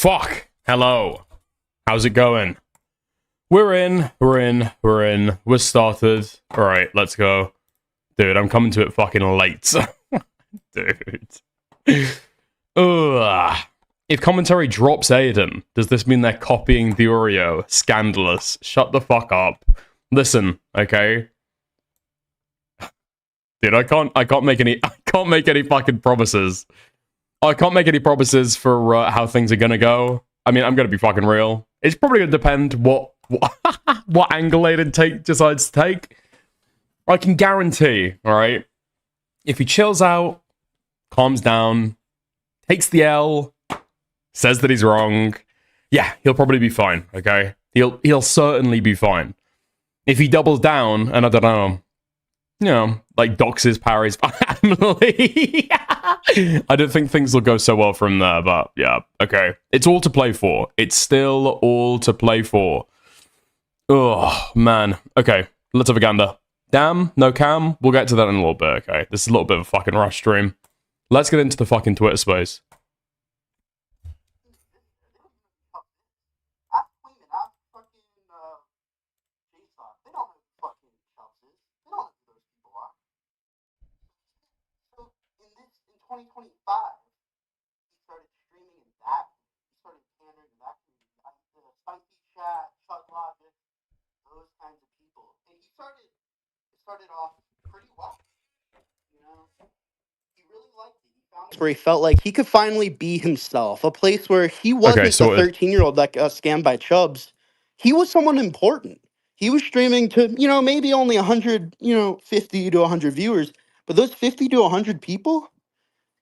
Fuck! Hello. How's it going? We're started. Alright, let's go. Dude, I'm coming to it fucking late. Dude. Ugh. If commentary drops Aiden, does this mean they're copying the Oreo? Scandalous. Shut the fuck up. Listen, okay? Dude, I can't make any fucking promises. I can't make any promises for how things are gonna go. I mean, I'm gonna be fucking real. It's probably gonna depend what angle Aiden decides to take. I can guarantee, alright? If he chills out, calms down, takes the L, says that he's wrong, yeah, he'll probably be fine, okay? He'll certainly be fine. If he doubles down, and I don't know, you know, like doxes Parry's family, I don't think things will go so well from there, but yeah, okay. It's all to play for. It's still all to play for. Oh, man. Okay, let's have a gander. Damn, no cam? We'll get to that in a little bit, okay? This is a little bit of a fucking rush stream. Let's get into the fucking Twitter space. Where he felt like he could finally be himself, a place where he wasn't the 13-year-old that got scammed by Chubbs. He was someone important. He was streaming to, you know, maybe only 100, 50 to 100 viewers, but those 50 to 100 people,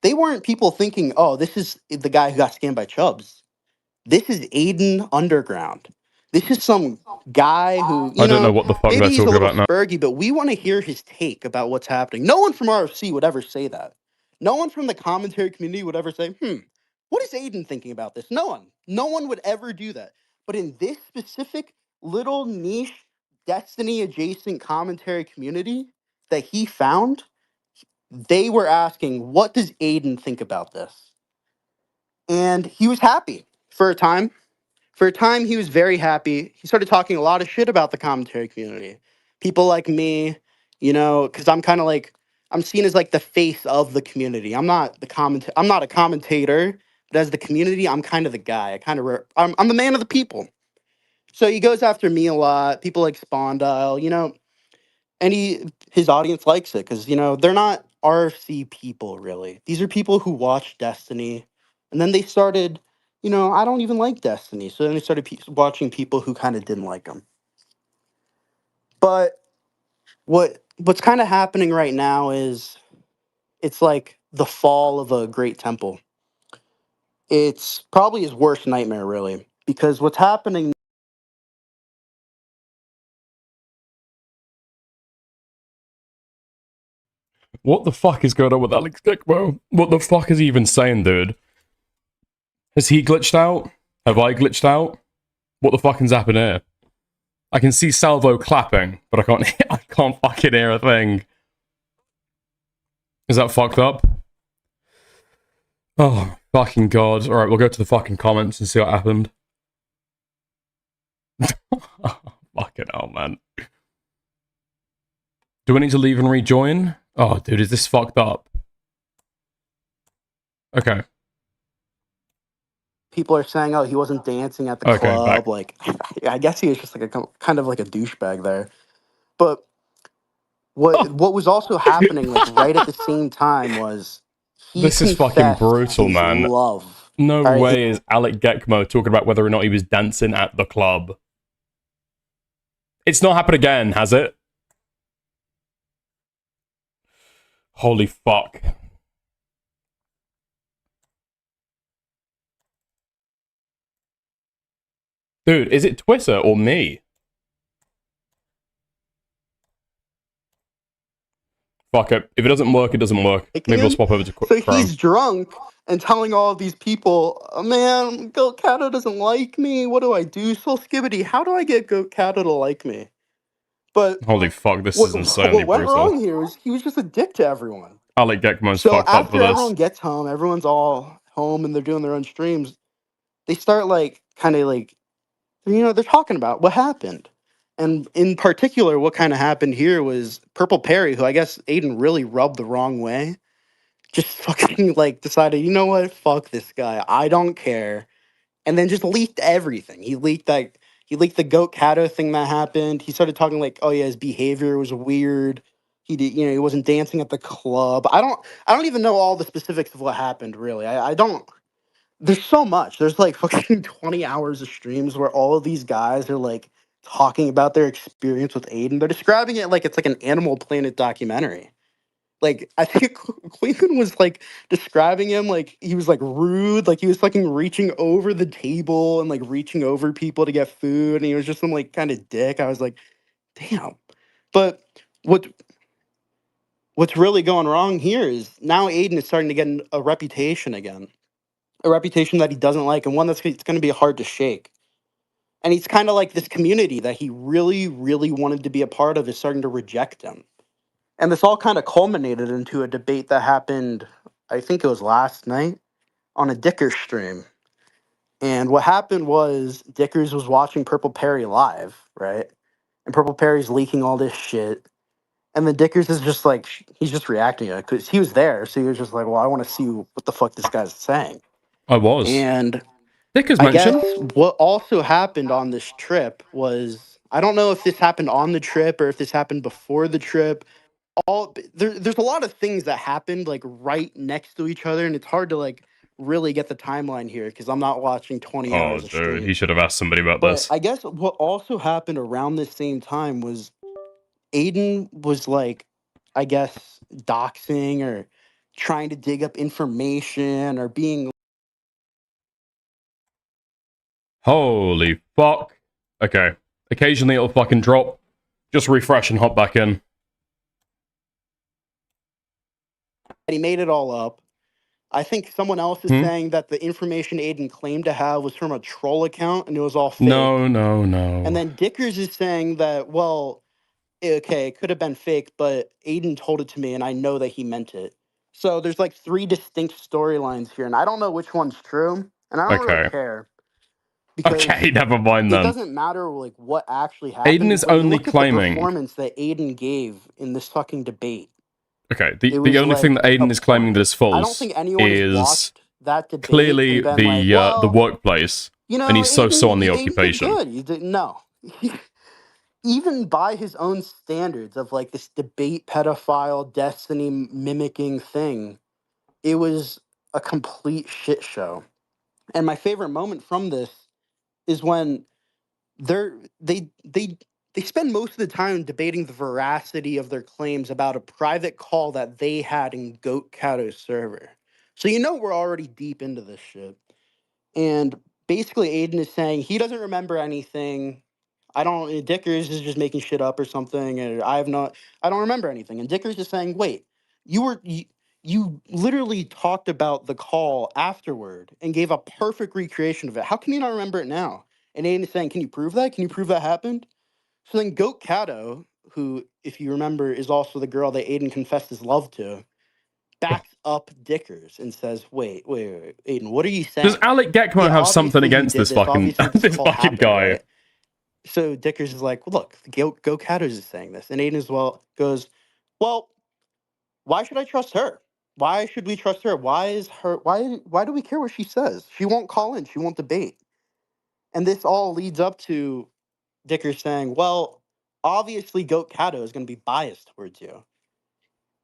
they weren't people thinking, oh, this is the guy who got scammed by Chubbs. This is Aiden Underground. This is some guy who, I don't know what the fuck they're talking about now. Spurgy, but we want to hear his take about what's happening. No one from RFC would ever say that. No one from the commentary community would ever say, what is Aiden thinking about this? No one. No one would ever do that. But in this specific little niche Destiny-adjacent commentary community that he found, they were asking, what does Aiden think about this? And he was happy for a time. For a time, he was very happy. He started talking a lot of shit about the commentary community. People like me, because I'm kind of like, I'm seen as like the face of the community. I'm not a commentator, but as the community, I'm kind of the guy. I'm the man of the people. So he goes after me a lot. People like Spondyle, and his audience likes it because, they're not RFC people really. These are people who watch Destiny, and then they started, I don't even like Destiny. So then they started watching people who kind of didn't like them. But what's kind of happening right now is it's like the fall of a great temple. It's probably his worst nightmare, really, because what's happening. What the fuck is going on with Aleks Geckmo? What the fuck is he even saying, dude? Has he glitched out? Have I glitched out? What the fucking's happened here? I can see Salvo clapping, but I can't fucking hear a thing. Is that fucked up? Oh, fucking god. Alright, we'll go to the fucking comments and see what happened. Fucking hell, man. Do I need to leave and rejoin? Oh, dude, is this fucked up? Okay. People are saying, oh, he wasn't dancing at the club. Back. Like, I guess he was just like kind of like a douchebag there. But what was also happening like right at the same time was this is fucking brutal, man. No way is Aleks Geckmo talking about whether or not he was dancing at the club. It's not happened again, has it? Holy fuck. Dude, is it Twitter or me? Fuck it. If it doesn't work, it doesn't work. Maybe we'll swap over to Chrome. So he's drunk and telling all of these people, oh, man, Goat Cato doesn't like me. What do I do? Soul Skibbity, how do I get Goat Cato to like me? But holy fuck, this is insanely brutal. What went wrong here is he was just a dick to everyone. Aleks Geckmo's fucked up for this. So after everyone gets home, everyone's all home and they're doing their own streams, they start like kind of like, they're talking about what happened. And in particular, what kind of happened here was Purple Perry, who I guess Aiden really rubbed the wrong way, just fucking like decided, you know what, fuck this guy, I don't care, and then just leaked everything. He leaked the goat Kato thing that happened. He started talking like, oh yeah, his behavior was weird. He did, he wasn't dancing at the club. I don't even know all the specifics of what happened. Really, I don't. There's so much. There's like fucking 20 hours of streams where all of these guys are like talking about their experience with Aiden. They're describing it like it's like an Animal Planet documentary. Like I think Cleveland was like describing him like he was like rude, like he was fucking reaching over the table and like reaching over people to get food, and he was just some like kind of dick. I was like, damn. But what what's really going wrong here is now Aiden is starting to get a reputation again, a reputation that he doesn't like, and one that's it's going to be hard to shake. And he's kind of like this community that he really, really wanted to be a part of is starting to reject him. And this all kind of culminated into a debate that happened, I think it was last night, on a Dickers stream. And what happened was Dickers was watching Purple Perry live, right? And Purple Perry's leaking all this shit. And then Dickers is just like, he's just reacting to it because he was there. So he was just like, well, I want to see what the fuck this guy's saying. I was. And Dick has I guess mentioned. what also happened on this trip was, I don't know if this happened on the trip or if this happened before the trip. There's a lot of things that happened like right next to each other, and it's hard to like really get the timeline here because I'm not watching 20 Oh, hours of dude, he stream. should have asked somebody about But this. I guess what also happened around this same time was Aiden was like, I guess, doxing or trying to dig up information or being. Holy fuck. Okay. Occasionally it'll fucking drop. Just refresh and hop back in. He made it all up. I think someone else is saying that the information Aiden claimed to have was from a troll account and it was all fake. No, no, And no. then Dickers is saying that, well, okay, it could have been fake, but Aiden told it to me and I know that he meant it. So there's like three distinct storylines here, and I don't know which one's true, and I don't really Okay. care because Okay, never mind it then. doesn't matter like what actually Aiden happened. is When you only look at the claiming. performance that Aiden gave in this fucking debate, Okay, it the was only thing like that Aiden is claiming that abhorrent. is I don't false think anyone has is watched that debate clearly and been like, the well, workplace, and he's so on the Aiden did occupation. good. He did no. Even by his own standards of like this debate pedophile destiny mimicking thing, it was a complete shit show. And my favorite moment from this is when they're they spend most of the time debating the veracity of their claims about a private call that they had in Goat Cato's server. So we're already deep into this shit. And basically Aiden is saying he doesn't remember anything. I don't. Dickers is just making shit up or something, and I don't remember anything. And Dickers is saying, "Wait, you literally talked about the call afterward and gave a perfect recreation of it. How can you not remember it now?" And Aiden is saying, "Can you prove that? Can you prove that happened?" So then Goat Cato, who, if you remember, is also the girl that Aiden confessed his love to, backs up Dickers and says, wait, Aiden, what are you Does saying? Alek Geckmo Yeah, have something obviously you against did this this. fucking Obviously this this call fucking happened, guy? right? So Dickers is like, well, look, Go Catters is saying this. And Aiden as well goes, well, why should I trust her? Why should we trust her? Why do we care what she says? She won't call in. She won't debate. And this all leads up to Dickers saying, well, obviously Goat Cato is going to be biased towards you.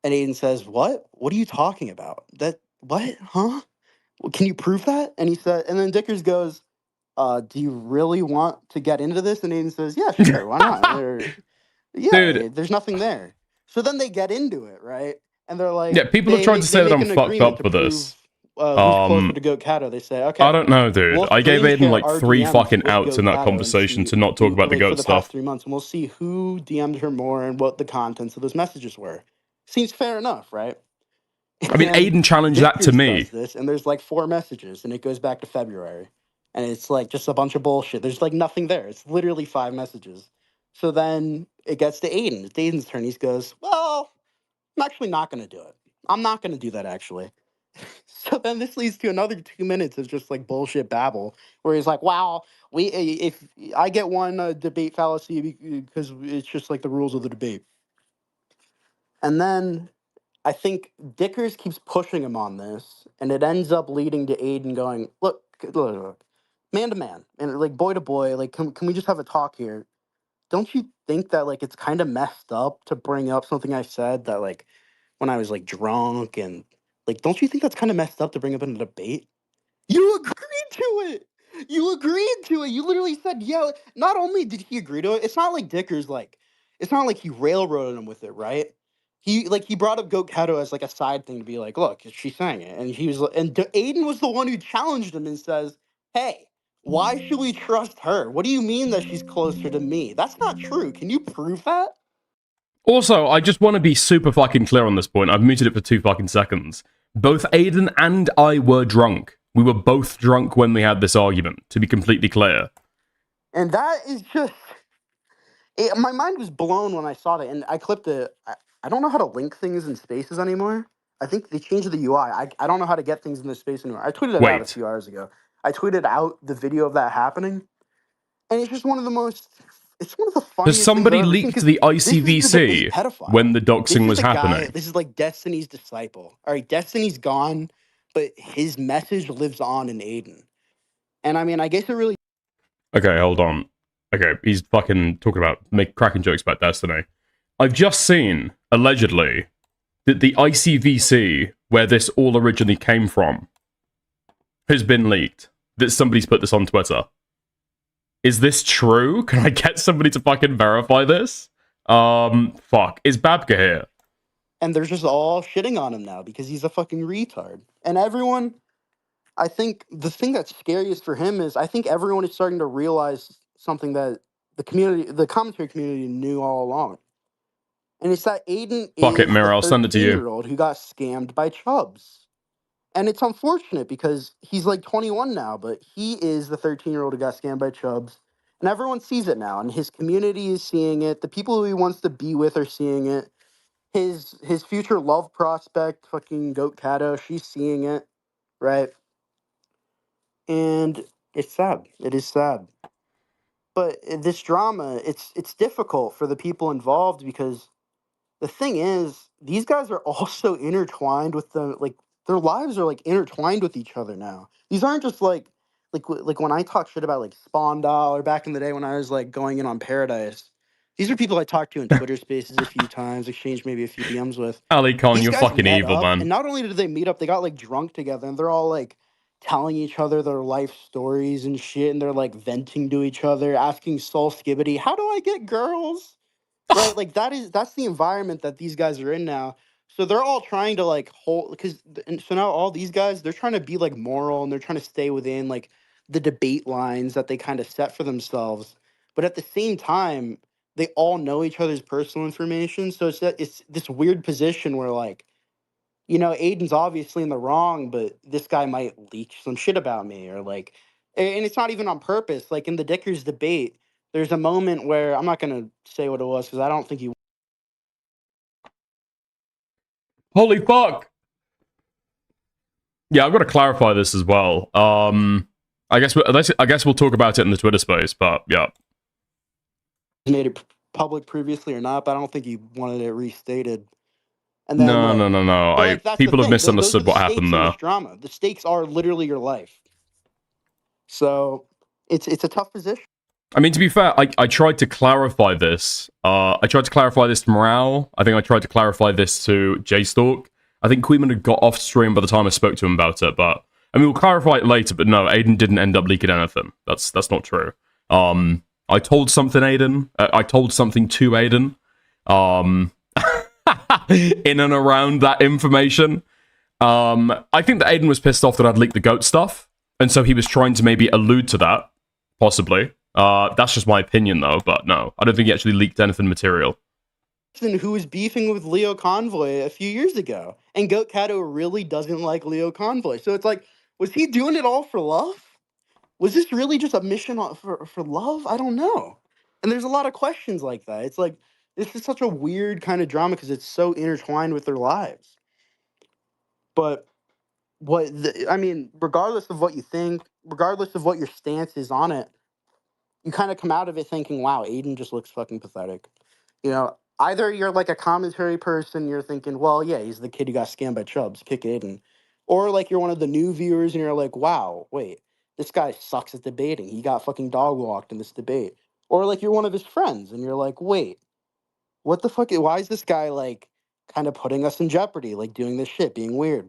And Aiden says, what? What are you talking about? That, what? Huh? Well, can you prove that? And he said, and then Dickers goes, do you really want to get into this? And Aiden says, yeah, sure, why not? Dude, There's nothing there. So then they get into it, right? And they're like, yeah, people have tried to they say that make I'm an fucked agreement up to for prove this. who's closer Um, to Goat Cato. They say, I okay, don't know, dude. we'll I gave screen Aiden share like our 3 DMs fucking with outs Goat in that Cato and conversation see to not talk who, about the like, for goat the past stuff. 3 months, and we'll see who DM'd her more and what the contents of those messages were. Seems fair enough, right? I mean, And Aiden challenged that to Dickers does me. this, and there's like 4 messages, and it goes back to February. And it's like just a bunch of bullshit. There's like nothing there. It's literally 5 messages. So then it gets to Aiden. It's Aiden's turn. He goes, well, I'm actually not going to do it. I'm not going to do that, actually. So then this leads to another 2 minutes of just like bullshit babble, where he's like, "Wow, if I get one debate fallacy because it's just like the rules of the debate," and then I think Dickers keeps pushing him on this, and it ends up leading to Aiden going, look, man to man, and like boy to boy, like can we just have a talk here? Don't you think that like it's kind of messed up to bring up something I said that like when I was like drunk and like don't you think that's kind of messed up to bring up in a debate? You agreed to it. You agreed to it. You literally said, yeah. Not only did he agree to it, it's not like Dickers like it's not like he railroaded him with it, right? He brought up Goat Kato as like a side thing to be like, look, she's saying it. And he was and Aiden was the one who challenged him and says, hey, why should we trust her? What do you mean that she's closer to me? That's not true. Can you prove that? Also, I just want to be super fucking clear on this point. I've muted it for 2 fucking seconds. Both Aiden and I were drunk. We were both drunk when we had this argument, to be completely clear. And that is just my mind was blown when I saw that, and I clipped it. I don't know how to link things in spaces anymore. I think they changed the UI. I don't know how to get things in the space anymore. I tweeted it out a Wait. few hours ago. I tweeted out the video of that happening, and it's just one of the most. It's one of the funniest Has things somebody I've ever seen. leaked 'Cause the this is ICVC when pedophile. the This doxing is was the guy. happening? This is like Destiny's disciple. All right, Destiny's gone, but his message lives on in Aiden. And I mean, I guess it really Okay, hold on. Okay, he's fucking talking about cracking jokes about Destiny. I've just seen, allegedly, that the ICVC, where this all originally came from, has been leaked. That somebody's put this on Twitter. Is this true? Can I get somebody to fucking verify this? Fuck. Is Babka here? and they're just all shitting on him now because he's a fucking retard. And everyone, I think the thing that's scariest for him is I think everyone is starting to realize something that the commentary community knew all along. And it's that Aiden Fuck it, is the Mira, I'll send it to you. 13-year-old who got scammed by Chubbs. And it's unfortunate because he's like 21 now, but he is the 13-year-old who got scammed by Chubbs. And everyone sees it now, and his community is seeing it. The people who he wants to be with are seeing it. His future love prospect, fucking Goat Kato, she's seeing it, right? And it's sad. It is sad. But this drama, it's difficult for the people involved because the thing is, these guys are also intertwined with the like their lives are like intertwined with each other now. These aren't just like when I talk shit about like Spawn Doll or back in the day when I was like going in on Paradise. These are people I talked to in Twitter Spaces a few times, exchanged maybe a few DMs with. Ali Khan, These you're guys fucking met evil, up, man. and not only did they meet up, they got like drunk together, and they're all like telling each other their life stories and shit, and they're like venting to each other, asking Soul Skibbity, "How do I get girls?" Right? Like that's the environment that these guys are in now. So they're all trying to like hold because and so now all these guys they're trying to be like moral and they're trying to stay within like the debate lines that they kind of set for themselves. But at the same time, they all know each other's personal information. So it's this weird position where like, Aiden's obviously in the wrong, but this guy might leak some shit about me or like and it's not even on purpose. Like in the Dickers debate, there's a moment where I'm not gonna say what it was because I don't think he. Holy fuck! Yeah, I've got to clarify this as well. I guess we'll talk about it in the Twitter space, but yeah. Made it public previously or not, but I don't think he wanted it restated. And then No. but like that's the People have thing. Those are misunderstood the what stakes happened in this there. drama. The stakes are literally your life. So it's a tough position. I mean, to be fair, I tried to clarify this. I tried to clarify this to Morale. I think I tried to clarify this to JStalk. I think Queenman had got off stream by the time I spoke to him about it, but I mean, we'll clarify it later. But no, Aiden didn't end up leaking anything. That's not true. I told something Aiden. I told something to Aiden. In and around that information. I think that Aiden was pissed off that I'd leaked the goat stuff, and so he was trying to maybe allude to that, possibly. That's just my opinion, though. But no, I don't think he actually leaked anything material. Who was beefing with Leo Convoy a few years ago, and Goat Kato really doesn't like Leo Convoy. So it's like, was he doing it all for love? Was this really just a mission for love? I don't know. And there's a lot of questions like that. It's like this is such a weird kind of drama because it's so intertwined with their lives. But I mean, regardless of what you think, regardless of what your stance is on it, you kind of come out of it thinking, wow, Aiden just looks fucking pathetic. You know, either you're like a commentary person, you're thinking, well, yeah, he's the kid who got scammed by Chubbs, pick Aiden. Or like you're one of the new viewers and you're like, wow, wait, this guy sucks at debating. He got fucking dog walked in this debate. Or like you're one of his friends and you're like, wait, what the fuck? Why is this guy like kind of putting us in jeopardy, like doing this shit, being weird?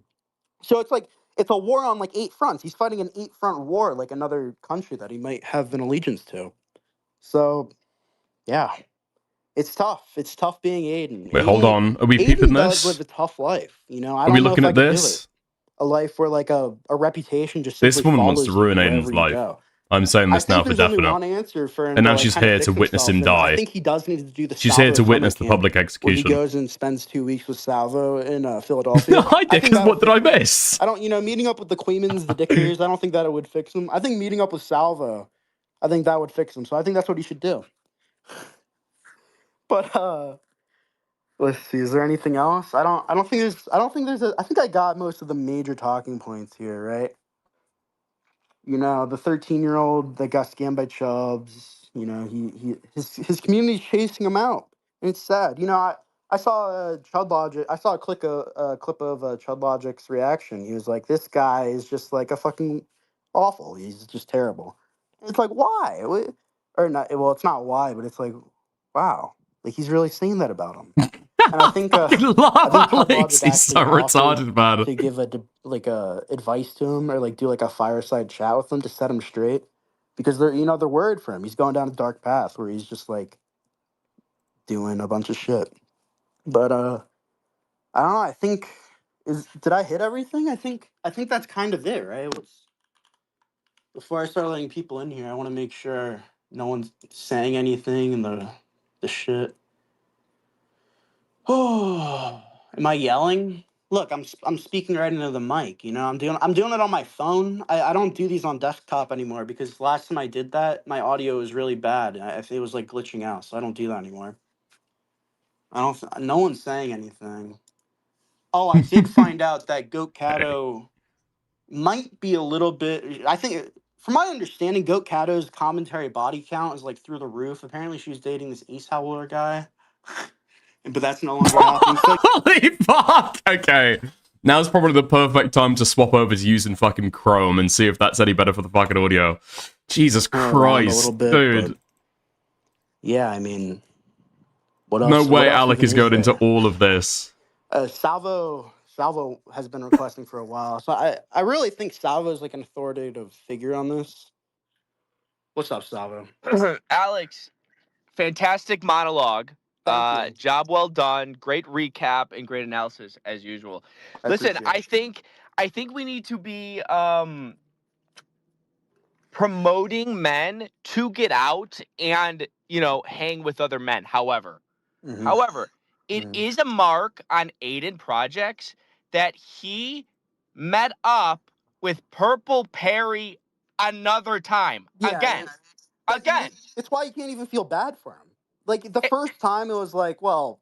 So it's like it's a war on like 8 fronts. He's fighting an 8 front war, like another country that he might have an allegiance to. So yeah, it's tough. It's tough being Aiden. Wait, hold on. Are we peeping Aiden does this? live a tough life. You know, I Are we don't know if looking I at could do it. this? A life where like a reputation just This simply woman wants to follows you ruin Aiden's wherever you life. go. I'm saying I this now think for there's only definite. one answer for him And to now like she's kind of here fix to witness himself, him and I die. think he does need to do the She's here Salvo to summer witness the camp public where he execution. goes and spends 2 weeks with Salvo in Philadelphia. I I did, think because that what would did I fix him. miss? I don't, meeting up with the Queemans, the Dickers, I don't think that it would fix him. I think meeting up with Salvo, I think that would fix him. So I think that's what he should do. But let's see, is there anything else? I think I got most of the major talking points here, right? You know, the 13-year-old that got scammed by Chubbs, you know, his community's chasing him out. And it's sad. You know, I saw Chud Logic. I saw a clip of Chud Logic's reaction. He was like, "This guy is just like a fucking awful. He's just terrible." And it's like, why? Or not? Well, it's not why, but it's like, wow, like he's really saying that about him. And I fucking love I think Chud Alex. Logic He's so actually offered retarded, man. to give a advice to him or like do like a fireside chat with him to set him straight because they're worried for him. He's going down a dark path where he's just like doing a bunch of shit. But I don't know. I think did I hit everything? I think that's kind of it, right? Before I start letting people in here, I want to make sure no one's saying anything in the shit. Oh, am I yelling? Look, I'm speaking right into the mic. You know, I'm doing it on my phone. I don't do these on desktop anymore because last time I did that, my audio was really bad. It was like glitching out, so I don't do that anymore. I don't. No one's saying anything. Oh, I did find out that Goat Cato might be a little bit. I think, from my understanding, Goat Cato's commentary body count is like through the roof. Apparently, she was dating this Ace Howler guy, but that's no longer happening. So Holy fuck! Okay. Now's probably the perfect time to swap over to using fucking Chrome and see if that's any better for the fucking audio. Jesus around a Christ, little bit, dude. but yeah, I mean, what No else? What way else Alec even is going into there? all of this. Salvo has been requesting for a while, so I really think Salvo is like an authoritative figure on this. What's up, Salvo? Alex, fantastic monologue. Thank you. Job well done. Great recap and great analysis as usual. I Listen, appreciate I it. think I think we need to be promoting men to get out and hang with other men. However, Hmm. however, it Hmm. is a mark on Aiden Projects that he met up with Purple Perry another time. Yeah, Again. it's why you can't even feel bad for him. Like the Eh, first time, it was like, well,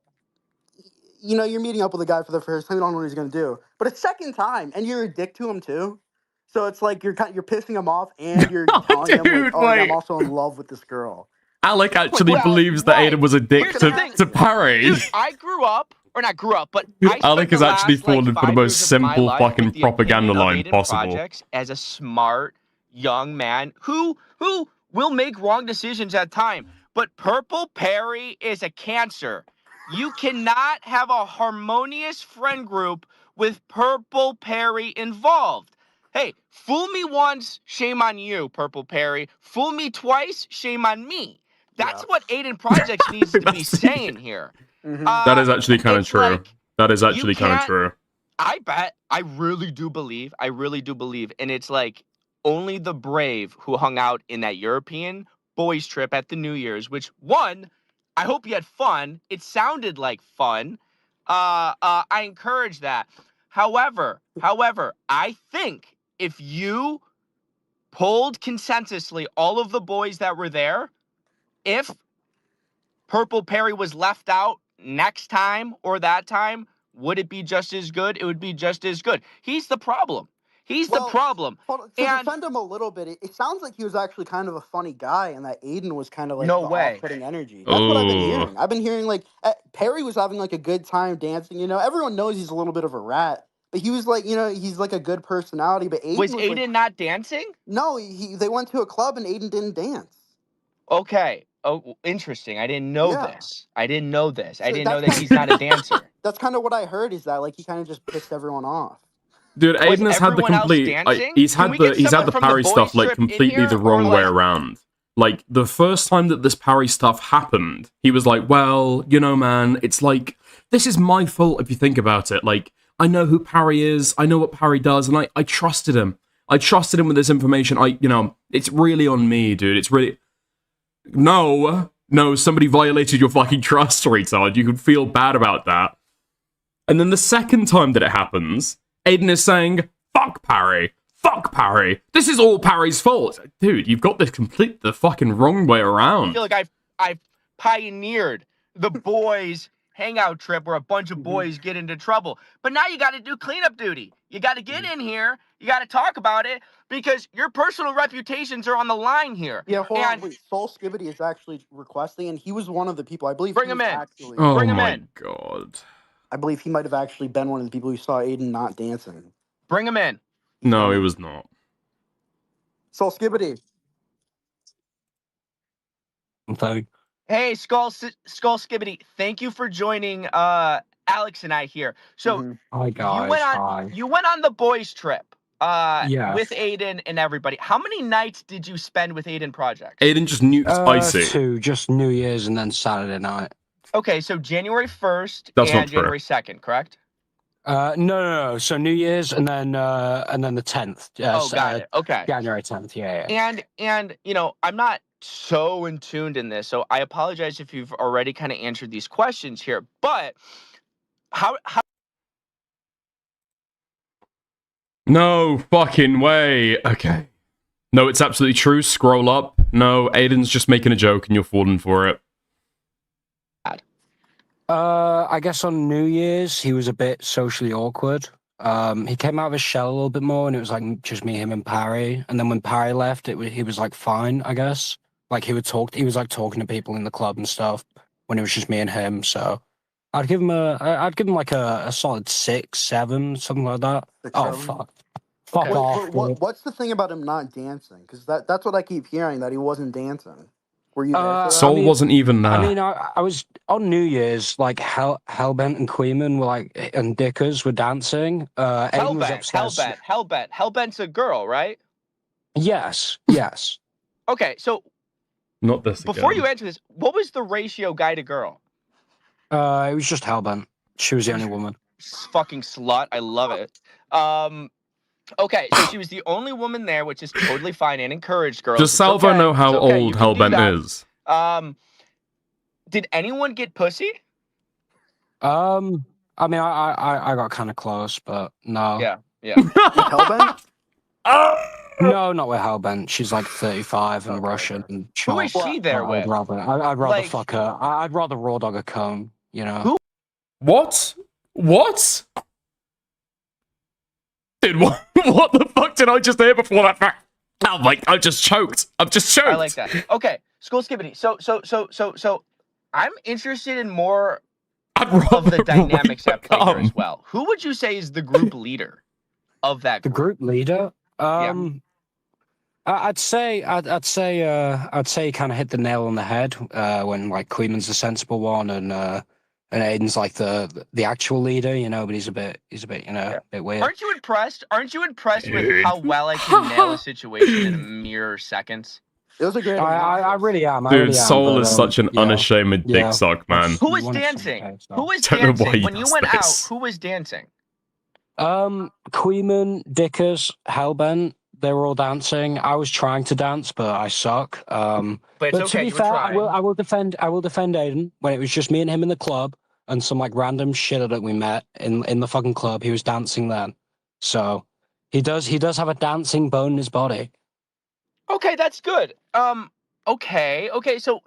you know, you're meeting up with a guy for the first time, you don't know what he's gonna do. But a second time, and you're a dick to him too. So it's like you're pissing him off, and you're telling him like, Dude, oh yeah, I'm wait. also in love with this girl. Alec actually Well, believes that why? Aiden was a dick Here's the to, thing. to Parry. Dude, I grew up, or not grew up, but I Alec spent the has actually last like fallen for the 5 most years of my simple life fucking with the propaganda opinion of line Aiden possible. Projects as a smart young man who will make wrong decisions at time. But Purple Perry is a cancer. You cannot have a harmonious friend group with Purple Perry involved. Hey, fool me once, shame on you, Purple Perry. Fool me twice, shame on me. That's Yeah. what Aiden Projects needs to be saying here. Hmm. That is actually kind of It's true. like That is you actually kind of can't. true. I bet. I really do believe. And it's like only the brave who hung out in that European boys trip at the New Year's. Which one? I hope you had fun. It sounded like fun. I encourage that. However, I think if you polled consensusly all of the boys that were there, if Purple Perry was left out next time or that time, would it be just as good? It would be just as good. He's the problem. He's the problem. To And defend him a little bit, it sounds like he was actually kind of a funny guy, and that Aiden was kind of like no the way. off-putting energy. That's what I've been Oh, hearing. I've been hearing like Perry was having like a good time dancing. You know, everyone knows he's a little bit of a rat, but he was like, you know, he's like a good personality. But Aiden Was was like, Aiden not dancing? no, they went to a club and Aiden didn't dance. Okay. Oh, interesting. I didn't know Yeah, this. I didn't know this. I so didn't know that's that he's not a dancer. that's kind of what I heard, is that like he kind of just pissed everyone off. dude, Was Aiden has had the everyone else complete. dancing? He's Can had we the get he's had someone the from the parry boys stuff like trip in completely here, the or, wrong way like- around. Like the first time that this parry stuff happened, he was like, "Well, you know, man, it's like this is my fault if you think about it. Like I know who Parry is, I know what Parry does, and I trusted him. I trusted him with this information. It's really on me, dude. It's really no, somebody violated your fucking trust, retard. You can feel bad about that. And then the second time that it happens, Aiden is saying, fuck Parry. Fuck Parry. This is all Parry's fault. Dude, you've got the fucking wrong way I around. feel like I've pioneered the boys hangout trip where a bunch of boys get into trouble. But now you got to do cleanup duty. You got to get in here. You got to talk about it because your personal reputations are on the line here. Yeah, hold on, And wait. Soul Skibbity is actually requesting, and he was one of the people. I believe Bring he him was in. actually. Oh Bring him my in. god. I believe he might have actually been one of the people who saw Aiden not dancing. Bring him in. He's No, it coming. was not. Soul Skibbity. Thing. Hey, Skull Skibbity, thank you for joining Alex and I here. So Mhm. Hi guys. Hi. you went on the boys trip Yeah. with Aiden and everybody. How many nights did you spend with Aiden Project? Aiden just nuked Icy. 2, just New Year's and then Saturday night. Okay, so January 1st That's not and true. January 2nd, correct? No. So New Year's and then the 10th. Got it. Okay. January 10th. Yeah. And you know, I'm not so in tuned in this, so I apologize if you've already kind of answered these questions here. But how No fucking way. Okay. No, it's absolutely true. Scroll up. No, Aiden's just making a joke and you're falling for it. I guess on New Year's he was a bit socially awkward. He came out of his shell a little bit more, and it was like just me, him, and Parry. And then when Parry left, he was like fine, I guess. Like he was like talking to people in the club and stuff when it was just me and him. So I'd give him like a solid 6, 7, something like that. 6, Oh 7? fuck Okay. off. What's the thing about him not dancing? Because that's what I keep hearing, that he wasn't dancing. Were you there for that? Soul wasn't even there. I mean, I was on New Year's, like Hellbent and Queeman were like, and Dickers were dancing. Aiden was upstairs. Hellbent's a girl, right? Yes. Okay, so Not this before again. you answer this, what was the ratio guy to girl? It was just Hellbent. She was the only woman. Fucking slut. I love it. Okay, so she was the only woman there, which is totally fine and encouraged girls. Does It's Salvo okay. know how It's okay. You old can do that. Hellbent is? Did anyone get pussy? I mean, I got kind of close, but no. Yeah. Hellbent? No, not with Hellbent. She's like 35 and Russian and Who is short. she there with? I'd rather Like- fuck her. I'd rather raw dog a comb, you know? Who? What? Dude, what the fuck did I just hear before that fact? Oh my, I'm just choked. I like that. Okay, School Skibbity. So I'm interested in more I'd of the rather dynamics at play here come. as well. Who would you say is the group leader of that The group? group leader? I'd say he kind of hit the nail on the head when like Queeman's the sensible one and Aiden's like the actual leader, you know, but he's a bit a bit weird. Aren't you impressed? Aren't you impressed with Dude. how well I can nail a situation in a mere seconds? It was a great I really am. Dude, Soul is such an yeah. unashamed dick Yeah. suck, man. Who was You want it dancing? someday, so. Who was Don't know why dancing? he When you does went this. out, who was dancing? Queeman, Dickers, Hellbent, they were all dancing. I was trying to dance, but I suck. But it's But to okay, be you were fair, trying. I will defend Aiden when it was just me and him in the club and some like random shitter that we met in the fucking club. He was dancing then, so he does have a dancing bone in his body. Okay, that's good. Okay. So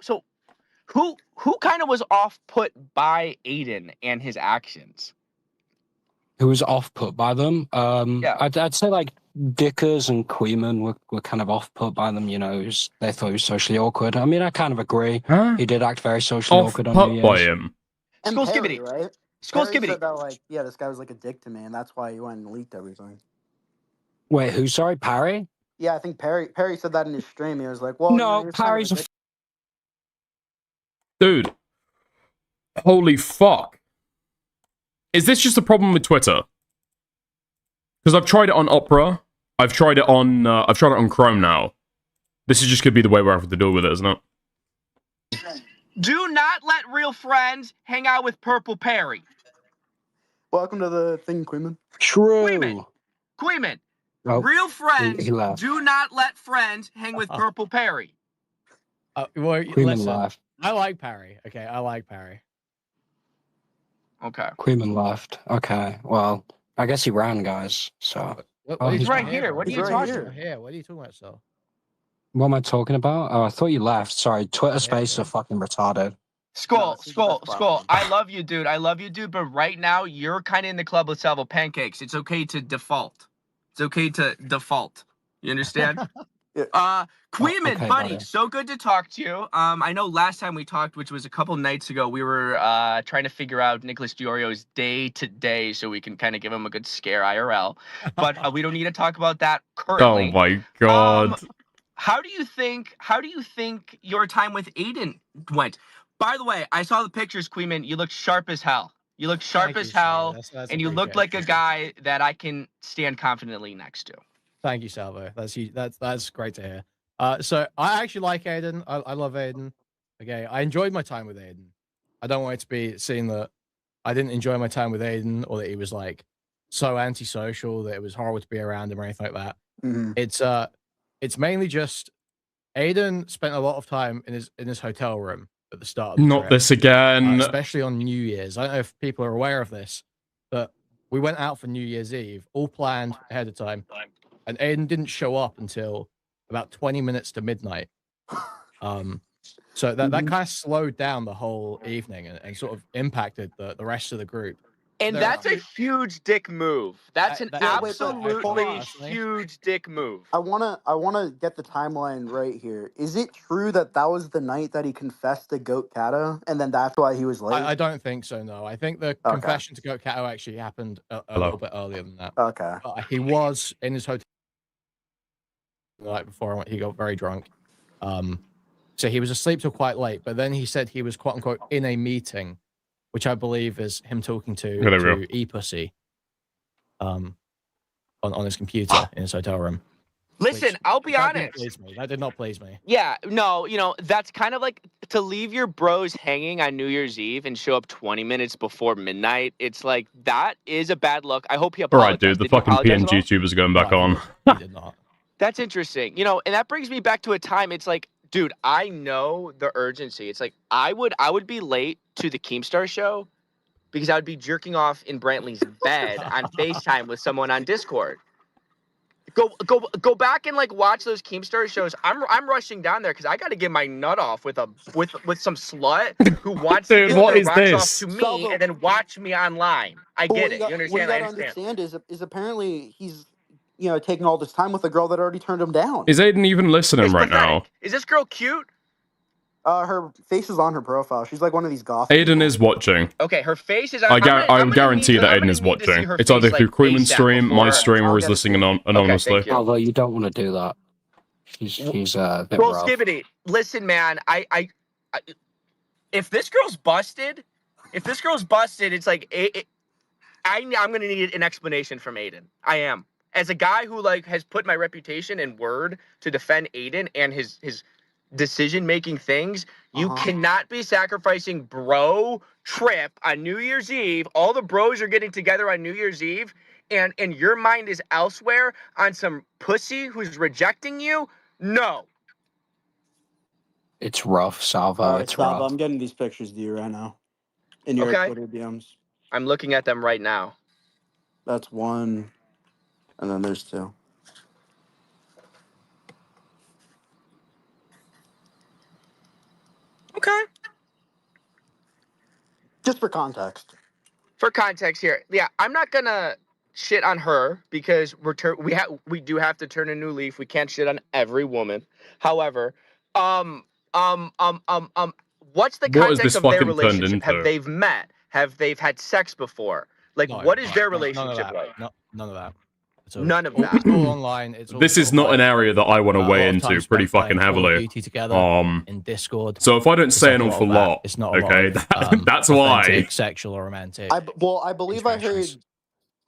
who kind of was off put by Aiden and his actions? who was off put by them. Yeah. I'd say like Dickers and Queeman were kind of off put by them. You know, they thought he was socially awkward. I mean, I kind of agree. Huh? He did act very socially Off awkward on New put by Year's. him. And Skull Perry, skibbity. right? Skull Perry skibbity. said that, like, yeah, this guy was like a dick to me, and that's why he went and leaked everything. Wait, who? Sorry, Parry? Yeah, I think Perry said that in his stream. He was like, well, No, you're kind of Parry's a dick. Dude. Holy fuck. Is this just a problem with Twitter? Because I've tried it on Opera. I've tried it on Chrome now. This is just gonna be the way we're having to deal with it, isn't it? Do not let real friends hang out with Purple Perry. Welcome to the thing, Queeman. True. Queeman, Oh, real friends he left. do not let friends hang with Purple Perry. Well, Queeman listen, left. I like Parry. Okay, I like Parry. Okay. Queeman left. Okay, well, I guess he ran, guys. So, What he's right talking here. about? What are He's you right talking here. about? Here, what are you talking about, Sal? what am I talking about? Oh, I thought you left. Sorry, Twitter Yeah, Spaces yeah. are fucking retarded. Skull, this is the best platform. I love you, dude. I love you, dude. But right now, you're kind of in the club with Salvo Pancakes. It's okay to default. It's okay to default. You understand? Queeman, okay, buddy, buddy. so good to talk to you. I know last time we talked, which was a couple nights ago, we were trying to figure out Nicholas Diorio's day to day so we can kind of give him a good scare IRL. But we don't need to talk about that Oh currently. my god. How do you think your time with Aiden went? By the way, I saw the pictures, Queeman. You look sharp as hell. You look sharp Thank as you, Salvo. hell, That's and you look like a guy that I can stand confidently next to. Thank you, Salvo. That's great to hear. So I actually like Aiden. I love Aiden. Okay, I enjoyed my time with Aiden. I don't want it to be seen that I didn't enjoy my time with Aiden or that he was like so antisocial that it was horrible to be around him or anything like that. Mm-hmm. It's mainly just Aiden spent a lot of time in his hotel room at the start of the Not trip, this again. especially on New Year's. I don't know if people are aware of this, but we went out for New Year's Eve, all planned ahead of time, and Aiden didn't show up until about 20 minutes to midnight. So that kind of slowed down the whole evening and sort of impacted the rest of the group. And that's a huge dick move. That's an absolutely huge dick move. I wanna get the timeline right here. Is it true that was the night that he confessed to Goat Kata, and then that's why he was late? I don't think so. No, I think the confession to Goat Kato actually happened a little bit earlier than that. Okay. He was in his hotel the night before he got very drunk. So he was asleep till quite late, but then he said he was quote unquote in a meeting, which I believe is him talking to E-Pussy on his computer in his hotel room. Listen, I'll be honest. That did not please me. Yeah, no, that's kind of like to leave your bros hanging on New Year's Eve and show up 20 minutes before midnight. It's like, that is a bad look. I hope he apologized. Alright, dude, the fucking PNG tubers going back on. He did not. That's interesting. And that brings me back to a time. It's like, dude, I know the urgency. It's like I would be late to the Keemstar show because I would be jerking off in Brantley's bed on FaceTime with someone on Discord. Go back and like watch those Keemstar shows. I'm rushing down there because I got to get my nut off with some slut who wants Dude, to get what their is rocks this? off to me and then watch me online. I get it. You understand? What you gotta understand is apparently he's taking all this time with a girl that already turned him down. Is Aiden even listening It's right now? pathetic. Is this girl cute? Her face is on her profile. She's like one of these goth. Aiden people. is watching. Okay, her face is. I guarantee that Aiden is watching. It's either through Queeman's stream, my stream, or he's listening anonymously. Okay, Although you don't want to do that. He's a bit rough. Skibbity, listen, man. If this girl's busted, it's like I'm gonna need an explanation from Aiden. I am, as a guy who has put my reputation and word to defend Aiden and his decision-making things. You cannot be sacrificing bro trip on New Year's Eve. All the bros are getting together on New Year's Eve, and your mind is elsewhere on some pussy who's rejecting you. No. It's rough, Salvo. All right, it's Salvo, rough. I'm getting these pictures to you right now. In your Twitter DMs. I'm looking at them right now. That's one, and then there's two. Okay. Just for context. for context here, yeah, I'm not gonna shit on her because we do have to turn a new leaf. We can't shit on every woman. However, um, what's the What has context this of their fucking turned relationship? Have into? they met? Have they had sex before? Like, No, what is their none of relationship that. like? None of that. So None of it's that. all online. It's all This is sort of not an like, area that I want to a weigh lot of time into pretty spent fucking playing Call of heavily. Duty together in Discord. So if I don't It's say like an a lot awful of that. lot, It's not a okay, lot of, that's why. authentic, sexual or romantic. I believe I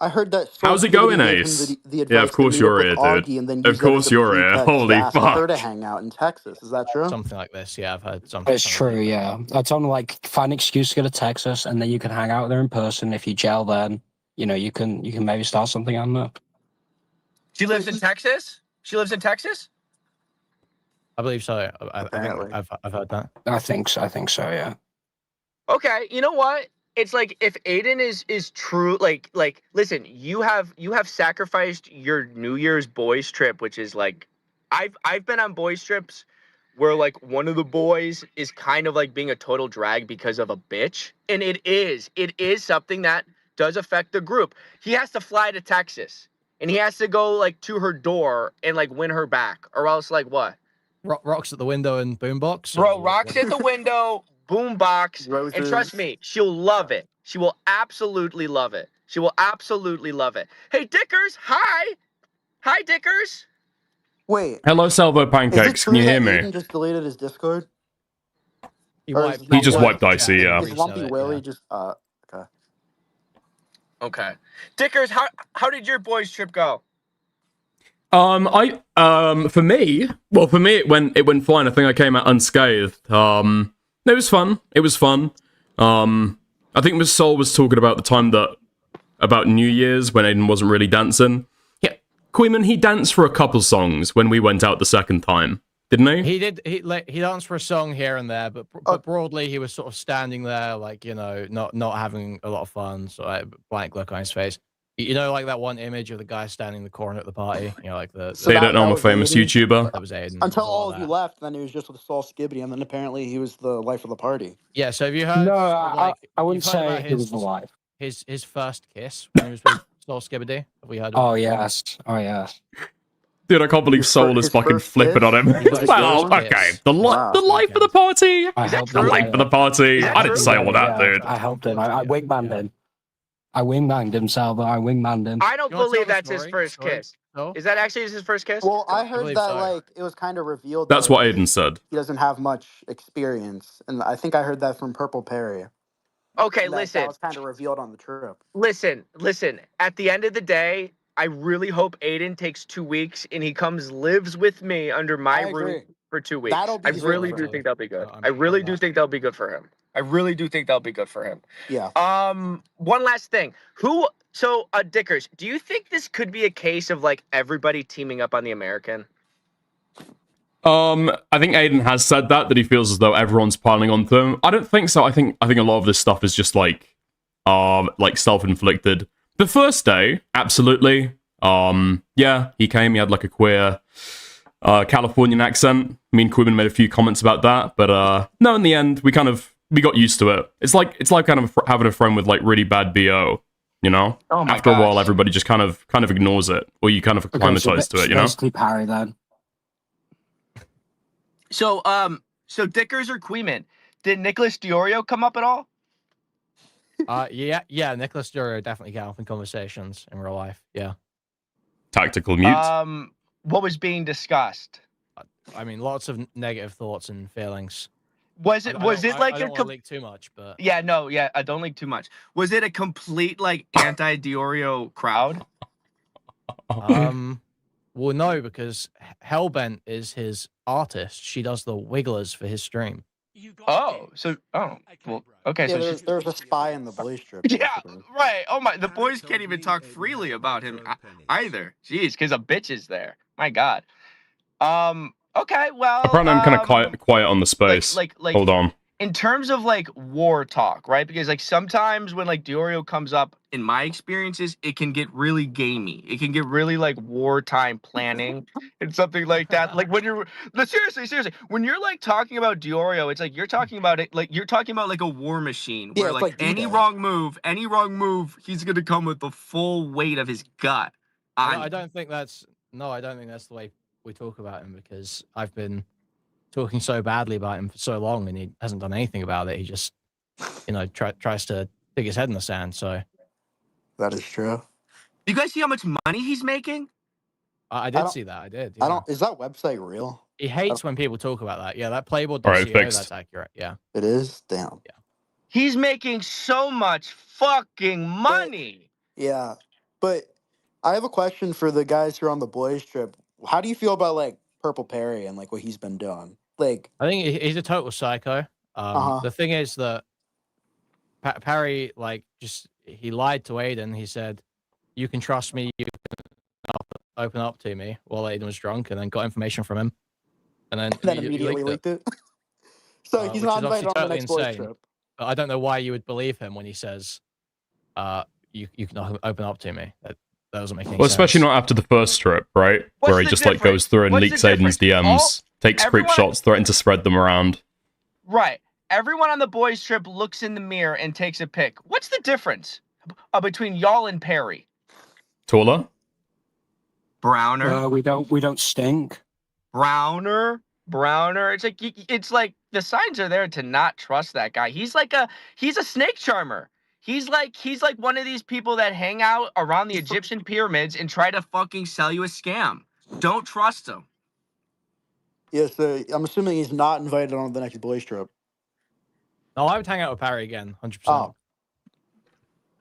heard that. How's it Skibbity going, gave him Ace? the advice Yeah, of course to meet up you're with here, dude. Augie and then use Of that as course a you're here. pretext Holy to ask her fuck. to hang out in Texas. Is that true? Something like this. Yeah, I've heard something. It's true, yeah. I told him, like, find an excuse to go to Texas, and then you can hang out there in person. If you gel, then you can maybe start something on that. She lives in Texas. She lives in Texas. I believe so. I think Apparently. I've heard that. I think so, yeah. Okay, you know what? It's like if Aiden is true, like listen, you have sacrificed your New Year's boys trip, which is like, I've been on boys trips where like one of the boys is kind of like being a total drag because of a bitch, and it is something that does affect the group. He has to fly to Texas, and he has to go like to her door and like win her back, or else like what? Rocks at the window and boombox. Bro, rocks at the window, boombox, Roses. and trust me, she'll love it. She will absolutely love it. She will absolutely love it. Hey, Dickers, hi. Hi, Dickers. Wait, Hello, Salvo is it Pancakes. true Can you hear that me? Aiden just deleted his Discord? He Or wiped. is He just Lumpy- wiped IC, yeah. Is Lumpy Willie just okay? Okay. Dickers, how did your boys trip go? For me it went fine. I think I came out unscathed. It was fun. I think Miss Soul was talking about the time about New Year's when Aiden wasn't really dancing. Yeah, Queeman, he danced for a couple songs when we went out the second time, didn't he? He did. He danced for a song here and there, but broadly he was sort of standing there, like, not having a lot of fun. So like, blank look on his face. Like that one image of the guy standing in the corner at the party. Like the. They don't know I'm a famous Aiden? YouTuber. That was Aiden. Until It was all that. of you left, then he was just with Saul Skibbity, and then apparently he was the life of the party. Yeah. So have you heard? No, like, I wouldn't you've heard say about he was alive. his first kiss when he was with Saul Skibbity. Have we heard? Oh, yes. Dude, I can't believe Soul is his fucking first flipping kiss? on him. His Well, first okay. kiss. The Wow. life of the party. I Is that helped The true? him. life of the party. Is that I didn't true? say all that, Yeah, dude. I helped him. I wingmanned him. I wingmanned him, Salvo. I wingmanned him. I don't You wanna believe tell the that's his story? first kiss. No? Is that actually his first kiss? Well, I heard believe that so. like it was kind of revealed. That's that what Aiden said. he doesn't have much experience, and I think I heard that from Purple Perry. Okay, And that listen. was kind of revealed on the trip. Listen. At the end of the day, I really hope Aiden takes 2 weeks and he lives with me under my I agree. roof for 2 weeks. That'll be I great really for do him. think that'll be good. I'm I really for do that. think that'll be good for him. I really do think that'll be good for him. Yeah. One last thing. Dickers, do you think this could be a case of like everybody teaming up on the American? I think Aiden has said that he feels as though everyone's piling onto him. I don't think so. I think a lot of this stuff is just like self-inflicted. The first day, absolutely. Yeah, he came. He had like a queer Californian accent. Me and Quibben made a few comments about that, but no. In the end, we got used to it. It's like kind of having a friend with like really bad BO. Oh my After a while, gosh. everybody just kind of ignores it, or you kind of acclimatize to it. Basically, Parry then. So Dickers or Queeman, did Nicholas Diorio come up at all? Yeah. Nicholas Durio definitely get up in conversations in real life. Yeah. Tactical mute. What was being discussed? I mean, lots of negative thoughts and feelings. Was it I like don't a want to leak too much, but Yeah, I don't leak too much. Was it a complete like anti-Diorio crowd? well, no, because Hellbent is his artist. She does the wigglers for his stream. Well, okay, Yeah, so there's a spy in the boys trip. yeah, basically. right. Oh my, the boys can't even talk freely about him either. Jeez, because a bitch is there. My God. Okay, well. Apparently, I'm kind of quiet on the space. Like Hold on. in terms of like war talk, right? Because like sometimes when like Diorio comes up, in my experiences, it can get really gamey. It can get really like wartime planning and something like that. Like when you're seriously, when you're like talking about Diorio, it's like you're talking about it like you're talking about like a war machine Yeah, where it's like like any D-Day. wrong move, he's gonna come with the full weight of his gut. I don't think that's the way we talk about him, because I've been talking so badly about him for so long and he hasn't done anything about it. He just, tries to stick his head in the sand. So That is true. You guys see how much money he's making? I did see that. I did. I Yeah. don't. Is that website real? He hates when people talk about that. Yeah, that Alright, playboard.co, fixed. that's accurate. Yeah. It is. Damn. He's making so much fucking money. Yeah, but I have a question for the guys who are on the boys trip. How do you feel about like Purple Perry and like what he's been doing? Like, I think he's a total psycho. Uh-huh. The thing is that Parry, like, he lied to Aiden. He said, "You can trust me. You can open up to me," while Aiden was drunk, and then got information from him, and then immediately leaked it. leaked it. So he's Which not is invited on obviously the next boys insane. trip. But I don't know why you would believe him when he says, "You can open up to me." That doesn't make any Well, sense. especially not after the first trip, right? What's Where he the just like goes difference? through and What's leaks the Aiden's difference? DMs, takes creep everyone- shots, threatens to spread them around. Right. Everyone on the boys trip looks in the mirror and takes a pic. What's the difference between y'all and Perry? Taller? Browner. We don't stink. Browner. It's like the signs are there to not trust that guy. He's a snake charmer. He's like one of these people that hang out around the Egyptian pyramids and try to fucking sell you a scam. Don't trust him. Yeah, so I'm assuming he's not invited on the next boys trip. No, I would hang out with Parry again, 100%. Oh.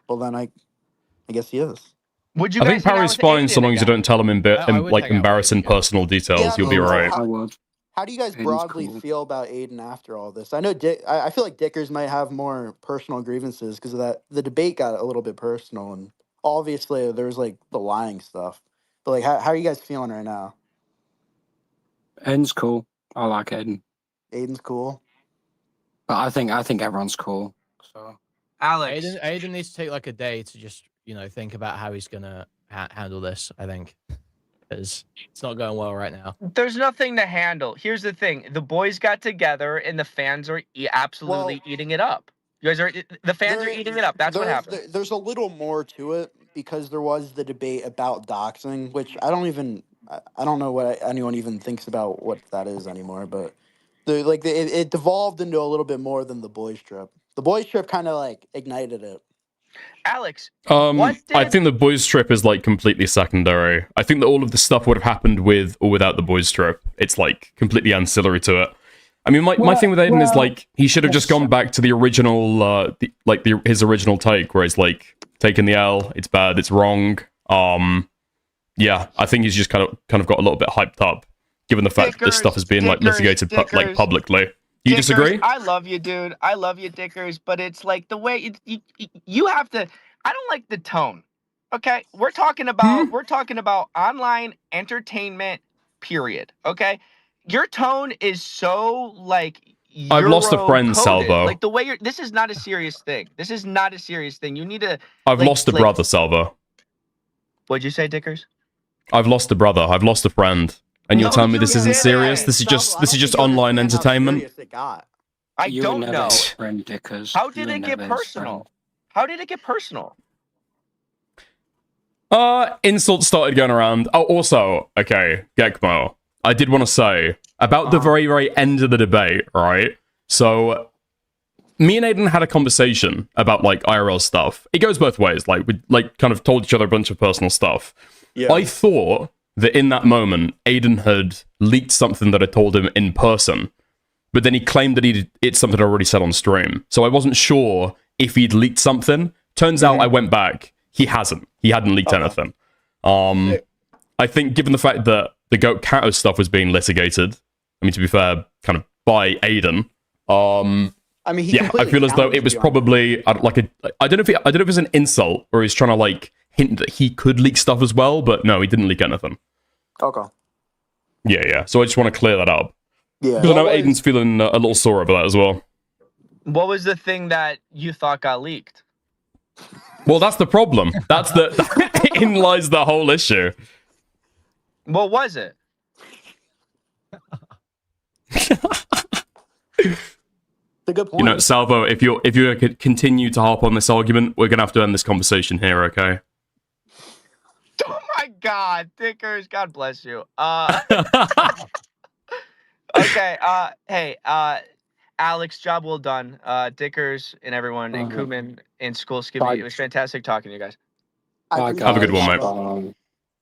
Well, then I guess he is. Would you I guys think hang out Parry's with fine Aiden so long as you again? don't tell him I would hang out with embarrassing Aiden again. personal details. Yeah, You'll be no, alright. I would. How do you guys Aiden's broadly cool. feel about Aiden after all this? I know I feel like Dickers might have more personal grievances because of that. The debate got a little bit personal, and obviously there was like the lying stuff. But like, how are you guys feeling right now? Aiden's cool. I like Aiden, Aiden's cool. but I think everyone's cool. So Alex. Aiden needs to take like a day to just, think about how he's gonna handle this. I think, because it's not going well right now. There's nothing to handle. Here's the thing: the boys got together, and the fans are absolutely eating it up. The fans are eating it up. That's what happened. There's a little more to it because there was the debate about doxing, which I don't know what anyone even thinks about what that is anymore. But it devolved into a little bit more than the boys trip. The boys trip kind of like ignited it. Alex, I think the boys trip is like completely secondary. I think that all of the stuff would have happened with or without the boys trip. It's like completely ancillary to it. I mean, my thing with Aiden is like he should have just gone back to the original, his original take, where it's like taking the L. It's bad. It's wrong. Yeah, I think he's just kind of got a little bit hyped up, given the fact that this stuff is being like litigated like publicly. You disagree? I love you, dude. I love you, Dickers. But it's like the way you have to. I don't like the tone. Okay, we're talking about online entertainment. Period. Okay, your tone is so like. I've lost a friend, Euro-coded. Salvo. Like the way this is not a serious thing. This is not a serious thing. You need to. I've lost a brother, Salvo. What'd you say, Dickers? I've lost a brother. I've lost a friend. And you're No, telling me you this isn't didn't. serious? This is just online entertainment? I you were don't never know. his friend, Dickers. How You did were it get never his personal? How did it get personal? Insults started going around. Oh, also, okay, Geckmo, I did want to say about the very, very end of the debate, right? So, me and Aiden had a conversation about like IRL stuff. It goes both ways. Like we kind of told each other a bunch of personal stuff. Yeah. I thought that in that moment, Aiden had leaked something that I told him in person, but then he claimed that it's something I already said on stream. So I wasn't sure if he'd leaked something. Turns out I went back. He hasn't. He hadn't leaked anything. I think given the fact that the Goat Kato stuff was being litigated, I mean, to be fair, kind of by Aiden, I mean, I feel as though it was probably I don't know if it was an insult or he's trying to like hint that he could leak stuff as well, but no, he didn't leak anything. Okay. Yeah. So I just want to clear that up. Yeah. Because I know Aiden's feeling a little sore over that as well. What was the thing that you thought got leaked? Well, that's the problem. That's the in lies the whole issue. What was it? It's a good point. You know, Salvo, if you continue to harp on this argument, we're gonna have to end this conversation here, okay? Oh my God, Dickers, God bless you. Okay, hey, Alex, job well done. Dickers and everyone, and Kuman and School Skibby. It was fantastic talking to you guys. I Have a good one, mate.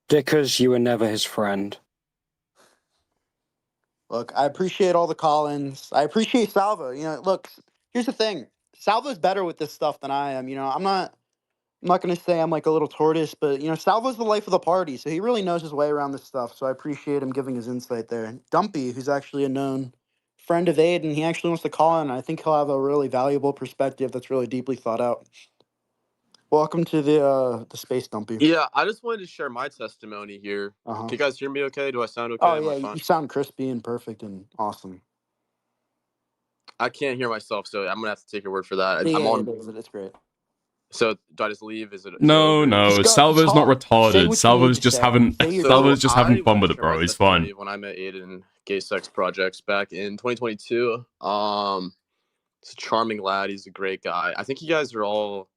Dickers, you were never his friend. Look, I appreciate all the call-ins. I appreciate Salvo. You know, look, here's the thing. Salvo's better with this stuff than I am. You know, I'm not gonna say I'm like a little tortoise, but you know, Salvo's the life of the party, so he really knows his way around this stuff. So I appreciate him giving his insight there. Dumpy, who's actually a known friend of Aiden, he actually wants to call in. I think he'll have a really valuable perspective that's really deeply thought out. Welcome to the space, Dumpy. Yeah, I just wanted to share my testimony here. Can you guys hear me okay? Do I sound okay? Oh Am I yeah, fine? you sound crispy and perfect and awesome. I can't hear myself, so I'm gonna have to take your word for that. Yeah, I'm on. it's great. So do I just leave? Is it? No, no. Salvo's not retarded. Salvo's just having Salvo's just having fun with it, bro. He's fine. When I met Aiden Gay Sex Projects back in 2022, he's a charming lad. He's a great guy. I think you guys are all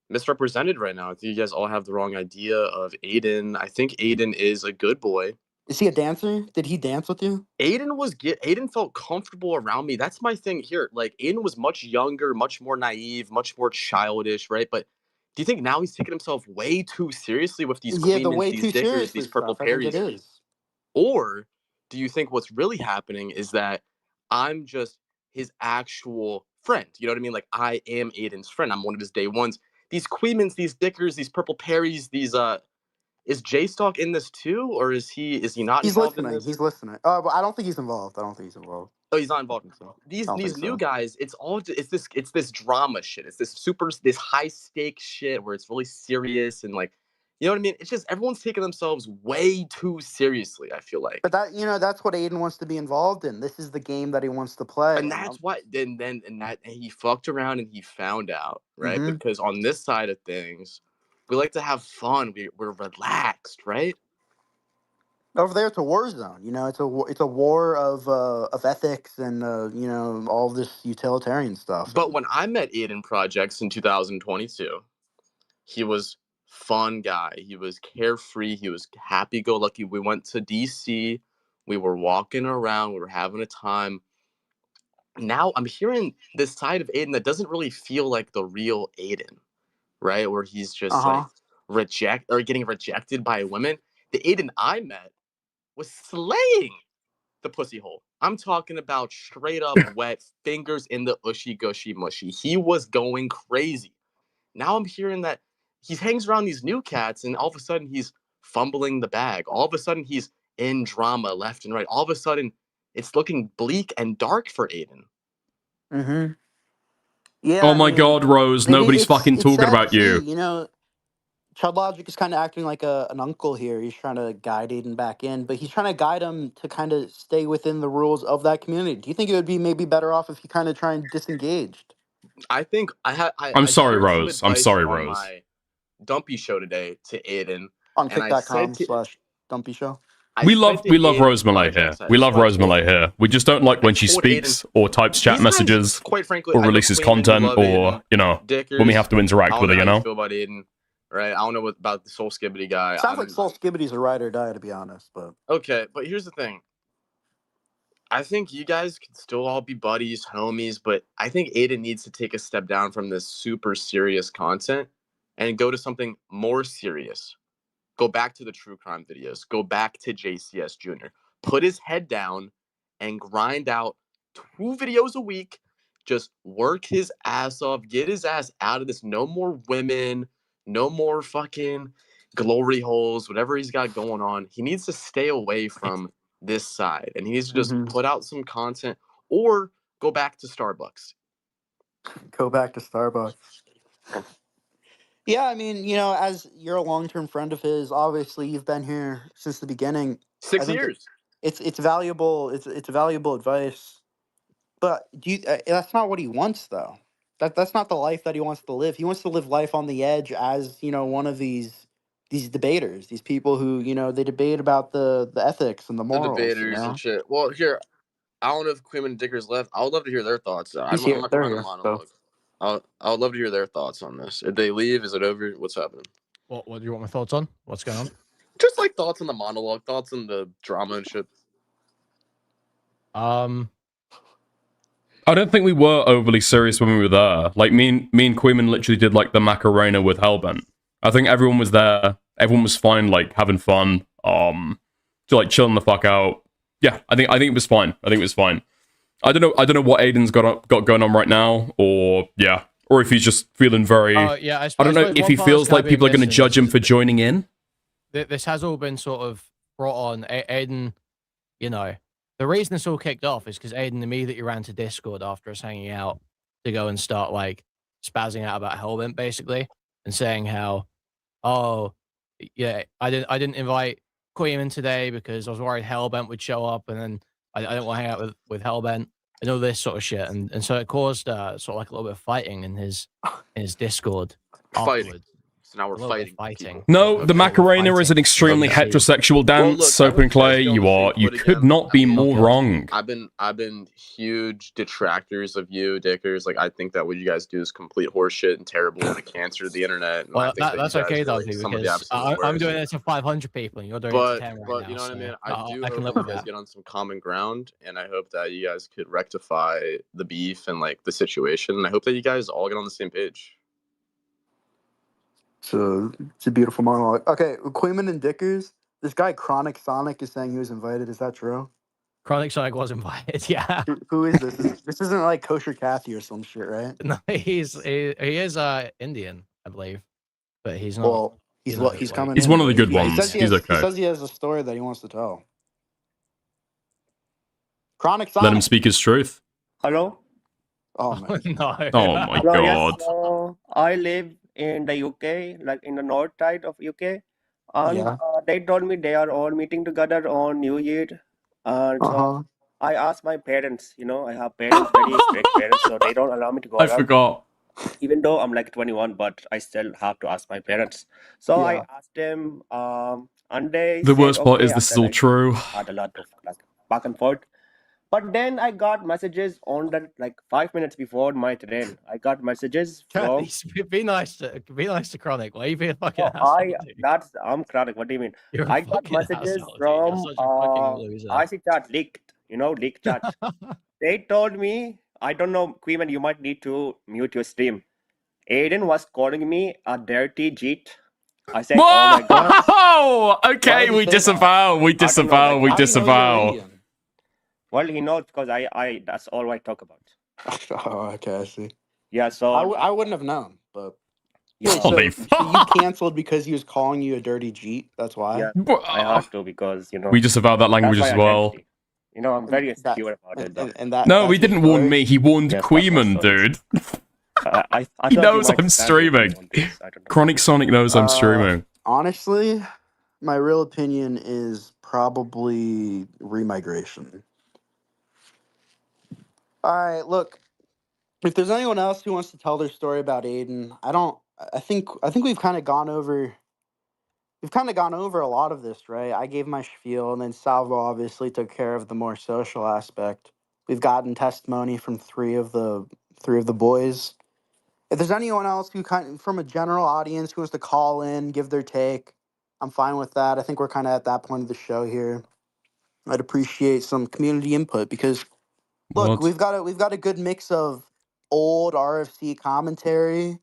misrepresented right now. I think you guys all have the wrong idea of Aiden. I think Aiden is a good boy. Is he a dancer? Did he dance with you? Aiden felt comfortable around me. That's my thing here. Like, Aiden was much younger, much more naive, much more childish, right? But do you think now he's taking himself way too seriously with these queens, these dickers, these purple Perrys? Or do you think what's really happening is that I'm just his actual friend? You know what I mean? Like, I am Aiden's friend. I'm one of his day ones. These queens, these dickers, these purple Perrys, these is J-Stalk in this too, or is he not involved in this? He's listening. But I don't think he's involved. Oh, he's not involved. These new guys, it's this drama shit. It's this high stakes shit where it's really serious and like, you know what I mean? It's just everyone's taking themselves way too seriously, I feel like. But that's what Aiden wants to be involved in. This is the game that he wants to play. And that's why and he fucked around and he found out, right? Mm-hmm. Because on this side of things, we like to have fun. We're relaxed, right? Over there, it's a war zone. You know, it's a war of ethics and you know, all this utilitarian stuff. But when I met Aiden Projects in 2022, he was fun guy. He was carefree. He was happy-go-lucky. We went to DC. We were walking around. We were having a time. Now I'm hearing this side of Aiden that doesn't really feel like the real Aiden, right? Where he's just like getting rejected by women. The Aiden I met was slaying the pussy hole. I'm talking about straight up wet fingers in the ushy gushy mushy. He was going crazy. Now I'm hearing that he hangs around these new cats and all of a sudden he's fumbling the bag. All of a sudden he's in drama left and right. All of a sudden it's looking bleak and dark for Aiden. Mm-hmm. Yeah. Oh my God, Rose! Nobody's fucking talking about you. You know, Chud Logic is kind of acting like an uncle here. He's trying to guide Aiden back in, but he's trying to guide him to kind of stay within the rules of that community. Do you think it would be maybe better off if he kind of try and disengaged? I think I'm sorry, Rose. I'm sorry, Rose. My Dumpy show today to Aiden on kick.com/Dumpy show. We love Rose Malay here. We love Rose Malay here. We just don't like when she speaks or types chat messages, quite frankly, or releases content, or you know, when we have to interact with her. You know. I feel about Aiden, right? I don't know about the Soul Skibbity guy. Sounds like Soul Skibbity's a ride or die, to be honest. But okay, but here's the thing. I think you guys can still all be buddies, homies, but I think Aiden needs to take a step down from this super serious content and go to something more serious. Go back to the true crime videos. Go back to JCS Jr. Put his head down and grind out 2 videos a week. Just work his ass off. Get his ass out of this. No more women. No more fucking glory holes. Whatever he's got going on. He needs to stay away from this side. And he needs to just put out some content or go back to Starbucks. Go back to Starbucks. Yeah, I mean, you know, as you're a long-term friend of his, obviously you've been here since the beginning. 6 years. It's valuable. It's valuable advice. But that's not what he wants, though. That's not the life that he wants to live. He wants to live life on the edge as, one of these debaters, these people who, they debate about the ethics and the The morals. debaters and shit. Well, here, I don't know if Quim and Dicker's left. I would love to hear their thoughts. I'm not They're going to here, monologue. I would love to hear their thoughts on this. If they leave, is it over? What's happening? What do you want my thoughts on? What's going on? Just like thoughts on the monologue, thoughts on the drama and shit. I don't think we were overly serious when we were there. Like, me and Queeman literally did, like, the Macarena with Hellbent. I think everyone was there. Everyone was fine, like, having fun. To, like, chilling the fuck out. Yeah, I think it was fine. I don't know what Aiden's got going on right now, or if he's just feeling very... I don't know if he feels like people are going to judge him for joining in. This has all been sort of brought on. Aiden, the reason this all kicked off is because Aiden immediately ran to Discord after us hanging out to go and start, like, spazzing out about Hellbent, basically, and saying how, I didn't invite Queeman today because I was worried Hellbent would show up, and then I don't want to hang out with Hellbent and all this sort of shit, and so it caused sort of like a little bit of fighting in his Discord. Fighting. So now we're fighting. No, the Macarena is an extremely heterosexual dance. Soap and Clay, you could not be more wrong. I've been huge detractors of you, Dickers. Like, I think that what you guys do is complete horseshit and terrible and a cancer to the internet. And well, that's okay though, because I'm doing it to 500 people and you're doing it to 10 right now. But you know what I mean? I can hope live you guys get on some common ground, and I hope that you guys could rectify the beef and, like, the situation. And I hope that you guys all get on the same page. So it's a beautiful monologue. Okay, Queeman and Dickers. This guy Chronic Sonic is saying he was invited. Is that true? Chronic Sonic was invited. Yeah. Who is this? This isn't like Kosher Kathy or some shit, right? No, he is Indian, I believe, but he's not. Well, he's coming. He's one of the good ones. He's okay. He says he has a story that he wants to tell. Chronic Sonic. Let him speak his truth. Hello. Oh my. No. Oh my Hello, god. yes, I live in the UK, like in the north side of UK, and they told me they are all meeting together on New Year, and so I asked my parents. I have parents, very strict parents, so they don't allow me to go. I forgot. Even though I'm like 21, but I still have to ask my parents. So I asked them, and they. The worst part is okay, this is all true. Had a lot of like back and forth. But then I got messages on that, like 5 minutes before my train. I got messages from. Be nice to Chronic. Why are you being fucking asshole? I'm Chronic. What do you mean? You're I got messages from IC chat leaked. Leaked chat. They told me, I don't know, Queeman, you might need to mute your stream. Aiden was calling me a dirty jeet. I said, oh my god. Oh, okay, we disavow. We disavow. We disavow. Well, he knows because I that's all I talk about. Oh, okay, I see. Yeah, so I wouldn't have known, but so you canceled because he was calling you a dirty jeet. That's why. Yeah, I have to because we disavow that language as well. I'm very insecure about it. Though. No, he didn't warn me. He warned Queeman, dude. He knows I'm streaming. Chronic Sonic knows I'm streaming. Honestly, my real opinion is probably remigration. All right, look. If there's anyone else who wants to tell their story about Aiden, I think we've kind of gone over. We've kind of gone over a lot of this, right? I gave my spiel, and then Salvo obviously took care of the more social aspect. We've gotten testimony from three of the boys. If there's anyone else who from a general audience who wants to call in, give their take, I'm fine with that. I think we're kind of at that point of the show here. I'd appreciate some community input because, look, we've got a good mix of old RFC commentary,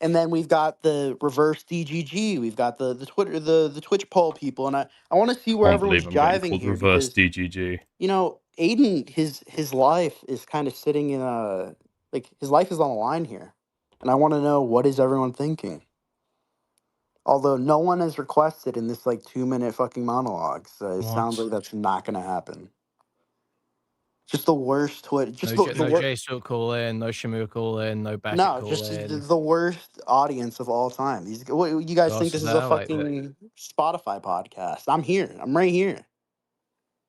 and then we've got the reverse DGG. We've got the Twitter, the Twitch poll people, and I want to see where everyone's jiving here. Reverse DGG. Aiden, his life is kind of sitting in his life is on the line here, and I want to know what is everyone thinking. Although no one has requested in this 2-minute fucking monologue, so it sounds like that's not gonna happen. Just the worst Twitter. No Jay Silk call in, no Shamu call in, no Beckett call in. No, just the worst audience of all time. You guys think this is a fucking Spotify podcast? I'm here. I'm right here.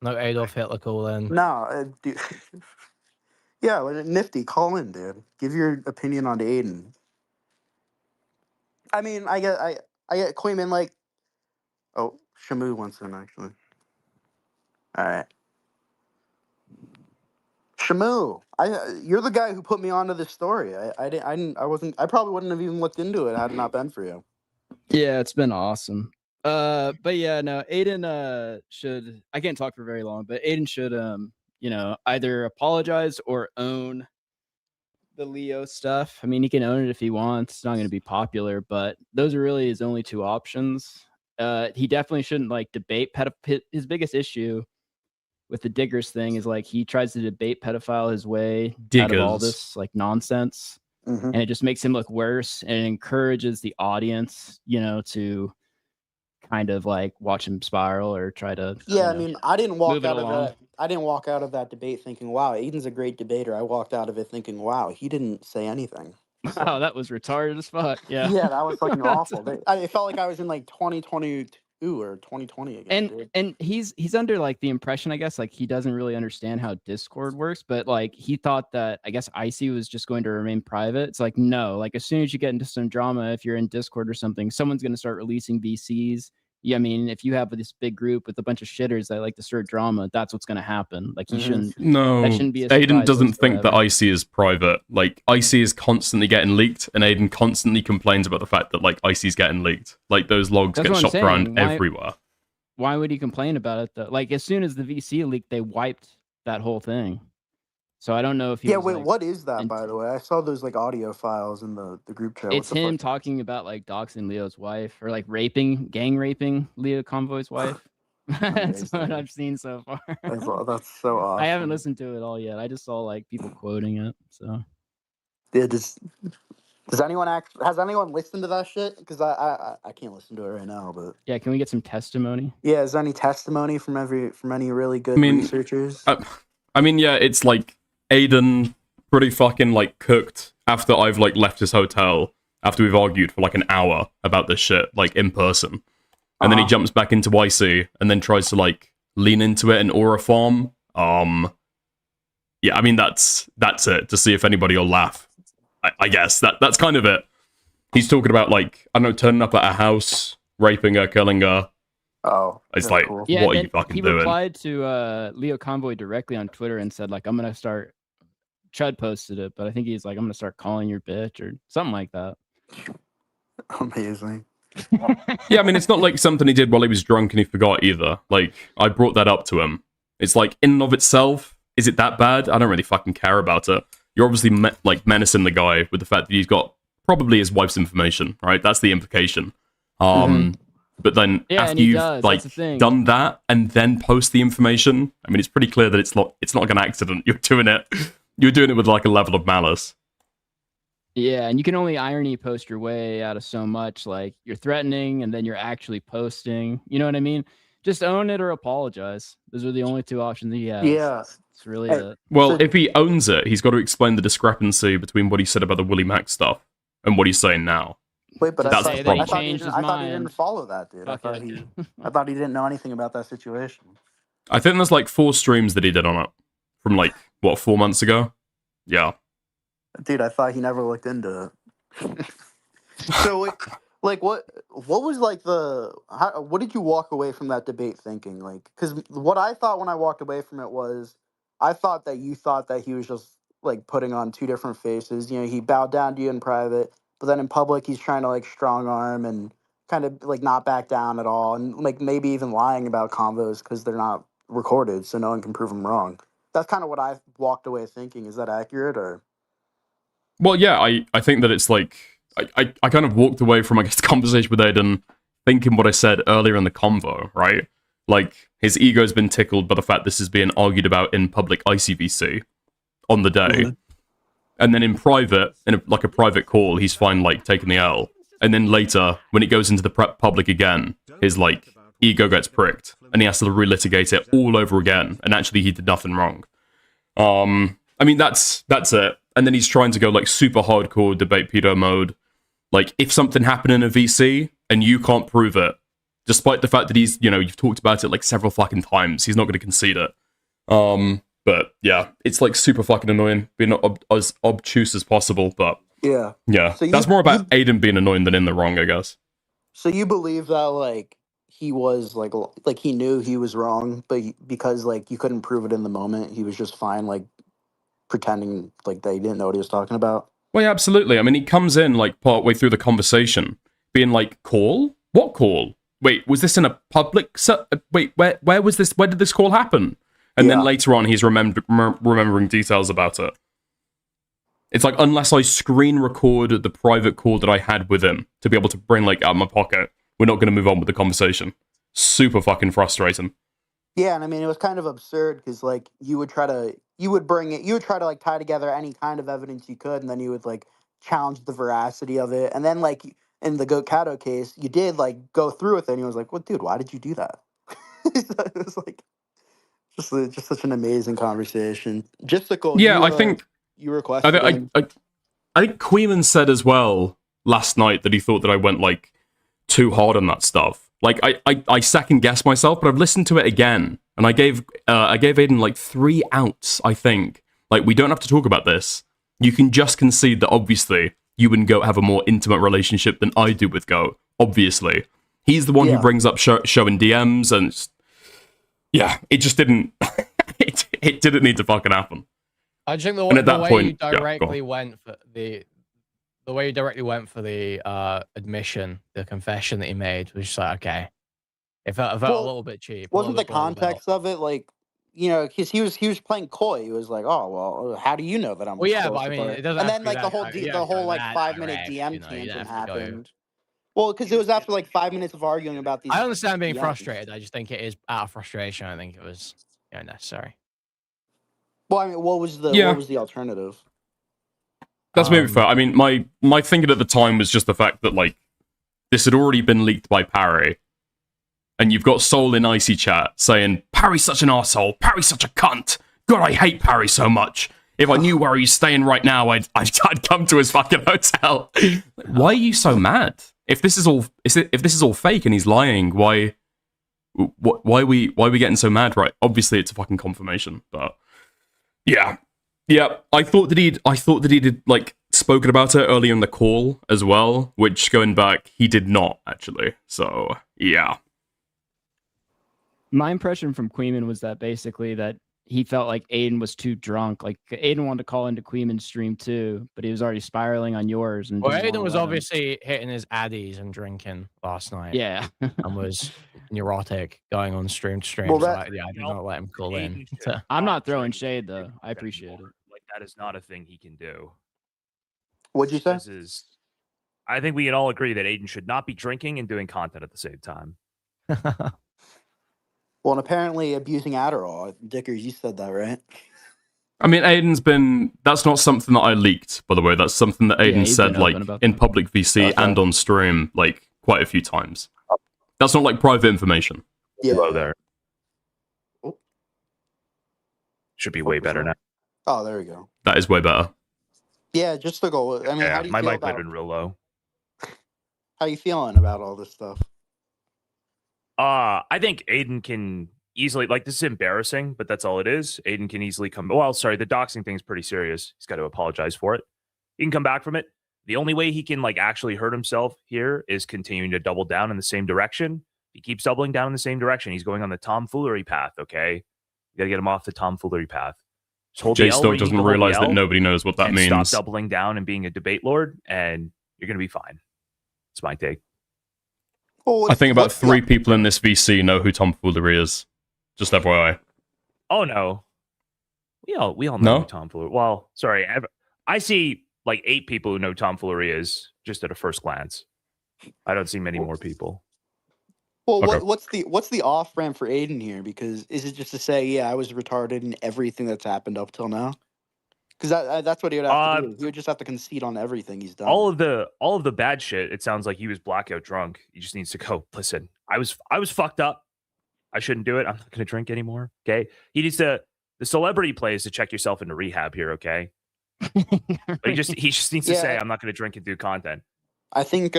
No Adolf Hitler call in. No, dude. Yeah, Nifty, call in, dude. Give your opinion on Aiden. I mean, I get Quayman like. Oh, Shamu wants in actually. All right, Shamu, you're the guy who put me onto this story. I probably wouldn't have even looked into it had it not been for you. Yeah, it's been awesome. But yeah, no, Aiden should. I can't talk for very long, but Aiden should either apologize or own the Leo stuff. I mean, he can own it if he wants. It's not going to be popular, but those are really his only two options. He definitely shouldn't like debate his biggest issue with the Diggers thing is like he tries to debate pedophile his way out of all this like nonsense. And it just makes him look worse, and it encourages the audience, to kind of like watch him spiral or try to. Yeah, I mean, I didn't walk out of that. I didn't walk out of that debate thinking, "Wow, Aiden's a great debater." I walked out of it thinking, "Wow, he didn't say anything." Wow, that was retarded as fuck. Yeah. Yeah, that was fucking awful. It felt like I was in like 2022 or 2020 again. And he's under like the impression, I guess, like he doesn't really understand how Discord works, but like he thought that I guess Icy was just going to remain private. It's like no, like as soon as you get into some drama, if you're in Discord or something, someone's going to start releasing VCs. Yeah, I mean, if you have this big group with a bunch of shitters that like to stir drama, that's what's going to happen. Like he shouldn't. No, that shouldn't be. Aiden doesn't think that Icy is private. Like Icy is constantly getting leaked, and Aiden constantly complains about the fact that like Icy's getting leaked. Like those logs get shopped around everywhere. Why would he complain about it though? Like as soon as the VC leaked, they wiped that whole thing. So I don't know if he. Yeah, wait, what is that, by the way? I saw those like audio files in the group chat. It's him talking about like doxing Leo's wife or like gang raping Leo Convoy's wife. That's what I've seen so far. That's so awesome. I haven't listened to it all yet. I just saw like people quoting it. So. Yeah, does anyone has anyone listened to that shit? Because I can't listen to it right now, but yeah, can we get some testimony? Yeah, is there any testimony from any really good researchers? I mean, yeah, it's like Aiden pretty fucking like cooked after I've like left his hotel after we've argued for like an hour about this shit like in person, and then he jumps back into YC and then tries to like lean into it in aura form. Yeah, I mean that's it to see if anybody will laugh. I guess that's kind of it. He's talking about like I don't know, turning up at a house, raping her, killing her. Oh, it's like cool. what are you fucking doing? He replied to Leo Convoy directly on Twitter and said like I'm gonna start. Chud posted it, but I think he's like I'm gonna start calling your bitch or something like that. Amazing. Yeah, I mean it's not like something he did while he was drunk and he forgot either. Like I brought that up to him. It's like in and of itself, is it that bad? I don't really fucking care about it. You're obviously like menacing the guy with the fact that he's got probably his wife's information, right? That's the implication. But then after you've like done that and then post the information, I mean, it's pretty clear that it's not like an accident. You're doing it with like a level of malice. Yeah, and you can only irony post your way out of so much. Like you're threatening and then you're actually posting. You know what I mean? Just own it or apologize. Those are the only two options he has. Yeah. It's really it. Well, if he owns it, he's got to explain the discrepancy between what he said about the Willie Mac stuff and what he's saying now. Wait, but that's I thought he didn't follow that, dude. I thought he didn't know anything about that situation. I think there's like 4 streams that he did on it from like, what, 4 months ago? Yeah. Dude, I thought he never looked into it. So, like, what was like what did you walk away from that debate thinking? Like, because what I thought when I walked away from it was, I thought that you thought that he was just like putting on 2 different faces. You know, he bowed down to you in private, but then in public he's trying to like strong arm and kind of like not back down at all, and like maybe even lying about convos because they're not recorded, so no one can prove him wrong. That's kind of what I walked away thinking. Is that accurate or? Well, yeah, I think that it's like I kind of walked away from, I guess, the conversation with Aiden thinking what I said earlier in the convo, right? Like, his ego's been tickled by the fact this is being argued about in public ICVC on the day. Mm-hmm. And then in private, in a private call, he's fine, like, taking the L. And then later, when it goes into the public again, his, like, ego gets pricked. And he has to relitigate it all over again. And actually, he did nothing wrong. I mean, that's it. And then he's trying to go, like, super hardcore debate pedo mode. Like, if something happened in a VC and you can't prove it, despite the fact that he's, you know, you've talked about it, like, several fucking times, he's not going to concede it. But yeah, it's like super fucking annoying, being as obtuse as possible. But Yeah. yeah, So that's more about Aiden being annoying than in the wrong, I guess. So you believe that like he was like he knew he was wrong, but because like you couldn't prove it in the moment, he was just fine like pretending like they didn't know what he was talking about. Well, yeah, absolutely. I mean, he comes in like partway through the conversation, being like, "Call? What call? Wait, was this in a public? Wait, where was this? Where did this call happen?" And then later on, he's remembering details about it. It's like, unless I screen record the private call that I had with him to be able to bring like out of my pocket, we're not going to move on with the conversation. Super fucking frustrating. Yeah, and I mean it was kind of absurd because like you would try to like tie together any kind of evidence you could, and then you would like challenge the veracity of it, and then like in the Goat Kato case, you did like go through with it, and he was like, "Well, dude, why did you do that?" It was like just such an amazing conversation. Jistical, Yeah, I think you requested. I think Queeman said as well last night that he thought that I went like too hard on that stuff. Like I second guessed myself, but I've listened to it again, and I gave Aiden like 3 outs. I think like we don't have to talk about this. You can just concede that obviously you and Goat have a more intimate relationship than I do with Goat. Obviously, he's the one who brings up showing DMs, and yeah, it just didn't. it didn't need to fucking happen. I just think the way you directly went for the admission, the confession that he made was just like, okay, it felt a little bit cheap. Wasn't the context of it like, you know, because he was playing coy. He was like, "Oh well, how do you know that I'm?" Well, yeah, but I mean, it doesn't. And then like the whole like 5-minute DM tangent happened. Well, because it was after like 5 minutes of arguing about these. I understand being frustrated. I just think it is out of frustration. I think it was necessary. Well, I mean, what was the alternative? That's maybe fair. I mean, my thinking at the time was just the fact that like this had already been leaked by Parry, and you've got Soul in Icy Chat saying Parry's such an arsehole, Parry's such a cunt. God, I hate Parry so much. If I knew where he's staying right now, I'd come to his fucking hotel. Why are you so mad? If this is all fake and he's lying, why are we getting so mad? Right? Obviously, it's a fucking confirmation, but yeah. I thought that he'd like spoken about it earlier in the call as well, which going back, he did not actually. So yeah. My impression from Queeman was that basically that he felt like Aiden was too drunk. Like Aiden wanted to call into Queeman's stream too, but he was already spiraling on yours. And Aiden was obviously hitting his addies and drinking last night. Yeah, and was neurotic going on stream to stream. Well, so I did not let him call in. I'm not throwing shade though. I appreciate it. Like that is not a thing he can do. What'd you say? I think we can all agree that Aiden should not be drinking and doing content at the same time. Well, and apparently abusing Adderall. Dickers, you said that, right? I mean, that's not something that I leaked, by the way. That's something that Aiden said, like, in public VC and on stream, like, quite a few times. That's not, like, private information. Yeah. Hello there. Oh. Should be way better now. Oh, there we go. That is way better. Yeah, just to go. I mean, how do you my feel mic might have been real low. How you feeling about all this stuff? I think Aiden can easily, like, this is embarrassing, but that's all it is. Aiden can easily come. Well, sorry, the doxing thing is pretty serious. He's got to apologize for it. He can come back from it. The only way he can, like, actually hurt himself here is continuing to double down in the same direction. He keeps doubling down in the same direction. He's going on the tomfoolery path, okay? You got to get him off the tomfoolery path. J-Stoke doesn't realize that nobody knows what that means. Stop doubling down and being a debate lord, and you're going to be fine. That's my take. I think about 3 people in this VC know who tomfoolery is. Just FYI. Oh no, we all know who tomfoolery. Well, sorry, I see like 8 people who know tomfoolery is just at a first glance. I don't see many more people. Well, okay. what's the off ramp for Aiden here? Because is it just to say, yeah, I was retarded in everything that's happened up till now? Because that's what he would have to do. He would just have to concede on everything he's done. All of the bad shit. It sounds like he was blackout drunk. He just needs to go. Listen, I was fucked up. I shouldn't do it. I'm not going to drink anymore. Okay. He needs to. The celebrity play is to check yourself into rehab here. Okay. But he just needs to say, I'm not going to drink and do content. I think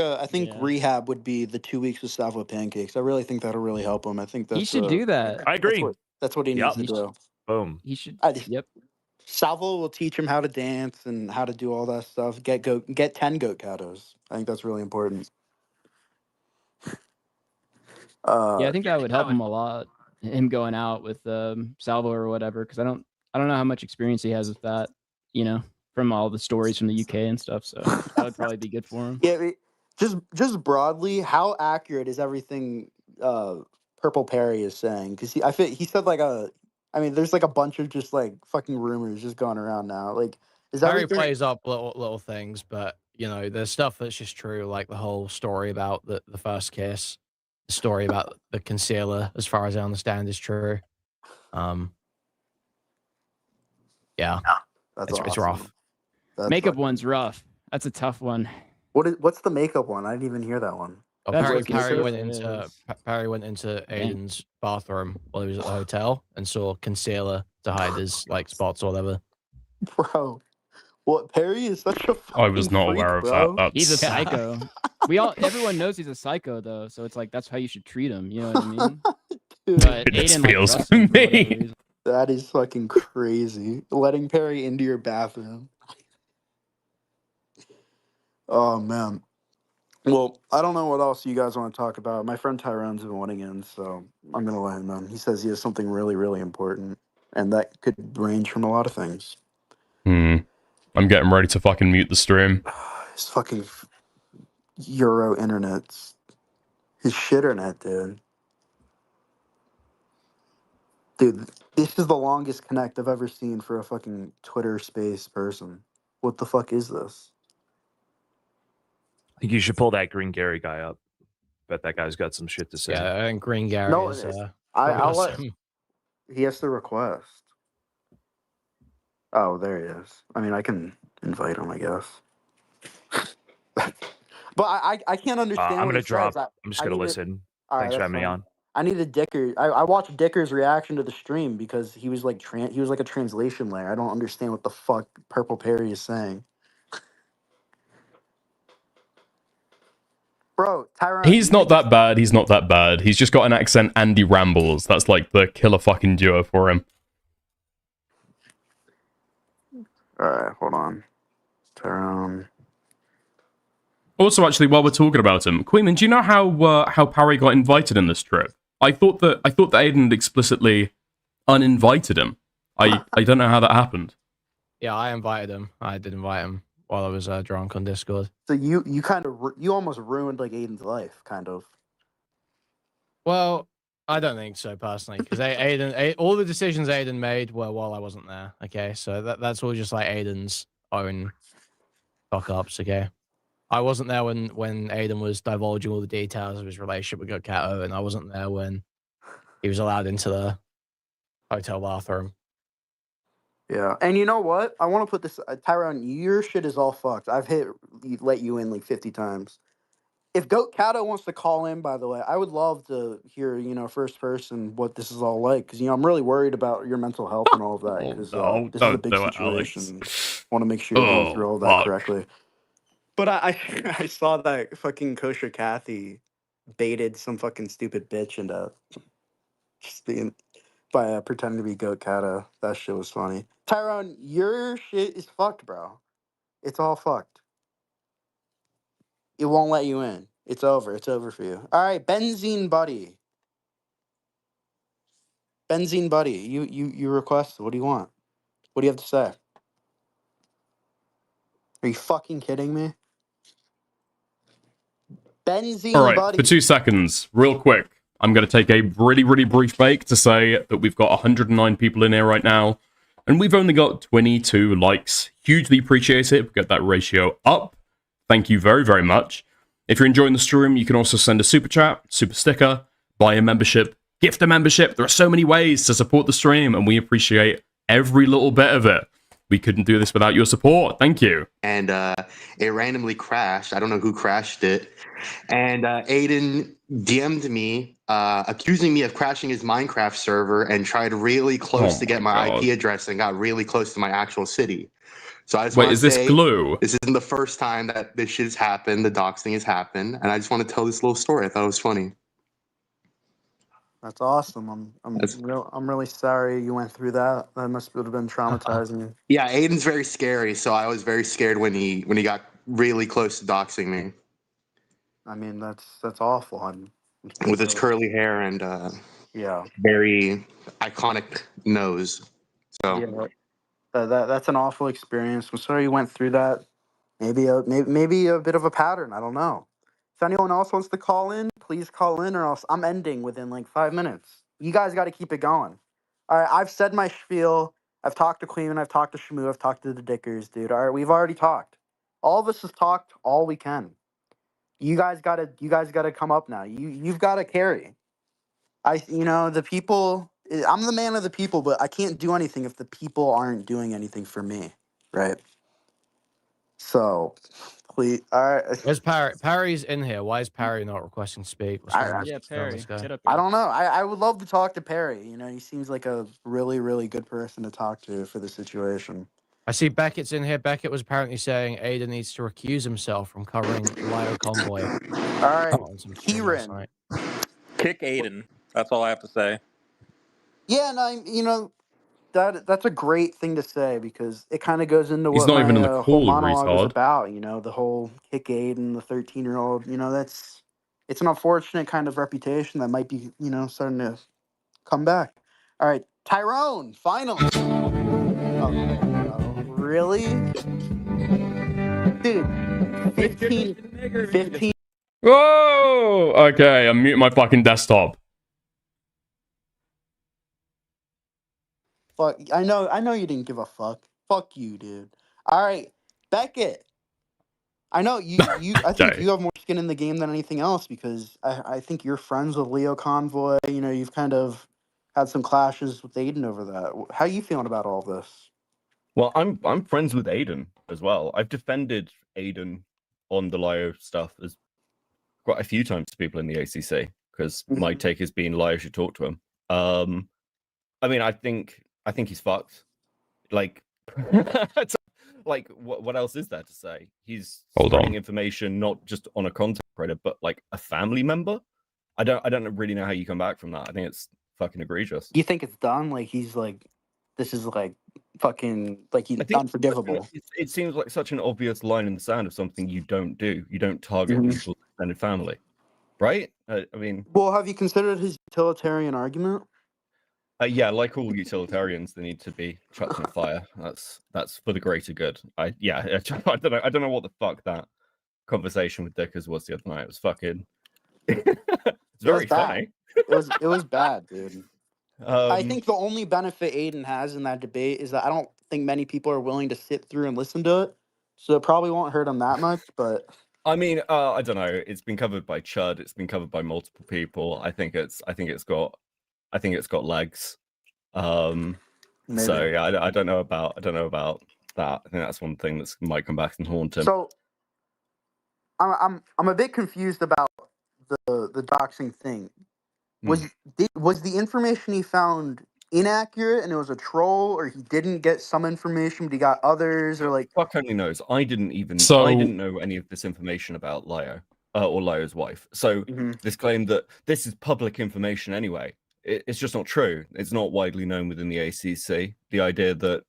rehab would be the 2 weeks with Savo Pancakes. I really think that'll really help him. I think he should do that. I agree. That's what he needs to do. Boom. He should. I- Yep. Salvo will teach him how to dance and how to do all that stuff. Get 10 goat katos. I think that's really important. Yeah, I think that would help him a lot. Him going out with Salvo or whatever, because I don't know how much experience he has with that. You know, from all the stories from the UK and stuff. So that would probably be good for him. Yeah, just broadly, how accurate is everything Purple Perry is saying? Because he said like there's like a bunch of just like fucking rumors just going around now. Like, is Harry everything? plays up little things, but you know, there's stuff that's just true, like the whole story about the first kiss, the story about the concealer, as far as I understand, is true. Yeah, That's it's awesome. rough. Makeup one's rough. That's a tough one. What's the makeup one? I didn't even hear that one. Oh, That's Perry, what Perry it went is. into Aiden's bathroom while he was at the hotel and saw concealer to hide his like spots or whatever. Bro, what Perry is such a fucking I was not freak, aware of bro. that. He's a That's psycho. Everyone knows he's a psycho though, so it's like that's how you should treat him. You know what I mean? Dude, But This Aiden feels trusts him for me. whatever reason. that is fucking crazy. Letting Perry into your bathroom. Oh man. Well, I don't know what else you guys want to talk about. My friend Tyrone's been wanting in, so I'm gonna let him in. He says he has something really, really important, and that could range from a lot of things. I'm getting ready to fucking mute the stream. His fucking Euro internet's his shitternet, dude. Dude, this is the longest connect I've ever seen for a fucking Twitter space person. What the fuck is this? I think you should pull that Green Gary guy up. Bet that guy's got some shit to say. Yeah, and Green Gary No, is. I'll let. awesome. He has to request. Oh, there he is. I mean, I can invite him, I guess. But I can't understand. I'm what gonna he drop. says. I'm just gonna listen. All right, Thanks for that's having me fine. on. I needed Dicker. I watched Dicker's reaction to the stream because he was like he was like a translation layer. I don't understand what the fuck Purple Perry is saying. Bro, Tyrone. He's not that bad. He's not that bad. He's just got an accent and he rambles. That's like the killer fucking duo for him. All right, hold on. Tyrone. Also, actually, while we're talking about him, Queeman, do you know how Parry got invited in this trip? I thought that Aiden had explicitly uninvited him. I don't know how that happened. Yeah, I invited him. I did invite him while I was drunk on Discord. So you kind of you almost ruined like Aiden's life, kind of. Well, I don't think so personally, because Aiden, all the decisions Aiden made were while I wasn't there. Okay, so that's all just like Aiden's own fuck ups. Okay, I wasn't there when Aiden was divulging all the details of his relationship with Gokkato, and I wasn't there when he was allowed into the hotel bathroom. Yeah, and you know what? I want to put this, Tyrone. Your shit is all fucked. I've let you in like 50 times. If Goat Kato wants to call in, by the way, I would love to hear, first person what this is all like, because I'm really worried about your mental health and all of that. Because this is a big situation. Want to make sure you're going through all that correctly. But I saw that fucking Kosher Kathy baited some fucking stupid bitch into just being by pretending to be Goat Kato. That shit was funny. Tyrone, your shit is fucked, bro. It's all fucked. It won't let you in. It's over. It's over for you. All right, Benzene Buddy. Benzene Buddy, you requested. What do you want? What do you have to say? Are you fucking kidding me? Benzene All right, Buddy. for 2 seconds, real quick, I'm going to take a really, really brief break to say that we've got 109 people in here right now, and we've only got 22 likes. Hugely appreciate it. Get that ratio up. Thank you very, very much. If you're enjoying the stream, you can also send a super chat, super sticker, buy a membership, gift a membership. There are so many ways to support the stream, and we appreciate every little bit of it. We couldn't do this without your support. Thank you. And it randomly crashed. I don't know who crashed it. And Aiden DM'd me, accusing me of crashing his Minecraft server and tried really close to get my IP address and got really close to my actual city. So I just Wait, is this glue? This isn't the first time that this shit has happened. The doxing has happened. And I just want to tell this little story. I thought it was funny. That's awesome. I'm really sorry you went through that. That must have been traumatizing. Yeah, Aiden's very scary, so I was very scared when he got really close to doxing me I mean, that's awful. with his curly hair and yeah, very iconic nose. So yeah. That's an awful experience. I'm sorry you went through that. Maybe a bit of a pattern. I don't know. If anyone else wants to call in, please call in, or else I'm ending within like 5 minutes. You guys got to keep it going. All right, I've said my spiel. I've talked to Queen, I've talked to Shmoo, I've talked to the Dickers, dude. All right, we've already talked. All of us has talked all we can. You guys gotta come up now. You've got to carry. The people. I'm the man of the people, but I can't do anything if the people aren't doing anything for me, right? So, please, all right. Where's Parry? Parry's in here. Why is Parry not requesting to speak? What's going on? Yeah, Perry, get up I here. don't know. I would love to talk to Perry. He seems like a really, really good person to talk to for the situation. I see Beckett's in here. Beckett was apparently saying Aiden needs to recuse himself from covering Lio Convoy. All right, Kieran. Kick Aiden. That's all I have to say. Yeah, no, that's a great thing to say because it kind of goes into He's what not my even in the whole call, monologue was retard. about. The whole kick Aiden, the 13-year-old. It's an unfortunate kind of reputation that might be starting to come back. All right, Tyrone, finally. Okay, bro. Really? Dude, 15. Whoa! Okay, I'm muting my fucking desktop. Fuck, I know you didn't give a fuck. Fuck you, dude. All right, Beckett. I know I think Okay. you have more skin in the game than anything else because I think you're friends with Leo Convoy. You've kind of had some clashes with Aiden over that. How you feeling about all this? Well, I'm friends with Aiden as well. I've defended Aiden on the Lio stuff as quite a few times to people in the ACC because my take has been Lio should talk to him. I mean, I think he's fucked. Like, like what else is there to say? He's spreading information not just on a content creator, but like a family member. I don't really know how you come back from that. I think it's fucking egregious. You think it's done? Like he's like, this is like fucking like he's unforgivable. It seems like such an obvious line in the sand of something you don't do. You don't target people's extended family, right? I mean, well, have you considered his utilitarian argument? Yeah, like all utilitarians, they need to be chucked in a fire. That's for the greater good. I don't know what the fuck that conversation with Dickers was the other night. It was fucking. It's very funny. It was bad, dude. I think the only benefit Aiden has in that debate is that I don't think many people are willing to sit through and listen to it, so it probably won't hurt him that much. But I mean, I don't know. It's been covered by Chud. It's been covered by multiple people. I think it's got legs. So yeah, I don't know about that. I think that's one thing that might come back and haunt him. So I'm a bit confused about the doxing thing. Was the information he found inaccurate and it was a troll, or he didn't get some information but he got others, or like fuck only knows. I didn't know any of this information about Lio or Lio's wife. So this claim that this is public information anyway, it's just not true. It's not widely known within the ACC. The idea that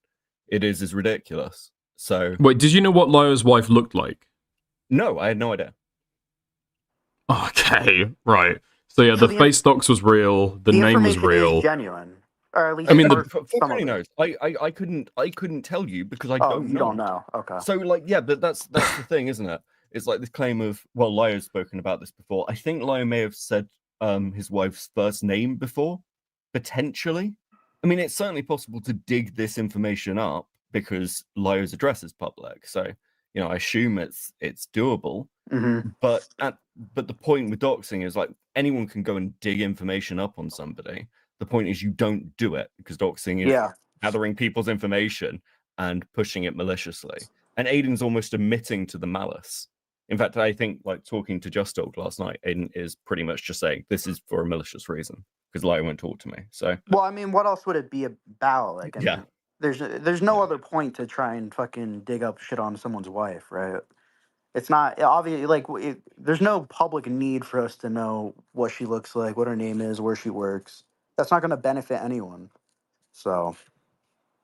it is ridiculous. So wait, did you know what Lio's wife looked like? No, I had no idea. Okay, right. So yeah, the face docs was real. The name was real. Is genuine, or at least I mean, fuck only knows. I couldn't tell you because I don't know. You don't know. Okay. So like, yeah, but that's the thing, isn't it? It's like this claim of, well, Lio's spoken about this before. I think Lio may have said his wife's first name before, potentially. I mean, it's certainly possible to dig this information up because Lio's address is public. So, I assume it's doable. But the point with doxing is like anyone can go and dig information up on somebody. The point is you don't do it because doxing is gathering people's information and pushing it maliciously. And Aiden's almost admitting to the malice. In fact, I think like talking to Just Dog last night, Aiden is pretty much just saying this is for a malicious reason because Lio won't talk to me. So well, I mean, what else would it be about? Like, there's no other point to try and fucking dig up shit on someone's wife, right? It's not obvious. Like, there's no public need for us to know what she looks like, what her name is, where she works. That's not going to benefit anyone. So,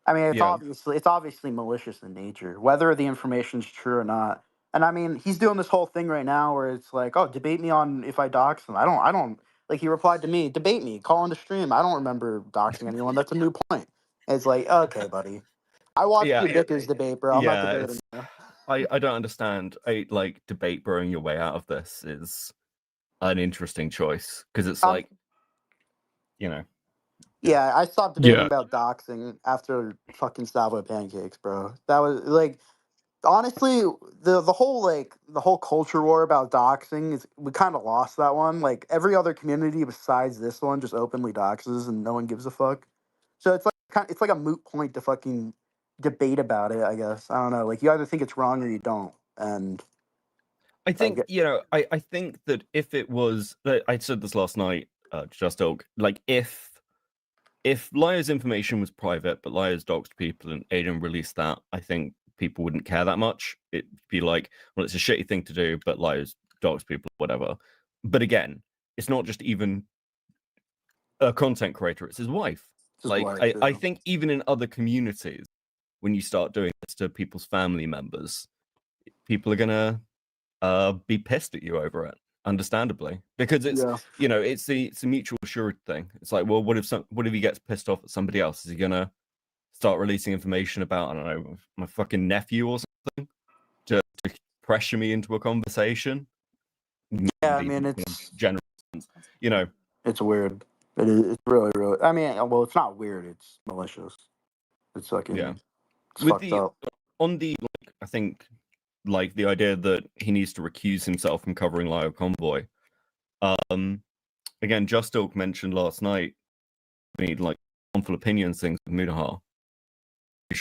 I mean, Yeah. it's obviously malicious in nature, whether the information's true or not. And I mean, he's doing this whole thing right now where it's like, oh, debate me on if I dox them. I don't like. He replied to me, debate me, call on the stream. I don't remember doxing anyone. That's a new point. It's like, okay, buddy. I watched Yeah. your Dickers debate, bro. I'm not Yeah, debating. I don't understand. Like debate broing your way out of this is an interesting choice because it's like, you know. Yeah, I stopped debating Yeah. about doxing after fucking Salvo pancakes, bro. That was like, honestly, the whole culture war about doxing is, we kind of lost that one. Like, every other community besides this one just openly doxes and no one gives a fuck. So it's like it's like a moot point to fucking debate about it. I guess I don't know. Like, you either think it's wrong or you don't. And I think I think that if it was, I said this last night, Just Oak, like if Liar's information was private, but Liar's doxed people and Aiden released that, I think people wouldn't care that much. It'd be like, well, it's a shitty thing to do, but Liar's doxed people, whatever. But again, it's not just even a content creator, it's his wife. I think even in other communities, when you start doing this to people's family members, people are gonna be pissed at you over it, understandably, because it's it's a mutual assured thing. It's like, well, what if he gets pissed off at somebody else? Is he gonna start releasing information about, I don't know, my fucking nephew or something to pressure me into a conversation? Yeah, I mean, it's general, it's weird. It's really. I mean, well, it's not weird. It's malicious. It's fucking. Yeah. It's fucked up. On the, like, I think, like, the idea that he needs to recuse himself from covering Live Convoy. Again, Just Oak mentioned last night, we need like harmful opinions things with Mudahar.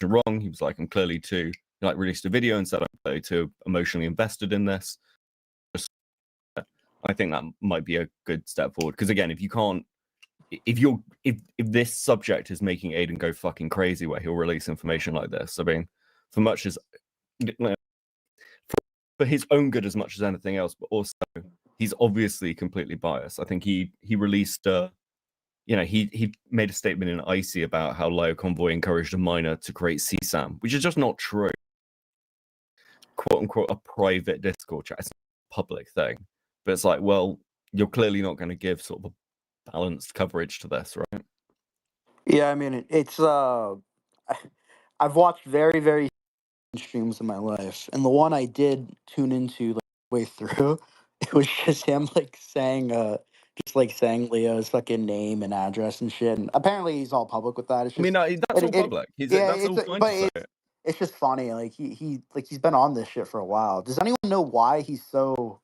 Wrong. He was like, I'm clearly too, like, released a video and said I'm clearly too emotionally invested in this. I think that might be a good step forward, because again, if you can't, if this subject is making Aiden go fucking crazy, where he'll release information like this, I mean, for much as for his own good as much as anything else, but also he's obviously completely biased. I think he released he made a statement in Icy about how Lio Convoy encouraged a minor to create CSAM, which is just not true. Quote unquote, a private Discord chat. It's not a public thing. But it's like, well, you're clearly not going to give sort of a balanced coverage to this, right? Yeah, I mean, it's I've watched very, very streams in my life, and the one I did tune into like way through, it was just him like saying Leo's fucking name and address and shit. And apparently he's all public with that. It's just, that's all public. That's all fine to say. It's just funny. Like he's been on this shit for a while. Does anyone know why he's so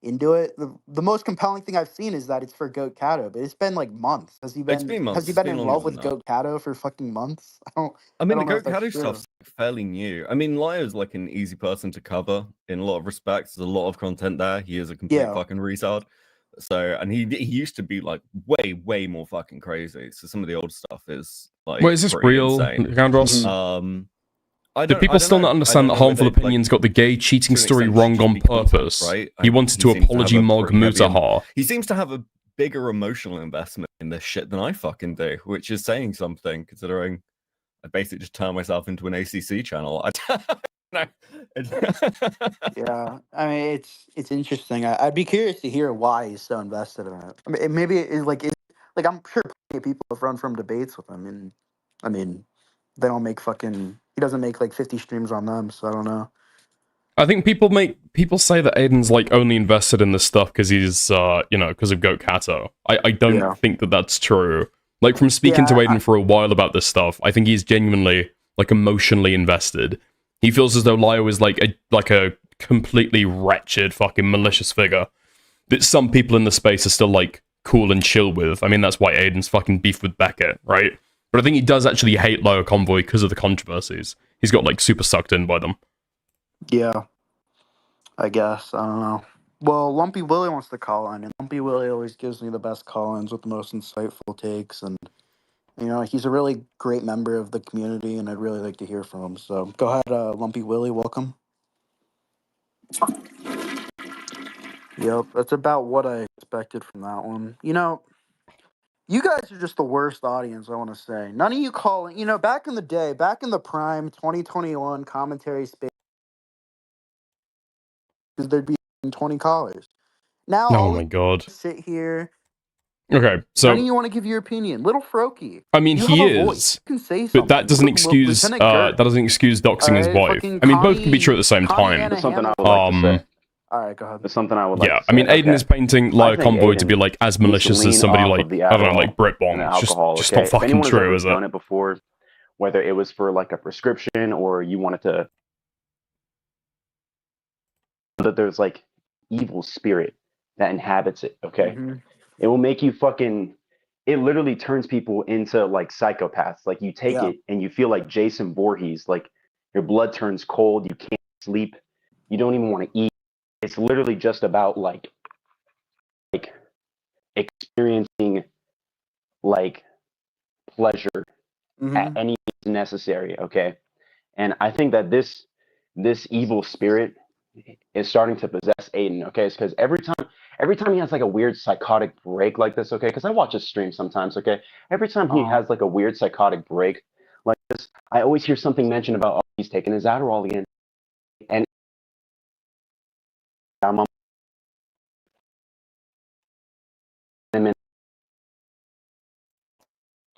into it? The most compelling thing I've seen is that it's for Goat Kato, but it's been like months. Has he been months. in love with Goat Kato for fucking months? I mean, the Goat Kato stuff's fairly new. I mean, Lio's like an easy person to cover in a lot of respects. There's a lot of content there. He is a complete fucking retard. So, and he used to be like way more fucking crazy. So some of the old stuff is like, wait, is this real, Gandros? Do people still not understand that Harmful Opinions got the gay cheating story wrong on purpose? Right? He wanted to apology Mod Mutahar. He seems to have a bigger emotional investment in this shit than I fucking do, which is saying something, considering I basically just turned myself into an ACC channel. Yeah, I mean, it's interesting. I'd be curious to hear why he's so invested in it. I mean, maybe it's like I'm sure plenty of people have run from debates with him, and I mean, they don't make fucking. He doesn't make like 50 streams on them, so I don't know. I think people say that Aiden's like only invested in this stuff because he's because of Goat Kato. I don't think that that's true. Like, from speaking to Aiden for a while about this stuff, I think he's genuinely like emotionally invested. He feels as though Lio is like a completely wretched fucking malicious figure that some people in the space are still like cool and chill with. I mean, that's why Aiden's fucking beef with Beckett, right? But I think he does actually hate Lio Convoy because of the controversies. He's got like super sucked in by them. Yeah, I guess. I don't know. Well, Lumpy Willie wants to call in, and Lumpy Willie always gives me the best call-ins with the most insightful takes, and he's a really great member of the community, and I'd really like to hear from him. So go ahead, Lumpy Willie, welcome. Yep, that's about what I expected from that one. You know, you guys are just the worst audience, I want to say. None of you calling, you know, back in the day, back in the prime 2021 commentary space, because there'd be 20 callers. Now, Oh all my god. sit here. Okay, None so of you want to give your opinion. Little Froky. I mean, You he have a voice. is, You can say but that something. doesn't excuse Lieutenant Gert. doxing his Alright, wife. fucking I mean, both can be Connie- true at the same Connie time. Anna There's something I Hamilton. would like to say. All right, go ahead. There's something I would like Yeah, to I say. mean, Aiden Okay. is painting I Liar think Convoy to Aiden be like as needs to malicious lean as somebody off like of the I don't know, like Brit and Bong. the It's alcohol. just Okay, not fucking if anyone's true, ever is it? done it before, whether it was for like a prescription or you wanted to, that there's like evil spirit that inhabits it. Okay, it will make you fucking. It literally turns people into like psychopaths. Like you take Yeah. it and you feel like Jason Voorhees. Like your blood turns cold. You can't sleep. You don't even want to eat. It's literally just about like experiencing like pleasure at any means necessary. Okay, and I think that this evil spirit is starting to possess Aiden. Okay, it's because every time he has like a weird psychotic break like this. Okay, because I watch his stream sometimes. Okay, every time he has like a weird psychotic break like this, I always hear something mentioned about, oh, he's taking his Adderall again, and I'm on him in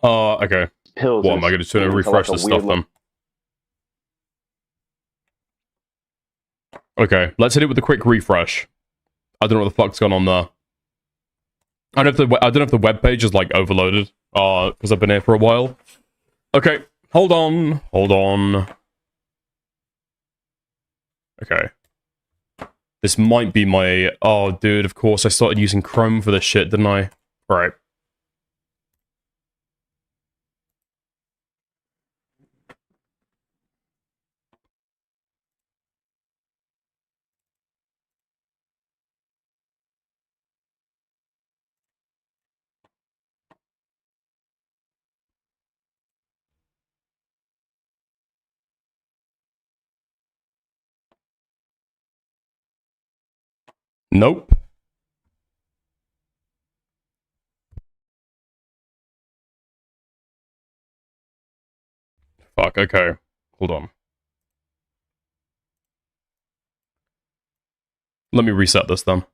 Okay. pills. Well, and am I going to into, refresh like, a this stuff weird then? Okay, let's hit it with a quick refresh. I don't know what the fuck's going on there. I don't know if the web page is like overloaded. Because I've been here for a while. Okay, hold on. Okay. This might be my... Oh, dude, of course, I started using Chrome for this shit, didn't I? Right. Nope. Fuck, okay. Hold on. Let me reset this then.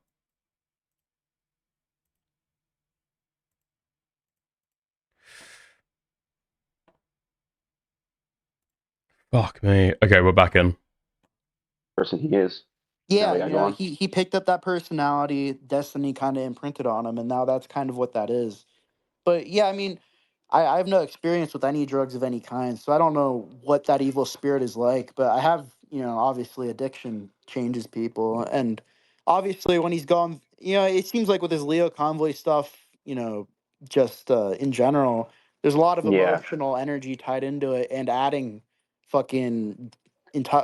Fuck me. Okay, we're back in. person he is. Yeah, you know, he picked up that personality. Destiny kind of imprinted on him, and now that's kind of what that is. But yeah, I mean, I have no experience with any drugs of any kind, so I don't know what that evil spirit is like. But I have, obviously addiction changes people, and obviously when he's gone, it seems like with his Leo Convoy stuff, just in general, there's a lot of emotional energy tied into it, and adding fucking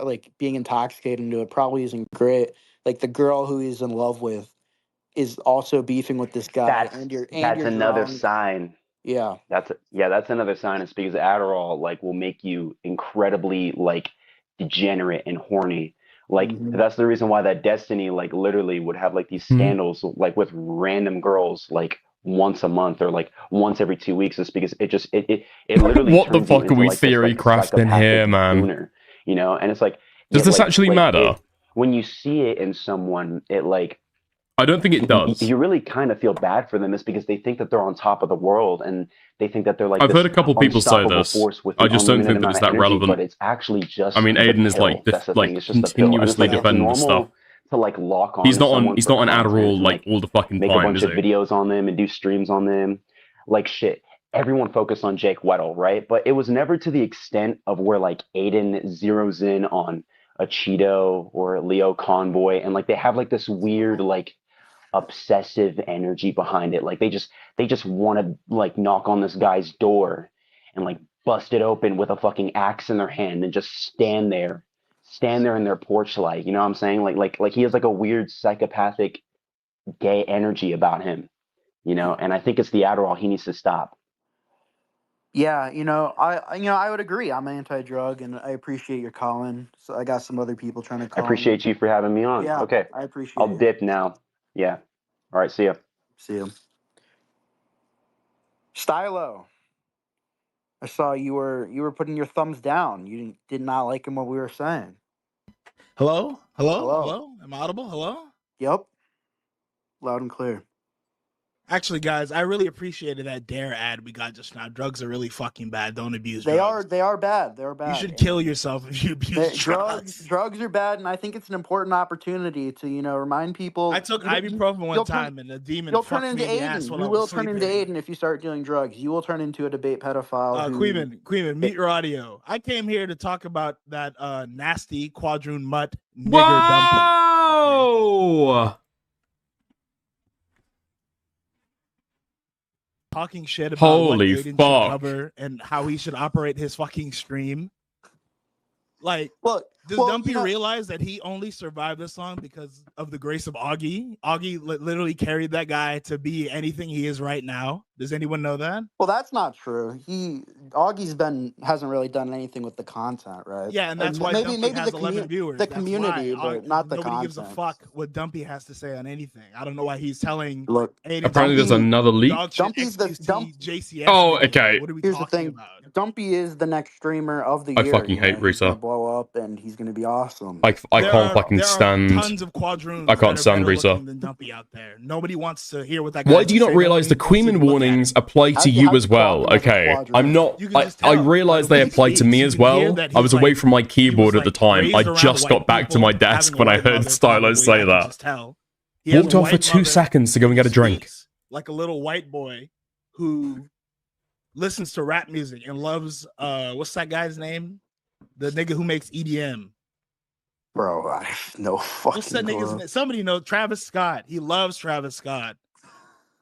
like being intoxicated into it probably isn't great. Like the girl who he's in love with is also beefing with this guy, that's another drunk. sign. Yeah. That's another sign. It's because Adderall like will make you incredibly like degenerate and horny. Like that's the reason why that Destiny like literally would have like these scandals like with random girls like once a month or like once every 2 weeks. Is because it literally what the turns you fuck are into, we like, theory this, like, crafting here, psychopathic man? booner, and it's like Does this actually matter? when you see it in someone, it like I don't think it does. You really kind of feel bad for them. It's because they think that they're on top of the world and they think that they're like I've this heard a couple people say unstoppable this. force with I an just don't think unlimited that it's amount that of energy, relevant. but it's actually just I mean, Aiden is pill. like That's the thing. It's just the pill. continuously And it's defending normal stuff. to like lock on. He's not someone on for content Adderall and, like all the fucking make time, a bunch is of he? videos on them and do streams on them, like shit. Everyone focused on Jake Weddle, right? But it was never to the extent of where like Aiden zeroes in on a Cheeto or a Leo Convoy, and like they have like this weird like obsessive energy behind it. Like they just want to like knock on this guy's door and like bust it open with a fucking axe in their hand and just stand there in their porch light. You know what I'm saying? Like he has like a weird psychopathic gay energy about him, and I think it's the Adderall he needs to stop. Yeah, I would agree. I'm anti-drug, and I appreciate your calling. So I got some other people trying to I call me. appreciate you for having me on. Yeah, Okay, I appreciate I'll it. dip now. Yeah. All right. See ya. See you. Stylo, I saw you were putting your thumbs down. You did not like what we were saying. Hello? Hello? Hello. Hello? Am I audible? Hello? Yep. Loud and clear. Actually, guys, I really appreciated that Dare ad we got just now. Drugs are really fucking bad. Don't abuse They drugs. are bad. They're bad. You should kill yourself if you abuse drugs. Drugs are bad, and I think it's an important opportunity to, remind people. I took ibuprofen one time, and the demon You'll fucked turn me into in the ass Aiden. while You I will was turn sleeping. into Aiden if you start doing drugs. You will turn into a debate pedophile. Queeman, meet your audio. I came here to talk about that nasty quadroon mutt nigger Whoa! dumping. Talking shit about Holy what Aiden fuck. should cover and how he should operate his fucking stream. Like, does Dumpy realize that he only survived this long because of the grace of Augie? Augie literally carried that guy to be anything he is right now. Does anyone know that? Well, that's not true. Augie's hasn't really done anything with the content, right? Yeah, and that's why Dumpy has 11 viewers. The That's community, why but not the nobody content. gives a fuck what Dumpy has to say on anything. I don't know why he's telling. Look, Aiden apparently there's another leak. Dumpy's the JCS. Oh, okay. What are we Here's the talking thing. about? Dumpy is the next streamer of the I year. fucking hate He's gonna Risa. blow up, and he's gonna be awesome. I can't fucking stand. Tons of quadroons I can't stand looking Risa. than Dumpy out there. Nobody wants to hear what that guy Why has do you to not say. realize the Queeman warnings apply to you as well? Okay, I'm not. I realize they apply to me as well. I was away from my keyboard at the time. I just got back to my desk when I heard Stylo say that. Walked off for 2 seconds to go and get a drink. Like a little white boy who listens to rap music and loves what's that guy's name? The nigga who makes EDM. Bro, I have no fucking What's that nigga's name? Somebody knows. Travis Scott. He loves Travis Scott.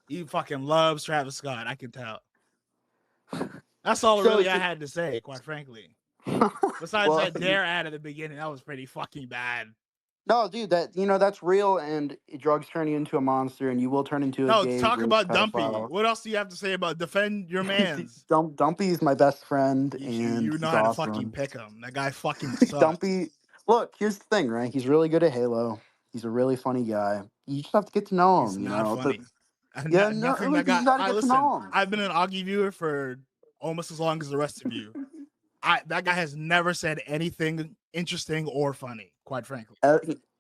He fucking loves Travis Scott. I can tell. That's all really I had to say, quite frankly. Besides that Dare ad at the beginning, that was pretty fucking bad. No, dude, that's real, and drugs turn you into a monster, and you will turn into a gay talk rape about Dumpy. pedophile. What else do you have to say about defend your man's? Dumpy is my best friend, and You know how to fucking pick him. That guy fucking sucks. Dumpy, look, here's the thing, right? He's really good at Halo. He's a really funny guy. You just have to get to know him. He's not funny. Yeah, Nothing no, that guy. you gotta get to know him. I've been an Augie viewer for almost as long as the rest of you. That guy has never said anything interesting or funny, quite frankly.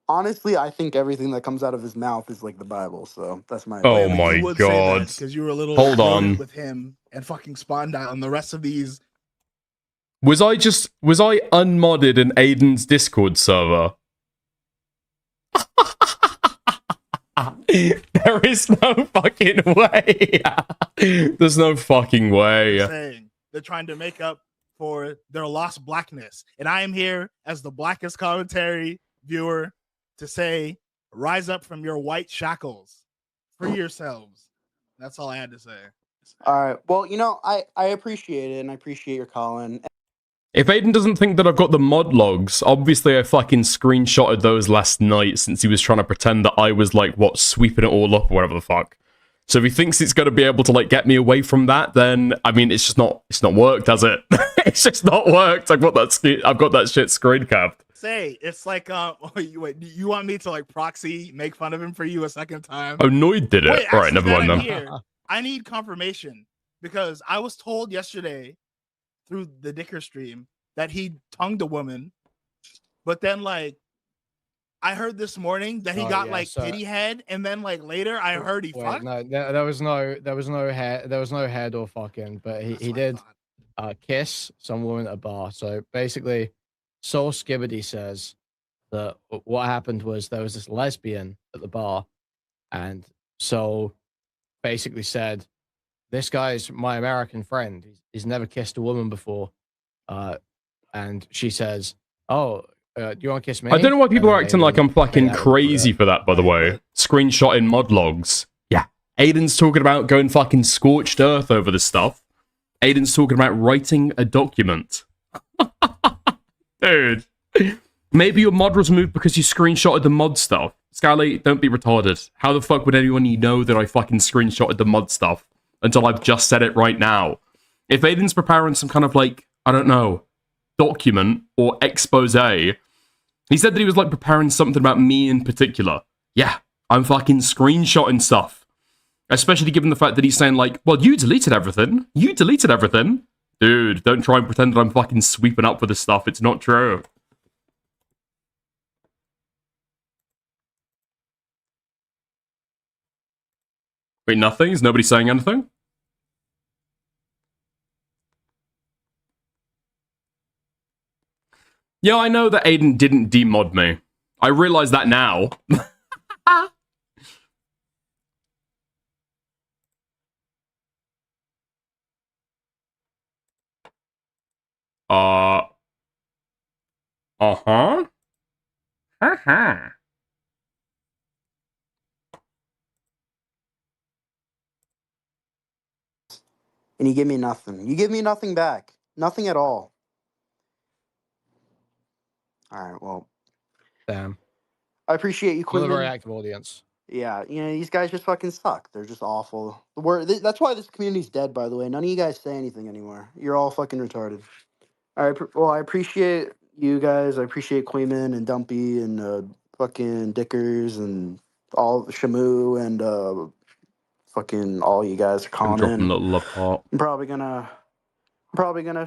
Honestly, I think everything that comes out of his mouth is like the Bible. So that's my. Oh my god! Because you were a little Hold on with him and fucking Spondyle and the rest of these. Was I unmodded in Aiden's Discord server? There is no fucking way. There's no fucking way. Saying they're trying to make up for their lost blackness, and I am here as the blackest commentary viewer to say, rise up from your white shackles, free yourselves. That's all I had to say. All right. Well, I appreciate it, and I appreciate your calling. If Aiden doesn't think that I've got the mod logs, obviously I fucking screenshotted those last night since he was trying to pretend that I was like, sweeping it all up or whatever the fuck. So if he thinks it's going to be able to like get me away from that, then I mean, it's not worked, has it? It's just not worked. I've got that shit screen capped. Say it's like you want me to like proxy make fun of him for you a second time? Oh, Noid did it. Wait, All right, never mind then. I need confirmation because I was told yesterday through the Dicker stream that he tongued a woman, but then like I heard this morning that he got titty head, and then like later I heard he fucked. No, there was no head or fucking, but he did kiss some woman at a bar. So basically, Soul Skibbity says that what happened was there was this lesbian at the bar, and Soul basically said, "This guy's my American friend. He's never kissed a woman before," and she says, "Oh, do you want to kiss me?" I don't know why people are acting like I'm fucking crazy for that, by the way. Screenshotting mod logs. Yeah. Aiden's talking about going fucking scorched earth over this stuff. Aiden's talking about writing a document. Dude. Maybe your mod was removed because you screenshotted the mod stuff. Scally, don't be retarded. How the fuck would anyone know that I fucking screenshotted the mod stuff until I've just said it right now? If Aiden's preparing some kind of like, I don't know, document or expose, he said that he was like preparing something about me in particular. Yeah, I'm fucking screenshotting stuff. Especially given the fact that he's saying like, well, you deleted everything. You deleted everything. Dude, don't try and pretend that I'm fucking sweeping up for this stuff. It's not true. Wait, nothing? Is nobody saying anything? Yeah, I know that Aiden didn't demod me. I realize that now. Uh-huh. Haha. And you give me nothing. You give me nothing back. Nothing at all. All right, well. Damn. I appreciate you, Not a Quinlan. very active audience. Yeah, you know, these guys just fucking suck. They're just awful. That's why this community's dead, by the way. None of you guys say anything anymore. You're all fucking retarded. All right, well, I appreciate you guys. I appreciate Queeman and Dumpy and fucking Dickers and all Shamu and fucking all you guys are I'm calling dropping a in. little love heart. I'm probably gonna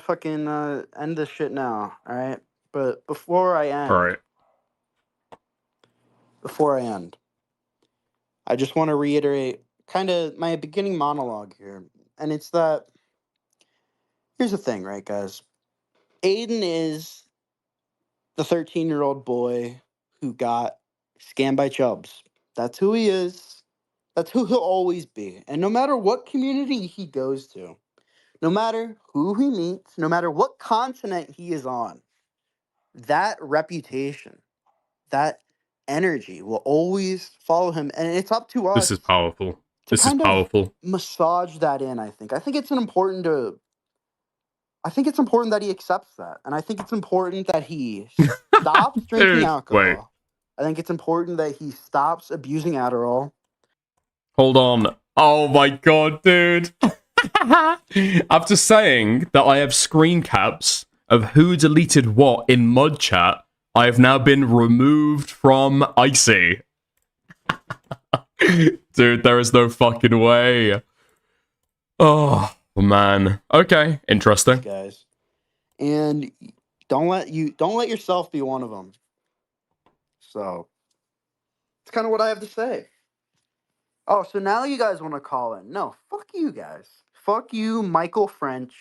fucking end this shit now. All right, but before I end, All right. I just want to reiterate kind of my beginning monologue here. And it's that, here's the thing, right, guys? Aiden is the 13-year-old boy who got scammed by Chubbs. That's who he is. That's who he'll always be. And no matter what community he goes to, no matter who he meets, no matter what continent he is on, that reputation, that energy will always follow him. And it's up to us This is powerful. to This is kind of powerful. massage that in. I think it's important that he accepts that, and I think it's important that he stops drinking Dude, alcohol. wait. I think it's important that he stops abusing Adderall. Hold on. Oh my god, dude. After saying that I have screen caps of who deleted what in mod chat, I have now been removed from Icy. Dude, there is no fucking way. Oh, man. Okay, interesting. Guys, and don't let yourself be one of them. So it's kind of what I have to say. Oh, so now you guys want to call in? No, fuck you guys. Fuck you, Michael French.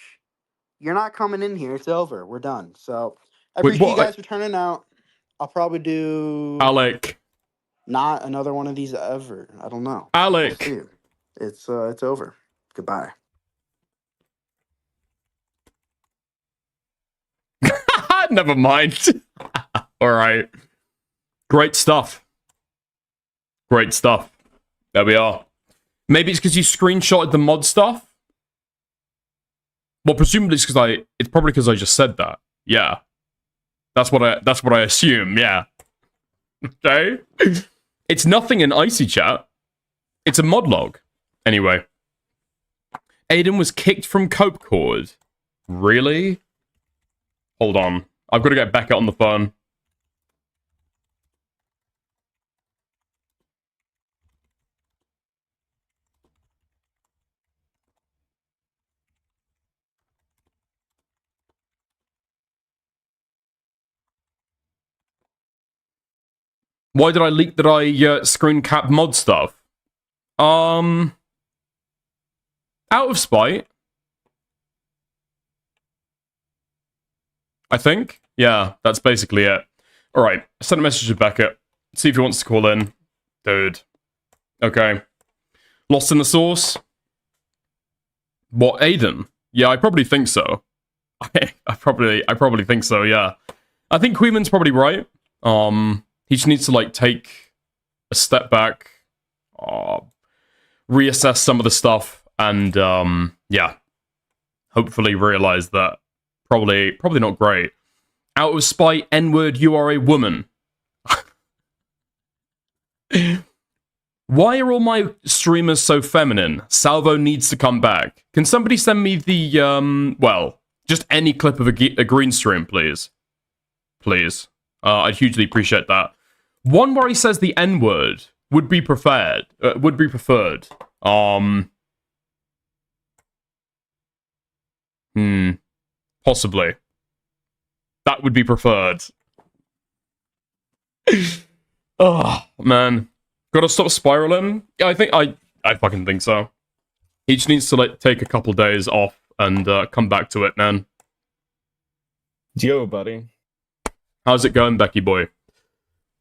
You're not coming in here. It's over. We're done. So I Wait, appreciate you what? guys for turning out. I'll probably do Alek. not another one of these ever. I don't know. Alek. We'll see. It's over. Goodbye. Never mind. All right. Great stuff. Great stuff. There we are. Maybe it's because you screenshotted the mod stuff. Well, presumably it's probably because I just said that. Yeah. That's what I assume, yeah. Okay. It's nothing in Icy chat. It's a mod log. Anyway. Aiden was kicked from Cope Cord. Really? Hold on. I've got to get Becca on the phone. Why did I leak that I screen cap mod stuff? Out of spite. I think. Yeah, that's basically it. Alright, I sent a message to Becca. See if he wants to call in. Dude. Okay. Lost in the sauce? What, Aiden? Yeah, I probably think so. I probably think so, yeah. I think Queeman's probably right. He just needs to, like, take a step back, reassess some of the stuff, and, yeah. Hopefully realize that probably not great. Out of spite, N-word, you are a woman. Why are all my streamers so feminine? Salvo needs to come back. Can somebody send me the, well, just any clip of a green stream, please? Please. I'd hugely appreciate that. One where he says the N-word would be preferred. Possibly. That would be preferred. Oh, man. Gotta stop spiraling? Yeah, I fucking think so. He just needs to, like, take a couple days off and come back to it, man. Yo, buddy. How's it going, Becky boy?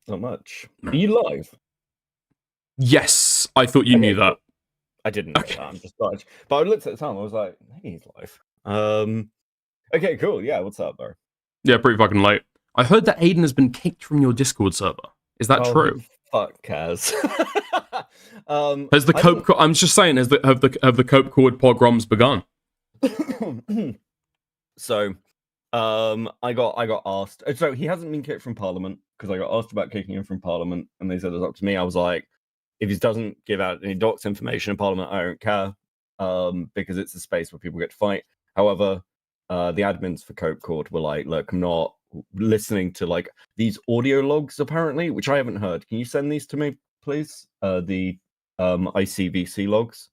Not much. Are you live? Yes, I thought you knew that. I didn't know that. I'm just dodged. But I looked at the time. I was like, maybe he's live. Okay, cool. Yeah, what's up, bro? Yeah, pretty fucking late. I heard that Aiden has been kicked from your Discord server. Is that true? Fuck, Kaz. Has the cope? I'm just saying, have the cope chord pogroms begun? So, I got asked. So he hasn't been kicked from Parliament because I got asked about kicking him from Parliament, and they said it's up to me. I was like, if he doesn't give out any docs information in Parliament, I don't care, because it's a space where people get to fight. However, the admins for Cope Court were like, look, I'm not listening to like these audio logs apparently, which I haven't heard. Can you send these to me, please? The ICVC logs.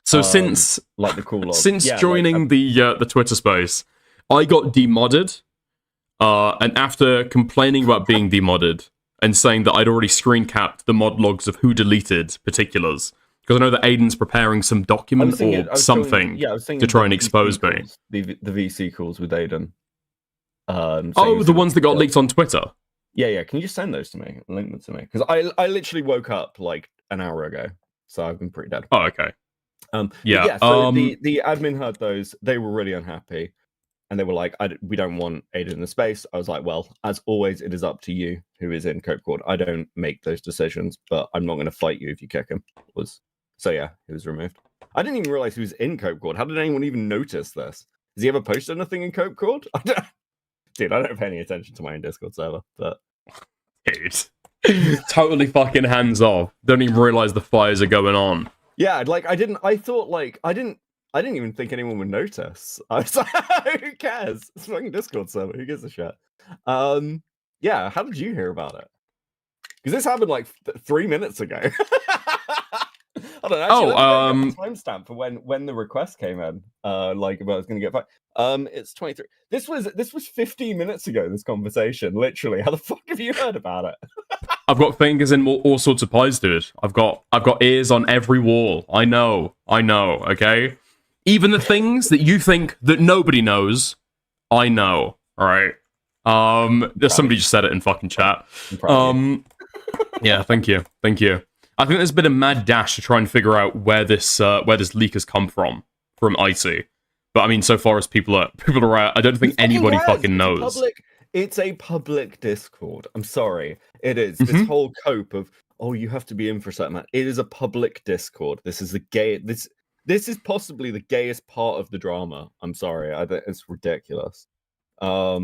So since like the cool logs. Since joining the Twitter space, I got demodded, and after complaining about being demodded and saying that I'd already screen capped the mod logs of who deleted particulars, because I know that Aiden's preparing some document or something to try and expose me. The VC calls with Aiden. The ones that got leaked on Twitter. Yeah. Can you just send those to me? Link them to me, because I literally woke up like an hour ago, so I've been pretty dead. Oh, okay. So the admin heard those. They were really unhappy, and they were like, "We don't want Aiden in the space." I was like, "Well, as always, it is up to you who is in Cope Court. I don't make those decisions, but I'm not going to fight you if you kick him." So yeah, he was removed. I didn't even realize he was in Cope Court. How did anyone even notice this? Has he ever posted anything in Cope Court? Dude, I don't pay any attention to my own Discord server, but dude, totally fucking hands off. Don't even realize the fires are going on. Yeah, like I didn't even think anyone would notice. I was like, who cares? It's a fucking Discord server. Who gives a shit? Yeah, how did you hear about it? Because this happened like 3 minutes ago. I don't know. Timestamp for when the request came in. Like about I was going to get back. It's 23. This was 15 minutes ago. This conversation, literally. How the fuck have you heard about it? I've got fingers in all sorts of pies, dude. I've got ears on every wall. I know. Okay, even the things that you think that nobody knows, I know. All right. Somebody just said it in fucking chat. Yeah. Thank you. I think there's been a mad dash to try and figure out where this leak has come from Icy. But I mean, so far as people are out, I don't think anybody fucking knows. It's a public Discord. I'm sorry. It is. This whole cope of, you have to be in for a certain amount. It is a public Discord. This is the gay. This is possibly the gayest part of the drama. I'm sorry. It's ridiculous. How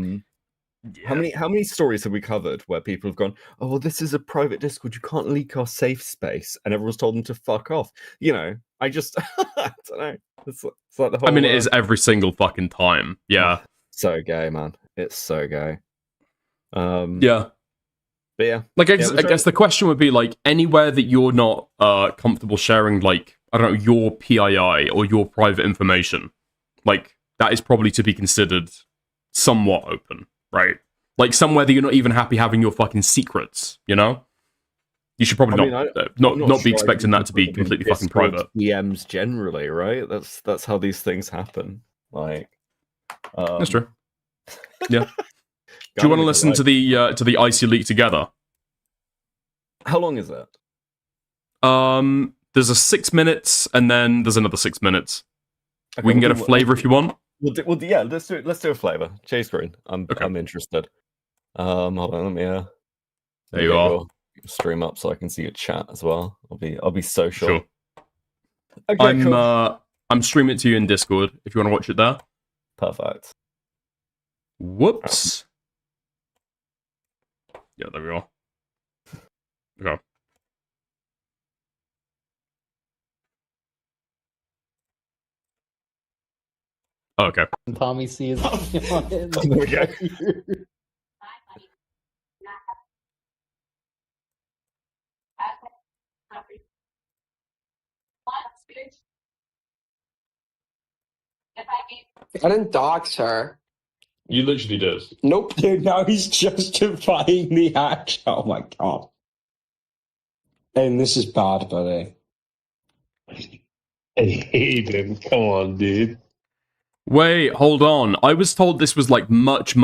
many stories have we covered where people have gone, this is a private Discord, you can't leak our safe space, and everyone's told them to fuck off. You know, I just I don't know. It's like the whole. I mean, it is every single fucking time. Yeah. So gay, man. It's so gay. Yeah. But yeah. Like I guess the question would be like anywhere that you're not comfortable sharing, like, I don't know, your PII or your private information, like that is probably to be considered somewhat open. Right? Like somewhere that you're not even happy having your fucking secrets, you know? You should probably not be expecting that to be completely fucking private. DMs generally, right? That's how these things happen. Like that's true. Yeah. Do you want to listen to the Icy leak together? How long is it? There's a 6 minutes and then there's another 6 minutes. Okay, we can get a flavor if you want. Yeah, let's do it. Let's do a flavor. Chase screen. I'm interested. Hold on, let me there you are. Stream up so I can see your chat as well. I'll be social. Sure. Okay, I'm streaming it to you in Discord if you want to watch it there. Perfect. Whoops. Yeah, there we are. Okay. Okay. Tommy C is on it. Okay. I didn't dox her. You literally did. Nope. Dude, now he's justifying the act. Oh my god. And this is bad, buddy. Aiden, come on, dude. Wait, hold on. I was told this was like much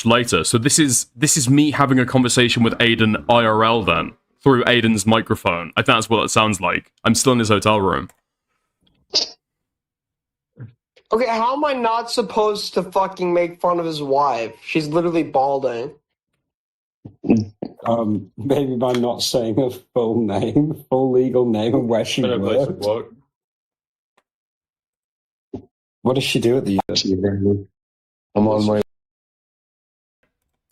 later. So this is me having a conversation with Aiden IRL then through Aiden's microphone. I think that's what it sounds like. I'm still in his hotel room. Okay, how am I not supposed to fucking make fun of his wife? She's literally balding. Maybe by not saying her full name, full legal name, and where she worked. What does she do at the I'm on my.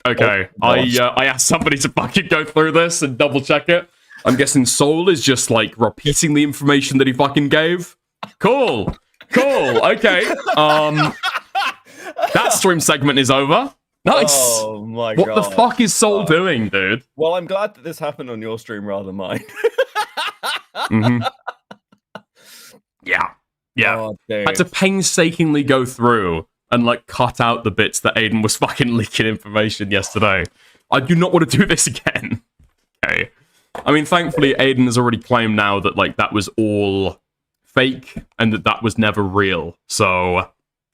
Okay, I asked somebody to fucking go through this and double check it. I'm guessing Soul is just like repeating the information that he fucking gave. Cool. Okay. That stream segment is over. Nice. Oh my what god. What the fuck is Soul doing, dude? Well, I'm glad that this happened on your stream rather than mine. Yeah. Oh, I had to painstakingly go through and like cut out the bits that Aiden was fucking leaking information yesterday. I do not want to do this again. Okay. I mean, thankfully, Aiden has already claimed now that like that was all fake and that was never real. So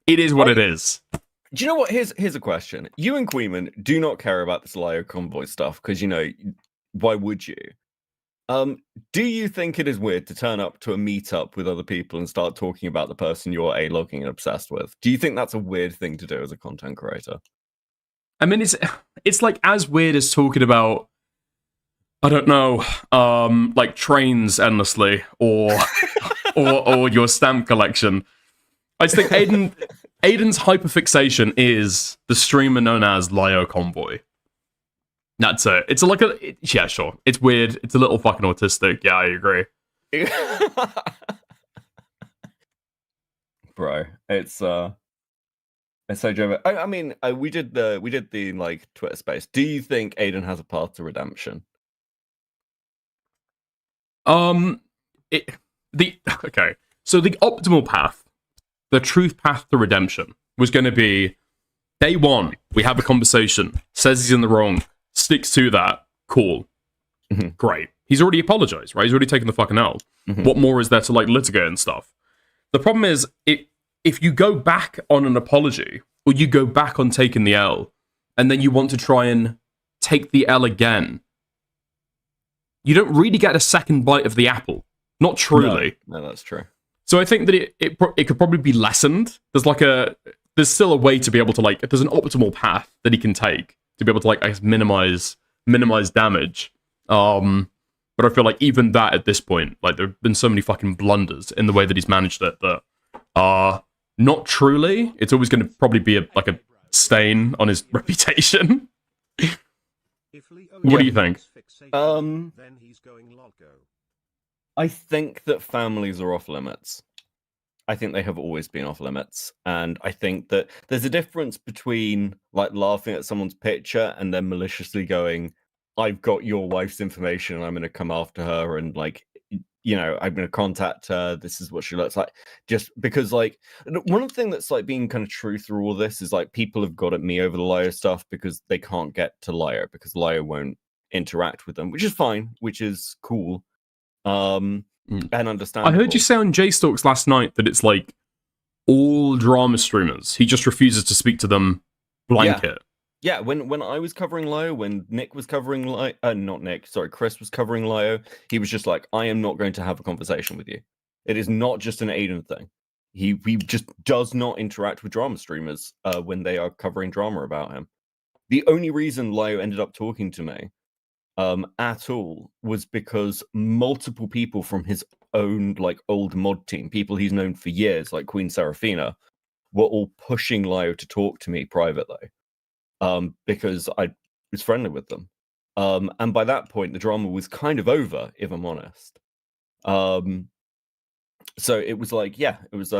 it is what it is. Do you know what? Here's a question. You and Queeman do not care about this Lio convoy stuff because, you know, why would you? Do you think it is weird to turn up to a meetup with other people and start talking about the person you're A-logging and obsessed with? Do you think that's a weird thing to do as a content creator? I mean, it's like as weird as talking about, I don't know, like trains endlessly or your stamp collection. I just think Aiden's hyperfixation is the streamer known as Lio Convoy. That's it. It's like yeah, sure. It's weird. It's a little fucking autistic. Yeah, I agree. Bro, it's so Joe. I mean, we did the like Twitter space. Do you think Aiden has a path to redemption? Okay. So the optimal path, the truth path to redemption, was going to be day one. We have a conversation. Says he's in the wrong. Sticks to that. Cool. Great. He's already apologized, right? He's already taken the fucking L. What more is there to like litigate and stuff? The problem is, if you go back on an apology or you go back on taking the L, and then you want to try and take the L again, you don't really get a second bite of the apple. Not truly. No, that's true. So I think that it could probably be lessened. There's still a way to be able to like, if there's an optimal path that he can take to be able to like, I guess, minimize damage. But I feel like even that at this point, like there have been so many fucking blunders in the way that he's managed it that not truly. It's always going to probably be a stain on his reputation. What do you think? I think that families are off limits. I think they have always been off limits. And I think that there's a difference between like laughing at someone's picture and then maliciously going, I've got your wife's information and I'm going to come after her and like, you know, I'm going to contact her. This is what she looks like. Just because like, one of the things that's like being kind of true through all this is like people have got at me over the Lio stuff because they can't get to Lio because Lio won't interact with them, which is fine, which is cool. And understandable. I heard you say on JStalks last night that it's like all drama streamers. He just refuses to speak to them blanket. Yeah, when I was covering Lio, when Nick was covering Lio, not Nick, sorry, Chris was covering Lio, he was just like, I am not going to have a conversation with you. It is not just an Aiden thing. He just does not interact with drama streamers when they are covering drama about him. The only reason Lio ended up talking to me at all was because multiple people from his own like old mod team, people he's known for years, like Queen Seraphina, were all pushing Lio to talk to me privately. Because I was friendly with them. And by that point, the drama was kind of over, if I'm honest. So it was like, yeah, it was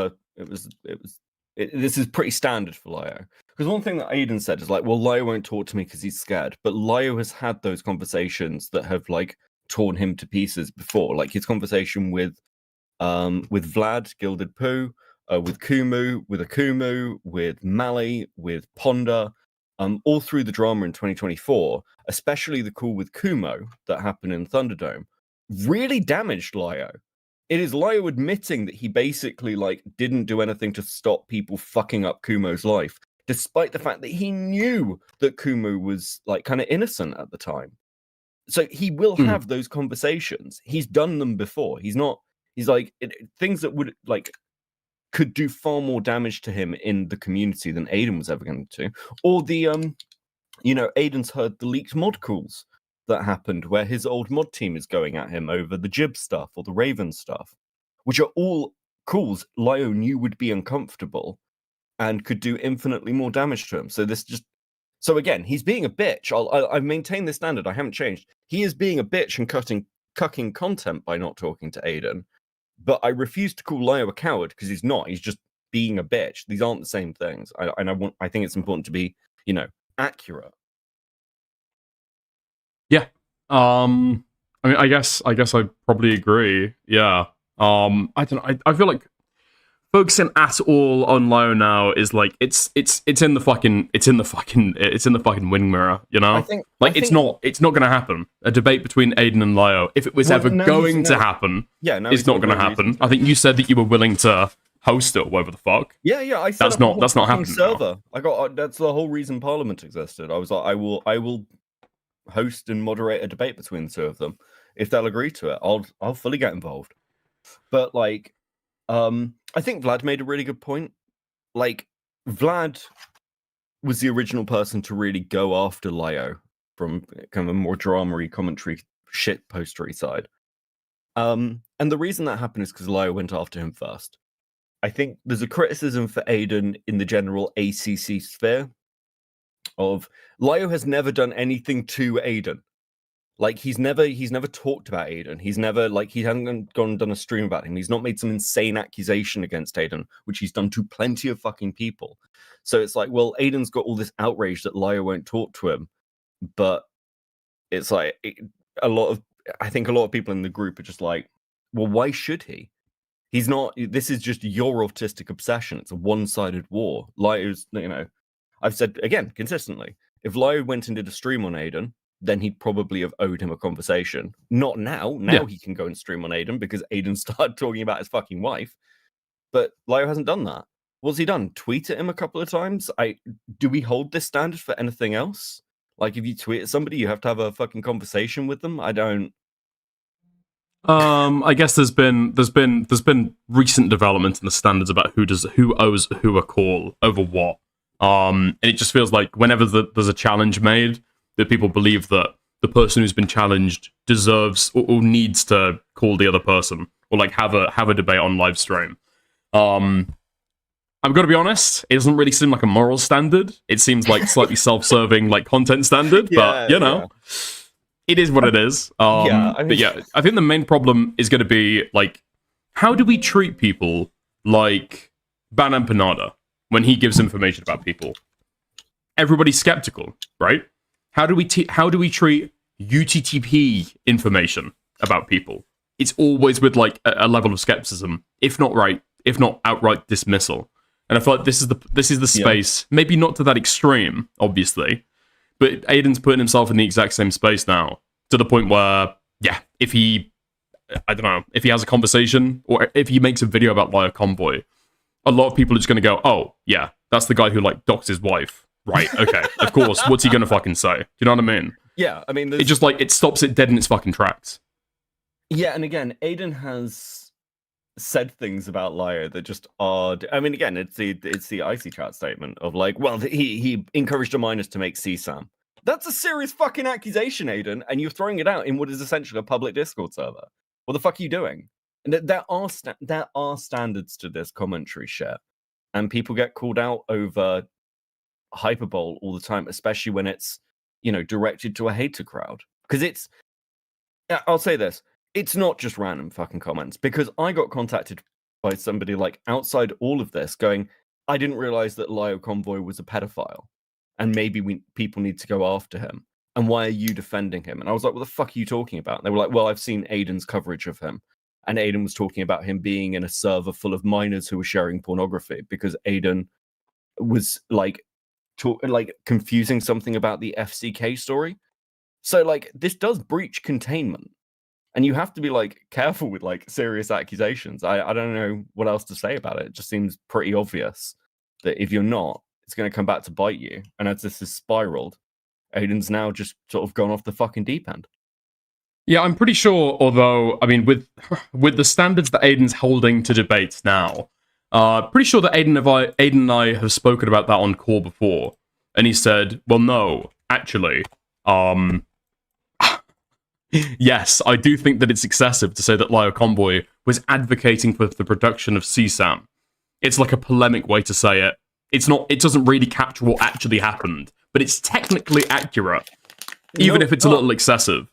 This is pretty standard for Lyo. Because one thing that Aiden said is like, well, Lyo won't talk to me because he's scared. But Lyo has had those conversations that have like torn him to pieces before. Like his conversation with Vlad, Gilded Poo, with Kumu, with Akumu, with Mali, with Ponda, all through the drama in 2024, especially the call with Kumo that happened in Thunderdome, really damaged Lyo. It is Lyo admitting that he basically like didn't do anything to stop people fucking up Kumo's life, despite the fact that he knew that Kumu was like kind of innocent at the time. So he will have those conversations. He's done them before. He's like things that would like could do far more damage to him in the community than Aiden was ever going to. Or the Aiden's heard the leaked mod calls that happened where his old mod team is going at him over the Jib stuff or the Raven stuff, which are all calls Lyo knew would be uncomfortable and could do infinitely more damage to him. So again, he's being a bitch. I've maintained this standard. I haven't changed. He is being a bitch and cucking content by not talking to Aiden. But I refuse to call Lyo a coward because he's not. He's just being a bitch. These aren't the same things. I think it's important to be, accurate. Yeah. I mean, I guess I probably agree. Yeah. I don't know. I feel like focusing at all on Lyo now is like it's in the fucking wing mirror, you know? It's not gonna happen. A debate between Aiden and Lyo, if it was ever going to happen, it's not gonna happen. I think you said that you were willing to host it or whatever the fuck. Yeah, I said that's not happening. Server. That's the whole reason Parliament existed. I was like, I will host and moderate a debate between the two of them. If they'll agree to it, I'll fully get involved. But like I think Vlad made a really good point. Like, Vlad was the original person to really go after Lyo from kind of a more drama-y commentary shit postery side. And the reason that happened is because Lyo went after him first. I think there's a criticism for Aiden in the general ACC sphere of Lyo has never done anything to Aiden. Like he's never talked about Aiden. He's never he hasn't gone and done a stream about him. He's not made some insane accusation against Aiden, which he's done to plenty of fucking people. So it's like, well, Aiden's got all this outrage that Lyo won't talk to him, but it's like I think a lot of people in the group are just like, well, why should he? He's not. This is just your autistic obsession. It's a one-sided war. Lyo's, I've said again consistently, if Lyo went and did a stream on Aiden, then he'd probably have owed him a conversation. Not now. Now he can go and stream on Aiden because Aiden started talking about his fucking wife. But Lyo hasn't done that. What's he done? Tweet at him a couple of times? Do we hold this standard for anything else? Like, if you tweet at somebody, you have to have a fucking conversation with them? I don't... I guess there's been recent development in the standards about who owes who a call over what. And it just feels like whenever there's a challenge made, that people believe that the person who's been challenged deserves or needs to call the other person or like have a debate on live stream. I'm gonna be honest, it doesn't really seem like a moral standard. It seems like slightly self-serving like content standard, but it is what it is. I think the main problem is gonna be like, how do we treat people like Ban Empanada when he gives information about people? Everybody's skeptical, right? How do we treat UTTP information about people? It's always with like a level of skepticism, if not outright dismissal. And I feel like this is the space, maybe not to that extreme, obviously, but Aiden's putting himself in the exact same space now, to the point where, if he has a conversation or if he makes a video about Lyo Convoy, a lot of people are just going to go, oh, yeah, that's the guy who like doxed his wife. Right, okay, of course. What's he going to fucking say? Do you know what I mean? Yeah, I mean... It just like, it stops it dead in its fucking tracks. Yeah, and again, Aiden has said things about Lyo that just are... I mean, again, it's the Icy Chat statement of like, well, he encouraged a minors to make CSAM. That's a serious fucking accusation, Aiden, and you're throwing it out in what is essentially a public Discord server. What the fuck are you doing? And there are standards to this commentary shit, and people get called out over hyperbole all the time, especially when it's directed to a hater crowd. Because I'll say this, it's not just random fucking comments, because I got contacted by somebody like outside all of this going, I didn't realize that Lio Convoy was a pedophile, and maybe people need to go after him. And why are you defending him? And I was like, what the fuck are you talking about? And they were like, well, I've seen Aiden's coverage of him. And Aiden was talking about him being in a server full of minors who were sharing pornography because Aiden was like confusing something about the FCK story. So like this does breach containment. And you have to be like careful with like serious accusations. I don't know what else to say about it. It just seems pretty obvious that if you're not, it's going to come back to bite you. And as this has spiraled, Aiden's now just sort of gone off the fucking deep end. Yeah, I'm pretty sure, although, I mean, with the standards that Aiden's holding to debates now, pretty sure that Aiden and I have spoken about that on call before. And he said, well, no, actually, yes, I do think that it's excessive to say that Lio Convoy was advocating for the production of CSAM. It's like a polemic way to say it. It's not. It doesn't really capture what actually happened, but it's technically accurate, even if it's a little excessive.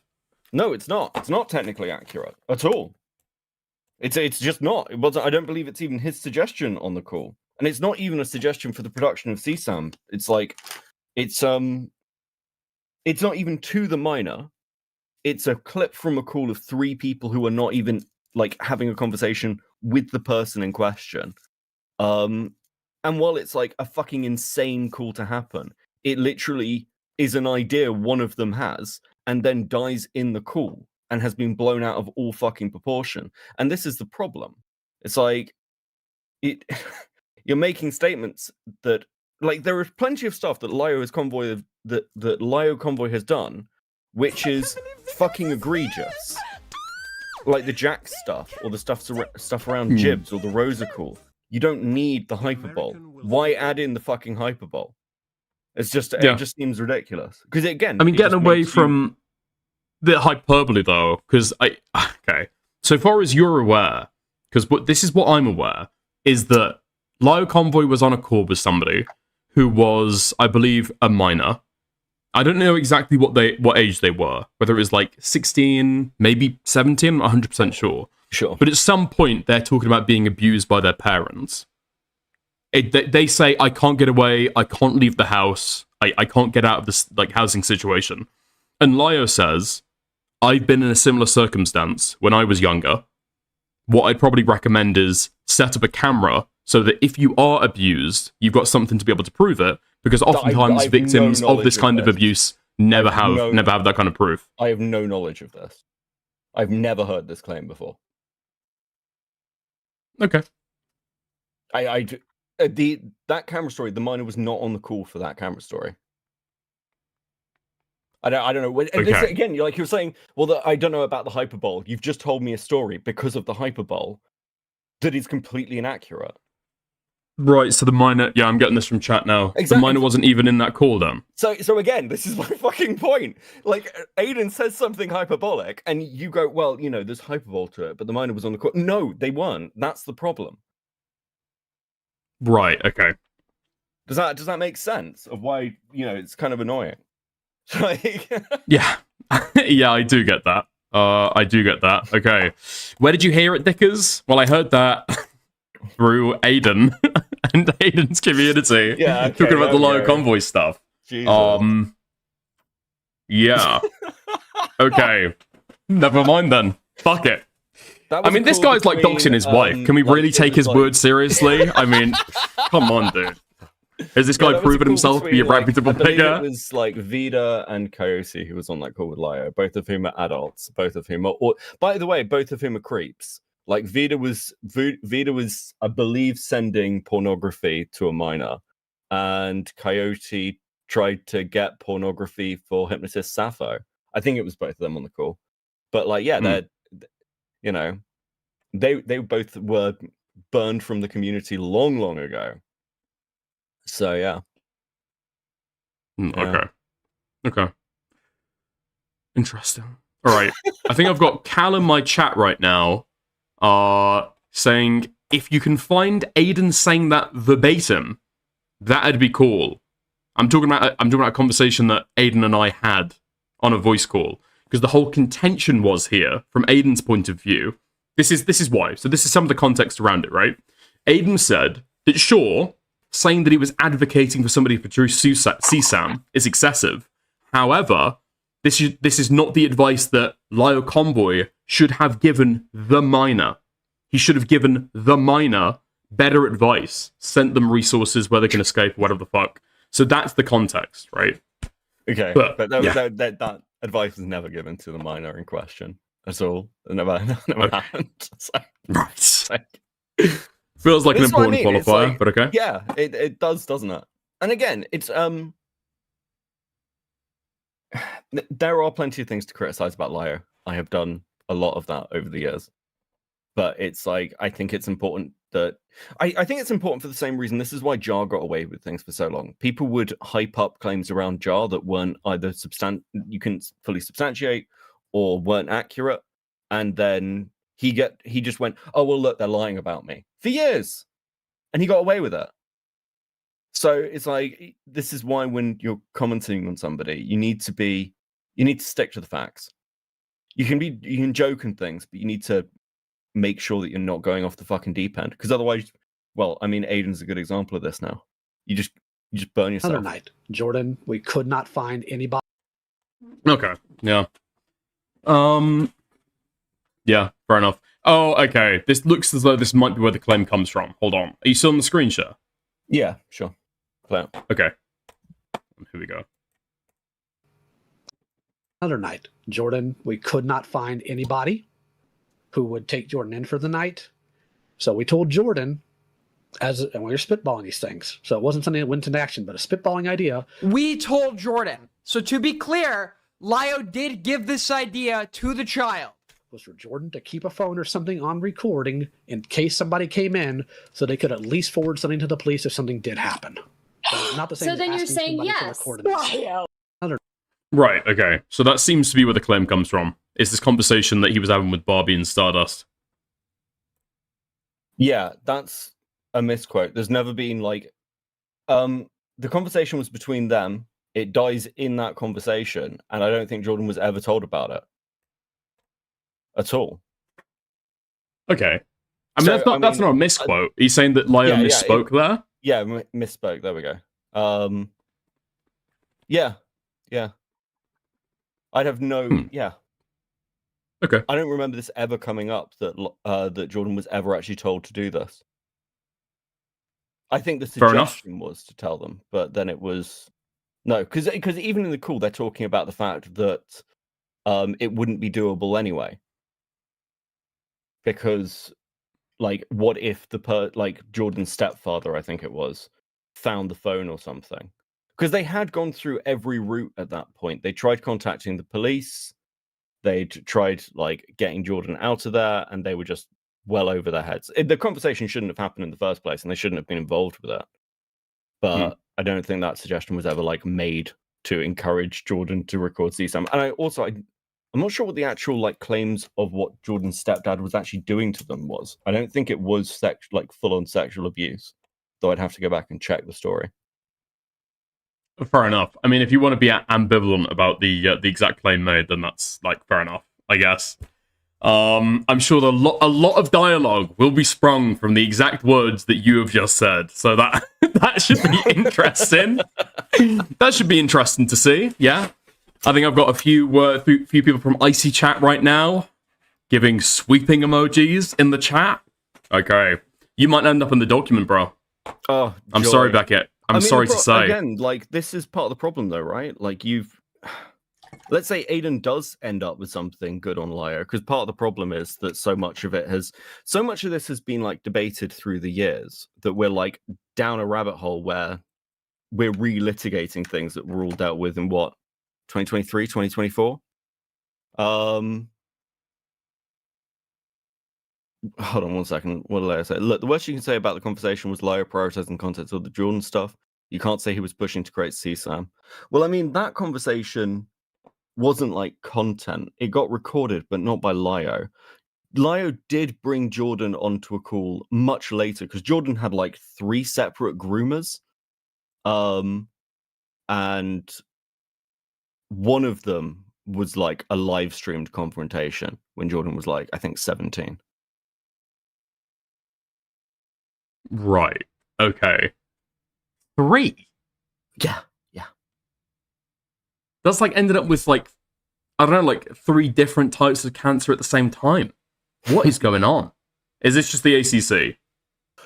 No, it's not. It's not technically accurate at all. It's just not. It wasn't. I don't believe it's even his suggestion on the call, and it's not even a suggestion for the production of CSAM. It's like, it's not even to the minor. It's a clip from a call of 3 people who are not even like having a conversation with the person in question. And while it's like a fucking insane call to happen, it literally is an idea one of them has and then dies in the call and has been blown out of all fucking proportion. And this is the problem. It's like you're making statements that like there is plenty of stuff that Lio Convoy has done, which is fucking egregious. Like the Jack stuff or the stuff around Jibs or the Rosa call. You don't need the hyperbole. Why add in the fucking hyperbole? It's just it just seems ridiculous. Because again, I mean, getting away from the hyperbole though, because so far as you're aware, because this is what I'm aware, is that Lio Convoy was on a call with somebody who was, I believe, a minor. I don't know exactly what age they were, whether it was like 16, maybe 17, I'm not 100% sure. Sure. But at some point, they're talking about being abused by their parents. They say, I can't get away, I can't leave the house, I can't get out of this like housing situation. And Lio says, I've been in a similar circumstance when I was younger. What I'd probably recommend is set up a camera so that if you are abused, you've got something to be able to prove it. Because oftentimes victims of this kind of abuse never have that kind of proof. I have no knowledge of this. I've never heard this claim before. Okay. That camera story, the minor was not on the call for that camera story. I don't know. And this, again, you're saying, well, I don't know about the hyperbole. You've just told me a story because of the hyperbole that is completely inaccurate. Right, so the minor... Yeah, I'm getting this from chat now. Exactly. The minor wasn't even in that call, then. So again, this is my fucking point. Like, Aiden says something hyperbolic, and you go, well, you know, there's hyperbole to it, but the minor was on the call. No, they weren't. That's the problem. Right, okay. Does that make sense of why, you know, it's kind of annoying? Yeah. Yeah, I do get that. I do get that. Okay. Where did you hear it, Dickers? Well, I heard that through Aiden and Aiden's community. Yeah, talking about the Lio Convoy stuff. Jesus. Yeah. Okay. Never mind then. Fuck it. I mean, this guy's like doxing his wife. Can we really take his word seriously? I mean, come on, dude. Has this guy proven himself to be a reputable figure? It was like Vida and Coyote who was on that call with Lio, both of whom are adults, both of whom are... by the way, both of whom are creeps. Like, Vida was, I believe, sending pornography to a minor, and Coyote tried to get pornography for hypnotist Sappho. I think it was both of them on the call. But, like, yeah, they're, you know, they both were burned from the community long, long ago. So, yeah. Okay. Interesting. All right. I think I've got Cal in my chat right now saying, if you can find Aiden saying that verbatim, that'd be cool. I'm talking about a conversation that Aiden and I had on a voice call, because the whole contention was here, from Aiden's point of view. This is why. So this is some of the context around it, right? Aiden said that, sure, saying that he was advocating for somebody to produce CSAM is excessive. However, this is not the advice that Lyo Convoy should have given the minor. He should have given the minor better advice, sent them resources where they can escape, whatever the fuck. So that's the context, right? Okay, but that advice was never given to the minor in question at all. It never happened. Right. Feels like an important qualifier, but okay. Yeah, it does, doesn't it? And again, it's there are plenty of things to criticize about Lyo. I have done a lot of that over the years. But it's like, I think it's important that I think it's important for the same reason. This is why Jar got away with things for so long. People would hype up claims around Jar that weren't either you couldn't fully substantiate or weren't accurate, and then he just went, oh well, look, they're lying about me for years, and he got away with it. So it's like, this is why when you're commenting on somebody, you need to stick to the facts. You can joke and things, but you need to make sure that you're not going off the fucking deep end, because otherwise, well, I mean, Aiden's a good example of this now. You just burn yourself. Another night, Jordan, we could not find anybody. Okay, yeah. Yeah, fair enough. Oh, okay. This looks as though this might be where the claim comes from. Hold on. Are you still on the screen share? Yeah, sure. Play out. Okay. Here we go. Another night, Jordan, we could not find anybody who would take Jordan in for the night. So we told Jordan, and we were spitballing these things. So it wasn't something that went into action, but a spitballing idea. We told Jordan. So to be clear, Lyo did give this idea to the child. Was for Jordan to keep a phone or something on recording in case somebody came in, so they could at least forward something to the police if something did happen. So not the same. So then you're saying yes. Right, okay. So that seems to be where the claim comes from. It's this conversation that he was having with Barbie and Stardust. Yeah, that's a misquote. There's never been like the conversation was between them. It dies in that conversation, and I don't think Jordan was ever told about it at all. Okay. I mean, that's not a misquote. He's saying that Lyo misspoke there? Yeah, misspoke. There we go. Yeah. I'd have no... Yeah. Okay. I don't remember this ever coming up that that Jordan was ever actually told to do this. I think the suggestion was to tell them, but then it was... No, because even in the call, they're talking about the fact that it wouldn't be doable anyway. Because, like, what if Jordan's stepfather, I think it was, found the phone or something? Because they had gone through every route at that point. They tried contacting the police. They tried, like, getting Jordan out of there, and they were just well over their heads. The conversation shouldn't have happened in the first place, and they shouldn't have been involved with it. But I don't think that suggestion was ever, like, made to encourage Jordan to record CSAM. And I'm not sure what the actual, like, claims of what Jordan's stepdad was actually doing to them was. I don't think it was full-on sexual abuse, though I'd have to go back and check the story. Fair enough. I mean, if you want to be ambivalent about the exact claim made, then that's, like, fair enough, I guess. I'm sure a lot of dialogue will be sprung from the exact words that you have just said, so that that should be interesting. That should be interesting to see, yeah. I think I've got a few people from Icy Chat right now giving sweeping emojis in the chat. Okay. You might end up in the document, bro. Oh, I'm sorry, Beckett. I'm sorry to say. Again, like, this is part of the problem, though, right? Like, let's say Aiden does end up with something good on Lyo, because part of the problem is that so much of this has been, like, debated through the years, that we're, like, down a rabbit hole where we're relitigating things that were all dealt with in, 2023, 2024? Hold on one second. What did I say? Look, the worst you can say about the conversation was Lyo prioritizing content of the Jordan stuff. You can't say he was pushing to create CSAM. Well, I mean, that conversation wasn't like content. It got recorded, but not by Lyo. Lyo did bring Jordan onto a call much later, because Jordan had like 3 separate groomers. And one of them was like a live streamed confrontation when Jordan was like, I think 17. Right. Okay. 3? Yeah. That's like ended up with like, I don't know, like 3 different types of cancer at the same time. What is going on? Is this just the ACC?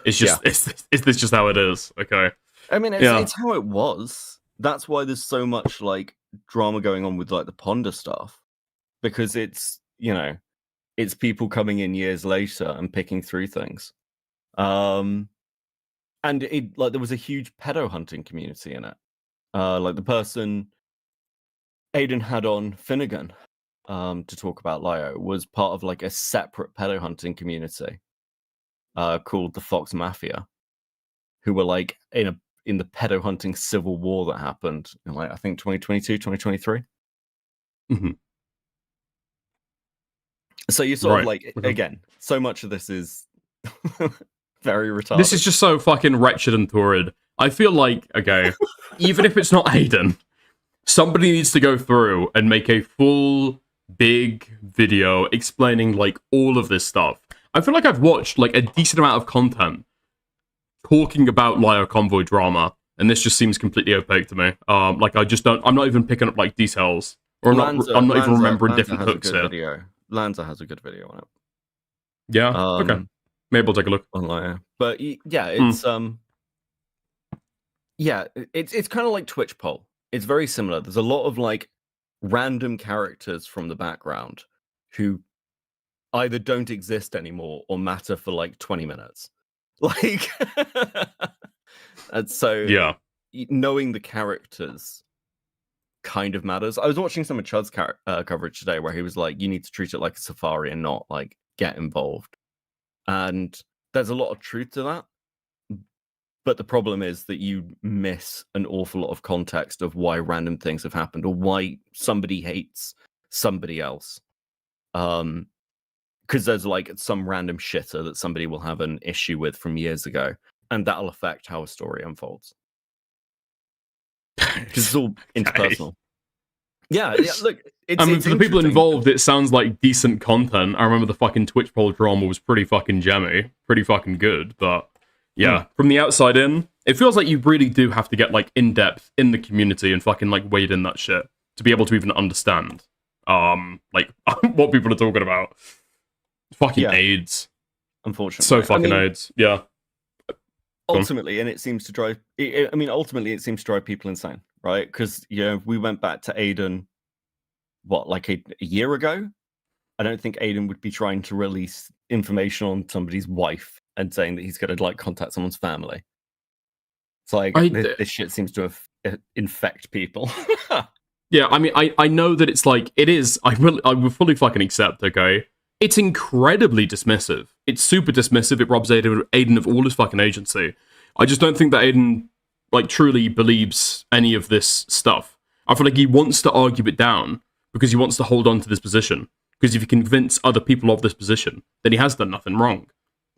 It's just is this just how it is? Okay. I mean, it's how it was. That's why there's so much like drama going on with like the Ponder stuff, because it's, you know, it's people coming in years later and picking through things. And it like there was a huge pedo hunting community in it. Like the person Aiden had on Finnegan to talk about Lio was part of like a separate pedo hunting community called the Fox Mafia, who were like in the pedo hunting civil war that happened in like I think 2022, 2023. Mm-hmm. So you sort of like again, so much of this is very retarded. This is just so fucking wretched and torrid. I feel like, okay, even if it's not Aiden, somebody needs to go through and make a full big video explaining like all of this stuff. I feel like I've watched like a decent amount of content talking about Lio convoy drama, and this just seems completely opaque to me. Like I just don't. I'm not even picking up like details, or I'm not even remembering different hooks here. Video. Lanza has a good video on it. Yeah. Okay. Maybe we'll take a look online. But yeah, it's yeah, it's kind of like Twitch poll. It's very similar. There's a lot of like random characters from the background who either don't exist anymore or matter for like 20 minutes. Like, and so knowing the characters kind of matters. I was watching some of Chud's coverage today where he was like, you need to treat it like a safari and not like get involved. And there's a lot of truth to that. But the problem is that you miss an awful lot of context of why random things have happened or why somebody hates somebody else. Because there's like some random shitter that somebody will have an issue with from years ago, and that'll affect how a story unfolds. Because it's all interpersonal. Yeah, look. I mean, for the people involved, it sounds like decent content. I remember the fucking Twitch poll drama was pretty fucking jammy, pretty fucking good, but yeah, from the outside in, it feels like you really do have to get like in depth in the community and fucking like wade in that shit to be able to even understand like what people are talking about. Fucking AIDS. Unfortunately. So fucking AIDS. Yeah. Ultimately, and it seems to drive ultimately it seems to drive people insane, right? Because we went back to Aiden like a year ago. I don't think Aiden would be trying to release information on somebody's wife and saying that he's going to like contact someone's family. It's like this shit seems to infect people. Yeah, I mean, I know that it's like it is. I will fully fucking accept. Okay, it's incredibly dismissive. It's super dismissive. It robs Aiden of all his fucking agency. I just don't think that Aiden like truly believes any of this stuff. I feel like he wants to argue it down because he wants to hold on to this position. Because if you convince other people of this position, then he has done nothing wrong.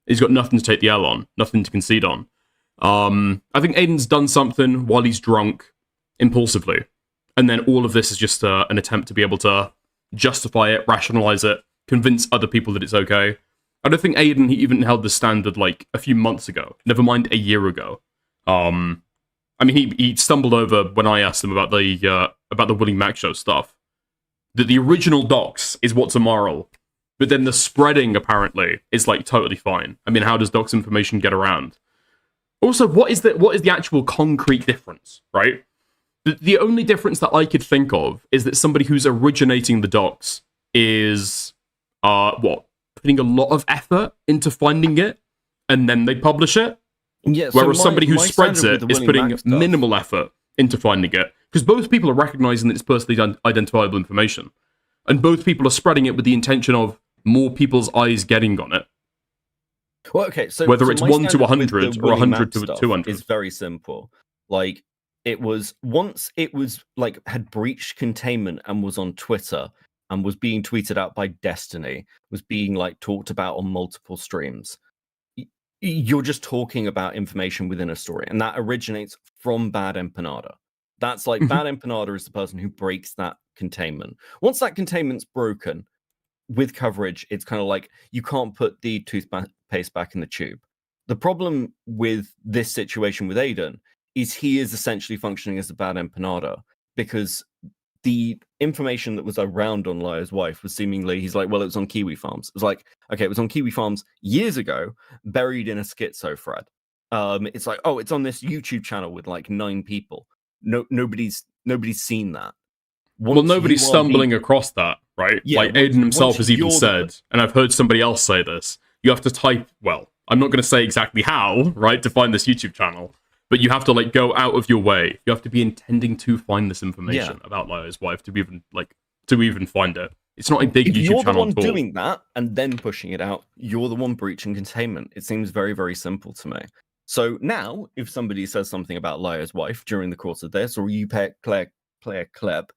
He's got nothing to take the L on, nothing to concede on. I think Aiden's done something while he's drunk, impulsively. And then all of this is just an attempt to be able to justify it, rationalize it, convince other people that it's okay. I don't think Aiden he even held the standard like a few months ago, never mind a year ago. I mean, he stumbled over when I asked him about the Willie Mac show stuff. That the original docs is what's immoral, but then the spreading apparently is like totally fine. I mean, how does docs information get around? Also, what is the actual concrete difference, right? The only difference that I could think of is that somebody who's originating the docs is putting a lot of effort into finding it, and then they publish it. Yeah, whereas somebody who spreads it is putting minimal effort into finding it. Because both people are recognizing that it's personally identifiable information. And both people are spreading it with the intention of more people's eyes getting on it. Well, okay, so whether it's 1 to 100 or 100 to 200. It's very simple. Like, it was once it was like had breached containment and was on Twitter and was being tweeted out by Destiny, was being like talked about on multiple streams. You're just talking about information within a story, and that originates from Bad Empanada. That's like Bad Empanada is the person who breaks that containment. Once that containment's broken, with coverage, it's kind of like you can't put the toothpaste back in the tube. The problem with this situation with Aiden is he is essentially functioning as a bad empanada, because the information that was around on Liar's wife was seemingly, he's like, well, it was on Kiwi Farms. It was like, okay, it was on Kiwi Farms years ago, buried in a schizo thread. It's like, oh, it's on this YouTube channel with like 9 people. Nobody's seen that. Well, nobody's stumbling across that, right? Yeah, like Aiden himself has even said, and I've heard somebody else say this, you have to type, well, I'm not going to say exactly how, right, to find this YouTube channel, but you have to like go out of your way. You have to be intending to find this information about Liar's wife to even find it. It's not a big if YouTube you're the channel one at all. doing that and then pushing it out, you're the one breaching containment. It seems very, very simple to me. So now, if somebody says something about Liar's wife during the course of this, or you play a clip,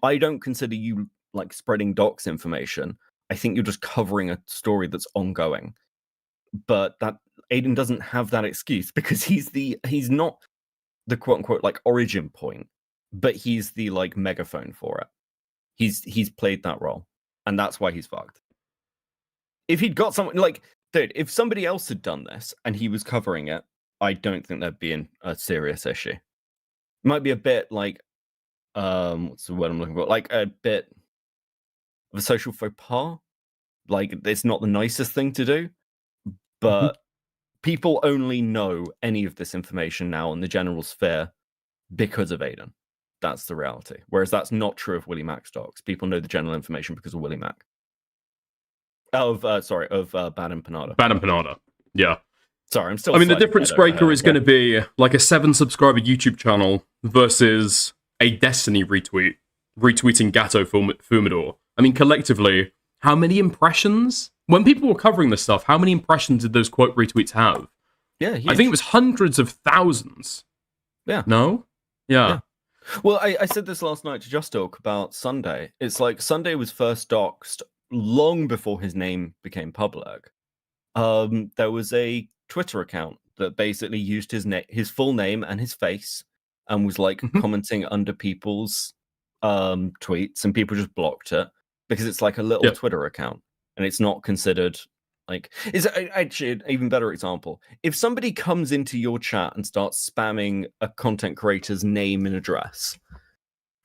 I don't consider you like spreading dox information. I think you're just covering a story that's ongoing. But that Aiden doesn't have that excuse, because he's not the quote unquote like origin point, but he's the like megaphone for it. He's played that role, and that's why he's fucked. If he'd got someone like, dude, if somebody else had done this and he was covering it, I don't think there'd be a serious issue. It might be a bit like, what's the word I'm looking for? Like a bit of a social faux pas. Like, it's not the nicest thing to do, but people only know any of this information now in the general sphere because of Aiden. That's the reality. Whereas that's not true of Willie Mac's docs. People know the general information because of Willie Mac. Of Bad Empanada. Bad Empanada, yeah. Sorry, I'm still. I mean, the difference breaker is going to be like a 7-subscriber YouTube channel versus a Destiny retweeting Gato Fumador. I mean, collectively, how many impressions? When people were covering this stuff, how many impressions did those quote retweets have? Yeah, I think it was hundreds of thousands. Yeah. No? Yeah. Well, I said this last night to Just Talk about Sunday. It's like Sunday was first doxed long before his name became public. There was a Twitter account that basically used his full name and his face and was like commenting under people's tweets, and people just blocked it because it's like a little Twitter account and it's not considered like. Is actually an even better example. If somebody comes into your chat and starts spamming a content creator's name and address,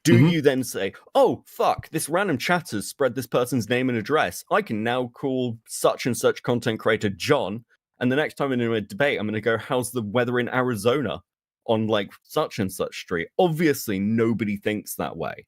do you then say, oh, fuck, this random chatter's spread this person's name and address. I can now call such and such content creator John, and the next time in a debate, I'm going to go, how's the weather in Arizona on like such and such street? Obviously, nobody thinks that way.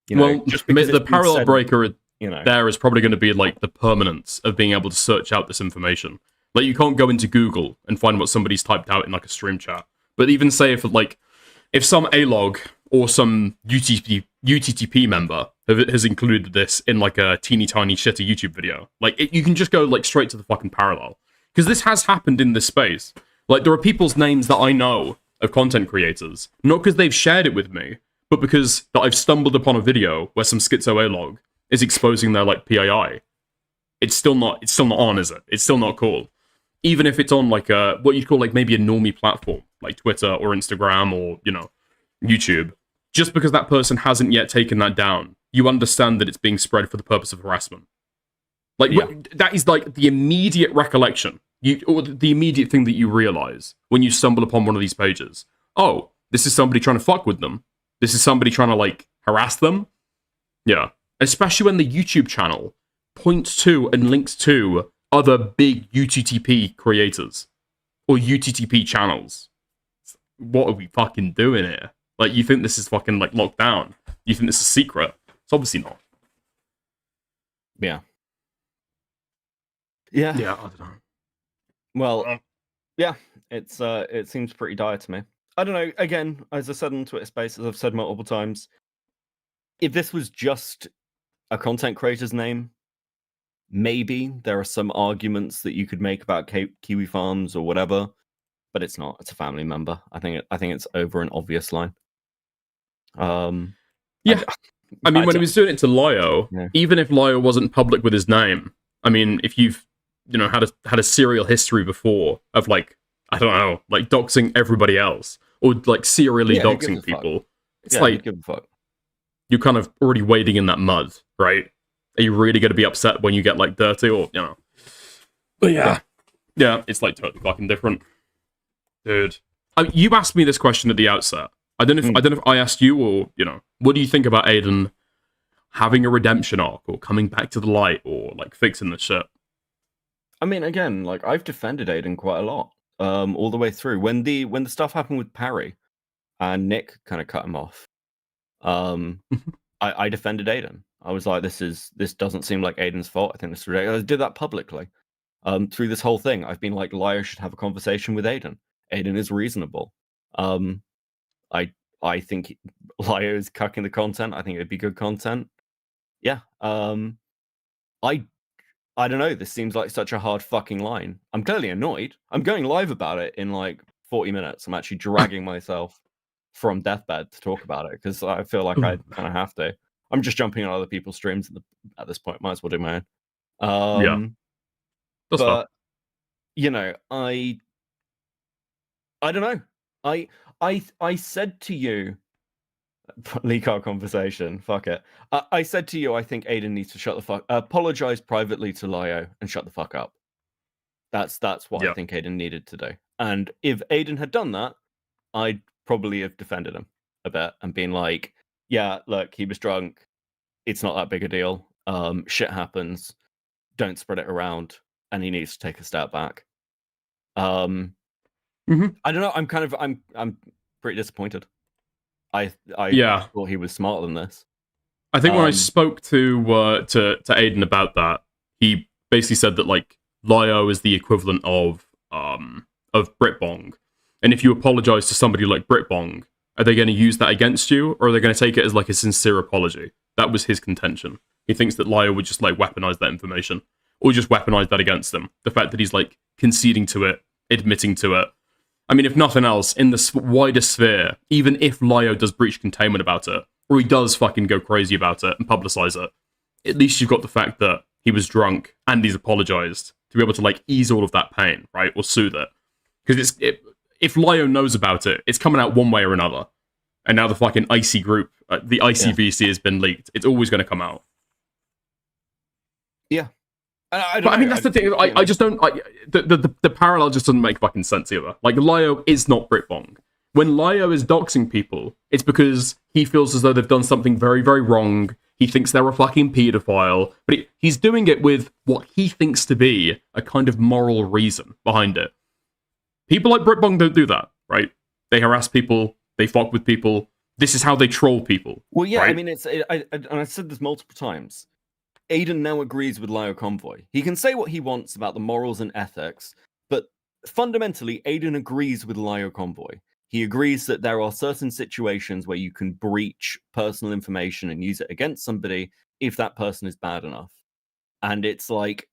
You know, well, just because the it's been parallel said, breaker you know, there is probably going to be like the permanence of being able to search out this information. Like, you can't go into Google and find what somebody's typed out in like a stream chat. But even say if some A-log or some UTTP member has included this in like a teeny tiny shitty YouTube video, like you can just go like straight to the fucking parallel. Because this has happened in this space. Like, there are people's names that I know of content creators, not because they've shared it with me, but because that I've stumbled upon a video where some schizo A-log is exposing their like PII. It's still not on, is it? It's still not cool. Even if it's on like what you'd call like maybe a normie platform, like Twitter or Instagram or, you know, YouTube. Just because that person hasn't yet taken that down, you understand that it's being spread for the purpose of harassment. Like, that is like the immediate recollection, or the immediate thing that you realize when you stumble upon one of these pages. Oh, this is somebody trying to fuck with them. This is somebody trying to like harass them. Yeah. Especially when the YouTube channel points to and links to other big UTTP creators or UTTP channels. What are we fucking doing here? Like, you think this is fucking like locked down? You think this is secret? It's obviously not. Yeah. Yeah, I don't know. Well, yeah, it seems pretty dire to me. I don't know. Again, as I said on Twitter Space, as I've said multiple times, if this was just a content creator's name, maybe there are some arguments that you could make about Kiwi Farms or whatever, but it's not. It's a family member. I think it's over an obvious line. Yeah. I mean, when he was doing it to Lyo, even if Lyo wasn't public with his name, I mean, if you've, you know, had a serial history before of like, I don't know, like doxing everybody else or like serially doxing people, it's like you're kind of already wading in that mud, right? Are you really going to be upset when you get like dirty or, you know? But yeah, it's like totally fucking different, dude. You asked me this question at the outset. I don't know if I asked you, or what do you think about Aiden having a redemption arc or coming back to the light or like fixing the shit? I mean, again, like I've defended Aiden quite a lot, all the way through. When the stuff happened with Parry, and Nick kind of cut him off, I defended Aiden. I was like, this doesn't seem like Aiden's fault. I think this is ridiculous. I did that publicly. Through this whole thing, I've been like, Lio should have a conversation with Aiden. Aiden is reasonable. I think Lio is cucking the content. I think it'd be good content. Yeah. I don't know. This seems like such a hard fucking line. I'm clearly annoyed. I'm going live about it in like 40 minutes. I'm actually dragging myself from deathbed to talk about it because I feel like I kind of have to. I'm just jumping on other people's streams at this point. Might as well do my own. Yeah. That's but I don't know. I said to you, leak our conversation. Fuck it. I said to you, I think Aiden needs to apologize privately to Lio and shut the fuck up. That's what I think Aiden needed to do. And if Aiden had done that, I'd probably have defended him a bit and been like, yeah, look, he was drunk. It's not that big a deal. Shit happens. Don't spread it around. And he needs to take a step back. I don't know. I'm pretty disappointed. I thought he was smarter than this. I think when I spoke to Aiden about that, he basically said that like Lio is the equivalent of Britbong, and if you apologize to somebody like Britbong, are they going to use that against you, or are they going to take it as like a sincere apology? That was his contention. He thinks that Lio would just like weaponize that information, or just weaponize that against them. The fact that he's like conceding to it, admitting to it. I mean, if nothing else, in the wider sphere, even if Lio does breach containment about it, or he does fucking go crazy about it and publicize it, at least you've got the fact that he was drunk and he's apologized to be able to like ease all of that pain, right, or soothe it. Because if Lio knows about it, it's coming out one way or another. And now the fucking icy group, the icy VC has been leaked. It's always going to come out. Yeah. I mean, that's the thing. I just don't. The parallel just doesn't make fucking sense either. Like, Lio is not Britbong. When Lio is doxing people, it's because he feels as though they've done something very, very wrong. He thinks they're a fucking paedophile, but he's doing it with what he thinks to be a kind of moral reason behind it. People like Britbong don't do that, right? They harass people. They fuck with people. This is how they troll people. Well, yeah. Right? I mean, and I said this multiple times. Aiden now agrees with Lio Convoy. He can say what he wants about the morals and ethics, but fundamentally, Aiden agrees with Lio Convoy. He agrees that there are certain situations where you can breach personal information and use it against somebody if that person is bad enough. And it's like,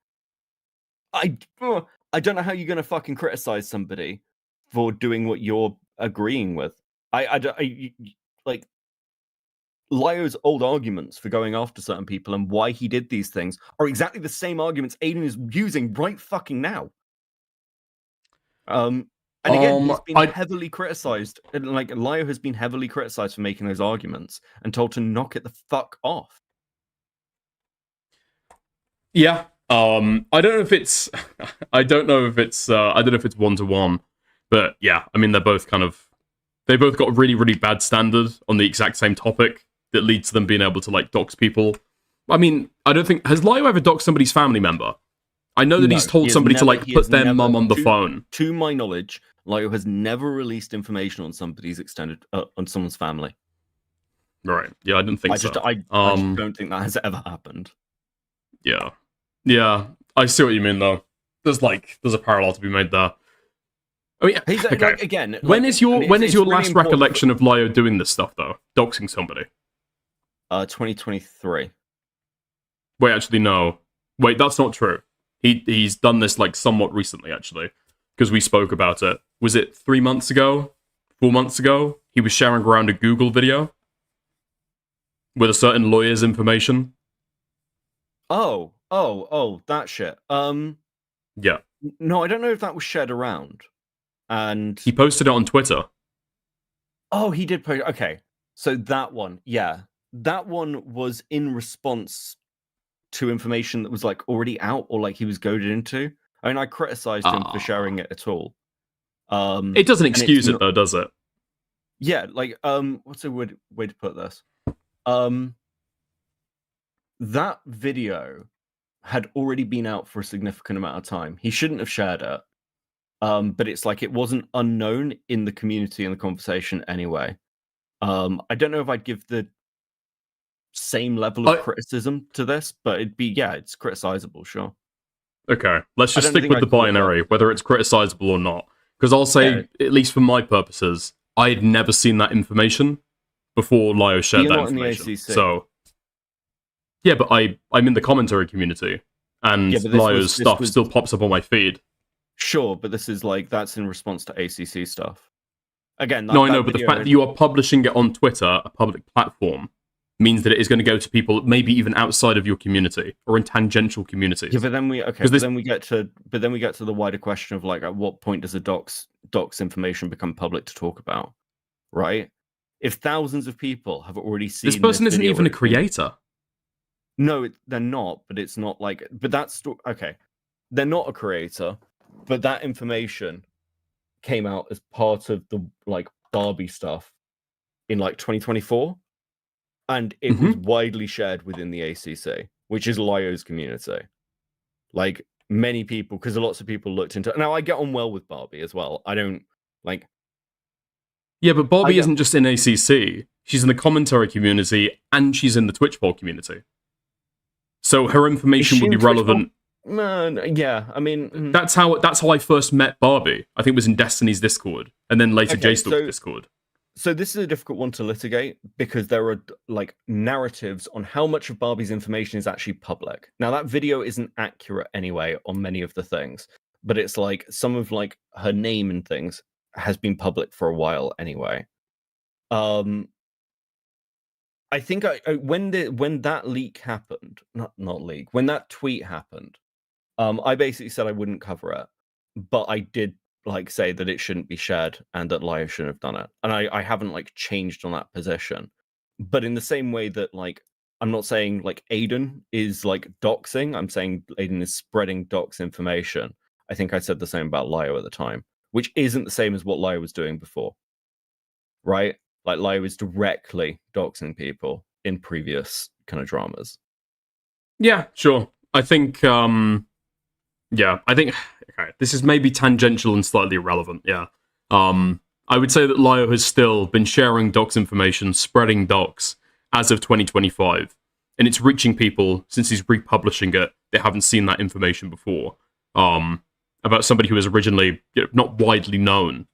I don't know how you're going to fucking criticize somebody for doing what you're agreeing with. Like, Lio's old arguments for going after certain people and why he did these things are exactly the same arguments Aiden is using right fucking now. And again, he's been heavily criticized. And like, Lio has been heavily criticized for making those arguments and told to knock it the fuck off. Yeah. I don't know if it's I don't know if it's 1-to-1, but yeah, I mean, they both got a really, really bad standard on the exact same topic that leads to them being able to like dox people. I mean, I don't think, has Lio ever doxed somebody's family member? I know that he's told somebody to like put their mum on the phone. To my knowledge, Lio has never released information on somebody's on someone's family. Right. Yeah, I didn't think so. I just don't think that has ever happened. Yeah. Yeah. I see what you mean though. There's a parallel to be made there. Oh yeah. Okay. Like, again, when is your last recollection of Lio doing this stuff though? Doxing somebody? 2023. Wait, actually no. Wait, that's not true. He's done this like somewhat recently actually, because we spoke about it. Was it 3 months ago? 4 months ago? He was sharing around a Google video with a certain lawyer's information. Oh, that shit. Yeah. No, I don't know if that was shared around. And he posted it on Twitter. Oh, he did post. Okay, so that one, yeah, that one was in response to information that was like already out or like he was goaded into. I mean, I criticized him for sharing it at all. It doesn't and it's excuse it not- though, does it? Yeah, like what's a way to put this? That video had already been out for a significant amount of time. He shouldn't have shared it. But it's like it wasn't unknown in the community and the conversation anyway. I don't know if I'd give the same level of criticism to this, but it's criticizable, sure. Okay, let's just I don't stick think with I'd the call it binary, whether it's criticizable or not. Because I'll say, at least for my purposes, I had never seen that information before Lio shared You're that not in the information. ACC. So, yeah, but I'm in the commentary community, and Yeah, but Lio's stuff still pops up on my feed. Sure, but this is like that's in response to ACC stuff. Again, No, I know, but the fact that you are publishing it on Twitter, a public platform, means that it is going to go to people maybe even outside of your community or in tangential communities. Yeah, but then we then we get to the wider question of like, at what point does a docs information become public to talk about, right? If thousands of people have already seen this person isn't video even a or- creator. No, they're not. But it's not like. But that's okay. They're not a creator, but that information came out as part of the like Barbie stuff in like 2024. And it was widely shared within the ACC, which is Lio's community. Like many people, because lots of people looked into it. Now I get on well with Barbie as well. I don't like. Yeah, but Barbie isn't just in ACC. She's in the commentary community and she's in the Twitch poll community. So her information would be relevant. Yeah, I mean, that's how I first met Barbie. I think it was in Destiny's Discord, and then later JStalk's Discord. So this is a difficult one to litigate because there are like narratives on how much of Barbie's information is actually public. Now that video isn't accurate anyway on many of the things, but it's like some of like her name and things has been public for a while anyway. I think when that leak happened, not leak, when that tweet happened, I basically said I wouldn't cover it, but I did like say that it shouldn't be shared and that Lio shouldn't have done it. And I haven't like changed on that position. But in the same way that like I'm not saying like Aiden is like doxing, I'm saying Aiden is spreading dox information. I think I said the same about Lio at the time, which isn't the same as what Lio was doing before. Right? Like Lio is directly doxing people in previous kind of dramas. Yeah, sure. I think okay, this is maybe tangential and slightly irrelevant, yeah. I would say that Lio has still been sharing docs information, spreading docs as of 2025, and it's reaching people since he's republishing it that haven't seen that information before, about somebody who was originally not widely known.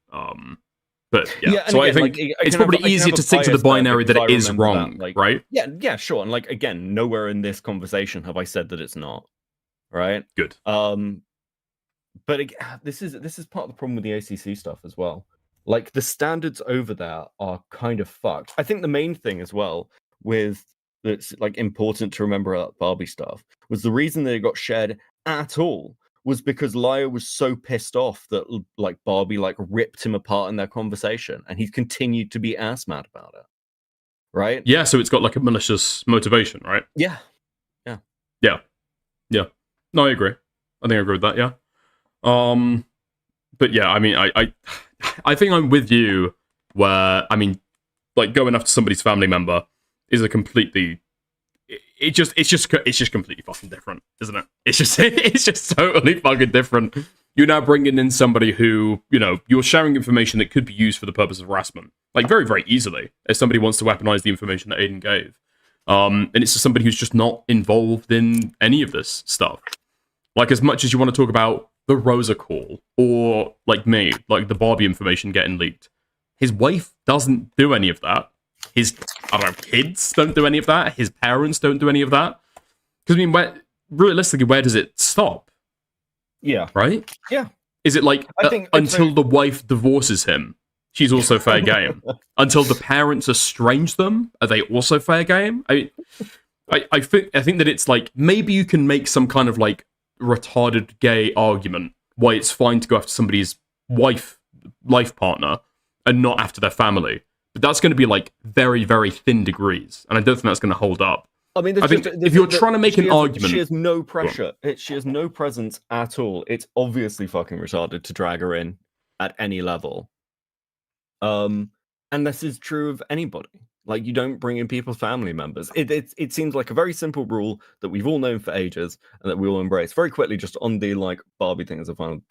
But yeah, so again, I think it's probably easier to stick to the binary that it is wrong, right? Yeah, sure. And like again, nowhere in this conversation have I said that it's not. Right? Good. But this is part of the problem with the ACC stuff as well. Like the standards over there are kind of fucked. I think the main thing as well with that's like important to remember about Barbie stuff was the reason that it got shared at all was because Lio was so pissed off that like Barbie like ripped him apart in their conversation, and he continued to be ass mad about it. Right? Yeah, so it's got like a malicious motivation, right? Yeah. No, I agree. I think I agree with that, yeah. But yeah, I mean, I think I'm with you where, I mean, like going after somebody's family member is a completely, it's just completely fucking different, isn't it? It's just totally fucking different. You're now bringing in somebody who, you know, you're sharing information that could be used for the purpose of harassment, like very, very easily, if somebody wants to weaponize the information that Aiden gave. And it's just somebody who's just not involved in any of this stuff. Like, as much as you want to talk about the Rosa call, or, like me, like the Barbie information getting leaked, his wife doesn't do any of that. His, I don't know, kids don't do any of that. His parents don't do any of that. Because, I mean, realistically, where does it stop? Yeah. Right? Yeah. Is it like, I think until the wife divorces him, she's also fair game? Until the parents estrange them, are they also fair game? I think that it's like, maybe you can make some kind of like retarded gay argument why it's fine to go after somebody's life partner and not after their family, but that's going to be like very, very thin degrees, and I don't think that's going to hold up. I mean, if you're trying to make an argument, she has no pressure. She has no presence at all. It's obviously fucking retarded to drag her in at any level. And this is true of anybody. Like, you don't bring in people's family members. It seems like a very simple rule that we've all known for ages and that we all embrace. Very quickly, just on the like Barbie thing as a final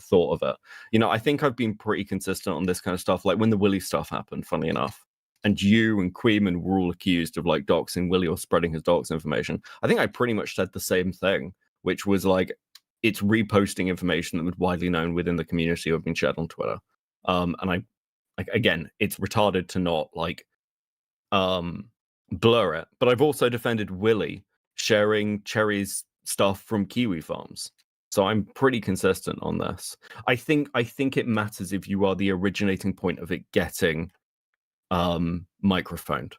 thought of it. You know, I think I've been pretty consistent on this kind of stuff. Like when the Willie stuff happened, funny enough, and you and Queeman were all accused of like doxing Willie or spreading his dox information. I think I pretty much said the same thing, which was like, it's reposting information that was widely known within the community or been shared on Twitter. And I, like, again, it's retarded to not like blur it. But I've also defended Willie sharing Cherry's stuff from Kiwi Farms. So I'm pretty consistent on this. I think it matters if you are the originating point of it getting microphoned.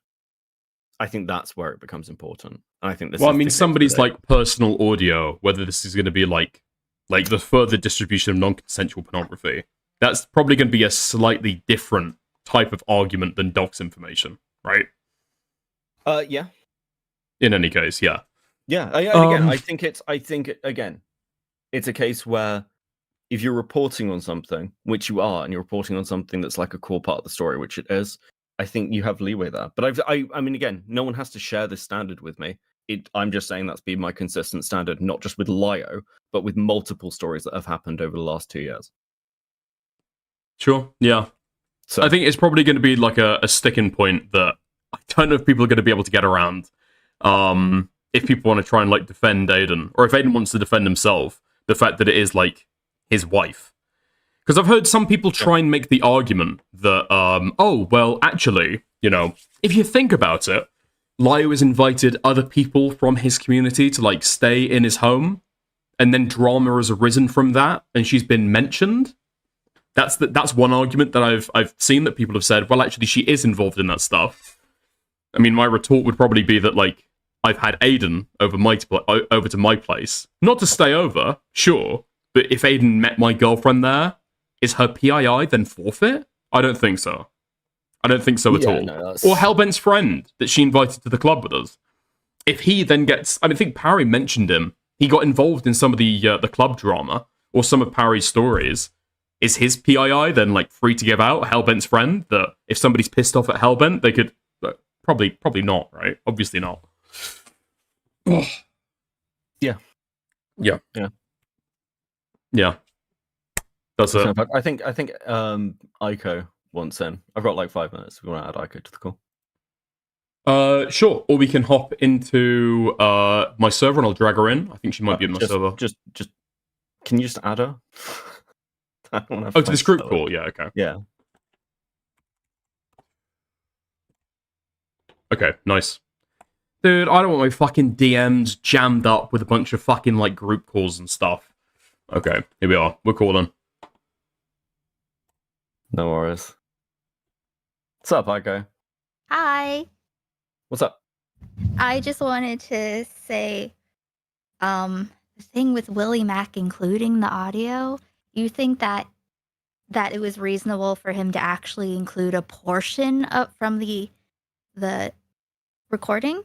I think that's where it becomes important. And I think this. Well, I mean, somebody's like personal audio, whether this is going to be like the further distribution of non-consensual pornography, that's probably going to be a slightly different type of argument than dox information, right? Yeah. In any case, yeah. Yeah. Again, I think it's a case where if you're reporting on something, which you are, and you're reporting on something that's like a core part of the story, which it is, I think you have leeway there. But I mean, again, no one has to share this standard with me. I'm just saying that's been my consistent standard, not just with Lio, but with multiple stories that have happened over the last 2 years. Sure, yeah. So I think it's probably going to be like a sticking point that I don't know if people are going to be able to get around. If people want to try and like defend Aiden, or if Aiden wants to defend himself, the fact that it is like his wife. Because I've heard some people try and make the argument that, oh, well, actually, you know, if you think about it, Lio has invited other people from his community to like stay in his home, and then drama has arisen from that, and she's been mentioned. That's one argument that I've seen that people have said, well, actually, she is involved in that stuff. I mean, my retort would probably be that, like, I've had Aiden over to my place. Not to stay over, sure, but if Aiden met my girlfriend there, is her PII then forfeit? I don't think so. I don't think so at all. No, or Hellbent's friend that she invited to the club with us. If he then gets... I think Parry mentioned him. He got involved in some of the club drama, or some of Parry's stories. Is his PII then like free to give out? Hellbent's friend, that if somebody's pissed off at Hellbent, they could... Probably not, right? Obviously not. Yeah. That's it. I think Aiko wants in. I've got like 5 minutes if we want to add Aiko to the call. Sure. Or we can hop into my server and I'll drag her in. I think she might be in my server. Just can you just add her? To this group call? Yeah, okay. Yeah. Okay, nice. Dude, I don't want my fucking DMs jammed up with a bunch of fucking, like, group calls and stuff. Okay, here we are. We're calling. No worries. What's up, Aiko? Hi. What's up? I just wanted to say, the thing with Willie Mack including the audio, you think that it was reasonable for him to actually include a portion of from the recording?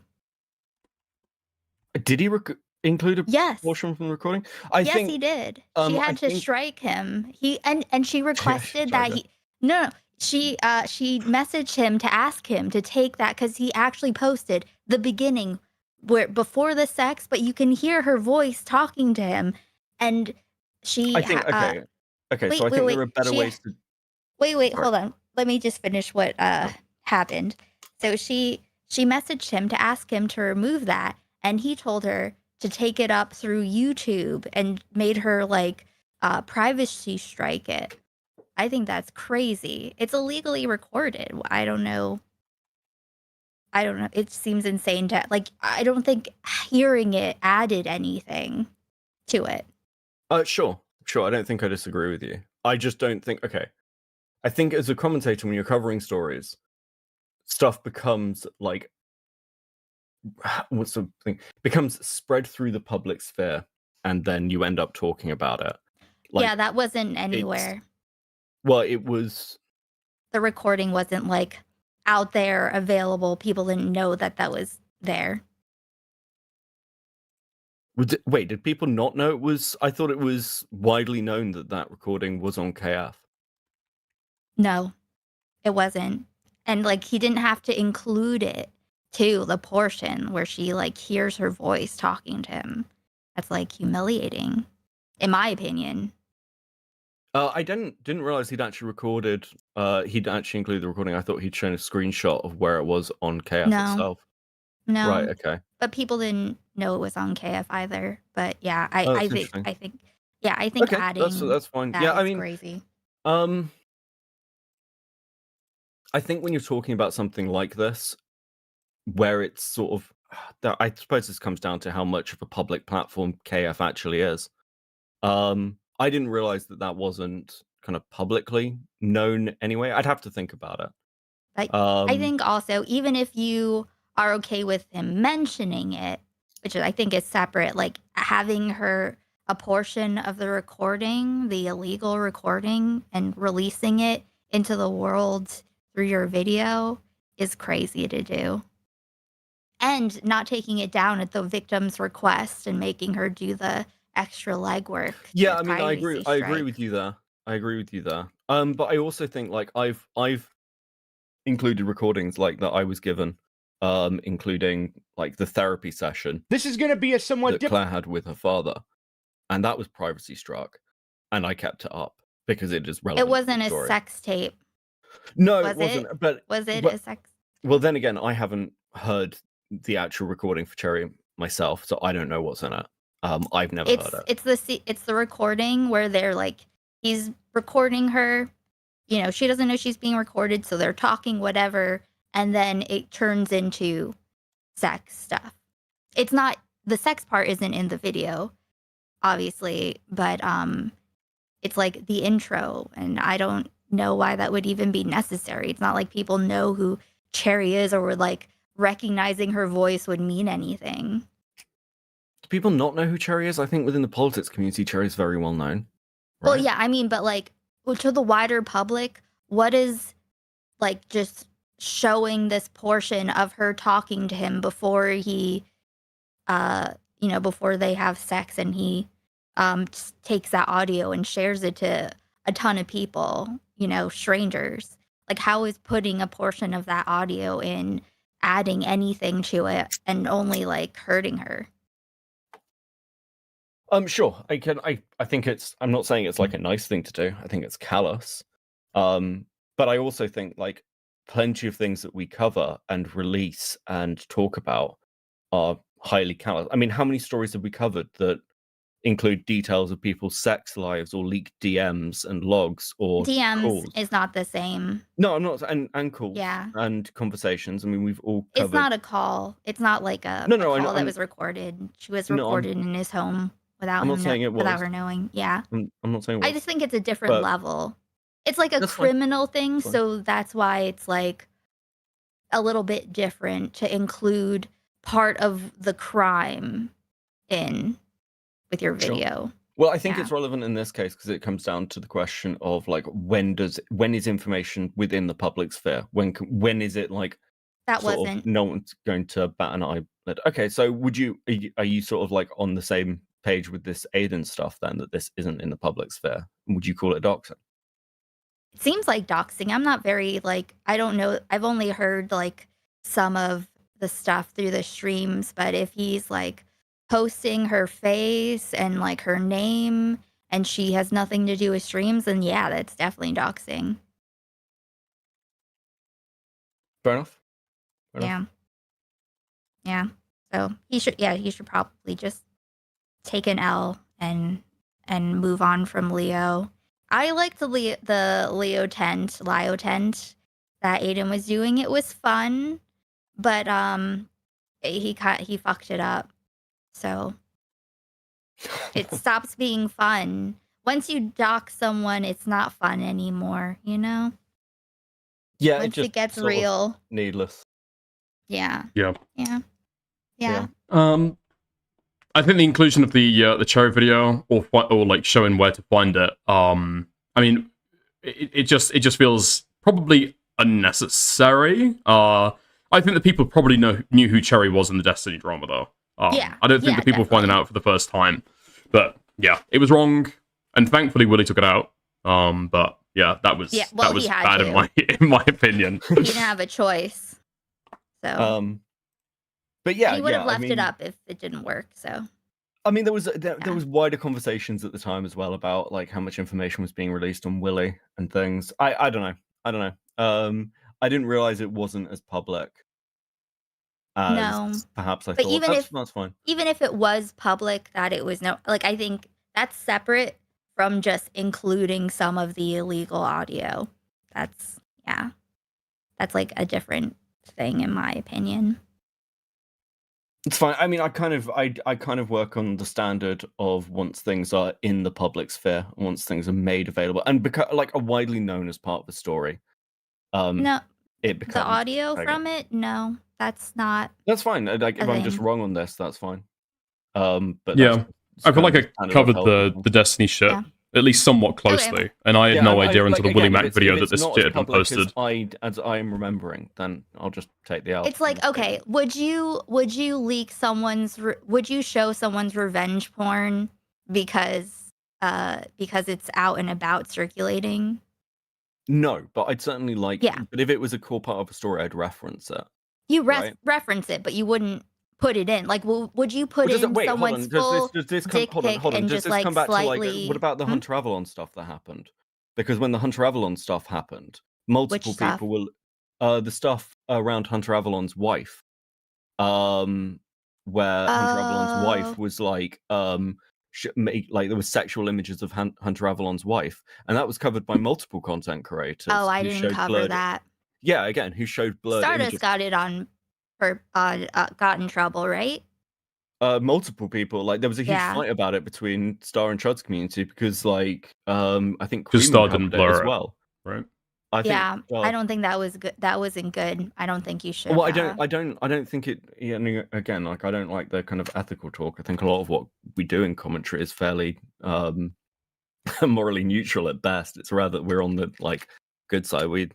Did he include a portion from the recording? I think he did. She had to strike him. And she requested that he she messaged him to ask him to take that because he actually posted the beginning where before the sex, but you can hear her voice talking to him, and she. I think okay. So I think there are better ways to. Wait, hold on. Let me just finish what happened. So she messaged him to ask him to remove that, and he told her to take it up through YouTube and made her like privacy strike it. I think that's crazy. It's illegally recorded. I don't know. It seems insane to like. I don't think hearing it added anything to it. Sure. I don't think I disagree with you. I just don't think. Okay, I think as a commentator, when you're covering stories, stuff becomes like what's the thing? Becomes spread through the public sphere, and then you end up talking about it. Like, yeah, that wasn't anywhere. Well, it was. The recording wasn't like out there available. People didn't know that was there. Wait, did people not know it was? I thought it was widely known that recording was on KF. No, it wasn't. And like he didn't have to include it too, the portion where she like hears her voice talking to him. That's like humiliating, in my opinion. I didn't realize he'd actually recorded. He'd actually included the recording. I thought he'd shown a screenshot of where it was on KF No. itself. No. Right. Okay. But people didn't know it was on KF either. But yeah, Oh, I that's think interesting. I think Okay, adding that's fine. that Yeah, I is mean, crazy. I think when you're talking about something like this, where it's sort of, I suppose this comes down to how much of a public platform KF actually is. I didn't realize that wasn't kind of publicly known anyway. I'd have to think about it. I think also, even if you are okay with him mentioning it, which I think is separate, like having a portion of the recording, the illegal recording, and releasing it into the world through your video is crazy to do. And not taking it down at the victim's request and making her do the extra legwork. Yeah, I mean, I agree with you there. But I also think like I've included recordings like that I was given, including like the therapy session. This is going to be a somewhat that Claire had with her father, and that was privacy struck, and I kept it up because it is relevant. It wasn't a sex tape. No, was it wasn't. It? But was it a sex? Well, then again, I haven't heard the actual recording for Cherry myself, so I don't know what's in it. I've never heard it. It's the recording where they're like, he's recording her. You know, she doesn't know she's being recorded, so they're talking whatever, and then it turns into sex stuff. It's not, the sex part isn't in the video, obviously, but it's like the intro, and I don't know why that would even be necessary. It's not like people know who Cherry is, or would like recognizing her voice would mean anything. Do people not know who Cherry is? I think within the politics community, Cherry is very well known. Right? Well, yeah, I mean, but like, to the wider public, what is like just showing this portion of her talking to him before he before they have sex, and he takes that audio and shares it to a ton of people, strangers. Like, how is putting a portion of that audio in adding anything to it and only like hurting her? Sure. I think I'm not saying it's like a nice thing to do. I think it's callous. But I also think like plenty of things that we cover and release and talk about are highly callous. I mean, how many stories have we covered that include details of people's sex lives or leaked DMs and logs or DMs calls? Is not the same. No, I'm not. And calls. Yeah. And conversations. I mean, we've all covered. It's not a call. It's not like a call that was recorded. She was recorded in his home without her knowing. Yeah. I'm not saying it was. I just think it's a different level. It's like a criminal thing, so that's why it's like a little bit different to include part of the crime in with your video. Sure. Well, I think it's relevant in this case because it comes down to the question of like when is information within the public sphere? When is it like that wasn't no one's going to bat an eye? Okay, so are you sort of like on the same page with this Aiden stuff then, that this isn't in the public sphere? Would you call it doxing? It seems like doxing. I'm not very like, I don't know. I've only heard like some of the stuff through the streams, but if he's like posting her face and like her name and she has nothing to do with streams, then yeah, that's definitely doxing. Fair enough. Yeah. So he should probably just take an L and move on from Leo. I liked the Lio tent that Aiden was doing. It was fun, but he fucked it up. So it stops being fun. Once you dox someone, it's not fun anymore, Yeah, once it gets real. Needless. Yeah. Yeah. I think the inclusion of the Cherry video or like showing where to find it, I mean, it just feels probably unnecessary. I think the people probably knew who Cherry was in the Destiny drama, though. I don't think the people finding out for the first time. But yeah, it was wrong, and thankfully Willie took it out. But Yeah, that was well, that was he had bad to. in my opinion. He didn't have a choice. So. But yeah, And he would have I left mean, it up if it didn't work. So. I mean, there was wider conversations at the time as well about like how much information was being released on Willie and things. I don't know. I didn't realize it wasn't as public as No. perhaps I But thought. That's fine. Even if it was public, that it was I think that's separate from just including some of the illegal audio. That's like a different thing in my opinion. It's fine. I mean, I kind of work on the standard of once things are in the public sphere, once things are made available, and like are widely known as part of the story. No, it becomes the audio from it. No, that's not. That's fine. Like if I'm just thing. wrong on this, that's fine. But Yeah, I feel like I covered the Destiny shit at least somewhat closely, and I had no idea until the Willie Mac video that this shit had been posted. As I am remembering, then I'll just take the L. It's like, okay, would you leak someone's? Would you show someone's revenge porn because it's out and about circulating? No, but I'd certainly like. Yeah. But if it was a core part of a story, I'd reference it. You reference it, but you wouldn't put it in. Like, would you put in someone's full dick pic and just like come back slightly? to like, what about the Hunter Avalon stuff that happened? Because when the Hunter Avalon stuff happened, multiple people will the stuff around Hunter Avalon's wife, where Hunter Avalon's wife was like there was sexual images of Hunter Avalon's wife, and that was covered by multiple content creators. Oh, I didn't cover that. Yeah, again, who showed blurred Stardust images. got it on, got in trouble, right? Multiple people, like there was a huge fight about it between Star and Chud's community because, like, I think because Star Cream didn't covered it blur as it, well, right? I think, I don't think that was good. That wasn't good. I don't think you should. Well, I don't think it. Yeah, again, like I don't like the kind of ethical talk. I think a lot of what we do in commentary is fairly morally neutral at best. It's rather we're on the like good side. We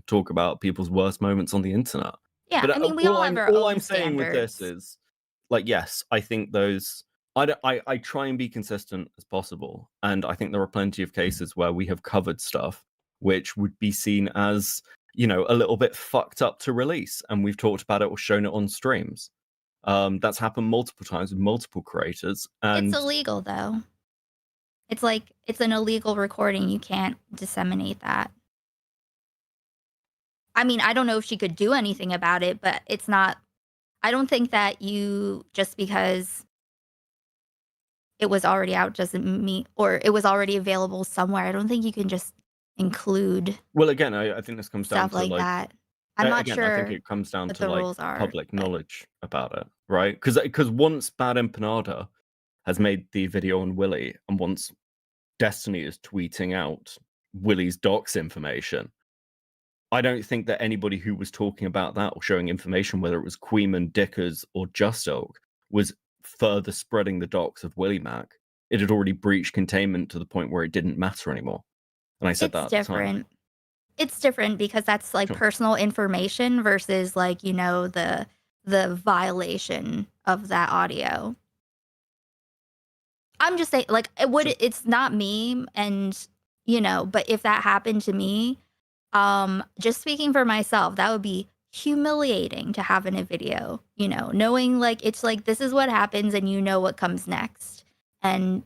talk about people's worst moments on the internet. Yeah, but I mean, we all have our own I'm saying with this is, like, yes, I think those. I try and be consistent as possible, and I think there are plenty of cases where we have covered stuff which would be seen as, a little bit fucked up to release, and we've talked about it or shown it on streams. That's happened multiple times with multiple creators, and it's illegal though. It's like it's an illegal recording. You can't disseminate that. I mean, I don't know if she could do anything about it, but it's not. I don't think that you just because it was already out doesn't mean, or it was already available somewhere. I don't think you can just include. Well, again, I think this comes down stuff to like that. I'm not sure. I think it comes down to the like rules are, public knowledge about it, right? Because once Bad Empanada has made the video on Willie, and once Destiny is tweeting out Willie's docs information, I don't think that anybody who was talking about that or showing information, whether it was Queeman, Dickers, or Just Oak, was further spreading the docs of Willie Mac. It had already breached containment to the point where it didn't matter anymore. And I said that at the time. It's different because that's like personal information versus like, the violation of that audio. I'm just saying, like, it's not me, and but if that happened to me, just speaking for myself, that would be humiliating to have in a video, knowing like it's like this is what happens and what comes next. And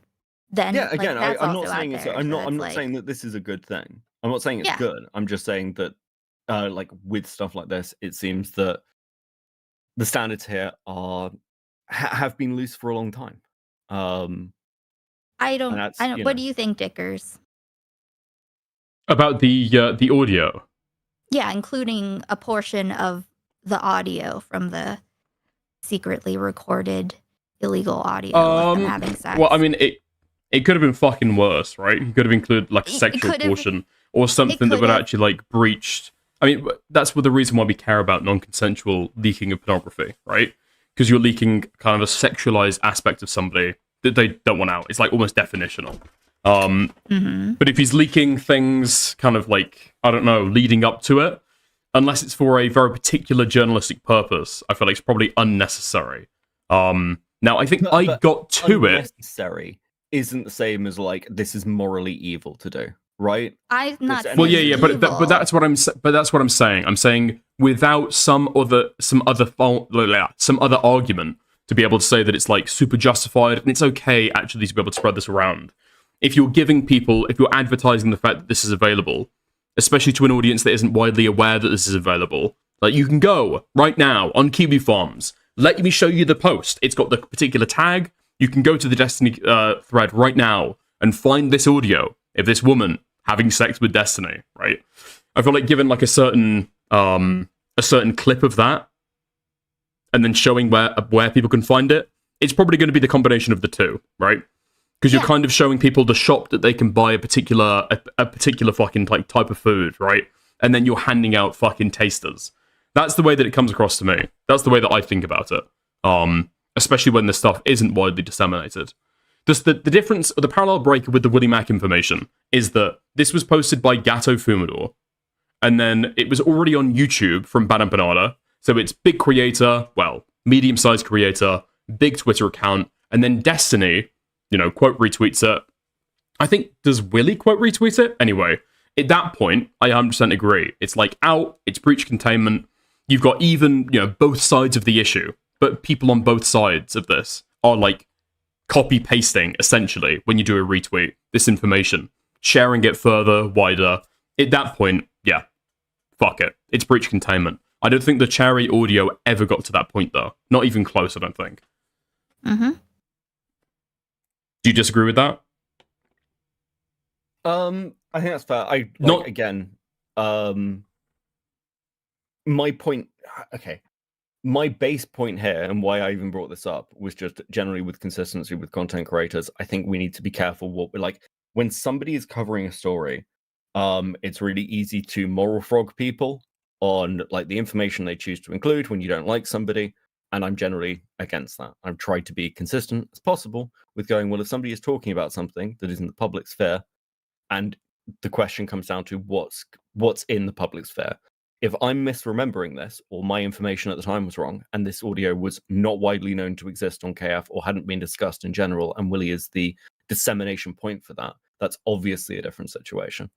then again, like, I'm not saying I'm not saying that this is a good thing. I'm not saying it's good. I'm just saying that like with stuff like this, it seems that the standards here have been loose for a long time. I don't. What do you think, Dickers? About the audio? Yeah, including a portion of the audio from the secretly recorded illegal audio of them having sex. Well, I mean, it could have been fucking worse, right? You could have included like a sexual portion or something that would actually like breached. I mean, that's the reason why we care about non-consensual leaking of pornography, right? Because you're leaking kind of a sexualized aspect of somebody that they don't want out. It's like almost definitional. But if he's leaking things kind of like, I don't know, leading up to it, unless it's for a very particular journalistic purpose, I feel like it's probably unnecessary. Now, I think I got to it. Unnecessary isn't the same as like, this is morally evil to do. right? I'm not. Well, yeah, but that's what I'm saying. I'm saying without some other argument to be able to say that it's like super justified and it's okay actually to be able to spread this around. If you're advertising the fact that this is available, especially to an audience that isn't widely aware that this is available, like you can go right now on Kiwi Farms. Let me show you the post. It's got the particular tag. You can go to the Destiny thread right now and find this audio of this woman having sex with Destiny, right? I feel like given like a certain clip of that, and then showing where people can find it, it's probably going to be the combination of the two, right? Because you're kind of showing people the shop that they can buy a particular fucking like type of food, right? And then you're handing out fucking tasters. That's the way that it comes across to me. That's the way that I think about it. Especially when this stuff isn't widely disseminated. The difference, or the parallel breaker with the Willie Mac information is that this was posted by Gato Fumador, and then it was already on YouTube from Bad Empanada. So it's big creator, well, medium-sized creator, big Twitter account, and then Destiny, quote retweets it. I think, does Willie quote retweet it? Anyway, at that point, I 100% agree. It's like out, it's breach containment. You've got even, both sides of the issue, but people on both sides of this are like copy-pasting, essentially, when you do a retweet, this information, sharing it further, wider. At that point, yeah, fuck it. It's breach containment. I don't think the Cherry audio ever got to that point, though. Not even close, I don't think. Mm-hmm. Do you disagree with that? I think that's fair. My point... Okay. My base point here, and why I even brought this up, was just generally with consistency with content creators. I think we need to be careful what we're like. When somebody is covering a story, it's really easy to moral frog people on like the information they choose to include when you don't like somebody, and I'm generally against that. I've tried to be consistent as possible with going, well, if somebody is talking about something that is in the public sphere, and the question comes down to what's in the public sphere. If I'm misremembering this, or my information at the time was wrong, and this audio was not widely known to exist on KF or hadn't been discussed in general, and Willie is the dissemination point for that, that's obviously a different situation.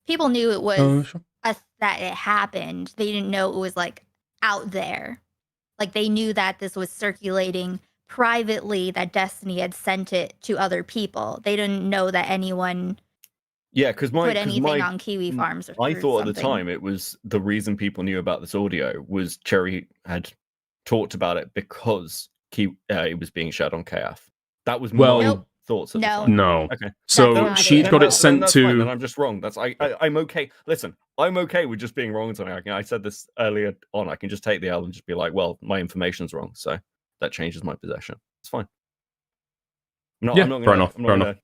People knew it was that it happened. They didn't know it was like out there. Like they knew that this was circulating privately, that Destiny had sent it to other people. They didn't know that anyone put anything on Kiwi Farms. I thought at the time it was the reason people knew about this audio was Cherry had talked about it because it was being shared on KF. That was my thoughts at the time. No. Okay. So she'd got it sent to... Fine, then I'm just wrong. I'm okay. Listen, I'm okay with just being wrong on something. I said this earlier on. I can just take the L and just be like, well, my information's wrong, so that changes my possession. It's fine. Fair enough. Okay.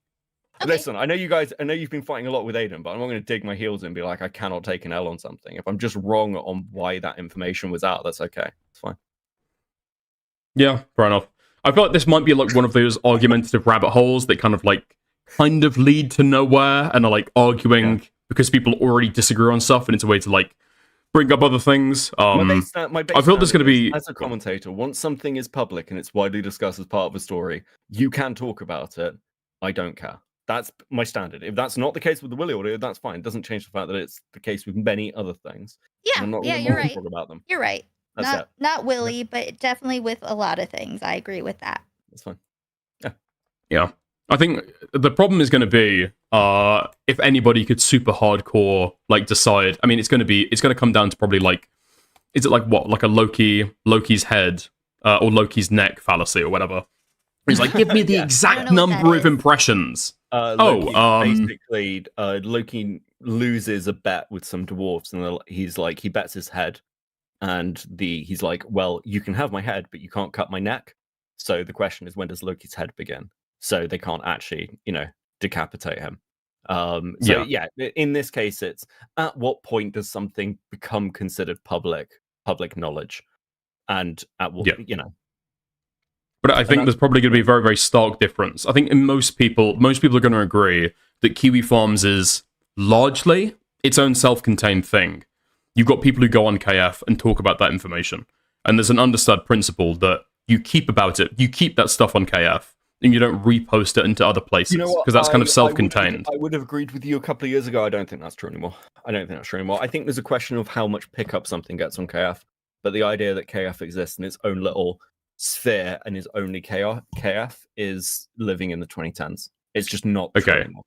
Listen, I know you've been fighting a lot with Aiden, but I'm not going to dig my heels in and be like, I cannot take an L on something. If I'm just wrong on why that information was out, that's okay. It's fine. Yeah, fair enough. I feel like this might be like one of those argumentative rabbit holes that kind of lead to nowhere and are like arguing because people already disagree on stuff, and it's a way to like bring up other things. I feel there's going to be... As a commentator, once something is public and it's widely discussed as part of a story, you can talk about it. I don't care. That's my standard. If that's not the case with the Willie audio, that's fine. It doesn't change the fact that it's the case with many other things. Yeah, you're right. About them. You're right. Not Willie, but definitely with a lot of things. I agree with that. That's fine. Yeah. I think the problem is going to be if anybody could super hardcore decide. I mean, it's going to come down to probably is it like a Loki's head or Loki's neck fallacy or whatever. He's like, give me the exact number of impressions. Basically, Loki loses a bet with some dwarves, and he bets his head, and he's like, well, you can have my head, but you can't cut my neck. So the question is, when does Loki's head begin? So they can't actually, decapitate him. In this case, it's at what point does something become considered public knowledge, and at what But I think there's probably going to be a very, very stark difference. I think most people are going to agree that Kiwi Farms is largely its own self-contained thing. You've got people who go on KF and talk about that information. And there's an understood principle that you keep that stuff on KF. and you don't repost it into other places You know what? because that's kind of self-contained. I would have agreed with you a couple of years ago. I don't think that's true anymore. I don't think that's true anymore. I think there's a question of how much pickup something gets on KF, but the idea that KF exists in its own little sphere and is only KF is living in the 2010s. It's just not true anymore.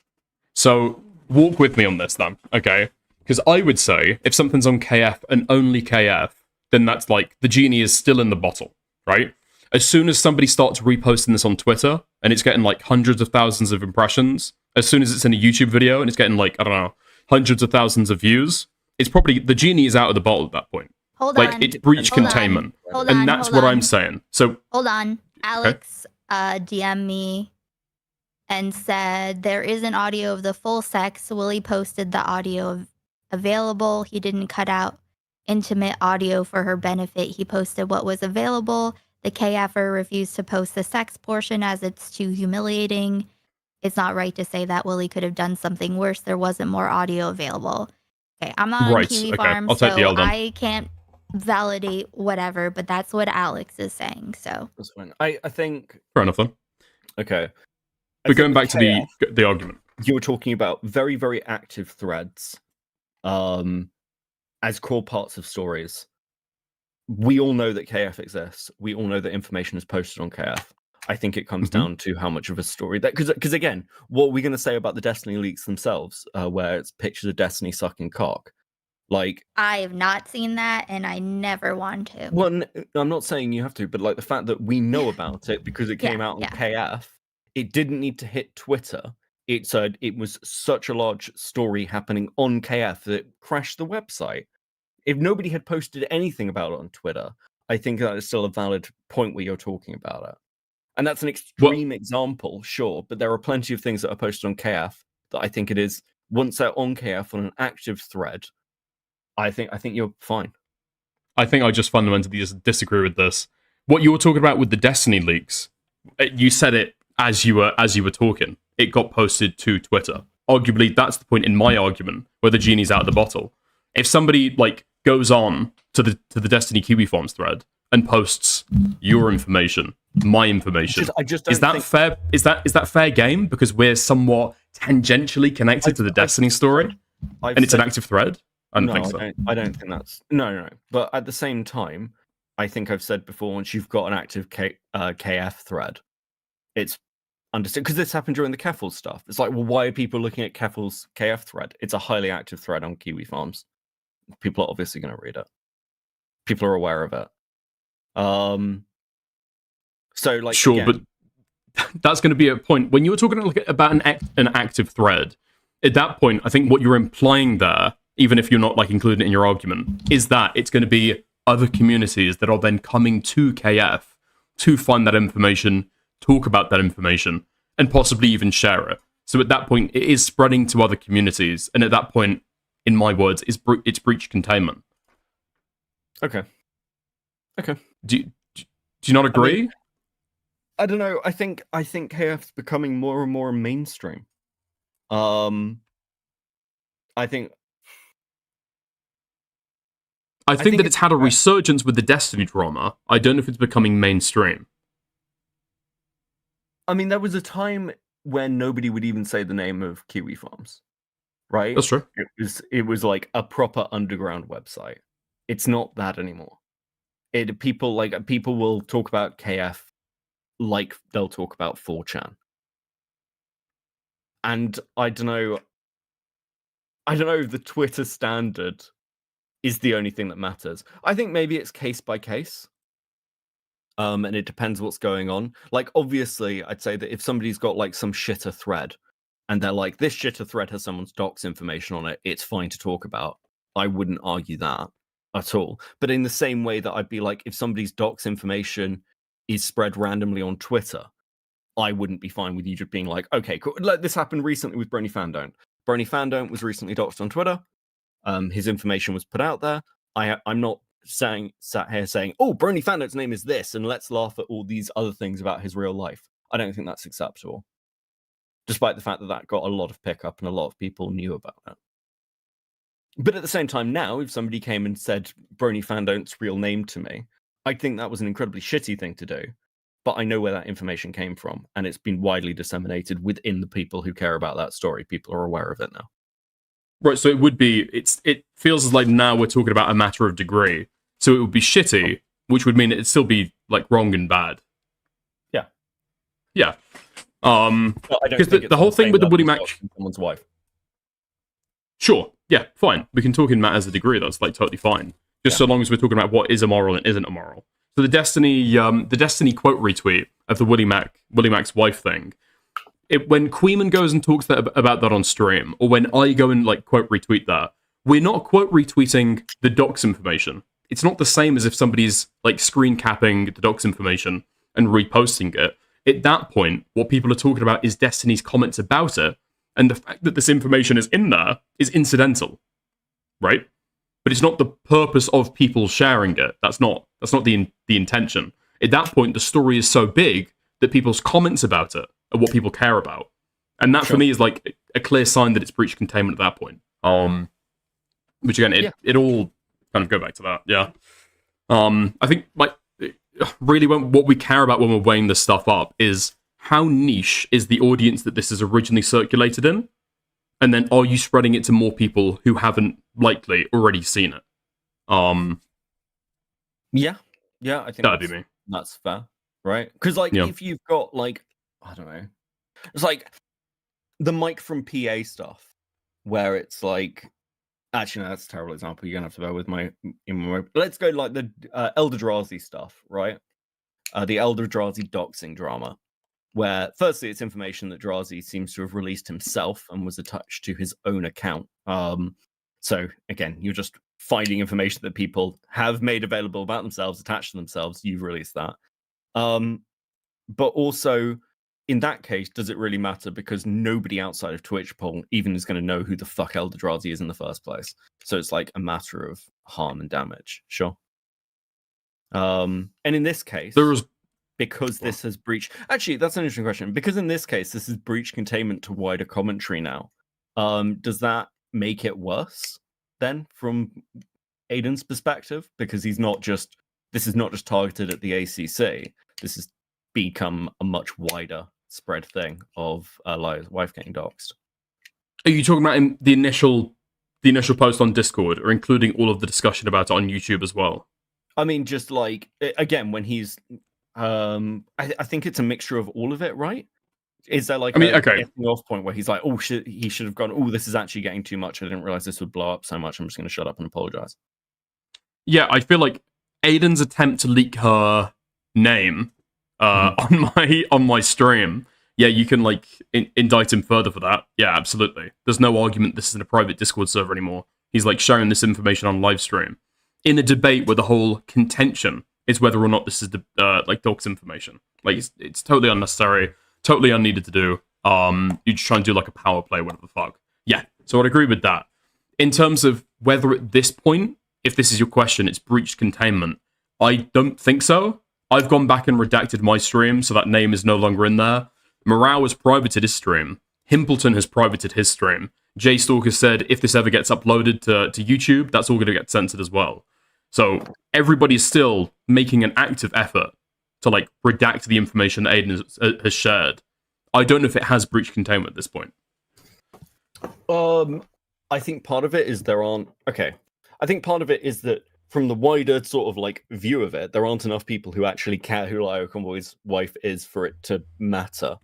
So walk with me on this then, okay? Because I would say if something's on KF and only KF, then that's like the genie is still in the bottle, right? As soon as somebody starts reposting this on Twitter and it's getting like hundreds of thousands of impressions, as soon as it's in a YouTube video and it's getting like, I don't know, hundreds of thousands of views, it's probably the genie is out of the bottle at that point. Hold like on. it's breach Hold containment. on. Hold and on, that's hold what on. I'm saying. So Hold on. Alex DM me and said there is an audio of the full sex. Willie posted the audio available. He didn't cut out intimate audio for her benefit. He posted what was available. The KFer refused to post the sex portion as it's too humiliating. It's not right to say that Willie could have done something worse. There wasn't more audio available. Okay, I'm not on Kiwi Farm, I'll take the so L then. I can't validate whatever, but that's what Alex is saying. So That's fine. I think fair enough then. Okay. We're going back to the argument. You were talking about very, very active threads as core parts of stories. We all know that KF exists. We all know that information is posted on KF. I think it comes down to how much of a story that because again, what are we going to say about the Destiny leaks themselves, where it's pictures of Destiny sucking cock? Like I have not seen that, and I never want to. Well, I'm not saying you have to, but like the fact that we know about it because it came out on KF, it didn't need to hit Twitter. It was such a large story happening on KF that it crashed the website. If nobody had posted anything about it on Twitter, I think that is still a valid point where you're talking about it. And that's an extreme example, sure, but there are plenty of things that are posted on KF that I think it is once they're on KF on an active thread. I think you're fine. I think I just fundamentally just disagree with this. What you were talking about with the Destiny leaks, you said it as you were talking. It got posted to Twitter. Arguably, that's the point in my argument where the genie's out of the bottle. If somebody like goes on to the Destiny Kiwi Farms thread and posts your information, my information, is that fair? Is that fair game because we're somewhat tangentially connected to the Destiny story, and it's an active thread? I don't think so. I don't think that's no. But at the same time, I think I've said before, once you've got an active KF thread, it's understood because this happened during the Keffel stuff. It's like, well, why are people looking at Keffel's KF thread? It's a highly active thread on Kiwi Farms. People are obviously going to read it. People are aware of it. So like, sure, again, but that's going to be a point when you were talking about an active thread. At that point, I think what you're implying there, even if you're not like including it in your argument, is that it's going to be other communities that are then coming to KF to find that information, talk about that information, and possibly even share it. So at that point, it is spreading to other communities, and at that point, in my words, it's breach containment. Okay. Do you not agree? I don't know. I think KF's becoming more and more mainstream. I think that it's had a resurgence with the Destiny drama. I don't know if it's becoming mainstream. I mean, there was a time when nobody would even say the name of Kiwi Farms, right? That's true. It was like a proper underground website. It's not that anymore. People will talk about KF like they'll talk about 4chan. And I don't know if the Twitter standard is the only thing that matters. I think maybe it's case by case. And it depends what's going on. Like, obviously, I'd say that if somebody's got like some shitter thread and they're like, this shitter thread has someone's docs information on it, it's fine to talk about. I wouldn't argue that at all. But in the same way that I'd be like, if somebody's docs information is spread randomly on Twitter, I wouldn't be fine with you just being like, okay, cool. Like, this happened recently with Brony Fandome. Brony Fandome was recently doxed on Twitter. His information was put out there. I'm not sat here saying, oh, Brony Fandome's name is this, and let's laugh at all these other things about his real life. I don't think that's acceptable. Despite the fact that got a lot of pickup and a lot of people knew about it. But at the same time now, if somebody came and said Brony Fandome's real name to me, I'd think that was an incredibly shitty thing to do. but I know where that information came from, and it's been widely disseminated within the people who care about that story. People are aware of it now. Right, so it feels like now we're talking about a matter of degree. So it would be shitty, which would mean it'd still be like wrong and bad. Yeah. Yeah. Well, Because the whole thing with the Woody Mac, someone's wife. Sure, yeah, fine. We can talk in matters of degree. That's like totally fine. Just so long as we're talking about what is immoral and isn't immoral. So the Destiny quote retweet of the Woody Mac's wife thing. When Queeman goes and talks about that on stream, or when I go and like quote retweet that, we're not quote retweeting the docs information. It's not the same as if somebody's like screen capping the docs information and reposting it. At that point, what people are talking about is Destiny's comments about it, and the fact that this information is in there is incidental, right? But it's not the purpose of people sharing it. That's not the intention. At that point, the story is so big that people's comments about it are what people care about, and that for me is like a clear sign that it's breach containment at that point. Which again, it all kind of go back to that. Yeah. I think like really what we care about when we're weighing this stuff up is how niche is the audience that this is originally circulated in, and then are you spreading it to more people who haven't likely already seen it? Yeah, I think that'd be me. That's fair, right? Because like if you've got like I don't know, it's like the Mike from PA stuff where it's like. Actually, no, that's a terrible example. You're gonna have to bear with my. Let's go like the Eldrazi stuff, right? The Eldrazi doxing drama, where firstly it's information that Drazi seems to have released himself and was attached to his own account. So again, you're just finding information that people have made available about themselves, attached to themselves. You've released that, but also. In that case, does it really matter? Because nobody outside of Twitch poll even is going to know who the fuck Eldrazi is in the first place. So it's like a matter of harm and damage. Sure. And in this case, because this has breached... Actually, that's an interesting question. Because in this case, this is breach containment to wider commentary now. Does that make it worse then from Aiden's perspective? Because this is not just targeted at the ACC. This has become a much wider spread thing of Liar's wife getting doxxed. Are you talking about in the initial post on Discord, or including all of the discussion about it on YouTube as well? I mean, just like again, when he's, I think it's a mixture of all of it, right? Is there like a getting off point where he's like, oh shit, he should have gone, oh, this is actually getting too much. I didn't realize this would blow up so much. I'm just going to shut up and apologize. Yeah, I feel like Aiden's attempt to leak her name on my stream, yeah, you can like indict him further for that. Yeah, absolutely. There's no argument this isn't a private Discord server anymore. He's like sharing this information on live stream in a debate where the whole contention is whether or not this is like dox information. Like it's totally unnecessary, totally unneeded to do. You just try and do like a power play, whatever the fuck. Yeah, so I'd agree with that. In terms of whether at this point, if this is your question, it's breached containment, I don't think so. I've gone back and redacted my stream, so that name is no longer in there. Morale has privated his stream. Himpleton has privated his stream. JStalk has said if this ever gets uploaded to YouTube, that's all going to get censored as well. So everybody's still making an active effort to like redact the information that Aiden has shared. I don't know if it has breach containment at this point. I think part of it is I think part of it is that from the wider sort of like view of it, there aren't enough people who actually care who Lio Convoy's wife is for it to matter.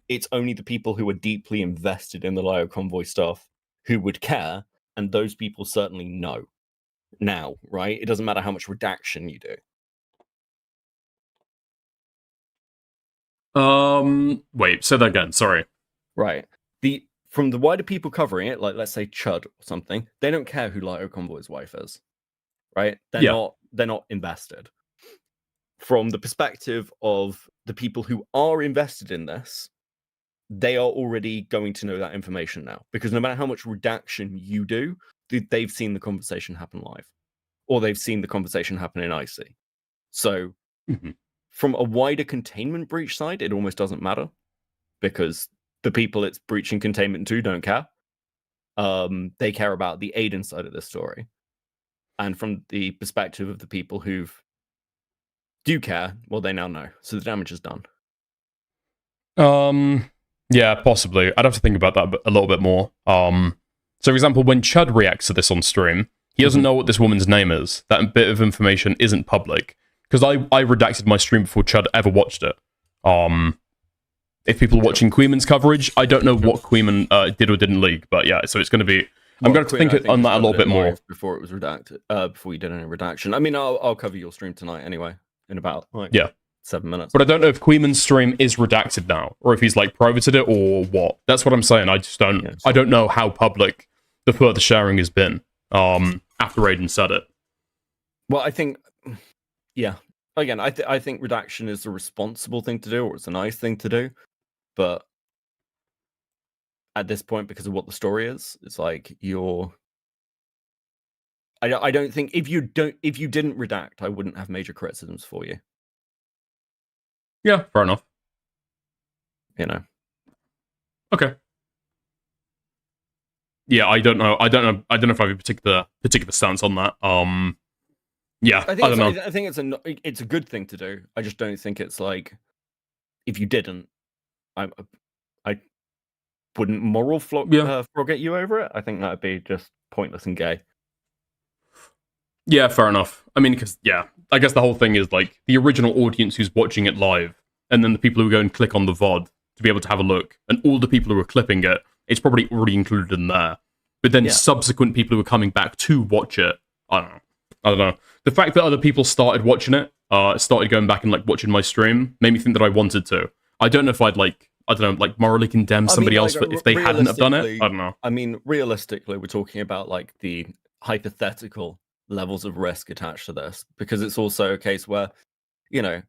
It's only the people who are deeply invested in the Lio Convoy stuff who would care, and those people certainly know now, right? It doesn't matter how much redaction you do. Wait, say that again. Sorry. Right. From the wider people covering it, like let's say Chud or something, they don't care who Lio Convoy's wife is. Right? They're not invested. From the perspective of the people who are invested in this, they are already going to know that information now. Because no matter how much redaction you do, they've seen the conversation happen live. Or they've seen the conversation happen in IC. So from a wider containment breach side, it almost doesn't matter. Because the people it's breaching containment to don't care. They care about the Aiden side of the story. And from the perspective of the people who've Do you care? Well, they now know. So the damage is done. Yeah, possibly. I'd have to think about that a little bit more. So, for example, when Chud reacts to this on stream, he doesn't know what this woman's name is. That bit of information isn't public. Because I redacted my stream before Chud ever watched it. If people are watching Queeman's coverage, I don't know what Queeman did or didn't leak, but yeah, so it's going to be... I'm going to think on that a little bit more. Before it was redacted, before you did any redaction. I mean, I'll cover your stream tonight anyway, in about 7 minutes. But I don't know if Queeman's stream is redacted now, or if he's like privated it, or what. That's what I'm saying. I just don't. Yeah, I don't know how public the further sharing has been after Aiden said it. Well, I think, yeah. Again, I think redaction is a responsible thing to do, or it's a nice thing to do, but at this point, because of what the story is, it's like you're. I don't think if you didn't redact, I wouldn't have major criticisms for you. Yeah, fair enough. You know. Okay. Yeah, I don't know if I have a particular stance on that. Yeah, I don't know. I think it's a good thing to do. I just don't think it's like if you didn't, I wouldn't moral forget you over it. I think that'd be just pointless and gay. Yeah, fair enough. I mean, because, I guess the whole thing is, like, the original audience who's watching it live, and then the people who go and click on the VOD to be able to have a look, and all the people who are clipping it, it's probably already included in there. But then subsequent people who are coming back to watch it, I don't know. The fact that other people started watching it, started going back and, like, watching my stream, made me think that I wanted to. I don't know if I'd, like, morally condemn somebody else if they hadn't have done it. I don't know. I mean, realistically, we're talking about, like, the hypothetical levels of risk attached to this, because it's also a case where, you know,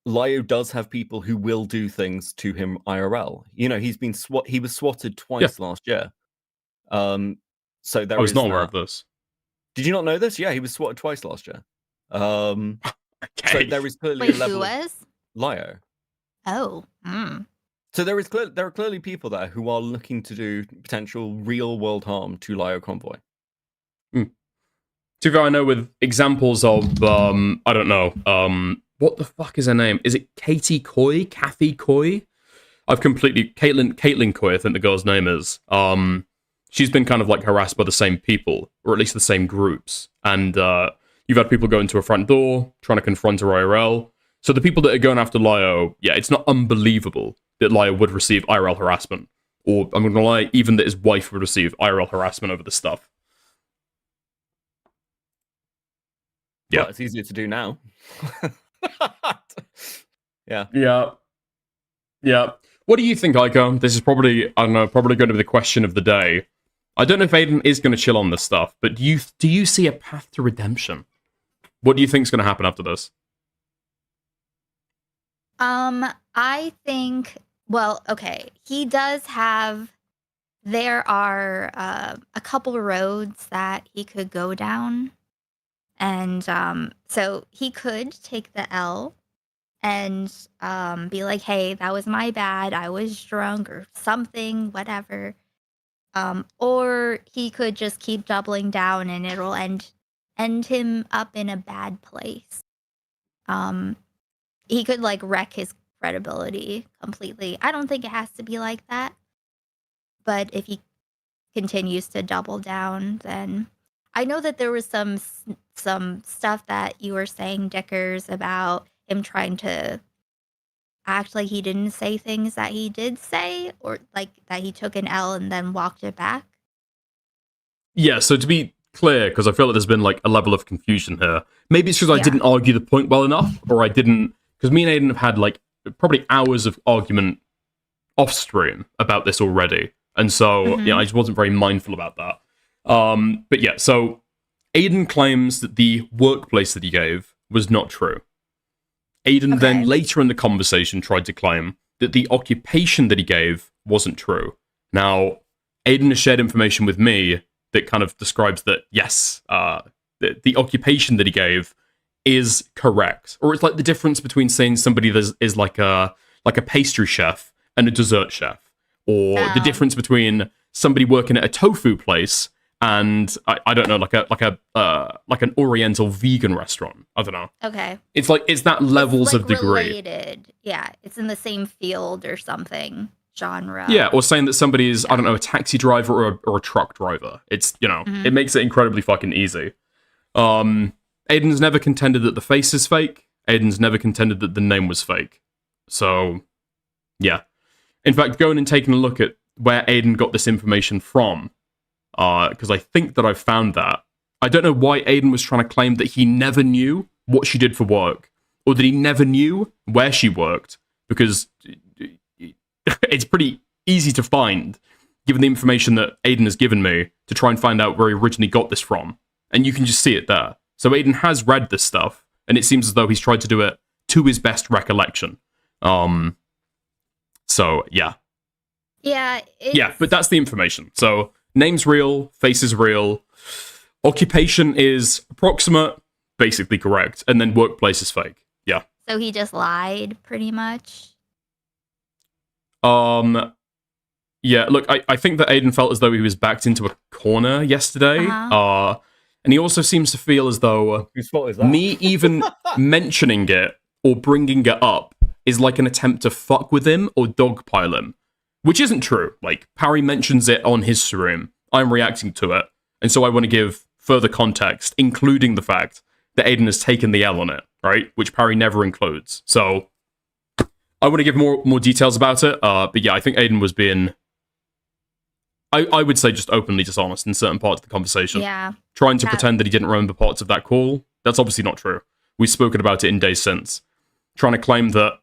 Lyo does have people who will do things to him IRL. You know, he was swatted twice last year. So there I was not aware of this. Did you not know this? Yeah, he was swatted twice last year. So there is clearly a level. Who was? Lyo. Oh. So there are clearly people there who are looking to do potential real world harm to Lyo Convoy. To be fair, I know with examples of, I don't know, what the fuck is her name? Is it Katie Coy? Kathy Coy? Caitlin Coy, I think the girl's name is. She's been kind of like harassed by the same people, or at least the same groups. And you've had people go into her front door, trying to confront her IRL. So the people that are going after Lyo, it's not unbelievable that Lyo would receive IRL harassment. Or, I'm going to lie, even that his wife would receive IRL harassment over this stuff. Yeah, well, it's easier to do now. Yeah. What do you think, Ico? This is probably going to be the question of the day. I don't know if Aiden is going to chill on this stuff, but do you see a path to redemption? What do you think is going to happen after this? I think, well, okay, he does have, there are a couple roads that he could go down. And so he could take the L and be like, hey, that was my bad. I was drunk or something, whatever. Or he could just keep doubling down and it'll end him up in a bad place. He could like wreck his credibility completely. I don't think it has to be like that. But if he continues to double down, then I know that there was some stuff that you were saying, Dickers, about him trying to act like he didn't say things that he did say, or like that he took an L and then walked it back. Yeah, so to be clear, because I feel like there's been like a level of confusion here. Maybe it's because I didn't argue the point well enough, or I didn't, because me and Aiden have had like probably hours of argument off stream about this already. And so, I just wasn't very mindful about that. But yeah, so Aiden claims that the workplace that he gave was not true. Aiden then later in the conversation tried to claim that the occupation that he gave wasn't true. Now, Aiden has shared information with me that kind of describes that, yes, the occupation that he gave is correct. Or it's like the difference between saying somebody that is like a pastry chef and a dessert chef. Or the difference between somebody working at a tofu place and I don't know, like an Oriental vegan restaurant. I don't know. Okay. It's that levels Like of degree. related. Yeah, it's in the same field or something genre. Yeah, or saying that somebody is, I don't know, a taxi driver or a truck driver. It's, Mhm. it makes it incredibly fucking easy. Aiden's never contended that the face is fake. Aiden's never contended that the name was fake. So, yeah. In fact, going and taking a look at where Aiden got this information from, because I think that I've found that. I don't know why Aiden was trying to claim that he never knew what she did for work, or that he never knew where she worked, because it's pretty easy to find, given the information that Aiden has given me, to try and find out where he originally got this from. And you can just see it there. So Aiden has read this stuff, and it seems as though he's tried to do it to his best recollection. So, yeah. Yeah. Yeah, but that's the information. So, name's real, face is real, occupation is approximate, basically correct, and then workplace is fake. Yeah. So he just lied, pretty much. Yeah, look, I think that Aiden felt as though he was backed into a corner yesterday. And he also seems to feel as though whose fault is that? Me even mentioning it or bringing it up is like an attempt to fuck with him or dogpile him, which isn't true. Like, Parry mentions it on his stream. I'm reacting to it. And so I want to give further context, including the fact that Aiden has taken the L on it, right? Which Parry never includes. So I want to give more details about it. But yeah, I think Aiden was being, I would say, just openly dishonest in certain parts of the conversation. Yeah. Trying to pretend that he didn't remember parts of that call. That's obviously not true. We've spoken about it in days since. Trying to claim that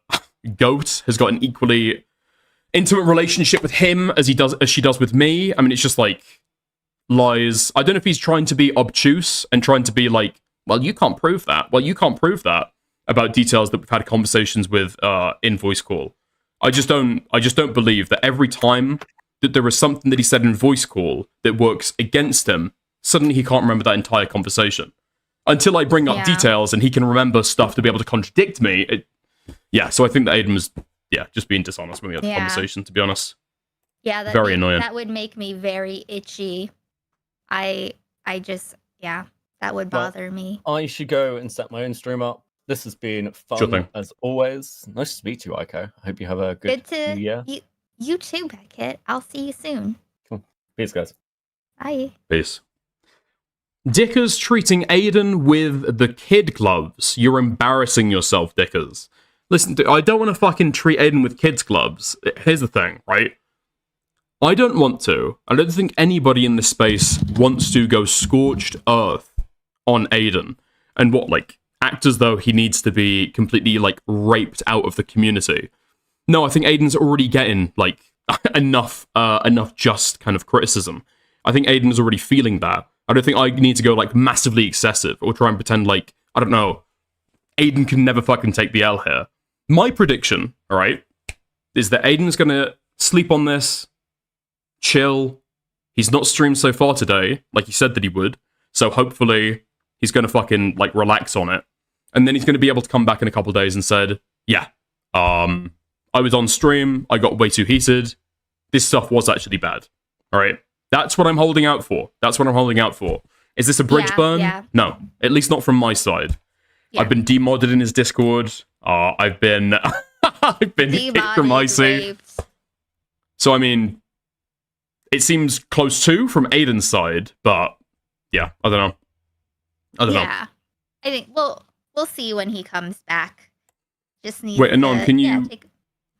Goat has got an equally intimate relationship with him as she does with me. I mean, it's just like lies. I don't know if he's trying to be obtuse and trying to be like, well, you can't prove that. Well, you can't prove that about details that we've had conversations with in voice call. I just don't believe that every time that there is something that he said in voice call that works against him, suddenly he can't remember that entire conversation. Until I bring up details and he can remember stuff to be able to contradict me. So I think that Aiden was, just being dishonest when we had the conversation, to be honest. Yeah, very annoying. That would make me very itchy. I just, that would bother me. I should go and set my own stream up. This has been fun, Sure thing. as always. Nice to speak to you, Aiko. I hope you have a good to new year. You too, Beckett. I'll see you soon. Cool. Peace, guys. Bye. Peace. Dickers treating Aiden with the kid gloves. You're embarrassing yourself, Dickers. Listen, I don't want to fucking treat Aiden with kids gloves. Here's the thing, right? I don't want to. I don't think anybody in this space wants to go scorched earth on Aiden and act as though he needs to be completely raped out of the community. No, I think Aiden's already getting enough just kind of criticism. I think Aiden's already feeling that. I don't think I need to go massively excessive or try and pretend I don't know, Aiden can never fucking take the L here. My prediction, all right, is that Aiden's gonna sleep on this, chill. He's not streamed so far today, like he said that he would. So hopefully he's gonna fucking relax on it, and then he's gonna be able to come back in a couple of days and said, I was on stream, I got way too heated. This stuff was actually bad. All right. That's what I'm holding out for. Is this a bridge burn? Yeah. No, at least not from my side. Yeah. I've been demodded in his Discord. I've been kicked from IC. Raped. So I mean, it seems close to from Aiden's side, but yeah, I don't know. I think we'll see when he comes back. Just need. Wait, Anon, can you?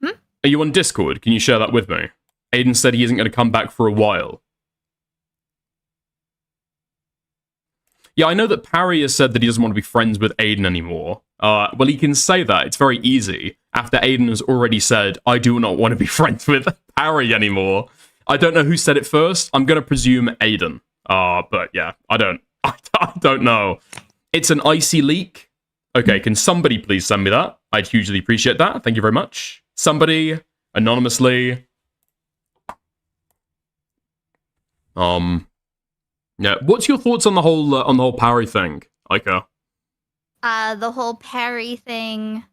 Hmm? Are you on Discord? Can you share that with me? Aiden said he isn't going to come back for a while. Yeah, I know that Parry has said that he doesn't want to be friends with Aiden anymore. Well, he can say that. It's very easy. After Aiden has already said, I do not want to be friends with Parry anymore. I don't know who said it first. I'm going to presume Aiden. But yeah, I don't know. It's an icy leak. Okay, can somebody please send me that? I'd hugely appreciate that. Thank you very much. Somebody, anonymously. Yeah. What's your thoughts on the whole Parry thing, Aiko? The whole Parry thing.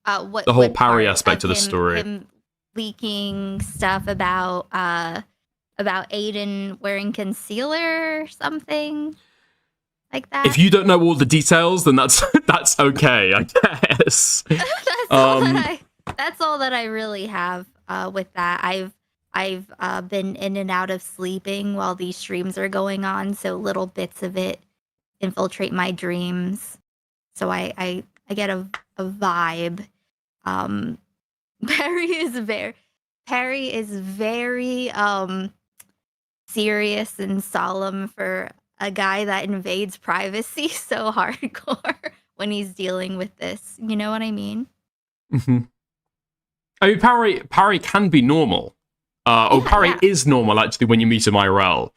The whole Parry aspect of the story. Him leaking stuff about about Aiden wearing concealer or something like that. If you don't know all the details, then that's okay, I guess. That's all that I really have with that. I've been in and out of sleeping while these streams are going on, so little bits of it infiltrate my dreams. So I get a vibe. Perry is very serious and solemn for a guy that invades privacy so hardcore when he's dealing with this. You know what I mean? Mm-hmm. I mean, Parry can be normal. Parry is normal, actually, when you meet him IRL.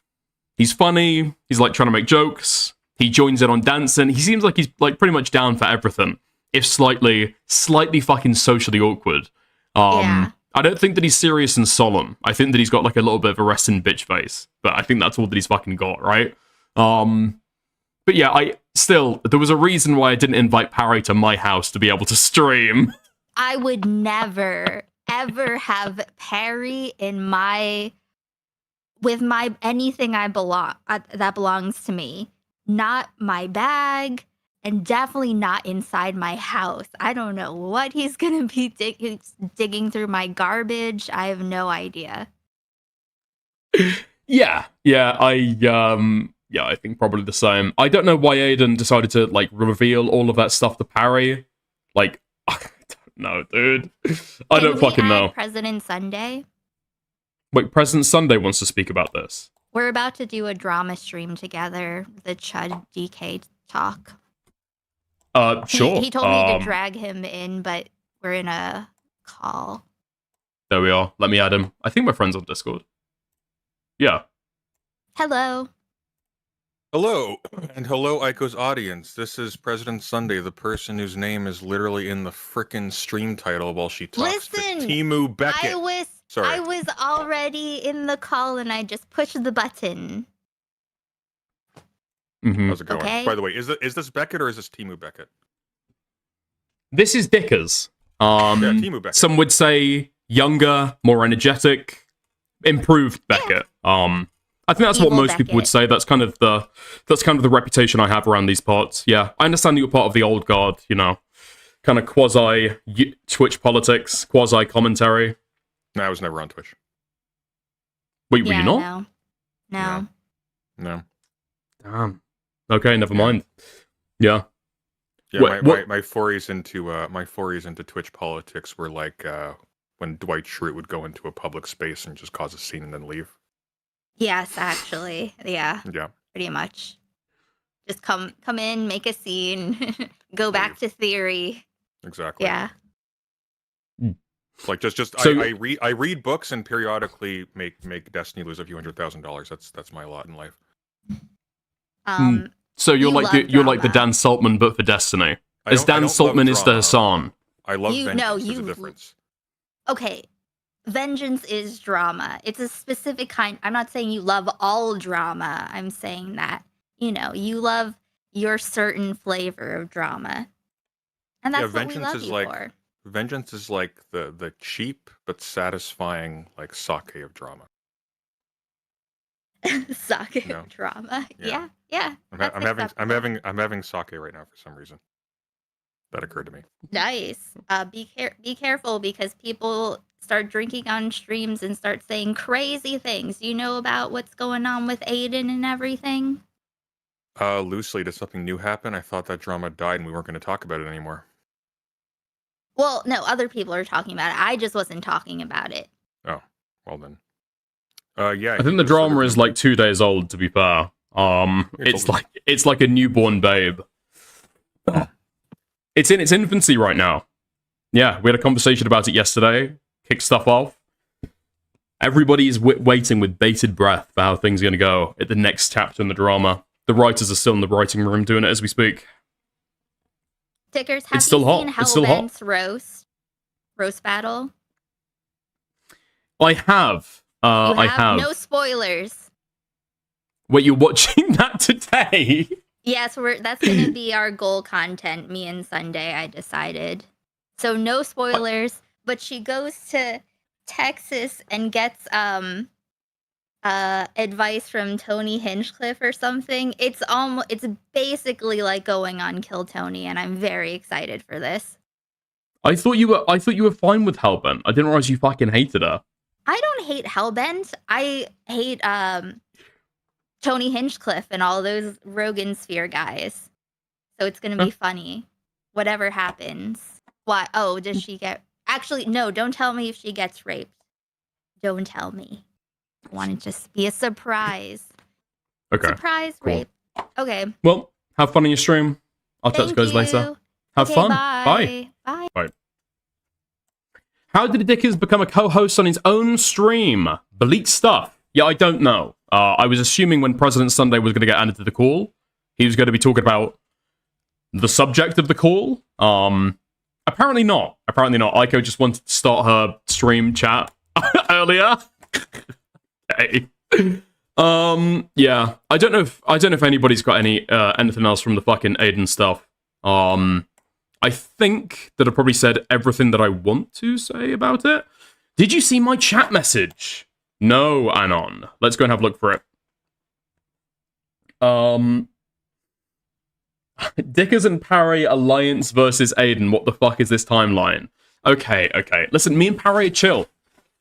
He's funny. He's, like, trying to make jokes. He joins in on dancing. He seems like he's, like, pretty much down for everything. If slightly fucking socially awkward. I don't think that he's serious and solemn. I think that he's got, like, a little bit of a resting bitch face. But I think that's all that he's fucking got, right? But yeah, there was a reason why I didn't invite Parry to my house to be able to stream. I would never, ever have Perry in with anything that belongs to me. Not my bag, and definitely not inside my house. I don't know what he's gonna be digging through my garbage. I have no idea. Yeah, I think probably the same. I don't know why Aiden decided to, like, reveal all of that stuff to Parry. Like, I don't know, dude. I don't fucking know. President Sunday? Wait, President Sunday wants to speak about this. We're about to do a drama stream together, the Chud DK talk. Sure. He told me to drag him in, but we're in a call. There we are. Let me add him. I think my friend's on Discord. Yeah. Hello. Hello, and hello, Aiko's audience. This is President Sunday, the person whose name is literally in the frickin' stream title while she talks to Timu Beckett. I was already in the call and I just pushed the button. Mm-hmm. How's it going? Okay. By the way, is this Beckett or is this Timu Beckett? This is Dickers. Timu Beckett. Some would say younger, more energetic, improved Beckett. I think that's what most people would say. That's kind of the reputation I have around these parts. Yeah, I understand that you're part of the old guard, you know, kind of quasi Twitch politics, quasi commentary. No, I was never on Twitch. Wait, were you not? No. Damn. Okay, never mind. Yeah. Yeah, my forays into Twitch politics were like when Dwight Schrute would go into a public space and just cause a scene and then leave. Yes, actually. Yeah. Yeah. Pretty much. Just come in, make a scene, go back to theory. Exactly. Yeah. Like just So- I read books and periodically make Destiny lose a few $100,000. That's my lot in life. So you're You like love you're like the drama. Dan Saltman, but for Destiny. As I Dan don't love Saltman is the drama. Hassan. I love You- vengeance. no, There's a you- difference. Okay. Vengeance is drama. It's a specific kind. I'm not saying you love all drama. I'm saying that, you know, you love your certain flavor of drama. And that's what we love you for. Vengeance is like the cheap but satisfying like sake of drama. Sake No. drama. Yeah. Yeah. I'm that's acceptable. having sake right now for some reason. That occurred to me. Nice. Be careful because people start drinking on streams and start saying crazy things. You know about what's going on with Aiden and everything? Loosely, did something new happen? I thought that drama died and we weren't going to talk about it anymore. Well, no, other people are talking about it. I just wasn't talking about it. Oh, well then. Yeah. I think the drama is like 2 days old, to be fair. It's like a newborn babe. It's in its infancy right now. Yeah, we had a conversation about it yesterday. Kick stuff off. Everybody's waiting with bated breath for how things are going to go at the next chapter in the drama. The writers are still in the writing room doing it as we speak. Tickers, have It's still you hot. seen It's still hot. Hellbent's roast battle? I have. I have. No spoilers. Wait, you're watching that today? Yes, that's going to be our goal content, me and Sunday, I decided. So no spoilers, but she goes to Texas and gets advice from Tony Hinchcliffe or something. It's basically like going on Kill Tony, and I'm very excited for this. I thought you were fine with Hellbent. I didn't realize you fucking hated her. I don't hate Hellbent. I hate Tony Hinchcliffe and all those Rogan Sphere guys. So it's gonna be funny. Whatever happens. Why? Oh, does she get? Actually, no. Don't tell me if she gets raped. Don't tell me. I want it to just be a surprise. Okay. Surprise rape. Okay. Well, have fun on your stream. I'll chat to you guys later. Have fun. Bye. Bye. Bye. How did Dickers become a co-host on his own stream? Bleak stuff. Yeah, I don't know. I was assuming when President Sunday was going to get added to the call, he was going to be talking about the subject of the call. Apparently not. Apparently not. Aiko just wanted to start her stream chat earlier. Okay. Yeah. I don't know if anybody's got any anything else from the fucking Aiden stuff. I think that I probably said everything that I want to say about it. Did you see my chat message? No, Anon. Let's go and have a look for it. Dickers and Parry Alliance versus Aiden. What the fuck is this timeline? Okay. Listen, me and Parry are chill.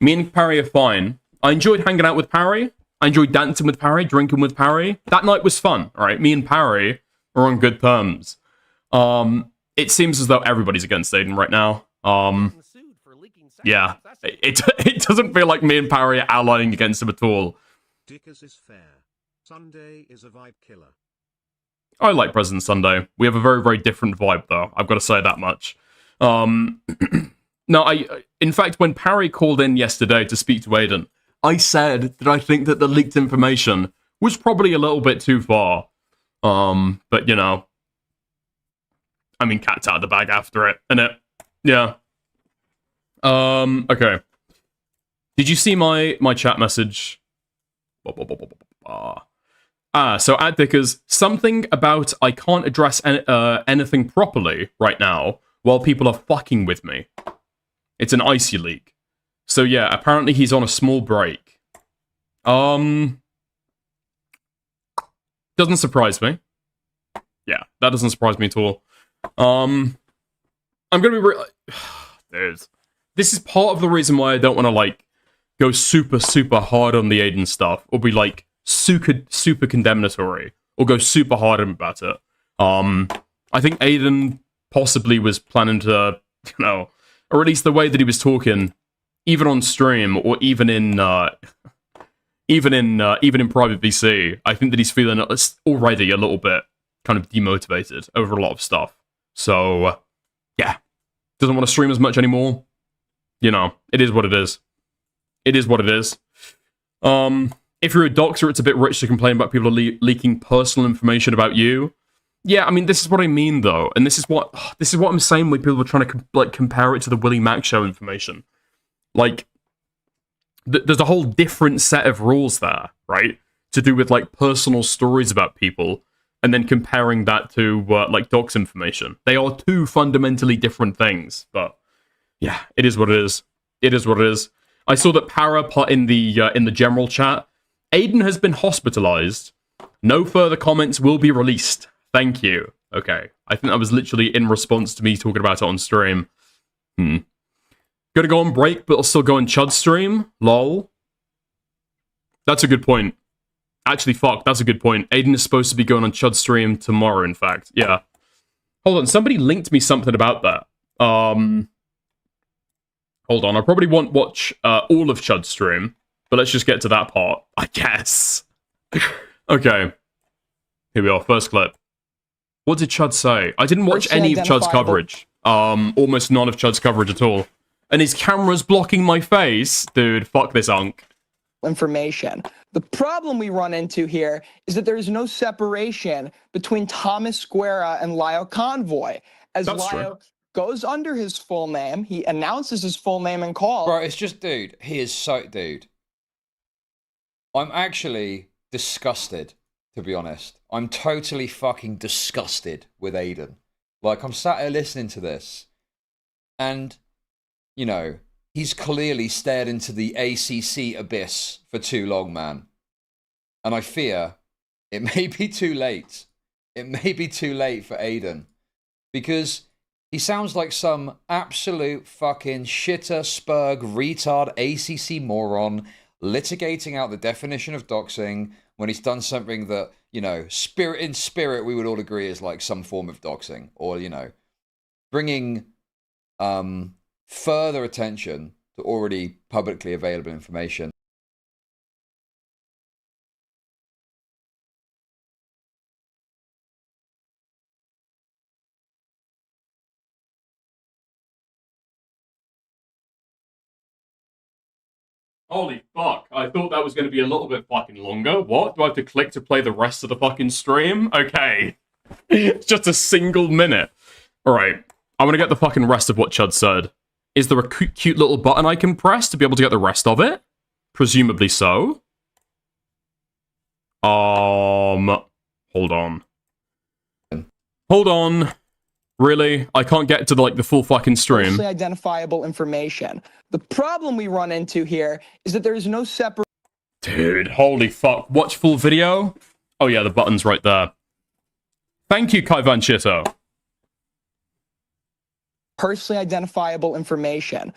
Me and Parry are fine. I enjoyed hanging out with Parry. I enjoyed dancing with Parry, drinking with Parry. That night was fun, alright? Me and Parry are on good terms. It seems as though everybody's against Aiden right now. Yeah. It doesn't feel like me and Parry are allying against him at all. Dickers is fair. Sunday is a vibe killer. I like President Sunday. We have a very, very different vibe, though. I've got to say that much. No, in fact, when Parry called in yesterday to speak to Aiden, I said that I think that the leaked information was probably a little bit too far. But, you know, I mean, cat's out of the bag after it, innit? Yeah. Okay. Did you see my chat message? So at Dickers, something about I can't address anything properly right now while people are fucking with me. It's an icy leak. So yeah, apparently he's on a small break. Doesn't surprise me. Yeah, that doesn't surprise me at all. I'm gonna be real. This is part of the reason why I don't want to like go super hard on the Aiden stuff, or be like super condemnatory, or go super hard about it. I think Aiden possibly was planning to, you know, or at least the way that he was talking, even on stream or even in private VC. I think that he's feeling already a little bit kind of demotivated over a lot of stuff. So yeah, doesn't want to stream as much anymore. You know, it is what it is. It is what it is. If you're a doxer, it's a bit rich to complain about people leaking personal information about you. Yeah, I mean, this is what I mean, though, and this is what I'm saying when people are trying to like compare it to the Willie Mac show information. Like, there's a whole different set of rules there, right? To do with like personal stories about people, and then comparing that to like dox information. They are two fundamentally different things, but yeah, it is what it is. It is what it is. I saw that Para put in the general chat, Aiden has been hospitalized. No further comments will be released. Thank you. Okay. I think that was literally in response to me talking about it on stream. Gonna go on break, but I'll still go on Chud's stream? Lol. That's a good point. Actually, fuck, that's a good point. Aiden is supposed to be going on Chud's stream tomorrow, in fact. Yeah. Hold on, somebody linked me something about that. Hold on, I probably won't watch all of Chud's stream, but let's just get to that part, I guess. Okay. Here we are, first clip. What did Chud say? I didn't watch any of Chud's coverage. Almost none of Chud's coverage at all. And his camera's blocking my face. Dude, fuck this unk. Information. The problem we run into here is that there is no separation between Thomas Squera and Lyle Convoy. As Lyle goes under his full name, he announces his full name and call. Bro, it's just, dude, he is so, dude. I'm actually disgusted, to be honest. I'm totally fucking disgusted with Aiden. Like, I'm sat here listening to this, and, you know, he's clearly stared into the ACC abyss for too long, man. And I fear it may be too late. It may be too late for Aiden. Because he sounds like some absolute fucking shitter, spurg, retard, ACC moron litigating out the definition of doxing when he's done something that, you know, in spirit, we would all agree is like some form of doxing. Or, you know, bringing further attention to already publicly available information. Holy fuck, I thought that was going to be a little bit fucking longer. What? Do I have to click to play the rest of the fucking stream? Okay. It's just a single minute. Alright, I want to get the fucking rest of what Chud said. Is there a cute little button I can press to be able to get the rest of it? Presumably so. Hold on. Hold on. Really? I can't get to the full fucking stream. Closely identifiable information. The problem we run into here is that there is no separate. Dude, holy fuck. Watch full video? Oh yeah, the button's right there. Thank you, Kai Van Chitto. Personally identifiable information.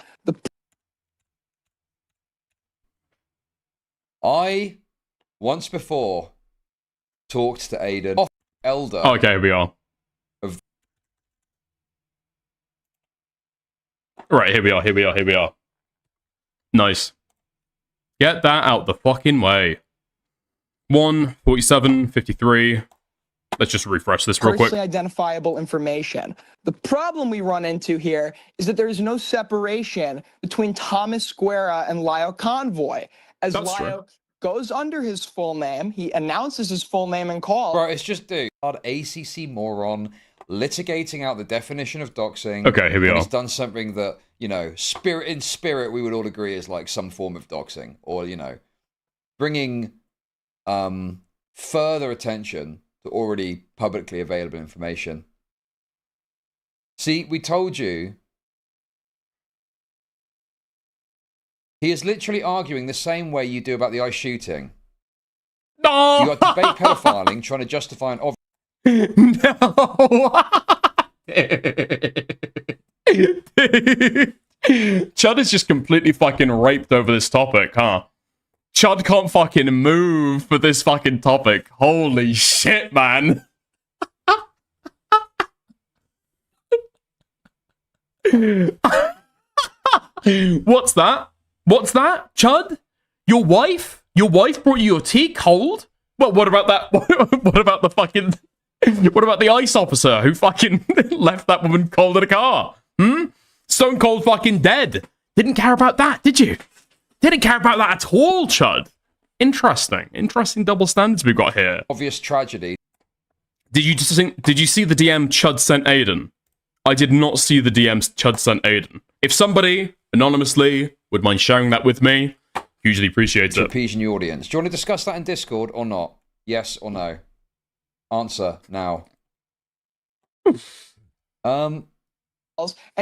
I, once before, talked to Aiden. Elder. Okay, here we are. Right, here we are. Nice. Get that out the fucking way. 1:47:53. Let's just refresh this real quick. Personally identifiable information. The problem we run into here is that there is no separation between Thomas Squera and Lyle Convoy. As Lyle goes under his full name, he announces his full name and call. Bro, it's just dude, ACC moron litigating out the definition of doxing. Okay, here we are. He's done something that, you know, in spirit, we would all agree is like some form of doxing, or, you know, bringing further attention to already publicly available information. See, we told you. He is literally arguing the same way you do about the ice shooting. No! You got debate pedophiling, trying to justify an obvious. No! Chud is just completely fucking raped over this topic, huh? Chud can't fucking move for this fucking topic. Holy shit, man. What's that? What's that, Chud? Your wife? Your wife brought you your tea cold? Well, what about that? What about the fucking... What about the ICE officer who fucking left that woman cold in a car? Stone cold fucking dead. Didn't care about that, did you? Didn't care about that at all, Chud. Interesting. Interesting double standards we've got here. Obvious tragedy. Did you see the DM Chud sent Aiden? I did not see the DM Chud sent Aiden. If somebody, anonymously, would mind sharing that with me, hugely appreciate it. Appease the audience. Do you want to discuss that in Discord or not? Yes or no? Answer now. And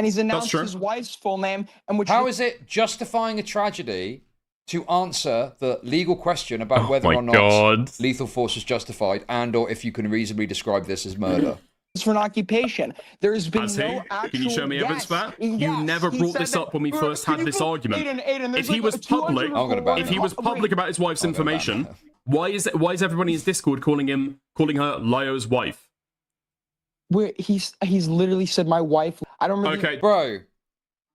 he's announced his wife's full name. And which how is it justifying a tragedy to answer the legal question about whether or not lethal force is justified, and or if you can reasonably describe this as murder? It's for an occupation. There has been no actual... Can you show me evidence for that? Yes, you never brought this up when we first had this argument. Aiden, if he was public, about his wife's information, why is everybody in his Discord calling her Lyo's wife? He's literally said my wife. I don't remember. Okay, bro.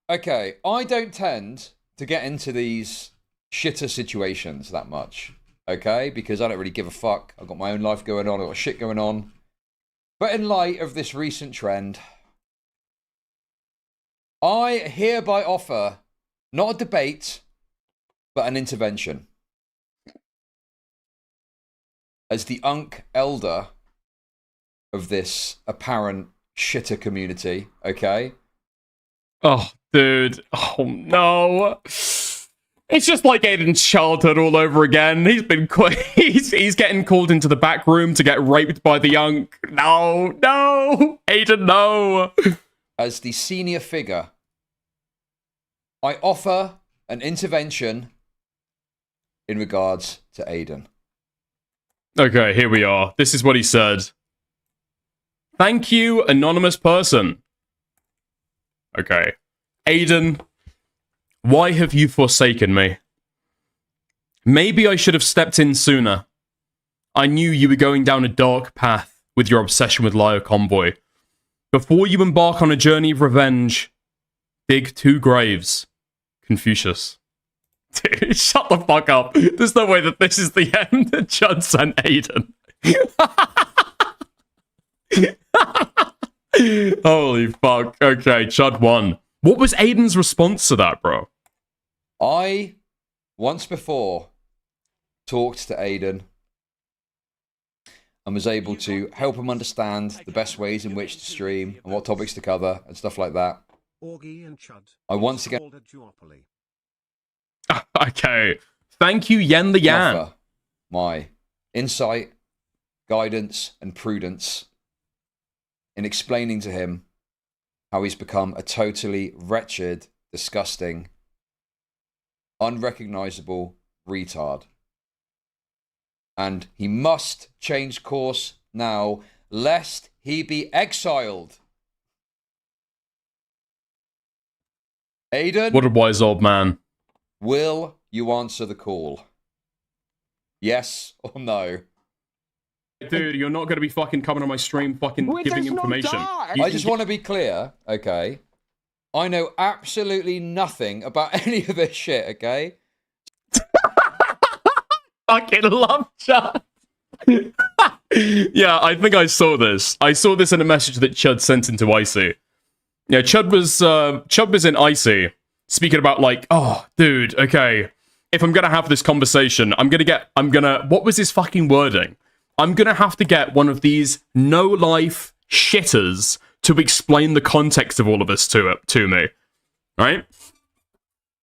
Okay, I don't tend to get into these shitter situations that much. Okay, because I don't really give a fuck. I've got my own life going on. I've got shit going on. But in light of this recent trend, I hereby offer not a debate, but an intervention. As the elder of this apparent shitter community, okay? Oh, dude. Oh, no. It's just like Aiden's childhood all over again. He's been he's getting called into the back room to get raped by the Unk. No, Aiden, no. As the senior figure, I offer an intervention in regards to Aiden. Okay, here we are. This is what he said. Thank you, anonymous person. Okay. Aiden, why have you forsaken me? Maybe I should have stepped in sooner. I knew you were going down a dark path with your obsession with Lio Convoy. Before you embark on a journey of revenge, dig 2 graves. Confucius. Dude, shut the fuck up. There's no way that this is the end that Chud sent Aiden. Holy fuck. Okay, Chud won. What was Aiden's response to that, bro? I, once before, talked to Aiden and was able to help him understand the best ways in which to stream and what topics to cover and stuff like that. I once again... Okay. Thank you, Yen the Yan. offer my insight, guidance, and prudence in explaining to him how he's become a totally wretched, disgusting, unrecognizable retard. And he must change course now, lest he be exiled. Aiden? What a wise old man. Will you answer the call? Yes or no? Dude, you're not going to be fucking coming on my stream fucking giving information. I just want to be clear, okay? I know absolutely nothing about any of this shit, okay? Fucking love chat. Yeah, I think I saw this. I saw this in a message that Chud sent into Icy. Yeah, Chud was in Icy speaking about like, oh, dude, okay, if I'm gonna have this conversation, what was his fucking wording? I'm gonna have to get one of these no-life shitters to explain the context of all of this to me. Right?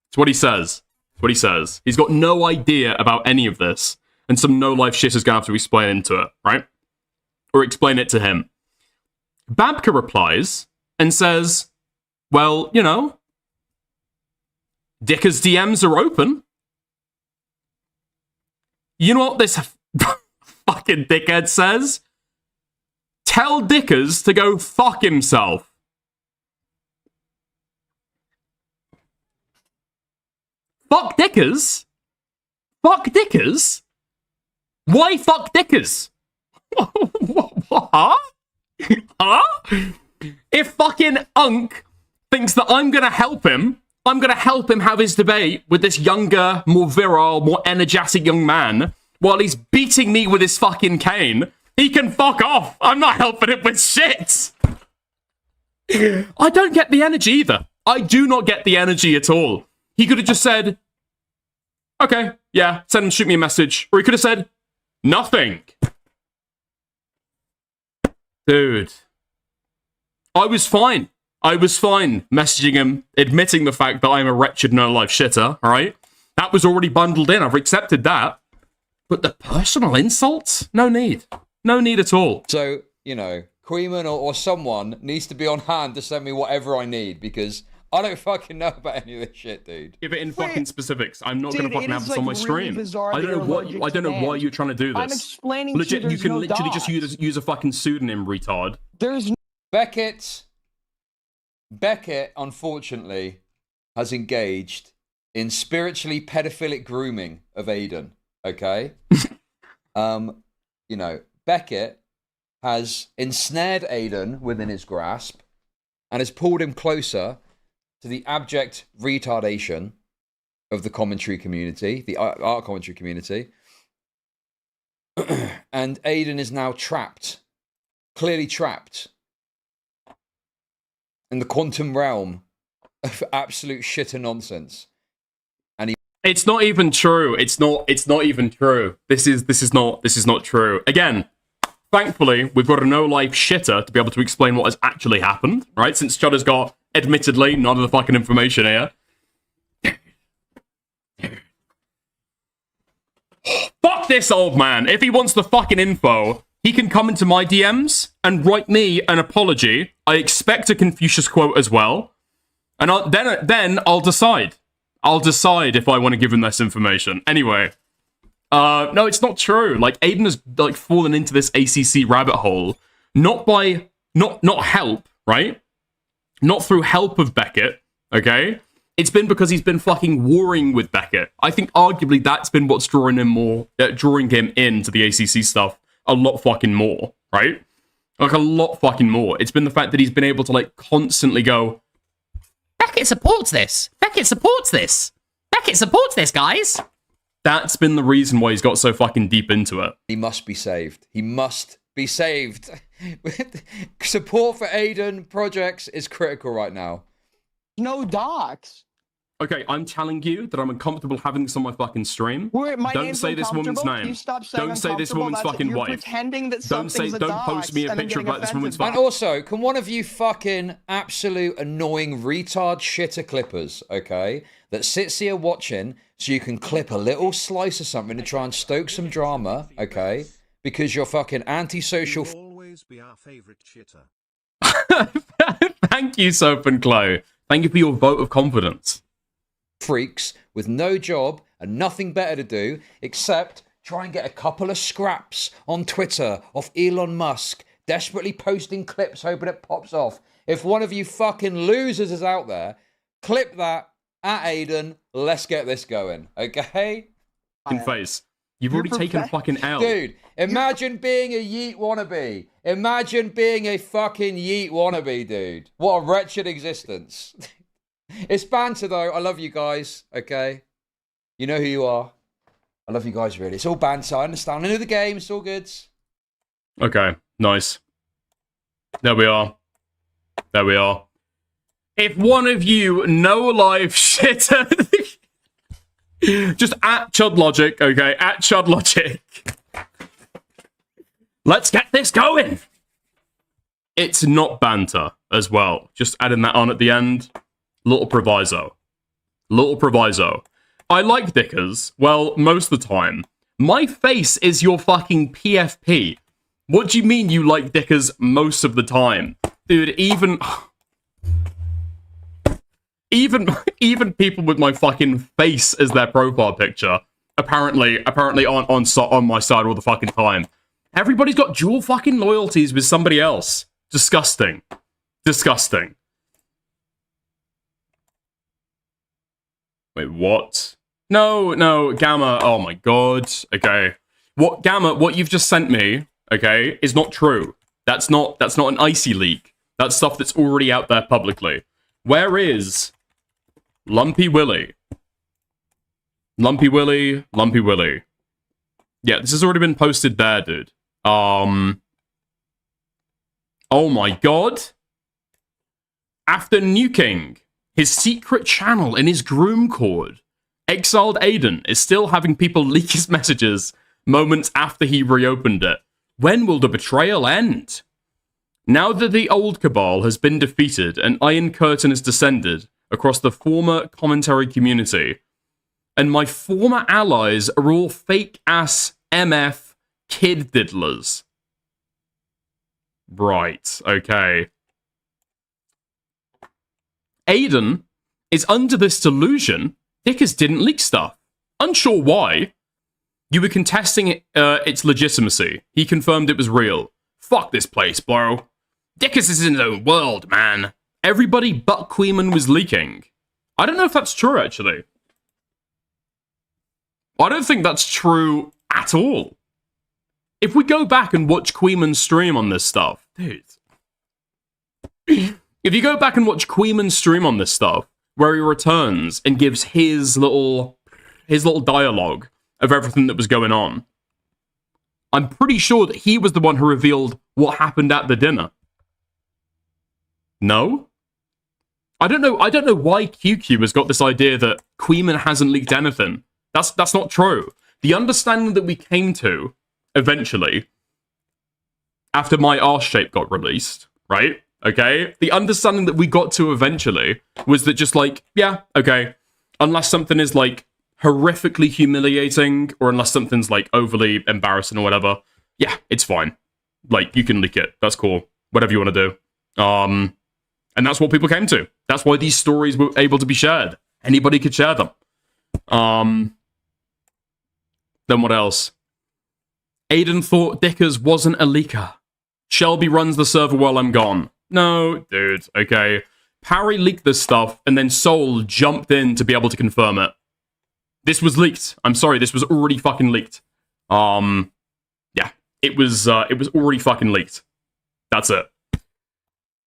It's what he says. It's what he says. He's got no idea about any of this, and some no-life shitter's gonna have to explain into it, right? Or explain it to him. Babka replies and says, well, you know, Dicker's DMs are open. You know what this fucking dickhead says? Tell Dickers to go fuck himself. Fuck Dickers? Fuck Dickers? Why fuck Dickers? Huh? Huh? If fucking Unk thinks that I'm gonna help him have his debate with this younger, more virile, more energetic young man while he's beating me with his fucking cane, he can fuck off. I'm not helping him with shit. I don't get the energy either. I do not get the energy at all. He could have just said, okay, yeah, send him, shoot me a message. Or he could have said, nothing. Dude. I was fine messaging him, admitting the fact that I'm a wretched no-life shitter, alright? That was already bundled in, I've accepted that. But the personal insults? No need. No need at all. So, you know, Queeman or someone needs to be on hand to send me whatever I need, because I don't fucking know about any of this shit, dude. Give it in fucking specifics. I'm not gonna fucking have this on my stream. I don't know why you're trying to do this. I'm explaining legit, you can literally just use a fucking pseudonym, retard. There's Beckett, unfortunately, has engaged in spiritually pedophilic grooming of Aiden, okay? You know, Beckett has ensnared Aiden within his grasp and has pulled him closer to the abject retardation of the commentary community, the art commentary community. And Aiden is now trapped, clearly trapped, in the quantum realm of absolute shit and nonsense. And it's not even true. It's not even true. This is not true. Again, thankfully, we've got a no-life shitter to be able to explain what has actually happened, right? Since Chudder's got, admittedly, none of the fucking information here. Fuck this old man. If he wants the fucking info, he can come into my DMs and write me an apology. I expect a Confucius quote as well. And then I'll decide. I'll decide if I want to give him this information. Anyway, No, it's not true. Like, Aiden has like fallen into this ACC rabbit hole, not help, right? Not through help of Beckett, okay? It's been because he's been fucking warring with Beckett. I think arguably that's been what's drawing him into the ACC stuff a lot fucking more, right? Like, a lot fucking more. It's been the fact that he's been able to, like, constantly go, Beckett supports this! Beckett supports this! Beckett supports this, guys! That's been the reason why he's got so fucking deep into it. He must be saved. He must be saved. Support for Aiden projects is critical right now. No docs. Okay, I'm telling you that I'm uncomfortable having this on my fucking stream. Don't say this woman's name. Don't say this woman's fucking wife. Pretending that don't post me a picture about this woman's wife. And also, can one of you fucking absolute annoying retard shitter clippers, okay, that sits here watching so you can clip a little slice of something to try and stoke some drama, okay, because you're fucking antisocial. Always be our favorite shitter. Thank you, Soap and Chloe. Thank you for your vote of confidence. Freaks with no job and nothing better to do except try and get a couple of scraps on Twitter off Elon Musk, desperately posting clips hoping it pops off. If one of you fucking losers is out there, clip that at Aiden. Let's get this going, okay? Face. You've already taken a fucking L. Dude, imagine being a yeet wannabe. Imagine being a fucking yeet wannabe, dude. What a wretched existence. It's banter, though. I love you guys, okay? You know who you are. I love you guys, really. It's all banter. I understand. I know the game. It's all good. Okay, nice. There we are. There we are. If one of you know a live shitter, just at Chud Logic, okay? At Chud Logic. Let's get this going. It's not banter as well. Just adding that on at the end. Little proviso. Little proviso. I like Dickers. Well, most of the time. My face is your fucking PFP. What do you mean you like Dickers most of the time? Dude, even people with my fucking face as their profile picture apparently aren't on my side all the fucking time. Everybody's got dual fucking loyalties with somebody else. Disgusting. Disgusting. Wait, what? No, Gamma. Oh my god. Okay. What you've just sent me, okay, is not true. That's not an icy leak. That's stuff that's already out there publicly. Where is Lumpy Willy? Lumpy Willy. Yeah, this has already been posted there, dude. Oh my god. After nuking his secret channel in his groom cord, exiled Aiden is still having people leak his messages moments after he reopened it. When will the betrayal end? Now that the old cabal has been defeated and Iron Curtain has descended across the former commentary community, and my former allies are all fake-ass MF kid diddlers. Right, okay. Aiden is under this delusion Dickers didn't leak stuff. Unsure why. You were contesting its legitimacy. He confirmed it was real. Fuck this place, bro. Dickers is in his own world, man. Everybody but Queeman was leaking. I don't know if that's true, actually. I don't think that's true at all. If we go back and watch Queeman's stream on this stuff, dude. If you go back and watch Queeman's stream on this stuff, where he returns and gives his little dialogue of everything that was going on, I'm pretty sure that he was the one who revealed what happened at the dinner. No? I don't know why QQ has got this idea that Queeman hasn't leaked anything. That's not true. The understanding that we came to, eventually, after my arse shape got released, right? Okay? The understanding that we got to eventually was that just like, yeah, okay. Unless something is like horrifically humiliating, or unless something's like overly embarrassing or whatever, yeah, it's fine. Like, you can leak it. That's cool. Whatever you want to do. And that's what people came to. That's why these stories were able to be shared. Anybody could share them. Then what else? Aiden thought Dickers wasn't a leaker. Shelby runs the server while I'm gone. No, dude, okay. Parry leaked this stuff, and then Soul jumped in to be able to confirm it. This was leaked. I'm sorry, this was already fucking leaked. Yeah, it was already fucking leaked. That's it.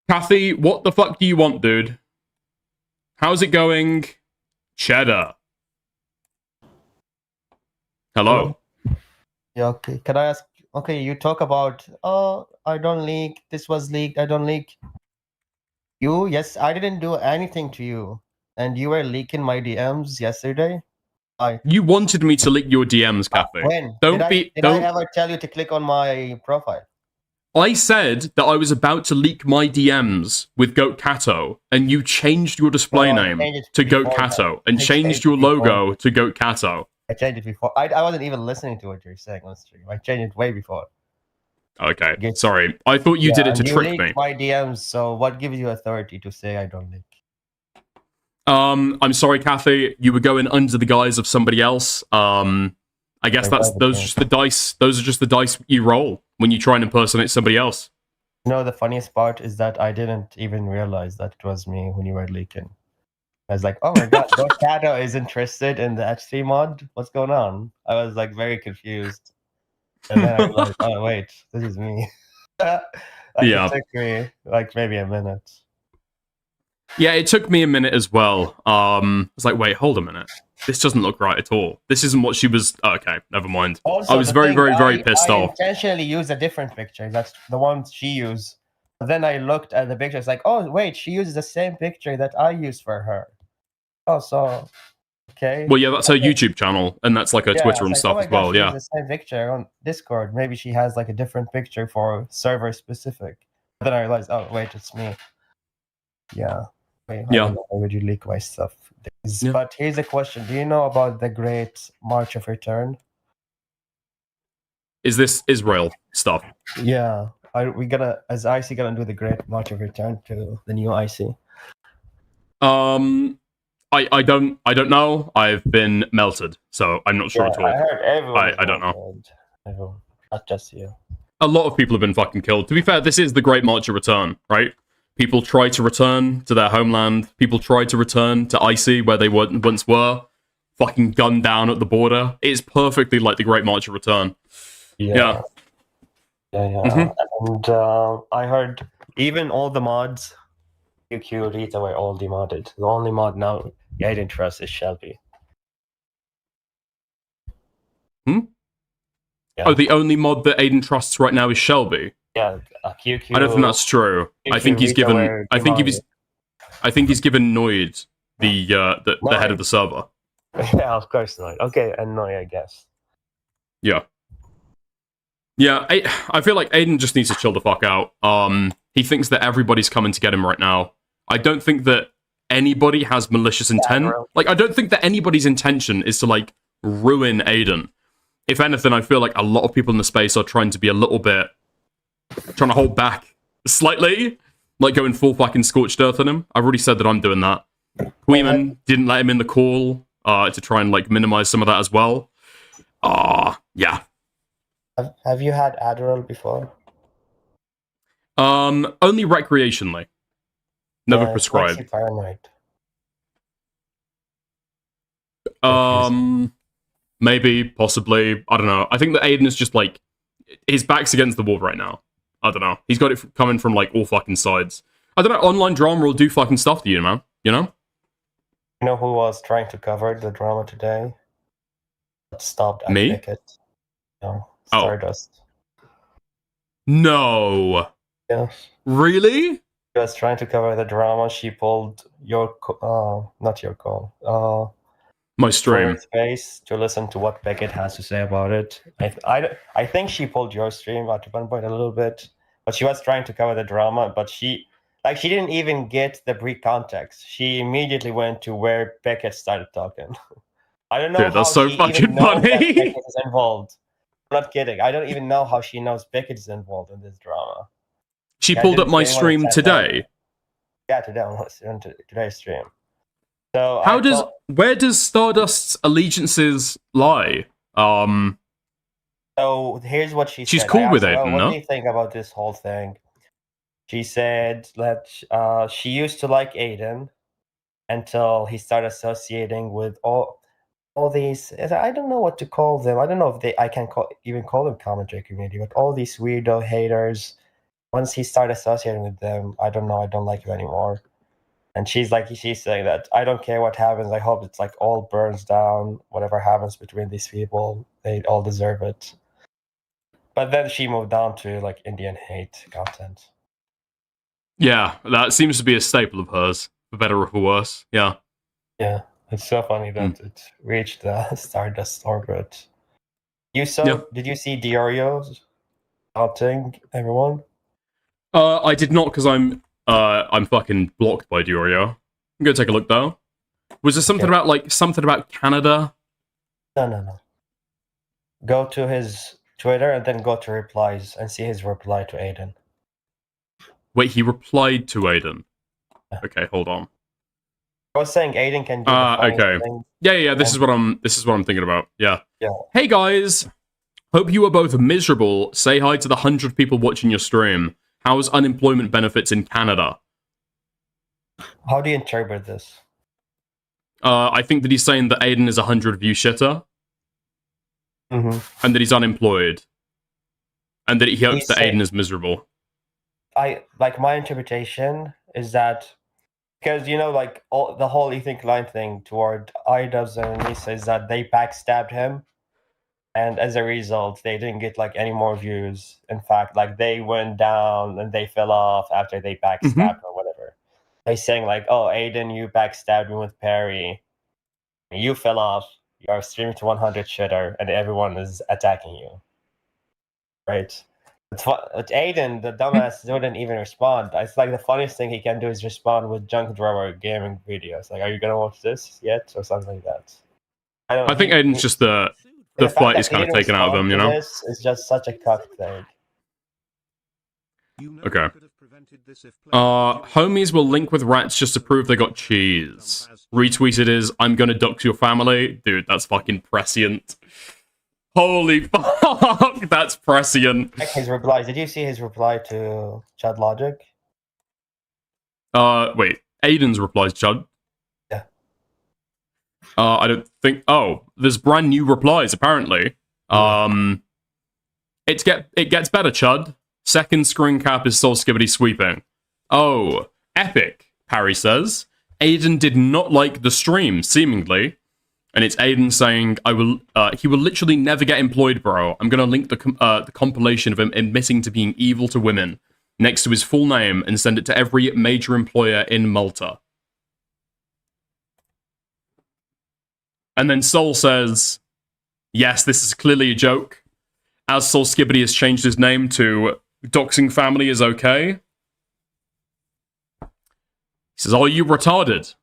Kathy, what the fuck do you want, dude? How's it going? Cheddar. Hello. Yeah, okay. Can I ask? Okay, you talk about, oh, I don't leak. This was leaked. I don't leak. You? Yes, I didn't do anything to you. And you were leaking my DMs yesterday. You wanted me to leak your DMs, Kathy. When? Don't did don't. I ever tell you to click on my profile? I said that I was about to leak my DMs with Goat Kato, and you changed your display name to Goat Kato, and changed your logo to Goat Kato. I changed it before. I wasn't even listening to what you're saying on stream. I changed it way before. Okay, sorry. I thought you did it to trick me. My DMs, so what gives you authority to say I don't leak? I'm sorry, Kathy. You were going under the guise of somebody else. I guess those are just the dice. Those are just the dice you roll when you try and impersonate somebody else. No, the funniest part is that I didn't even realize that it was me when you were leaking. I was like, oh my god, Goat Kato is interested in the H3 mod? What's going on? I was like very confused. And then I was like, oh wait, this is me. Yeah. It took me like maybe a minute. Yeah, it took me a minute as well. I was like, wait, hold a minute. This doesn't look right at all. This isn't what she was... Oh, okay, never mind. Also, I was very pissed off. I intentionally used a different picture. That's the one she used. Then I looked at the picture. It's like, oh, wait, she uses the same picture that I used for her. Oh, so... Okay. Well, yeah, that's her YouTube channel, and that's like her Twitter and stuff oh my as well, gosh, she yeah. uses the same picture on Discord. Maybe she has like a different picture for server specific. Then I realized, oh, wait, it's me. Yeah. Wait, Yeah. why would you leak my stuff? But here's a question. Do you know about the Great March of Return? Is this Israel stuff? Yeah. We gonna, as IC, gonna do the Great March of Return to the new IC? I don't know. I've been melted, so I'm not sure at all. I heard everyone. I don't know. Everyone, not just you. A lot of people have been fucking killed. To be fair, this is the Great March of Return, right? People try to return to their homeland. People try to return to IC, where they once were. Fucking gunned down at the border. It's perfectly like the Great March of Return. Yeah. And I heard even all the mods, QQ, Rita, were all demodded. The only mod now I didn't trust is Shelby. Hmm? Yeah. Oh, the only mod that Aiden trusts right now is Shelby. Yeah, QQ. I don't think that's true. I think he's given. I think he's given Noid the head of the server. Yeah, of course not. Okay, and Noid, I guess. Yeah. Yeah, I feel like Aiden just needs to chill the fuck out. He thinks that everybody's coming to get him right now. I don't think that anybody has malicious intent. Like, I don't think that anybody's intention is to, like, ruin Aiden. If anything, I feel like a lot of people in the space are trying to be a little bit... trying to hold back slightly. Like, going full fucking scorched earth on him. I've already said that I'm doing that. Queeman didn't let him in the call to try and, like, minimize some of that as well. Yeah. Have you had Adderall before? Only recreationally. Never prescribed. Paranoid. Maybe, possibly. I don't know. I think that Aiden is just like his back's against the wall right now. I don't know. He's got it coming from like all fucking sides. I don't know. Online drama will do fucking stuff to you, man. You know? You know who was trying to cover the drama today? Stopped at Me? Pickett. No, Stardust. No. Yes. Really? She was trying to cover the drama. She pulled your not your call. My stream. Space to listen to what Beckett has to say about it. I think she pulled your stream at one point a little bit, but she was trying to cover the drama. But she didn't even get the brief context. She immediately went to where Beckett started talking. I don't know. Dude, that's how so she fucking even knows that funny. Beckett is involved. I'm not kidding. I don't even know how she knows Beckett is involved in this drama. She Yeah, pulled I up my didn't say stream what it said today. Yeah, today on today's stream. So Where does Stardust's allegiances lie? So here's what she She's said. cool I with asked her, Aiden, "Oh, what no? do you think about this whole thing?" She said that she used to like Aiden until he started associating with all these. I don't know what to call them. I don't know if I can even call them commentary community, but all these weirdo haters. Once he started associating with them, I don't know. I don't like you anymore. And she's saying that I don't care what happens. I hope it's like all burns down. Whatever happens between these people, they all deserve it. But then she moved on to like Indian hate content. Yeah, that seems to be a staple of hers, for better or for worse. Yeah. Yeah, it's so funny that it reached the Stardust orbit. Did you see Diorio's outing everyone? I did not because I'm fucking blocked by Diorio. I'm gonna take a look though. Was there something about Canada? No. Go to his Twitter and then go to replies and see his reply to Aiden. Wait, he replied to Aiden. Okay, hold on. I was saying Aiden can do the funniest Okay. thing. Yeah. This is what I'm thinking about. Yeah. Yeah. Hey guys, hope you are both miserable. Say hi to the 100 people watching your stream. How's unemployment benefits in Canada? How do you interpret this? I think that he's saying that Aiden is a 100 view shitter. Mm-hmm. And that he's unemployed. And that he hopes He's that saying- Aiden is miserable. My interpretation is that because the whole Ethan Klein thing toward Idas and Lisa is that they backstabbed him, and as a result, they didn't get like any more views. In fact, like they went down and they fell off after they backstabbed or whatever. They're saying like, "Oh, Aiden, you backstabbed me with Perry. You fell off. You're streaming to 100 shitter, and everyone is attacking you." Right? But Aiden, the dumbass, wouldn't even respond. It's like the funniest thing he can do is respond with junk drawer gaming videos. Like, "Are you gonna watch this yet?" or something like that. I think Aiden's just the fact fight that is he kind of didn't taken out of him, respond you to know? This is just such a cuck thing. Okay. Homies will link with rats just to prove they got cheese. Retweeted is, I'm gonna dox your family. Dude, that's fucking prescient. Holy fuck, that's prescient. Check his replies. Did you see his reply to Chad Logic? Wait, Aiden's replies, Chud. Yeah. I don't think. Oh, there's brand new replies apparently. It gets better, Chud. Second screen cap is Soul Skibbity sweeping. Oh, epic. Parry says Aiden did not like the stream, seemingly, and it's Aiden saying, "I will." He will literally never get employed, bro. I'm gonna link the compilation of him admitting to being evil to women next to his full name and send it to every major employer in Malta. And then Soul says, yes, this is clearly a joke. As Soul Skibbity has changed his name to Doxing Family is okay. He says, are you retarded?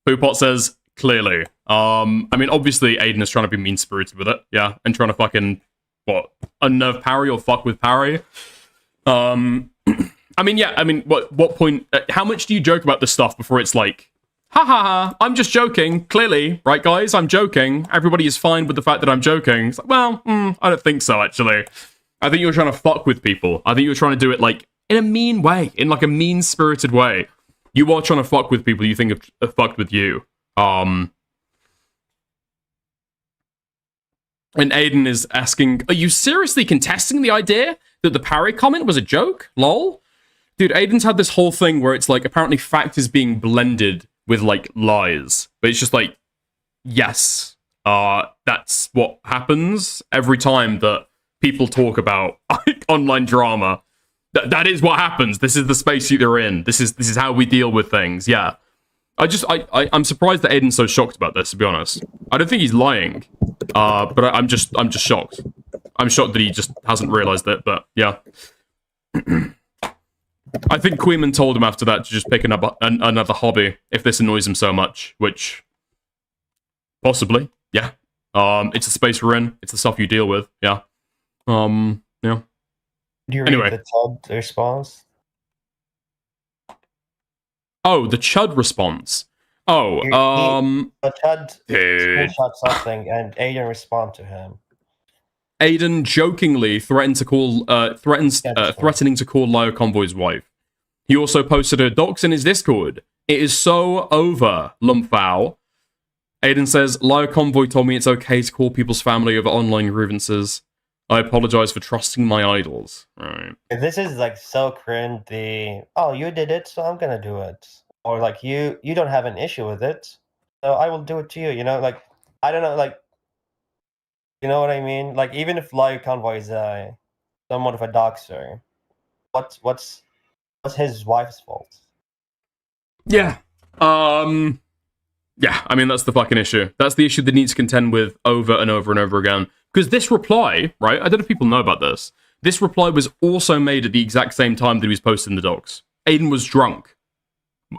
Poopot says, clearly. I mean, obviously, Aiden is trying to be mean-spirited with it, yeah, and trying to fucking, unnerve Parry or fuck with Parry. I mean, yeah, I mean, what point, how much do you joke about this stuff before it's like, ha ha ha, I'm just joking, clearly, right guys, I'm joking, everybody is fine with the fact that I'm joking. It's like, well, I don't think so, actually. I think you're trying to fuck with people. I think you're trying to do it, like, in a mean way, in, like, a mean-spirited way. You are trying to fuck with people you think have fucked with you. And Aiden is asking, are you seriously contesting the idea that the Parry comment was a joke? Lol? Dude, Aiden's had this whole thing where it's like, apparently fact is being blended with, like, lies. But it's just like, yes, that's what happens every time that people talk about online drama. That is what happens. This is the space you're in. This is how we deal with things. Yeah. I'm surprised that Aiden's so shocked about this, to be honest. I don't think he's lying. But I'm just shocked. I'm shocked that he just hasn't realized it, but yeah. I think Queeman told him after that to just pick another hobby if this annoys him so much, which possibly, yeah. It's the space we're in. It's the stuff you deal with, yeah. Yeah. Do you read the Chud response? Oh, the Chud response. Chad dude. screenshot something, and Aiden respond to him. Aiden jokingly threatening to call Lio Convoy's wife. He also posted her docs in his Discord. It is so over, Lumpfow. Aiden says, Lio Convoy told me it's okay to call people's family over online grievances. I apologize for trusting my idols. Right. This is like so cringe. Oh, you did it, so I'm gonna do it. Or like you don't have an issue with it, so I will do it to you. You know, like I don't know, like you know what I mean. Like even if Lio Convoy is somewhat of a doxer, what's his wife's fault? Yeah. Yeah, I mean, that's the fucking issue. That's the issue that needs to contend with over and over and over again. Because this reply, right, I don't know if people know about this, this reply was also made at the exact same time that he was posting the docs. Aiden was drunk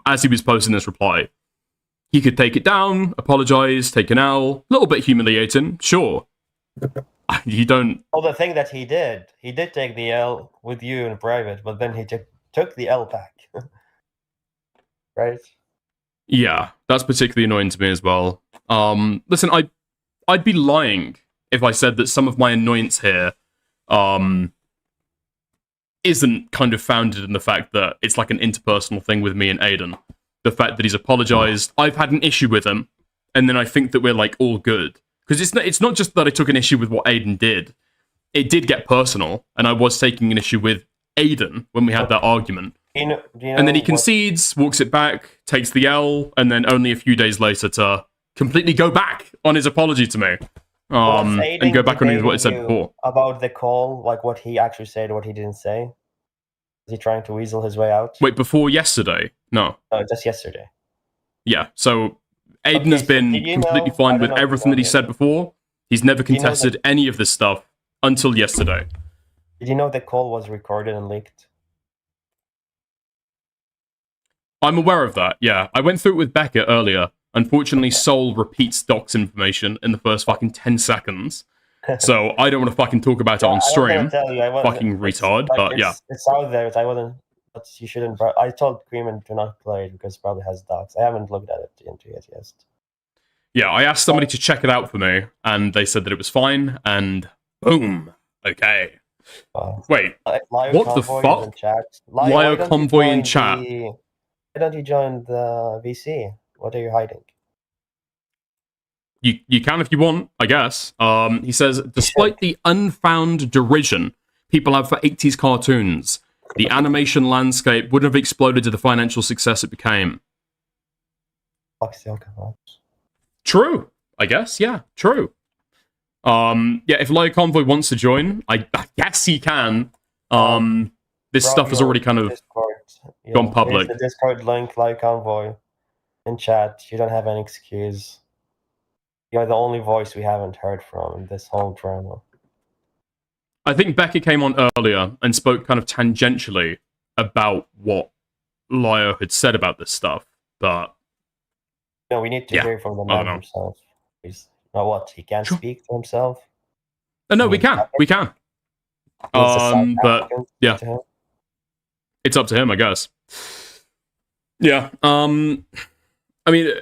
as he was posting this reply. He could take it down, apologize, take an L, a little bit humiliating, sure. You don't... Well, the thing that he did take the L with you in private, but then he took the L back. Right? Yeah, that's particularly annoying to me as well. Listen, I'd be lying if I said that some of my annoyance here isn't kind of founded in the fact that it's like an interpersonal thing with me and Aiden. The fact that he's apologized, I've had an issue with him, and then I think that we're like all good. Because it's not just that I took an issue with what Aiden did. It did get personal, and I was taking an issue with Aiden when we had that argument. Do you know and then he concedes, walks it back, takes the L, and then only a few days later to completely go back on his apology to me. And go back on what he said before. About the call, like what he actually said, what he didn't say? Is he trying to weasel his way out? Wait, before yesterday? No. Just yesterday. Yeah, so Aiden has been completely fine with everything that he said before. He's never contested any of this stuff until yesterday. Did you know the call was recorded and leaked? I'm aware of that, yeah. I went through it with Becca earlier. Unfortunately, Soul repeats Doc's information in the first fucking 10 seconds. So I don't want to fucking talk about it on stream. Fucking retard, but yeah. It's out there, but you shouldn't. I told Creeman to not play it because it probably has docs. I haven't looked at it into it yet. Yeah, I asked somebody to check it out for me, and they said that it was fine, and boom. Okay. Wait, what the fuck? Lio Convoy in chat. Why don't you join the VC? What are you hiding? You can if you want, I guess. He says, despite the unfound derision people have for 80s cartoons, the animation landscape wouldn't have exploded to the financial success it became. True, I guess. Yeah, true. Yeah, if Lio Convoy wants to join, I guess he can. This stuff has already kind of gone public. The Discord link, Lio Convoy, in chat. You don't have any excuse. You're the only voice we haven't heard from in this whole drama. I think Becky came on earlier and spoke kind of tangentially about what Lio had said about this stuff, but... No, we need to hear from the man himself. He can't speak for himself? No, we can. We can. But, yeah. It's up to him, I guess. Yeah. I mean,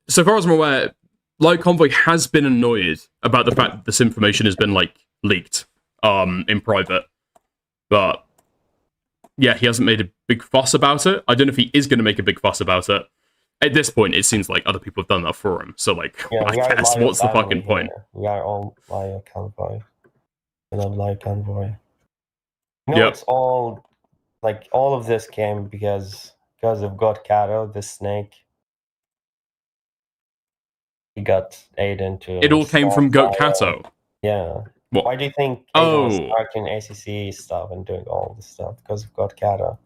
so far as I'm aware, Lio Convoy has been annoyed about the fact that this information has been, like, leaked in private. But, yeah, he hasn't made a big fuss about it. I don't know if he is going to make a big fuss about it. At this point, it seems like other people have done that for him. So, like, I guess, what's the fucking point? We are all Lio Convoy. We're not Lio Convoy. You know, it's all... Like, all of this came because of God Kato, the snake. He got Aiden to... It all came from Goat Kato? Yeah. What? Why do you think Aiden was starting ACC stuff and doing all this stuff? Because of God Kato.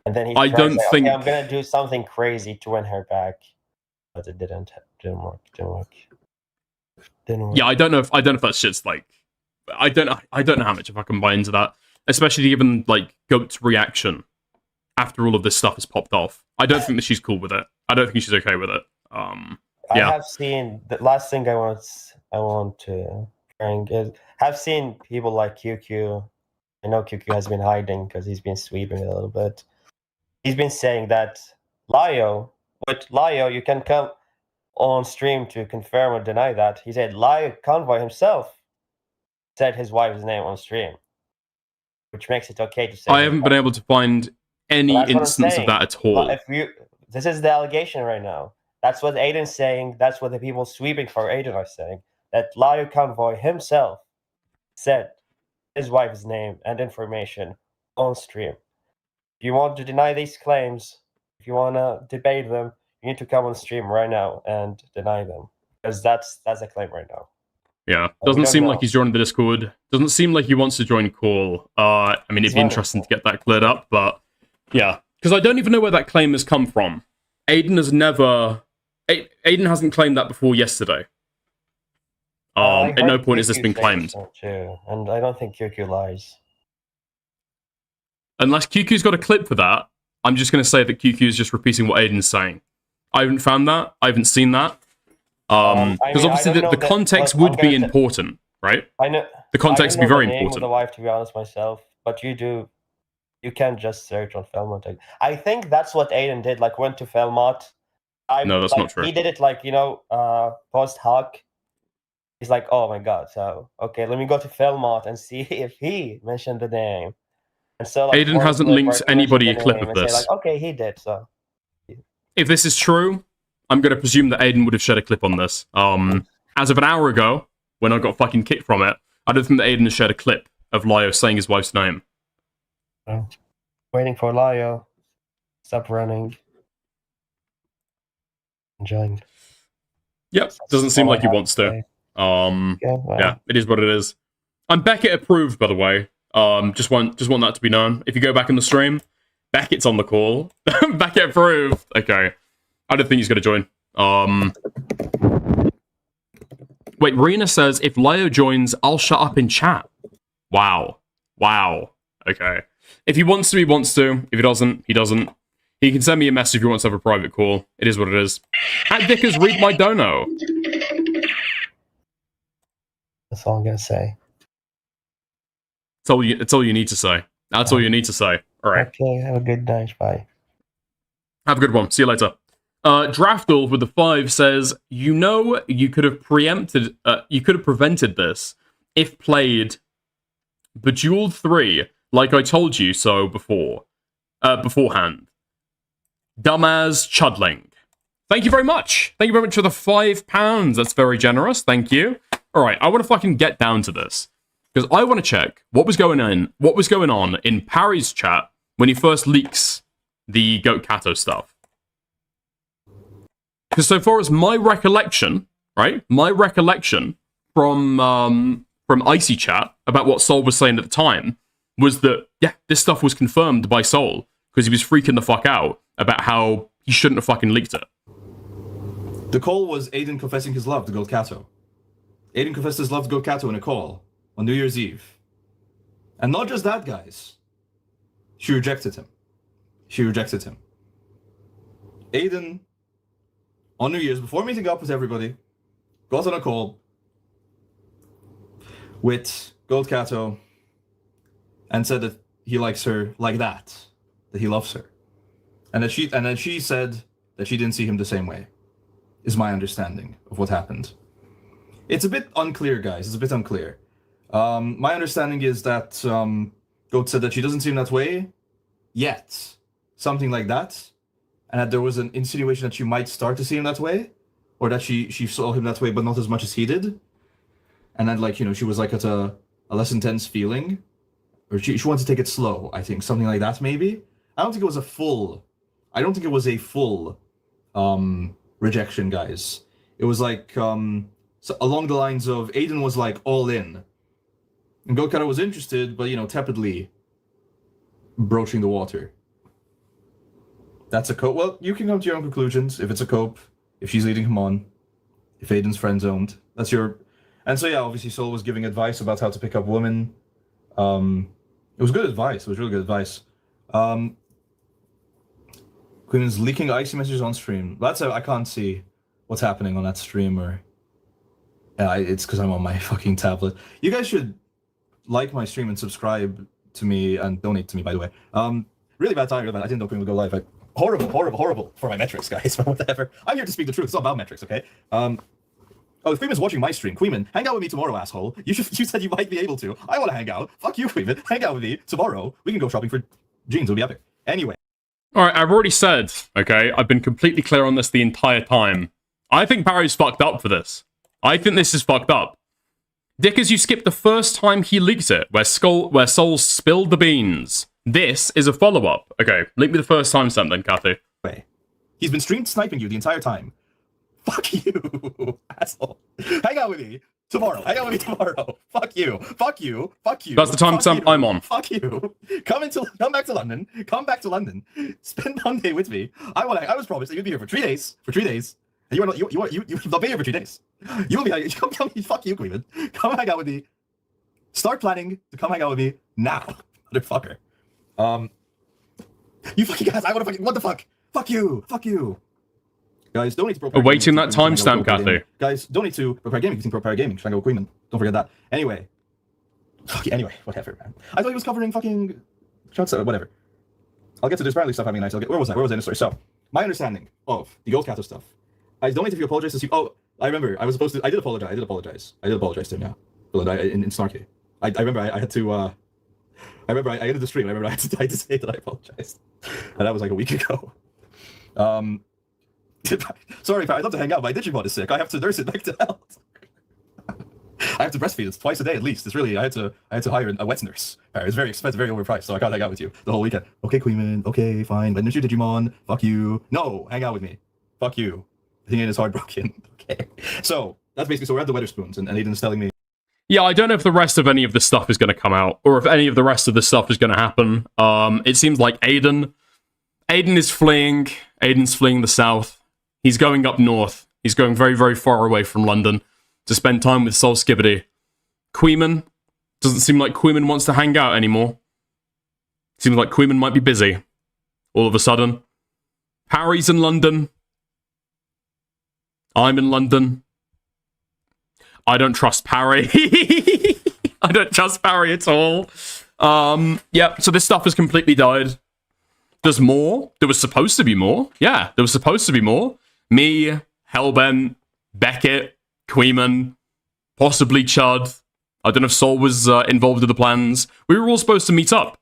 And then he I don't think... Okay, I'm going to do something crazy to win her back. But it didn't work. Yeah, I don't know if that shit's like... I don't know how much if I can buy into that. Especially given, like, Goat's reaction after all of this stuff has popped off. I don't think that she's cool with it. I don't think she's okay with it. I have seen... The last thing I want to bring is... I've seen people like QQ. I know QQ has been hiding because he's been sweeping a little bit. He's been saying that Lio But Lio, you can come on stream to confirm or deny that. He said Lio Convoy himself said his wife's name on stream, which makes it okay to say. I haven't been able to find any That's what I'm instance of saying. that at all. But this is the allegation right now. That's what Aiden's saying. That's what the people sweeping for Aiden are saying. That Lio Convoy himself said his wife's name and information on stream. If you want to deny these claims, if you want to debate them, you need to come on stream right now and deny them, because that's a claim right now. Yeah, We doesn't don't seem know. like he's joining the Discord. Doesn't seem like he wants to join call. I mean, it'd be interesting to get that cleared up, but yeah, because I don't even know where that claim has come from. Aiden has never. Aiden hasn't claimed that before yesterday. At no point has this been claimed. Too, and I don't think QQ lies. Unless QQ's got a clip for that, I'm just going to say that QQ is just repeating what Aiden's saying. I haven't found that. I haven't seen that. Because obviously the context would be important, right? I know the context would be very important. Of the wife, to be honest myself, but you can't just search on Felmont. I think that's what Aiden did. Like went to Felmont. No, that's not true. He did it like post hoc. He's like, oh my god. So okay, let me go to Felmont and see if he mentioned the name. And so like, Aiden hasn't linked anybody a clip of this. Say, like, okay, he did. So if this is true, I'm going to presume that Aiden would have shared a clip on this. As of an hour ago, when I got fucking kicked from it, I don't think that Aiden has shared a clip of Lio saying his wife's name. Waiting for Lio. Stop running. Enjoying. Yep, doesn't seem like he wants to. Yeah, it is what it is. I'm Beckett approved, by the way. Just want that to be known. If you go back in the stream, Beckett's on the call. Beckett approved. Okay. I don't think he's going to join. Wait, Rena says, if Lio joins, I'll shut up in chat. Wow. Okay. If he wants to, he wants to. If he doesn't, he doesn't. He can send me a message if he wants to have a private call. It is what it is. At Vickers, read my dono. That's all I'm going to say. It's all you need to say. That's all you need to say. All right. Okay, have a good night. Bye. Have a good one. See you later. Draftul with the 5 says, you could have prevented this if played Bejeweled 3, like I told you so beforehand. Dumbass Chudling. Thank you very much. Thank you very much for the £5. That's very generous. Thank you. All right, I want to fucking get down to this because I want to check what was going on in Parry's chat when he first leaks the Goat Kato stuff. Because so far as my recollection, right? My recollection from Icy chat about what Sol was saying at the time was that, yeah, this stuff was confirmed by Sol because he was freaking the fuck out about how he shouldn't have fucking leaked it. The call was Aiden confessing his love to Goat Kato. Aiden confessed his love to Goat Kato in a call on New Year's Eve. And not just that, guys. She rejected him. Aiden, on New Year's, before meeting up with everybody, got on a call with Goat Kato and said that he likes her like that he loves her. And then she said that she didn't see him the same way, is my understanding of what happened. It's a bit unclear, guys. It's a bit unclear. My understanding is that Goat said that she doesn't see him that way yet. Something like that. And that there was an insinuation that she might start to see him that way. Or that she saw him that way, but not as much as he did. And then, she was like at a less intense feeling. Or she wanted to take it slow, I think. Something like that, maybe. I don't think it was a full rejection, guys. It was like, so along the lines of Aiden was like all in. And Goat Kato was interested, but, tepidly broaching the water. That's a cope. Well, you can come to your own conclusions. If it's a cope, if she's leading him on, if Aiden's friend-zoned. That's your... And so, yeah, obviously Sol was giving advice about how to pick up women. It was good advice. It was really good advice. Queen is leaking icy messages on stream. I can't see what's happening on that stream, or... Yeah, it's because I'm on my fucking tablet. You guys should like my stream and subscribe to me and donate to me, by the way. Really bad time. I didn't know Queen would go live. horrible for my metrics, guys. But whatever. I'm here to speak the truth. It's all about metrics, okay? Oh, if Queeman's watching my stream, Queeman, hang out with me tomorrow, asshole. You said you might be able to. I want to hang out. Fuck you, Queeman. Hang out with me tomorrow. We can go shopping for jeans. It'll be epic. Anyway. Alright, I've already said, okay, I've been completely clear on this the entire time. I think Parry's fucked up for this. I think this is fucked up. Dickers, you skipped the first time he leaked it, where Soul spilled the beans. This is a follow-up. Okay, link me the first time sent then, Kathy. He's been stream sniping you the entire time. Fuck you, asshole. Hang out with me tomorrow. Hang out with me tomorrow. Fuck you. Fuck you. Fuck you. That's the time stamp I'm on. Fuck you. Come back to London. Come back to London. Spend Monday with me. I was promised that you'd be here for 3 days. For 3 days. And you'll be here for 3 days. You'll be fuck you, Cleveland. Come hang out with me. Start planning to come hang out with me now, motherfucker. You fucking guys, I wanna fucking what the fuck? Fuck you. Fuck you. Guys, donate to Prepare Awaiting Gaming. that timestamp, Kathy. Guys, donate to Prepare Gaming. You can Prepare Gaming. Try and go Queenman. Don't forget that. Anyway. Anyway, whatever, man. I thought he was covering fucking shots. Whatever. I'll get to this Bradley stuff having nice. Where was I? Where was I in the story? So, my understanding of the Ghost Cato stuff. I donated if you apologize to you. Oh, I remember. I was supposed to. I did apologize. I did apologize to him. Yeah, but in Snarky. I remember. I had to. I remember. I ended the stream. I remember. I had to say that I apologized, and that was like a week ago. Sorry, Pat, I'd love to hang out, but my Digimon is sick. I have to nurse it back to health. I have to breastfeed it twice a day at least. It's really I had to hire a wet nurse. It's very expensive, very overpriced, so I can't hang out with you the whole weekend. Okay, Queenman. Okay, fine. But didn't you Digimon? Fuck you. No, hang out with me. Fuck you. I think it is heartbroken. Okay. So that's basically so we're at the Weatherspoons, and Aiden's telling me. Yeah, I don't know if the rest of any of this stuff is going to come out, or if any of the rest of this stuff is going to happen. It seems like Aiden is fleeing. Aiden's fleeing the south. He's going up north. He's going very, very far away from London to spend time with Soul Skibbity. Queeman, doesn't seem like Queeman wants to hang out anymore. Seems like Queeman might be busy. All of a sudden. Parry's in London. I'm in London. I don't trust Parry. I don't trust Parry at all. Yeah, so this stuff has completely died. There's more. There was supposed to be more. Yeah, there was supposed to be more. Me, Hellbent, Beckett, Queeman, possibly Chud. I don't know if Soul was involved in the plans. We were all supposed to meet up.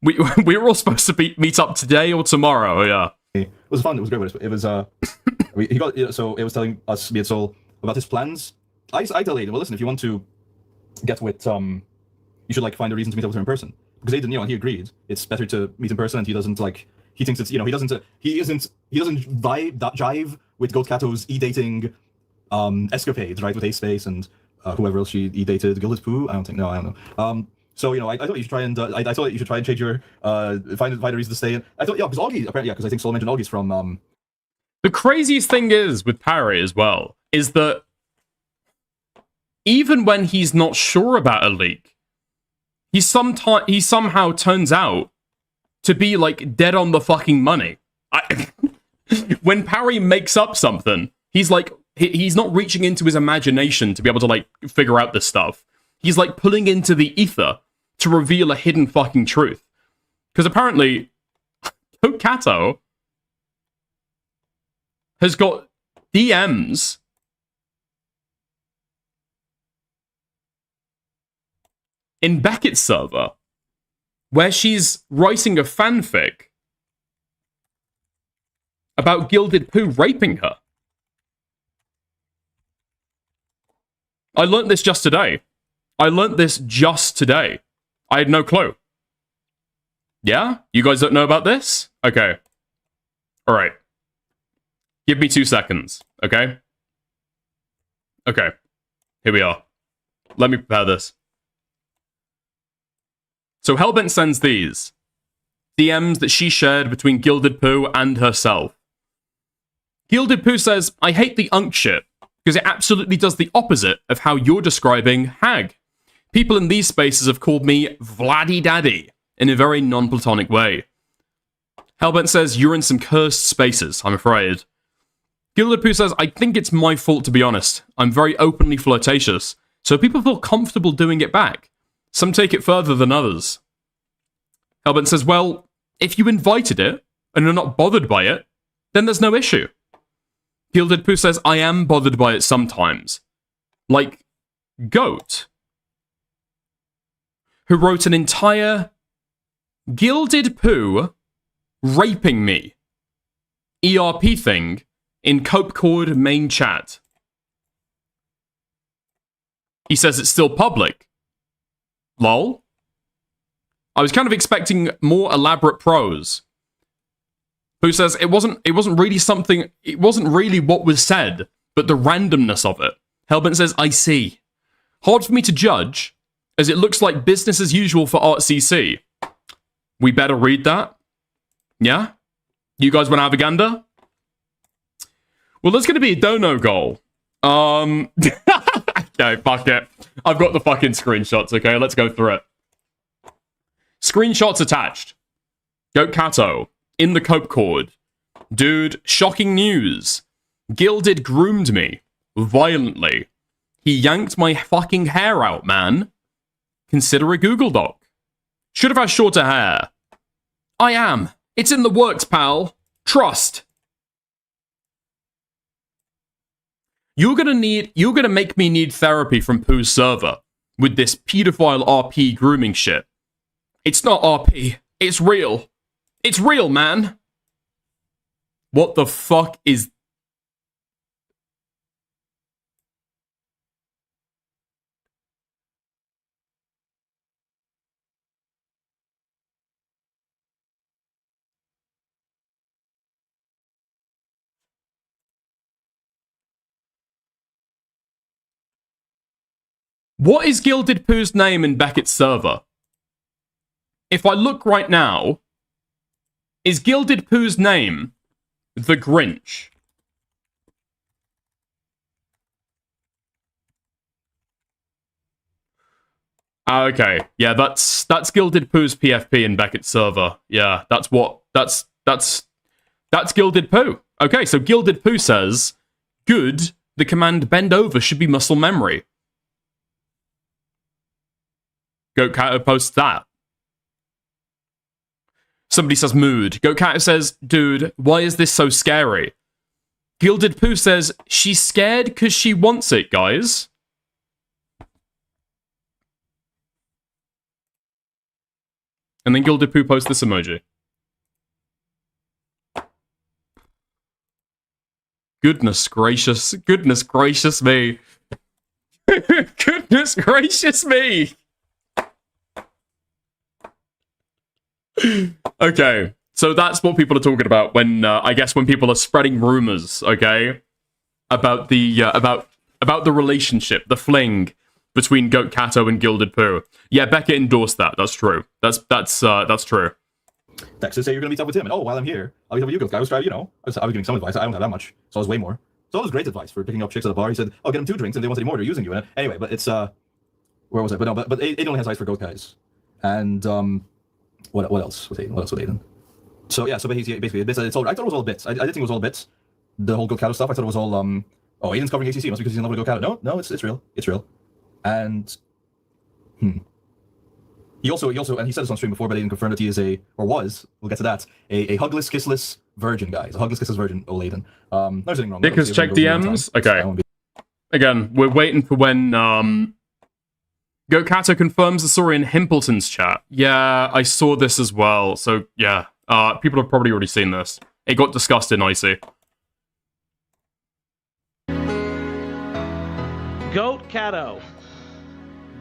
We were all supposed to meet up today or tomorrow, yeah. It was fun. It was great. It was, so it was telling us, me and Soul, about his plans. I tell Aiden, well, listen, if you want to get with, you should, like, find a reason to meet up with her in person. Because Aiden, he agreed. It's better to meet in person, and he doesn't, like, he thinks it's, he doesn't jive with Goat Cato's e-dating escapades, right, with Ace Space and whoever else she e-dated, Gilded Pooh? I don't know. So, I thought you should try and, I thought you should try and change your, find a reason to stay in. I thought, because Augie, apparently, because I think Soul mentioned Augie's from, The craziest thing is, with Parry as well, is that even when he's not sure about a leak, he somehow turns out to be, like, dead on the fucking money. When Parry makes up something, he's like, he's not reaching into his imagination to be able to, like, figure out this stuff. He's, like, pulling into the ether to reveal a hidden fucking truth. Because apparently, Goat Cato has got DMs in Beckett's server where she's writing a fanfic about Gilded Pooh raping her. I learnt this just today. I had no clue. Yeah? You guys don't know about this? Okay. Alright. Give me 2 seconds, okay? Okay. Here we are. Let me prepare this. So Hellbent sends these DMs that she shared between Gilded Pooh and herself. Gilded Pooh says, I hate the unk shit, because it absolutely does the opposite of how you're describing hag. People in these spaces have called me Vladdy Daddy in a very non-platonic way. Hellbent says, you're in some cursed spaces, I'm afraid. Gilded Pooh says, I think it's my fault, to be honest. I'm very openly flirtatious, so people feel comfortable doing it back. Some take it further than others. Hellbent says, well, if you invited it, and you're not bothered by it, then there's no issue. Gilded Poo says, I am bothered by it sometimes. Like, Goat, who wrote an entire Gilded Poo raping me ERP thing in Cope Chord main chat. He says it's still public. Lol. I was kind of expecting more elaborate prose. Who says it wasn't really something, it wasn't really what was said, but the randomness of it. Hellbent says, I see. Hard for me to judge, as it looks like business as usual for ArtCC. We better read that? Yeah? You guys want to have a gander? Well, there's going to be a dono goal. Okay, fuck it. I've got the fucking screenshots, okay? Let's go through it. Screenshots attached. Goat Kato. In the Cope Chord. Dude, shocking news. Gilded groomed me. Violently. He yanked my fucking hair out, man. Consider a Google Doc. Should have had shorter hair. I am. It's in the works, pal. Trust. You're gonna make me need therapy from Pooh's server with this pedophile RP grooming shit. It's not RP. It's real. It's real, man. What the fuck is... What is Gilded Pooh's name in Beckett's server? If I look right now, is Gilded Pooh's name the Grinch? Okay, yeah, that's Gilded Pooh's PFP in Beckett's server. Yeah, that's Gilded Pooh. Okay, so Gilded Pooh says, good, the command bend over should be muscle memory. Goat Kato posts that. Somebody says mood. Goat Kato says, dude, why is this so scary? Gilded Pooh says, she's scared because she wants it, guys. And then Gilded Pooh posts this emoji. Goodness gracious me. Goodness gracious me. Okay, so that's what people are talking about when, I guess, when people are spreading rumors, okay, about the about the relationship, the fling between Goat Kato and Gilded Pooh. Yeah, Beckett endorsed that. That's true. That's true. Texas say you're gonna meet up with him, and while I'm here, I'll meet up with you guys. I was trying, I was giving some advice. I don't have that much, so I was way more. So it was great advice for picking up chicks at the bar. He said, "I'll get them 2 drinks, and if they want any more, they're using you." And anyway, but it's where was I? But no, but Aiden only has eyes for goat guys, and what else with Aiden? What else with Aiden? So yeah, so basically it's all. I thought it was all bits. I did think it was all bits. The whole Goat Kato stuff. I thought it was all Aiden's covering ACC. Must be because he's in love with Goat Kato. No, it's real. It's real. And he also and he said this on stream before, but Aiden confirmed that he is we'll get to that, a hugless, kissless virgin, guys. A hugless, kissless virgin, old Aiden. There's anything wrong. Dickers check DMs. Okay. Again, we're waiting for when Goat Kato confirms the story in Himpleton's chat. Yeah, I saw this as well. So yeah, people have probably already seen this. It got discussed in Icy. Goat Kato,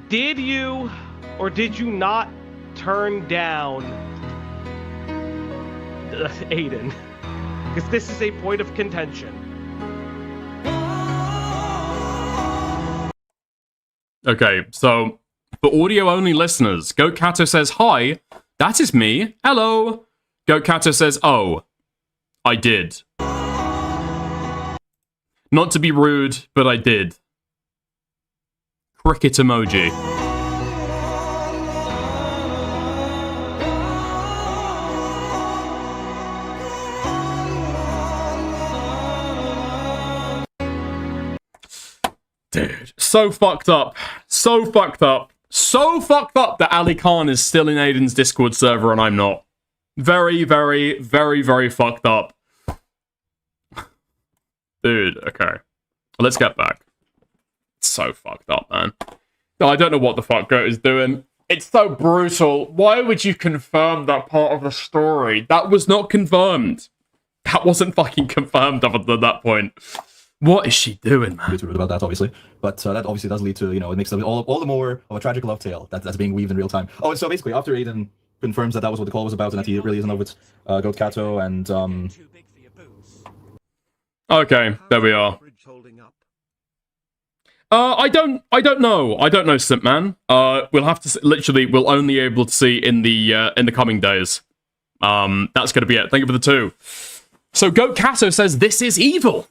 did you or did you not turn down Aiden? Because this is a point of contention. Okay, so for audio-only listeners, Goat Kato says, hi, that is me. Hello. Goat Kato says, oh, I did. Not to be rude, but I did. Cricket emoji. Dude, so fucked up. So fucked up. So fucked up that Ali Khan is still in Aiden's Discord server and I'm not. Very, very, very, very fucked up. Dude, okay. Let's get back. It's so fucked up, man. No, I don't know what the fuck Goat is doing. It's so brutal. Why would you confirm that part of the story? That was not confirmed. That wasn't fucking confirmed up until that point. What is she doing, man? Too rude about that, obviously. But that obviously does lead to, it makes it all the more of a tragic love tale that's being weaved in real time. Oh, and so basically, after Aiden confirms that was what the call was about and that he really is in love with Goat Kato and... Okay, there we are. I don't know. I don't know, Simpman. We'll have to literally. We'll only be able to see in the coming days. That's gonna be it. Thank you for the 2. So Goat Kato says this is evil.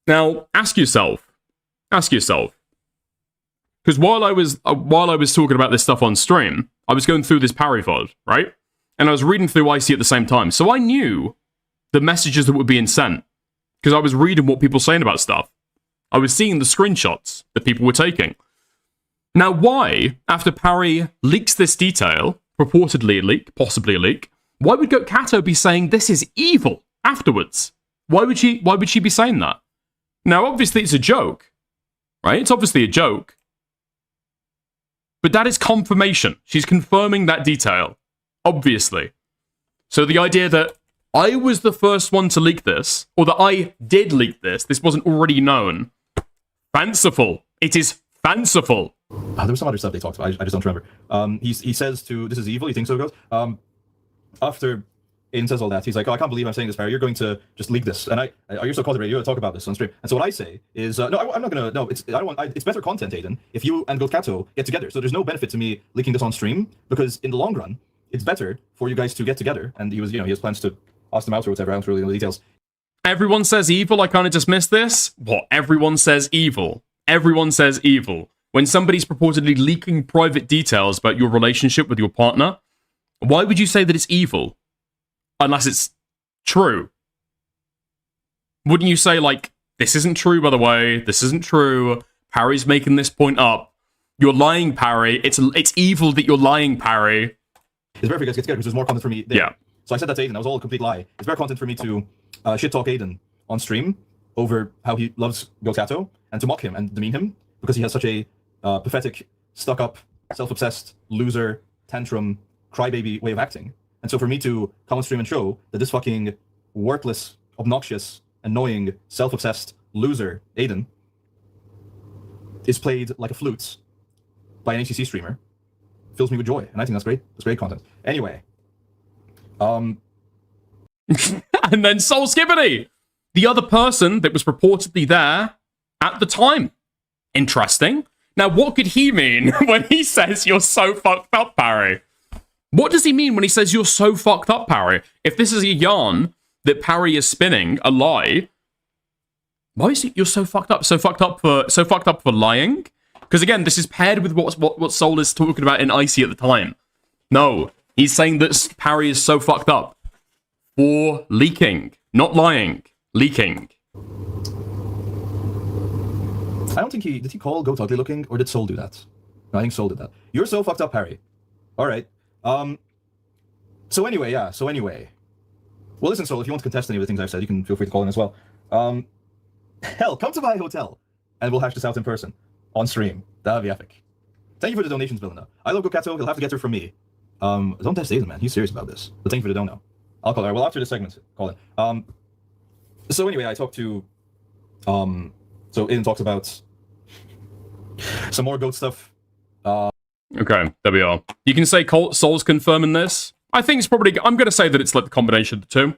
Now ask yourself, because while I was talking about this stuff on stream, I was going through this parry VOD, right? And I was reading through IC at the same time, so I knew the messages that were being sent because I was reading what people were saying about stuff. I was seeing the screenshots that people were taking. Now, why, after Parry leaks this detail, purportedly a leak, possibly a leak, why would Goat Kato be saying this is evil afterwards? Why would she be saying that? Now, obviously, it's a joke, right? It's obviously a joke. But that is confirmation. She's confirming that detail, obviously. So the idea that I was the first one to leak this, or that I did leak this wasn't already known. Fanciful. It is fanciful. There was some other stuff they talked about. I just don't remember. He says to, this is evil, you think so, Goat? After Aiden says all that, he's like, oh, I can't believe I'm saying this, Barry. You're going to just leak this. And you're so cultivated, you're going to talk about this on stream. And so what I say is, no, I'm not going to, no, it's better content, Aiden, if you and Goat Kato get together. So there's no benefit to me leaking this on stream, because in the long run, it's better for you guys to get together. And he has plans to ask them out or whatever. I don't really know the details. Everyone says evil, I kind of dismiss this. What? Everyone says evil. Everyone says evil. When somebody's purportedly leaking private details about your relationship with your partner, why would you say that it's evil? Unless it's true. Wouldn't you say, like, this isn't true, by the way, this isn't true, Parry's making this point up, you're lying, Parry, it's evil that you're lying, Parry. It's better for you guys to get together because there's more content for me there. Yeah. So I said that to Aiden, that was all a complete lie. It's better content for me to shit-talk Aiden on stream over how he loves Goat Kato and to mock him and demean him because he has such a pathetic, stuck-up, self-obsessed, loser, tantrum, crybaby way of acting. And so for me to come on stream and show that this fucking worthless, obnoxious, annoying, self-obsessed loser, Aiden, is played like a flute by an HCC streamer fills me with joy. And I think that's great. That's great content. Anyway. And then Soul Skibbity, the other person that was purportedly there at the time. Interesting. Now, what could he mean when he says you're so fucked up, Parry? What does he mean when he says you're so fucked up, Parry? If this is a yarn that Parry is spinning, a lie, why is you're so fucked up? So fucked up for lying? Because again, this is paired with what Soul is talking about in Icy at the time. No, he's saying that Parry is so fucked up for leaking, not lying, leaking. I don't think did he call Goat ugly looking, or did Soul do that? No, I think Soul did that. You're so fucked up, Parry. All right. So anyway. Well, listen, Soul, if you want to contest any of the things I've said, you can feel free to call in as well. Hell, come to my hotel, and we'll hash this out in person, on stream. That'd be epic. Thank you for the donations, Belinda. I love Goat Kato. He'll have to get her from me. Don't test Aiden, man. He's serious about this. But thank you for the dono. I'll call her. Well, after this segment, call in. So anyway, I talked to... So Aiden talks about some more goat stuff. Okay, there we are. You can say Soul's confirming this. I think it's probably... I'm going to say that it's like the combination of the two.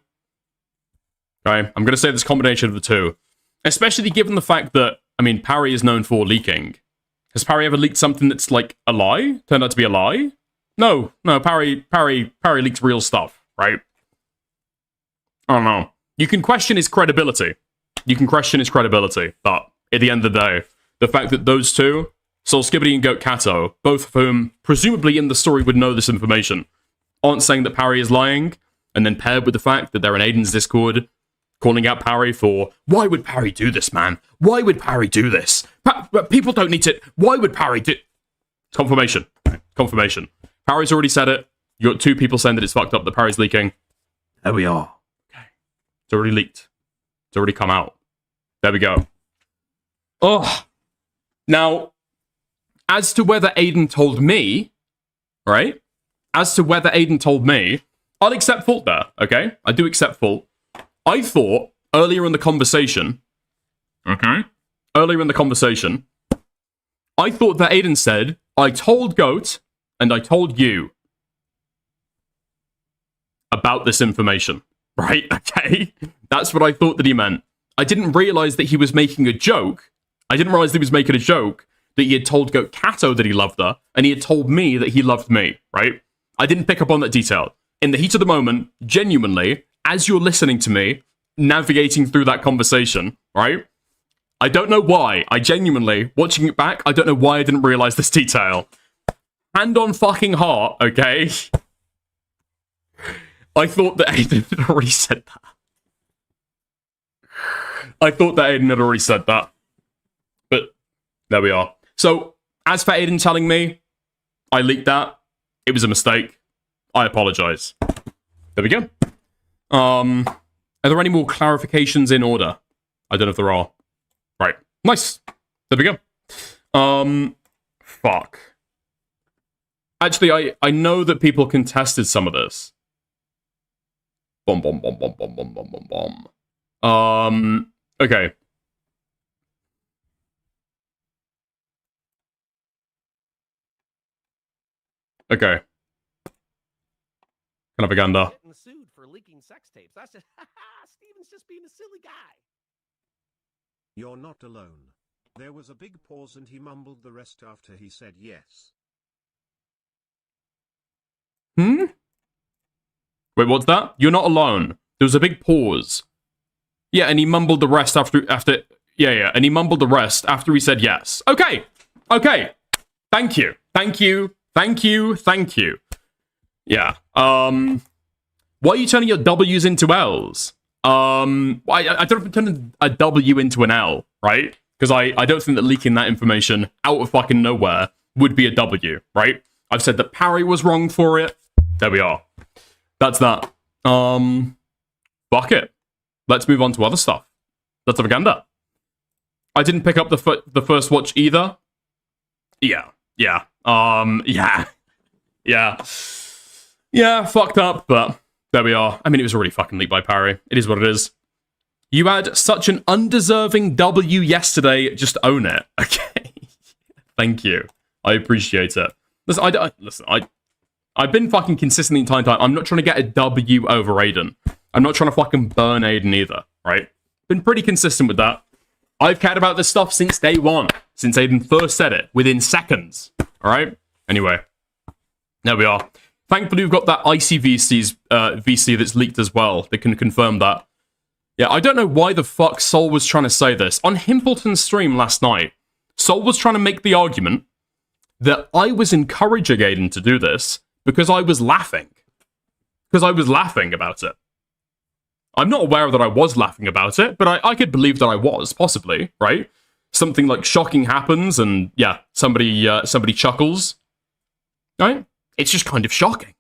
Okay, I'm going to say this combination of the two. Especially given the fact that, I mean, Parry is known for leaking. Has Parry ever leaked something that's like a lie? Turned out to be a lie? No, Parry leaks real stuff, right? I don't know. You can question his credibility. But at the end of the day, the fact that those two, Soul Skibbity and Goat Kato, both of whom presumably in the story would know this information, aren't saying that Parry is lying, and then paired with the fact that they're in Aiden's Discord, calling out Parry for, why would Parry do this, man? Why would Parry do this? People don't need to... Why would Parry do... Confirmation. Parry's already said it. You got 2 people saying that it's fucked up that Parry's leaking. There we are. Okay. It's already leaked. It's already come out. There we go. Oh. Now, as to whether Aiden told me, right? As to whether Aiden told me, I'll accept fault there, okay? I do accept fault. I thought earlier in the conversation, okay? Earlier in the conversation, I thought that Aiden said, I told Goat and I told you about this information, right? Okay? That's what I thought that he meant. I didn't realize that he was making a joke. I didn't realize that he was making a joke that he had told Goat Kato that he loved her, and he had told me that he loved me, right? I didn't pick up on that detail. In the heat of the moment, genuinely, as you're listening to me, navigating through that conversation, right? I don't know why. I genuinely, watching it back, I don't know why I didn't realize this detail. Hand on fucking heart, okay? I thought that Aiden had already said that. I thought that Aiden had already said that. But there we are. So, as for Aiden telling me I leaked that, it was a mistake. I apologize. There we go. Are there any more clarifications in order? I don't know if there are. Right. Nice. There we go. Fuck. Actually, I know that people contested some of this. Bomb, bomb, bomb, bomb, bomb, bomb, bomb, bomb, bomb. Okay. Okay. Propaganda. Getting sued for leaking sex tapes. I said, Steven's just being a silly guy. You're not alone. There was a big pause and he mumbled the rest after he said yes. Wait, what's that? You're not alone. There was a big pause. Yeah, and he mumbled the rest after yeah, and he mumbled the rest after he said yes. Okay. Okay. Thank you. Thank you. Thank you. Thank you. Yeah. Why are you turning your W's into L's? I don't turn a W into an L, right? Because I don't think that leaking that information out of fucking nowhere would be a W, right? I've said that Parry was wrong for it. There we are. That's that. Fuck it. Let's move on to other stuff. That's propaganda. I didn't pick up the first watch either. Yeah. Yeah. Yeah. Yeah. Yeah, fucked up, but there we are. I mean, it was already fucking leaked by Parry. It is what it is. You had such an undeserving W yesterday. Just own it. Okay. Thank you. I appreciate it. Listen, I've been fucking consistent the entire time. I'm not trying to get a W over Aiden. I'm not trying to fucking burn Aiden either, right? Been pretty consistent with that. I've cared about this stuff since day one. Since Aiden first said it. Within seconds. Alright? Anyway. There we are. Thankfully, we've got that icy VC that's leaked as well. That can confirm that. Yeah, I don't know why the fuck Sol was trying to say this. On Himpleton's stream last night, Sol was trying to make the argument that I was encouraging Aiden to do this because I was laughing. Because I was laughing about it. I'm not aware that I was laughing about it, but I could believe that I was, possibly, right? Something like shocking happens and, yeah, somebody chuckles. Right? It's just kind of shocking.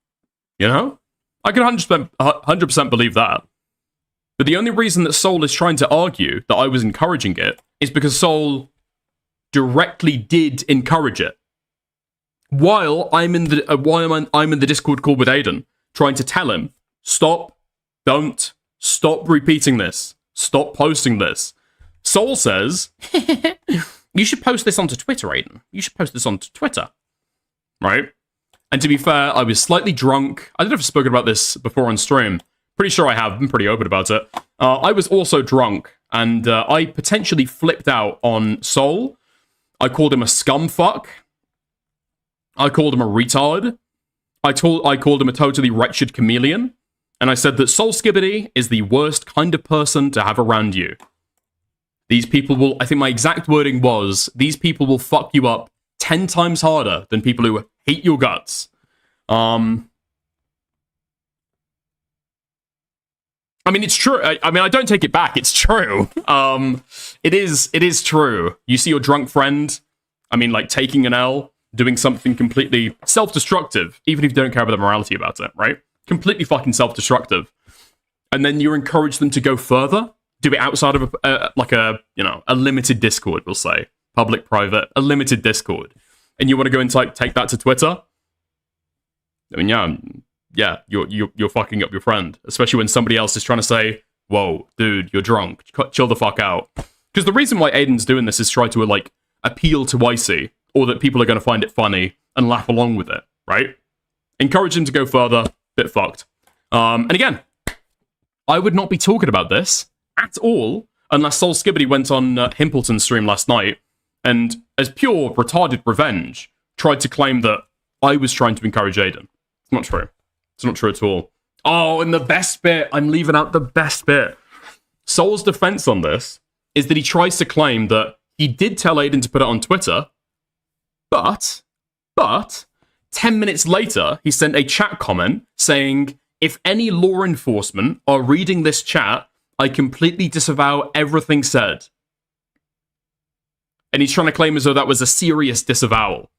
You know? I can 100% believe that. But the only reason that Sol is trying to argue that I was encouraging it is because Sol directly did encourage it. While I'm in the Discord call with Aiden, trying to tell him, stop, don't, stop repeating this, stop posting this. Sol says, you should post this onto Twitter, Aiden. You should post this onto Twitter. Right? And to be fair, I was slightly drunk. I don't know if I've spoken about this before on stream. Pretty sure I have. I've been pretty open about it. I was also drunk, and I potentially flipped out on Sol. I called him a scumfuck. I called him a retard. I called him a totally wretched chameleon. And I said that Sol Skibbity is the worst kind of person to have around you. These people will, I think my exact wording was, these people will fuck you up 10 times harder than people who hate your guts. I mean, it's true. I mean, I don't take it back. It's true. It is true. You see your drunk friend, I mean, like, taking an L, doing something completely self-destructive, even if you don't care about the morality about it, right? Completely fucking self-destructive. And then you encourage them to go further, do it outside of a limited Discord, we'll say. Public, private, a limited Discord. And you want to go and take that to Twitter? I mean, yeah, you're fucking up your friend. Especially when somebody else is trying to say, whoa, dude, you're drunk. Chill the fuck out. Because the reason why Aiden's doing this is try to, like, appeal to Icy, or that people are going to find it funny and laugh along with it, right? Encourage him to go further, bit fucked. And again, I would not be talking about this at all unless Soul Skibbity went on Himpleton's stream last night and, as pure retarded revenge, tried to claim that I was trying to encourage Aiden. It's not true. It's not true at all. Oh, and the best bit, I'm leaving out the best bit. Soul's defense on this is that he tries to claim that he did tell Aiden to put it on Twitter, but 10 minutes later, he sent a chat comment saying, if any law enforcement are reading this chat, I completely disavow everything said. And he's trying to claim as though that was a serious disavowal,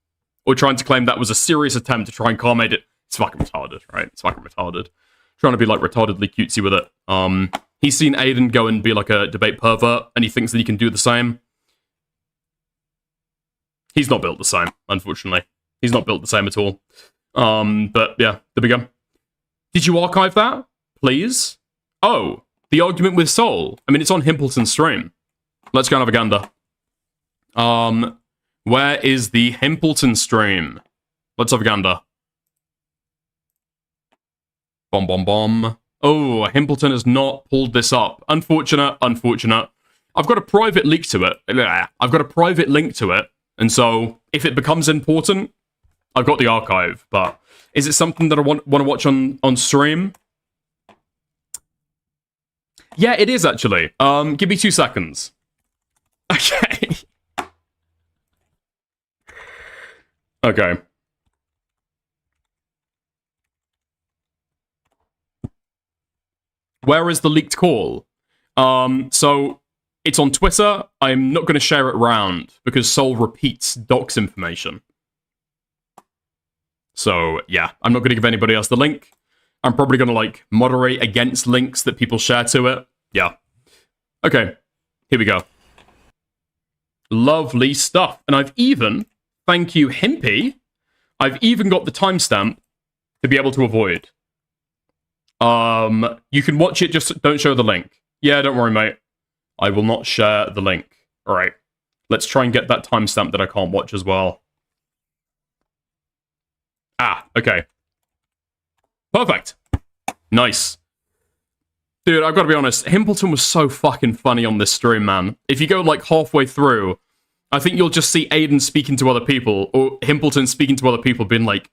or trying to claim that was a serious attempt to try and calm Aiden. It's fucking retarded, right? It's fucking retarded. Trying to be, like, retardedly cutesy with it. He's seen Aiden go and be, like, a debate pervert, and he thinks that he can do the same. He's not built the same, unfortunately. He's not built the same at all. But, yeah, there we go. Did you archive that? Please? Oh, the argument with Soul. I mean, it's on Himpleton's stream. Let's go and have a gander. Where is the Himpleton stream? Let's have a gander. Bomb, bomb, bomb. Oh, Himpleton has not pulled this up. Unfortunate. I've got a private link to it. And so, if it becomes important, I've got the archive. But is it something that I want to watch on stream? Yeah, it is actually. Give me 2 seconds. Okay. Okay. Where is the leaked call? So it's on Twitter. I'm not going to share it around because Soul repeats Docs information. So yeah, I'm not going to give anybody else the link. I'm probably going to like moderate against links that people share to it. Yeah. Okay, here we go. Lovely stuff. And I've even, thank you, Himpy, I've even got the timestamp to be able to avoid. You can watch it, just don't show the link. Yeah, don't worry, mate. I will not share the link. All right. Let's try and get that timestamp that I can't watch as well. Ah, okay. Perfect. Nice. Dude, I've got to be honest, Himpleton was so fucking funny on this stream, man. If you go like halfway through, I think you'll just see Aiden speaking to other people, or Himpleton speaking to other people, being like,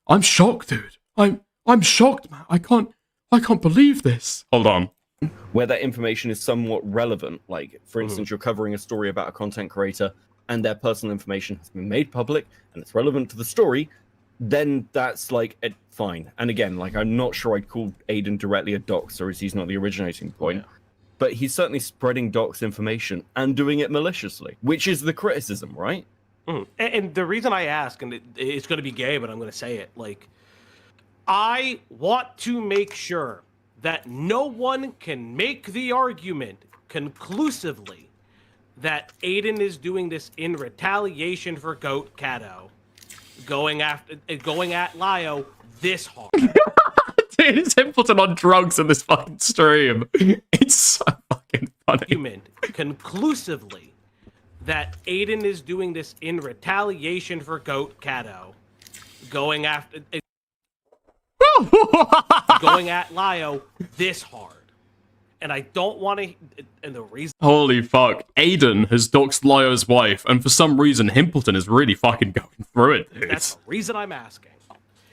I'm shocked, dude. I'm shocked, man. I can't believe this. Hold on. Where that information is somewhat relevant, like, for instance, you're covering a story about a content creator and their personal information has been made public and it's relevant to the story, then that's, like, fine. And again, like, I'm not sure I'd call Aiden directly a doxer, as he's not the originating point, but he's certainly spreading dox information and doing it maliciously, which is the criticism, right? And the reason I ask, and it's going to be gay, but I'm going to say it, like, I want to make sure that no one can make the argument conclusively that Aiden is doing this in retaliation for Goat Cato, going at Lio this hard. Dude, it's Himpleton on drugs in this fucking stream. It's so fucking funny. Argument conclusively that Aiden is doing this in retaliation for Goat Cato, going at Lio this hard. And I don't want to, and the reason... Holy fuck. Aiden has doxed Lio's wife, and for some reason, Himpleton is really fucking going through it, dude. That's the reason I'm asking,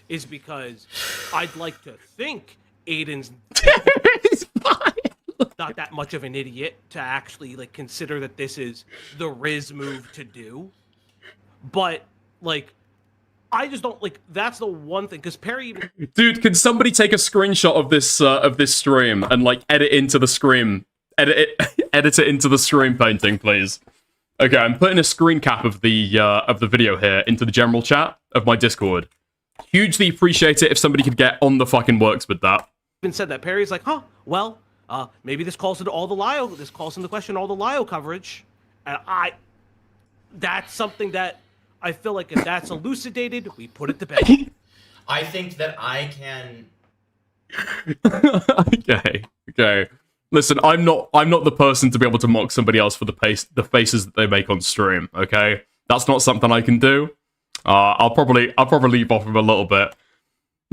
is because I'd like to think Aiden's not that much of an idiot to actually, like, consider that this is the Riz move to do. But, like, I just don't, like, that's the one thing, because Perry... Dude, can somebody take a screenshot of this stream and, like, edit it into the stream painting, please? Okay, I'm putting a screen cap of the video here into the general chat of my Discord. Hugely appreciate it if somebody could get on the fucking works with that. Been said that Perry's like, huh? Well, maybe this calls into all the Lio. This calls into question all the Lio coverage, and that's something that I feel like if that's elucidated, we put it to bed. I think that I can. Okay. Listen, I'm not the person to be able to mock somebody else for the faces that they make on stream. Okay, that's not something I can do. I'll probably leave off of a little bit,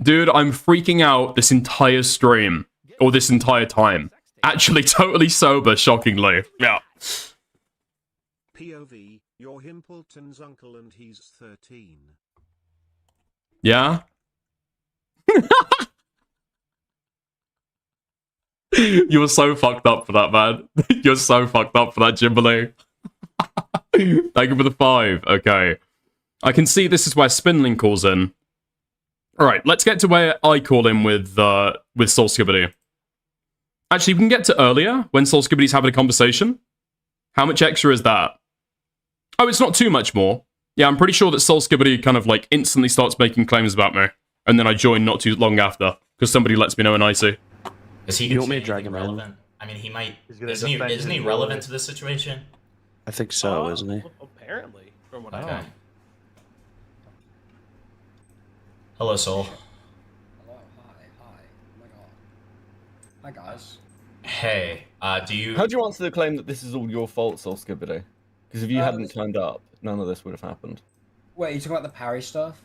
dude. I'm freaking out this entire stream or this entire time. Actually, totally sober, shockingly. Yeah. POV, you're Himpleton's uncle and he's 13. Yeah. You're so fucked up for that, man. You're so fucked up for that, Jimberly. Thank you for the 5. Okay. I can see this is where Spinling calls in. Alright, let's get to where I call in with Soul Skibbity. Actually, we can get to earlier, when Soul Skibbity's having a conversation. How much extra is that? Oh, it's not too much more. Yeah, I'm pretty sure that Soul Skibbity kind of, like, instantly starts making claims about me. And then I join not too long after, because somebody lets me know in IC. Is he? You want me to drag him relevant? I mean, he might. gonna Isn't he defend his relevant role. to this situation? I think so, isn't he? Apparently, from what I Okay. know. Hello, Soul. Hi guys. Hey, do you? How do you answer the claim that this is all your fault, Soul Skibbity? Because if you hadn't turned up, none of this would have happened. Wait, you talking about the parry stuff?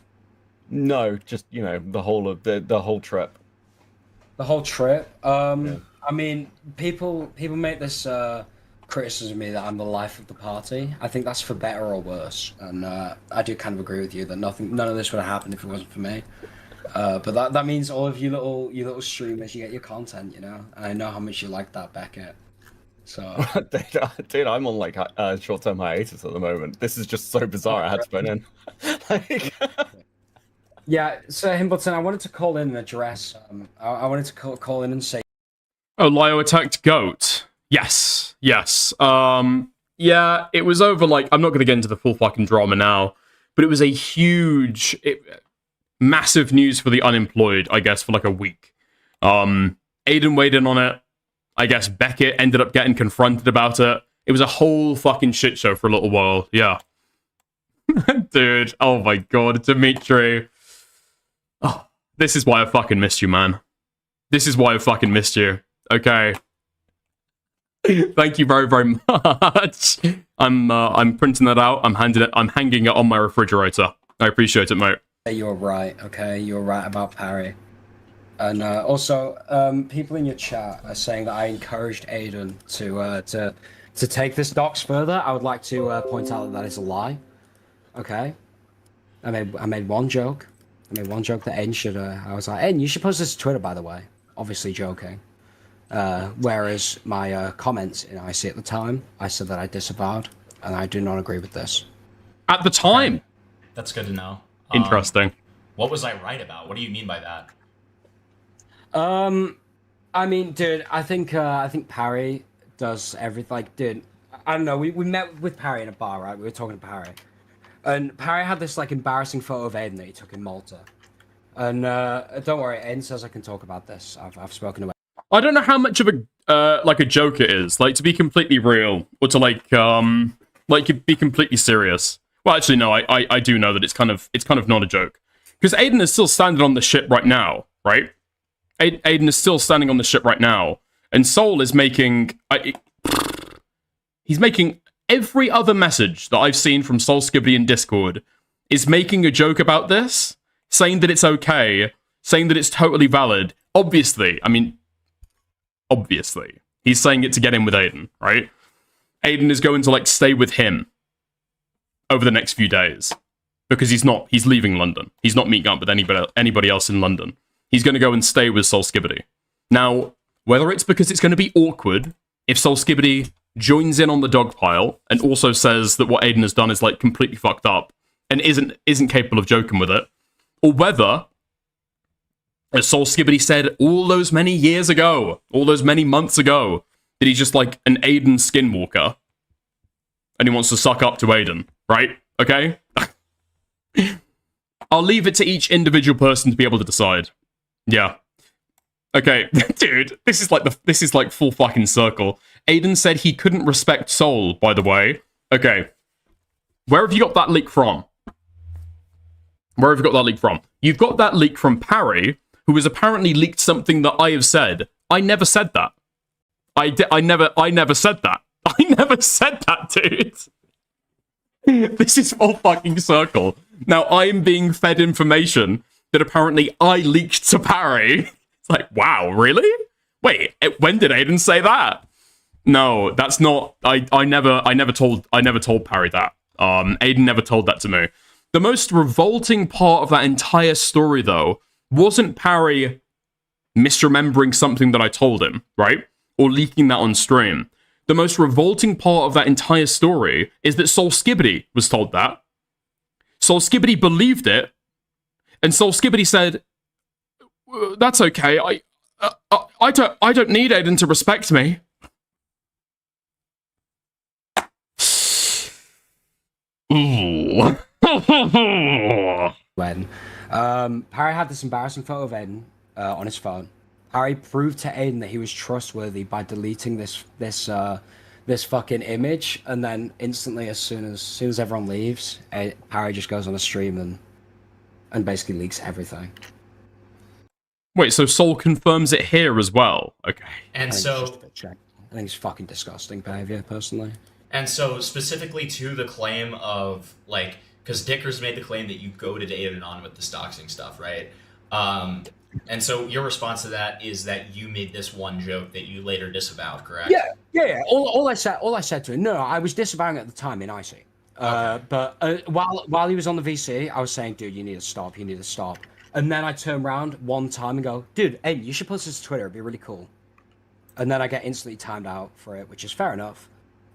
No, just the whole of the whole trip. The whole trip. I mean, people make this criticism of me that I'm the life of the party. I think that's for better or worse, and I do kind of agree with you that none of this would have happened if it wasn't for me. But that means all of you little streamers, you get your content, you know. And I know how much you like that, Beckett. So, dude, I'm on like short-term hiatus at the moment. This is just so bizarre. I had to put in. yeah. So Himbleton, I wanted to call in and address. I wanted to call in and say. Oh, Lio attacked Goat. Yes. Yeah, it was over, like, I'm not going to get into the full fucking drama now, but it was a huge, massive news for the unemployed, I guess, for like a week. Aiden weighed in on it. I guess Beckett ended up getting confronted about it. It was a whole fucking shit show for a little while. Yeah. Dude, oh my god, Dimitri. Oh, this is why I fucking missed you, man. This is why I fucking missed you. Okay. Thank you very, very much. I'm printing that out. I'm hanging it on my refrigerator. I appreciate it, mate. You're right. Okay, you're right about parry. And also, people in your chat are saying that I encouraged Aiden to take this docs further. I would like to point out that is a lie. Okay, I made one joke. I made one joke that Aiden should. I was like, Aiden, you should post this to Twitter, by the way. Obviously joking. Whereas my comments in IC at the time, I said that I disavowed, and I do not agree with this. At the time. That's good to know. Interesting. What was I right about? What do you mean by that? I mean, dude, I think Parry does everything. Like, dude, I don't know. We met with Parry in a bar, right? We were talking to Parry, and Parry had this like embarrassing photo of Aiden that he took in Malta. And don't worry, Aiden says I can talk about this. I've spoken to him. I don't know how much of a joke it is, like, to be completely real, or to like be completely serious. Well, actually, no, I do know that it's kind of not a joke, because Aiden is still standing on the ship right now, right? Aiden is still standing on the ship right now, and Soul is making he's making every other message that I've seen from Soul Skibbity in Discord is making a joke about this, saying that it's okay, saying that it's totally valid. Obviously, he's saying it to get in with Aiden, right? Aiden is going to like stay with him over the next few days because he's leaving London. He's not meeting up with anybody else in London. He's going to go and stay with Soul Skibbity. Now, whether it's because it's going to be awkward if Soul Skibbity joins in on the dog pile and also says that what Aiden has done is like completely fucked up and isn't capable of joking with it, or whether, as Soul Skibbity said all those many years ago, all those many months ago, that he's just like an Aiden skinwalker, and he wants to suck up to Aiden, right? Okay? I'll leave it to each individual person to be able to decide. Yeah. Okay, dude, this is like full fucking circle. Aiden said he couldn't respect Soul, by the way. Okay. Where have you got that leak from? Where have you got that leak from? You've got that leak from Parry, who has apparently leaked something that I have said. I never said that. I never said that. I never said that, dude. This is full fucking circle. Now I'm being fed information that apparently I leaked to Parry. It's like, wow, really? Wait, when did Aiden say that? No, that's not. I never told Parry that. Aiden never told that to me. The most revolting part of that entire story, though, wasn't Parry misremembering something that I told him, right? Or leaking that on stream. The most revolting part of that entire story is that Soul Skibbity was told that. Soul Skibbity believed it, and Soul Skibbity said, "That's okay. I don't need Aiden to respect me." When Parry had this embarrassing photo of Aiden on his phone, Parry proved to Aiden that he was trustworthy by deleting this fucking image, and then instantly, as soon as everyone leaves, Parry just goes on a stream and basically leaks everything. Wait, so Soul confirms it here as well? Okay. And so I think it's fucking disgusting behavior, personally. And so, specifically to the claim of, like, because Dicker's made the claim that you goaded Aiden on with the doxing stuff, right? And so your response to that is that you made this one joke that you later disavowed, correct? Yeah. All I said to him, no, I was disavowing at the time in Icy. But while he was on the VC, I was saying, dude, you need to stop. And then I turn around one time and go, dude, hey, you should post this to Twitter. It'd be really cool. And then I get instantly timed out for it, which is fair enough.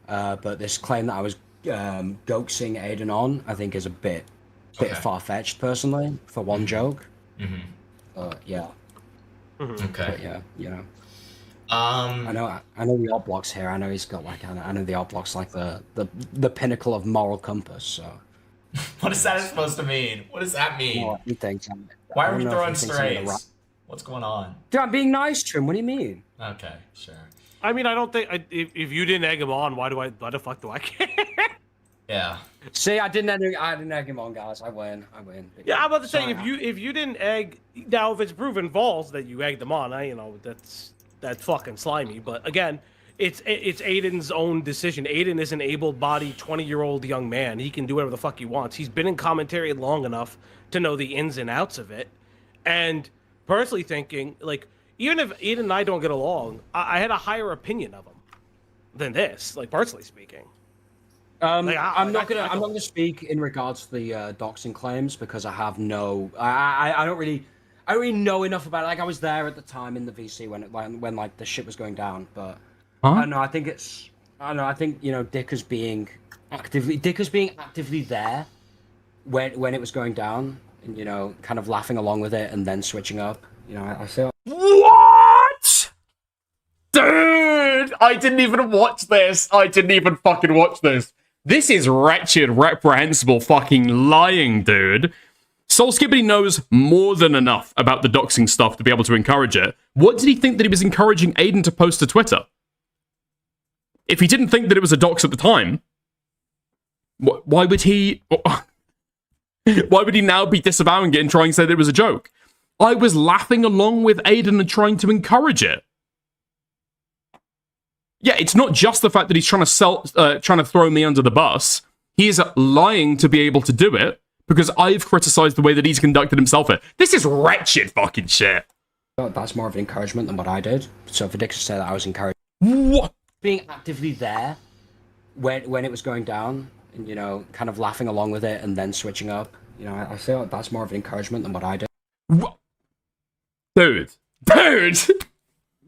But this claim that I was doxing Aiden on, I think is a bit far-fetched, personally, for one joke. Yeah. Okay. But yeah, you know. I know the odd block's here. I know he's got like I know the odd block's like the pinnacle of moral compass. So. What is that supposed to mean? What does that mean? Well, he thinks Why are we throwing strays? What's going on? Dude, I'm being nice to him. What do you mean? Okay, sure. I mean, I don't think if you didn't egg him on, why the fuck do I care? Yeah. See, I didn't egg him on, guys. I win. Yeah, I'm about to say if you didn't egg, now if it's proven false that you egged him on, that's fucking slimy. But again, it's Aiden's own decision. Aiden is an able-bodied 20-year-old young man. He can do whatever the fuck he wants. He's been in commentary long enough to know the ins and outs of it. And personally thinking, like, even if Aiden and I don't get along, I had a higher opinion of him than this, like, personally speaking. I'm not gonna speak in regards to the doxing claims because I have I don't really know enough about it. Like, I was there at the time in the VC when like the shit was going down, but I don't know. I think Dicker's being actively there when it was going down, and kind of laughing along with it and then switching up. I feel. What? Dude, I didn't even watch this. I didn't even fucking watch this. This is wretched, reprehensible fucking lying, dude. Soul Skibbity knows more than enough about the doxing stuff to be able to encourage it. What did he think that he was encouraging Aiden to post to Twitter? If he didn't think that it was a dox at the time, why would he... Why would he now be disavowing it and trying to say that it was a joke? I was laughing along with Aiden and trying to encourage it. Yeah, it's not just the fact that he's trying to throw me under the bus. He is lying to be able to do it because I've criticized the way that he's conducted himself. This is wretched fucking shit. That's more of an encouragement than what I did. So for Dick to say that I was encouraged, what? Being actively there when it was going down, and kind of laughing along with it and then switching up. I feel like that's more of an encouragement than what I did. What? Dude.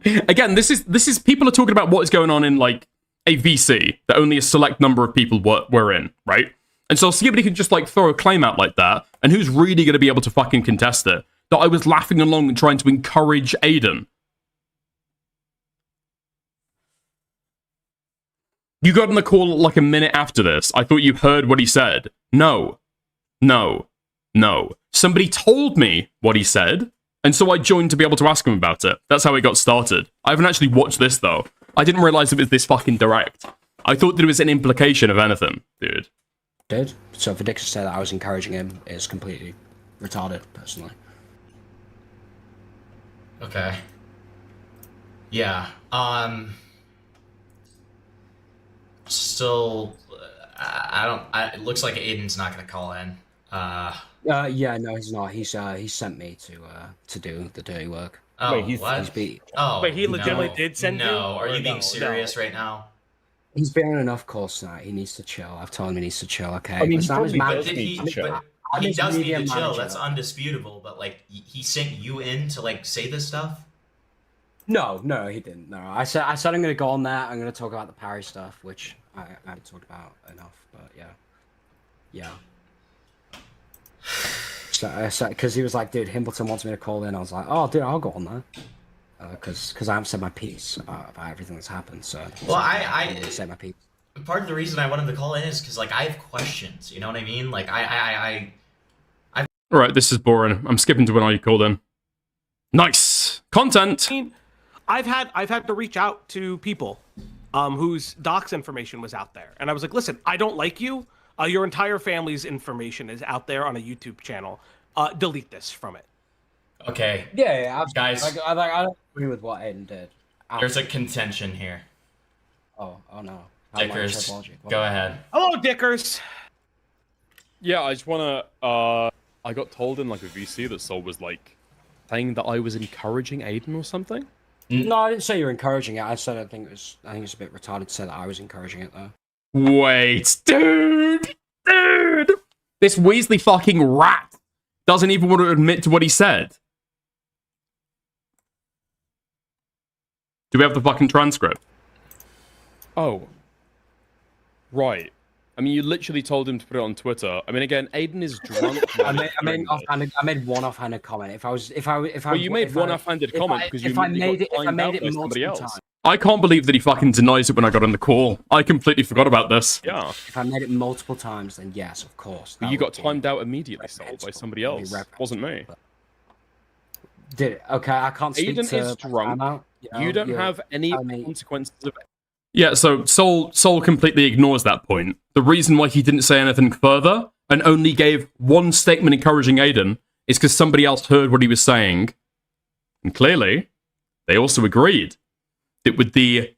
Again, this is people are talking about what is going on in like a VC that only a select number of people were in, right? And so Skibbity can just like throw a claim out like that, and who's really going to be able to fucking contest it? That I was laughing along and trying to encourage Aiden. You got on the call like a minute after this. I thought you heard what he said. No. No. No. Somebody told me what he said, and so I joined to be able to ask him about it. That's how it got started. I haven't actually watched this, though. I didn't realize it was this fucking direct. I thought there was an implication of anything, dude. Did? So for Dick to say that I was encouraging him is completely retarded, personally. Okay. Yeah. Still, I don't. It looks like Aiden's not gonna call in. Yeah, no, he's not. He sent me to do the dirty work. Oh, Wait, what? Wait, he legitimately did send you? No, are Or you being no? serious right now? He's been on enough calls tonight. He needs to chill. I've told him he needs to chill. Okay. I mean, he Listen, I'm his probably manager. does need to chill. I'm He his does need media to chill. manager. That's undisputable. But like, he sent you in to like say this stuff. No, he didn't. No, I said I'm gonna go on there. I'm gonna talk about the parry stuff, which I haven't talked about enough. But yeah. So because he was like, dude, Himbleton wants me to call in. I was like, oh, dude, I'll go on there. Because I haven't said my piece about everything that's happened. So Well, I didn't say my piece. Part of the reason I wanted to call in is because like I have questions. You know what I mean? Like Alright, this is boring. I'm skipping to when I called in. Nice! Content! I've had to reach out to people whose docs information was out there, and I was like, listen, I don't like you. Your entire family's information is out there on a YouTube channel. Delete this from it. Okay. Yeah, guys. I don't agree with what Aiden did. There's a contention here. Oh no. Dickers, go ahead. Hello, Dickers. Yeah, I just wanna, I got told in like a VC that Sol was like, saying that I was encouraging Aiden or something? No, I didn't say you were encouraging it. I said I think it's a bit retarded to say that I was encouraging it though. Wait, dude! This Weasley fucking rat doesn't even want to admit to what he said. Do we have the fucking transcript? Oh. Right. I mean, you literally told him to put it on Twitter. I mean, again, Aiden is drunk. I made one offhanded comment. Well, you made one offhanded comment because you made it multiple times. I can't believe that he fucking denies it when I got on the call. I completely forgot about this. Yeah. If I made it multiple times, then yes, of course. But you got timed out immediately, Sol, by somebody else. Wasn't me. Did it? Okay, I can't speak Aiden to is drunk. You don't have any consequences of it. Yeah, so Sol completely ignores that point. The reason why he didn't say anything further and only gave one statement encouraging Aiden is because somebody else heard what he was saying. And clearly, they also agreed that with the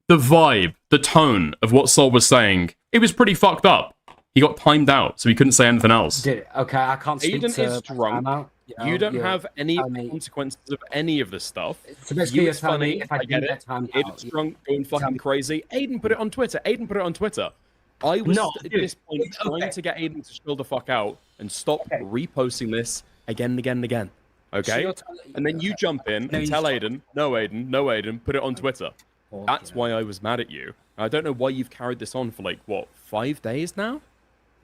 vibe, the tone of what Sol was saying, it was pretty fucked up. He got timed out, so he couldn't say anything else. Did it? Okay, I can't speak Aiden to is drunk. You don't have any consequences of any of this stuff. So basically, It's you're telling me funny, if I get didn't it. get timed out, Aiden's drunk, going fucking crazy. Aiden put it on Twitter. I was at this point trying to get Aiden to chill the fuck out and stop reposting this again and again and again. Okay? And then you jump in and tell Aiden, no Aiden, put it on Twitter. That's why I was mad at you. I don't know why you've carried this on for like, what, 5 days now?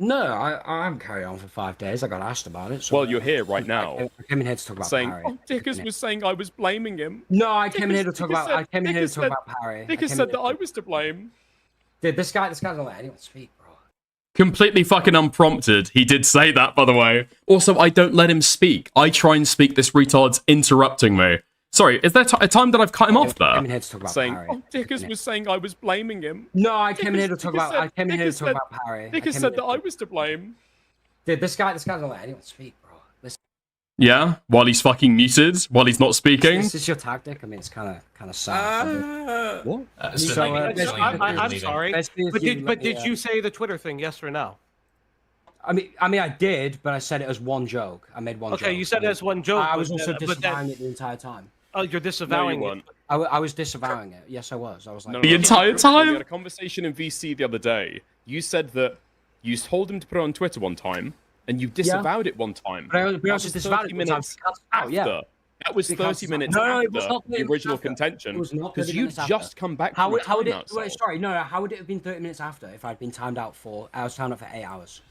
No, I haven't carried on for 5 days. I got asked about it. So Well, you're here right now. I came in here to talk about saying, Parry. Dickers was saying I was blaming him. No, I came in here to talk about. I came in here to talk about Parry. Dickers said that I was to blame. Dude, this guy doesn't let anyone speak, bro. Completely fucking unprompted. He did say that, by the way. Also, I don't let him speak. I try and speak. This retard's interrupting me. Sorry, is there a time that I've cut him off there? I came in here to talk about saying, Parry. Dickers was saying I was blaming him. No, I came in here to talk about. I came in here to talk about Parry. Dickers said that I was to blame. Dude, this guy doesn't let anyone speak, bro. Listen, Yeah, while he's fucking muted, while he's not speaking. this is your tactic. I mean, it's kind of sad. What? I'm sorry, but did you say the Twitter thing? Yes or no? I mean, I did, but I said it as one joke. I made one joke. Okay, you said it as one joke. I was also but disavowing it the entire time. Oh, you're disavowing it. I was disavowing it. Yes, I was. I was like The entire time? We had a conversation in VC the other day. You said that you told him to put it on Twitter one time, and you disavowed it one time. But I That also was disavowed 30 it one time minutes because- after. yeah. That was Because- 30 minutes No, it was after not 30 the minutes original after. contention. It was not 30 Because you minutes just after. come back How from a would it? timeout, Wait, Sol. sorry, no. How would it have been 30 minutes after if I'd been timed out for? I was timed out for 8 hours.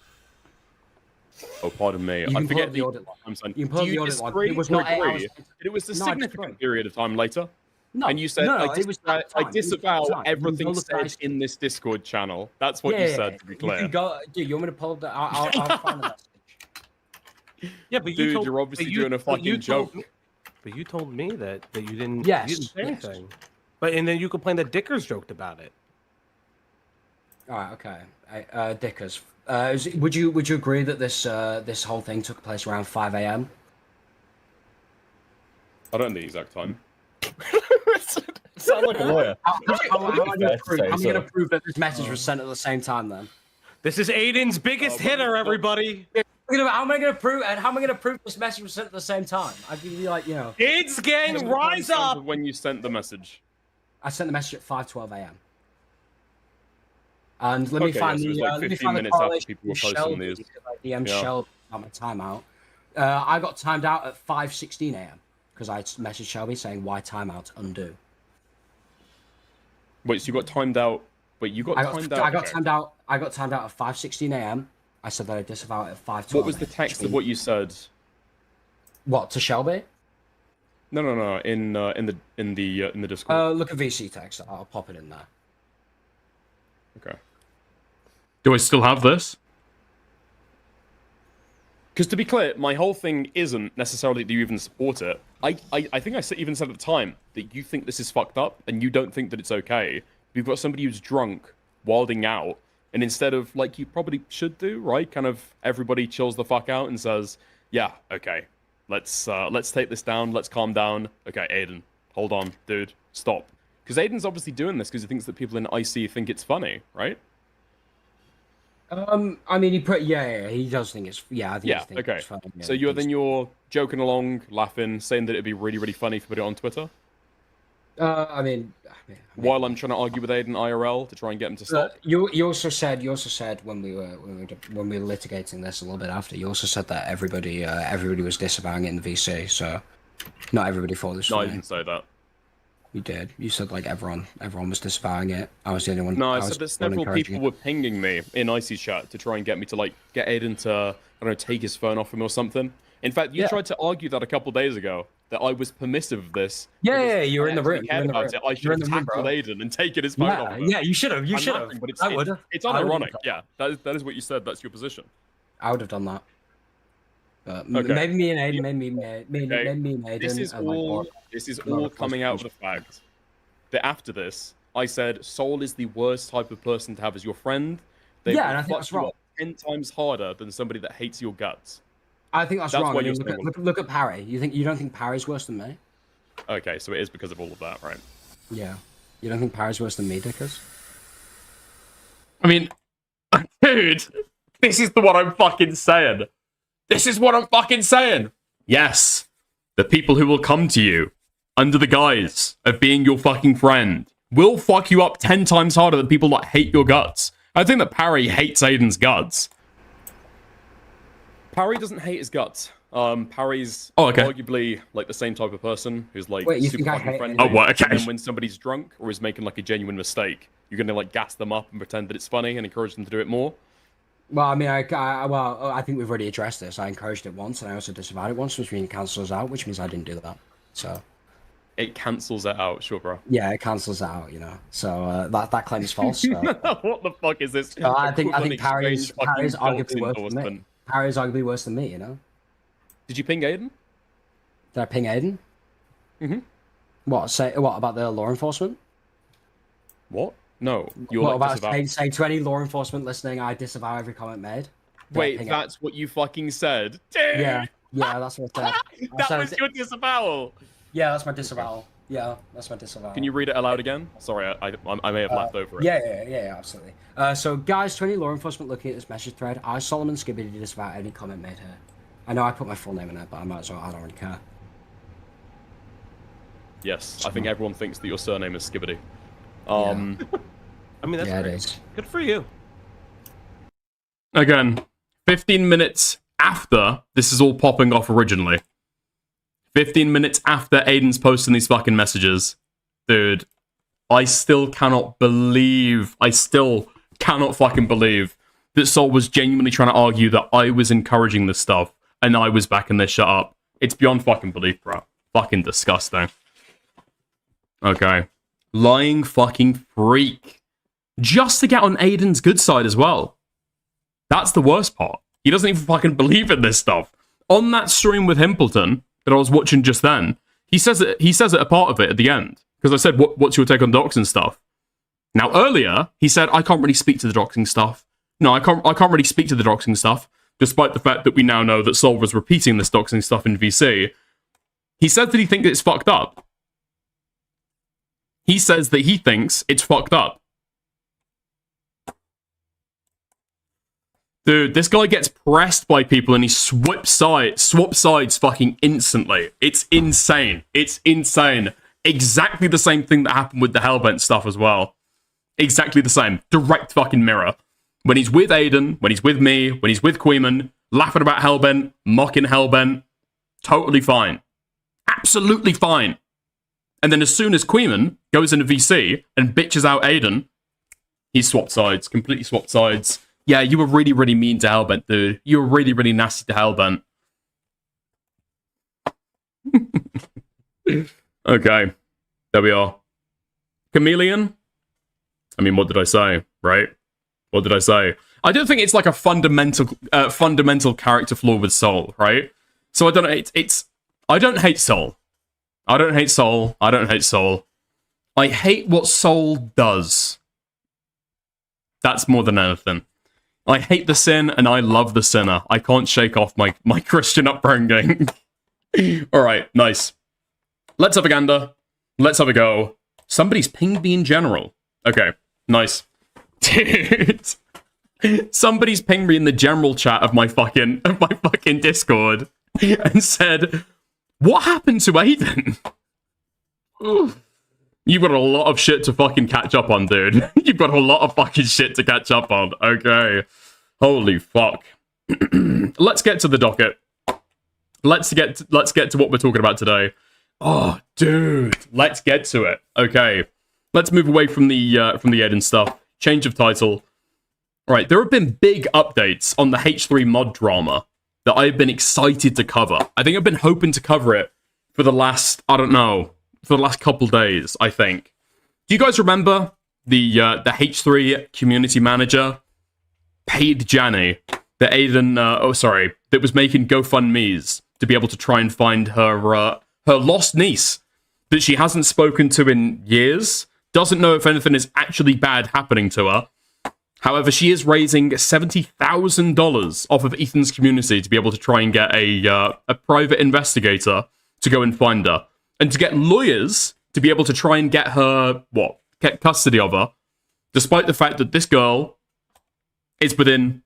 Oh, pardon me. You I can pull forget up the audit log. times then. You can pull Do up the you audit log. disagree It was or not 8 agree hours. that it was a No, I disagree. significant period of time later? No, and you said, no, I, it was at the I time. disavow It was at the time. everything You know, said in this Discord channel. That's what Yeah, you yeah, said, yeah. to be You clear. can go, dude. You want me to pull up the? I'll find the message. Yeah, but Dude, you told, you're obviously but you- doing a but you fucking told joke. me- But you told me that you didn't. Yes, you didn't say yes. anything. But and then you complained that Dickers joked about it. All right, okay. Dickers, would you agree that this whole thing took place around 5 a.m.? I don't know the exact time. Sound like a lawyer. How am I going to prove that this message was sent at the same time then? This is Aiden's biggest hitter, everybody. How am I going to prove? And how am I going to prove this message was sent at the same time? I'd be like, you know. Kids gang, rise up! When you sent the message. I sent the message at 5:12 a.m. And let me find so it was the like let me 15 find the minutes after correlation people were with posting Shelby, these. because I DM'd Yeah. Shelby on my timeout. I got timed out at 5:16 a.m. because I messaged Shelby saying why timeout undo. Wait, so you got timed out? Wait, you got timed out? I got Okay. timed out. I got timed out at 5:16 a.m. I said that I disavow it at 5:12. What was the text of what you said? What, to Shelby? No. In the Discord. Look at VC text. I'll pop it in there. Okay. Do I still have this? Because to be clear, my whole thing isn't necessarily that you even support it. I think I even said at the time that you think this is fucked up and you don't think that it's okay. You've got somebody who's drunk, wilding out, and instead of, like you probably should do, right? Kind of everybody chills the fuck out and says, yeah, okay, let's take this down, let's calm down. Okay, Aiden, hold on, dude, stop. Because Aiden's obviously doing this because he thinks that people in IC think it's funny, right? I mean, he does think it's, I think he thinks okay. it's funny. Yeah, So you're joking along, laughing, saying that it'd be really, really funny if you put it on Twitter? I mean, while I'm trying to argue with Aiden IRL to try and get him to stop. You also said when we were litigating this a little bit after, you also said that everybody was disavowing it in the VC, so not everybody thought this was No, I funny. didn't say that. You did. You said like everyone was disavowing it. I was the only one. No, I was said that the one several encouraging people it. were pinging me in Icy's chat to try and get me to like get Aiden to, I don't know, take his phone off him or something. In fact, you tried to argue that a couple days ago that I was permissive of this. Yeah, you were in the room. Cared about it. I should have tackled Aiden and taken his phone off him. Yeah, you should have. You I'm should have. laughing, but I would have. it's unironic. Yeah, that is what you said. That's your position. I would have done that. But Okay. maybe me and Aiden, maybe me and Aiden. This is are, like, all. more- This is more all coming out of the fact that after this, I said Soul is the worst type of person to have as your friend. They Yeah, will and I think fuck that's you wrong. up 10 times harder than somebody that hates your guts. I think that's wrong. why I mean, you're saying look at Parry. You don't think Parry's worse than me? Okay, so it is because of all of that, right? Yeah. You don't think Parry's worse than me, Dickers? I mean, dude, this is what I'm fucking saying. This is what I'm fucking saying. Yes, the people who will come to you under the guise of being your fucking friend will fuck you up 10 times harder than people that hate your guts. I think that Parry hates Aiden's guts. Parry doesn't hate his guts. Parry's arguably like the same type of person who's like Wait, you super think I fucking hate friendly. him? Oh, what? Okay. And then when somebody's drunk or is making like a genuine mistake, you're gonna like gas them up and pretend that it's funny and encourage them to do it more. Well, I mean, I think we've already addressed this. I encouraged it once, and I also disavowed it once, which means it cancels out, which means I didn't do that. So it cancels it out, sure, bro. Yeah, it cancels it out, you know. So that claim is false. So. What the fuck is this? So I think Parry's Parry's arguably worse than me. Parry's arguably worse than me, you know. Did you ping Aiden? Did I ping Aiden? Mhm. What about the law enforcement? What? No, you're What like about say to any law enforcement listening? I disavow every comment made. Did I Wait, ping that's what you fucking said, dude. Yeah, that's what I said. That was your disavowal. Yeah, that's my disavowal. Yeah, that's my disavowal. Can you read it aloud again? Sorry, I may have laughed over it. Yeah, absolutely. So, guys, to any law enforcement looking at this message thread, I, Solomon Skibbity, disavow any comment made here. I know I put my full name in it, but I might as well. I don't really care. Yes, I think everyone thinks that your surname is Skibbity. I mean, that's Yeah, it great. is. Good for you. Again, 15 minutes after this is all popping off originally. 15 minutes after Aiden's posting these fucking messages. Dude, I still cannot fucking believe that Sol was genuinely trying to argue that I was encouraging this stuff and I was backing this shit up. It's beyond fucking belief, bro. Fucking disgusting. Okay. Lying fucking freak. Just to get on Aiden's good side as well. That's the worst part. He doesn't even fucking believe in this stuff. On that stream with Himpleton that I was watching just then, he says it a part of it at the end. Because I said, what's your take on doxing stuff? Now, earlier, he said, I can't really speak to the doxing stuff. No, I can't really speak to the doxing stuff, despite the fact that we now know that Sol was repeating this doxing stuff in VC. He said that he thinks it's fucked up. He says that he thinks it's fucked up. Dude, this guy gets pressed by people and he swaps sides fucking instantly. It's insane. It's insane. Exactly the same thing that happened with the Hellbent stuff as well. Exactly the same. Direct fucking mirror. When he's with Aiden, when he's with me, when he's with Queeman, laughing about Hellbent, mocking Hellbent, totally fine. Absolutely fine. And then as soon as Queeman goes into VC and bitches out Aiden, he swapped sides, completely swapped sides. Yeah, you were really, really mean to Hellbent, dude. You were really, really nasty to Hellbent. Okay. There we are. Chameleon? I mean, what did I say, right? What did I say? I don't think it's like a fundamental character flaw with Sol, right? So I don't know, I don't hate Sol. I don't hate Sol. I don't hate Sol. I hate what Sol does. That's more than anything. I hate the sin and I love the sinner. I can't shake off my Christian upbringing. Alright, nice. Let's have a gander. Let's have a go. Somebody's pinged me in general. Okay, nice. Dude. Somebody's pinged me in the general chat of my fucking Discord and said, what happened to Aiden? You've got a lot of shit to fucking catch up on, dude. You've got a lot of fucking shit to catch up on. Okay. Holy fuck. Let's get to the docket. Let's get to what we're talking about today. Oh, dude. Let's get to it. Okay. Let's move away from the Aiden stuff. Change of title. Right, there have been big updates on the H3 mod drama that I've been excited to cover. I think I've been hoping to cover it for the last, I don't know, for the last couple days, I think. Do you guys remember the H3 community manager paid Janny that Aiden, that was making GoFundMes to be able to try and find her lost niece that she hasn't spoken to in years, doesn't know if anything is actually bad happening to her. However, she is raising $70,000 off of Ethan's community to be able to try and get a private investigator to go and find her. And to get lawyers to be able to try and get her, get custody of her, despite the fact that this girl is within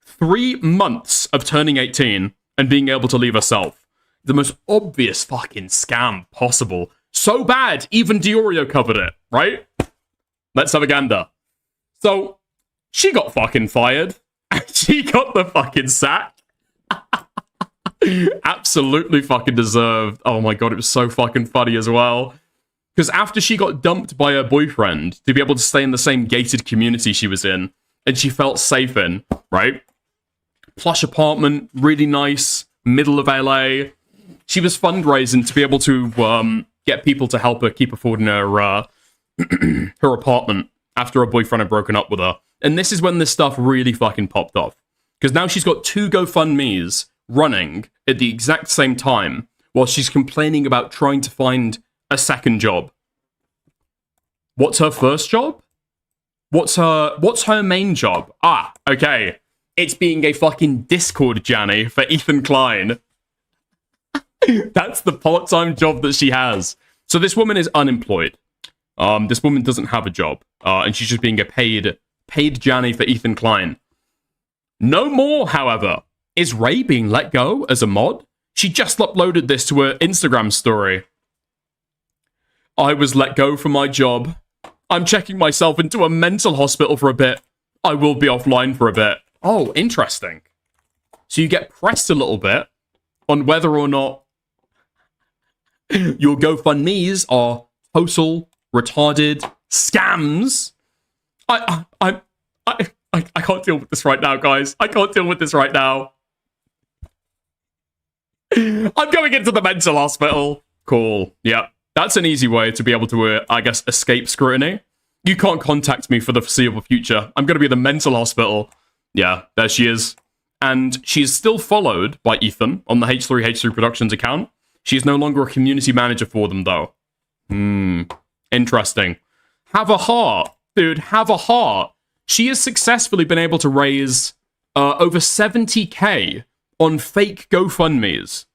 3 months of turning 18 and being able to leave herself. The most obvious fucking scam possible. So bad, even Diorio covered it, right? Let's have a gander. So, she got fucking fired. She got the fucking sack. Absolutely fucking deserved. Oh my god, it was so fucking funny as well. Because after she got dumped by her boyfriend to be able to stay in the same gated community she was in, and she felt safe in, right? Plush apartment, really nice, middle of LA. She was fundraising to be able to get people to help her keep affording her her apartment after her boyfriend had broken up with her. And this is when this stuff really fucking popped off. Because now she's got 2 GoFundMes running at the exact same time while she's complaining about trying to find a second job. What's her first job? What's her main job? Ah, okay. It's being a fucking Discord Janny for Ethan Klein. That's the part-time job that she has. So this woman is unemployed. This woman doesn't have a job. And she's just being a paid Janny for Ethan Klein. No more, however, is Ray being let go as a mod. She just uploaded this to her Instagram story. I was let go from my job. I'm checking myself into a mental hospital for a bit. I will be offline for a bit. Oh, interesting. So you get pressed a little bit on whether or not your GoFundMes are total retarded scams. I can't deal with this right now, guys. I can't deal with this right now. I'm going into the mental hospital. Cool. Yep. That's an easy way to be able to, I guess, escape scrutiny. You can't contact me for the foreseeable future. I'm going to be at the mental hospital. Yeah, there she is. And she is still followed by Ethan on the H3H3 Productions account. She is no longer a community manager for them, though. Interesting. Have a heart. Dude, have a heart. She has successfully been able to raise over 70k on fake GoFundMes.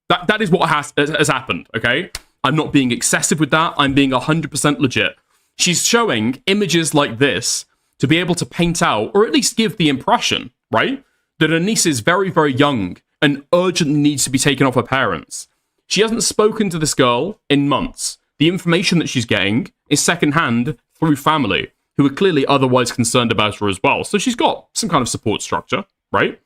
That is what has happened, okay? I'm not being excessive with that. I'm being 100% legit. She's showing images like this to be able to paint out, or at least give the impression, right, that her niece is very, very young and urgently needs to be taken off her parents. She hasn't spoken to this girl in months. The information that she's getting is secondhand through family, who are clearly otherwise concerned about her as well. So she's got some kind of support structure, right?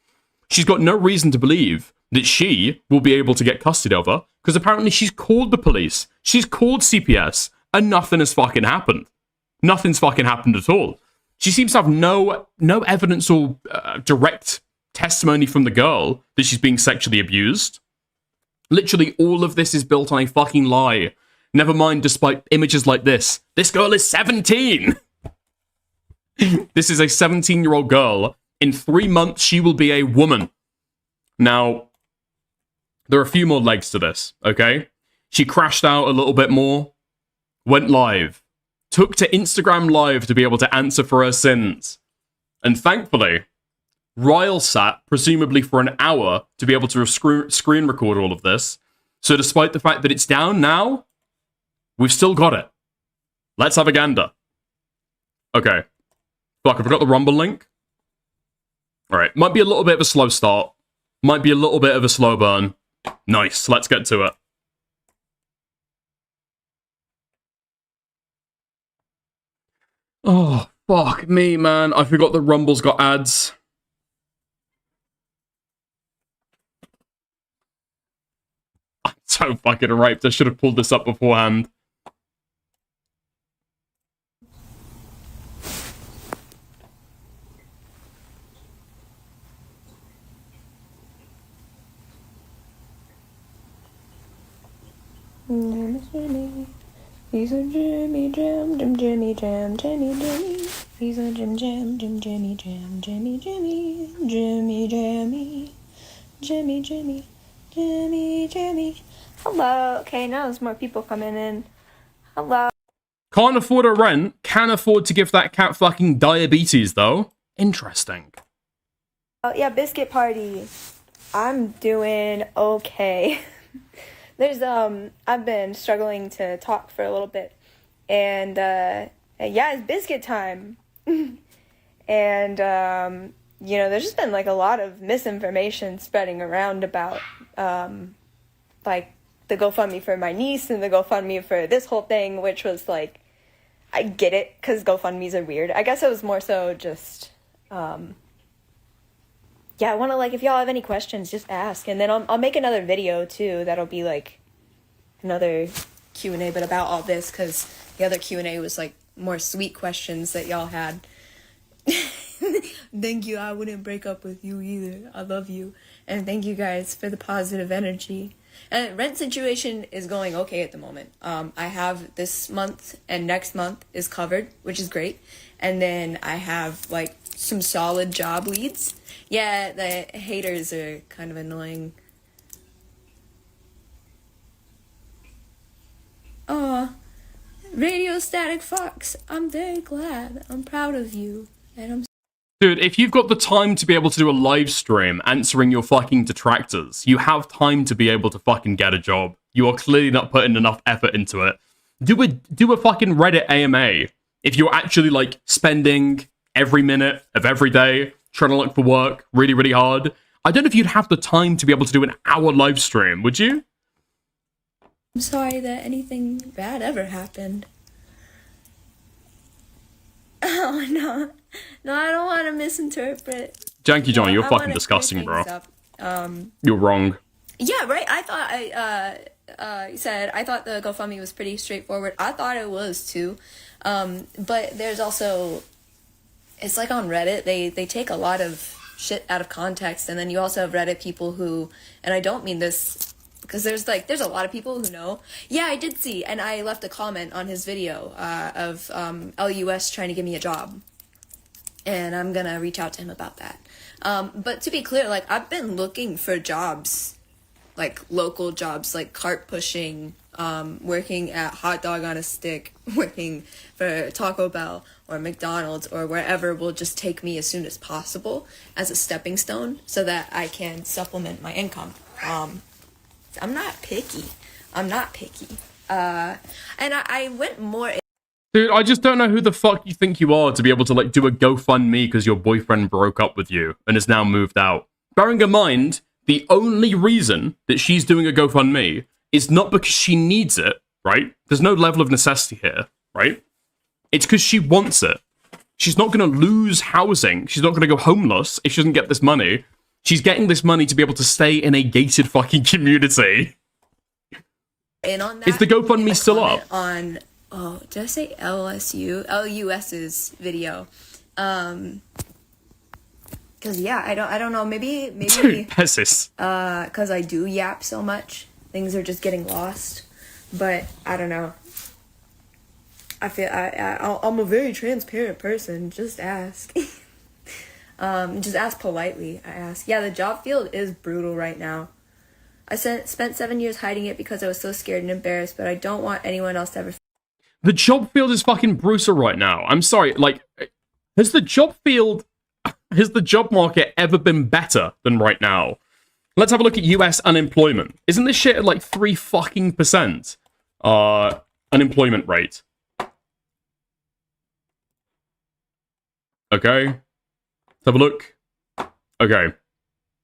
She's got no reason to believe that she will be able to get custody of her, because apparently she's called the police, she's called CPS, and nothing has fucking happened. Nothing's fucking happened at all. She seems to have no evidence or direct testimony from the girl that she's being sexually abused. Literally all of this is built on a fucking lie. Never mind, despite images like this. This girl is 17! This is a 17-year-old girl. In 3 months, she will be a woman. Now, there are a few more legs to this, okay? She crashed out a little bit more, went live, took to Instagram Live to be able to answer for her sins. And thankfully, Ryle sat, presumably for an hour, to be able to screen record all of this. So despite the fact that it's down now, we've still got it. Let's have a gander. Okay. Fuck, I forgot the Rumble link. Alright, might be a little bit of a slow start. Might be a little bit of a slow burn. Nice, let's get to it. Oh, fuck me, man. I forgot the Rumble's got ads. I'm so fucking raped. I should have pulled this up beforehand. Jimmy. He's a Jimmy Jam, Jimmy Jam, Jimmy Jimmy. He's a Jimmy Jam, Jimmy Jam, Jimmy Jimmy, Jimmy Jammy, Jimmy Jimmy, Jimmy Jimmy. Hello. Okay, now there's more people coming in. Hello. Can't afford a rent, can afford to give that cat fucking diabetes, though. Interesting. Oh, yeah, biscuit party. I'm doing okay. There's, I've been struggling to talk for a little bit. And, yeah, it's biscuit time. And, you know, there's just been, like, a lot of misinformation spreading around about, like, the GoFundMe for my niece and the GoFundMe for this whole thing, which was, like, I get it, because GoFundMes are weird. I guess it was more so just, yeah, I want to, like, if y'all have any questions, just ask. And then I'll make another video, too, that'll be, like, another Q&A, but about all this, because the other Q&A was, like, more sweet questions that y'all had. Thank you. I wouldn't break up with you either. I love you. And thank you guys for the positive energy. And rent situation is going okay at the moment. I have this month and next month is covered, which is great. And then I have, like, some solid job leads. Yeah, the haters are kind of annoying. Aw, Radio Static Fox, I'm very glad. I'm proud of you. And I'm Dude, if you've got the time to be able to do a live stream answering your fucking detractors, you have time to be able to fucking get a job. You are clearly not putting enough effort into it. Do a fucking Reddit AMA. If you're actually, like, spending every minute of every day trying to look for work really, really hard, I don't know if you'd have the time to be able to do an hour live stream, would you? sorry that anything bad ever happened. Oh, no. No, I don't want to misinterpret. Janky John, you're I fucking wanna disgusting, clear bro. things up. You're wrong. Yeah, right. I thought I thought the GoFundMe was pretty straightforward. I thought it was too. But there's also, it's like on Reddit, they take a lot of shit out of context, and then you also have Reddit people who, and I don't mean this because there's a lot of people who know. Yeah, I did see, and I left a comment on his video of LUS trying to give me a job, and I'm gonna reach out to him about that. But to be clear, like, I've been looking for jobs, like local jobs, like cart pushing, working at Hot Dog on a Stick, working for Taco Bell or McDonald's or wherever will just take me as soon as possible as a stepping stone so that I can supplement my income. I'm not picky. And I went more... Dude, I just don't know who the fuck you think you are to be able to, like, do a GoFundMe because your boyfriend broke up with you and has now moved out. Bearing in mind, the only reason that she's doing a GoFundMe is not because she needs it, right? There's no level of necessity here, right? It's because she wants it. She's not going to lose housing. She's not going to go homeless if she doesn't get this money. She's getting this money to be able to stay in a gated fucking community. In on that, is the GoFundMe still up? On, oh, did I say LSU? LUS's video. Cause yeah, I don't know, maybe Dude, Pesis. Cause I do yap so much, things are just getting lost. But I don't know. I feel I'm a very transparent person. Just ask. Just ask politely. I ask. Yeah, the job field is brutal right now. I spent 7 years hiding it because I was so scared and embarrassed, but I don't want anyone else to ever... The job field is fucking brutal right now. I'm sorry, like, has the job market ever been better than right now? Let's have a look at US unemployment. Isn't this shit at like 3% unemployment rate? Okay. Let's have a look. Okay.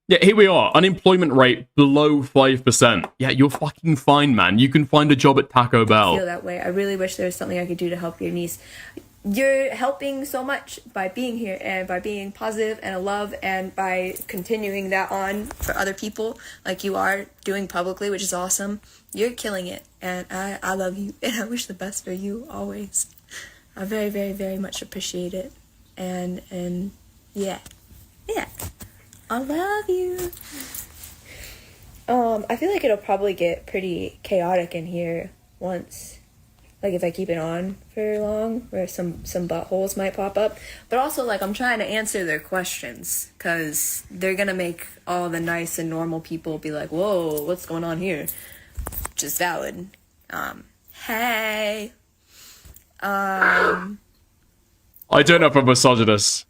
Yeah, here we are. Unemployment rate below 5%. Yeah, you're fucking fine, man. You can find a job at Taco Bell. I feel that way. I really wish there was something I could do to help your niece. You're helping so much by being here and by being positive and a love and by continuing that on for other people like you are doing publicly, which is awesome. You're killing it, and I love you, and I wish the best for you always. I very, very, very much appreciate it. And yeah. I love you. I feel like it'll probably get pretty chaotic in here once, like if I keep it on for long, where some buttholes might pop up. But also, like, I'm trying to answer their questions, because they're gonna make all the nice and normal people be like, whoa, what's going on here? Which is valid. Hey. I don't know if I'm misogynist.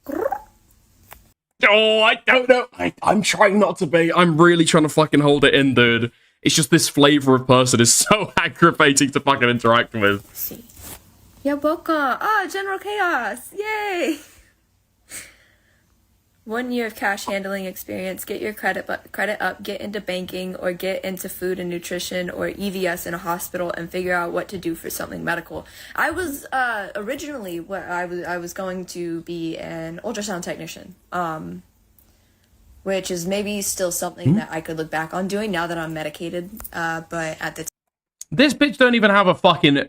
Oh, I don't know. I'm trying not to be. I'm really trying to fucking hold it in, dude. It's just this flavor of person is so aggravating to fucking interact with. Let's see. Yeah, Boca. Ah, General Chaos. Yay. 1 year of cash handling experience. Get your credit up. Get into banking or get into food and nutrition or EVS in a hospital and figure out what to do for something medical. I was originally I was going to be an ultrasound technician, which is maybe still something that I could look back on doing now that I'm medicated. But at the time, this bitch don't even have a fucking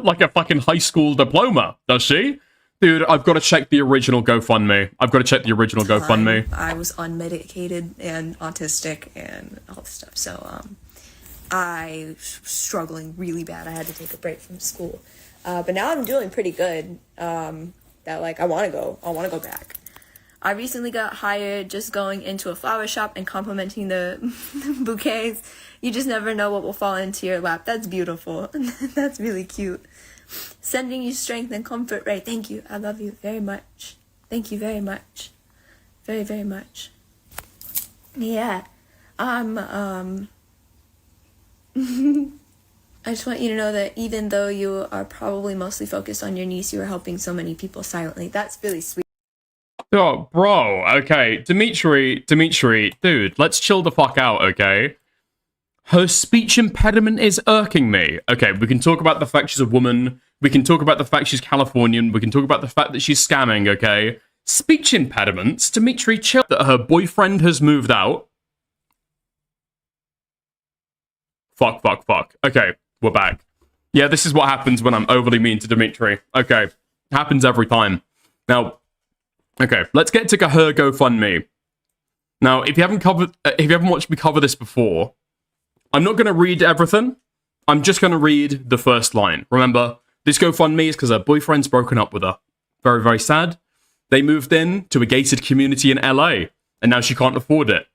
like a fucking high school diploma, does she? Dude, I've got to check the original GoFundMe. I was unmedicated and autistic and all this stuff. So I was struggling really bad. I had to take a break from school. But now I'm doing pretty good. That like I want to go back. I recently got hired just going into a flower shop and complimenting the bouquets. You just never know what will fall into your lap. That's beautiful. That's really cute. Sending you strength and comfort, Ray. Thank you. I love you very much. Thank you very much. Very, very much. Yeah. I just want you to know that even though you are probably mostly focused on your niece, you are helping so many people silently. That's really sweet. Oh, bro. Okay. Dimitri, dude, let's chill the fuck out, okay? Her speech impediment is irking me. Okay, we can talk about the fact she's a woman. We can talk about the fact she's Californian. We can talk about the fact that she's scamming, okay? Speech impediments? Dimitri, chill. That her boyfriend has moved out. Fuck. Okay, we're back. Yeah, this is what happens when I'm overly mean to Dimitri. Okay, happens every time. Now, okay, let's get to her GoFundMe. Now, if you haven't watched me cover this before, I'm not going to read everything. I'm just going to read the first line. Remember, this GoFundMe is because her boyfriend's broken up with her. Very, very sad. They moved in to a gated community in LA, and now she can't afford it.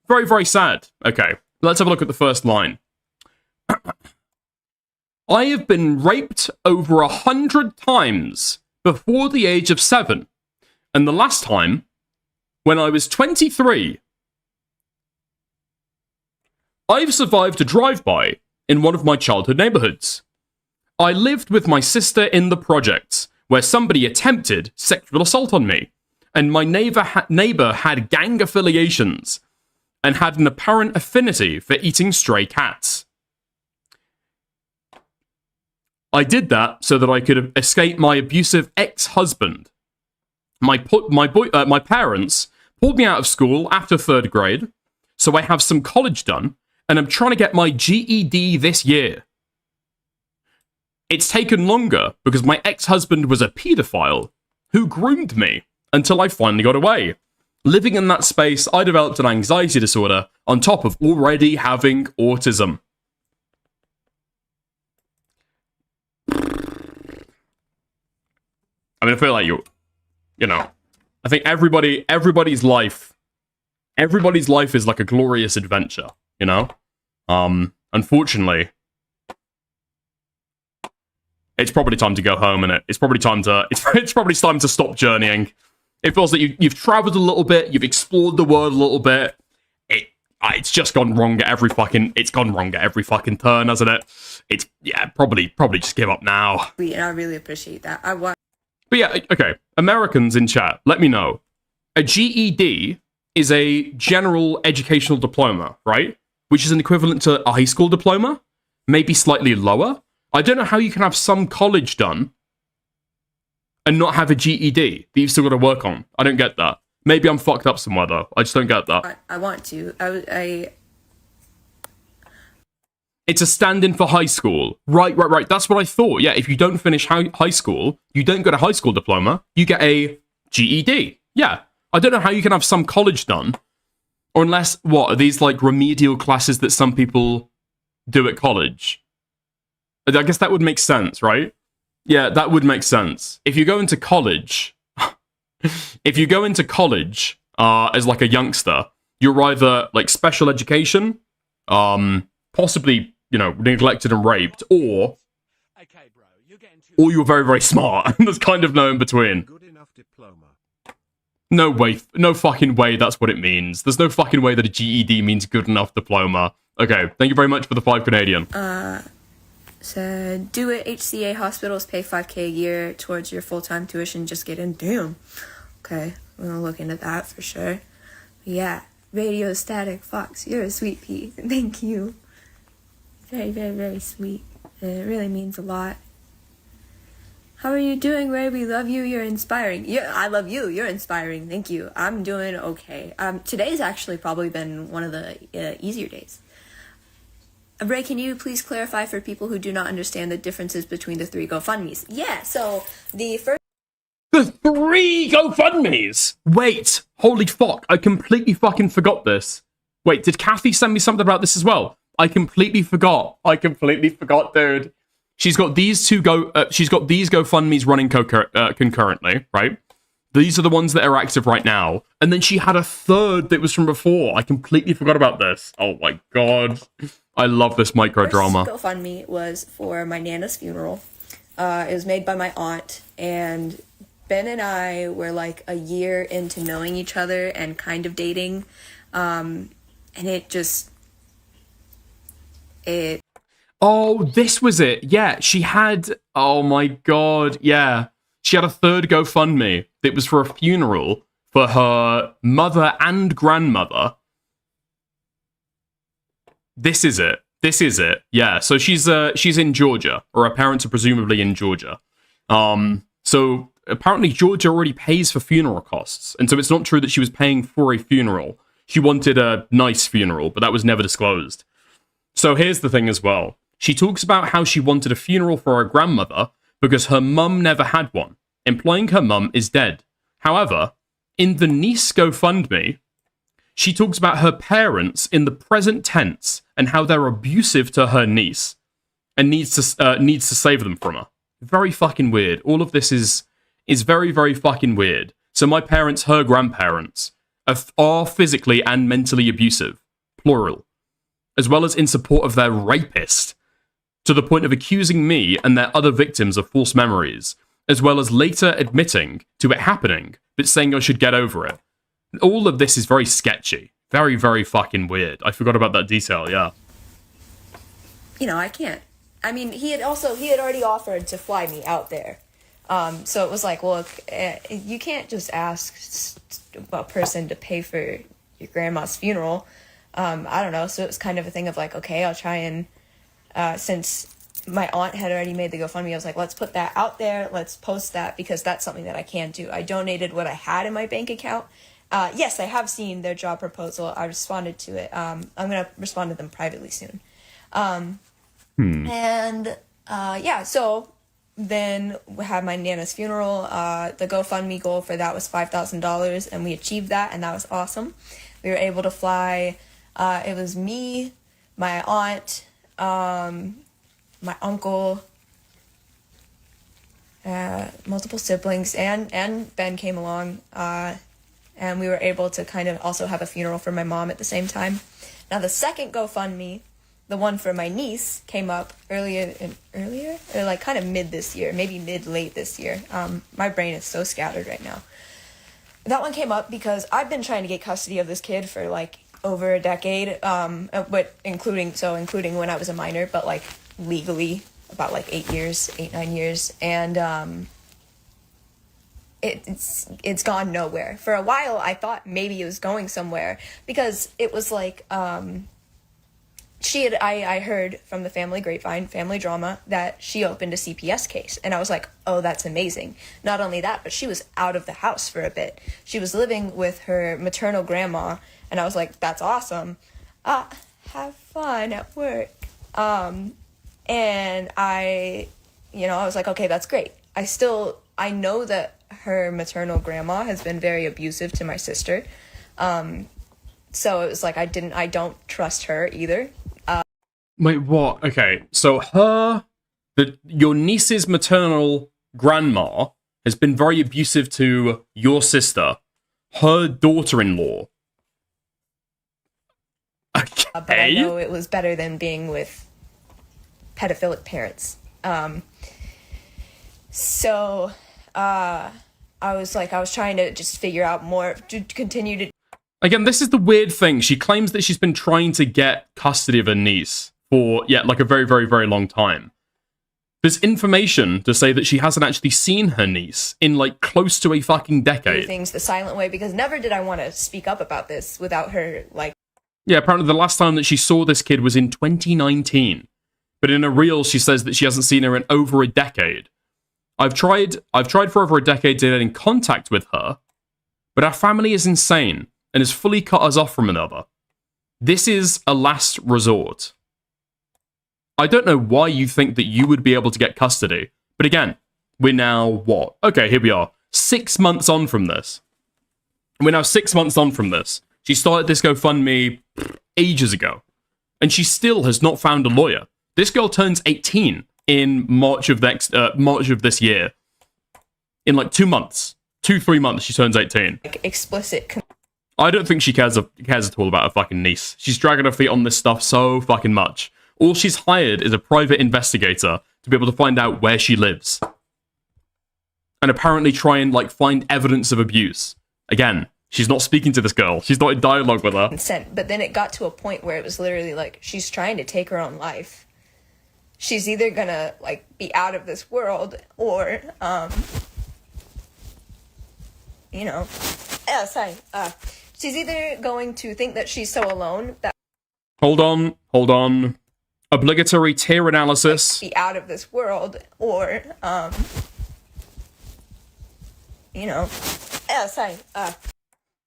Very, very sad. Okay, let's have a look at the first line. I have been raped over 100 times before the age of 7, and the last time, when I was 23. I've survived a drive-by in one of my childhood neighborhoods. I lived with my sister in the projects, where somebody attempted sexual assault on me, and my neighbor had gang affiliations and had an apparent affinity for eating stray cats. I did that so that I could escape my abusive ex-husband. My parents pulled me out of school after 3rd grade, so I have some college done, and I'm trying to get my GED this year. It's taken longer because my ex-husband was a paedophile who groomed me until I finally got away. Living in that space, I developed an anxiety disorder on top of already having autism. I mean, I feel like you know, I think everybody's life is like a glorious adventure, you know? Unfortunately, it's probably time to go home, innit? It's probably time to stop journeying. It feels that you've traveled a little bit, you've explored the world a little bit. It's just gone wrong at every fucking turn, hasn't it? It's probably just give up now. And I really appreciate that. But yeah, okay. Americans in chat, let me know. A GED is a general educational diploma, right? Which is an equivalent to a high school diploma, maybe slightly lower. I don't know how you can have some college done and not have a GED that you've still got to work on. I don't get that. Maybe I'm fucked up somewhere, though. I just don't get that. I want to. It's a stand-in for high school. Right. That's what I thought. Yeah, if you don't finish high school, you don't get a high school diploma, you get a GED. Yeah. I don't know how you can have some college done. Or unless, what, are these like remedial classes that some people do at college? I guess that would make sense, right? Yeah, that would make sense. If you go into college, as like a youngster, you're either like special education, possibly, you know, neglected and raped, or you're very, very smart. There's kind of no in between. No way, no fucking way that's what it means. There's no fucking way that a GED means good enough diploma. Okay, thank you very much for the 5 Canadian. So, do it. HCA hospitals pay $5,000 a year towards your full-time tuition. Just get in. Damn. Okay, we're gonna look into that for sure. Yeah, Radio Static Fox, you're a sweet pea. Thank you. Very, very, very sweet. It really means a lot. How are you doing, Ray? We love you. You're inspiring. Yeah, I love you. You're inspiring. Thank you. I'm doing okay. Today's actually probably been one of the easier days. Ray, can you please clarify for people who do not understand the differences between the 3 GoFundMes? Yeah, so the 3 GoFundMes! Wait, holy fuck, I completely fucking forgot this. Wait, did Kathy send me something about this as well? I completely forgot, dude. She's got these GoFundMes running concurrently, right? These are the ones that are active right now. And then she had a 3rd that was from before. I completely forgot about this. Oh my god. I love this micro drama. First GoFundMe was for my Nana's funeral. It was made by my aunt, and Ben and I were like a year into knowing each other and kind of dating. And Oh, this was it. Yeah, she had... Oh my god, yeah. She had a 3rd GoFundMe that was for a funeral for her mother and grandmother. This is it. Yeah, so she's in Georgia, or her parents are presumably in Georgia. So apparently Georgia already pays for funeral costs, and so it's not true that she was paying for a funeral. She wanted a nice funeral, but that was never disclosed. So here's the thing as well. She talks about how she wanted a funeral for her grandmother because her mum never had one, implying her mum is dead. However, in the niece GoFundMe, she talks about her parents in the present tense and how they're abusive to her niece and needs to save them from her. Very fucking weird. All of this is very, very fucking weird. So my parents, her grandparents, are physically and mentally abusive, plural, as well as in support of their rapist, to the point of accusing me and their other victims of false memories, as well as later admitting to it happening, but saying I should get over it. All of this is very sketchy. Very, very fucking weird. I forgot about that detail, yeah. You know, I can't. I mean, he had already offered to fly me out there. So it was like, look, you can't just ask a person to pay for your grandma's funeral. I don't know. So it was kind of a thing of like, okay, I'll try and, since my aunt had already made the GoFundMe, I was like, let's put that out there. Let's post that because that's something that I can do. I donated what I had in my bank account. Yes, I have seen their job proposal. I responded to it. I'm going to respond to them privately soon. And, yeah, so then we had my Nana's funeral. The GoFundMe goal for that was $5,000, and we achieved that, and that was awesome. We were able to fly. It was me, my aunt, my uncle, multiple siblings, and Ben came along, and we were able to kind of also have a funeral for my mom at the same time. Now, the second GoFundMe, the one for my niece, came up earlier, or like kind of mid this year, maybe mid-late this year. My brain is so scattered right now. That one came up because I've been trying to get custody of this kid for like over a decade, but including when I was a minor, but like legally about like 9 years, and it's gone nowhere. For a while, I thought maybe it was going somewhere because it was like I heard from the family grapevine, family drama, that she opened a CPS case, and I was like, oh, that's amazing. Not only that, but she was out of the house for a bit. She was living with her maternal grandma, and I was like, that's awesome. Have fun at work. And I was like, okay, that's great. I know that her maternal grandma has been very abusive to my sister. So it was like, I don't trust her either. Wait, what? Okay, so your niece's maternal grandma has been very abusive to your sister, her daughter-in-law. Okay. But I know it was better than being with pedophilic parents. So I was trying to just figure out more to continue to. Again, this is the weird thing. She claims that she's been trying to get custody of her niece for, like a very, very, very long time. There's information to say that she hasn't actually seen her niece in, like, close to a fucking decade. Do things the silent way, because never did I want to speak up about this without her, like. Yeah, apparently the last time that she saw this kid was in 2019. But in a reel, she says that she hasn't seen her in over a decade. I've tried for over a decade to get in contact with her, but our family is insane and has fully cut us off from another. This is a last resort. I don't know why you think that you would be able to get custody, but again, we're now, what? Okay, here we are. 6 months on from this. We're now 6 months on from this. She started this GoFundMe ages ago, and she still has not found a lawyer. This girl turns 18 in March of this year. In like 2 months. 2-3 months, she turns 18. Like explicit. I don't think she cares at all about her fucking niece. She's dragging her feet on this stuff so fucking much. All she's hired is a private investigator to be able to find out where she lives. And apparently try and, like, find evidence of abuse. Again, she's not speaking to this girl. She's not in dialogue with her. Consent, but then it got to a point where it was literally like, she's trying to take her own life. She's either gonna, like, be out of this world, or, she's either going to think that she's so alone that. Hold on. Obligatory tier analysis. Be out of this world, or,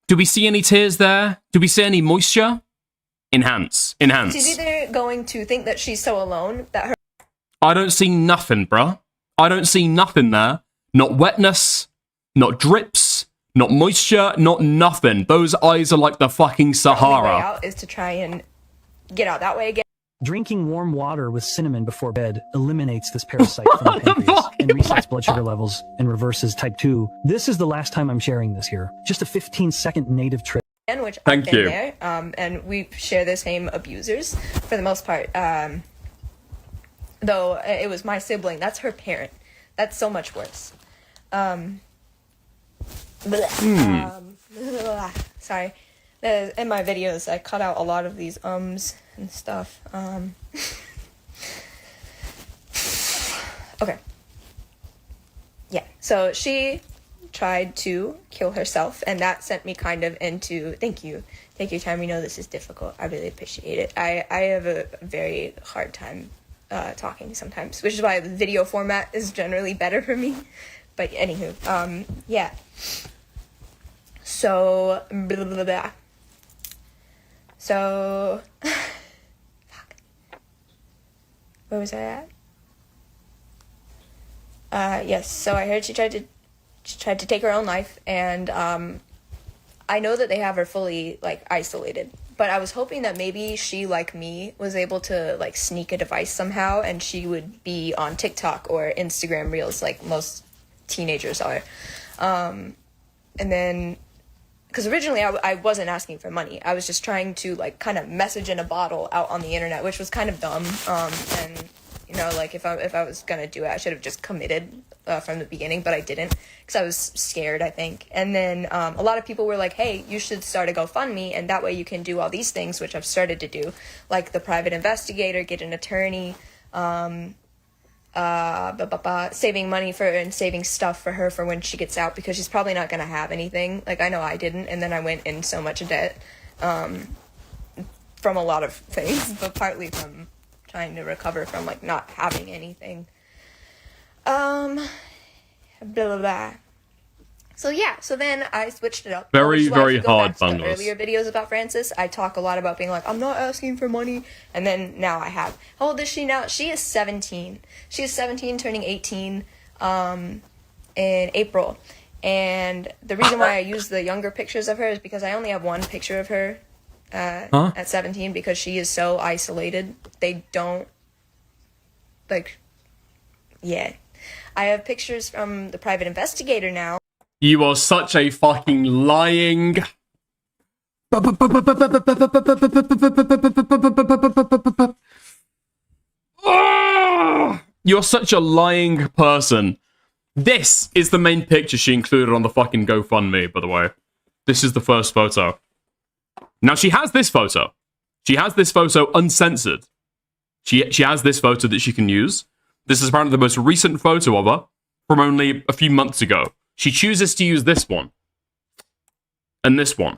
Do we see any tears there? Do we see any moisture? Enhance. She's either going to think that she's so alone that her. I don't see nothing, bruh. I don't see nothing there. Not wetness, not drips, not moisture, not nothing. Those eyes are like the fucking Sahara. Way out is to try and get out that way again. Drinking warm water with cinnamon before bed eliminates this parasite from the pancreas and resets blood sugar levels and reverses type 2. This is the last time I'm sharing this here. Just a 15-second native trick. Which Thank I've been you. there, and we share the same abusers for the most part. Though it was my sibling, that's her parent. That's so much worse. Sorry. In my videos, I cut out a lot of these ums and stuff. Okay. Yeah, so she tried to kill herself, and that sent me kind of into, thank you. Take your time. We know this is difficult. I really appreciate it. I have a very hard time talking sometimes, which is why the video format is generally better for me. But anywho, yeah. So, blah, blah, blah. So, fuck. Where was I at? Yes, so I heard she tried to take her own life, and I know that they have her fully, like, isolated, but I was hoping that maybe she, like me, was able to, like, sneak a device somehow, and she would be on TikTok or Instagram Reels, like most teenagers are. And then, because originally I wasn't asking for money. I was just trying to, like, kind of message in a bottle out on the internet, which was kind of dumb. And, you know, like, if I was gonna do it, I should have just committed from the beginning, but I didn't, because I was scared, I think. And then a lot of people were like, hey, you should start a GoFundMe, and that way you can do all these things, which I've started to do, like the private investigator, get an attorney, saving money for and saving stuff for her for when she gets out, because she's probably not going to have anything. Like, I know I didn't, and then I went in so much debt from a lot of things, but partly from trying to recover from, like, not having anything. Blah, blah, blah. So yeah, so then I switched it up. Very, very hard back to the bundles. earlier videos about Frances, I talk a lot about being like, I'm not asking for money, and then now I have. How old is she now? She is 17. She is 17, turning 18 in April. And the reason why I use the younger pictures of her is because I only have one picture of her at 17, because she is so isolated. They don't, like, yeah. I have pictures from the private investigator now. You are such a fucking lying. You're such a lying person. This is the main picture she included on the fucking GoFundMe, by the way. This is the first photo. Now, she has this photo. She has this photo uncensored. She has this photo that she can use. This is apparently the most recent photo of her from only a few months ago. She chooses to use this one. And this one.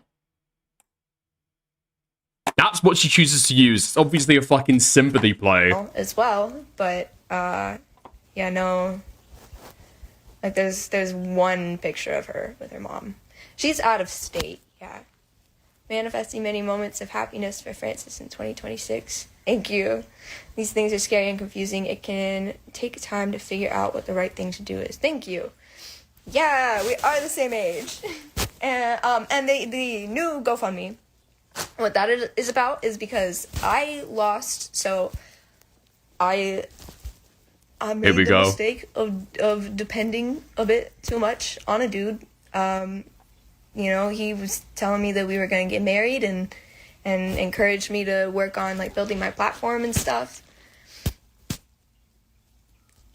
That's what she chooses to use. It's obviously a fucking sympathy play. As well, but, yeah, no. Like, there's one picture of her with her mom. She's out of state, yeah. Manifesting many moments of happiness for Frances in 2026. Thank you. These things are scary and confusing. It can take time to figure out what the right thing to do is. Thank you. Yeah, we are the same age. And the new GoFundMe, what that is about is because I lost, so I made the mistake of depending a bit too much on a dude. You know, he was telling me that we were going to get married and encouraged me to work on, like, building my platform and stuff.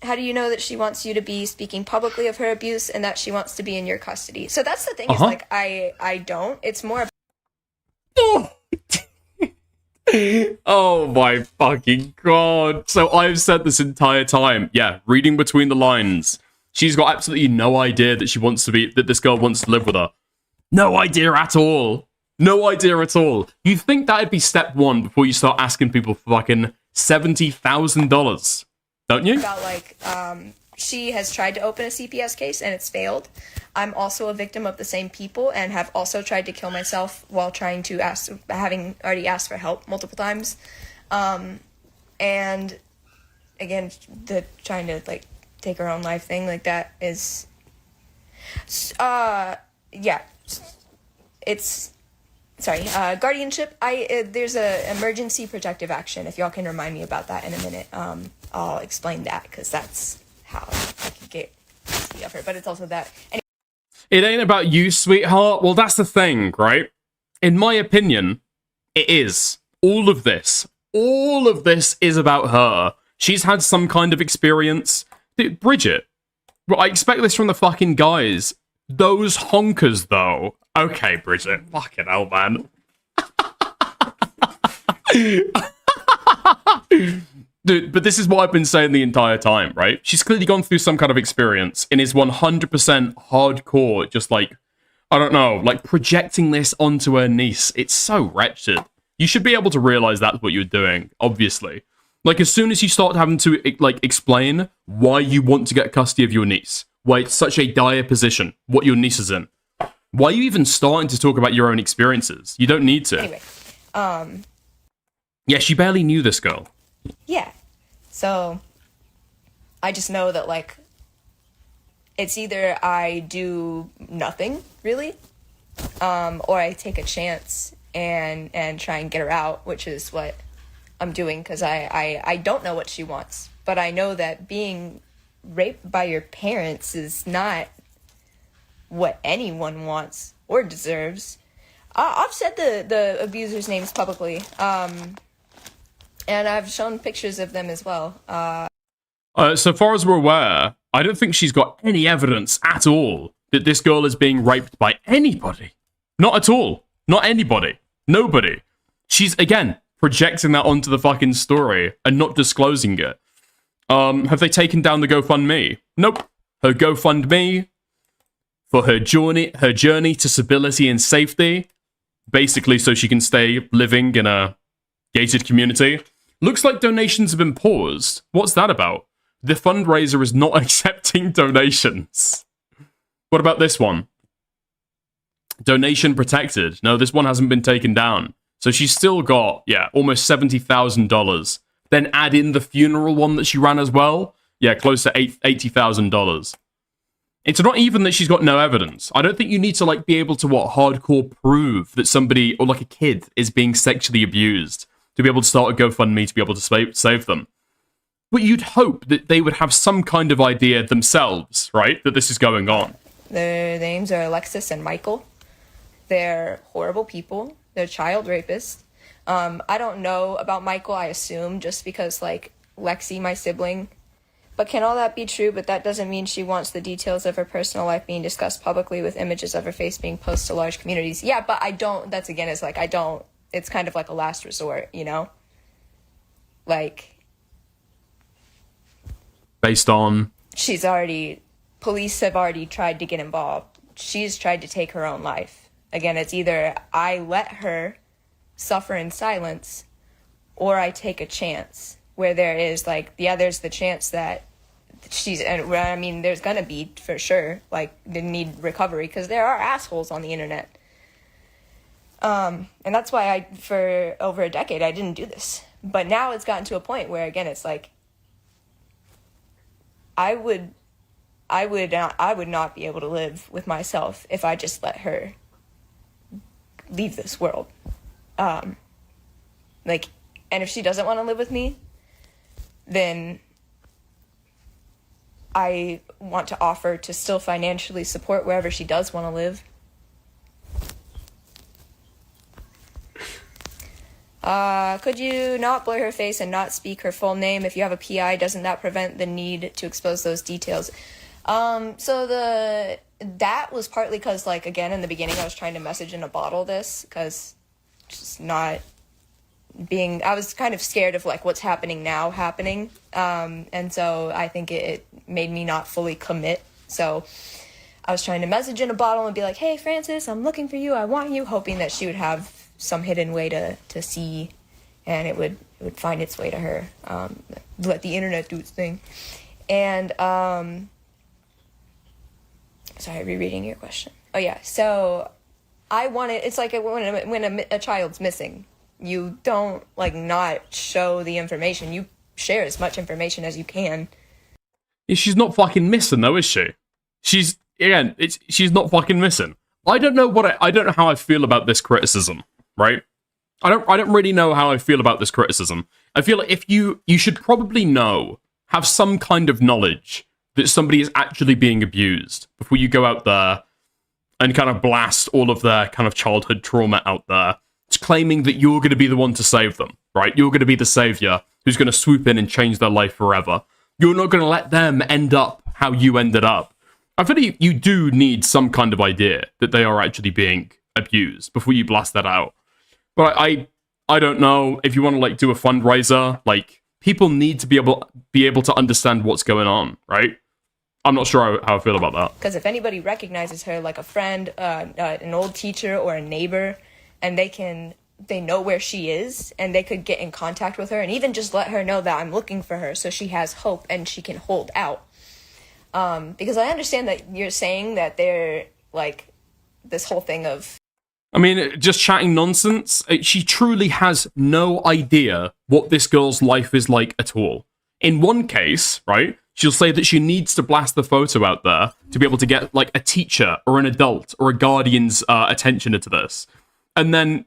How do you know that she wants you to be speaking publicly of her abuse and that she wants to be in your custody? So that's the thing, is, like, I don't. It's more Oh my fucking god. So I've said this entire time. Yeah, reading between the lines. She's got absolutely no idea that that this girl wants to live with her. No idea at all. No idea at all. You'd think that'd be step one before you start asking people for fucking $70,000. Don't you? about, like, she has tried to open a CPS case and it's failed. I'm also a victim of the same people and have also tried to kill myself while having already asked for help multiple times. And again, the trying to, like, take her own life thing, like, that is, yeah, it's sorry, guardianship. There's a emergency protective action. If y'all can remind me about that in a minute, I'll explain that because that's how I can get custody of her. But it's also that. It ain't about you, sweetheart. Well, that's the thing, right? In my opinion, it is. All of this is about her. She's had some kind of experience. Dude, Bridget, well, I expect this from the fucking guys. Those honkers, though. Okay, Bridget. Fucking hell, man. Dude, but this is what I've been saying the entire time, right? She's clearly gone through some kind of experience and is 100% hardcore, just like, I don't know, like projecting this onto her niece. It's so wretched. You should be able to realize that's what you're doing, obviously. Like, as soon as you start having to, like, explain why you want to get custody of your niece, why it's such a dire position, what your niece is in, why are you even starting to talk about your own experiences? You don't need to. Anyway, yeah, she barely knew this girl. yeah. So, I just know that, like, it's either I do nothing, really, or I take a chance and try and get her out, which is what I'm doing, because I don't know what she wants. But I know that being raped by your parents is not what anyone wants or deserves. I've said the abusers' names publicly, and I've shown pictures of them as well. So far as we're aware, I don't think she's got any evidence at all that this girl is being raped by anybody. Not at all. Not anybody. Nobody. She's, again, projecting that onto the fucking story and not disclosing it. Have they taken down the GoFundMe? Nope. Her GoFundMe for her journey to stability and safety, basically so she can stay living in a gated community. Looks like donations have been paused. What's that about? The fundraiser is not accepting donations. What about this one? Donation protected. No, this one hasn't been taken down. So she's still got, yeah, almost $70,000. Then add in the funeral one that she ran as well. Yeah, close to $80,000. It's not even that she's got no evidence. I don't think you need to, like, be able to, hardcore prove that somebody, or like a kid, is being sexually abused to be able to start a GoFundMe to be able to save them. But you'd hope that they would have some kind of idea themselves, right? That this is going on. Their names are Alexis and Michael. They're horrible people. They're child rapists. I don't know about Michael, I assume, just because, like, Lexi, my sibling. But can all that be true? But that doesn't mean she wants the details of her personal life being discussed publicly with images of her face being posted to large communities. Yeah, but I don't, that's again, it's like, I don't, it's kind of like a last resort, you know? Like... Based on? Police have already tried to get involved. She's tried to take her own life. Again, it's either I let her suffer in silence or I take a chance where there is, like, yeah, there's the chance that she's, and I mean, there's gonna be for sure, like, they need recovery because there are assholes on the internet. And that's why for over a decade, I didn't do this. But now it's gotten to a point where, again, it's like, I would not be able to live with myself if I just let her leave this world. Like, and if she doesn't want to live with me, then I want to offer to still financially support wherever she does want to live. Could you not blur her face and not speak her full name? If you have a PI, doesn't that prevent the need to expose those details? So that was partly because, like, again, in the beginning, I was trying to message in a bottle this, because just not being, I was kind of scared of, like, what's happening now happening. And so I think it made me not fully commit. So I was trying to message in a bottle and be like, hey, Francis, I'm looking for you. I want you, hoping that she would have some hidden way to see, and it would find its way to her. Let the internet do its thing. And, sorry, rereading your question. Oh, yeah, so I wanted, it's like when a child's missing, you don't, like, not show the information. You share as much information as you can. Yeah, she's not fucking missing, though, is she? She's not fucking missing. I don't know how I feel about this criticism, right? I don't really know how I feel about this criticism. I feel like if you should probably have some kind of knowledge that somebody is actually being abused before you go out there and kind of blast all of their kind of childhood trauma out there. It's claiming that you're going to be the one to save them, right? You're going to be the savior who's going to swoop in and change their life forever. You're not going to let them end up how you ended up. I feel like you do need some kind of idea that they are actually being abused before you blast that out. But I don't know if you want to like do a fundraiser. Like people need to be able to understand what's going on, right? I'm not sure how I feel about that. Because if anybody recognizes her, like a friend, an old teacher, or a neighbor, and they know where she is, and they could get in contact with her, and even just let her know that I'm looking for her, so she has hope and she can hold out. Because I understand that you're saying that they're like this whole thing of. I mean, just chatting nonsense. She truly has no idea what this girl's life is like at all. In one case, right, she'll say that she needs to blast the photo out there to be able to get, like, a teacher or an adult or a guardian's attention to this. And then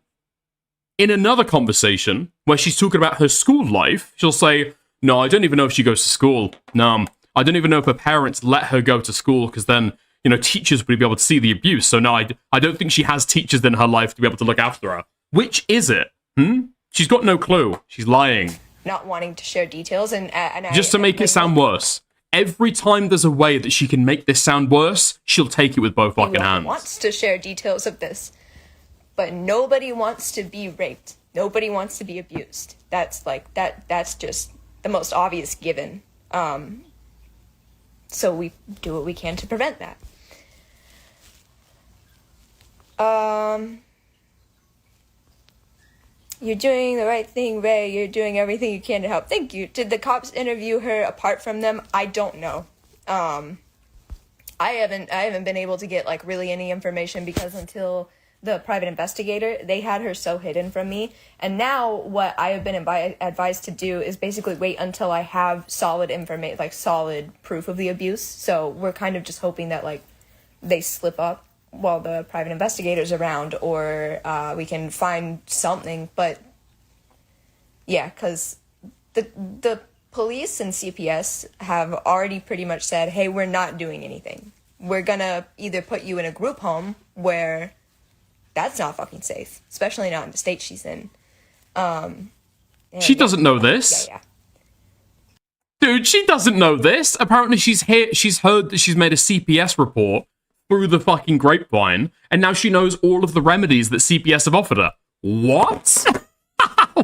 in another conversation where she's talking about her school life, she'll say, no, I don't even know if she goes to school. No, I don't even know if her parents let her go to school because then, you know, teachers would be able to see the abuse. So no, I don't think she has teachers in her life to be able to look after her. Which is it? She's got no clue. She's lying. Not wanting to share details, and just to make it sound worse. Every time there's a way that she can make this sound worse, she'll take it with both fucking hands. Wants to share details of this, but nobody wants to be raped. Nobody wants to be abused. That's like that's just the most obvious given. So we do what we can to prevent that. You're doing the right thing, Ray. You're doing everything you can to help. Thank you. Did the cops interview her apart from them? I don't know. I haven't been able to get like really any information because until the private investigator, they had her so hidden from me. And now what I have been advised to do is basically wait until I have solid information, like solid proof of the abuse. So we're kind of just hoping that like they slip up while the private investigator's around, or we can find something. But yeah, because the police and CPS have already pretty much said, hey, we're not doing anything. We're gonna either put you in a group home where that's not fucking safe, especially not in the state she's in. She doesn't know this. Yeah. Dude, she doesn't know this. Apparently she's heard that she's made a CPS report through the fucking grapevine, and now she knows all of the remedies that CPS have offered her. What?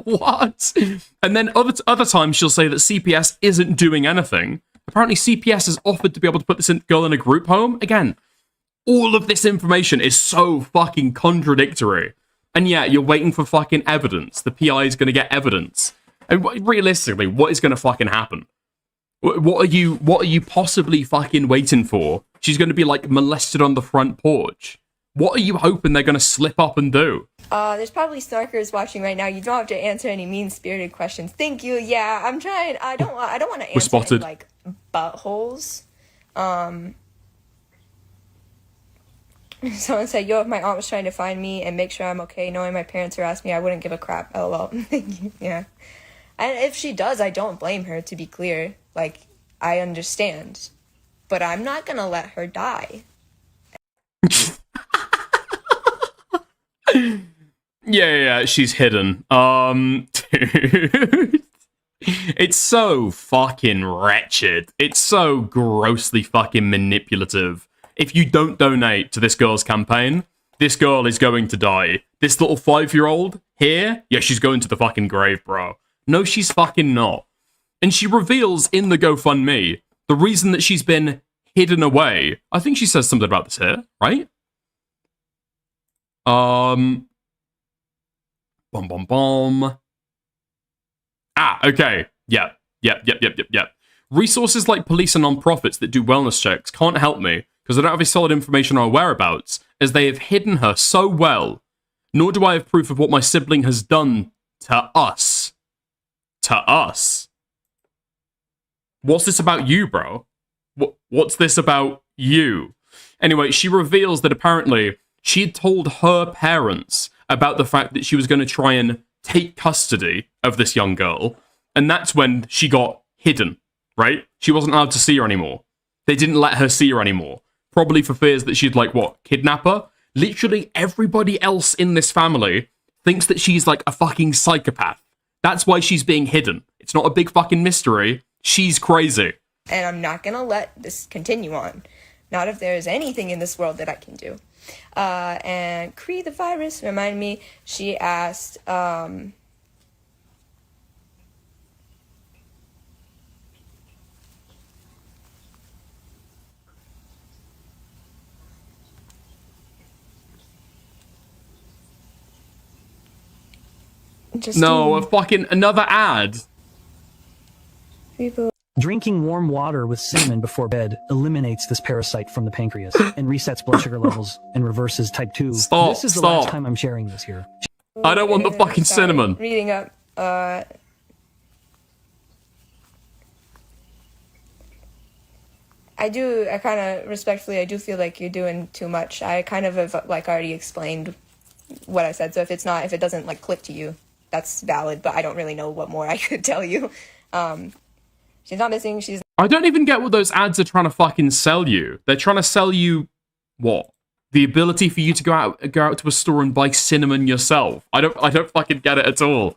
What? And then other times she'll say that CPS isn't doing anything. Apparently CPS has offered to be able to put this girl in a group home. Again, all of this information is so fucking contradictory. And yeah, you're waiting for fucking evidence. The PI is going to get evidence. And realistically, what is going to fucking happen? What are you possibly fucking waiting for? She's going to be like molested on the front porch. What are you hoping they're going to slip up and do? There's probably snarkers watching right now. You don't have to answer any mean-spirited questions. Thank you. Yeah, I'm trying. I don't want to answer any, like buttholes. Someone said, yo, if my aunt was trying to find me and make sure I'm okay, knowing my parents harassed me, I wouldn't give a crap. LOL. Thank you. Yeah. And if she does, I don't blame her, to be clear. Like, I understand. But I'm not gonna let her die. Yeah, she's hidden. Dude. It's so fucking wretched. It's so grossly fucking manipulative. If you don't donate to this girl's campaign, this girl is going to die. This little 5-year-old here, yeah, she's going to the fucking grave, bro. No, she's fucking not. And she reveals in the GoFundMe the reason that she's been hidden away. I think she says something about this here, right? Okay. Yeah. Resources like police and non-profits that do wellness checks can't help me because I don't have any solid information on her whereabouts, as they have hidden her so well. Nor do I have proof of what my sibling has done to us. To us. What's this about you, bro? What's this about you? Anyway, she reveals that apparently she had told her parents about the fact that she was going to try and take custody of this young girl, and that's when she got hidden, right? She wasn't allowed to see her anymore. They didn't let her see her anymore, probably for fears that she'd, like, what, kidnap her? Literally everybody else in this family thinks that she's, like, a fucking psychopath. That's why she's being hidden. It's not a big fucking mystery. She's crazy. And I'm not gonna let this continue on. Not if there's anything in this world that I can do. And Cree the virus, remind me, she asked, No, a fucking another ad. Drinking warm water with cinnamon before bed eliminates this parasite from the pancreas and resets blood sugar levels and reverses type 2. Stop, This is the stop. last time I'm sharing this here. I don't want the fucking cinnamon. reading up, I kind of respectfully, I do feel like you're doing too much. I kind of have, like, already explained what I said, so if it doesn't, like, click to you, that's valid, but I don't really know what more I could tell you. She's not missing, she's... I don't even get what those ads are trying to fucking sell you. They're trying to sell you, what? The ability for you to go out to a store and buy cinnamon yourself. I don't fucking get it at all.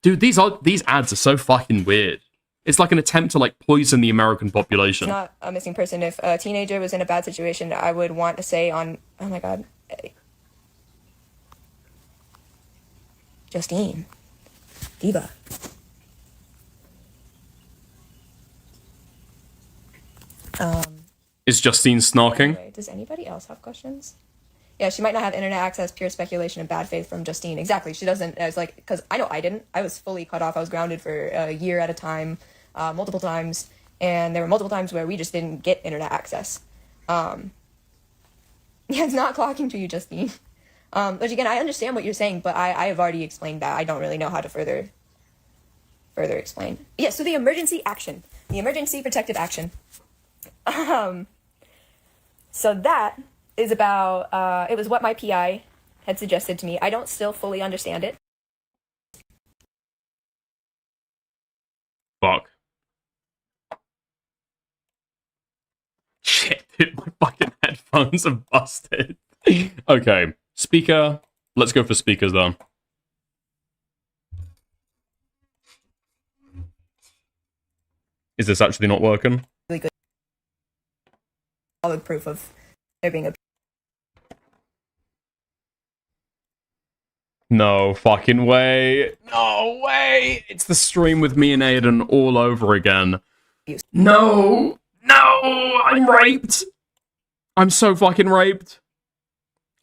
Dude, these ads are so fucking weird. It's like an attempt to, like, poison the American population. Not a missing person. If a teenager was in a bad situation, I would want to say on... Oh my god. Justine. Diva. Is Justine snarking? Anyway, does anybody else have questions? Yeah, she might not have internet access, pure speculation and bad faith from Justine. Exactly, she doesn't, I was like, because I know I didn't. I was fully cut off. I was grounded for a year at a time, multiple times, and there were multiple times where we just didn't get internet access. Yeah, it's not clocking to you, Justine. But again, I understand what you're saying, but I have already explained that. I don't really know how to further explain. Yeah, so the emergency action. The emergency protective action. So that is about, it was what my PI had suggested to me. I don't still fully understand it. Fuck. Shit, dude, my fucking headphones are busted. Okay, speaker. Let's go for speakers, though. Is this actually not working? Really good. Solid proof of there being a... No fucking way. No way. It's the stream with me and Aiden all over again. No. No. I'm raped. I'm so fucking raped.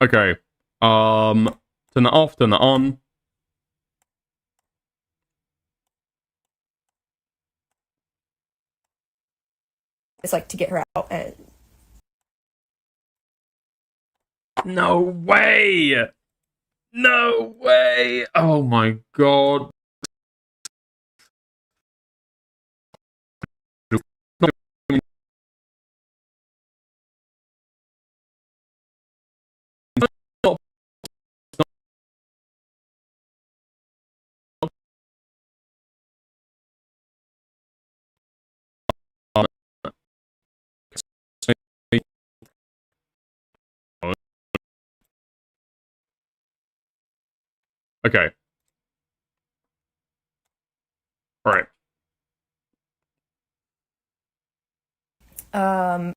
Okay. Turn that off, turn that on. It's like to get her out and... No way. No way. Oh my god. Okay. All right.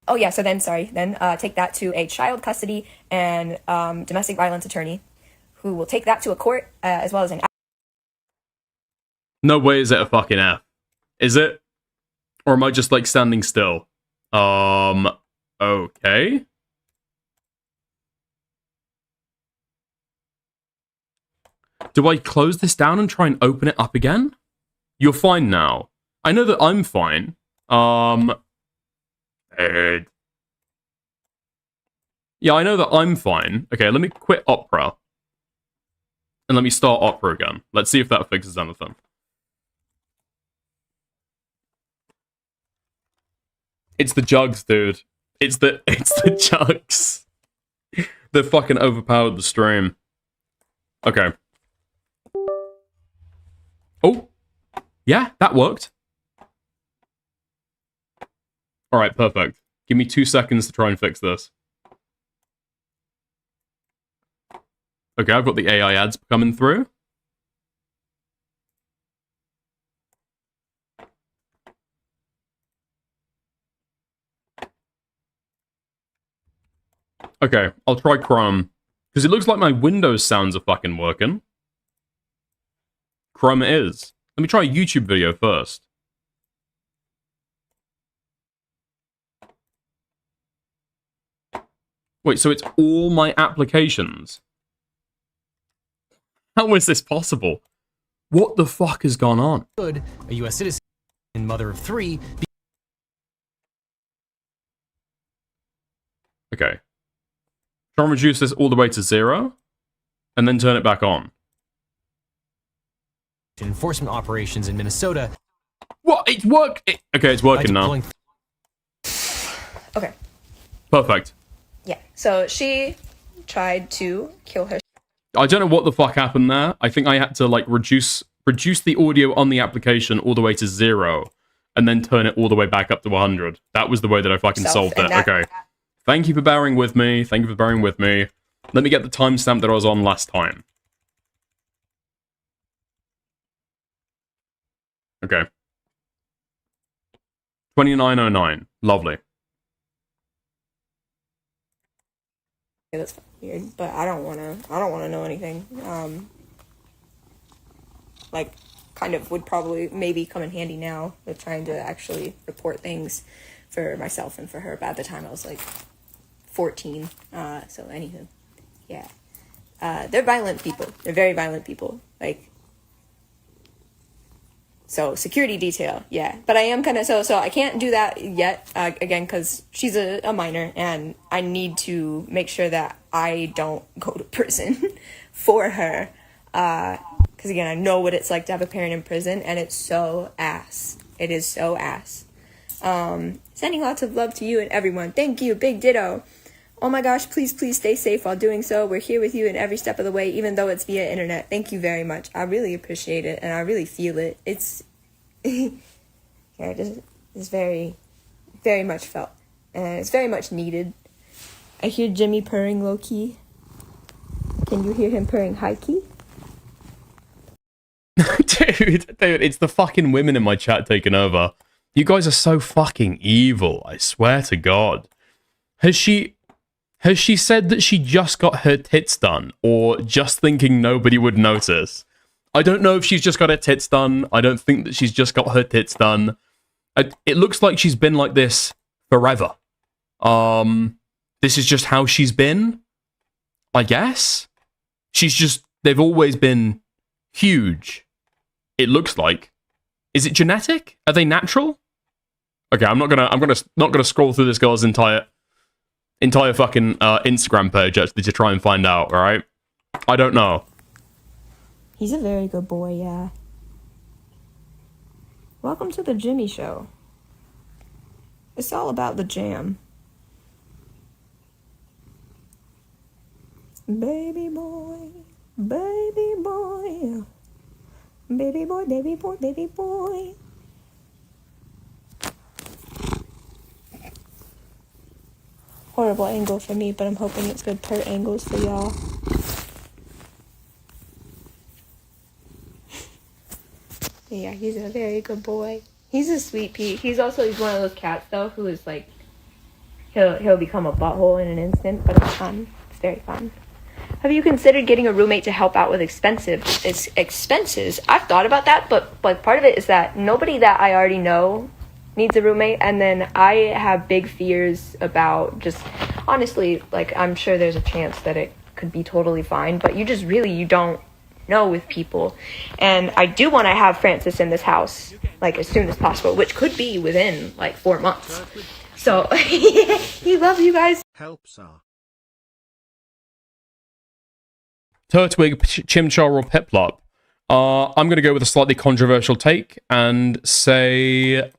Oh yeah, so then, sorry, then take that to a child custody and domestic violence attorney who will take that to a court as well as an... No way is it a fucking F. Is it? Or am I just, like, standing still? Okay. Do I close this down and try and open it up again? You're fine now. I know that I'm fine. Yeah, I know that I'm fine. Okay, let me quit Opera. And let me start Opera again. Let's see if that fixes anything. It's the jugs, dude. It's the jugs. They fucking overpowered the stream. Okay. Oh. Yeah, that worked. Alright, perfect. Give me 2 seconds to try and fix this. Okay, I've got the AI ads coming through. Okay, I'll try Chrome. Because it looks like my Windows sounds are fucking working. Chrome it is. Let me try a YouTube video first. Wait, so it's all my applications? How is this possible? What the fuck has gone on? A U.S. citizen and mother of 3. Okay. Try and reduce this all the way to 0, and then turn it back on. Enforcement operations in Minnesota. What? It worked! Okay, it's working now. Okay. Perfect. Yeah. So she tried to kill her. I don't know what the fuck happened there. I think I had to, like, reduce the audio on the application all the way to 0, and then turn it all the way back up to 100. That was the way that I fucking solved it. Okay. Thank you for bearing with me. Thank you for bearing with me. Let me get the timestamp that I was on last time. Okay. 2909. Lovely. Yeah, that's weird, but I don't wanna know anything. Like, kind of would probably maybe come in handy now with trying to actually report things for myself and for her. But at the time I was like 14. So anywho, yeah. They're violent people. They're very violent people. Like, so security detail, yeah. But I am kind of, so I can't do that yet, again, because she's a minor, and I need to make sure that I don't go to prison for her. Because again, I know what it's like to have a parent in prison, and it's so ass. It is so ass. Sending lots of love to you and everyone. Thank you, big ditto. Oh my gosh, please stay safe while doing so. We're here with you in every step of the way, even though it's via internet. Thank you very much. I really appreciate it, and I really feel it. It's it's very, very much felt, and it's very much needed. I hear Jimmy purring low-key. Can you hear him purring high-key? Dude, it's the fucking women in my chat taking over. You guys are so fucking evil, I swear to God. Has she said that she just got her tits done, or just thinking nobody would notice? I don't know if she's just got her tits done. I don't think that she's just got her tits done. It looks like she's been like this forever. This is just how she's been, I guess. They've always been huge. It looks like. Is it genetic? Are they natural? Okay, I'm not gonna scroll through this girl's entire fucking Instagram page actually to try and find out, alright? I don't know. He's a very good boy, yeah. Welcome to the Jimmy Show. It's all about the jam. Baby boy, baby boy, baby boy, baby boy, baby boy. Horrible angle for me, but I'm hoping it's good per angles for y'all. Yeah, he's a very good boy. He's a sweet pea. He's one of those cats though who is like, he'll become a butthole in an instant, but it's fun. It's very fun. Have you considered getting a roommate to help out with expenses? I've thought about that, but like part of it is that nobody that I already know needs a roommate, and then I have big fears about just honestly, like, I'm sure there's a chance that it could be totally fine, but you don't know with people. And I do want to have Francis in this house like as soon as possible, which could be within like 4 months. So he loves you guys. Helps are. Turtwig, Chimchar, or Piplup. I'm going to go with a slightly controversial take and say...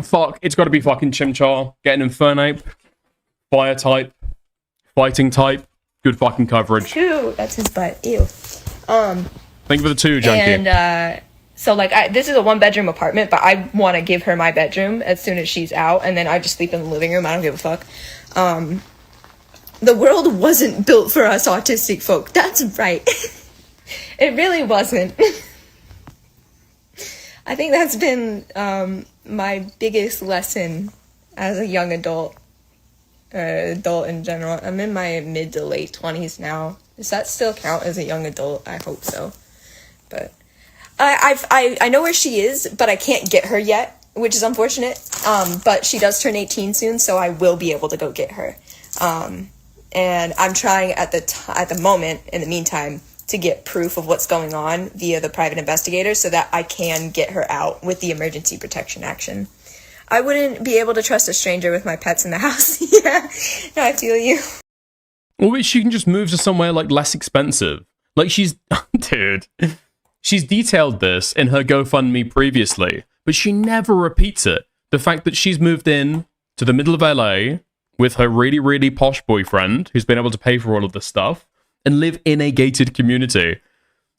fuck, it's got to be fucking Chimchar. Get an Infernape. Fire type. Fighting type. Good fucking coverage. 2. That's his butt. Ew. Thank you for the 2, Junkie. And so like this is a 1-bedroom apartment, but I want to give her my bedroom as soon as she's out, and then I just sleep in the living room. I don't give a fuck. The world wasn't built for us autistic folk. That's right. It really wasn't. I think that's been my biggest lesson as a young adult, adult in general. I'm in my mid to late 20s now. Does that still count as a young adult? I hope so. But I know where she is, but I can't get her yet, which is unfortunate. But she does turn 18 soon, so I will be able to go get her. And I'm trying at the moment, in the meantime, to get proof of what's going on via the private investigator so that I can get her out with the emergency protection action. I wouldn't be able to trust a stranger with my pets in the house. Yeah, no, I feel you. Or she can just move to somewhere like less expensive. Like she's, dude, she's detailed this in her GoFundMe previously, but she never repeats it. The fact that she's moved in to the middle of LA with her really, really posh boyfriend who's been able to pay for all of this stuff and live in a gated community.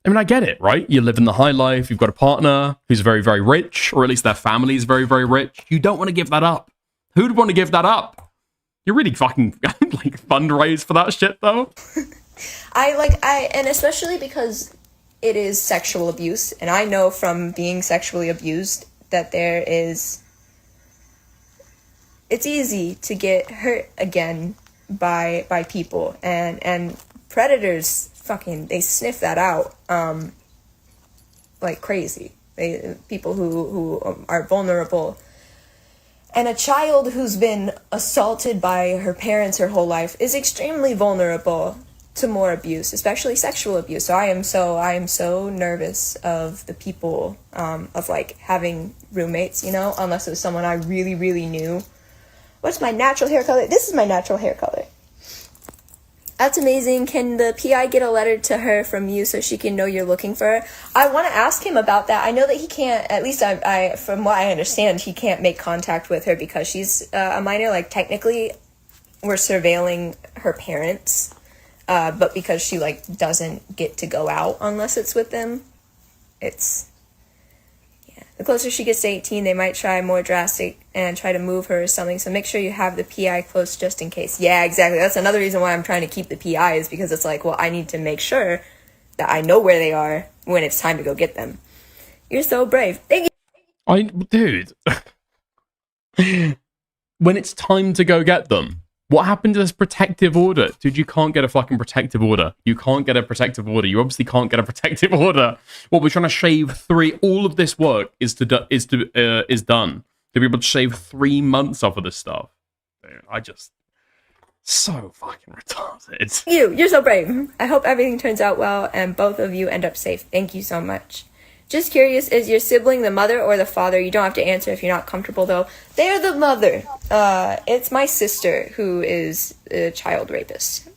I mean, I get it, right? You live in the high life, you've got a partner who's very, very rich, or at least their family is very, very rich. You don't want to give that up. Who'd want to give that up? You really fucking like fundraise for that shit though? And especially because it is sexual abuse, and I know from being sexually abused that it's easy to get hurt again by people, and predators they sniff that out like crazy. People who are vulnerable. And a child who's been assaulted by her parents her whole life is extremely vulnerable to more abuse, especially sexual abuse. So I am so nervous of the people of like having roommates, you know, unless it was someone I really, really knew. What's my natural hair color? This is my natural hair color. That's amazing. Can the PI get a letter to her from you so she can know you're looking for her? I want to ask him about that. I know that he can't, at least I from what I understand, he can't make contact with her because she's a minor. Like, technically, we're surveilling her parents, but because she, like, doesn't get to go out unless it's with them, the closer she gets to 18, they might try more drastic and try to move her or something. So make sure you have the PI close just in case. Yeah, exactly. That's another reason why I'm trying to keep the PI, is because it's like, well, I need to make sure that I know where they are when it's time to go get them. You're so brave. Thank you. Dude. When it's time to go get them, what happened to this protective order? Dude, you can't get a fucking protective order. You can't get a protective order. You obviously can't get a protective order. What we're trying to shave 3. All of this work is done to be able to shave 3 months off of this stuff. Dude, so fucking retarded. You're so brave. I hope everything turns out well and both of you end up safe. Thank you so much. Just curious, is your sibling the mother or the father? You don't have to answer if you're not comfortable, though. They're the mother. It's my sister who is a child rapist.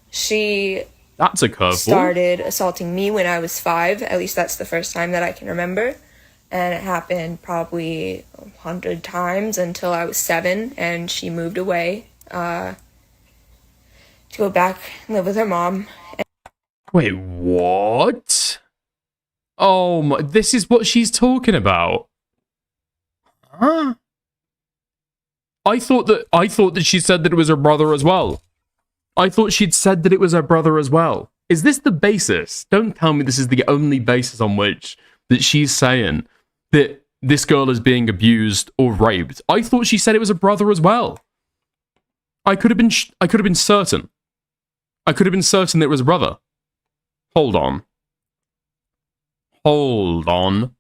She That's a curveball. Started assaulting me when I was 5. At least that's the first time that I can remember. And it happened probably 100 times until I was 7, and she moved away to go back and live with her mom. Wait, what? Oh my, this is what she's talking about. Huh? I thought that she said that it was her brother as well. I thought she'd said that it was her brother as well. Is this the basis? Don't tell me this is the only basis on which that she's saying that this girl is being abused or raped. I thought she said it was a brother as well. I could have been certain. I could have been certain that it was a brother. Hold on. Hold on.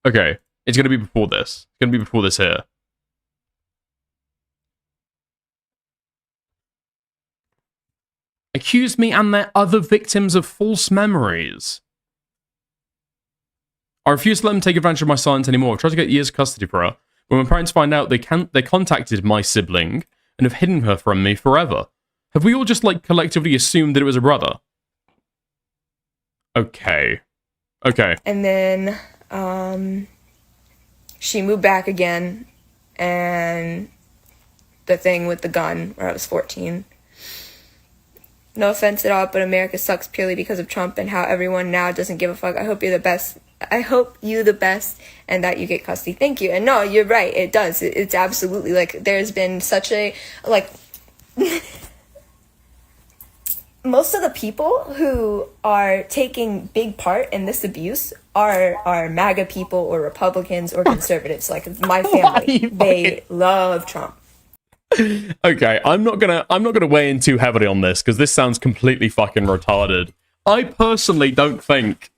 Okay, it's going to be before this. It's going to be before this here. Accused me and their other victims of false memories. I refuse to let them take advantage of my silence anymore. I've tried to get years of custody for her. When my parents find out, they contacted my sibling and have hidden her from me forever. Have we all just, like, collectively assumed that it was a brother? Okay. Okay. And then, she moved back again, and the thing with the gun where I was 14. No offense at all, but America sucks purely because of Trump and how everyone now doesn't give a fuck. I hope you're the best. I hope you the best and that you get custody. Thank you. And no, you're right. It does. It's absolutely like there's been such a like most of the people who are taking big part in this abuse are MAGA people or Republicans or conservatives. Like my family, they love Trump. Okay, I'm not gonna weigh in too heavily on this because this sounds completely fucking retarded. I personally don't think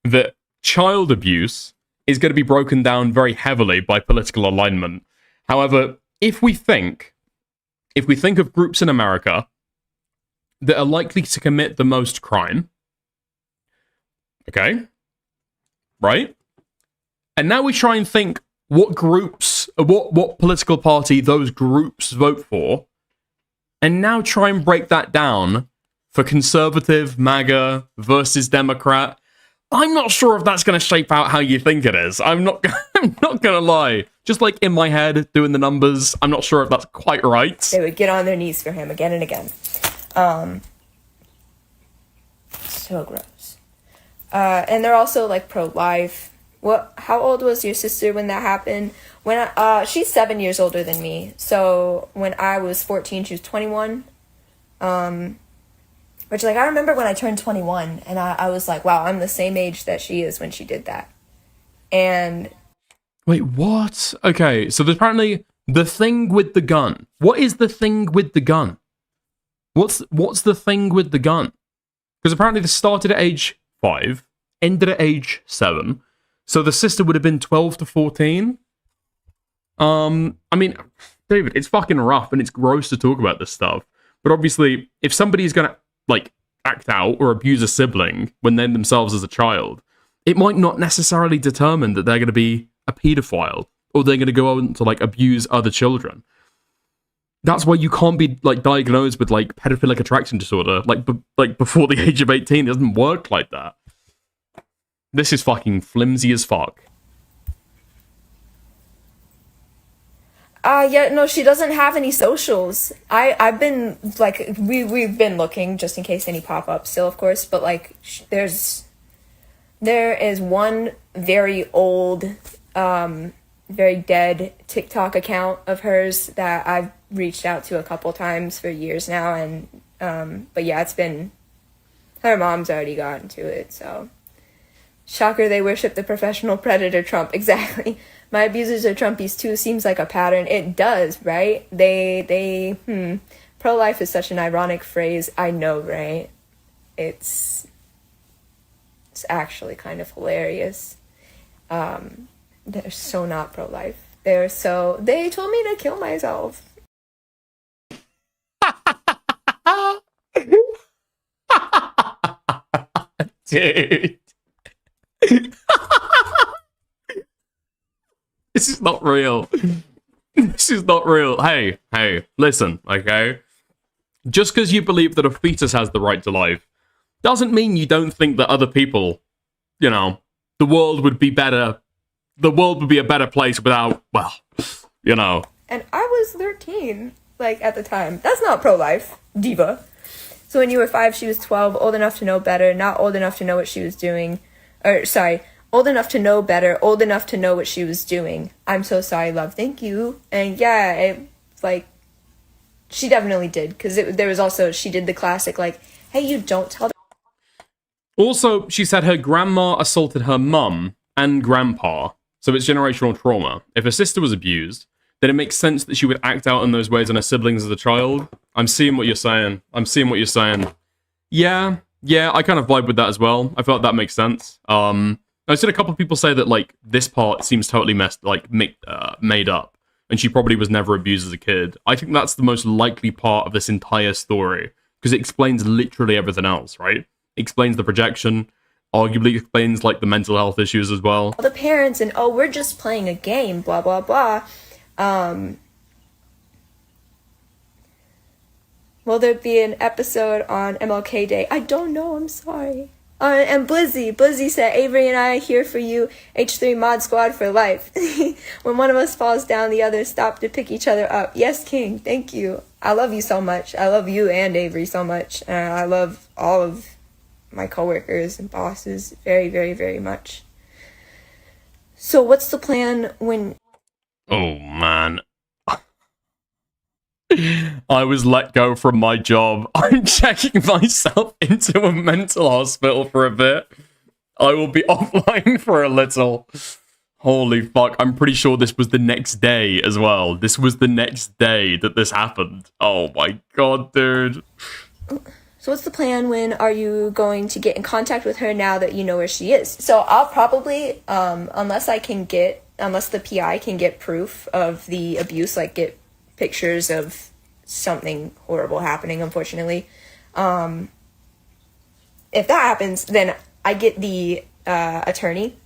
that child abuse is going to be broken down very heavily by political alignment. However, if we think of groups in America that are likely to commit the most crime, okay, right? And now we try and think what groups, what political party those groups vote for, and now try and break that down for conservative, MAGA versus Democrat. I'm not sure if that's going to shape out how you think it is. I'm not going to lie. Just like in my head, doing the numbers, I'm not sure if that's quite right. They would get on their knees for him again and again. So gross. And they're also like pro-life. How old was your sister when that happened? She's 7 years older than me. So when I was 14, she was 21. Which, like, I remember when I turned 21, and I was like, wow, I'm the same age that she is when she did that. And... Wait, what? Okay, so there's apparently the thing with the gun. What is the thing with the gun? What's the thing with the gun? Because apparently this started at age 5, ended at age 7, so the sister would have been 12 to 14? I mean, David, it's fucking rough, and it's gross to talk about this stuff. But obviously, if somebody's gonna like act out or abuse a sibling when they're themselves as a child, it might not necessarily determine that they're going to be a pedophile or they're going to go on to like abuse other children. That's why you can't be like diagnosed with like pedophilic attraction disorder like before the age of 18. It doesn't work like that. This is fucking flimsy as fuck. Yeah, no, she doesn't have any socials. I've been, like, we've been looking, just in case any pop up still, of course, but, like, there is one very old, very dead TikTok account of hers that I've reached out to a couple times for years now, and, but yeah, it's been, her mom's already gotten to it, so. Shocker, they worship the professional predator Trump, exactly. My abusers are Trumpies too, seems like a pattern. It does, right? Pro-life is such an ironic phrase. I know, right? It's actually kind of hilarious. They're so not pro-life. They told me to kill myself. Dude. This is not real. This is not real. Hey, listen, okay? Just because you believe that a fetus has the right to life doesn't mean you don't think that other people, you know, the world would be better. The world would be a better place without, well, you know. And I was 13, like, at the time. That's not pro-life, diva. So when you were 5, she was 12, old enough to know better, not old enough to know what she was doing. Old enough to know better, old enough to know what she was doing. I'm so sorry, love. Thank you. And yeah, she definitely did. Because there was also, she did the classic, like, hey, you don't tell. Also, she said her grandma assaulted her mum and grandpa. So it's generational trauma. If her sister was abused, then it makes sense that she would act out in those ways on her siblings as a child. I'm seeing what you're saying. Yeah, I kind of vibe with that as well. I feel like that makes sense. I've seen a couple of people say that, like, this part seems totally made up, and she probably was never abused as a kid. I think that's the most likely part of this entire story, because it explains literally everything else, right? It explains the projection, arguably explains, like, the mental health issues as well. The parents and, oh, we're just playing a game, blah, blah, blah. Will there be an episode on MLK Day? I don't know, I'm sorry. And Blizzy said, Avery and I are here for you, H3 Mod Squad for life. When one of us falls down, the others stop to pick each other up. Yes, King, thank you. I love you so much. I love you and Avery so much. I love all of my coworkers and bosses very, very, very much. So what's the plan when... Oh, man. I was let go from my job. I'm checking myself into a mental hospital for a bit. I will be offline for a little. Holy fuck. I'm pretty sure this was the next day as well. This was the next day that this happened. Oh my god, dude. So what's the plan? When are you going to get in contact with her now that you know where she is? So I'll probably, unless the PI can get proof of the abuse, like get pictures of something horrible happening, unfortunately. If that happens, then I get the attorney,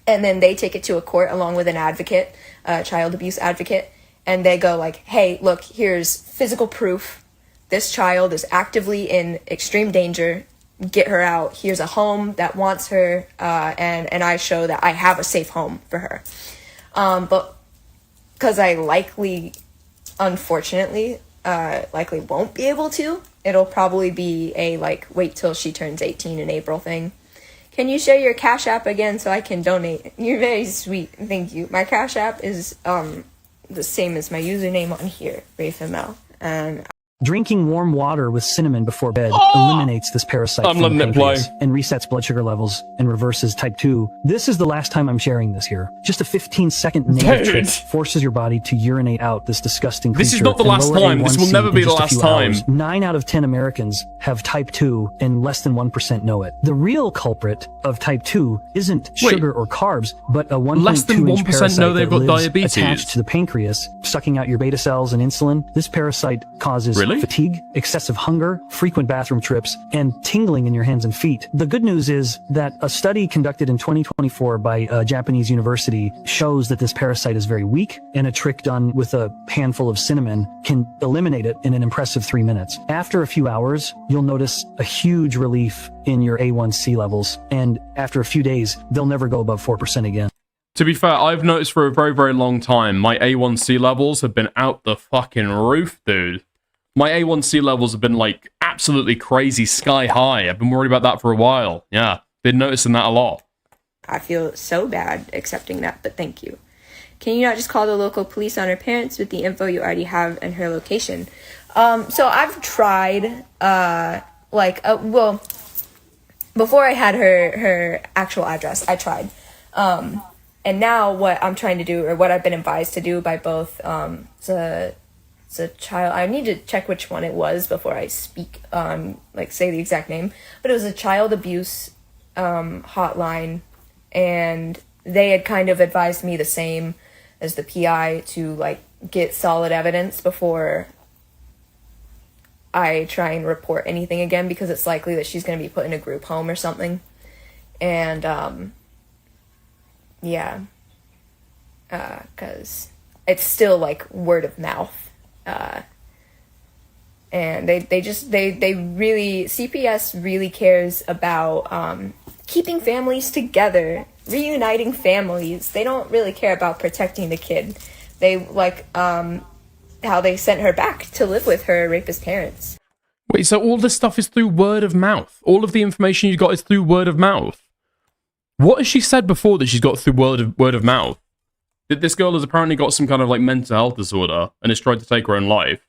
and then they take it to a court along with an advocate, a child abuse advocate, and they go like, hey, look, here's physical proof. This child is actively in extreme danger. Get her out. Here's a home that wants her, and I show that I have a safe home for her. But because I unfortunately, likely won't be able to. It'll probably be a, wait till she turns 18 in April thing. Can you share your Cash App again so I can donate? You're very sweet. Thank you. My Cash App is the same as my username on here, RaveML. And Drinking warm water with cinnamon before bed eliminates this parasite I'm from the letting it play. pancreas and resets blood sugar levels and reverses type 2. This is the last time I'm sharing this here. Just a 15-second native trick forces your body to urinate out this disgusting creature. This is not the last time. This will never be the last time. 9 out of 10 Americans have type 2 and less than 1% know it. The real culprit of type 2 isn't sugar or carbs, but a 1.2-inch parasite know they've that got lives diabetes. attached to the pancreas, sucking out your beta cells and insulin. This parasite causes fatigue, excessive hunger, frequent bathroom trips, and tingling in your hands and feet. The good news is that a study conducted in 2024 by a Japanese university shows that this parasite is very weak, and a trick done with a handful of cinnamon can eliminate it in an impressive 3 minutes. After a few hours, you'll notice a huge relief in your A1C levels, and after a few days, they'll never go above 4% again. To be fair, I've noticed for a very, very long time, my A1C levels have been out the fucking roof, dude. My A1C levels have been, absolutely crazy, sky high. I've been worried about that for a while. Yeah, been noticing that a lot. I feel so bad accepting that, but thank you. Can you not just call the local police on her parents with the info you already have and her location? So I've tried, before I had her actual address, I tried. And now what I'm trying to do, or what I've been advised to do by both it's a child, I need to check which one it was before I speak, say the exact name, but it was a child abuse hotline, and they had kind of advised me the same as the PI to get solid evidence before I try and report anything again, because it's likely that she's going to be put in a group home or something. And because it's still word of mouth. And they really, CPS really cares about keeping families together, reuniting families. They don't really care about protecting the kid. They how they sent her back to live with her rapist parents. Wait, so all this stuff is through word of mouth? All of the information you got is through word of mouth? What has she said before that she's got through word of mouth? That this girl has apparently got some kind of mental health disorder and has tried to take her own life,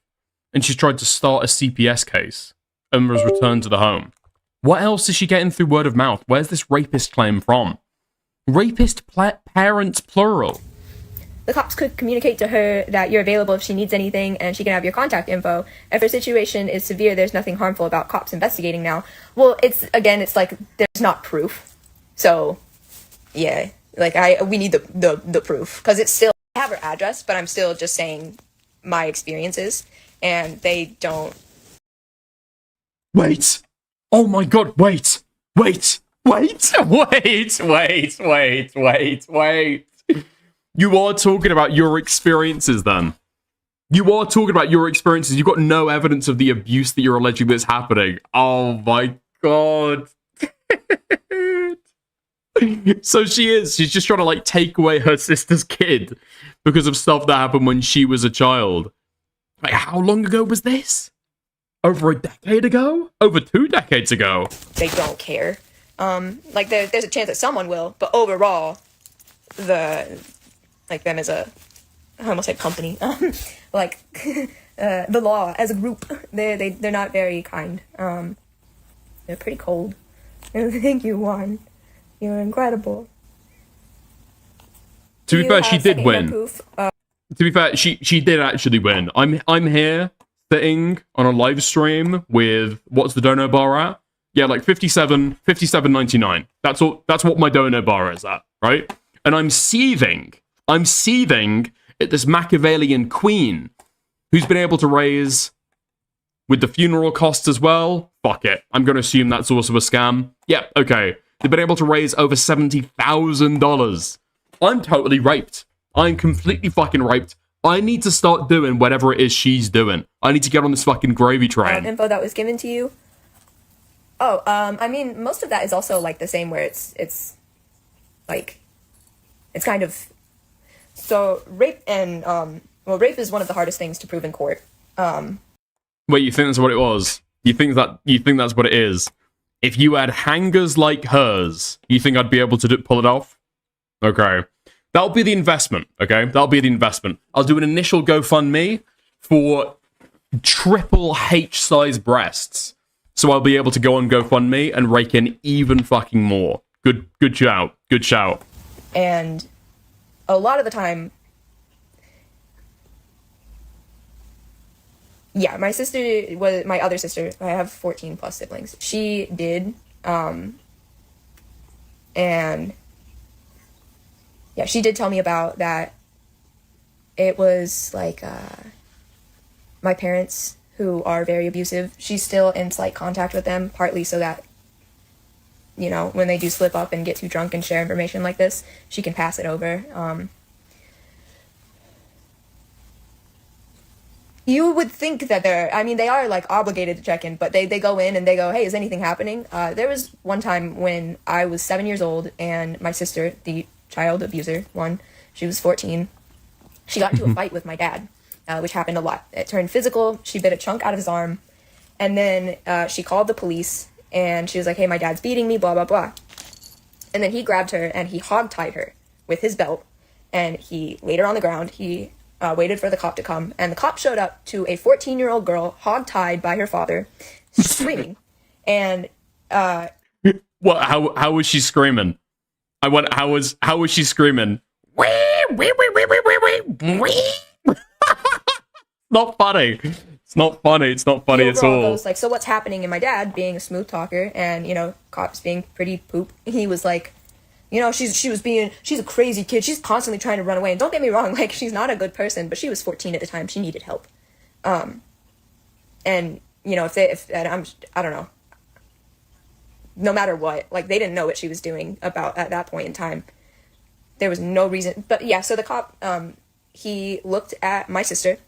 and she's tried to start a CPS case and was returned to the home. What else is she getting through word of mouth? Where's this rapist claim from? Rapist parents plural. The cops could communicate to her that you're available if she needs anything, and she can have your contact info. If her situation is severe, there's nothing harmful about cops investigating now. Well, it's there's not proof. So, yeah. We need the proof, because it's still, I have her address, but I'm still just saying my experiences, and they don't. Wait! Oh my god, wait! You are talking about your experiences then. You are talking about your experiences. You've got no evidence of the abuse that you're alleging that's happening. Oh my god. So she's just trying to like take away her sister's kid because of stuff that happened when she was a child. Like, how long ago was this? Over a decade ago? Over 2 decades ago? They don't care. Like there's a chance that someone will, but overall, them as a, I almost said company, like the law as a group, they're not very kind. They're pretty cold. Thank you, Juan. You're incredible. To be fair, she did win. To be fair, she did actually win. I'm here sitting on a live stream with, what's the dono bar at? Yeah, like 57.99. That's what my dono bar is at, right? And I'm seething at this Machiavellian queen who's been able to raise, with the funeral costs as well, fuck it. I'm going to assume that's also a scam. Yep, okay. They've been able to raise over $70,000. I'm totally raped. I'm completely fucking raped. I need to start doing whatever it is she's doing. I need to get on this fucking gravy train. Info that was given to you. Oh, I mean, most of that is also like the same, where it's like, it's kind of, so rape and rape is one of the hardest things to prove in court. Wait, you think that's what it was? You think that's what it is? If you had hangers like hers, you think I'd be able to pull it off? Okay. That'll be the investment, okay? That'll be the investment. I'll do an initial GoFundMe for triple H-size breasts. So I'll be able to go on GoFundMe and rake in even fucking more. Good shout. Good shout. And a lot of the time, yeah, my sister was my other sister. I have 14 plus siblings. She did, and yeah, she did tell me about that. It was like my parents, who are very abusive. She's still in slight contact with them, partly so that, you know, when they do slip up and get too drunk and share information like this, she can pass it over. You would think that they are like obligated to check in, but they go in and they go, hey, is anything happening? There was one time when I was 7 years old and my sister, the child abuser one, she was 14. She got into a fight with my dad, which happened a lot. It turned physical. She bit a chunk out of his arm. And then she called the police and she was like, hey, my dad's beating me, blah, blah, blah. And then he grabbed her and he hog-tied her with his belt. And he laid her on the ground. He waited for the cop to come, and the cop showed up to a 14-year-old girl hog-tied by her father, screaming. And what? How was she screaming? How was she screaming? Not funny. It's not funny. It's not funny at all. Goes like, so what's happening? And my dad, being a smooth talker, and you know, cops being pretty poop, he was like, you know, she's a crazy kid. She's constantly trying to run away. And don't get me wrong, like, she's not a good person, but she was 14 at the time. She needed help. And, you know, I don't know. No matter what, like, they didn't know what she was doing at that point in time. There was no reason. But yeah, so the cop, he looked at my sister,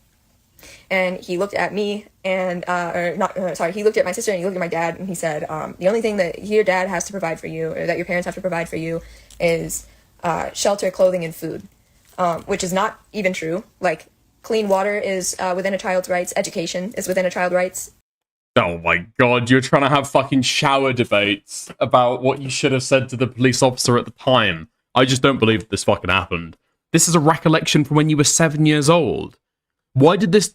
and he looked at me, and, he looked at my sister and he looked at my dad, and he said, the only thing that your dad has to provide for you, or that your parents have to provide for you, is shelter, clothing, and food, which is not even true. Like, clean water is within a child's rights, education is within a child's rights. Oh my god, you're trying to have fucking shower debates about what you should have said to the police officer at the time. I just don't believe this fucking happened. This is a recollection from when you were 7 years old. Why did this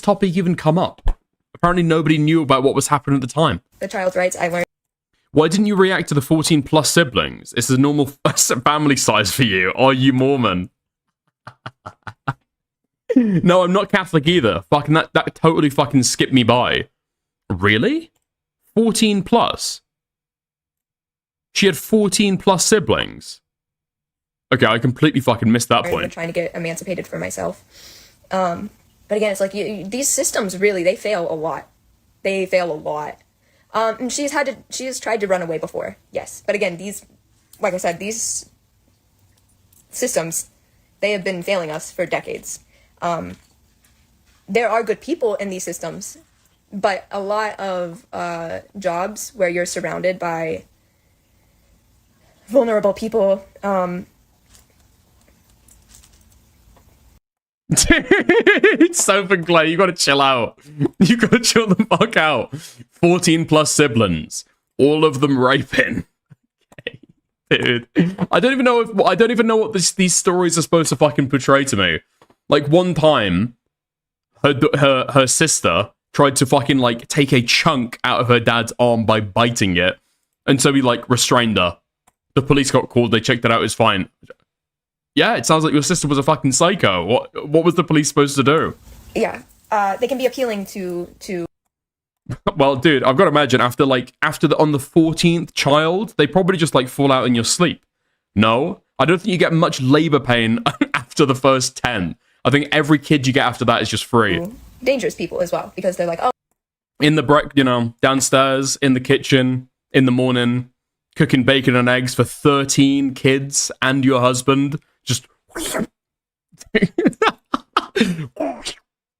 topic even come up? Apparently nobody knew about what was happening at the time. The child's rights, I learned. Why didn't you react to the 14 plus siblings? It's a normal family size for you. Are you Mormon? No, I'm not Catholic either. Fucking that totally fucking skipped me by. Really? 14 plus? She had 14 plus siblings? Okay, I completely fucking missed that point. I'm trying to get emancipated for myself. But again, it's like these systems really, they fail a lot. They fail a lot. And she has tried to run away before, yes. But again, like I said, these systems, they have been failing us for decades. There are good people in these systems, but a lot of jobs where you're surrounded by vulnerable people. It's Soap and Clay, you gotta chill out. You gotta chill the fuck out. 14 plus siblings, all of them raping. Okay, dude, I don't even know what these stories are supposed to fucking portray to me. Like one time, her sister tried to fucking like take a chunk out of her dad's arm by biting it, and so he like restrained her. The police got called. They checked it out. It was fine. Yeah, it sounds like your sister was a fucking psycho. What was the police supposed to do? Yeah, they can be appealing to. Well, dude, I've got to imagine on the 14th child, they probably just like fall out in your sleep. No, I don't think you get much labor pain after the first 10. I think every kid you get after that is just free. Dangerous people as well, because they're like, oh. In the downstairs, in the kitchen, in the morning, cooking bacon and eggs for 13 kids and your husband. Just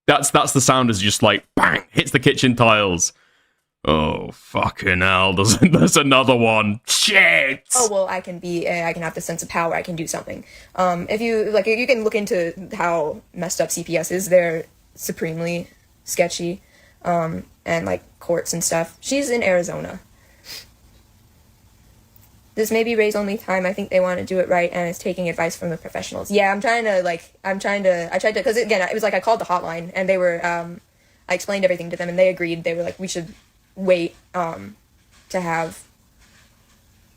that's the sound as just like bang hits the kitchen tiles. Oh fucking hell! There's another one. Shit. Oh well, I can have the sense of power. I can do something. If you like, you can look into how messed up CPS is. They're supremely sketchy, and like courts and stuff. She's in Arizona. This may be Ray's only time. I think they want to do it right and is taking advice from the professionals. Yeah, I tried to, because again, it was like I called the hotline and they were, I explained everything to them and they agreed. They were like, we should wait to have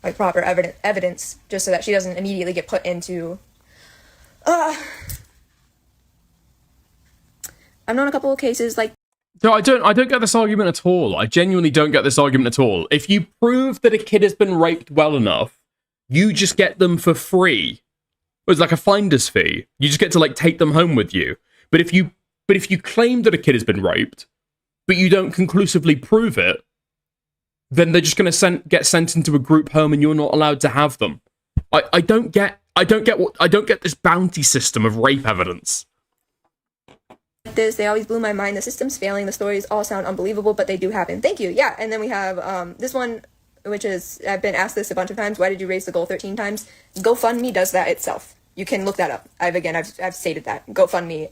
like proper evidence just so that she doesn't immediately get put into, I've known a couple of cases like. No, I don't get this argument at all. I genuinely don't get this argument at all. If you prove that a kid has been raped well enough, you just get them for free. It's like a finder's fee. You just get to like take them home with you. But if you claim that a kid has been raped, but you don't conclusively prove it, then they're just going to get sent into a group home and you're not allowed to have them. I don't get this bounty system of rape evidence. They always blew my mind. The system's failing. The stories all sound unbelievable, but they do happen. Thank you. Yeah, and then we have this one, which is, I've been asked this a bunch of times. Why did you raise the goal 13 times? GoFundMe does that itself. You can look that up. I've stated that. GoFundMe.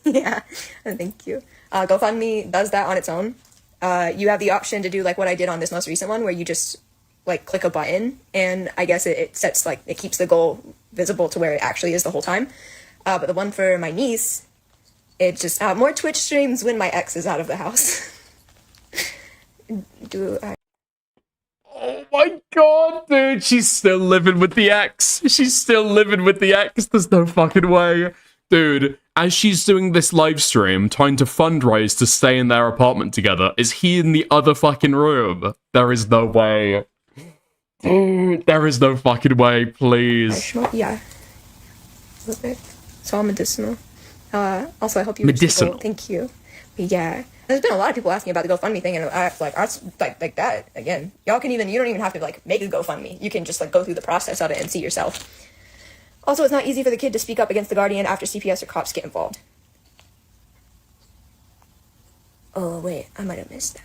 Yeah, thank you. GoFundMe does that on its own. You have the option to do like what I did on this most recent one, where you just like click a button, and I guess it sets like, it keeps the goal visible to where it actually is the whole time. But the one for my niece, it just more Twitch streams when my ex is out of the house. Oh my god, dude, she's still living with the ex. She's still living with the ex. There's no fucking way. Dude, as she's doing this live stream, trying to fundraise to stay in their apartment together, is he in the other fucking room? There is no way. Dude, there is no fucking way, please. Yeah. A little bit. It's all medicinal. Also, I hope you medicinal. Thank you. But yeah, there's been a lot of people asking about the GoFundMe thing, and I like that again. You don't even have to like make a GoFundMe. You can just like go through the process of it and see yourself. Also, it's not easy for the kid to speak up against the guardian after CPS or cops get involved. Oh wait, I might have missed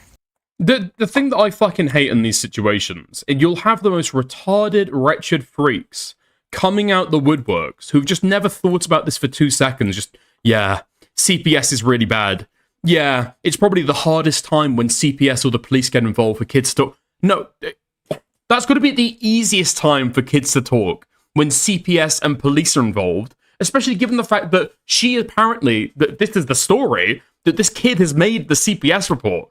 that. The thing that I fucking hate in these situations, you'll have the most retarded, wretched freaks coming out the woodworks who've just never thought about this for 2 seconds. Just, yeah, CPS is really bad. Yeah, it's probably the hardest time when CPS or the police get involved for kids to... No, that's got to be the easiest time for kids to talk, when CPS and police are involved, especially given the fact that she apparently, that this is the story, that this kid has made the CPS report.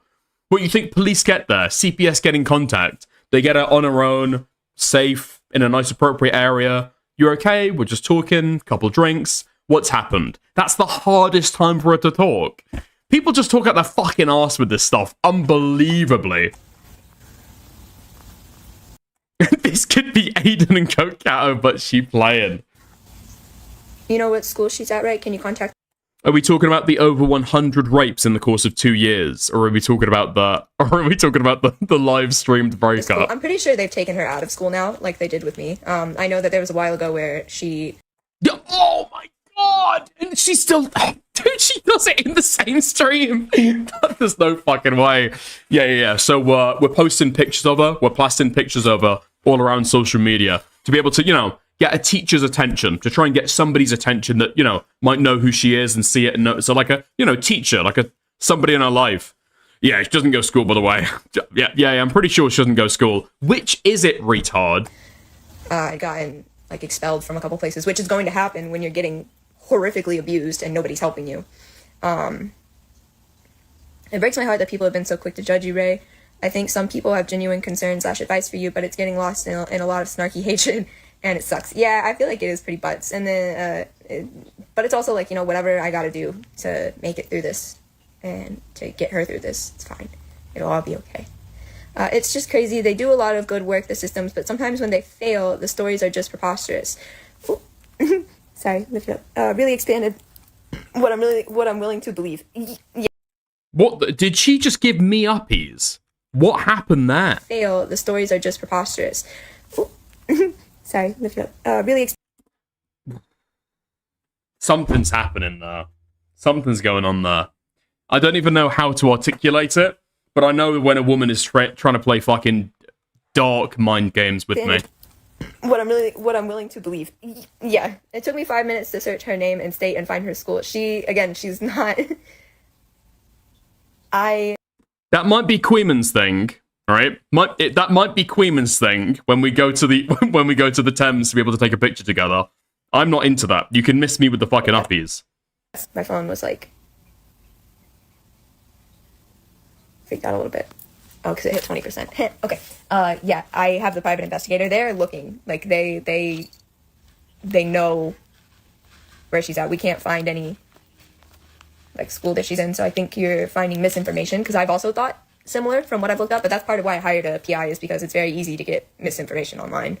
What you think police get there? CPS get in contact. They get her on her own, safe, in a nice appropriate area. You're okay, we're just talking, couple drinks. What's happened? That's the hardest time for her to talk. People just talk out their fucking ass with this stuff, unbelievably. This could be Aiden and Kokato, but she playing. You know what school she's at, right? Can you contact? Are we talking about the over 100 rapes in the course of 2 years, or are we talking about the live streamed breakup? I'm pretty sure they've taken her out of school now, like they did with me. I know that there was a while ago where she. Oh my god! And she still, dude, she does it in the same stream. There's no fucking way. Yeah. So we're posting pictures of her. We're plastering pictures of her all around social media to be able to, get a teacher's attention, to try and get somebody's attention that, might know who she is and see it and know. So like a, teacher, like somebody in her life. Yeah, she doesn't go to school, by the way. yeah, I'm pretty sure she doesn't go to school. Which is it, retard? I gotten expelled from a couple places, which is going to happen when you're getting horrifically abused and nobody's helping you. It breaks my heart that people have been so quick to judge you, Ray. I think some people have genuine concerns / advice for you, but it's getting lost in a lot of snarky hatred, and it sucks. Yeah, I feel like it is pretty butts. And then, but it's also whatever I gotta do to make it through this and to get her through this, it's fine. It'll all be okay. It's just crazy. They do a lot of good work, the systems, but sometimes when they fail, the stories are just preposterous. Sorry, lift it up. Really expanded what I'm willing to believe. Yeah. What did she just give me uppies? What happened there? Fail. The stories are just preposterous. Sorry, lift it up. Really. Something's happening there. Something's going on there. I don't even know how to articulate it, but I know when a woman is trying to play fucking dark mind games with me. What I'm willing to believe. Yeah, it took me 5 minutes to search her name and state and find her school. She's not. That might be Queeman's thing, all right? That might be Queeman's thing when we go to the Thames to be able to take a picture together. I'm not into that. You can miss me with the fucking uppies. My phone was freaked out a little bit. Oh, because it hit 20%. Okay. Yeah, I have the private investigator. They're looking. They know where she's at. We can't find any school that she's in, so I think you're finding misinformation, because I've also thought similar from what I've looked up, but that's part of why I hired a PI, is because it's very easy to get misinformation online.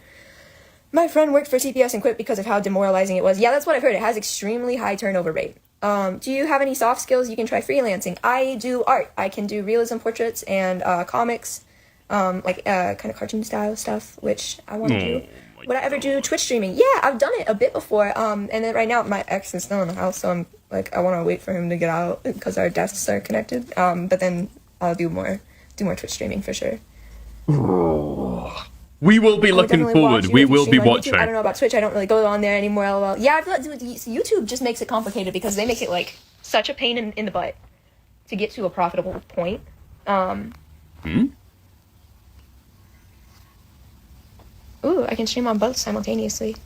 My friend worked for CPS and quit because of how demoralizing it was. Yeah, that's what I've heard. It has extremely high turnover rate. Do you have any soft skills? You can try freelancing. I do art. I can do realism portraits and comics, kind of cartoon style stuff, which I want to do. Would I ever do Twitch streaming? Yeah, I've done it a bit before. And then right now my ex is still in the house, so I'm I want to wait for him to get out because our desks are connected. But then I'll do more Twitch streaming for sure. We will be looking forward. We will be watching. YouTube. I don't know about Twitch. I don't really go on there anymore. LOL. Yeah, I feel like YouTube just makes it complicated because they make it such a pain in the butt to get to a profitable point. Ooh, I can stream on both simultaneously.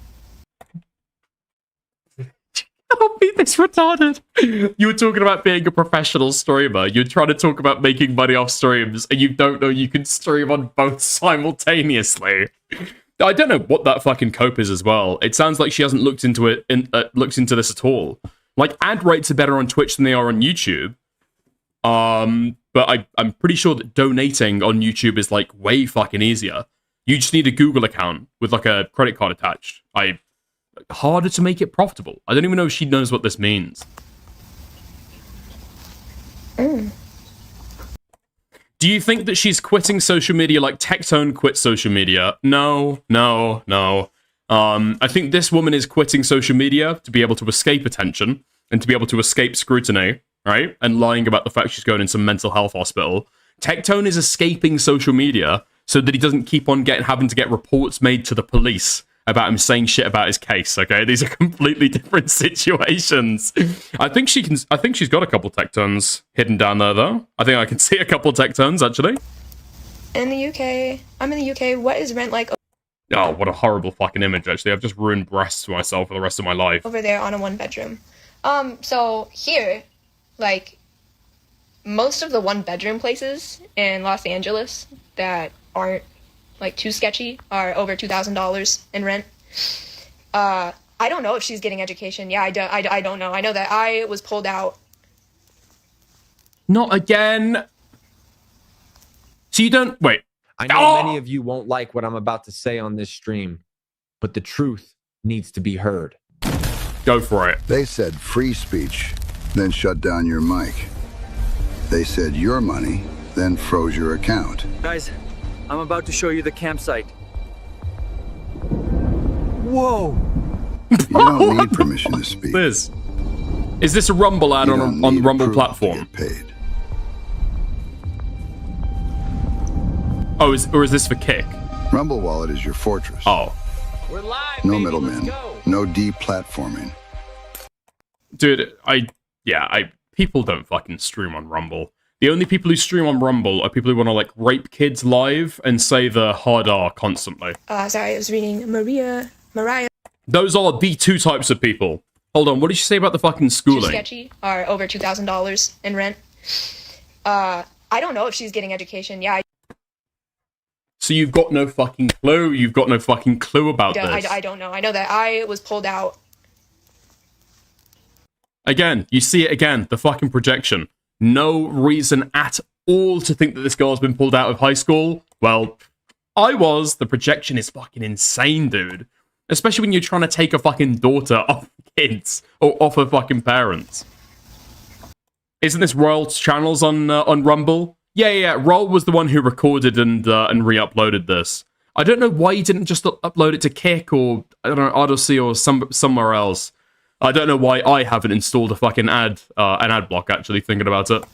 I'll be this retarded. You were talking about being a professional streamer. You're trying to talk about making money off streams, and you don't know you can stream on both simultaneously. I don't know what that fucking cope is as well. It sounds like she hasn't looked into it, looked into this at all. Ad rates are better on Twitch than they are on YouTube. But I'm pretty sure that donating on YouTube is way fucking easier. You just need a Google account with a credit card attached. Harder to make it profitable. I don't even know if she knows what this means. Do you think that she's quitting social media like Tectone quit social media? No. I think this woman is quitting social media to be able to escape attention and to be able to escape scrutiny, right? And lying about the fact she's going in some mental health hospital. Tectone is escaping social media so that he doesn't keep on having to get reports made to the police about him saying shit about his case, okay? These are completely different situations. I think she's got a couple Tectones hidden down there, though. I think I can see a couple Tectones, actually. In the UK. I'm in the UK. What is rent like Oh, what a horrible fucking image, actually. I've just ruined breasts for myself for the rest of my life. over there on a 1-bedroom? So here, most of the 1-bedroom places in Los Angeles that aren't too sketchy are over $2,000 in rent. I don't know if she's getting education. Yeah, I don't know. I know that I was pulled out. Not again. So you don't... Wait. I know many of you won't like what I'm about to say on this stream, but the truth needs to be heard. Go for it. They said free speech, then shut down your mic. They said your money, then froze your account. Guys, I'm about to show you the campsite. Whoa! You don't need permission to speak. Is this a Rumble ad on the Rumble platform? Paid. Oh, or is this for Kick? Rumble Wallet is your fortress. Oh. We're live, No baby, middlemen, let's go. no deplatforming. Dude, people don't fucking stream on Rumble. The only people who stream on Rumble are people who want to, like, rape kids live and say the hard R constantly. Sorry, I was reading Mariah. Those are the two types of people. Hold on, what did you say about the fucking Too schooling? sketchy are over $2,000 in rent. I don't know if she's getting education. Yeah, So you've got no fucking clue? You've got no fucking clue about this? I don't know. I know that I was pulled out. Again, you see it again, the fucking projection. No reason at all to think that this girl's been pulled out of high school. Well, I was. The projection is fucking insane, dude. Especially when you're trying to take a fucking daughter off kids or off her fucking parents. Isn't this Royal's channels on Rumble? Yeah. Royal was the one who recorded and re-uploaded this. I don't know why he didn't just upload it to Kick or, I don't know, Odyssey or somewhere else. I don't know why I haven't installed a fucking an ad block, actually, thinking about it.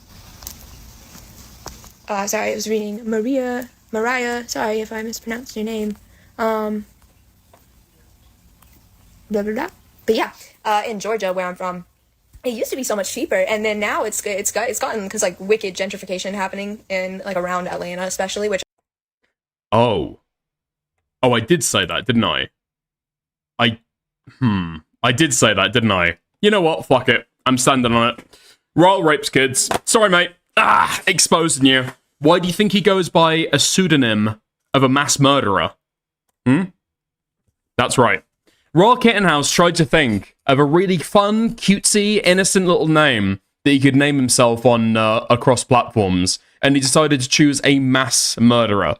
Sorry, I was reading Mariah. Sorry if I mispronounced your name. Blah, blah, blah. But yeah, in Georgia, where I'm from, it used to be so much cheaper, and then now it's gotten, because, like, wicked gentrification happening in, like, around Atlanta, especially, which... Oh, I did say that, didn't I? I did say that, didn't I? You know what? Fuck it. I'm standing on it. Royal rapes kids. Sorry, mate. Exposing you. Why do you think he goes by a pseudonym of a mass murderer? That's right. Royal Kittenhouse tried to think of a really fun, cutesy, innocent little name that he could name himself on across platforms, and he decided to choose a mass murderer.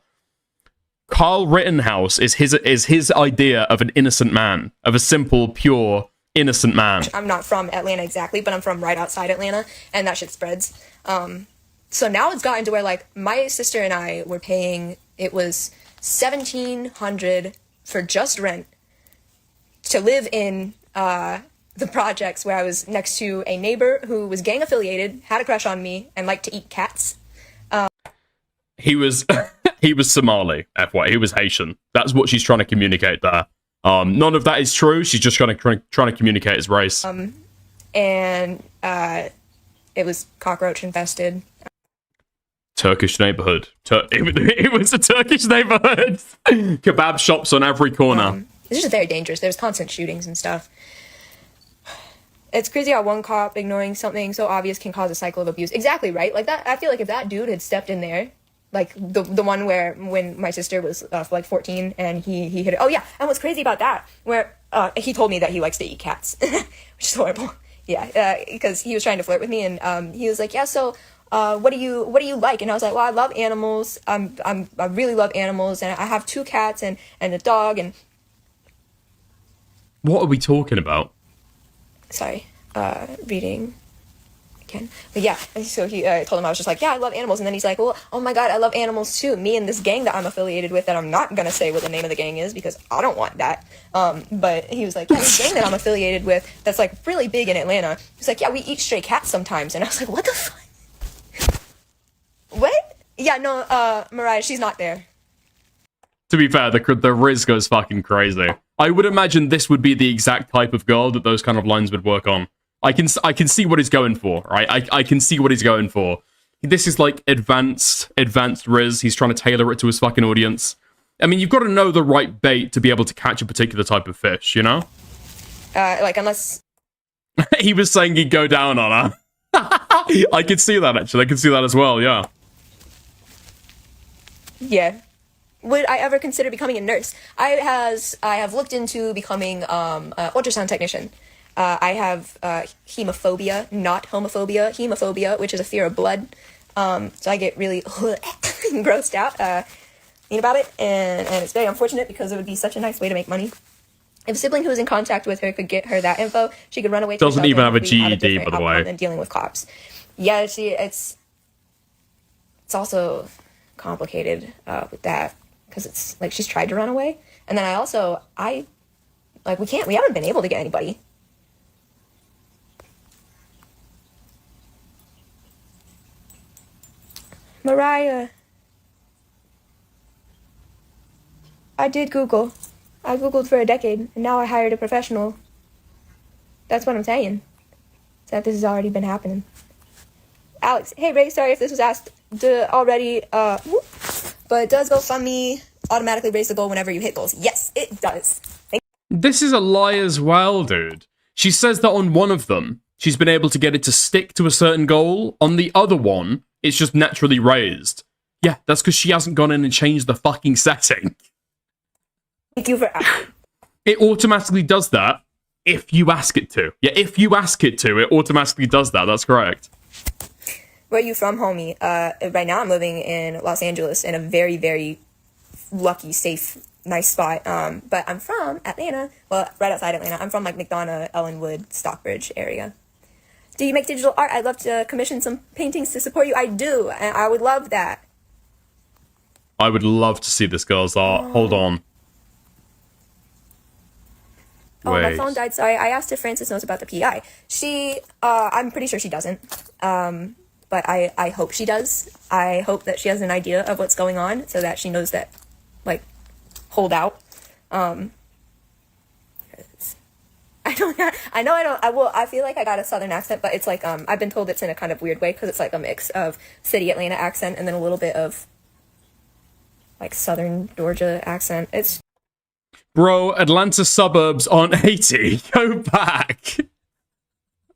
Carl Rittenhouse is his idea of an innocent man, of a simple, pure, innocent man. I'm not from Atlanta exactly, but I'm from right outside Atlanta, and that shit spreads. So now it's gotten to where, like, my sister and I were paying, it was $1,700 for just rent to live in the projects where I was next to a neighbor who was gang affiliated, had a crush on me, and liked to eat cats. He was he was Somali, FY. He was Haitian. That's what she's trying to communicate there. None of that is true. She's just trying to communicate his race. And it was cockroach infested. Turkish neighborhood. It was a Turkish neighborhood. Kebab shops on every corner. It's just very dangerous. There's constant shootings and stuff. It's crazy how one cop ignoring something so obvious can cause a cycle of abuse. Exactly, right? Like that. I feel like if that dude had stepped in there, like the one where when my sister was like 14 and he hit it. Oh yeah, and what's crazy about that? Where he told me that he likes to eat cats, which is horrible. Yeah, because he was trying to flirt with me, and he was like, yeah, so. What do you like? And I was like, well, I love animals. I really love animals, and I have 2 cats and a dog. And what are we talking about? Sorry, reading again. But yeah, and so he told him I was just like, yeah, I love animals. And then he's like, well, oh my god, I love animals too. Me and this gang that I'm affiliated with, that I'm not gonna say what the name of the gang is because I don't want that. But he was like, yeah, this gang that I'm affiliated with that's like really big in Atlanta. He's like, yeah, we eat stray cats sometimes. And I was like, what the fuck? What? Yeah, no, Mariah, she's not there. To be fair, the Riz goes fucking crazy. I would imagine this would be the exact type of girl that those kind of lines would work on. I can see what he's going for, right? I can see what he's going for. This is like advanced Riz. He's trying to tailor it to his fucking audience. I mean, you've got to know the right bait to be able to catch a particular type of fish, you know? Like, unless... He was saying he'd go down on her. I could see that, actually. I could see that as well, yeah. Yeah. Would I ever consider becoming a nurse? I have looked into becoming an ultrasound technician. I have hemophobia, not homophobia. Hemophobia, which is a fear of blood. So I get really grossed out thinking about it, and it's very unfortunate because it would be such a nice way to make money. If a sibling who was in contact with her could get her that info, she could run away. Doesn't even have a GED, by the way. And dealing with cops. Yeah, it's also complicated with that because it's like she's tried to run away, and then we haven't been able to get anybody. Mariah. I did Google. I Googled for a decade, and now I hired a professional. That's what I'm saying. That this has already been happening. Alex, hey Ray, sorry if this was asked already, but does GoFundMe automatically raise the goal whenever you hit goals? Yes, it does. This is a lie as well, dude. She says that on one of them, she's been able to get it to stick to a certain goal. On the other one, it's just naturally raised. Yeah, that's because she hasn't gone in and changed the fucking setting. Thank you for asking. It automatically does that if you ask it to. Yeah, if you ask it to, it automatically does that. That's correct. Where are you from, homie? Right now I'm living in Los Angeles in a very, very lucky, safe, nice spot. But I'm from Atlanta. Well, right outside Atlanta. I'm from like McDonough, Ellenwood, Stockbridge area. Do you make digital art? I'd love to commission some paintings to support you. I do, and I would love that. I would love to see this girl's art. Hold on. Oh, my phone died. Sorry. I asked if Frances knows about the PI. I'm pretty sure she doesn't. But I hope she does. I hope that she has an idea of what's going on so that she knows that, like, hold out. I feel like I got a southern accent, but it's like, I've been told it's in a kind of weird way because it's like a mix of city Atlanta accent and then a little bit of, like, southern Georgia accent. It's... Bro, Atlanta suburbs aren't 80. Go back.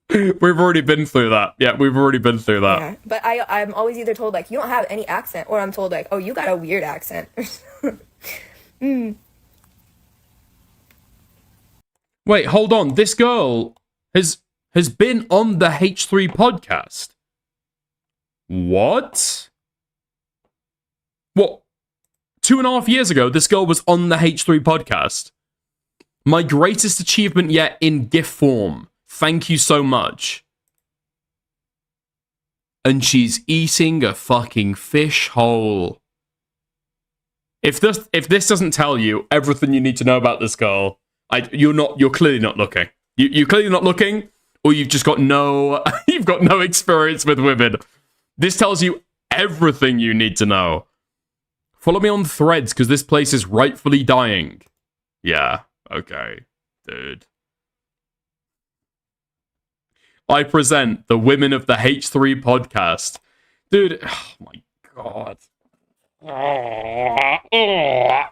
We've already been through that. Yeah, we've already been through that. Yeah, but I'm always either told, like, you don't have any accent, or I'm told, like, oh, you got a weird accent. Wait, hold on. This girl has been on the H3 podcast. What? What? 2.5 years ago, this girl was on the H3 podcast. My greatest achievement yet in GIF form. Thank you so much. And she's eating a fucking fish hole. If this doesn't tell you everything you need to know about this girl, you're clearly not looking. You're clearly not looking, or you've just got no you've got no experience with women. This tells you everything you need to know. Follow me on Threads, because this place is rightfully dying. Yeah, okay, dude. I present the women of the H3 podcast. Dude, oh my god.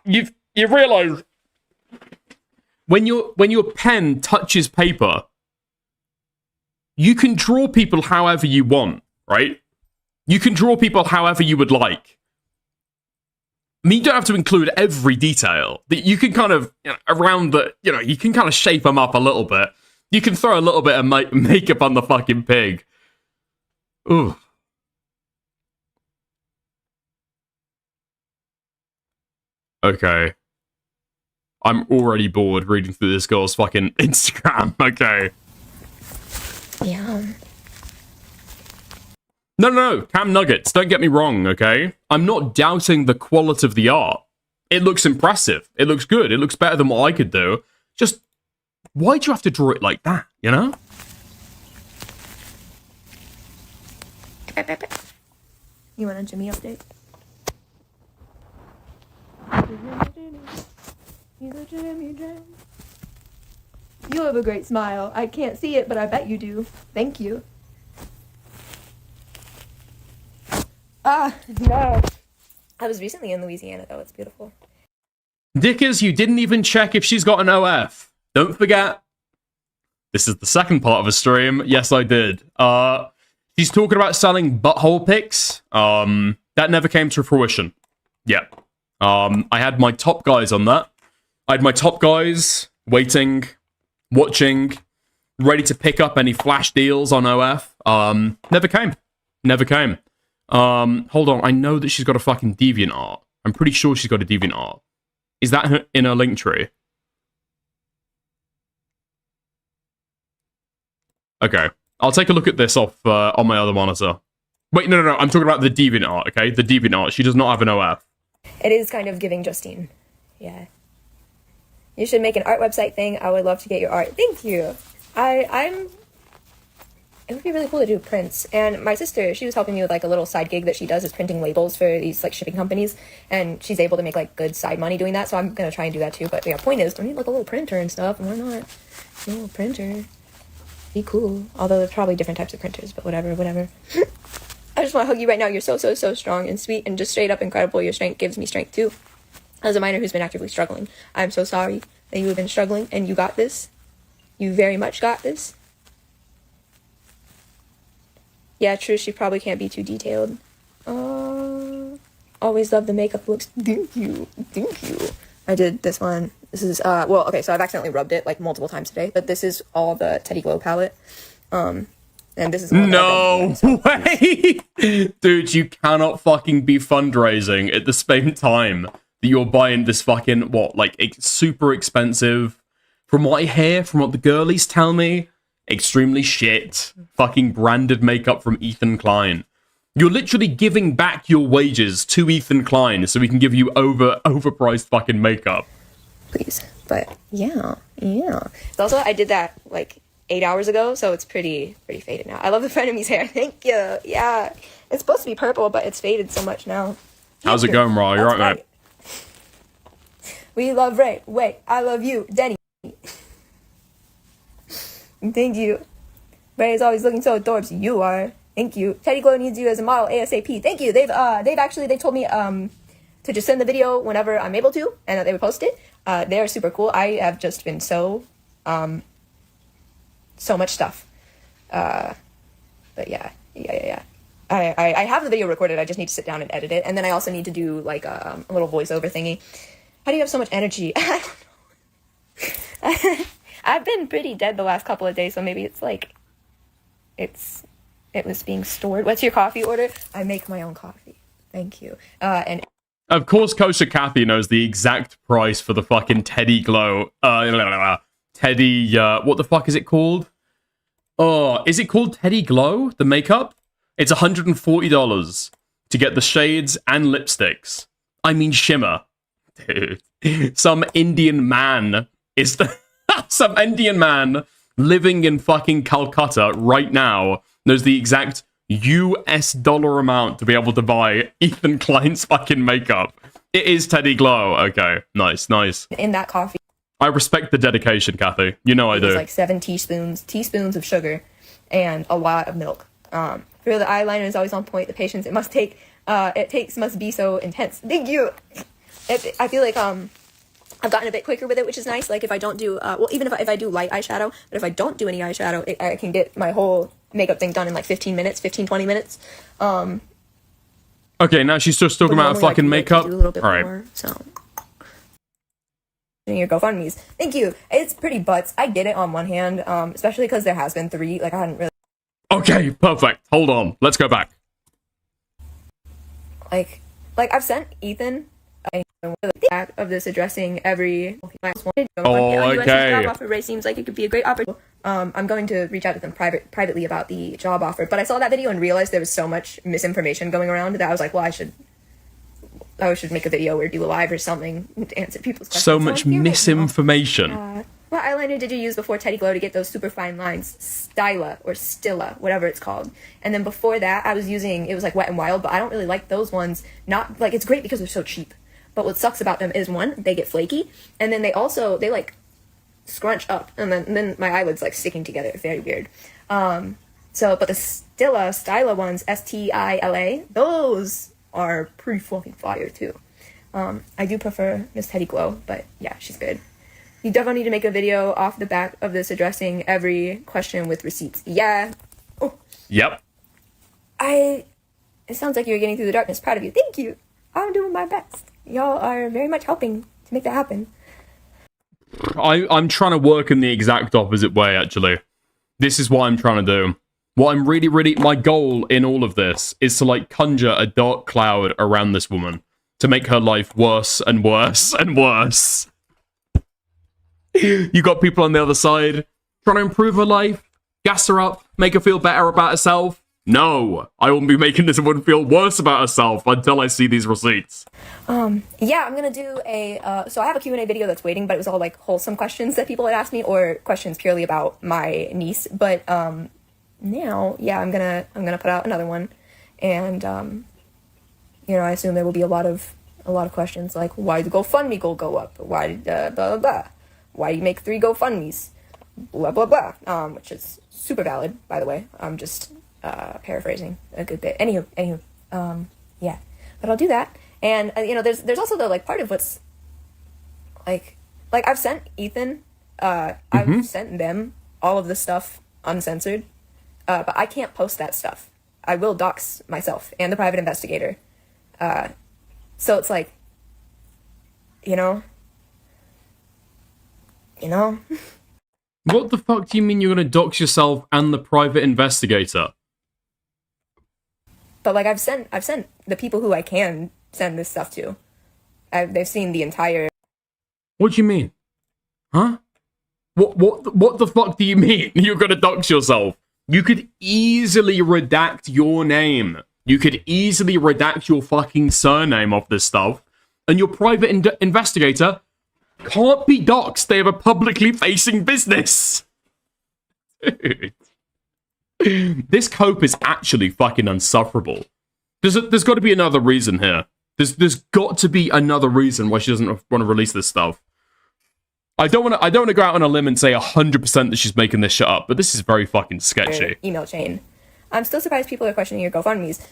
You realize when your pen touches paper, you can draw people however you want, right? You can draw people however you would like. I mean, you don't have to include every detail. You can kind of, you can kind of shape them up a little bit. You can throw a little bit of makeup on the fucking pig. Ooh. Okay. I'm already bored reading through this girl's fucking Instagram. Okay. Yeah. No. Cam Nuggets, don't get me wrong, okay? I'm not doubting the quality of the art. It looks impressive. It looks good. It looks better than what I could do. Just, why'd you have to draw it like that, you know? You want a Jimmy update? He's a Jimmy Jam. You have a great smile. I can't see it, but I bet you do. Thank you. No. I was recently in Louisiana, though. It's beautiful. Dickers, you didn't even check if she's got an OF. Don't forget. This is the second part of a stream. Yes, I did. She's talking about selling butthole pics. That never came to fruition. Yeah. I had my top guys on that. I had my top guys waiting, watching, ready to pick up any flash deals on OF. Never came. Never came. Hold on. I know that she's got a fucking DeviantArt. I'm pretty sure she's got a DeviantArt. Is that in her link tree? Okay. I'll take a look at this off on my other monitor. Wait, no. I'm talking about the DeviantArt, okay? The DeviantArt. She does not have an OF. It is kind of giving Justine. Yeah. You should make an art website thing. I would love to get your art. Thank you. I'm it would be really cool to do prints. And my sister, she was helping me with like a little side gig that she does is printing labels for these like shipping companies, and she's able to make like good side money doing that. So I'm gonna try and do that too. But yeah, point is, I need like a little printer and stuff. And why not? A little printer, be cool. Although there's probably different types of printers, but whatever. I just want to hug you right now. You're so strong and sweet and just straight up incredible. Your strength gives me strength too. As a minor who's been actively struggling, I'm so sorry that you have been struggling, and you got this. You very much got this. Yeah, true, she probably can't be too detailed. Always love the makeup looks. Thank you. I did this one. This is, well, okay, so I've accidentally rubbed it, like, multiple times today, but this is all the Teddy Glow palette. And this is... No way! Dude, you cannot fucking be fundraising at the same time that you're buying this fucking, what, like, super expensive, from what I hear, from what the girlies tell me, extremely shit fucking branded makeup from Ethan Klein. You're literally giving back your wages to Ethan Klein so he can give you overpriced fucking makeup. Please. But yeah. Also, I did that like 8 hours ago, so it's pretty faded now. I love the frenemies hair. Thank you. Yeah. It's supposed to be purple, but it's faded so much now. How's it going, Ra? You right, mate? We love Ray. Wait, I love you, Denny. Thank you. Ray is always looking so adorbs. You are. Thank you. Teddy Glow needs you as a model ASAP. Thank you. They've told me to just send the video whenever I'm able to, and that they would post it. They are super cool. I have just been so much stuff. But yeah. I have the video recorded. I just need to sit down and edit it, and then I also need to do like a little voiceover thingy. How do you have so much energy? I don't know. I've been pretty dead the last couple of days, so maybe it's like it was being stored. What's your coffee order? I make my own coffee. Thank you. And of course, Kosher Kathy knows the exact price for the fucking Teddy Glow. Teddy, what the fuck is it called? Oh, is it called Teddy Glow? The makeup? It's $140 to get the shades and lipsticks. I mean shimmer. Dude. Some Indian man living in fucking Calcutta right now knows the exact US dollar amount to be able to buy Ethan Klein's fucking makeup. It is Teddy Glow. Okay, nice. in that coffee, I respect the dedication, Kathy. You know I do. it's like 7 teaspoons of sugar and a lot of milk. For the eyeliner is always on point. The patience it must be so intense. Thank you. I feel like I've gotten a bit quicker with it, which is nice. Like if I don't do even if I do light eyeshadow, but if I don't do any eyeshadow, I can get my whole makeup thing done in like 20 minutes. Okay, now she's just talking about fucking makeup. Do a little bit all right. more, so your GoFundMe's. Thank you. It's pretty butts. I get it on one hand, especially because there has been 3. Like I hadn't really. Okay, perfect. Hold on. Let's go back. Like I've sent Ethan of this addressing every okay. job offer. Ray seems like it could be a great opportunity. I'm going to reach out to them privately about the job offer, but I saw that video and realized there was so much misinformation going around that I was like, well, I should make a video or do a live or something to answer people's questions. So much misinformation. What eyeliner did you use before Teddy Glow to get those super fine lines? Styla or Stilla, whatever it's called. And then before that, I was using, it was like Wet n Wild, but I don't really like those ones. Not like, it's great because they're so cheap. But what sucks about them is, one, they get flaky, and then they like scrunch up, and then my eyelids like sticking together. Very weird. But the Styla ones, Stila, those are pretty fucking fire too. I do prefer Miss Teddy Glow, but yeah, she's good. You definitely need to make a video off the back of this addressing every question with receipts. Yeah. Oh. Yep. It sounds like you're getting through the darkness. Proud of you. Thank you. I'm doing my best. Y'all are very much helping to make that happen. I'm trying to work in the exact opposite way, actually. This is what I'm trying to do. What I'm really, my goal in all of this is to, like, conjure a dark cloud around this woman to make her life worse and worse and worse. You got people on the other side trying to improve her life, gas her up, make her feel better about herself. No, I won't be making this woman feel worse about herself until I see these receipts. Yeah, I'm gonna do so I have a Q&A video that's waiting, but it was all like wholesome questions that people had asked me, or questions purely about my niece. But now, yeah, I'm gonna put out another one, and you know, I assume there will be a lot of questions like, why did the GoFundMe goal go up? Why did blah blah blah? Why do you make 3 GoFundMes? Blah blah blah. Which is super valid, by the way. I'm just paraphrasing a good bit. Anywho, yeah, but I'll do that. And you know, there's also the like part of what's like I've sent Ethan, I've sent them all of the stuff uncensored, but I can't post that stuff. I will dox myself and the private investigator. So it's like, you know. What the fuck do you mean you're gonna dox yourself and the private investigator? But like I've sent the people who I can send this stuff to. They've seen the entire. What do you mean? Huh? What the fuck do you mean you're gonna dox yourself? You could easily redact your name. You could easily redact your fucking surname off this stuff, and your private investigator can't be doxxed. They have a publicly facing business. Dude. This cope is actually fucking insufferable. There's got to be another reason here. There's got to be another reason why she doesn't want to release this stuff. I don't want to go out on a limb and say 100% that she's making this shit up, but this is very fucking sketchy. Email chain. I'm still surprised people are questioning your GoFundMes.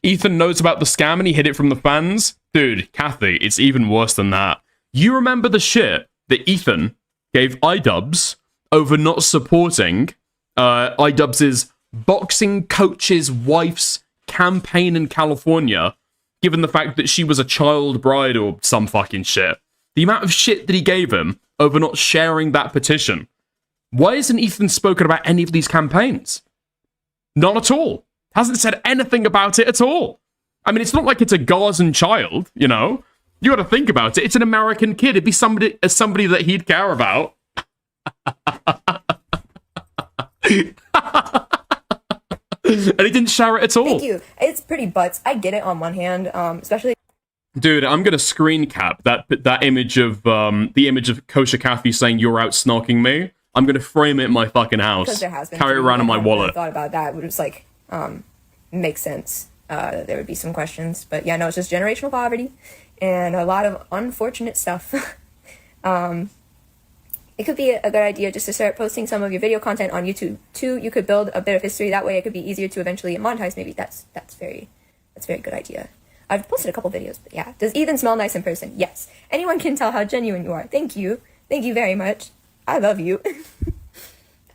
Ethan knows about the scam and he hid it from the fans? Dude, Kathy, it's even worse than that. You remember the shit that Ethan gave iDubbbz over not supporting iDubbbz's boxing coach's wife's campaign in California, given the fact that she was a child bride or some fucking shit. The amount of shit that he gave him over not sharing that petition. Why isn't Ethan spoken about any of these campaigns? Not at all. Hasn't said anything about it at all. I mean, it's not like it's a Gazan child, you know? You gotta think about it. It's an American kid. It'd be somebody that he'd care about. And he didn't share it at all. Thank you. It's pretty butts. I get it on one hand, especially. Dude, I'm gonna screen cap that image of the image of Kosher Kathy saying you're out snarking me. I'm gonna frame it in my fucking house. Because there has been. Carry it around in my wallet. I thought about that. It was like, makes sense. There would be some questions, but yeah, no, it's just generational poverty and a lot of unfortunate stuff. It could be a good idea just to start posting some of your video content on YouTube too. You could build a bit of history that way. It could be easier to eventually monetize. Maybe that's very good idea. I've posted a couple videos, but yeah. Does Ethan smell nice in person? Yes. Anyone can tell how genuine you are. Thank you very much. I love you.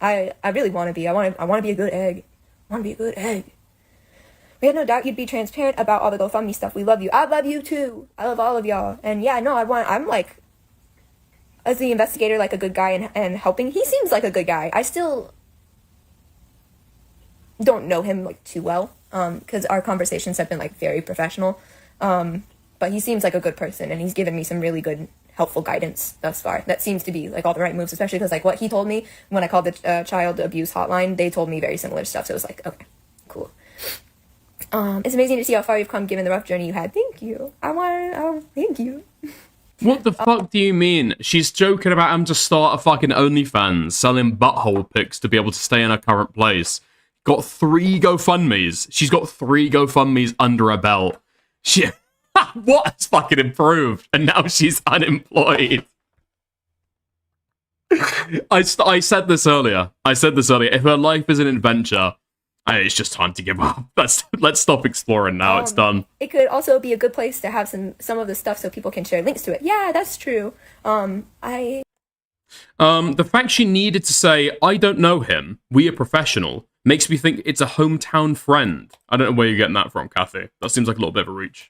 I really want to be. I want to be a good egg. I want to be a good egg. We had no doubt you'd be transparent about all the GoFundMe stuff. We love you. I love you too. I love all of y'all. And yeah, no, I'm like, as the investigator, like a good guy and helping. He seems like a good guy. I still don't know him like too well, because our conversations have been like very professional. But he seems like a good person, and he's given me some really good, helpful guidance thus far. That seems to be like all the right moves, especially because like what he told me when I called the child abuse hotline, they told me very similar stuff. So it was like, okay, cool. It's amazing to see how far you've come given the rough journey you had. Thank you. Thank you. What the fuck do you mean? She's joking about him to start a fucking OnlyFans, selling butthole pics to be able to stay in her current place. Got 3 GoFundMes. She's got 3 GoFundMes under her belt. What has fucking improved? And now she's unemployed. I said this earlier. If her life is an adventure, it's just time to give up. Let's stop exploring now. It's done. It could also be a good place to have some of the stuff so people can share links to it. Yeah, that's true. The fact she needed to say, I don't know him, we are professional, makes me think it's a hometown friend. I don't know where you're getting that from, Kathy. That seems like a little bit of a reach.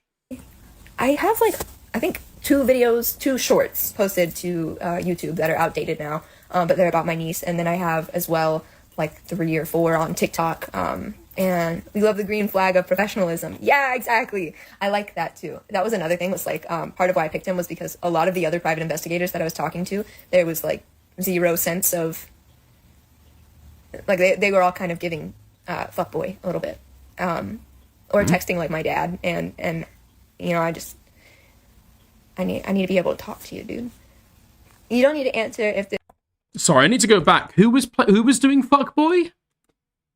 I have like, I think 2 shorts posted to YouTube that are outdated now, but they're about my niece. And then I have as well like 3 or 4 on TikTok. And we love the green flag of professionalism. Yeah, exactly. I like that too. That was another thing, was like part of why I picked him was because a lot of the other private investigators that I was talking to, there was like 0 sense of, like they were all kind of giving fuckboy a little bit, or texting like my dad, and you know, I need to be able to talk to you, dude. You don't need to answer if the. Sorry, I need to go back. Who was doing fuckboy?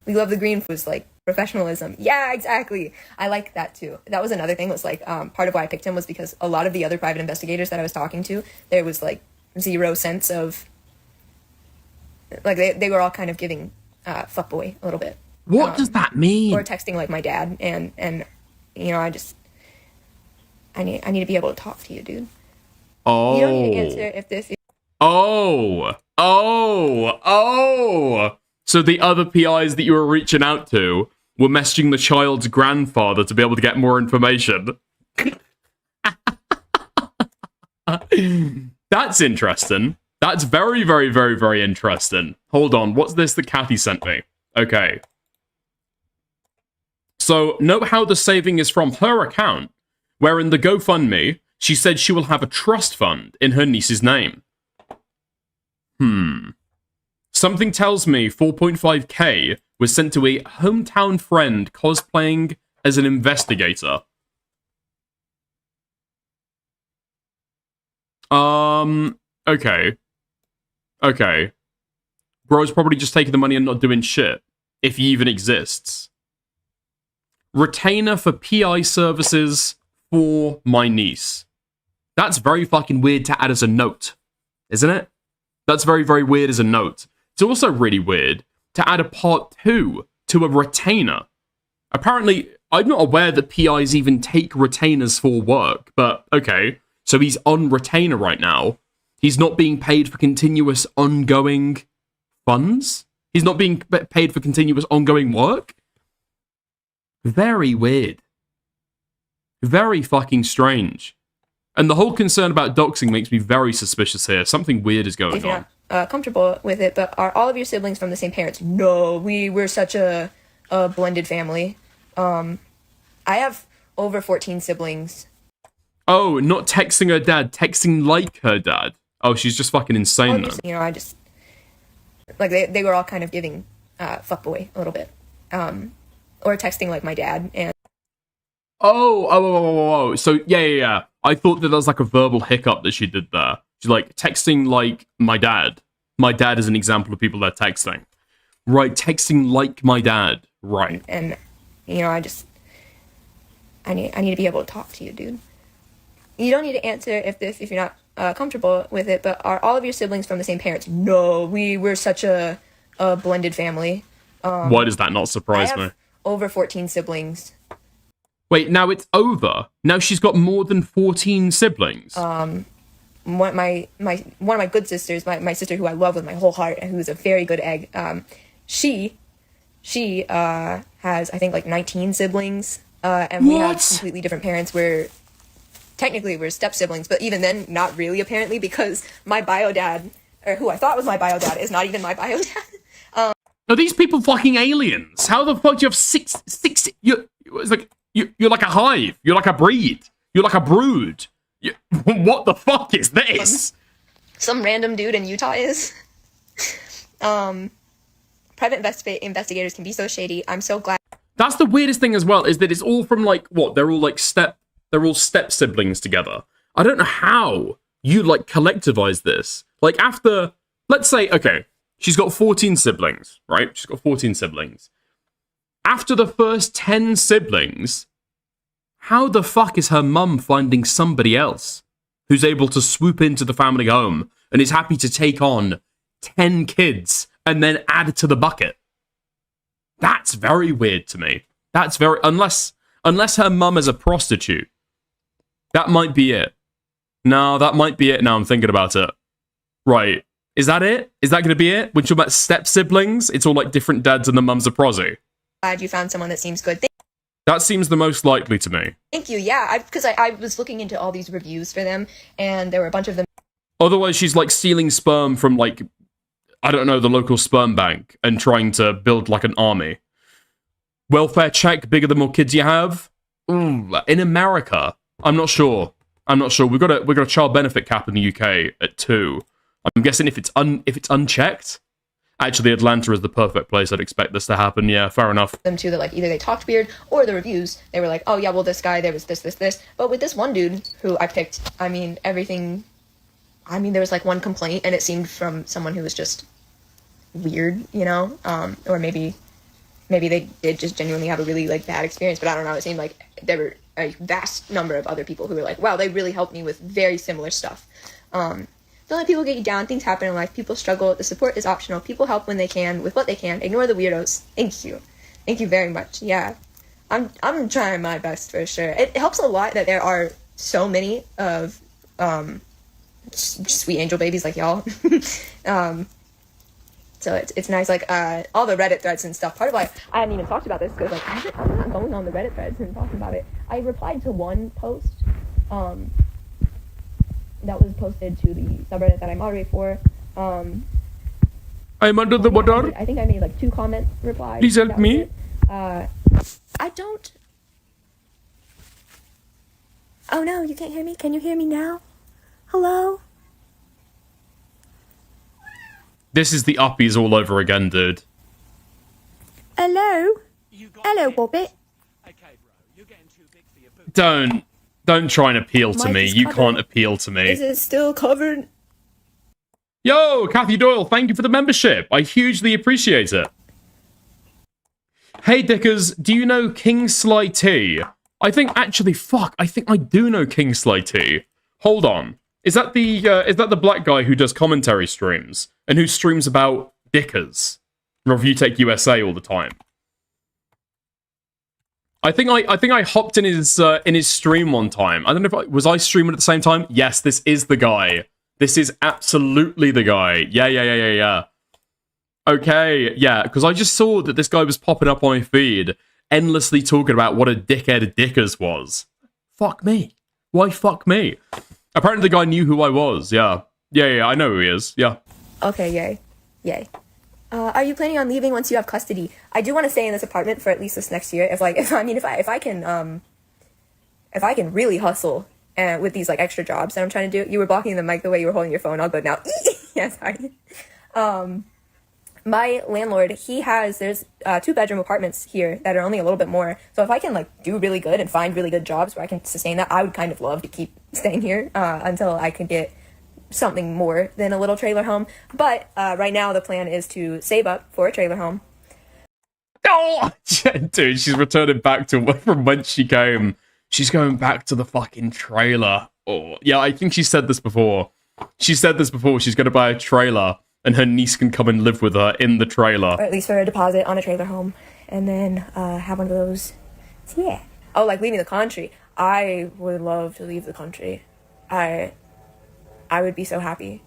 We love the green was like professionalism. Yeah, exactly. I like that too. That was another thing was like part of why I picked him was because a lot of the other private investigators that I was talking to, there was like 0 sense of like they were all kind of giving fuckboy a little bit. What does that mean? Or texting like my dad, and you know, I need to be able to talk to you, dude. Oh. You don't need to answer if this. Oh. So the other PIs that you were reaching out to were messaging the child's grandfather to be able to get more information. That's interesting. That's very, very, very, very interesting. Hold on. What's this that Kathy sent me? Okay. So, note how the saving is from her account, where in the GoFundMe, she said she will have a trust fund in her niece's name. Something tells me 4.5k was sent to a hometown friend cosplaying as an investigator. Okay. Bro's probably just taking the money and not doing shit, if he even exists. Retainer for PI services for my niece. That's very fucking weird to add as a note, isn't it? That's very, very weird as a note. It's also really weird to add a part 2 to a retainer. Apparently, I'm not aware that PIs even take retainers for work, but okay. So he's on retainer right now. He's not being paid for continuous ongoing funds? He's not being paid for continuous ongoing work? Very weird. Very fucking strange. And the whole concern about doxing makes me very suspicious here. Something weird is going on. If you're not comfortable with it, but are all of your siblings from the same parents? No, we're such a blended family. I have over 14 siblings. Oh, not texting her dad, texting like her dad. Oh, she's just fucking insane then. You know, I just like they were all kind of giving fuckboy a little bit. Or texting like my dad and Oh. So yeah. I thought that was like a verbal hiccup that she did there. She's like texting like my dad. My dad is an example of people that are texting. Right, texting like my dad. Right. And you know, I need to be able to talk to you, dude. You don't need to answer if you're not comfortable with it, but are all of your siblings from the same parents? No, we're such a blended family. Why does that not surprise me? Over 14 siblings. Wait, now it's over. Now she's got more than 14 siblings. One of my good sisters, my sister who I love with my whole heart and who's a very good egg. She has I think like 19 siblings. And we have completely different parents. We're step siblings, but even then, not really apparently, because my bio dad, or who I thought was my bio dad, is not even my bio dad. Are these people fucking aliens? How the fuck do you have six? You're like a hive. You're like a breed. You're like a brood. What the fuck is this? Some random dude in Utah is. Private investigators can be so shady. I'm so glad. That's the weirdest thing as well, is that it's all from like, what? They're all step siblings together. I don't know how you like collectivize this. Like after, let's say, okay, she's got 14 siblings, right? She's got 14 siblings. After the first 10 siblings, how the fuck is her mum finding somebody else who's able to swoop into the family home and is happy to take on 10 kids and then add to the bucket? That's very weird to me. That's very... Unless her mum is a prostitute. That might be it. No, that might be it now I'm thinking about it. Right. Is that it? Is that going to be it? When you're about step siblings, it's all like different dads and the mum's a prosy. Glad you found someone that seems good. That seems the most likely to me. Thank you. Yeah, because I was looking into all these reviews for them, and there were a bunch of them. Otherwise, she's like stealing sperm from like, I don't know, the local sperm bank and trying to build like an army. Welfare check, bigger the more kids you have. Ooh, in America, I'm not sure. We've got a child benefit cap in the UK at 2. I'm guessing if it's unchecked. Actually, Atlanta is the perfect place I'd expect this to happen. Yeah, fair enough. Them too, that like either they talked weird or the reviews they were like, oh yeah, well this guy there was this. But with this one dude who I picked, I mean everything. I mean there was like one complaint and it seemed from someone who was just weird, you know, or maybe maybe they did just genuinely have a really like bad experience, but I don't know. It seemed like there were a vast number of other people who were like, wow, they really helped me with very similar stuff. Don't let people get you down. Things happen in life. People struggle. The support is optional. People help when they can, with what they can. Ignore the weirdos. Thank you. Thank you very much. Yeah. I'm trying my best for sure. It helps a lot that there are so many of sweet angel babies like y'all. So it's nice, like all the Reddit threads and stuff. Part of why I hadn't even talked about this because like I'm not going on the Reddit threads and talking about it. I replied to one post that was posted to the subreddit that I moderate for. I'm under the water. I think I made like 2 comment replies. Please help me. I don't. Oh no, you can't hear me? Can you hear me now? Hello? This is the uppies all over again, dude. Hello? Hello, Bobbit. Don't try and appeal to me. You can't appeal to me. Is it still covered? Yo, Kathy Doyle, thank you for the membership. I hugely appreciate it. Hey, Dickers, do you know Kingsley T? I think I do know Kingsley T. Hold on. Is that the black guy who does commentary streams and who streams about Dickers? Review Take USA all the time. I think I hopped in his stream one time. I don't know if was I streaming at the same time? Yes, this is the guy. This is absolutely the guy. Yeah. Okay, yeah, because I just saw that this guy was popping up on my feed, endlessly talking about what a dickhead Dickers was. Fuck me. Why fuck me? Apparently the guy knew who I was, yeah. Yeah, I know who he is, yeah. Okay, yay. Are you planning on leaving once you have custody? I do want to stay in this apartment for at least this next year. If I can really hustle with these like extra jobs that I'm trying to do. You were blocking the mic the way you were holding your phone. I'll go now. Yeah, sorry. My landlord, there's 2-bedroom apartments here that are only a little bit more. So if I can like do really good and find really good jobs where I can sustain that, I would kind of love to keep staying here until I could get something more than a little trailer home. But right now the plan is to save up for a trailer home. Oh, dude, she's returning back to from whence she came. She's going back to the fucking trailer. Oh, yeah, I think she said this before. She's going to buy a trailer and her niece can come and live with her in the trailer. Or at least for a deposit on a trailer home. And then have one of those. So, yeah. Oh, like leaving the country. I would love to leave the country. I would be so happy.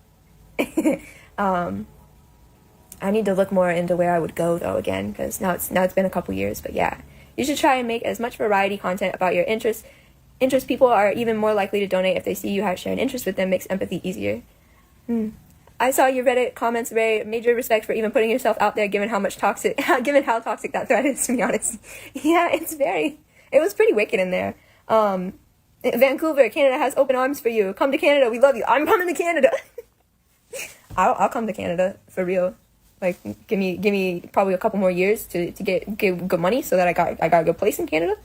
I need to look more into where I would go though again, because now it's been a couple years. But yeah, you should try and make as much variety content about your interests. People are even more likely to donate if they see you have shared interest with them. Makes empathy easier. I saw your Reddit comments, Ray. Major respect for even putting yourself out there, given how toxic that thread is. To be honest, yeah, it was pretty wicked in there. Vancouver, Canada has open arms for you. Come to Canada, we love you. I'm coming to Canada. I'll come to Canada for real. Like, give me probably a couple more years to get good money so that I got a good place in Canada.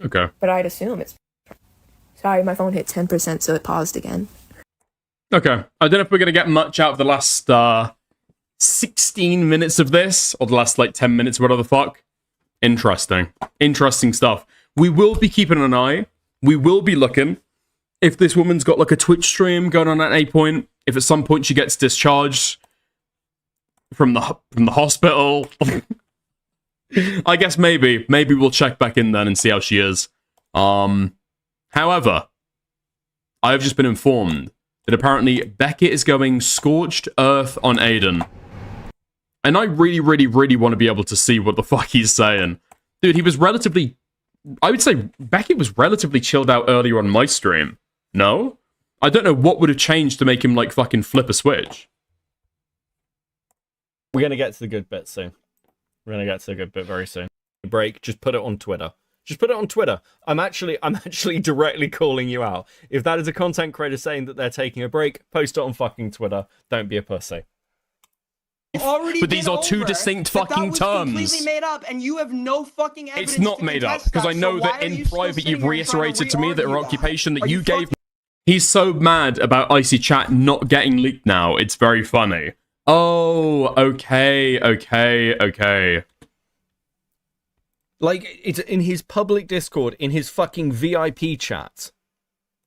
Okay. But I'd assume it's. Sorry, my phone hit 10%, so it paused again. Okay. I don't know if we're gonna get much out of the last 16 minutes of this, or the last like 10 minutes, or whatever the fuck. Interesting stuff. We will be keeping an eye. We will be looking. If this woman's got like a Twitch stream going on at any point, if at some point she gets discharged from the hospital, I guess maybe we'll check back in then and see how she is. However, I have just been informed that apparently Beckett is going scorched earth on Aiden. And I really, really, really want to be able to see what the fuck he's saying. Dude, he was relatively... I would say Beckett was relatively chilled out earlier on my stream. No? I don't know what would have changed to make him, like, fucking flip a switch. We're going to get to the good bit soon. We're going to get to the good bit very soon. Break, just put it on Twitter. Just put it on Twitter. I'm actually directly calling you out. If that is a content creator saying that they're taking a break, post it on fucking Twitter. Don't be a pussy. But these are two distinct fucking terms. Completely made up, and you have no fucking evidence. It's not made up, because I know that in private you've reiterated to me that her occupation that you gave me. He's so mad about Icy Chat not getting leaked now, it's very funny. Oh, okay. Like, it's in his public Discord, in his fucking VIP chat.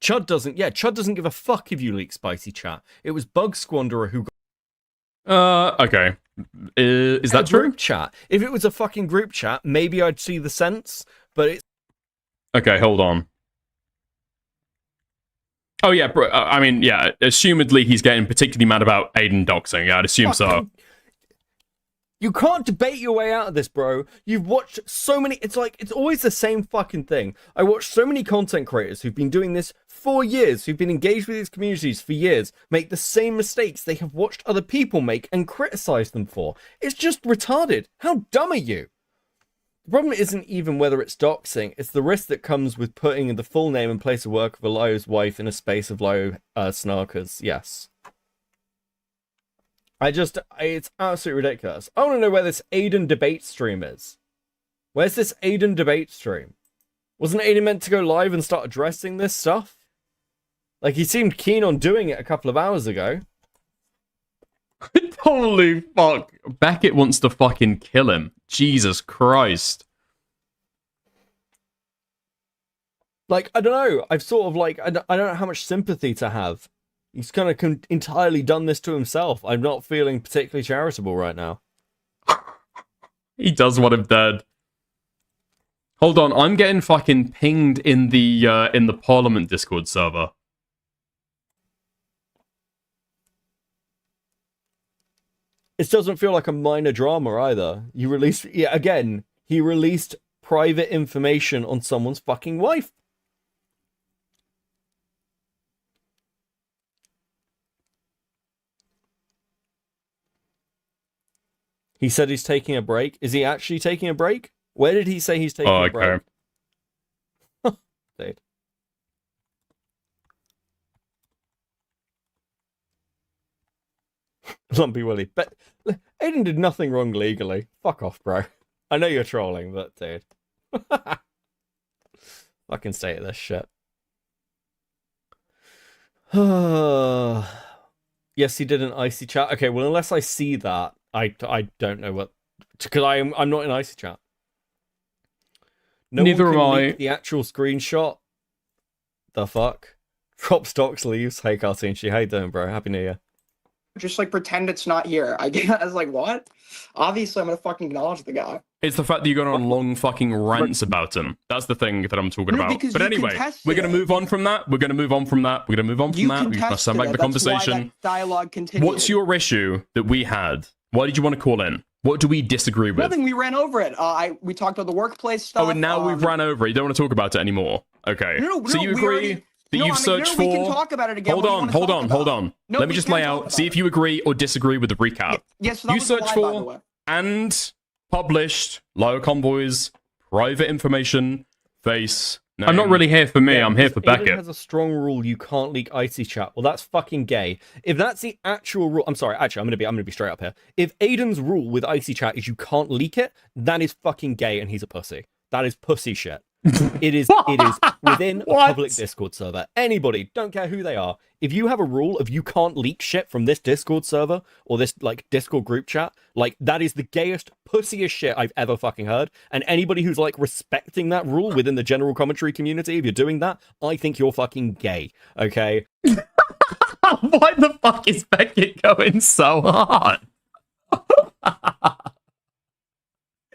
Chud doesn't give a fuck if you leak spicy chat. It was Bug Squanderer who got... Okay. Is that true? Group chat. If it was a fucking group chat, maybe I'd see the sense, but it's... Okay, hold on. Oh, yeah, bro, I mean, yeah, assumedly he's getting particularly mad about Aiden doxing. Yeah, I'd assume so. You can't debate your way out of this, bro. You've watched so many... It's like, it's always the same fucking thing. I watched so many content creators who've been doing this for years, who've been engaged with these communities for years, make the same mistakes they have watched other people make and criticize them for. It's just retarded. How dumb are you? The problem isn't even whether it's doxing, it's the risk that comes with putting the full name and place of work of a Lyo's wife in a space of Lyo snarkers. Yes. It's absolutely ridiculous. I want to know where this Aiden debate stream is. Where's this Aiden debate stream? Wasn't Aiden meant to go live and start addressing this stuff? Like, he seemed keen on doing it a couple of hours ago. Holy fuck. Beckett wants to fucking kill him. Jesus Christ. Like, I don't know. I've sort of like, I don't know how much sympathy to have. He's kind of entirely done this to himself. I'm not feeling particularly charitable right now. He does want him dead. Hold on, I'm getting fucking pinged in the Parliament Discord server. It doesn't feel like a minor drama either. You released, yeah, again, he released private information on someone's fucking wife. He said he's taking a break. Is he actually taking a break? Where did he say he's taking a break? Dude. Lumpy Willy. But Aiden did nothing wrong legally. Fuck off, bro. I know you're trolling, but dude. Fucking stay at this shit. Yes, he did an icy chat. Okay, well, unless I see that, I don't know what, because I'm not in icy chat. No Neither one can am leak I. the actual screenshot. The fuck? Drop stocks leaves. Hey, Cartoon She. How you doing, bro? Happy New Year. Just like pretend it's not here. I was like, what? Obviously, I'm gonna fucking acknowledge the guy. It's the fact that you got on long fucking rants about him. That's the thing that I'm talking No, about. because But you anyway, contested we're going to it. move on from that. We're going to move on from that. We're going to move on from that. We're going to send back the conversation. Dialogue continued. What's your issue that we had? Why did you want to call in? What do we disagree with? Nothing. We ran over it. We talked about the workplace stuff. Oh, and now we've ran over it. You don't want to talk about it anymore. Okay. No, So you we agree already- that no, you've I mean, searched no, for... we can talk about it again. Hold What do you on, wanna hold talk on, about? hold on. No, Let me we just can lay talk out. about See if you agree or disagree with the recap. Yes, so that You was a searched lie, by the way. for and published Lyo Convoy's private information face. I'm not really here for me. I'm here for Aiden Beckett. has a strong rule you can't leak icy chat. Well, that's fucking gay. If that's the actual rule, I'm sorry. Actually, I'm gonna be straight up here. If Aiden's rule with icy chat is you can't leak it, that is fucking gay, and he's a pussy. That is pussy shit. It is within a public Discord server. Anybody, don't care who they are. If you have a rule of you can't leak shit from this Discord server or this like Discord group chat, like that is the gayest, pussiest shit I've ever fucking heard. And anybody who's like respecting that rule within the general commentary community, if you're doing that, I think you're fucking gay. Okay. Why the fuck is Beckett going so hard?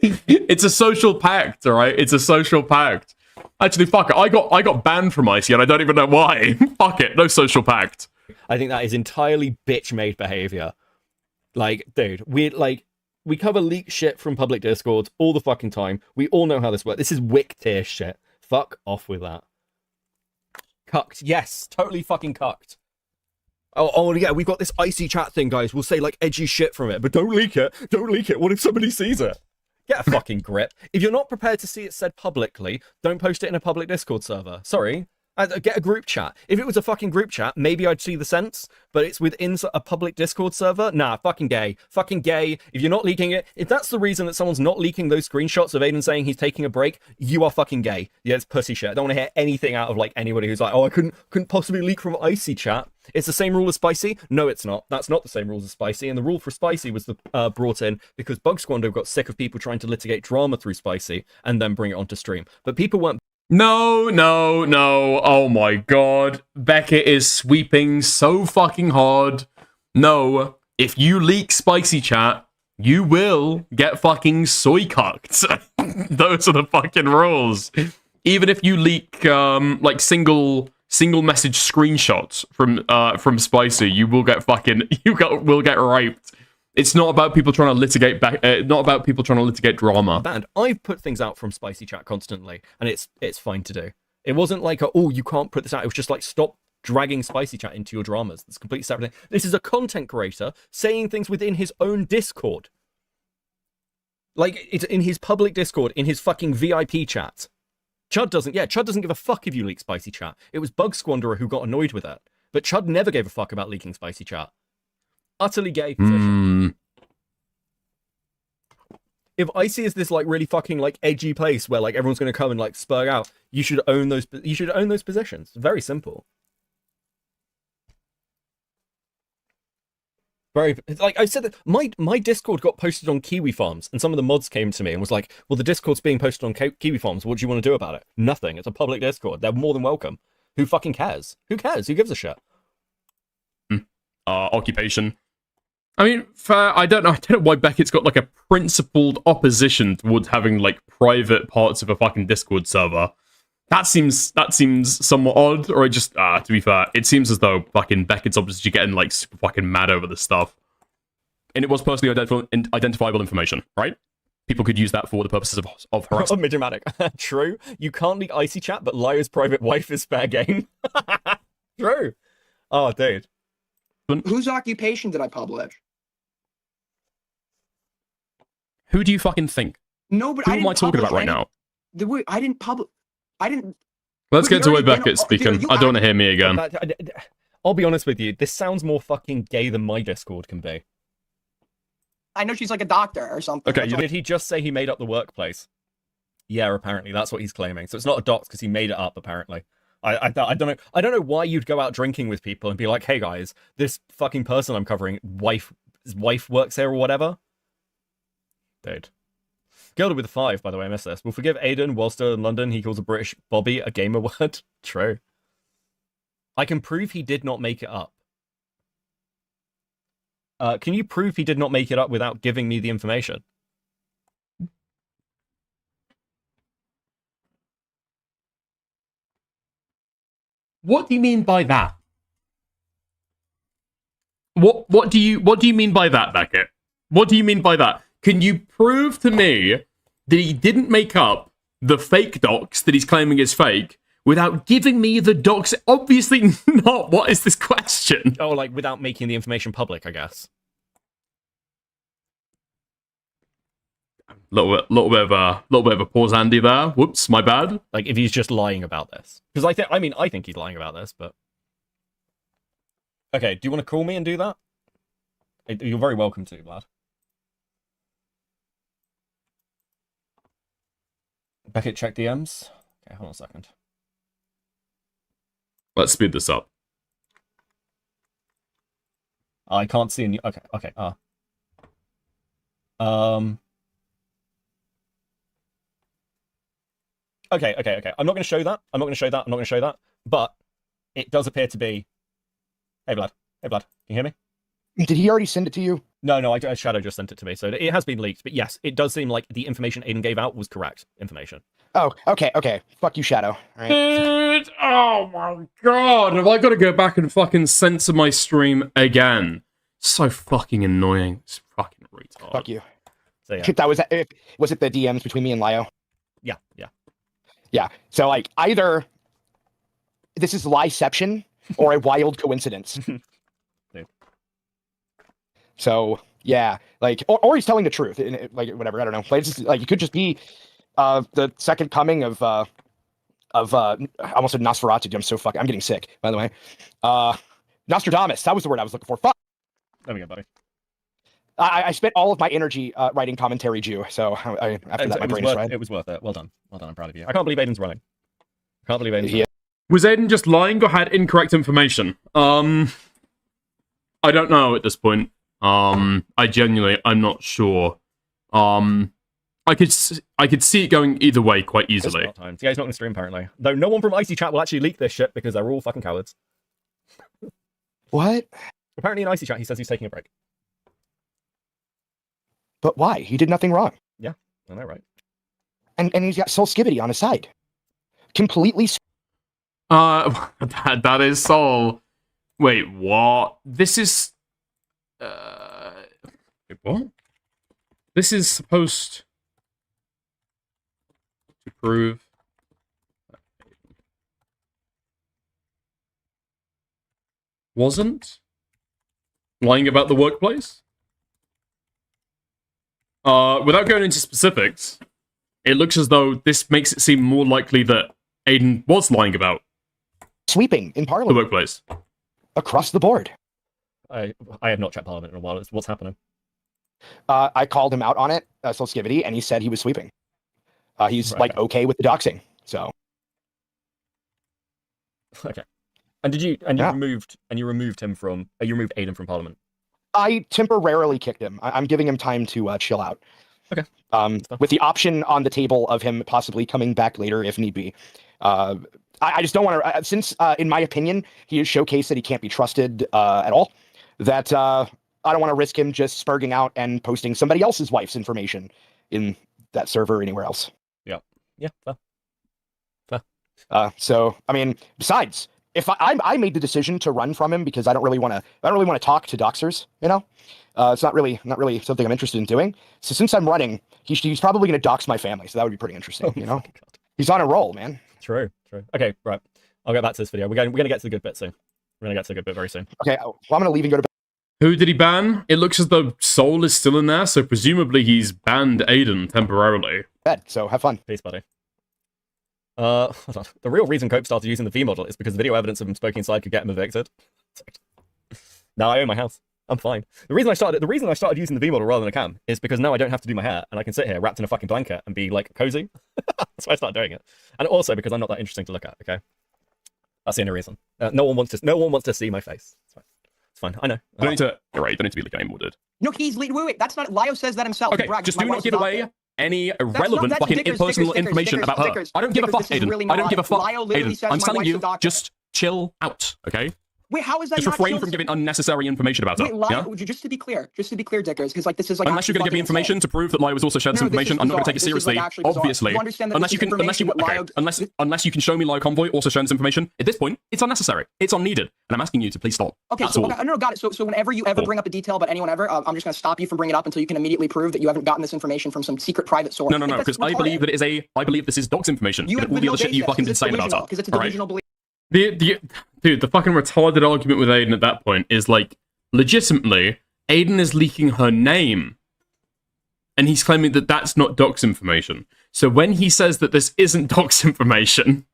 It's a social pact, all right? It's a social pact. Actually, fuck it. I got banned from Icy, and I don't even know why. Fuck it. No social pact. I think that is entirely bitch-made behavior. Like, dude, we cover leak shit from public Discords all the fucking time. We all know how this works. This is wick tier shit. Fuck off with that. Cucked. Yes, totally fucking cucked. Oh yeah, we've got this icy chat thing, guys. We'll say like edgy shit from it, but don't leak it. Don't leak it. What if somebody sees it? Get a fucking grip. If you're not prepared to see it said publicly, don't post it in a public Discord server. Sorry. Get a group chat. If it was a fucking group chat, maybe I'd see the sense, but it's within a public Discord server? Nah, fucking gay. Fucking gay. If you're not leaking it, if that's the reason that someone's not leaking those screenshots of Aiden saying he's taking a break, you are fucking gay. Yeah, it's pussy shit. I don't want to hear anything out of like anybody who's like, oh, I couldn't possibly leak from Icy chat. It's the same rule as Spicy? No, it's not. That's not the same rules as Spicy, and the rule for Spicy was brought in because Bug Squander got sick of people trying to litigate drama through Spicy and then bring it onto stream. But people weren't. No. Oh my god. Beckett is sweeping so fucking hard. No. If you leak Spicy chat, you will get fucking soy cucked. Those are the fucking rules. Even if you leak like single message screenshots from Spicy, you will get fucking will get raped. It's not about people trying to litigate not about people trying to litigate drama. Banned. I've put things out from Spicy chat constantly, and it's fine to do. It wasn't like oh, you can't put this out. It was just like, stop dragging Spicy chat into your dramas. It's a completely separate thing. This is a content creator saying things within his own Discord. Like, it's in his public Discord, in his fucking VIP chat. Chud doesn't give a fuck if you leak Spicy chat. It was Bug Squanderer who got annoyed with it. But Chud never gave a fuck about leaking Spicy chat. Utterly gay position. If Icy is this like really fucking like edgy place where like everyone's gonna come and like spur out, you should own those positions. Very simple. Very, like I said, that my Discord got posted on Kiwi Farms, and some of the mods came to me and was like, well, the Discord's being posted on Kiwi Farms, what do you want to do about it? Nothing. It's a public Discord. They're more than welcome. Who fucking cares? Who cares? Who gives a shit? Occupation. I mean, I don't know why Beckett's got like a principled opposition towards having like private parts of a fucking Discord server. That seems somewhat odd, or it just, to be fair, it seems as though fucking Beckett's obviously getting like super fucking mad over this stuff. And it was personally identifiable information, right? People could use that for the purposes of harassment. Midgematic. True. You can't leak Icy chat, but Liar's private wife is fair game. True. Oh, dude. Whose occupation did I publish? Who do you fucking think? No, but who am I talking about right now? I didn't publish. I didn't. Let's get to where Beckett's speaking. I don't want to hear me again. I'll be honest with you. This sounds more fucking gay than my Discord can be. I know she's like a doctor or something. Okay, did he just say he made up the workplace? Yeah, apparently that's what he's claiming. So it's not a dox because he made it up. Apparently, I don't know. I don't know why you'd go out drinking with people and be like, "Hey guys, this fucking person I'm covering, his wife works here or whatever." Dude. Gilded with a 5, by the way, I missed this. We'll forgive Aiden while still in London. He calls a British Bobby a gamer word. True. I can prove he did not make it up. Can you prove he did not make it up without giving me the information? What do you mean by that? What do you mean by that, Beckett? What do you mean by that? Can you prove to me that he didn't make up the fake docs that he's claiming is fake without giving me the docs? Obviously not. What is this question? Oh, like without making the information public, I guess. Little bit of a pause, Andy. There. Whoops, my bad. Like if he's just lying about this, because I think he's lying about this. But okay, do you want to call me and do that? You're very welcome to, lad. Beckett, check DMs. Okay, hold on a second. Let's speed this up. I can't see any. Okay. Okay. Okay. I'm not going to show that. I'm not going to show that. But it does appear to be. Hey, Vlad. Can you hear me? Did he already send it to you? No. Shadow just sent it to me, so it has been leaked. But yes, it does seem like the information Aiden gave out was correct information. Oh, okay. Fuck you, Shadow. All right. Dude, oh my god, have I got to go back and fucking censor my stream again? So fucking annoying. It's fucking retard. Fuck you. So, yeah. That was it the DMs between me and Lio? Yeah. So like either this is lieception or a wild coincidence. So yeah, like, or he's telling the truth, like whatever. I don't know. Like, it's just, like it could just be the second coming of I almost said Nosferatu. I'm getting sick, by the way. Nostradamus. That was the word I was looking for. Fuck. There we go, buddy. I spent all of my energy writing commentary Jew, so after that my brain is fried. It was worth it. Well done. Well done. I'm proud of you. I can't believe Aiden's running. I can't believe Aiden's running. Was Aiden just lying or had incorrect information? I don't know at this point. I'm not sure. I could see it going either way quite easily. Yeah, he's not going to stream apparently. Though no one from Icy Chat will actually leak this shit because they're all fucking cowards. What? Apparently in Icy Chat he says he's taking a break. But why? He did nothing wrong. Yeah, I know, right? And he's got Soul Skibbity on his side. Completely. That is Soul. Wait, what? This is. Wait, what? This is supposed to prove. Wasn't lying about the workplace? Without going into specifics, it looks as though this makes it seem more likely that Aiden was lying about sweeping in Parliament. The workplace. Across the board. I have not checked Parliament in a while. What's happening? I called him out on it, Soul Skibbity, and he said he was sweeping. He's right, okay with the doxing, so. Okay. And you removed him from you removed Aiden from Parliament? I temporarily kicked him. I'm giving him time to chill out. Okay. With the option on the table of him possibly coming back later if need be. I just don't want to, since in my opinion, he has showcased that he can't be trusted at all, that I don't want to risk him just spurging out and posting somebody else's wife's information in that server or anywhere else. Yeah. Yeah. Fair. So, I mean, besides, if I made the decision to run from him because I don't really want to talk to doxers, you know, it's not really something I'm interested in doing. So since I'm running, he's probably going to dox my family. So that would be pretty interesting, you know. He's on a roll, man. True. Okay, right. I'll get back to this video. We're going to get to the good bit soon. We're going to get to the good bit very soon. Okay, well, I'm going to leave and go to bed. Who did he ban? It looks as though Soul is still in there, so presumably he's banned Aiden temporarily. Bed, so have fun. Peace, buddy. Hold on. The real reason Cope started using the V model is because video evidence of him smoking inside could get him evicted. Now I own my house. I'm fine. The reason I started using the V model rather than a cam is because now I don't have to do my hair and I can sit here wrapped in a fucking blanket and be like cozy. That's why I started doing it. And also because I'm not that interesting to look at. Okay, that's the only reason. No one wants to see my face. It's fine. I know. Don't need to. You're right. Don't need to be looking anymore, dude. No, he's lead. Wait. That's not. Lio says that himself. Okay, just do not give away any irrelevant fucking personal information about her. I don't give a fuck, Aiden. I don't give a fuck, Aiden. I'm telling you, just chill out, okay? Wait, how is that? Just refrain from giving unnecessary information about her. Yeah? Just to be clear, Dickers, because like this is like. Unless you're going to give me information to prove that Lio was also shared this information, I'm not going to take it seriously. Obviously, unless you can show me Lio Convoy also sharing this information. At this point, it's unnecessary. It's unneeded, and I'm asking you to please stop. Okay, no, got it. So whenever you ever bring up a detail about anyone ever, I'm just going to stop you from bringing it up until you can immediately prove that you haven't gotten this information from some secret private source. No, because I believe that I believe this is Dox information. But all the other shit you fucking been saying about her. Because it's a delusional belief. Dude, the fucking retarded argument with Aiden at that point is like, legitimately, Aiden is leaking her name. And he's claiming that that's not Dox information. So when he says that this isn't Dox information,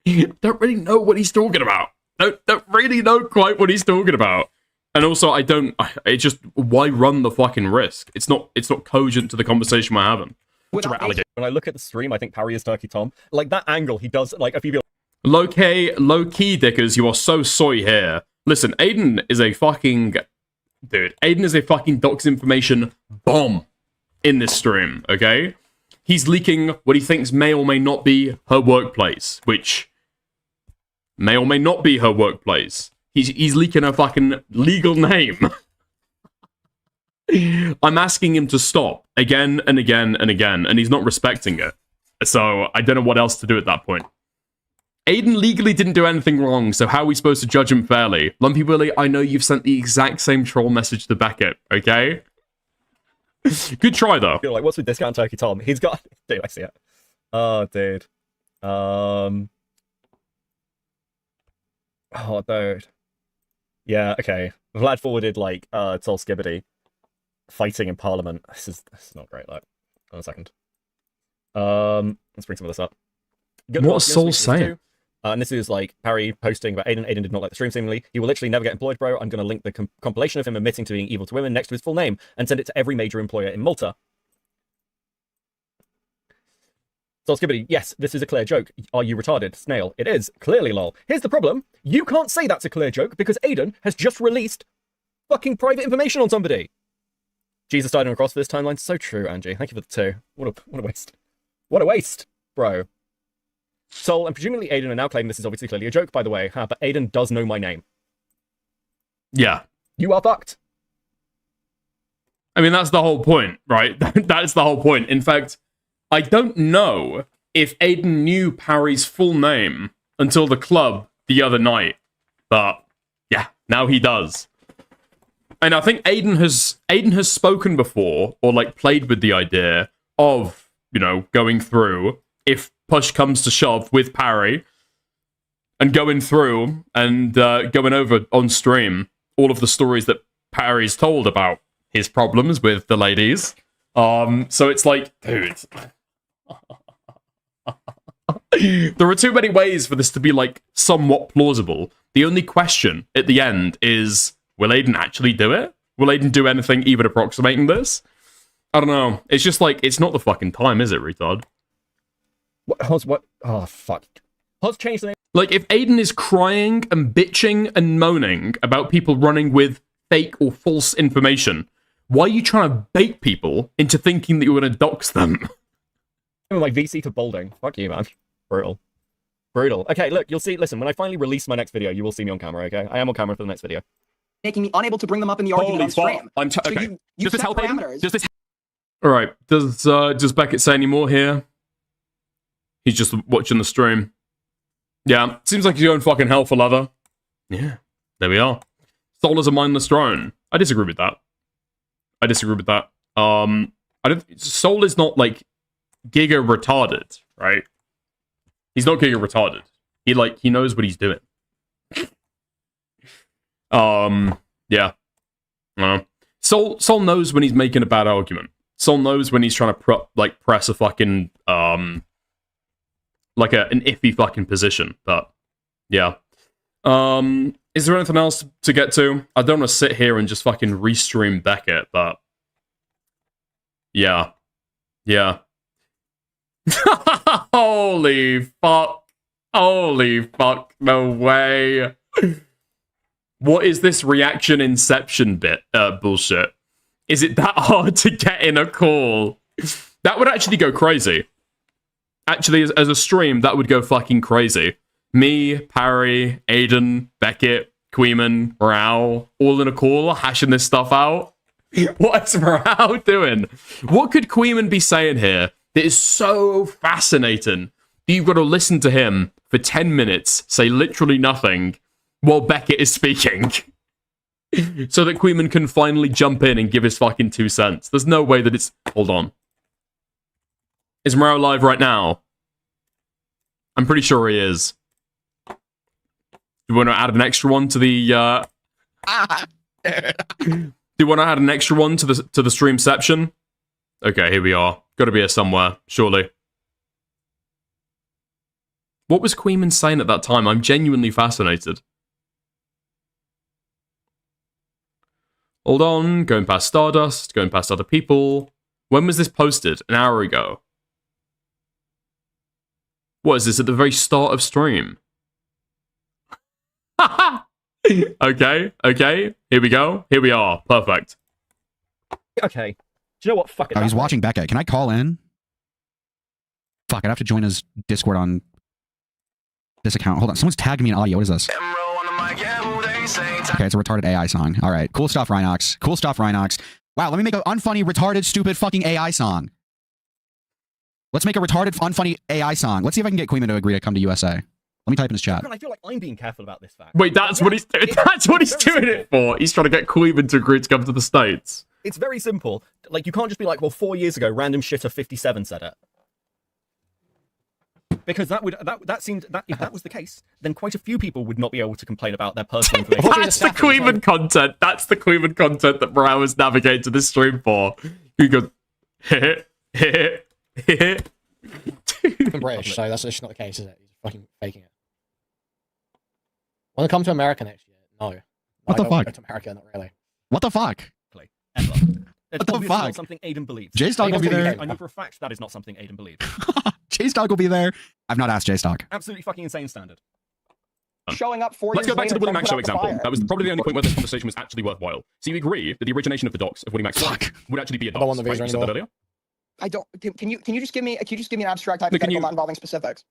you don't really know what he's talking about. Don't really know quite what he's talking about. And also, it's just, why run the fucking risk? It's not cogent to the conversation we're having. When I look at the stream, I think Parry is Turkey Tom. Like, that angle, he does, like, a few... Low-key, Dickers, you are so soy here. Listen, Aiden is a fucking... Dude, Aiden is a fucking Dox information bomb in this stream, okay? He's leaking what he thinks may or may not be her workplace, which may or may not be her workplace. He's leaking her fucking legal name. I'm asking him to stop again and again and again, and he's not respecting it. So I don't know what else to do at that point. Aiden legally didn't do anything wrong, so how are we supposed to judge him fairly? Lumpy Willy, I know you've sent the exact same troll message to Beckett, okay? Good try, though. Like, what's with Discount Turkey Tom? He's got... Dude, I see it. Oh, dude. Oh, dude. Yeah, okay. Vlad forwarded, like, Soul Skibbity fighting in Parliament. This is not great, like. Hold on a second. Let's bring some of this up. What's Soul saying? And this is like Parry posting about Aiden. Aiden did not like the stream, seemingly. He will literally never get employed, bro. I'm going to link the compilation of him admitting to being evil to women next to his full name and send it to every major employer in Malta. So Skibbity, yes, this is a clear joke. Are you retarded? Snail, it is. Clearly, lol. Here's the problem. You can't say that's a clear joke because Aiden has just released fucking private information on somebody. Jesus died on a cross for this timeline. So true, Angie. Thank you for the 2. What a waste. What a waste, bro. Sol and presumably Aiden are now claiming this is obviously clearly a joke, by the way. But Aiden does know my name. Yeah. You are fucked. I mean, that's the whole point, right? That's the whole point. In fact, I don't know if Aiden knew Parry's full name until the club the other night. But, yeah, now he does. And I think Aiden has spoken before, or, like, played with the idea of, you know, going through, if push comes to shove with Parry, and going through and going over on stream all of the stories that Parry's told about his problems with the ladies. So it's like, dude, there are too many ways for this to be like somewhat plausible. The only question at the end is, will Aiden actually do it? Will Aiden do anything even approximating this? I don't know. It's just like, it's not the fucking time, is it, retard? What? Oh, fuck. How's changed the name? Like, if Aiden is crying and bitching and moaning about people running with fake or false information, why are you trying to bait people into thinking that you're going to dox them? I'm like VC for bolding. Fuck you, man. Brutal. Brutal. Okay, look, you'll see. Listen, when I finally release my next video, you will see me on camera, okay? I am on camera for the next video. Making me unable to bring them up in the argument on stream. Okay. You Does this set help, Aiden? parameters. Does this... All right. Does Beckett say any more here? He's just watching the stream. Yeah, seems like he's going fucking hell for leather. Yeah, there we are. Soul is a mindless drone. I disagree with that. Soul is not like giga retarded, right? He's not giga retarded. He knows what he's doing. Yeah. Soul knows when he's making a bad argument. Soul knows when he's trying to press a fucking like an iffy fucking position. But yeah. Is there anything else to get to? I don't want to sit here and just fucking restream Beckett, but yeah. Holy fuck. No way. What is this reaction inception bit bullshit? Is it that hard to get in a call? That would actually go crazy. Actually, as a stream, that would go fucking crazy. Me, Parry, Aiden, Beckett, Queeman, Morale, all in a call, hashing this stuff out. What's Morale doing? What could Queeman be saying here that is so fascinating that you've got to listen to him for 10 minutes, say literally nothing, while Beckett is speaking? So that Queeman can finally jump in and give his fucking 2 cents. There's no way that it's... Hold on. Is Morale live right now? I'm pretty sure he is. Do you want to add an extra one to the... Do you want to add an extra one to the streamception? Okay, here we are. Got to be here somewhere, surely. What was Queeman saying at that time? I'm genuinely fascinated. Hold on, going past Stardust, going past other people. When was this posted? An hour ago. What is this, at the very start of stream? Okay. Here we go. Here we are. Perfect. Okay. Do you know what? Fuck it. Oh, he's watching Beckett. Can I call in? Fuck, I'd have to join his Discord on this account. Hold on. Someone's tagging me in audio. What is this? Okay, it's a retarded AI song. All right. Cool stuff, Rhinox. Cool stuff, Rhinox. Wow, let me make an unfunny, retarded, stupid fucking AI song. Let's make a retarded, unfunny AI song. Let's see if I can get Queeman to agree to come to USA. Let me type in his chat. I feel like I'm being careful about this fact. Wait, that's what he's doing. That's what he's doing it for. He's trying to get Queeman to agree to come to the States. It's very simple. Like, you can't just be like, well, 4 years ago, random shitter 57 said it. Because that seemed that if that was the case, then quite a few people would not be able to complain about their personal information. That's the Queeman content. That's the Queeman content that Morale was navigating to this stream for. He goes, I'm British, so that's just not the case, is it? He's fucking faking it. Want to come to America next year? No. What the I don't wanna fuck? Go to America, not really. What the fuck? It's What the obviously fuck? not something Aiden believes. J-Stock will be there. I know for a fact that is not something Aiden believes. J-Stock will be there. I've not asked J-Stock. Absolutely fucking insane standard. Showing up 4 Let's years go back to the later Willie Max put show out the example. fire. That was probably the only point where this conversation was actually worthwhile. So you agree that the origination of the docs of Willie Max would actually be a docs, don't want the right? visa You said that anymore. earlier? I don't. Can you just give me an abstract can hypothetical you- not involving specifics?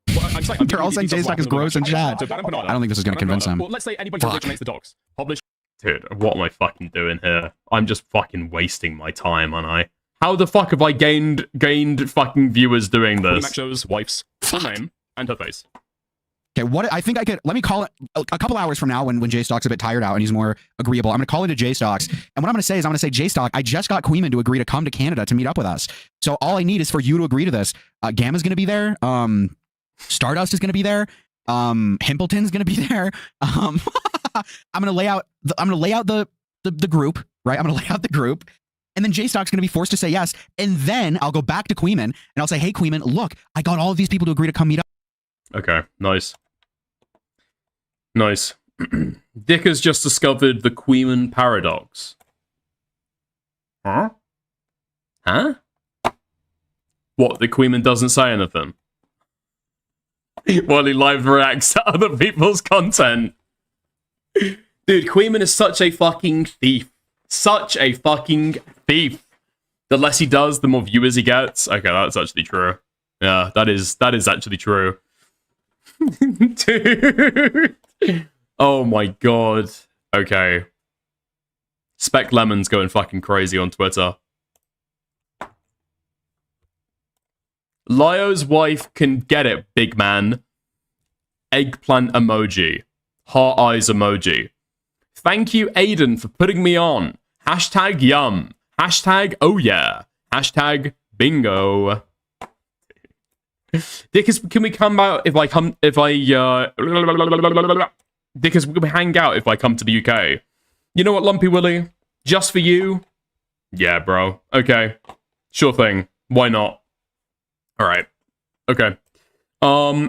Well, I'm saying, They're all saying J-Stock is gross in chat. So Bannon Panada- I don't think this is going to convince him. Well, let's say anybody who originates the docs. Publish. Dude, what am I fucking doing here? I'm just fucking wasting my time, aren't I? How the fuck have I gained fucking viewers doing Willie this? Max Show's wife's full name and her face. Okay, what I think I could, let me call it a couple hours from now when J-Stock's a bit tired out and he's more agreeable. I'm going to call into J-Stocks. And what I'm going to say is, I'm going to say, J-Stock, I just got Queeman to agree to come to Canada to meet up with us. So all I need is for you to agree to this. Gamma's going to be there. Stardust is going to be there. Himpleton's going to be there. I'm going to lay out the group, right? I'm going to lay out the group. And then J-Stock's going to be forced to say yes. And then I'll go back to Queeman and I'll say, hey, Queeman, look, I got all of these people to agree to come meet up. Okay, nice. Nice. Dick has just discovered the Queeman paradox. Huh? Huh? What, the Queeman doesn't say anything? While he live reacts to other people's content. Dude, Queeman is such a fucking thief. Such a fucking thief. The less he does, the more viewers he gets. Okay, that's actually true. Yeah, that is actually true. Dude. Oh my god. Okay. Spec Lemon's going fucking crazy on Twitter. Lyo's wife can get it, big man. Eggplant emoji. Heart eyes emoji. Thank you, Aiden, for putting me on. Hashtag yum. Hashtag oh yeah. Hashtag bingo. Dickers, can we come out Dickers, can we hang out if I come to the UK? You know what, Lumpy Willie? Just for you? Yeah, bro. Okay. Sure thing. Why not? Alright. Okay.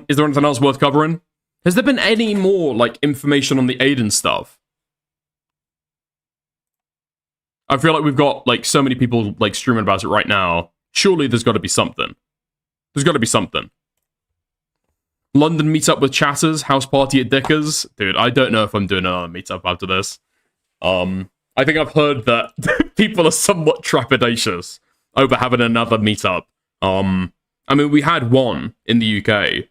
Is there anything else worth covering? Has there been any more, like, information on the Aiden stuff? I feel like we've got, like, so many people, like, streaming about it right now. Surely there's got to be something. There's got to be something. London meetup with chatters, house party at Dickers. Dude, I don't know if I'm doing another meetup after this. I think I've heard that people are somewhat trepidatious over having another meetup. I mean, we had one in the UK,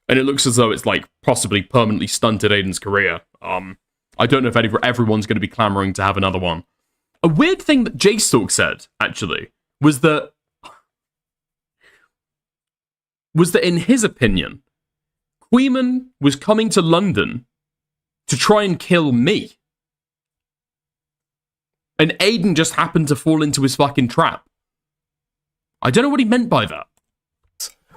and it looks as though it's, like, possibly permanently stunted Aiden's career. I don't know if everyone's going to be clamoring to have another one. A weird thing that J-Stalk said, actually, was that in his opinion, Queeman was coming to London to try and kill me. And Aiden just happened to fall into his fucking trap. I don't know what he meant by that.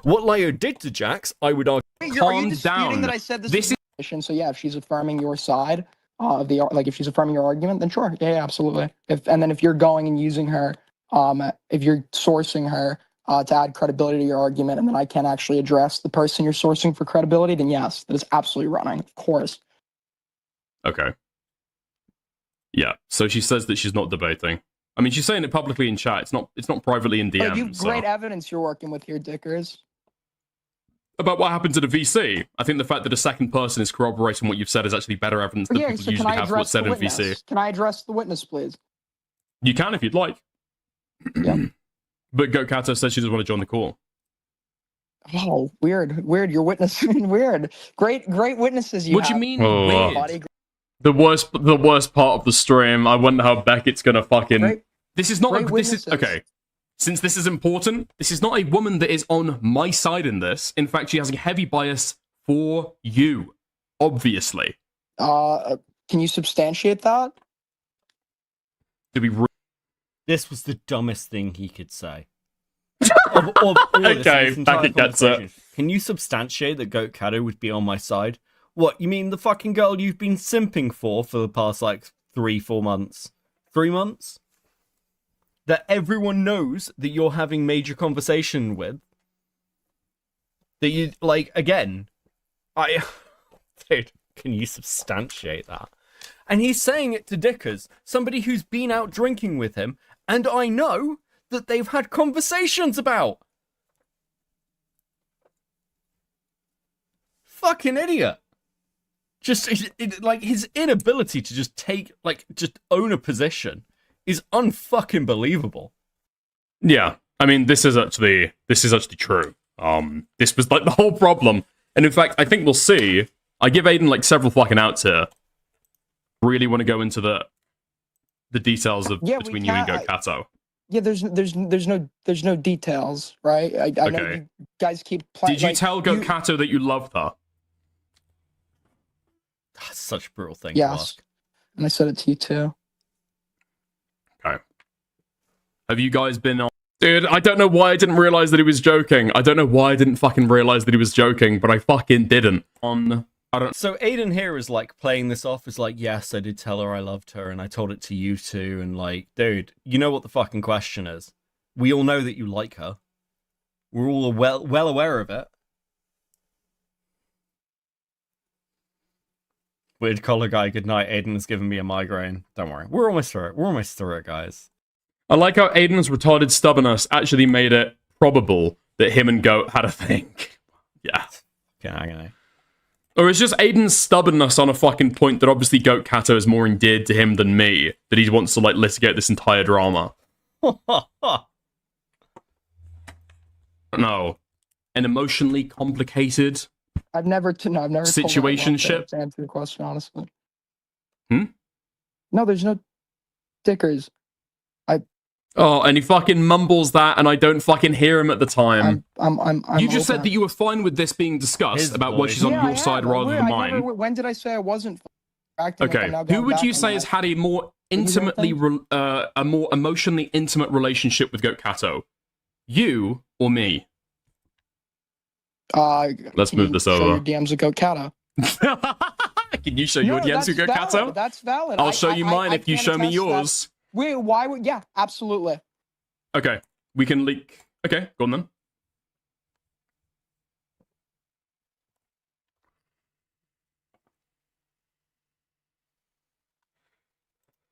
What Lyo did to Jax, I would argue. Are you disputing that I said this is... So yeah, if she's affirming your side of the if she's affirming your argument, then sure, yeah, absolutely. And then if you're going and using her, if you're sourcing her to add credibility to your argument, and then I can actually address the person you're sourcing for credibility, then yes, that is absolutely running, of course. Okay. Yeah. So she says that she's not debating. I mean, she's saying it publicly in chat. It's not privately in DM. You've great evidence you're working with here, Dickers. About what happened to the VC. I think the fact that a second person is corroborating what you've said is actually better evidence than people usually have for what's said in VC. Can I address the witness, please? You can if you'd like. Yeah. But Gokato says she doesn't want to join the call. Oh, weird. Your witness, weird. Great witnesses you What do have. you mean weird? The worst part of the stream. I wonder how Beckett's gonna fucking... This is not like... This is... Okay. Since this is important, this is not a woman that is on my side in this. In fact, she has a heavy bias for you. Obviously. Can you substantiate that? To be This was the dumbest thing he could say. of all okay, Beckett gets it. Can you substantiate that Goat Caddo would be on my side? What, you mean the fucking girl you've been simping for the past, like, 3-4 months? 3 months? That everyone knows that you're having major conversation with? That you, like, again, dude, can you substantiate that? And he's saying it to Dickers, somebody who's been out drinking with him, and I know that they've had conversations about. Fucking idiot. Just, like, his inability to just just own a position is unfucking believable. Yeah, I mean, this is actually true. This was, like, the whole problem. And in fact, I think we'll see. I give Aiden, like, several fucking outs here. Really want to go into the details of between you and Go Kato. Yeah, there's no details, right? I know you guys keep playing. Did you tell Go Kato that you loved her? That's such a brutal thing to ask. Yes, and I said it to you too. Okay. Have you guys been on? Dude, I don't know why I didn't realize that he was joking. I don't know why I didn't fucking realize that he was joking, but I fucking didn't. So Aiden here is like playing this off as like, yes, I did tell her I loved her, and I told it to you too, and like, dude, you know what the fucking question is? We all know that you like her. We're all well aware of it. Weird collar guy, good night. Aiden has given me a migraine. Don't worry, we're almost through it. We're almost through it, guys. I like how Aiden's retarded stubbornness actually made it probable that him and Goat had a thing. Yeah. Okay. Or it's just Aiden's stubbornness on a fucking point that obviously Goat Kato is more endeared to him than me, that he wants to, like, litigate this entire drama. No. An emotionally complicated I've never situationship. To answer the question honestly. Hmm? No, there's no Dickers. Oh, and he fucking mumbles that, and I don't fucking hear him at the time. I'm you just said that you were fine with this being discussed about what she's on your side rather than mine. When did I say I wasn't? Acting Okay, like who would you say has had a more intimately, a more emotionally intimate relationship with Goat Kato? You or me? Let's move this over. Show your DMs with Goat Kato. Can you show your DMs with Goat Kato? That's valid. I'll show you mine if you show me yours. Wait, why would? Yeah, absolutely. Okay, we can leak. Okay, go on then.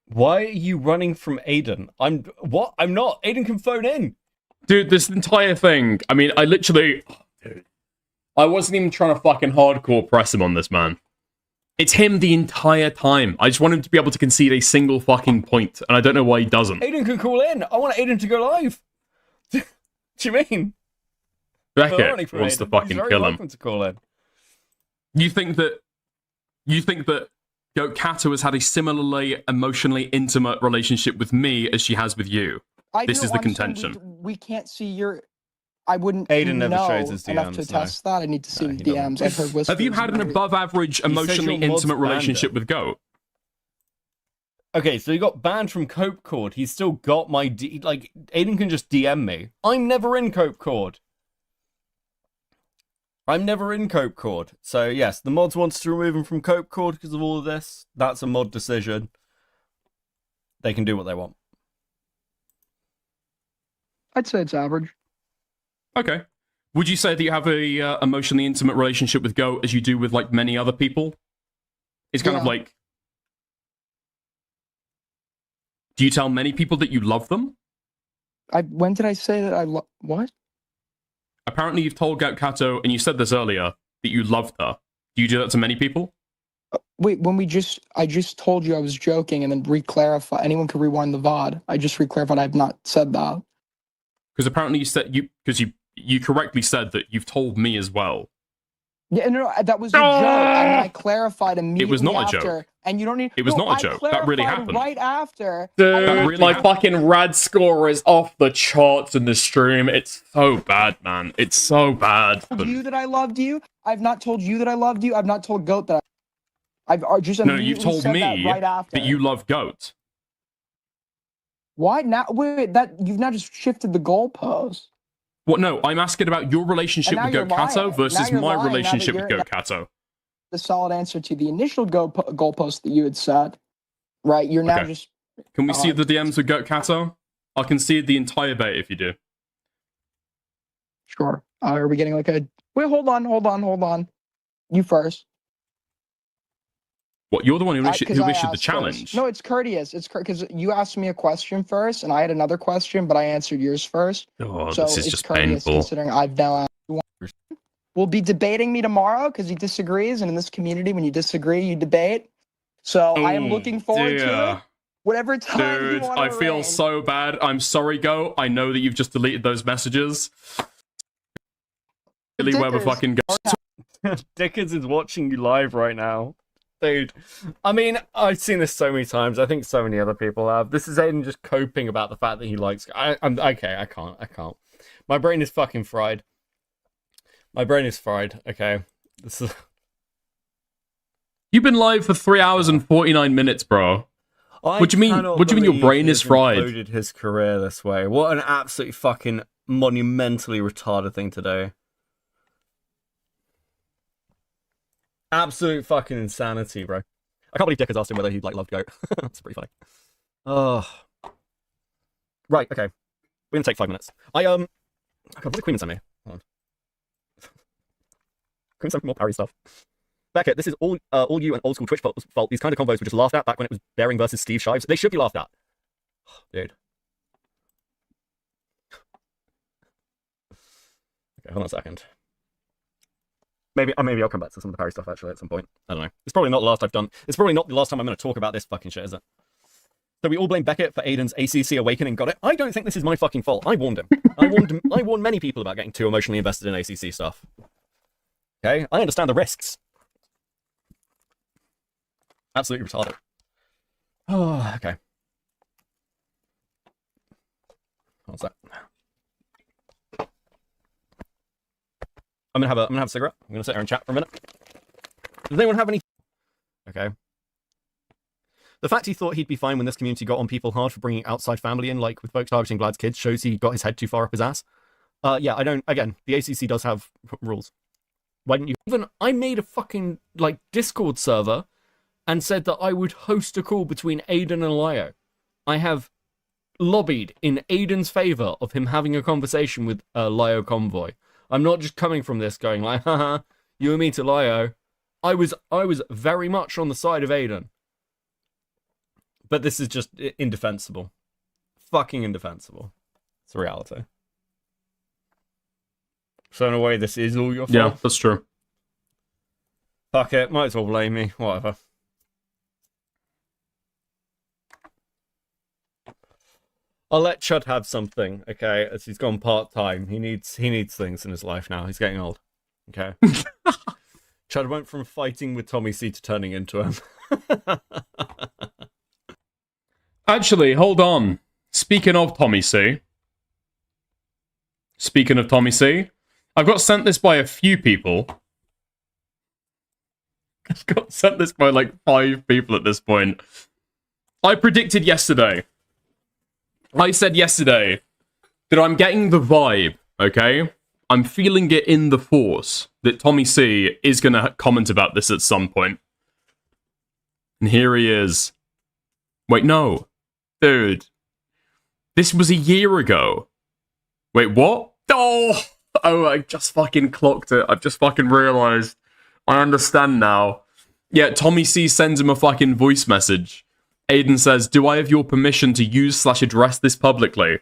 Why are you running from Aiden? I'm not. Aiden can phone in. Dude, this entire thing. I mean, I literally. Dude, I wasn't even trying to fucking hardcore press him on this, man. It's him the entire time. I just want him to be able to concede a single fucking point, and I don't know why he doesn't. Aiden can call in. I want Aiden to go live. Do you mean? Beckett wants to fucking kill him. To call in. You think that Goat Kato has had a similarly emotionally intimate relationship with me as she has with you? This is the contention. We can't see your. I wouldn't Aiden never know shows his DMs, enough to test that. I need to see DMs. I've heard whispers. Have you had an above-average emotionally intimate relationship with Goat? Okay, so he got banned from Cope Cord. He's still got my Aiden can just DM me. I'm never in Cope Cord. I'm never in Cope Cord. So yes, the mods wants to remove him from Cope Cord because of all of this. That's a mod decision. They can do what they want. I'd say it's average. Okay. Would you say that you have a emotionally intimate relationship with Goat as you do with like many other people? It's kind of like. Do you tell many people that you love them? When did I say that I love what? Apparently, you've told Goat Kato, and you said this earlier, that you loved her. Do you do that to many people? Wait, I just told you I was joking, and then re-clarify. Anyone can rewind the VOD. I just re-clarified. I have not said that. Because apparently you correctly said that you've told me as well. Yeah, no, that was a joke. And I clarified immediately. It was not after, a joke. And you don't need. It was not a joke. That really happened. Right after. Dude, my fucking rad score is off the charts in the stream. It's so bad, man. It's so bad. I told you that I loved you. I've not told you that I loved you. I've not told Goat that. I've just no. You've told said me that, right after. that you love Goat. Why now? Wait, that you've now just shifted the goalpost. What? No, I'm asking about your relationship with Goat Kato versus my relationship with Goat Kato. The solid answer to the initial goalpost that you had set, right? You're now just. Can we see the DMs with Goat Kato? I can see the entire bait if you do. Sure. Are we getting like a Wait, hold on. You first. What, you're the one who issued I the asked challenge? first. No, it's courteous. It's because you asked me a question first, and I had another question, but I answered yours first. Oh, so this is it's just courteous painful. considering I've now asked you one. Will be debating me tomorrow because he disagrees, and in this community, when you disagree, you debate. So I am looking forward to it. Whatever time you Dude, want I to feel arrange. so bad. I'm sorry, Go. I know that you've just deleted those messages. Really, where the fucking go? Dickens is watching you live right now. Dude, I mean, I've seen this so many times. I think so many other people have. This is Aiden just coping about the fact that he likes... I'm okay, I can't. My brain is fucking fried. Okay. This is... You've been live for 3 hours and 49 minutes, bro. What do you mean? What do you mean your brain is fried? Imploded his career this way. What an absolutely fucking monumentally retarded thing to do. Absolute fucking insanity, bro. I can't believe Dick has asked him whether he loved Goat. That's pretty funny. Oh. Right, okay. We're gonna take 5 minutes. God, what did Queen send me? Hold on. Queen sent me more parry stuff. Beckett, this is all you and old school Twitch fault. These kind of combos were just laughed at back when it was Bearing versus Steve Shives. They should be laughed at. Dude. Okay, hold on a second. Maybe I'll come back to some of the parry stuff actually at some point. I don't know. It's probably not the last I've done. It's probably not the last time I'm going to talk about this fucking shit, is it? So we all blame Beckett for Aiden's ACC awakening. Got it? I don't think this is my fucking fault. I warned him. I warned many people about getting too emotionally invested in ACC stuff. Okay? I understand the risks. Absolutely retarded. Oh, okay. What's that? I'm gonna have a cigarette. I'm gonna sit here and chat for a minute. Does anyone have any? Okay. The fact he thought he'd be fine when this community got on people hard for bringing outside family in, like with folks targeting Vlad's kids, shows he got his head too far up his ass. Yeah, I don't. Again, the ACC does have rules. Why didn't you? Even I made a fucking Discord server and said that I would host a call between Aiden and Lio. I have lobbied in Aiden's favor of him having a conversation with Lio Convoy. I'm not just coming from this going like, haha, you and me to Lio. I was very much on the side of Aiden. But this is just indefensible. Fucking indefensible. It's a reality. So in a way, this is all your fault. Yeah, that's true. Fuck it, might as well blame me. Whatever. I'll let Chud have something, okay? As he's gone part-time. He needs things in his life now. He's getting old. Okay. Chud went from fighting with Tommy C to turning into him. Actually, hold on. Speaking of Tommy C. I've got sent this by a few people. I've got sent this by 5 people at this point. I predicted yesterday. I said yesterday that I'm getting the vibe, okay? I'm feeling it in the force that Tommy C is going to comment about this at some point. And here he is. Wait, no. Dude. This was a year ago. Wait, what? Oh, I just fucking clocked it. I've just fucking realized. I understand now. Yeah, Tommy C sends him a fucking voice message. Aiden says, do I have your permission to use/address this publicly?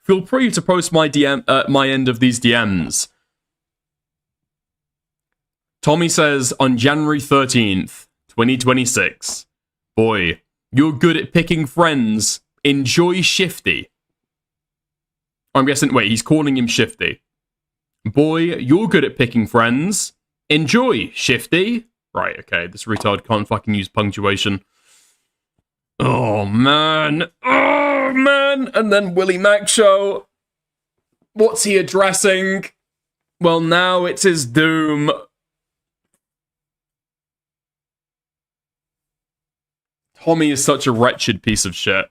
Feel free to post my my end of these DMs. Tommy says, on January 13th, 2026, boy, you're good at picking friends. Enjoy Shifty. I'm guessing, wait, he's calling him Shifty. Boy, you're good at picking friends. Enjoy Shifty. Right, okay, this retard can't fucking use punctuation. Oh, man. Oh, man. And then Willie Mac show. What's he addressing? Well, now it's his doom. Tommy is such a wretched piece of shit.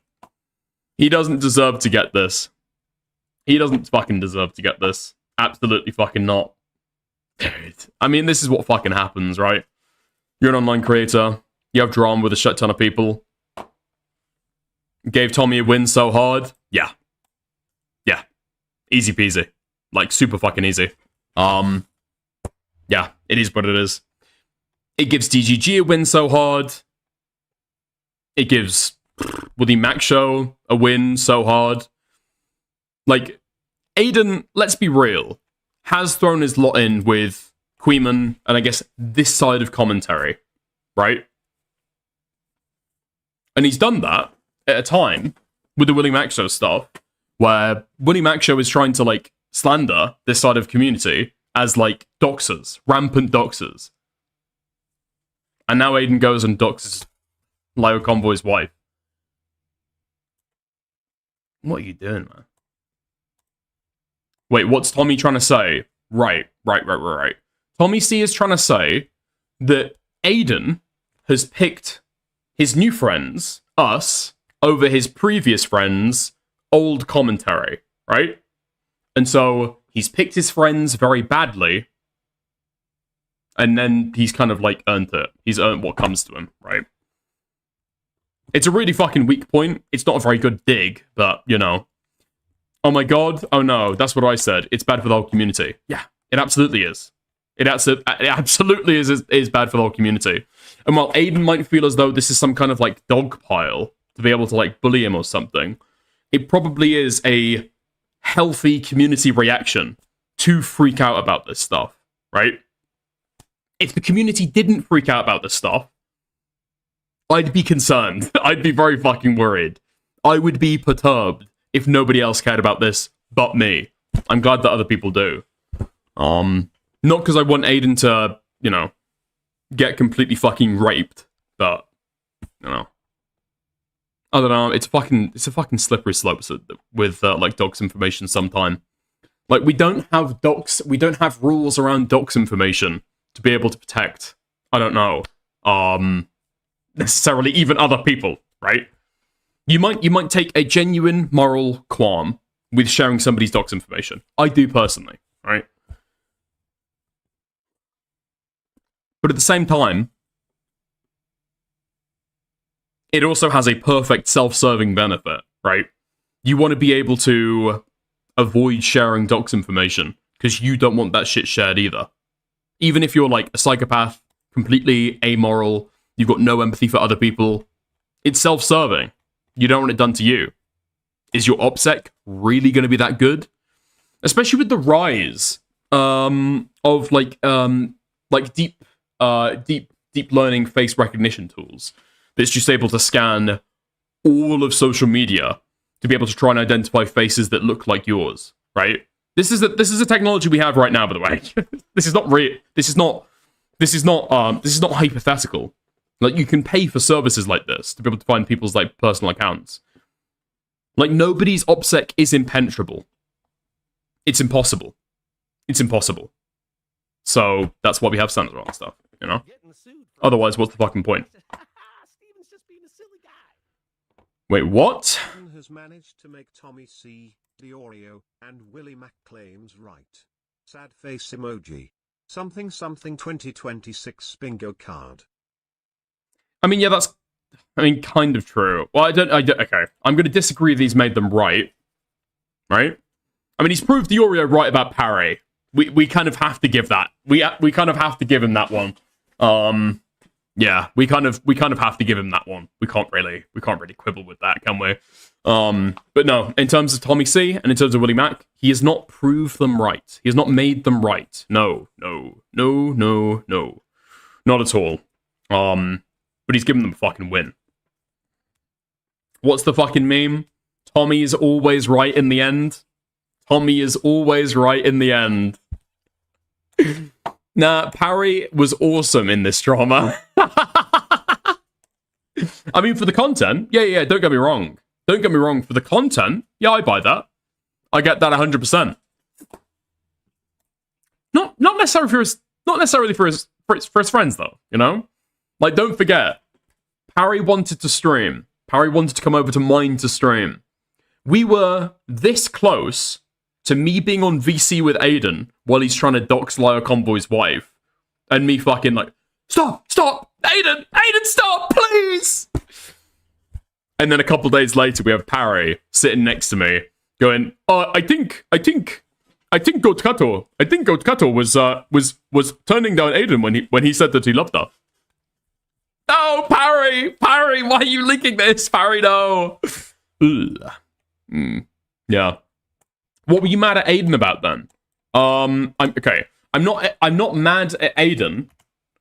He doesn't deserve to get this. He doesn't fucking deserve to get this. Absolutely fucking not. I mean, this is what fucking happens, right? You're an online creator. You have drama with a shit ton of people. Gave Tommy a win so hard. Yeah. Yeah. Easy peasy. Super fucking easy. Yeah, it is what it is. It gives DGG a win so hard. It gives Woody Mac Show a win so hard. Like, Aiden, let's be real, has thrown his lot in with Queeman and I guess this side of commentary, right? And he's done that at a time with the Willie Mac Show stuff, where Willie Mac Show is trying to, like, slander this side of community as, like, doxers, rampant doxers. And now Aiden goes and doxes Lyo Convoy's wife. What are you doing, man? Wait, what's Tommy trying to say? Right. Tommy C is trying to say that Aiden has picked his new friends, us, over his previous friends' old commentary, right? And so he's picked his friends very badly, and then he's kind of like earned it. He's earned what comes to him, right? It's a really fucking weak point. It's not a very good dig, but, you know. Oh my god, oh no, that's what I said. It's bad for the whole community. Yeah, it absolutely is. It absolutely is bad for the whole community. And while Aiden might feel as though this is some kind of, like, dog pile to be able to, like, bully him or something, it probably is a healthy community reaction to freak out about this stuff, right? If the community didn't freak out about this stuff, I'd be concerned. I'd be very fucking worried. I would be perturbed if nobody else cared about this but me. I'm glad that other people do. Not because I want Aiden to, you know, get completely fucking raped, but, you know. I don't know, it's a fucking slippery slope with, like, docs information sometime. Like, we don't have rules around docs information to be able to protect, I don't know, necessarily even other people, right? You might take a genuine moral qualm with sharing somebody's docs information. I do personally, right? But at the same time, it also has a perfect self-serving benefit, right? You want to be able to avoid sharing docs information because you don't want that shit shared either. Even if you're like a psychopath, completely amoral, you've got no empathy for other people, it's self-serving. You don't want it done to you. Is your OPSEC really going to be that good? Especially with the rise of deep learning face recognition tools that's just able to scan all of social media to be able to try and identify faces that look like yours, right? This is a technology we have right now, by the way. This is not real. This is not hypothetical. Like, you can pay for services like this to be able to find people's, like, personal accounts. Like, nobody's OPSEC is impenetrable. It's impossible. It's impossible. So that's why we have standards and stuff, you know? Otherwise, what's the fucking point? Wait, what? Has managed to make Tommy C, the Oreo, and Willie Mac claims right. Sad face emoji. Something 2026 bingo card. I mean, yeah, that's, kind of true. Well, okay. I'm going to disagree that he's made them right. Right? I mean, he's proved the Oreo right about Parry. We kind of have to give that. We kind of have to give him that one. Yeah, we kind of have to give him that one. We can't really quibble with that, can we? But no, in terms of Tommy C and in terms of Willie Mac, he has not proved them right. He has not made them right. No. Not at all. But he's given them a fucking win. What's the fucking meme? Tommy is always right in the end. Tommy is always right in the end. Nah, Parry was awesome in this drama. I mean, for the content, yeah, don't get me wrong. Don't get me wrong, for the content, yeah, I buy that. I get that 100%. Not necessarily for his friends, though, you know? Like, don't forget, Parry wanted to stream. Parry wanted to come over to mine to stream. We were this close to me being on VC with Aiden while he's trying to dox Lyo Convoy's wife. And me fucking like, stop! Aiden, stop, please! And then a couple days later, we have Parry sitting next to me going, I think I think Goat Kato was turning down Aiden when he said that he loved her. No, Parry, why are you leaking this, Parry? No. Yeah. What were you mad at Aiden about then? I'm not mad at Aiden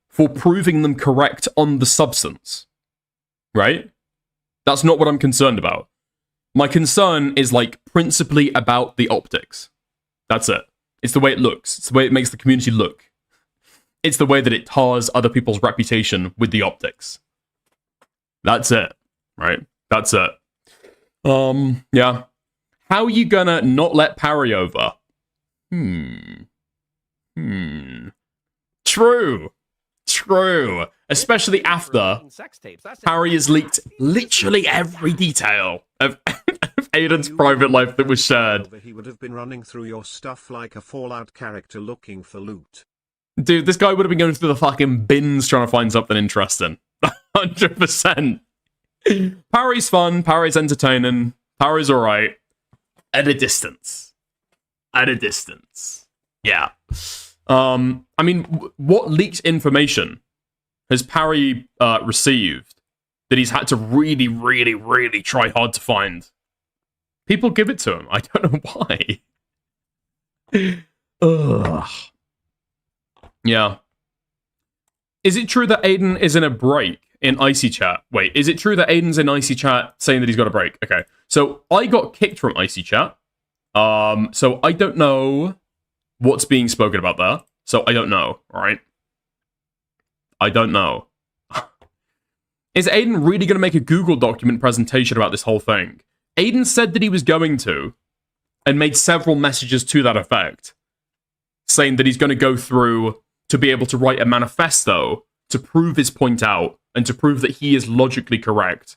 for proving them correct on the substance, right? That's not what I'm concerned about. My concern is like principally about the optics. That's it. It's the way it looks. It's the way it makes the community look. It's the way that it tars other people's reputation with the optics. That's it, right? That's it. Yeah. How are you gonna not let Parry over? True. Especially after Parry has leaked literally every detail of Aiden's private life that was shared. He would have been running through your stuff like a Fallout character looking for loot. Dude, this guy would have been going through the fucking bins trying to find something interesting. 100%. Parry's fun, Parry's entertaining, Parry's alright. At a distance. Yeah. I mean, what leaked information has Parry received that he's had to really, really, really try hard to find? People give it to him. I don't know why. Ugh. Yeah. Is it true that Aiden is in a break in Icy Chat? Wait, is it true that Aiden's in Icy Chat saying that he's got a break? Okay. So I got kicked from Icy Chat. So I don't know what's being spoken about there. So I don't know, right? I don't know. Is Aiden really going to make a Google document presentation about this whole thing? Aiden said that he was going to, and made several messages to that effect, saying that he's going to go through to be able to write a manifesto to prove his point out and to prove that he is logically correct.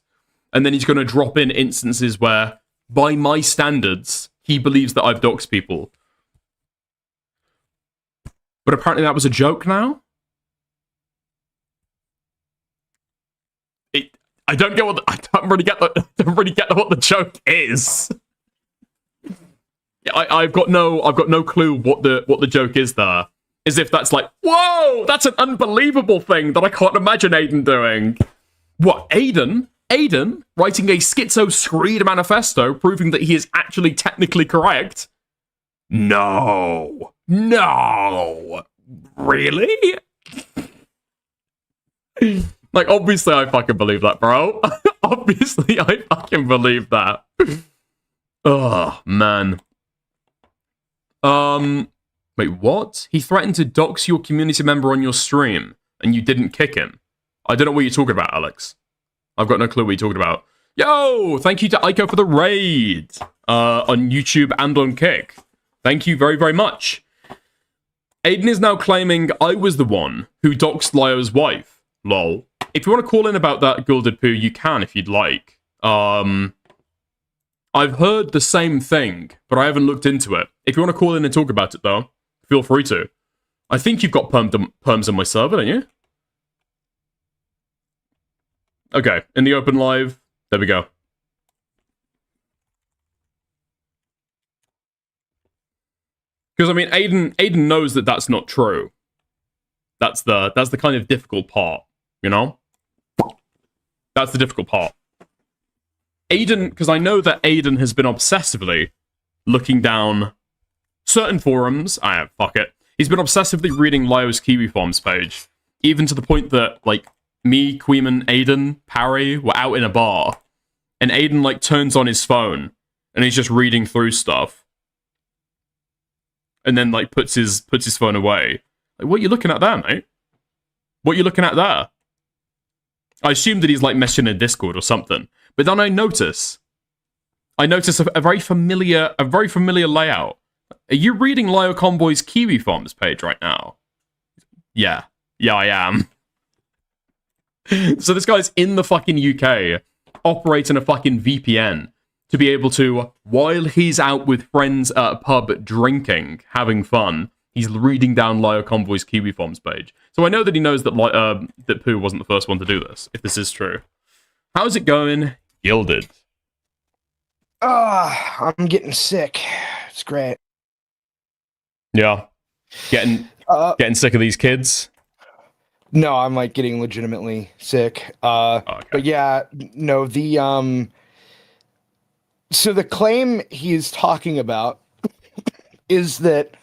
And then he's going to drop in instances where, by my standards, he believes that I've doxed people. But apparently that was a joke now? I don't get what I don't really get what the joke is. I've got no clue what the joke is there. As if that's like, whoa, that's an unbelievable thing that I can't imagine Aiden doing. What, Aiden writing a schizo screed manifesto proving that he is actually technically correct? No. Really? Like, obviously I fucking believe that, bro. Obviously I fucking believe that. Oh, man. Wait, what? He threatened to dox your community member on your stream, and you didn't kick him. I don't know what you're talking about, Alex. I've got no clue what you're talking about. Yo, thank you to Aiko for the raid on YouTube and on Kick. Thank you very, very much. Aiden is now claiming I was the one who doxed Lyo's wife. Lol. If you want to call in about that, Gilded Poo, you can if you'd like. I've heard the same thing, but I haven't looked into it. If you want to call in and talk about it, though, feel free to. I think you've got perms on my server, don't you? Okay, in the open live, there we go. Because I mean, Aiden knows that that's not true. That's the kind of difficult part, you know. That's the difficult part. Aiden, because I know that Aiden has been obsessively looking down certain forums. Fuck it. He's been obsessively reading Lyo's Kiwi Farms page, even to the point that like me, Queeman, Aiden, Parry were out in a bar, and Aiden like turns on his phone and he's just reading through stuff, and then like puts his phone away. Like, what are you looking at there, mate? What are you looking at there? I assume that he's like meshing in Discord or something, but then I notice a very familiar layout. Are you reading Lyo Convoy's Kiwi Farms page right now? Yeah, I am. So this guy's in the fucking UK, operating a fucking VPN to be able to, while he's out with friends at a pub drinking, having fun, he's reading down Lyo Convoy's Kiwi Farms page. So I know that he knows that that Pooh wasn't the first one to do this, if this is true. How's it going, Gilded? I'm getting sick. It's great. Yeah. Getting sick of these kids. No, I'm like getting legitimately sick. But yeah, no, so the claim he's talking about is that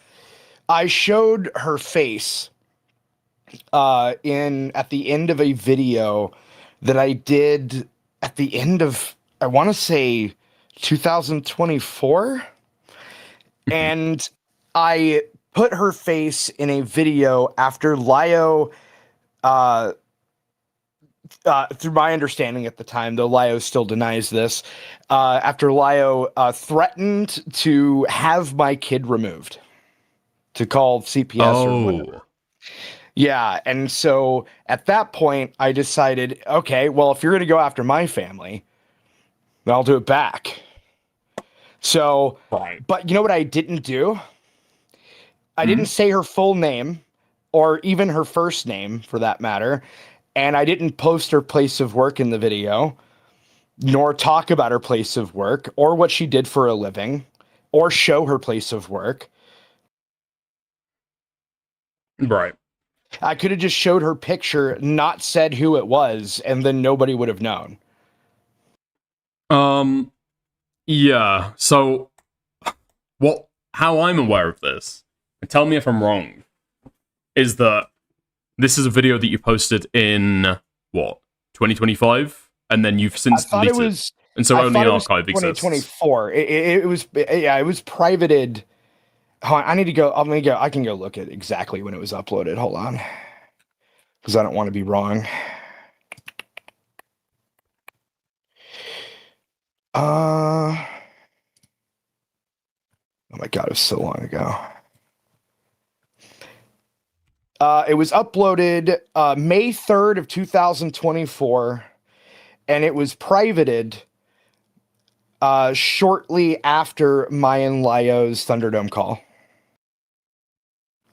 I showed her face at the end of a video that I did at the end of, I want to say 2024, and I put her face in a video after Lio, through my understanding at the time, though Lio still denies this, after Lio threatened to have my kid removed, to call CPS or whatever. Yeah, and so at that point, I decided, okay, well, if you're going to go after my family, then I'll do it back. So, but you know what I didn't do? I didn't say her full name, or even her first name, for that matter, and I didn't post her place of work in the video, nor talk about her place of work, or what she did for a living, or show her place of work. Right. I could have just showed her picture, not said who it was, and then nobody would have known. Yeah. So, how I'm aware of this, and tell me if I'm wrong, is that this is a video that you posted in, 2025 And then you've since deleted it. And so only an archive exists. 2024. It was privated. Hold on, I need to go. I can go look at exactly when it was uploaded. Hold on, because I don't want to be wrong. Oh my god, it was so long ago. It was uploaded May 3rd of 2024, and it was privated shortly after Mayan Lyo's Thunderdome call.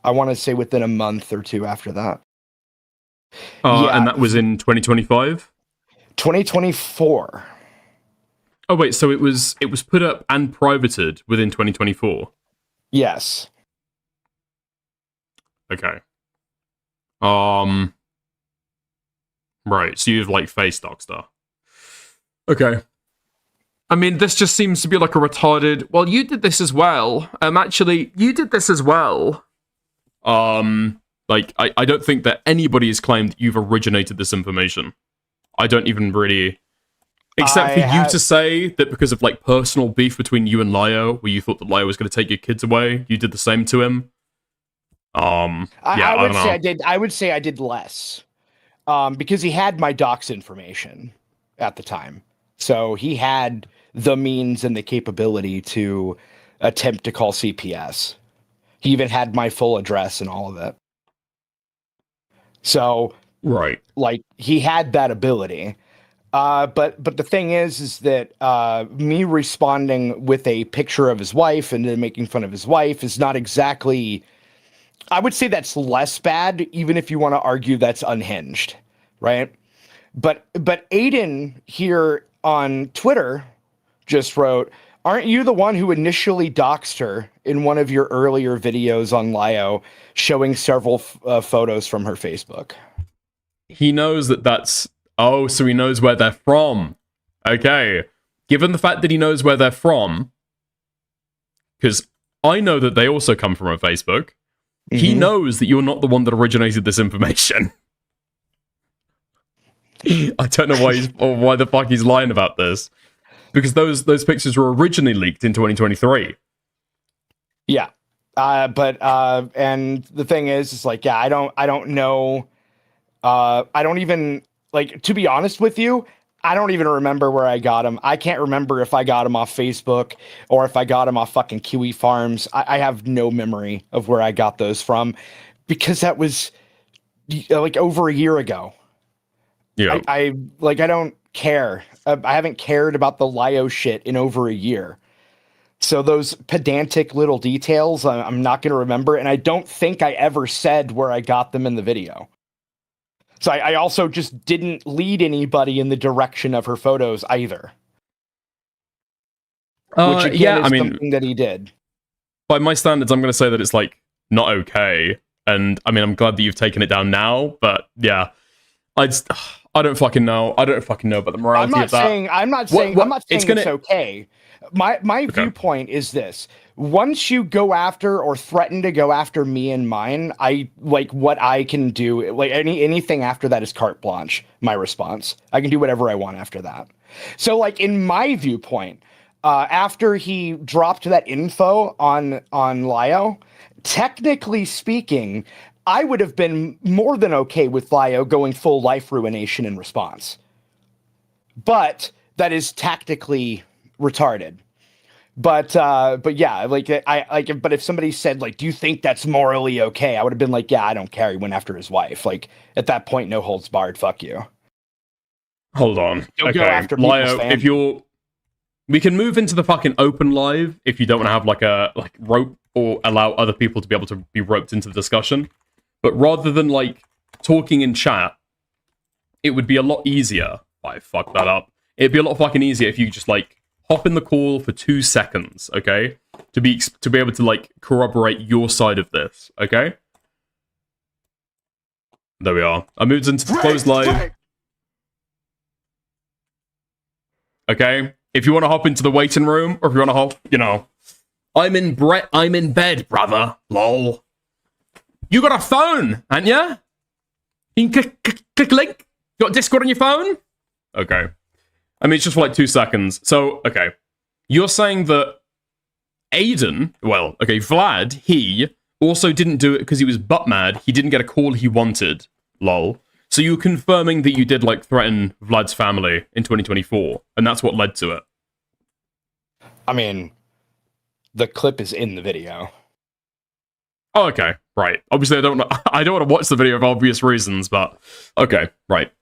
I want to say within a month or two after that. And that was in 2025? 2024. Oh wait, so it was put up and privated within 2024? Yes. Okay. Right, so you've like face Doxter. Okay. I mean, this just seems to be like a retarded, well, you did this as well. Actually, you did this as well. Like, I don't think that anybody has claimed that you've originated this information. I don't even really... Except for you to say that because of, like, personal beef between you and Lyo, where you thought that Lyo was going to take your kids away, you did the same to him. I don't know. I would say I did less. Because he had my docs information at the time. So he had the means and the capability to attempt to call CPS. He even had my full address and all of it. So, right, like, he had that ability. But the thing is that me responding with a picture of his wife and then making fun of his wife is not exactly... I would say that's less bad, even if you want to argue that's unhinged, right? But Aiden here on Twitter just wrote, "Aren't you the one who initially doxed her in one of your earlier videos on Lyo, showing several photos from her Facebook?" He knows that that's... Oh, so he knows where they're from. Okay. Given the fact that he knows where they're from, because I know that they also come from a Facebook, he knows that you're not the one that originated this information. I don't know why the fuck he's lying about this. Because those pictures were originally leaked in 2023. Yeah. And the thing is like, yeah, I don't know. I don't even, like, to be honest with you, I don't even remember where I got them. I can't remember if I got them off Facebook or if I got them off fucking Kiwi Farms. I have no memory of where I got those from because that was like over a year ago. Yeah. I don't care. I haven't cared about the Lyo shit in over a year. So those pedantic little details, I'm not going to remember. And I don't think I ever said where I got them in the video. So I also just didn't lead anybody in the direction of her photos either. Which again is something that he did. By my standards, I'm going to say that it's like not okay. And I mean, I'm glad that you've taken it down now, but yeah, I don't fucking know. I don't fucking know about the morality of that. I'm not saying it's okay. My viewpoint is this: once you go after or threaten to go after me and mine, I like what I can do. Like anything after that is carte blanche. My response: I can do whatever I want after that. So, like in my viewpoint, after he dropped that info on Lio, technically speaking, I would have been more than okay with Lio going full life ruination in response. But that is tactically retarded. But yeah, but if somebody said, like, do you think that's morally okay? I would have been like, yeah, I don't care. He went after his wife. Like, at that point, no holds barred. Fuck you. Hold on. Don't go okay, after Lio, if you're... We can move into the fucking open live if you don't want to have, like, a rope or allow other people to be able to be roped into the discussion. But rather than, like, talking in chat, it would be a lot easier... I fucked that up. It'd be a lot fucking easier if you just, like, hop in the call for 2 seconds, okay? To be able to, like, corroborate your side of this, okay? There we are. I moved into the closed live. Okay? If you want to hop into the waiting room, or if you want to hop, you know... I'm in bed, brother. Lol. You got a phone, haven't you? You can click link? You got Discord on your phone? Okay. I mean, it's just for like 2 seconds. So, okay. You're saying that Aiden, well, okay, Vlad, he also didn't do it because he was butt mad. He didn't get a call he wanted. Lol. So you're confirming that you did, like, threaten Vlad's family in 2024, and that's what led to it. I mean, the clip is in the video. Oh, okay. Right. Obviously, I don't want to watch the video for obvious reasons, but okay. Right.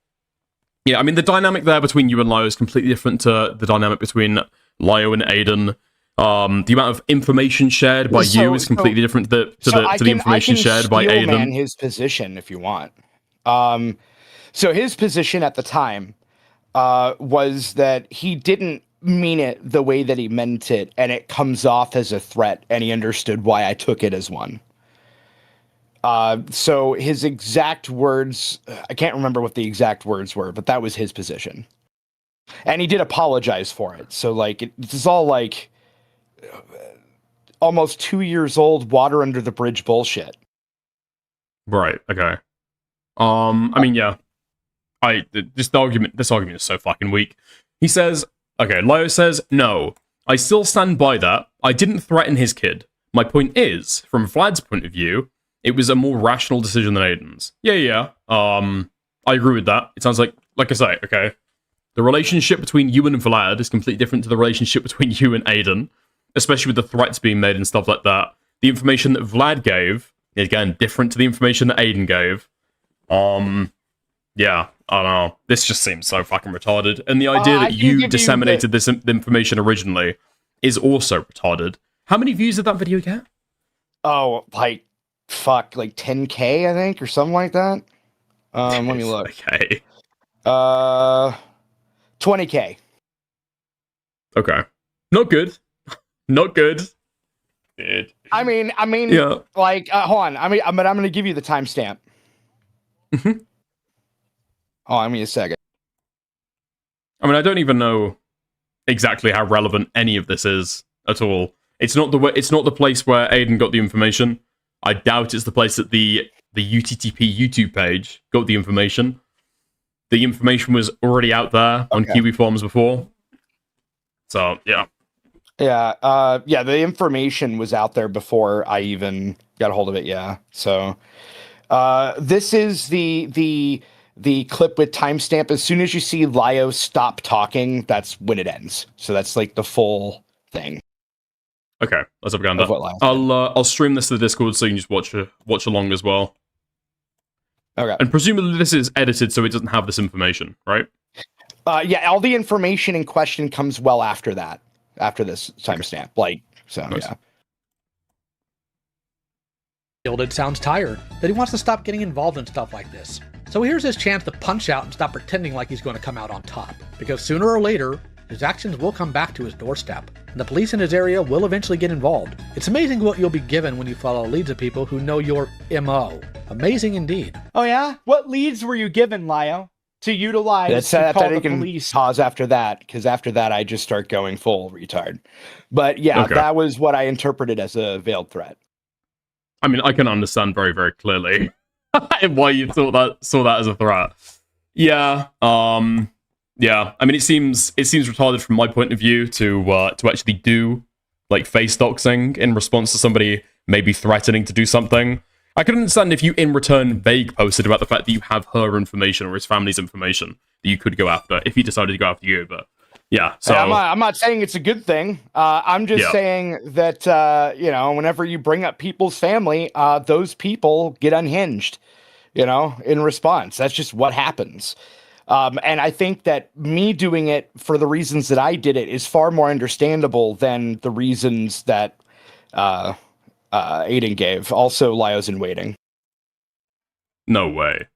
Yeah, I mean, the dynamic there between you and Lio is completely different to the dynamic between Lio and Aiden. The amount of information shared by you is completely different to the information shared by Aiden. Man his position if you want. So his position at the time was that he didn't mean it the way that he meant it, and it comes off as a threat, and he understood why I took it as one. So his exact words, I can't remember what the exact words were, but that was his position. And he did apologize for it. So, like, it's all, like, almost 2 years old, water under the bridge bullshit. Right, okay. I mean, yeah. This argument is so fucking weak. He says, okay, Lio says, no, I still stand by that. I didn't threaten his kid. My point is, from Vlad's point of view, it was a more rational decision than Aiden's. Yeah. I agree with that. It sounds like I say, okay, the relationship between you and Vlad is completely different to the relationship between you and Aiden, especially with the threats being made and stuff like that. The information that Vlad gave, again, different to the information that Aiden gave. Yeah, I don't know. This just seems so fucking retarded. And the idea that you disseminated this information originally is also retarded. How many views did that video get? Oh, like, fuck, like 10K, I think, or something like that. Let me look. Okay. 20K. Okay. Not good. Not good. Dude. I mean, yeah. Like, hold on. But I'm going to give you the timestamp. Mm-hmm. Hold on, give me a second. I mean, I don't even know exactly how relevant any of this is at all. It's not the place where Aiden got the information. I doubt it's the place that the UTTP YouTube page got the information. The information was already out there on Kiwi Forums before. So, yeah. Yeah, the information was out there before I even got a hold of it, yeah. So, this is the clip with timestamp. As soon as you see Lio stop talking, that's when it ends. So that's like the full thing. Okay, let's have a go. I'll stream this to the Discord so you can just watch along as well. Okay. And presumably this is edited so it doesn't have this information, right? Yeah, all the information in question comes well after that, after this timestamp. Like, so nice. Yeah. Sounds tired, that he wants to stop getting involved in stuff like this. So here's his chance to punch out and stop pretending like he's going to come out on top. Because sooner or later, his actions will come back to his doorstep, and the police in his area will eventually get involved. It's amazing what you'll be given when you follow leads of people who know your MO. Amazing indeed. Oh yeah? What leads were you given, Lio, to utilize to call the police? Pause after that, because after that I just start going full retard. But yeah, that was what I interpreted as a veiled threat. I mean, I can understand very, very clearly why you saw that as a threat. Yeah. Yeah. I mean, it seems retarded from my point of view to actually do like face doxing in response to somebody maybe threatening to do something. I can understand if you in return vague posted about the fact that you have her information or his family's information that you could go after if he decided to go after you, but yeah. So I'm not saying it's a good thing. I'm just saying that whenever you bring up people's family, those people get unhinged, in response. That's just what happens. And I think that me doing it for the reasons that I did it is far more understandable than the reasons that Aiden gave. Also, Lio's in waiting. No way.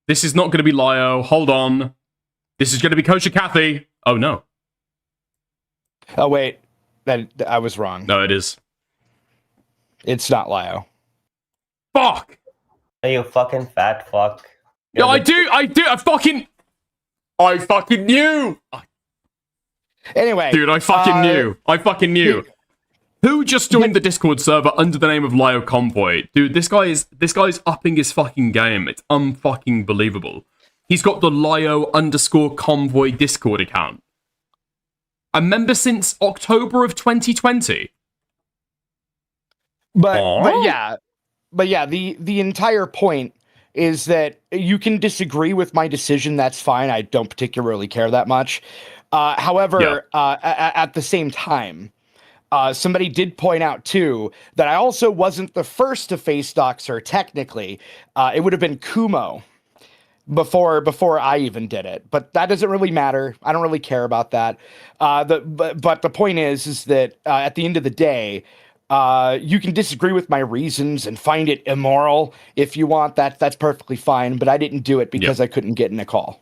This is not going to be Lio. Hold on. This is going to be Kosher Kathy. Oh, no. Oh, wait. I was wrong. No, it is. It's not Lio. Fuck! Are you fucking fat fuck? Yeah, I do. I fucking knew. Anyway. Dude, I fucking knew. Who just joined the Discord server under the name of Lio Convoy? Dude, this guy is upping his fucking game. It's unfucking believable. He's got the Lio_Convoy Discord account. A member since October of 2020. But yeah, the entire point is that you can disagree with my decision. That's fine. I don't particularly care that much. However, at the same time, somebody did point out too that I also wasn't the first to face Doxer. Technically, it would have been Kumo before I even did it. But that doesn't really matter. I don't really care about that. But the point is that at the end of the day, you can disagree with my reasons and find it immoral if you want. That's perfectly fine. But I didn't do it because I couldn't get in a call.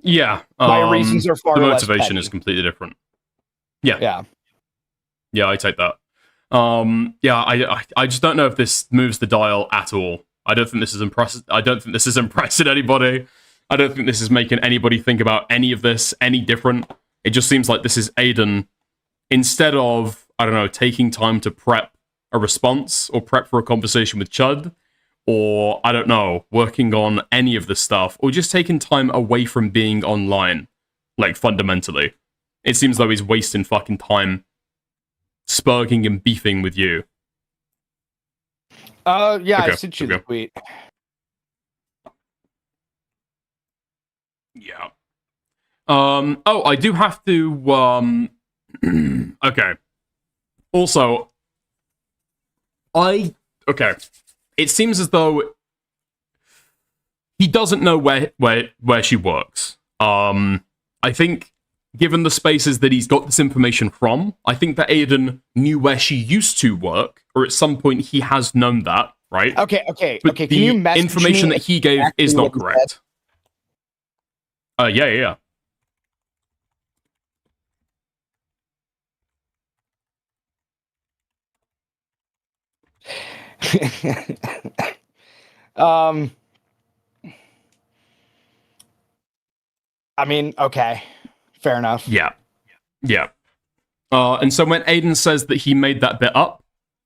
Yeah, my reasons are far less the motivation petty. is completely different. Yeah, I take that. I just don't know if this moves the dial at all. I don't think this is impressing anybody. I don't think this is making anybody think about any of this any different. It just seems like this is Aiden, instead of, I don't know, taking time to prep a response or prep for a conversation with Chud, or, I don't know, working on any of the stuff, or just taking time away from being online, like, fundamentally. It seems though he's wasting fucking time spurging and beefing with you. I sent you the tweet. Yeah. I do have to, okay. Also, it seems as though he doesn't know where she works. I think, given the spaces that he's got this information from, I think that Aiden knew where she used to work, or at some point he has known that, right? Okay. But Can the you message information me that he gave exactly is what not he correct. Yeah. I mean, okay, fair enough. Yeah. And so when Aiden says that he made that bit up,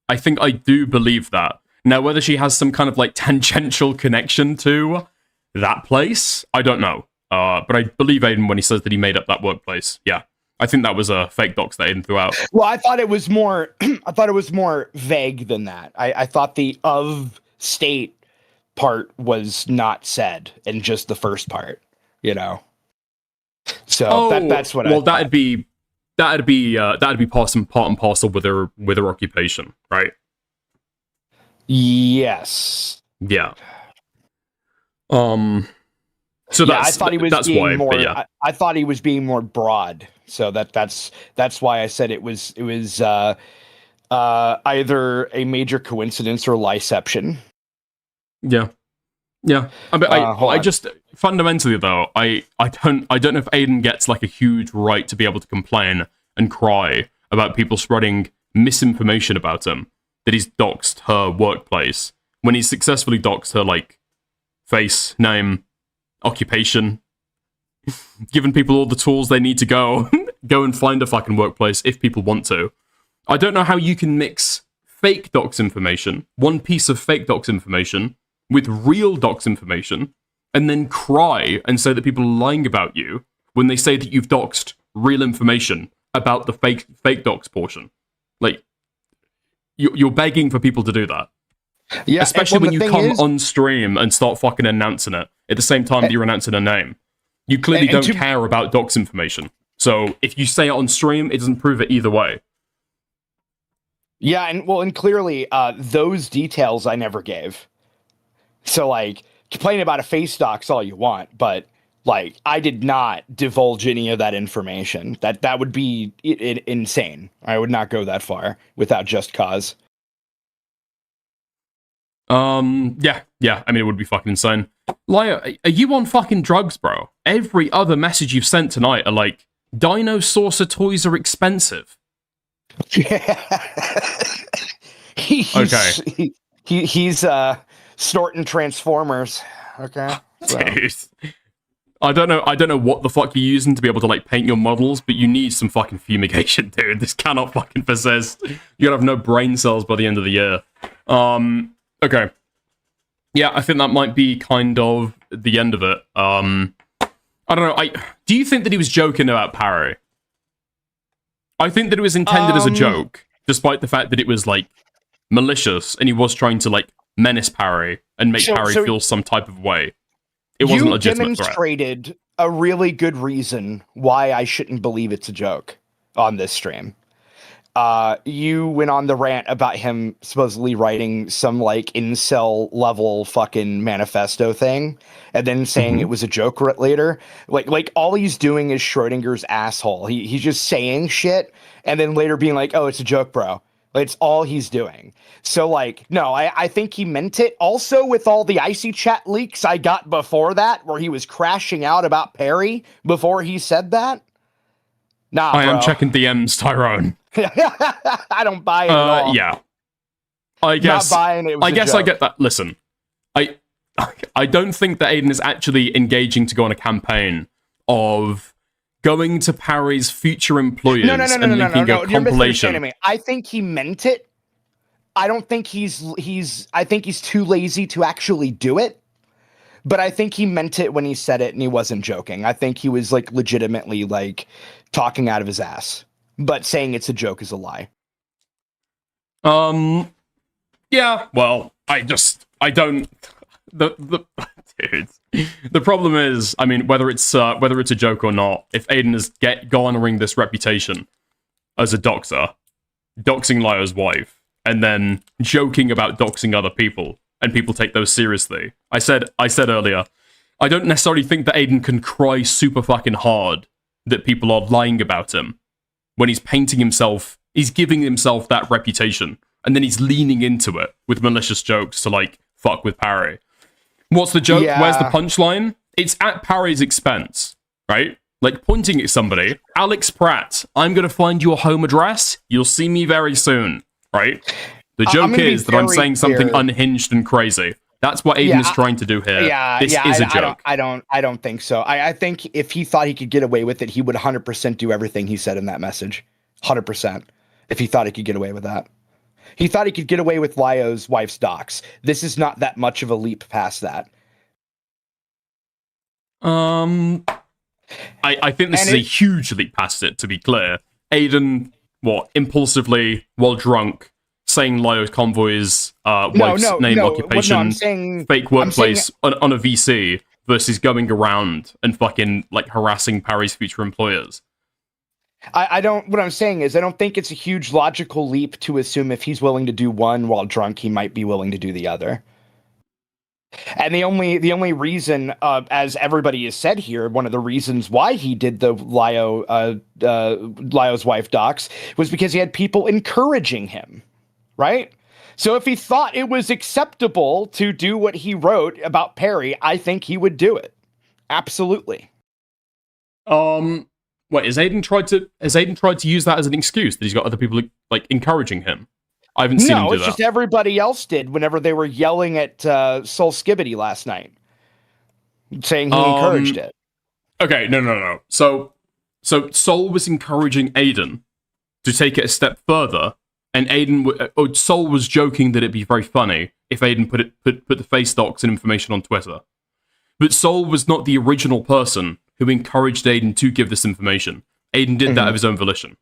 I think I do believe that. Now, whether she has some kind of like tangential connection to that place, I don't know. But I believe Aiden when he says that he made up that workplace. Yeah. I think that was a fake docs that Aiden threw out. Well, I thought it was more. I thought it was more vague than that. I thought the of state part was not said, and just the first part. So that's what. Well, that'd be part and parcel with her occupation, right? Yes. Yeah. So I thought he was that's being why, more. yeah. I thought he was being more broad. So that's why I said it was either a major coincidence or liception. Yeah. Yeah, I just fundamentally though, I don't know if Aiden gets like a huge right to be able to complain and cry about people spreading misinformation about him, that he's doxed her workplace when he's successfully doxed her like face, name, occupation, given people all the tools they need to go and find a fucking workplace if people want to. I don't know how you can mix fake dox information, one piece of fake dox information, with real dox information, and then cry and say that people are lying about you when they say that you've doxed real information about the fake dox portion. Like, you're begging for people to do that. Yeah, especially when you come on stream and start fucking announcing it at the same time that you're announcing a name. You clearly don't care about dox information. So if you say it on stream, it doesn't prove it either way. Yeah, and clearly those details I never gave. So like, complain about a face dox all you want, but like, I did not divulge any of that information. That would be insane. I would not go that far without just cause. Yeah. I mean, it would be fucking insane. Laya, are you on fucking drugs, bro? Every other message you've sent tonight are like, Dino Saucer toys are expensive. He's snorting Transformers. Okay. So. Dude. I don't know what the fuck you're using to be able to like paint your models, but you need some fucking fumigation, dude. This cannot fucking persist. You're gonna have no brain cells by the end of the year. Okay. Yeah, I think that might be kind of the end of it. I don't know. Do you think that he was joking about Parry? I think that it was intended as a joke, despite the fact that it was like malicious, and he was trying to like menace Parry and make Parry feel some type of way. It wasn't a legitimate threat. You demonstrated a really good reason why I shouldn't believe it's a joke on this stream. You went on the rant about him supposedly writing some like incel level fucking manifesto thing, and then saying it was a joke later. Like all he's doing is Schrodinger's asshole. He's just saying shit and then later being like, "Oh, it's a joke, bro." Like, it's all he's doing. So like, no, I think he meant it. Also, with all the Icy Chat leaks I got before that, where he was crashing out about Perry before he said that. Nah, I am checking DMs, Tyrone. I don't buy it at all. Yeah. I guess. Not buying it. I guess I get that. Listen, I don't think that Aiden is actually engaging to go on a campaign of going to Parry's future employers and linking a compilation. Me. I think he meant it. I don't think I think he's too lazy to actually do it. But I think he meant it when he said it, and he wasn't joking. I think he was like legitimately like talking out of his ass. But saying it's a joke is a lie. Yeah, well, I don't dude. The problem is, I mean, whether it's a joke or not, if Aiden is garnering this reputation as a doxer, doxing Laio's wife, and then joking about doxing other people, and people take those seriously. I said earlier, I don't necessarily think that Aiden can cry super fucking hard that people are lying about him when he's painting himself, he's giving himself that reputation, and then he's leaning into it with malicious jokes to like fuck with Parry. What's the joke? Yeah. Where's the punchline? It's at Parry's expense, right? Like pointing at somebody. Alex Pratt, I'm going to find your home address. You'll see me very soon, right? The joke is that I'm saying something unhinged and crazy. That's what Aiden is trying to do here. This is a joke. I don't think so. I think if he thought he could get away with it, he would 100% do everything he said in that message. 100%. If he thought he could get away with that. He thought he could get away with Laio's wife's docs. This is not that much of a leap past that. I think this is a huge leap past it, to be clear. Aiden, impulsively, while drunk, saying Laio's convoy's wife's name, occupation, fake workplace on a VC, versus going around and fucking, like, harassing Parry's future employers. What I'm saying is, I don't think it's a huge logical leap to assume if he's willing to do one while drunk, he might be willing to do the other. And the only reason, as everybody has said here, one of the reasons why he did the Laio's wife docs was because he had people encouraging him, right? So if he thought it was acceptable to do what he wrote about Perry, I think he would do it. Absolutely. Wait, has Aiden tried to use that as an excuse that he's got other people like encouraging him? I haven't seen him do No, it's just everybody else did whenever they were yelling at Soul Skibbity last night, saying he encouraged it. Okay, no. So Soul was encouraging Aiden to take it a step further, and Soul was joking that it'd be very funny if Aiden put the face docs and information on Twitter. But Soul was not the original person who encouraged Aiden to give this information. Aiden did that of his own volition.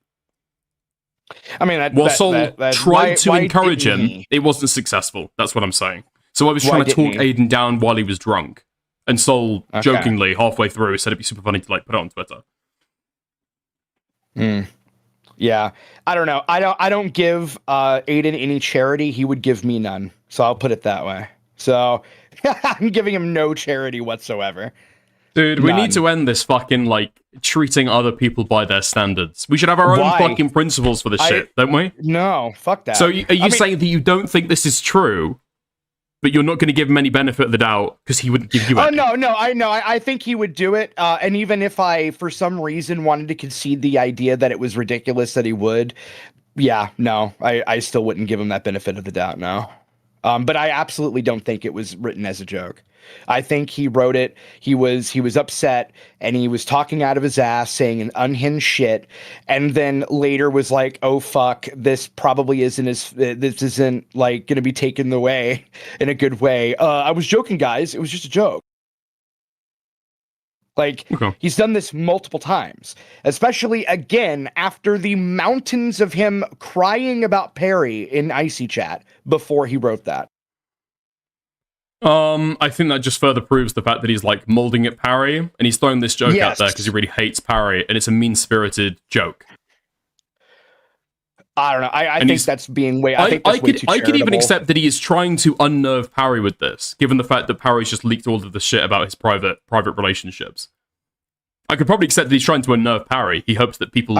I mean, while Soul tried to encourage him, it wasn't successful. That's what I'm saying. So I was trying to talk Aiden down while he was drunk, and Soul jokingly halfway through said it'd be super funny to like put it on Twitter. Yeah, I don't know. I don't give Aiden any charity. He would give me none. So I'll put it that way. So I'm giving him no charity whatsoever. Dude, we need to end this fucking, like, treating other people by their standards. We should have our own fucking principles for this shit, don't we? No, fuck that. So are you saying that you don't think this is true, but you're not going to give him any benefit of the doubt because he wouldn't give you any? Oh, no, I know. I think he would do it. And even if I, for some reason, wanted to concede the idea that it was ridiculous that he would, yeah, no, I still wouldn't give him that benefit of the doubt, no. But I absolutely don't think it was written as a joke. I think he wrote it. He was upset and he was talking out of his ass, saying an unhinged shit, and then later was like, "Oh fuck, this probably isn't like going to be taken away in a good way." I was joking, guys. It was just a joke. Like, he's done this multiple times, especially again after the mountains of him crying about Perry in Icy Chat before he wrote that. I think that just further proves the fact that he's like molding at Parry, and he's throwing this joke out there because he really hates Parry, and it's a mean-spirited joke. I don't know. I think that's being way. I think that's way too I could even charitable. accept that he is trying to unnerve Parry with this, given the fact that Parry's just leaked all of the shit about his private relationships. I could probably accept that he's trying to unnerve Parry. He hopes that people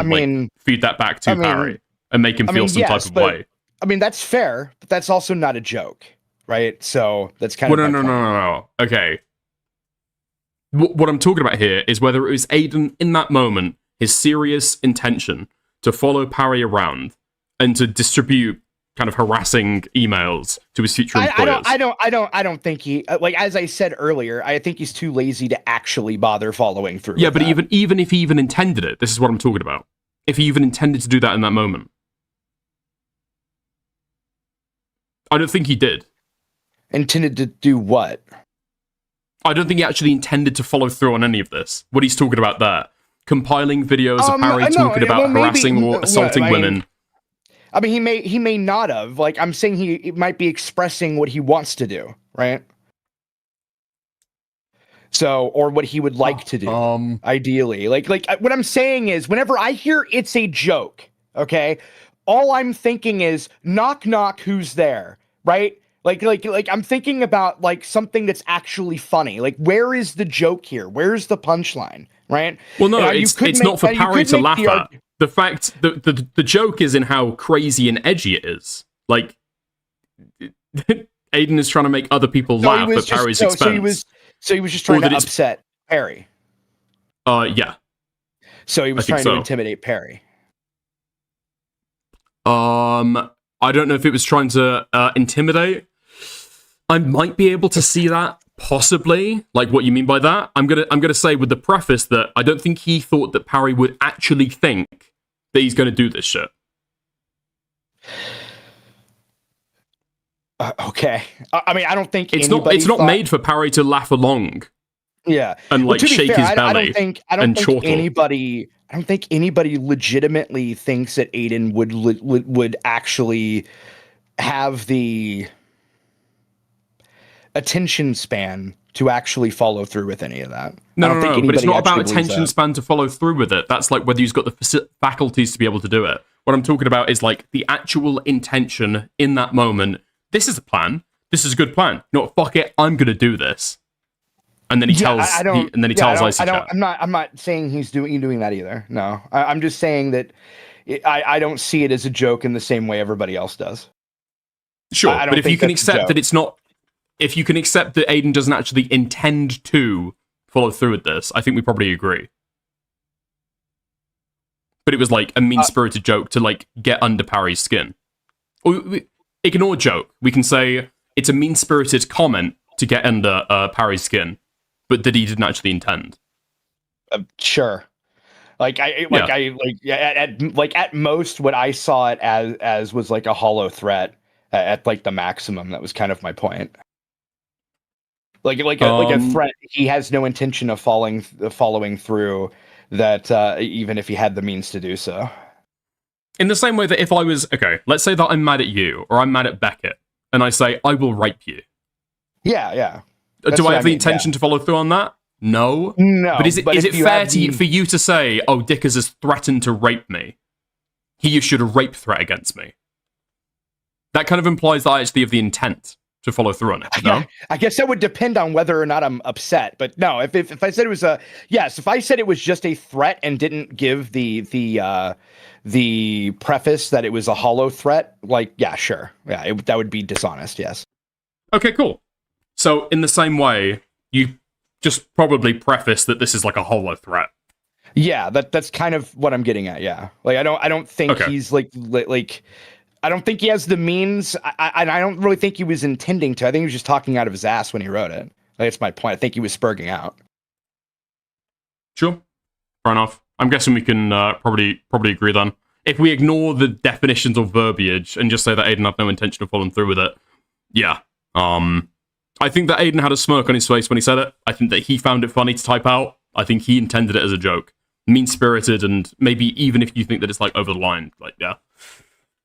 feed that back to Parry and make him feel some type of way. I mean, that's fair, but that's also not a joke, right? So that's kind of no. Okay. What I'm talking about here is whether it was Aiden in that moment, his serious intention to follow Parry around and to distribute kind of harassing emails to his future employers. I don't think he, like, as I said earlier, I think he's too lazy to actually bother following through. Yeah, with but that. even if he even intended it, this is what I'm talking about. If he even intended to do that in that moment, I don't think he did. Intended to do what? I don't think he actually intended to follow through on any of this. What he's talking about there. Compiling videos of Parry talking about harassing or assaulting women. I mean, he may not have. Like, I'm saying he might be expressing what he wants to do, right? So, or what he would like to do, ideally. Like what I'm saying is, whenever I hear it's a joke, okay, all I'm thinking is knock knock, who's there, right? Like I'm thinking about like something that's actually funny. Like, where is the joke here? Where's the punchline, right? Well, no, it's not for Parry to laugh at. The fact the joke is in how crazy and edgy it is. Like, Aiden is trying to make other people laugh at Parry's expense. So he was just trying to upset Parry. Yeah. So he was trying to intimidate Parry. I don't know if it was trying to intimidate. I might be able to see that, possibly. Like, what you mean by that? I'm gonna say with the preface that I don't think he thought that Parry would actually think that he's gonna do this shit. Okay. I mean, I don't think it's not made for Parry to laugh along. Yeah, and like shake his belly. I don't think anybody legitimately thinks that Aiden would actually have the attention span to actually follow through with any of that. No, but it's not about attention span to follow through with it. That's like whether he's got the faculties to be able to do it. What I'm talking about is like the actual intention in that moment. This is a plan. This is a good plan. You know what? Fuck it. I'm gonna do this. And then he tells. Icy Chat. I'm not saying he's doing that either. No, I'm just saying that I don't see it as a joke in the same way everybody else does. Sure, I don't but if think you can that's a accept joke. that it's not, if you can accept that Aiden doesn't actually intend to follow through with this, I think we probably agree. But it was like a mean-spirited joke to like get under Parry's skin. Or ignore joke. We can say it's a mean-spirited comment to get under Parry's skin, but that he didn't actually intend. Sure. At most, what I saw it as was like a hollow threat at like the maximum. That was kind of my point. Like a threat. He has no intention of following through. That even if he had the means to do so. In the same way that if I was okay, let's say that I'm mad at you or I'm mad at Beckett, and I say I will rape you. Yeah. Do I have the intention to follow through on that? No. But is it fair for you to say, oh, Dickers has threatened to rape me? He issued a rape threat against me. That kind of implies that I actually have the intent to follow through on it. No? I guess that would depend on whether or not I'm upset. But no, if I said it was if I said it was just a threat and didn't give the preface that it was a hollow threat, like, yeah, sure. Yeah, that would be dishonest, yes. Okay, cool. So in the same way, you just probably preface that this is like a hollow threat. Yeah, that's kind of what I'm getting at, yeah. Like I don't think he's like I don't think he has the means. I don't really think he was intending to. I think he was just talking out of his ass when he wrote it. That's my point. I think he was spurging out. Sure. Fair enough. I'm guessing we can probably agree then. If we ignore the definitions or verbiage and just say that Aiden had no intention of following through with it, yeah. I think that Aiden had a smirk on his face when he said it. I think that he found it funny to type out. I think he intended it as a joke. Mean-spirited, and maybe even if you think that it's like over the line, like, yeah.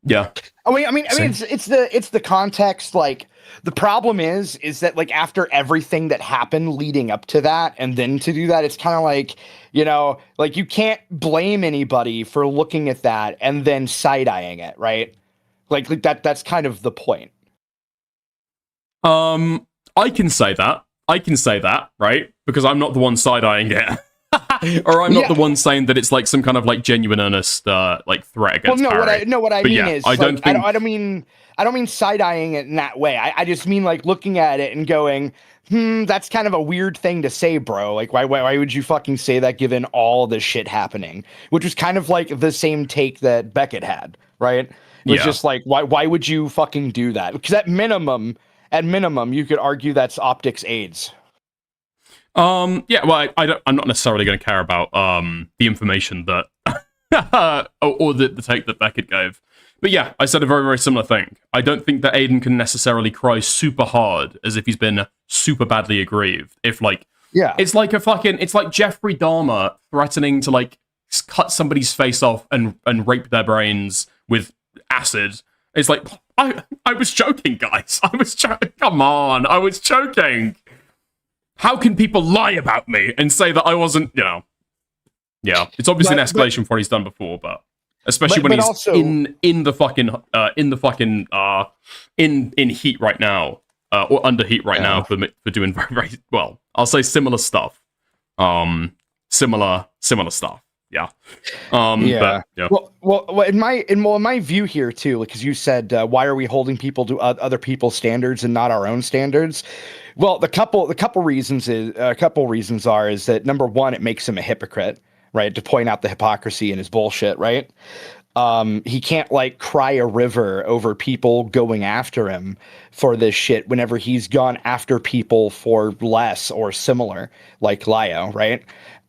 Yeah. I mean, it's the context. Like, the problem is that like after everything that happened leading up to that, and then to do that, it's kind of like, you know, like you can't blame anybody for looking at that and then side-eyeing it, right? Like that's kind of the point. I can say that, right? Because I'm not the one side-eyeing it. Or I'm not the one saying that it's like some kind of like genuine, earnest like threat against Parry. What I mean is I don't think... I don't mean side-eyeing it in that way. I just mean like looking at it and going, that's kind of a weird thing to say, bro. Like why would you fucking say that given all the shit happening? Which was kind of like the same take that Beckett had, right? It was just like, why would you fucking do that? Because at minimum, you could argue that's optics aids. Yeah, well, I'm not necessarily going to care about the information that or the take that Beckett gave. But yeah, I said a very, very similar thing. I don't think that Aiden can necessarily cry super hard as if he's been super badly aggrieved. If like, it's like it's like Jeffrey Dahmer threatening to like cut somebody's face off and rape their brains with acid. It's like, I was joking, guys. Come on, I was joking. How can people lie about me and say that I wasn't, you know? Yeah, it's obviously an escalation from what he's done before, but especially when he's also in heat right now, or under heat right now for doing very, very well. I'll say similar stuff. Similar stuff. Yeah. But, yeah. Well, in my view here too, because you said why are we holding people to other people's standards and not our own standards? Well, the couple reasons is that number one, it makes him a hypocrite, right? To point out the hypocrisy in his bullshit, right? He can't like cry a river over people going after him for this shit whenever he's gone after people for less or similar, like Lio, right?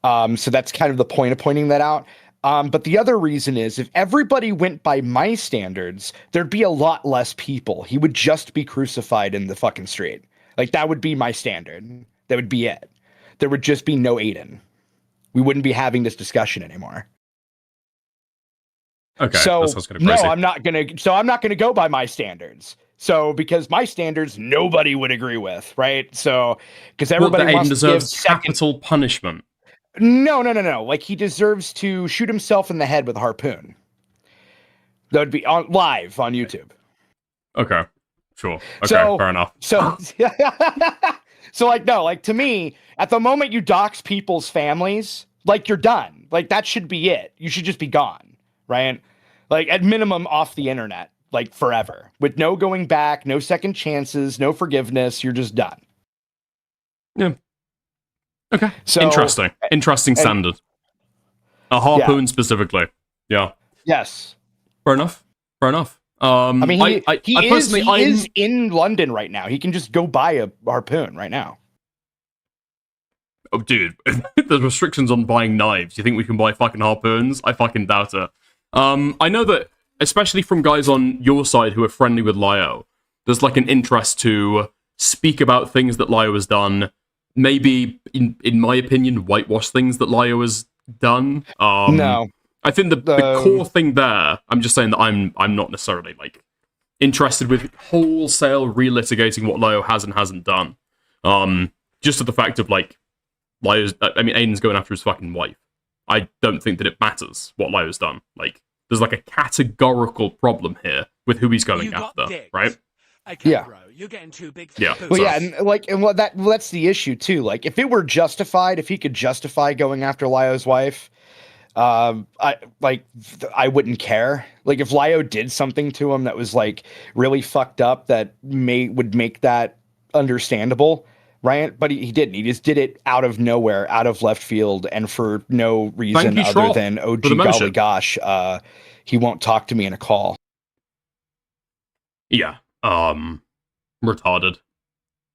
So that's kind of the point of pointing that out. But the other reason is if everybody went by my standards, there'd be a lot less people. He would just be crucified in the fucking street. Like, that would be my standard. That would be it. There would just be no Aiden. We wouldn't be having this discussion anymore. Okay. So no, I'm not gonna go by my standards. So because my standards nobody would agree with, right? So because everybody Aiden wants deserves to give capital punishment. No. Like he deserves to shoot himself in the head with a harpoon. That would be live on YouTube. Okay. Sure. Okay, fair enough. So like, no, like to me, at the moment you dox people's families, like you're done. Like that should be it. You should just be gone, right? Like at minimum off the internet. like forever, with no going back, no second chances, no forgiveness. You're just done. Yeah. Okay. So Interesting standard. A harpoon specifically. Yeah. Yes. Fair enough. I mean, he personally, is in London right now. He can just go buy a harpoon right now. Oh, dude, there's restrictions on buying knives. You think we can buy fucking harpoons? I fucking doubt it. I know that, especially from guys on your side who are friendly with Lyo, there's like an interest to speak about things that Lyo has done. Maybe, in my opinion, whitewash things that Lyo has done. No. I think the core thing there, I'm just saying that I'm not necessarily like interested with wholesale relitigating what Lyo has and hasn't done. Just to the fact of like Aiden's going after his fucking wife. I don't think that it matters what Lyo's done. Like there's like a categorical problem here with who he's going after, right? Okay, yeah. Bro, you're getting too big for Yeah. the Well, food. yeah, and that's the issue too. Like if it were justified, if he could justify going after Lyo's wife, I wouldn't care. Like if Lyo did something to him that was like really fucked up that would make that understandable, right? But he didn't. He just did it out of nowhere, out of left field, and for no reason other than oh gee golly gosh, he won't talk to me in a call. Yeah. Retarded.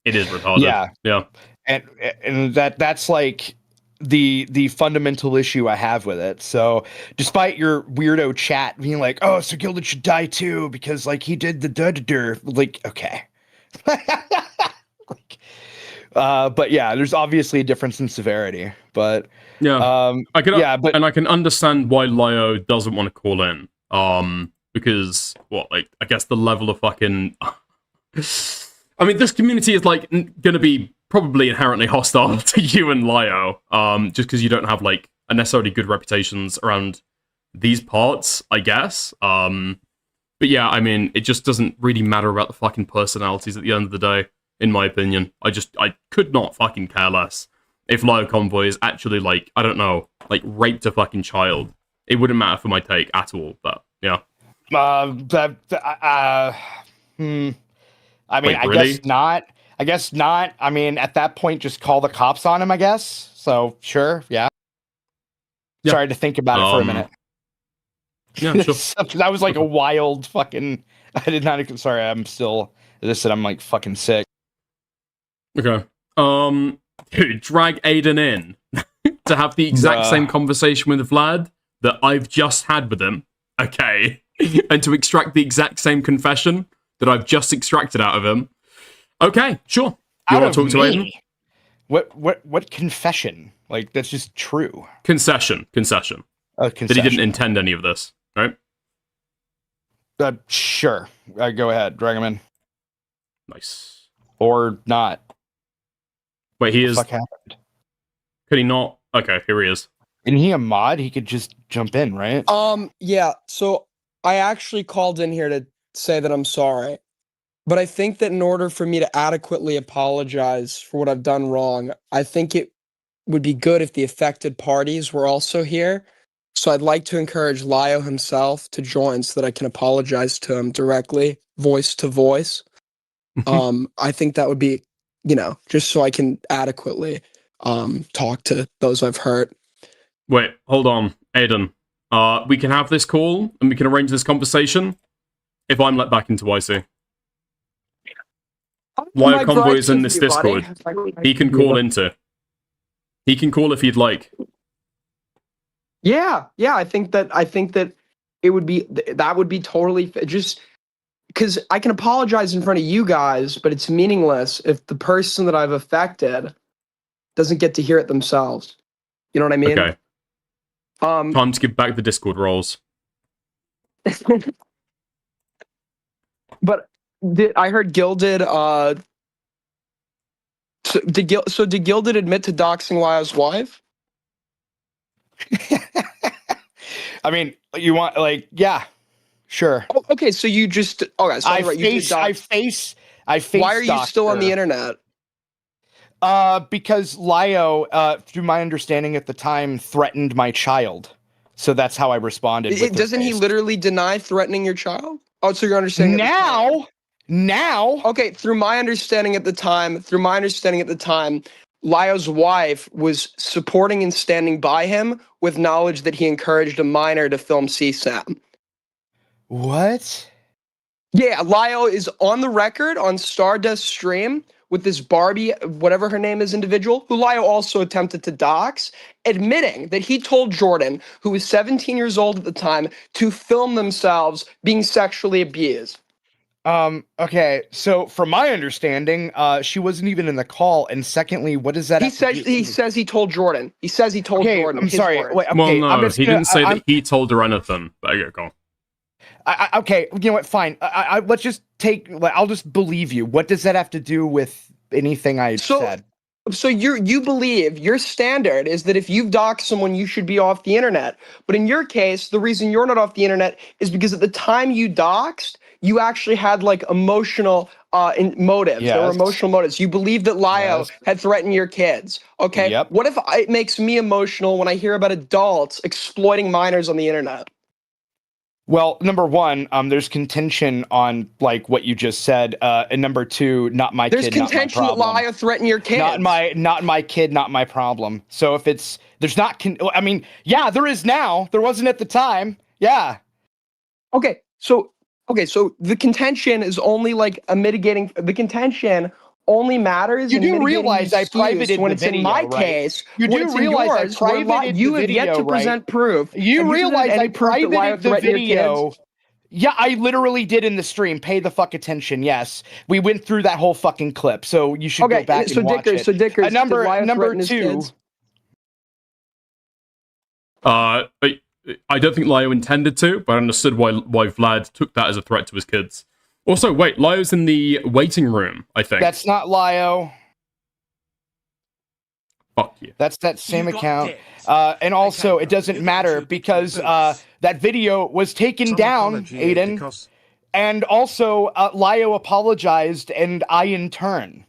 It is retarded. Yeah. And that's like the fundamental issue I have with it. So despite your weirdo chat being like, oh, so Gilded should die too because like he did the duh-duh-duh, like okay. But yeah, there's obviously a difference in severity. But I can understand why Lyo doesn't want to call in. Because I guess the level of fucking I mean, this community is like gonna be probably inherently hostile to you and Lyo, just because you don't have like a necessarily good reputations around these parts, I guess. But yeah, I mean, it just doesn't really matter about the fucking personalities at the end of the day, in my opinion. I could not fucking care less if Lyo Convoy is actually like, I don't know, like raped a fucking child. It wouldn't matter for my take at all, but yeah. I mean, Wait, I really? guess not. I mean, at that point, just call the cops on him, I guess. So, sure, yeah. Sorry to think about it for a minute. Yeah, sure. That was like a wild fucking... I did not... Sorry, I'm still... As I said, I'm like fucking sick. Okay. Dude, drag Aiden in to have the exact same conversation with Vlad that I've just had with him. Okay. And to extract the exact same confession that I've just extracted out of him. Okay, sure. You want to talk to Aiden? What confession? Like, that's just true. Concession. Oh, concession. That he didn't intend any of this, right? Sure. Go ahead. Drag him in. Nice. Or not. Wait, he is... What the fuck happened? Could he not? Okay, here he is. Isn't he a mod? He could just jump in, right? Yeah, so I actually called in here to say that I'm sorry. But I think that in order for me to adequately apologize for what I've done wrong, I think it would be good if the affected parties were also here. So I'd like to encourage Lyo himself to join so that I can apologize to him directly, voice to voice. I think that would be, just so I can adequately talk to those I've hurt. Wait, hold on, Aiden. We can have this call and we can arrange this conversation if I'm let back into YC. Lyo Convoy is in this Discord. He can call into. He can call if he'd like. Yeah, I think that it would be that would be totally just because I can apologize in front of you guys, but it's meaningless if the person that I've affected doesn't get to hear it themselves. You know what I mean? Okay. Time to give back the Discord roles. But I heard Gilded. Did Gilded admit to doxing Lyo's wife? I mean, you want yeah, sure. Oh, okay, so you just okay. So I face. Why are you still on the internet? Because Lyo, through my understanding at the time, threatened my child. So that's how I responded. Doesn't he literally deny threatening your child? Oh, so you're understanding now. Okay, through my understanding at the time, Lyo's wife was supporting and standing by him with knowledge that he encouraged a minor to film CSAM. What? Yeah, Lyo is on the record on Stardust stream with this Barbie, whatever her name is, individual, who Lyo also attempted to dox, admitting that he told Jordan, who was 17 years old at the time, to film themselves being sexually abused. Okay, so from my understanding, she wasn't even in the call. And secondly, what does that? He says he told Jordan. He says he told Jordan. I'm sorry. Words. Wait, okay, Well, no, I'm just he gonna- didn't say I'm- that he told her anything. But okay, go on. Okay, you know what? Fine. Let's just take. I'll just believe you. What does that have to do with anything I said? So you believe your standard is that if you've doxed someone, you should be off the internet. But in your case, the reason you're not off the internet is because at the time you doxed, you actually had like emotional motives. There were Yes. emotional motives. You believe that Lyo Yes. had threatened your kids. Okay. Yep. What if it makes me emotional when I hear about adults exploiting minors on the internet? Well, number one, there's contention on like what you just said, and number two, not my There's kid, not my contention that problem. Lyo threatened your kids. Not my kid, not my problem. So if there's not, I mean, yeah, there is now. There wasn't at the time. Yeah. Okay, so the contention is only like a mitigating. The contention only matters. You in do mitigating realize I excuse privated when the it's video, in my right? case. You when do it's in realize I yours, where privated you the have yet to video, present right? proof. You Have realize presented I any proof that Lyo privated the threatened your video. kids? Yeah, I literally did in the stream. Pay the fuck attention. Yes, we went through that whole fucking clip, so you should go back and watch it. So Dickers, did Lyo number threaten his two. kids? I don't think Lyo intended to, but I understood why Vlad took that as a threat to his kids. Also, wait, Lyo's in the waiting room, I think. That's not Lyo. Fuck you. That's that same account. And also, it doesn't matter because that video was taken down, Aiden. And also, Lyo apologized, and I in turn.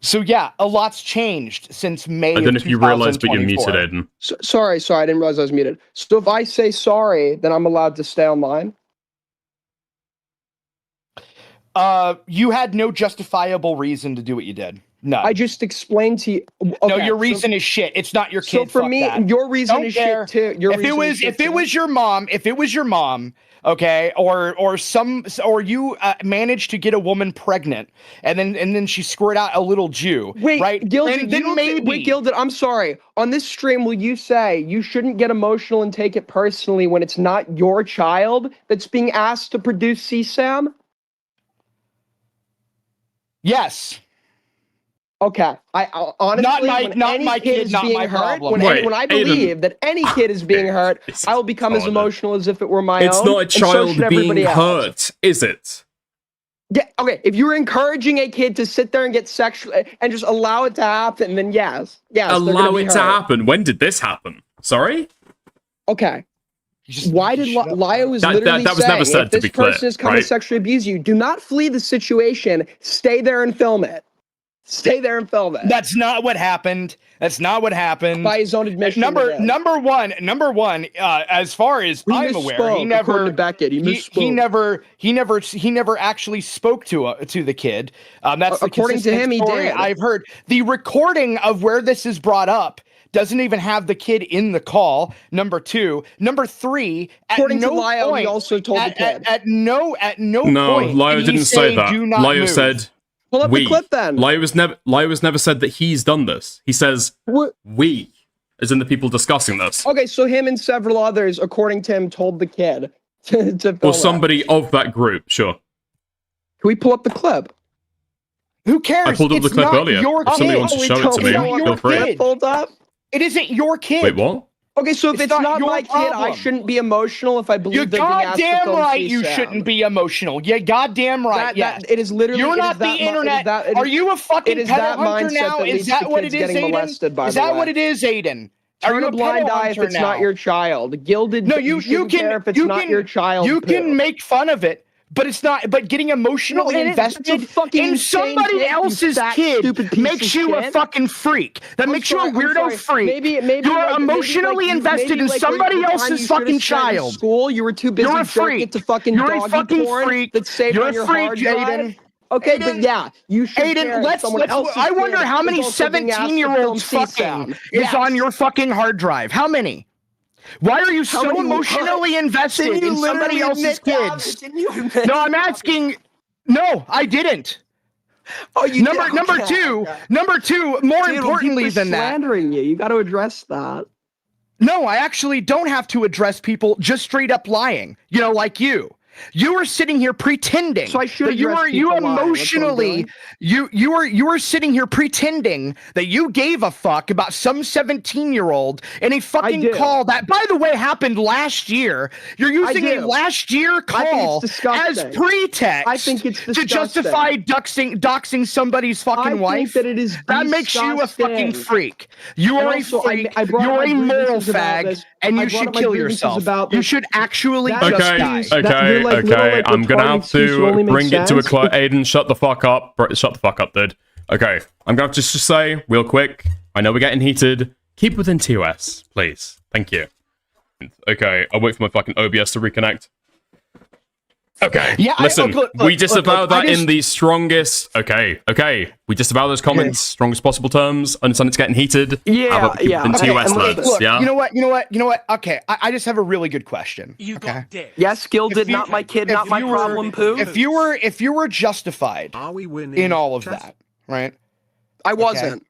So yeah, a lot's changed since May. I don't know if you realized, but you're muted, 2024. Aiden. Sorry, I didn't realize I was muted. So if I say sorry, then I'm allowed to stay online? You had no justifiable reason to do what you did. No. I just explained to you. No, your reason is shit. It's not your kid. So for Fuck me, that. your reason Don't is care. shit too. If it was your mom, okay, or you managed to get a woman pregnant, and then she squirt out a little Jew, Wait, right? Gilded, and then maybe Gilded, I'm sorry. On this stream, will you say you shouldn't get emotional and take it personally when it's not your child that's being asked to produce CSAM? Yes. Okay. I honestly, not my kid, not my hurt, problem. when I believe that any kid is being hurt, I will become as emotional as if it were my own. It's not a and so child should being everybody else. hurt, is it? Yeah, okay. If you're encouraging a kid to sit there and get sexual and just allow it to happen, then yes. Yes. Allow it to happen. When did this happen? Sorry? Okay. Why did Lyo was That literally was never saying, said, if to this be clear, person is coming right? to sexually abuse you, do not flee the situation. Stay there and film it. Stay there and film it. That's not what happened. That's not what happened. By his own admission. Number one. As far as I'm aware, he never. Beckett, he never actually spoke to the kid. That's the according to him, he story did. I've heard. The recording of where this is brought up doesn't even have the kid in the call. Number two. Number three. According to Lyo, he also told the kid. At no No, point. Lyo did he didn't say that. Do not Lyo move. said. Pull up the clip then. Lyo was never said that he's done this. He says we, as in the people discussing this. Okay, so him and several others, according to him, told the kid to film Or it. somebody of that group, sure. Can we pull up the clip? Who cares? I pulled up the It's clip not earlier. your If somebody kid. wants to show it to me, feel free. Pulled up? It isn't your kid. Wait, what? Okay, so if it's not your my kid, I problem. shouldn't be emotional if I believe You're they're being asked to goddamn film right you CSAM. shouldn't be emotional. Yeah, goddamn right. It is literally. You're it is not the that mi- it is internet. that- it Are is- you a fucking it is pedo that hunter mindset now? that Is leads that to what kids it is, getting Aiden? molested, by Is the that way. what it is, Aiden? Are Turn you a blind pedo eye if hunter it's not now? your child. Gilded. No, you shouldn't can care if it's not your child. You too. can make fun of it, But it's not. But getting emotionally invested in somebody else's kid makes you a fucking freak. That makes you a weirdo freak. Maybe you're emotionally invested in somebody else's fucking child. School, you were too busy jerking it to fucking doggy porn that saved on your hard drive. Aiden. Okay, but yeah, you should. Aiden, I wonder how many 17-year-olds fucking is on your fucking hard drive. How many? Why are you so emotionally invested in somebody else's kids? No, I'm asking. No, I didn't. Oh, you number two. More importantly than that, slandering you. You got to address that. No, I actually don't have to address people just straight up lying. You know, like you. You were sitting here pretending. So I should you emotionally you were sitting here pretending that you gave a fuck about some 17-year-old in a fucking call that, by the way, happened last year. You're using a last year call as pretext. I think it's to justify doxing somebody's fucking wife. That it is that makes you a fucking freak. You are a freak. You're a moral fag, and you should kill yourself. You should actually just die. Okay, I'm gonna have to bring it to a close. Aiden, shut the fuck up. Shut the fuck up, dude. Okay, I'm gonna have to just say, real quick, I know we're getting heated. Keep within TOS, please. Thank you. Okay, I'll wait for my fucking OBS to reconnect. Okay, yeah, listen, we disavow that in the strongest... Okay, we disavow those comments, strongest possible terms. Understand it's getting heated. Yeah. TOS, Look, yeah? You know what? Okay, I just have a really good question. You got dick. Yes, Gilded, not my kid, not my problem, poo. If you were justified in all of that, right? I wasn't.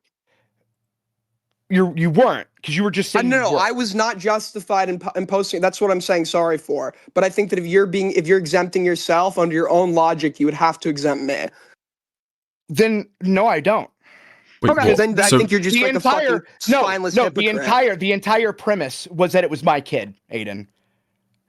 You weren't, because you were just saying. No, I was not justified in posting. That's what I'm saying. Sorry for. But I think that if you're exempting yourself under your own logic, you would have to exempt me. Then no, I don't. Wait, okay, then I think you're just like a fucking spineless hypocrite. The entire premise was that it was my kid, Aiden.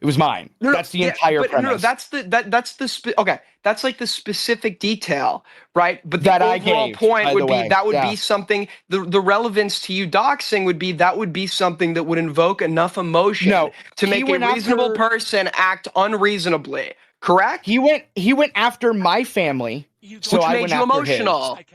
It was mine. That's the entire premise. No, that's like the specific detail, right? But the that overall point would be that would be something. The relevance to you doxing would be that would be something that would invoke enough emotion to make a reasonable person act unreasonably. Correct? He went after my family, so which I made went you after emotional. his.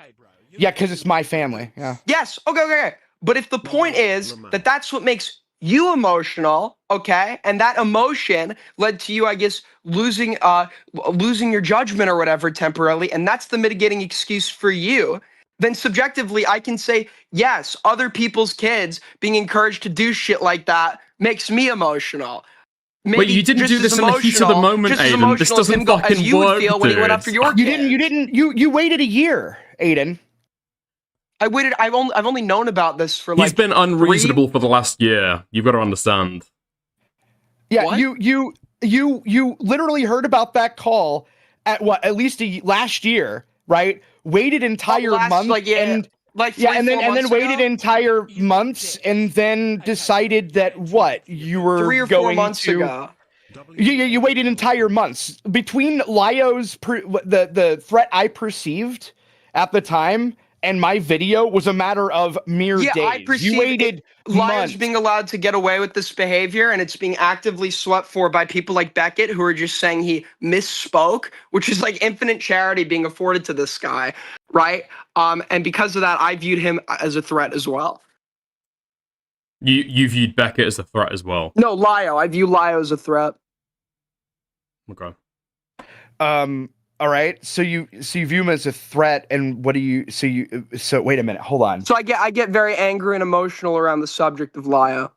Yeah, because it's my family. Yeah. Yes. Okay. But if the point is that that's what makes you emotional, okay, and that emotion led to you, I guess, losing your judgment or whatever temporarily, and that's the mitigating excuse for you, then subjectively I can say, yes, other people's kids being encouraged to do shit like that makes me emotional. Maybe wait, you didn't do this in the heat of the moment, Aiden. This doesn't fucking work, dude. When he went after your kid. You waited a year, Aiden. I waited. I've only known about this for like. He's been unreasonable for the last year. You've got to understand. Yeah, what? You literally heard about that call at least last year, right? Waited entire month, and then waited entire months, and then decided that you were 3 or 4 months ago. You waited entire months between Lyo's the threat I perceived at the time. And my video was a matter of mere days. I perceive you waited months. Being allowed to get away with this behavior, and it's being actively swept for by people like Beckett, who are just saying he misspoke, which is like infinite charity being afforded to this guy, right? And because of that, I viewed him as a threat as well. You viewed Beckett as a threat as well? No, Lyo. I view Lyo as a threat. Okay. All right, so you view him as a threat, and what do you? So wait a minute, hold on. So I get very angry and emotional around the subject of Lyo.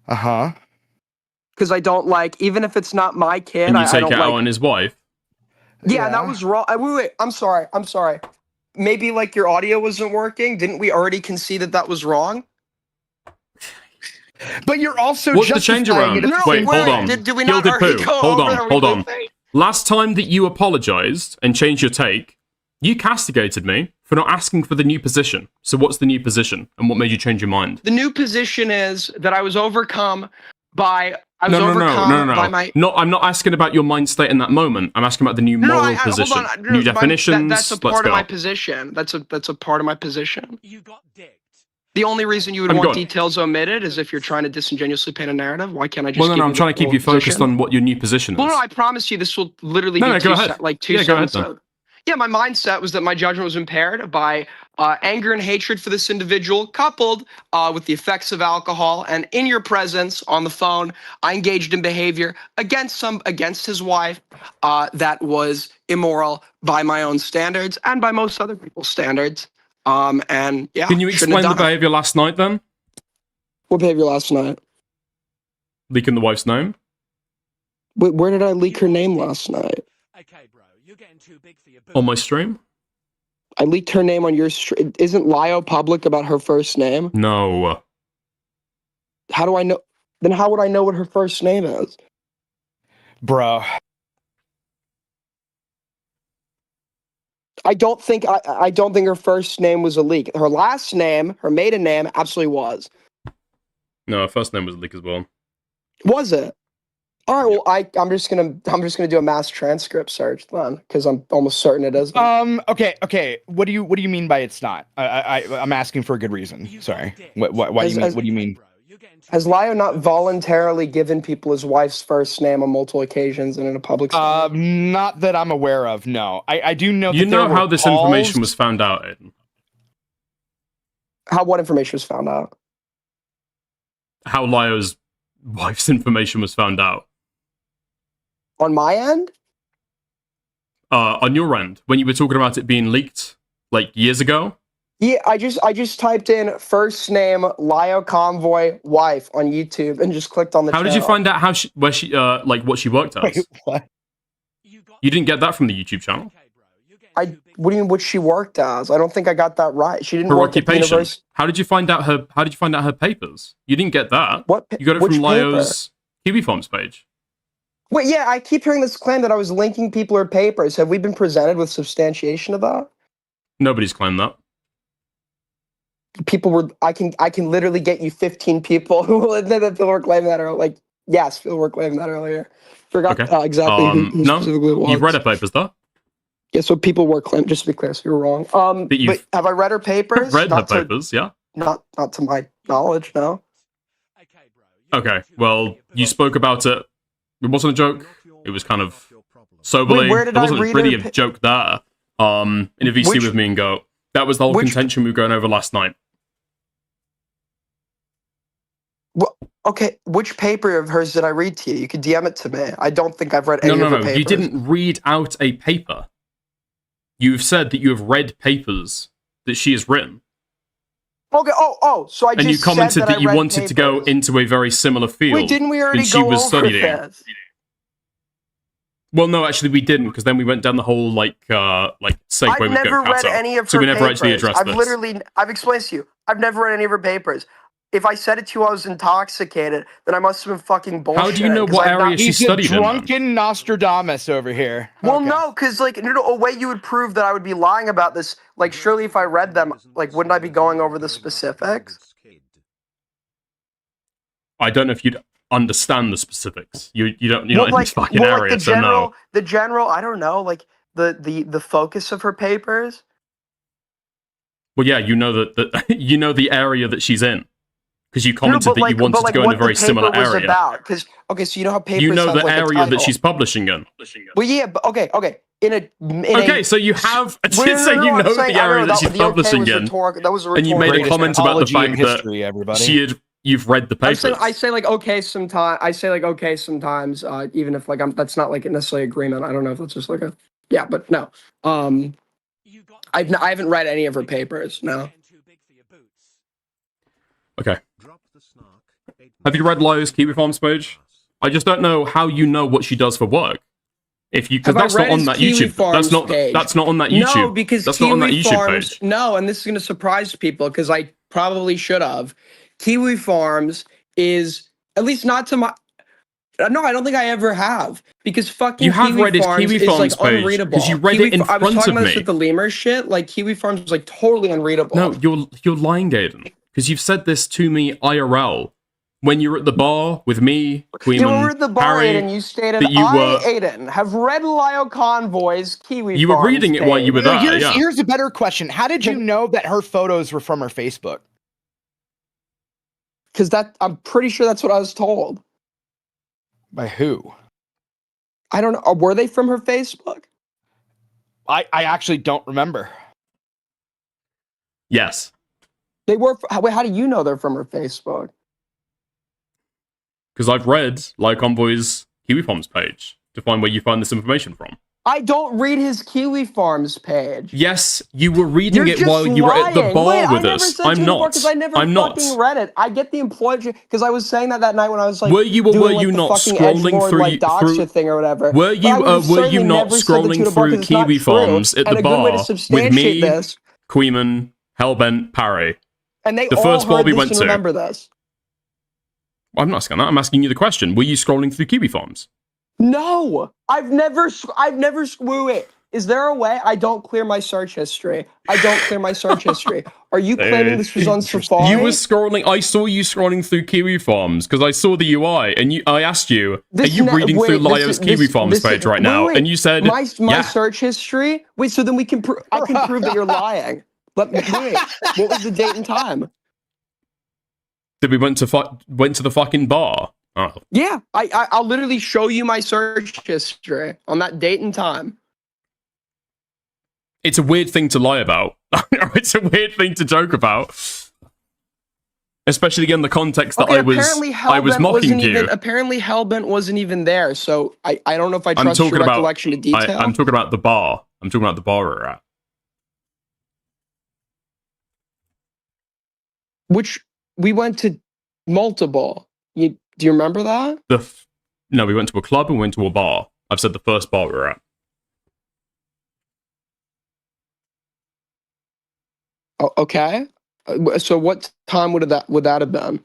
Because I don't like, even if it's not my kid. And you take I don't it out on his wife. Yeah, that was wrong. Wait. I'm sorry. Maybe like your audio wasn't working. Didn't we already concede that was wrong? But you're also what's the change around? Wait, hold on. Did we not already go Hold on. Last time that you apologized and changed your take, you castigated me for not asking for the new position. So what's the new position, and what made you change your mind? The new position is that I was overcome by... No. I'm not asking about your mind state in that moment. I'm asking about the new moral position. New definitions. That's a part of my position. That's a part of my position. You got dicked. The only reason you would I'm want gone. details omitted is if you're trying to disingenuously paint a narrative. Why can't I just? Well, no, give no, you I'm trying the to keep full you focused position? on what your new position is. Well, no, I promise you this will literally No, be no, go ahead. two Yeah, go ahead sentences. then. Yeah, my mindset was that my judgment was impaired by anger and hatred for this individual, coupled with the effects of alcohol. And in your presence on the phone, I engaged in behavior against his wife that was immoral by my own standards and by most other people's standards. And yeah, Can you shouldn't have explain the done it. behavior last night then? What behavior last night? Leaking the wife's name? Wait, where did I leak her name last night? On my stream? I leaked her name on your stream. Isn't Lio public about her first name? No. How do I know? Then how would I know what her first name is? Bro. I don't think her first name was a leak. Her last name, her maiden name, absolutely was. No, her first name was a leak as well. Was it? All right. Well, I'm just gonna do a mass transcript search then, because I'm almost certain it is. Okay. What do you mean by it's not? I'm asking for a good reason. Sorry. What do you mean? Has Lio not voluntarily given people his wife's first name on multiple occasions and in a public spot? Not that I'm aware of. No, I do know. You that know there how were this calls. information was found out, Aiden? What information was found out? How Lio's wife's information was found out. On my end? On your end, when you were talking about it being leaked, like years ago? Yeah, I just typed in first name Lio Convoy wife on YouTube and just clicked on the How channel. did you find out what she worked as? Wait, what? You didn't get that from the YouTube channel? What do you mean what she worked as? I don't think I got that right. She didn't Her work at the occupation. university. How did you find out her papers? You didn't get that. You got it which from Lio's Kiwi Farms page. Wait, yeah, I keep hearing this claim that I was linking people or papers. Have we been presented with substantiation of that? Nobody's claimed that. People were. I can literally get you 15 people who will admit that people were claiming that, or like, yes, people were claiming that earlier. Forgot exactly who no, specifically it was. you've read her papers though. Yeah, so people were claiming. Just to be clear, so you're wrong. But have I read her papers? Read her papers, yeah. Not to my knowledge, no. Okay, well, you spoke about it. It wasn't a joke. It was kind of soberly. Wait, where did there I wasn't read really her a joke there. In a VC with me and Go. That was the whole contention we were going over last night. Well, okay, which paper of hers did I read to you? You could DM it to me. I don't think I've read any of her papers. You didn't read out a paper. You've said that you have read papers that she has written. Okay. So I just and you commented said that you I read wanted to go into a very similar field. Wait, didn't we already that she go was over studying. this? Well, no, actually, we didn't, because then we went down the whole segue I've with never read Go any of her so we never papers. actually addressed this. I've explained to you. I've never read any of her papers. If I said it to you, I was intoxicated. Then I must have been fucking bullshit. How do you know what area she studied in? He's a drunken Nostradamus over here. Well, no, because a way you would prove that I would be lying about this, surely if I read them, wouldn't I be going over the specifics? I don't know if you'd understand the specifics. You're not in this fucking area, so no. The general, I don't know, the focus of her papers. Well, yeah, you know that you know the area that she's in. Because you commented that you wanted to go in a very similar area. Because so you know how papers. You know have, the a area that title. she's publishing in. Well, yeah, but okay. So you have to say you know the area that she's publishing in, that was and you made a comment about the fact that you've read the papers. I say okay sometimes. I say okay sometimes, even if that's not necessarily agreement. I don't know if that's just but no. I haven't read any of her papers. No. Okay. Have you read Lio's Kiwi Farms page? I just don't know how you know what she does for work. Because that's not on that YouTube. That's not on that YouTube. No, because that's not on that YouTube Farms, page. No, and this is going to surprise people because I probably should have. Kiwi Farms is at least not to my. No, I don't think I ever have because fucking you have Kiwi read his Farms Kiwi is Farms page unreadable. because you read it in front I was talking of about me. this with the lemur shit. Kiwi Farms was totally unreadable. No, you're lying, Aiden, because you've said this to me IRL when you were at the bar with me, Queen, you were at the bar, Harry, Aiden. You stated, that you were. Aiden, have read Lio Convoy's Kiwi You Farms were reading it while you were there. Here's a better question. How did you know that her photos were from her Facebook? Because I'm pretty sure that's what I was told. By who? I don't know. Were they from her Facebook? I actually don't remember. Yes. They were. Wait, how do you know they're from her Facebook? Because I've read Like Convoy's Kiwi Farms page to find where you find this information from. I don't read his Kiwi Farms page. Yes, you were reading You're it while you were at the lying. bar Wait, with I us. never I'm not. Because I never I'm not. fucking read it. I get the employee because I was saying that night when I was like, Were you or doing, were like, you the not fucking scrolling edgelord, through like, Doxer thing or whatever? Were But I would have certainly you not never said the scrolling Tudor bar through 'cause it's not Kiwi true. Farms at And the a good way to bar with substantiate me, this, Queeman, Hellbent, Parry? and they the all first bar heard we this went and to. remember this. I'm not asking that. I'm asking you the question. Were you scrolling through Kiwi Farms? No, I've never. Wait, wait. Is there a way I don't clear my search history? I don't clear my search history. Are you claiming this was on Safari? You were scrolling. I saw you scrolling through Kiwi Farms because I saw the UI, and I asked you, "Are you reading through Lio's Kiwi Farms page right now?" And you said, "My "Yeah." search history." Wait, so then we can. I can prove that you're lying. But wait, what was the date and time? That we went to the fucking bar. Oh. Yeah, I'll literally show you my search history on that date and time. It's a weird thing to lie about. It's a weird thing to joke about. Especially in the context that I was mocking you. Apparently Hellbent wasn't even there, so I don't know if I trust your recollection of detail. I'm talking about the bar. I'm talking about the bar we're at. Which we went to multiple. Do you remember that? No, we went to a club and we went to a bar. I've said the first bar we were at. Oh, okay. So what time would that have been?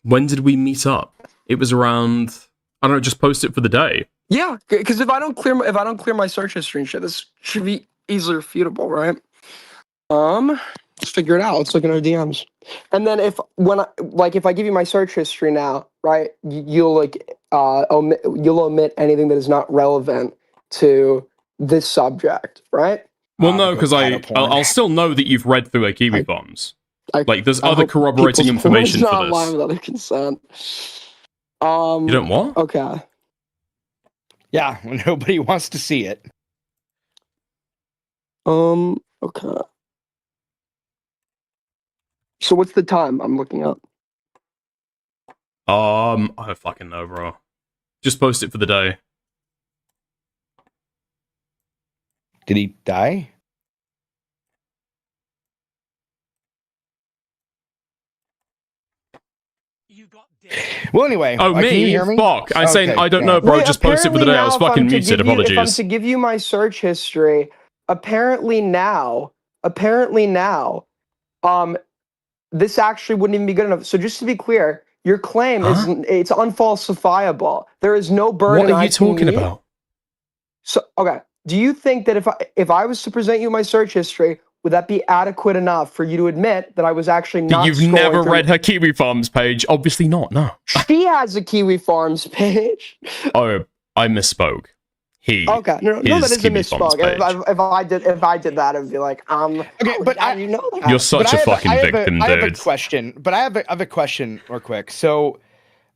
When did we meet up? It was around. I don't know. Just post it for the day. Yeah, because if I don't clear my search history and shit, this should be easily refutable, right? Let's figure it out. Let's look at our DMs. And then if I give you my search history now, right? You'll omit anything that is not relevant to this subject, right? Well, no, because I'll still know that you've read through a Kiwi Farms. There's other corroborating information for not this. lying with other consent. You don't what? Okay. Yeah, nobody wants to see it. Okay. So what's the time I'm looking up? I don't fucking know, bro. Just post it for the day. Did he die? Well, anyway. Oh, can you me? hear me? Fuck. I'm saying, I don't know, bro. Wait, just post it for the day. I was fucking muted. If I'm Apologies. to give you my search history, apparently now, this actually wouldn't even be good enough. So just to be clear, your claim is it's unfalsifiable. There is no burden. What are you talking about? So okay, do you think that if I was to present you my search history, would that be adequate enough for you to admit that I was actually not? You've never read her Kiwi Farms page? Obviously not. No. She has a Kiwi Farms page. Oh, I misspoke. Okay, no, that is a misspoke. If I did that, it'd be like, okay, but you know that. You're such a fucking victim, dude. I have a question, but I have a question real quick. So,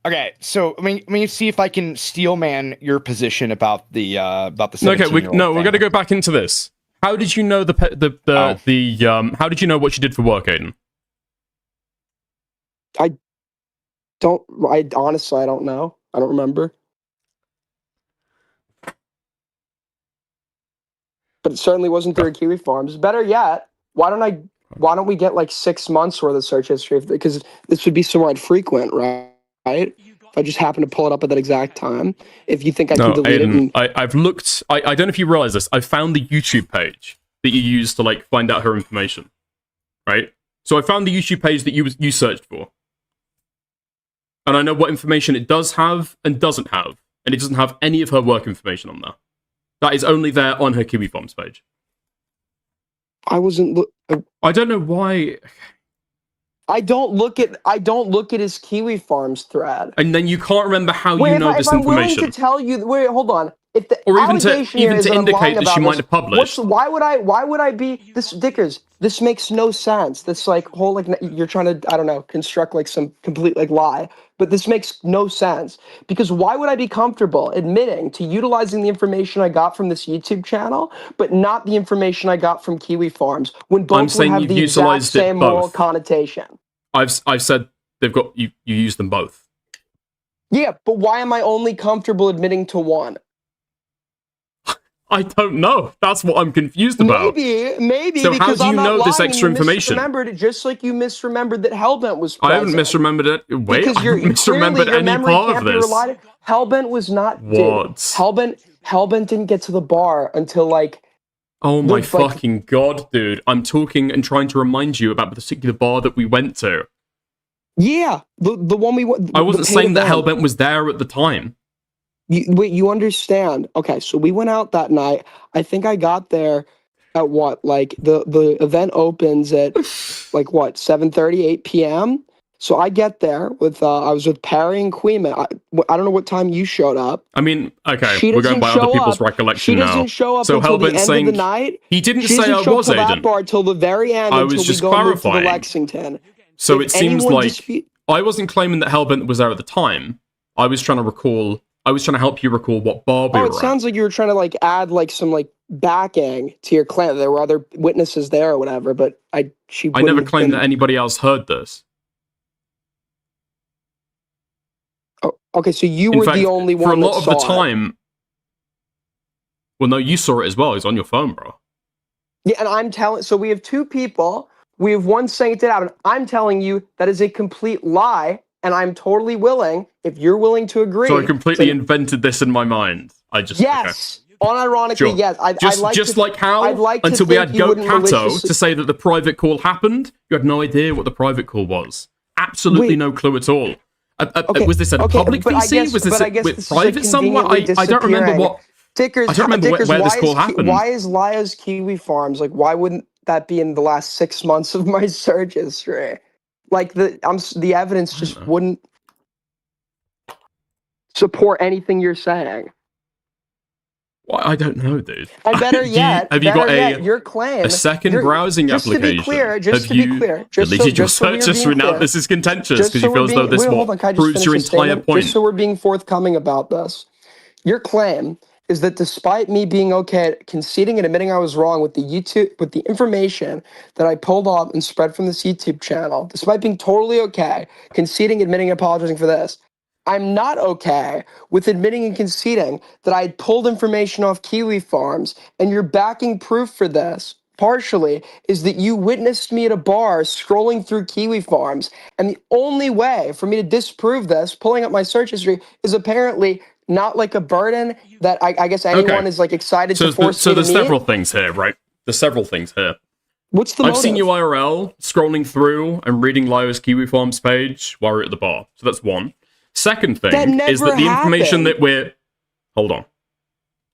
okay, so I mean, see if I can steel man your position about the 17-year-old we're gonna go back into this. How did you know how did you know what she did for work, Aiden? I honestly don't know. I don't remember. But it certainly wasn't through Kiwi Farms. Better yet, why don't we get like 6 months worth of search history? Because this would be somewhat frequent, right? If I just happen to pull it up at that exact time. If you think I can delete Aiden, it. I've looked. I don't know if you realize this. I found the YouTube page that you used to like find out her information. Right? So I found the YouTube page that you searched for. And I know what information it does have and doesn't have. And it doesn't have any of her work information on there. That is only there on her Kiwi Farms page. I wasn't. I don't know why. I don't look at his Kiwi Farms thread. And then you can't remember how you know this information. I'm willing to tell you. Wait, hold on. if the or even to allegation here is that I'm indicate lying that about she might this, have published. why would I be this Dickers? This makes no sense. This like whole like you're trying to, I don't know, construct like some complete like lie. But this makes no sense because why would I be comfortable admitting to utilizing the information I got from this YouTube channel, but not the information I got from Kiwi Farms when both would have the exact same moral connotation? I've said they've got you use them both. Yeah, but why am I only comfortable admitting to one? I don't know. That's what I'm confused about. Maybe. So how because do you I'm not know this lying and extra you information? Misremembered it, just like you misremembered that Hellbent was I present. haven't misremembered it. Wait, Because I haven't misremembered your any memory part can't of be this. relied on. Hellbent was not. What? Dude, Hellbent didn't get to the bar until like. Oh my fucking god, dude! I'm talking and trying to remind you about the particular bar that we went to. Yeah, the one we went. I wasn't saying that Hellbent was there at the time. Wait, you understand? Okay, so we went out that night. I think I got there at what? Like the event opens at like what? 7:30, 8 p.m. So I get there with I was with Perry and Queeman. I don't know what time you showed up. I mean, okay, She we're going doesn't by other show people's up. recollection She now. doesn't show up so until the Hellbent's end saying of the night. he didn't She say doesn't I show up was till that Aiden. bar till the very end I until was we just go move to the clarifying. Lexington. So If it seems anyone like I wasn't claiming that Hellbent was there at the time. I was trying to recall. I was trying to help you recall what bar we Oh, were it at. sounds like you were trying to like add like some like backing to your claim. There were other witnesses there or whatever, but I never claimed that anybody else heard this. Oh, okay, so you In were fact, the only one for a lot that of the saw it. time. Well, no, you saw it as well. It's on your phone, bro. Yeah, and I'm telling. So we have two people. We have one saying it did happen. I'm telling you that is a complete lie, and I'm totally willing, if you're willing to agree. So I completely invented this in my mind. I just Yes, unironically, Sure. yes. Just like how I'd like to until we think had you Goat wouldn't Kato maliciously- to say that the private call happened, you had no idea what the private call was. Absolutely no clue at all. Was this at a public but I VC? guess- was but this I guess with this is, private like, somewhere? conveniently I don't remember disappearing. what. Dickers, I don't remember Dickers, where this why call is happened. Why is Lia's Kiwi Farms like? Why wouldn't that be in the last 6 months of my search history? Like the evidence just wouldn't support anything you're saying. Well, I don't know, dude. And better yet, have you got your claim, a second your- browsing just application? To be clear, just have to be you clear, deleted your just so search we're history? being Now clear. this is contentious Just because so you we're feel as though being- this wait, hold on, can I just proves finish your the entire statement? point. Just so we're being forthcoming about this. Your claim is that despite me being okay at conceding and admitting I was wrong with the information that I pulled off and spread from this YouTube channel, despite being totally okay, conceding, admitting, and apologizing for this, I'm not okay with admitting and conceding that I had pulled information off Kiwi Farms, and your backing proof for this, partially, is that you witnessed me at a bar scrolling through Kiwi Farms, and the only way for me to disprove this, pulling up my search history, is apparently not like a burden that I guess anyone is like excited to force me to there's meet. several things here, right? There's several things here. What's the I've motive? seen you IRL scrolling through and reading Lio's Kiwi Farms page while we're at the bar. So that's one. Second thing is that the information that we're... Hold on.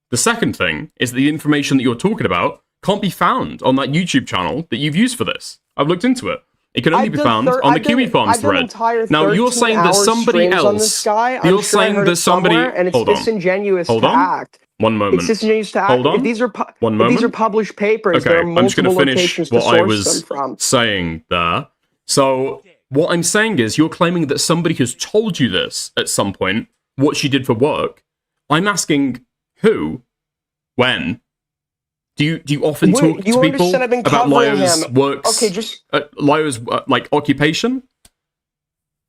The second thing is that the information that you're talking about can't be found on that YouTube channel that you've used for this. I've looked into it. It can only be found on the Kiwi Farms thread. Now, you're saying that somebody else... You're saying that somebody... And it's Hold on. disingenuous Hold to on. act. One moment. It's disingenuous to act. Hold on. If these are One if moment. these are published papers, Okay, there are I'm just going multiple to finish locations to what I source was them from. saying there. So, what I'm saying is, you're claiming that somebody has told you this at some point, what she did for work. I'm asking who, when. Do you often talk to people about Lio's works? Okay, just Lio's like occupation?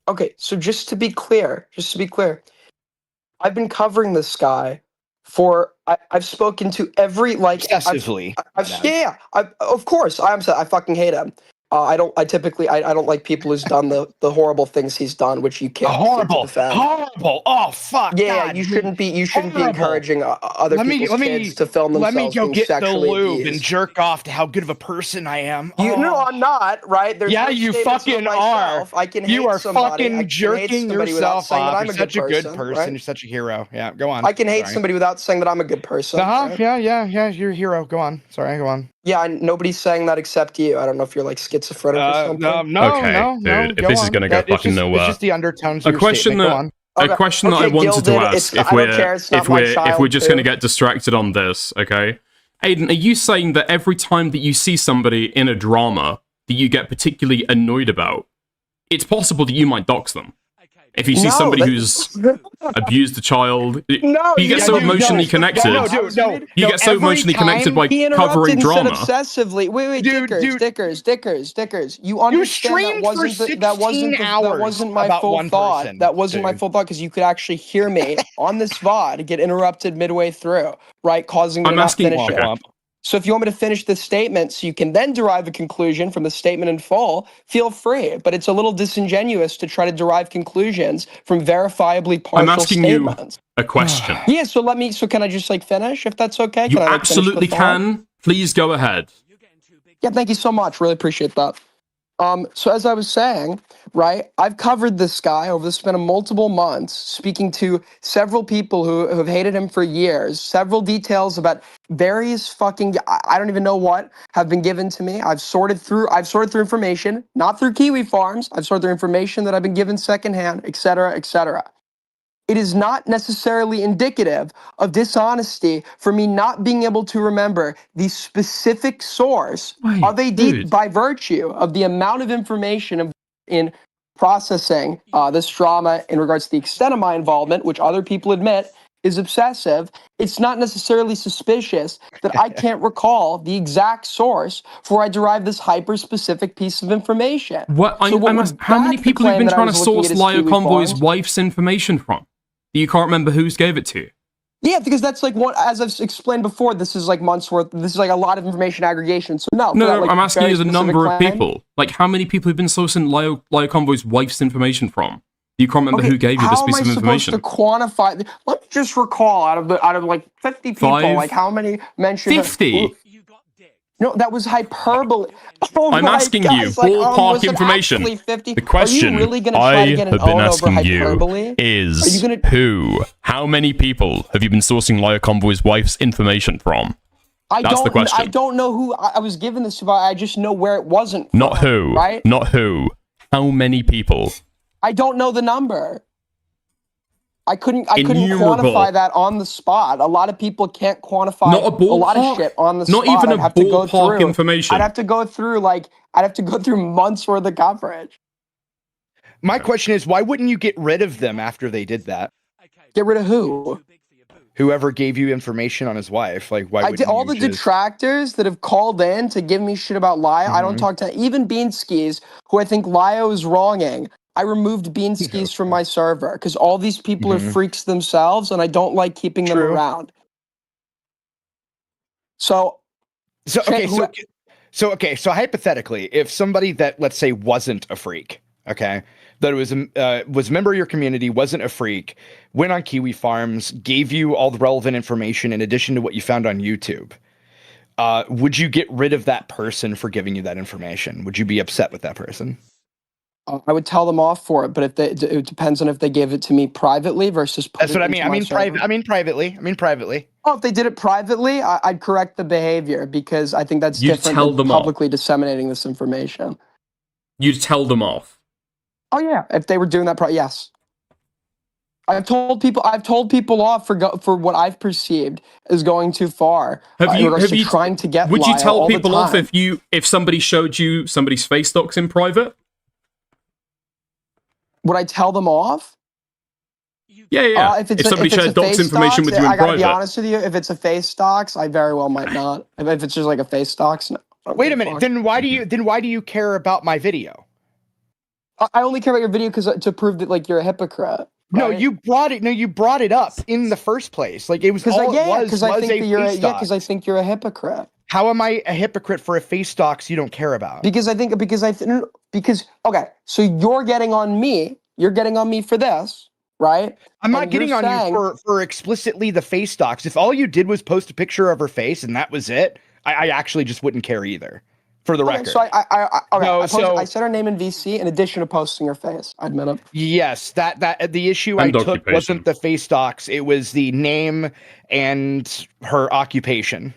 okay. So just to be clear, I've been covering this guy for. I've spoken to every like excessively. Of course, I fucking hate him. I don't like people who's done the horrible things he's done, which you can't defend. Horrible! Oh fuck! Yeah, God. you shouldn't be encouraging other people's kids to film themselves Let me go being get the sexually lube abused. and jerk off to how good of a person I am. No, I'm not. Right? There's yeah, no you statements fucking of myself. are. I can you hate are somebody. I fucking can hate jerking somebody without yourself saying that off. I'm You're a such a good person, person. right? You're such a hero. Yeah, go on. I can hate Sorry. somebody without saying that I'm a good person. Right? Yeah. You're a hero. Go on. Sorry, go on. Yeah, nobody's saying that except you. I don't know if you're like schizophrenic or something. No, Okay, no, dude, if go this is on. gonna go It's fucking just, nowhere. It's just the undertones. A of your question statement. that Go on. a question that I wanted to ask, if we're just going to get distracted on this, okay? Aiden, are you saying that every time that you see somebody in a drama that you get particularly annoyed about, it's possible that you might dox them? If you see somebody who's abused a child, you get so emotionally connected. You get so emotionally connected by covering drama. Obsessively. Wait, Dickers. You understand that wasn't my full thought. That wasn't my full thought because you could actually hear me on this VOD get interrupted midway through, right? Causing me to not finish it. So if you want me to finish this statement so you can then derive a conclusion from the statement in full, feel free. But it's a little disingenuous to try to derive conclusions from verifiably partial statements. I'm asking you a question. Yeah, so can I just finish if that's okay? You absolutely can. Please go ahead. Yeah, thank you so much. Really appreciate that. So as I was saying, right, I've covered this guy over the span of multiple months, speaking to several people who have hated him for years, several details about various I don't even know what have been given to me. I've sorted through information, not through Kiwi Farms. I've sorted through information that I've been given secondhand, etc., etc. It is not necessarily indicative of dishonesty for me not being able to remember the specific source of a deed by virtue of the amount of information in processing this drama in regards to the extent of my involvement, which other people admit is obsessive. It's not necessarily suspicious that I can't recall the exact source for I derive this hyper-specific piece of information. How many people have been trying to source Lio Convoy's wife's information from? You can't remember who's gave it to you. Yeah, because that's as I've explained before, this is months worth. This is a lot of information aggregation. So no, I'm asking you the number of people. How many people have been sourcing Lio Convoy's wife's information from? You can't remember who gave you this piece of information. How am I supposed to quantify? Let me just recall out of 50 people, how many mentioned 50. No, that was hyperbole. I'm asking you ballpark information. The question I have been asking you is how many people have you been sourcing Lio Convoy's wife's information from? That's the question. I don't know who I was given this by. I just know where it wasn't from. Not who. Right? Not who. How many people? I don't know the number. I couldn't quantify that on the spot. A lot of people can't quantify a lot of shit on the spot. Not even a ballpark information. I'd have to go through months worth of coverage. My question is, why wouldn't you get rid of them after they did that? Get rid of who? Whoever gave you information on his wife. Why wouldn't all the detractors that have called in to give me shit about Lio. I don't talk to even Beanskis, who I think Lio is wronging. I removed Beanskis from my server because all these people are freaks themselves, and I don't like keeping them around. So hypothetically, if somebody that, let's say, wasn't a freak, okay, that was a member of your community, wasn't a freak, went on Kiwi Farms, gave you all the relevant information in addition to what you found on YouTube, would you get rid of that person for giving you that information? Would you be upset with that person? I would tell them off for it, but it depends on if they gave it to me privately versus. That's what I mean. I mean privately. Oh, if they did it privately, I'd correct the behavior because I think that's different than publicly disseminating this information. You'd tell them off. Oh yeah, if they were doing that, yes. I've told people off for what I've perceived is going too far. Would you tell people off if somebody showed you somebody's face docs in private? Would I tell them off? Yeah. If somebody shared docs information with you in private. I gotta be honest with you. If it's a face docs, I very well might not. If it's just a face docs, no. Wait a minute. Then why do you care about my video? I only care about your video to prove that you're a hypocrite. Right? No, you brought it up in the first place. It was because I think you're a hypocrite. How am I a hypocrite for a face docs you don't care about? Because okay, so you're getting on me. You're getting on me for this, right? I'm not getting on you for explicitly the face docs. If all you did was post a picture of her face and that was it, I actually just wouldn't care either. For the record. So I said her name in VC in addition to posting her face. I admit it. Yes, that the issue I took wasn't the face docs. It was the name and her occupation.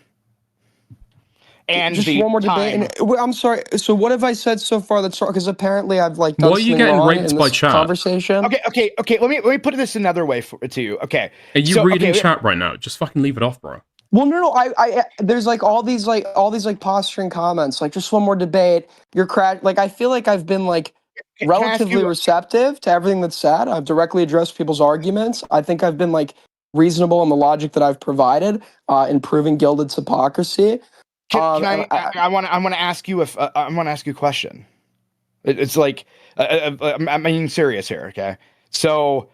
and just the one more time. debate. And, I'm sorry. So what have I said so far that's wrong? Because apparently I've like done Why are you something getting wrong raped in by this chat? conversation. Okay. Let me put this another way to you. Okay. Are you So, reading okay, chat right now? Just fucking leave it off, bro. Well, no. I there's like all these posturing comments. Like just one more debate. You're Like I feel like I've been like relatively receptive to everything that's said. I've directly addressed people's arguments. I think I've been like reasonable in the logic that I've provided in proving Gilded's hypocrisy. Can I want to ask you I want to ask you a question. It's like I'm being serious here. Okay, so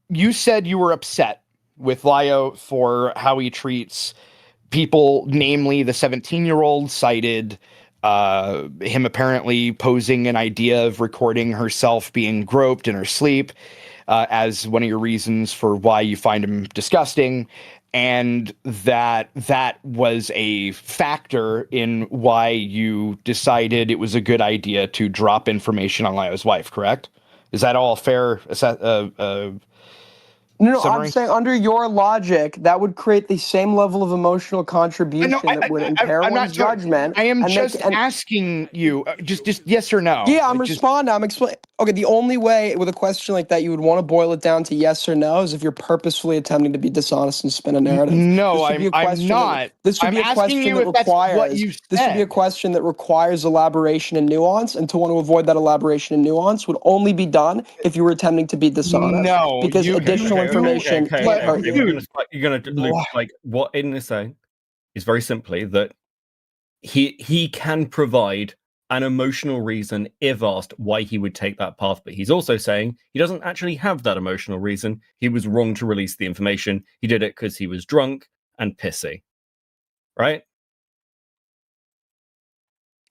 you said you were upset with Lio for how he treats people, namely the 17-year-old cited him apparently posing an idea of recording herself being groped in her sleep as one of your reasons for why you find him disgusting, and that was a factor in why you decided it was a good idea to drop information on Lio's wife, correct? Is that all fair? No, I'm saying under your logic, that would create the same level of emotional contribution that would impair one's judgment. I am just asking you, just yes or no. Yeah, I'm responding. I'm explaining. Okay, the only way with a question like that you would want to boil it down to yes or no is if you're purposefully attempting to be dishonest and spin a narrative. No, I'm not. This would I'm be a asking question you that if that's what requires. you This would be a said. question that requires elaboration and nuance, and to want to avoid that elaboration and nuance would only be done if you were attempting to be dishonest. No, because additional information can't hurt you. You're gonna look like what Aiden is saying is very simply that he can provide an emotional reason if asked why he would take that path, but he's also saying he doesn't actually have that emotional reason. He was wrong to release the information. He did it because he was drunk and pissy, right?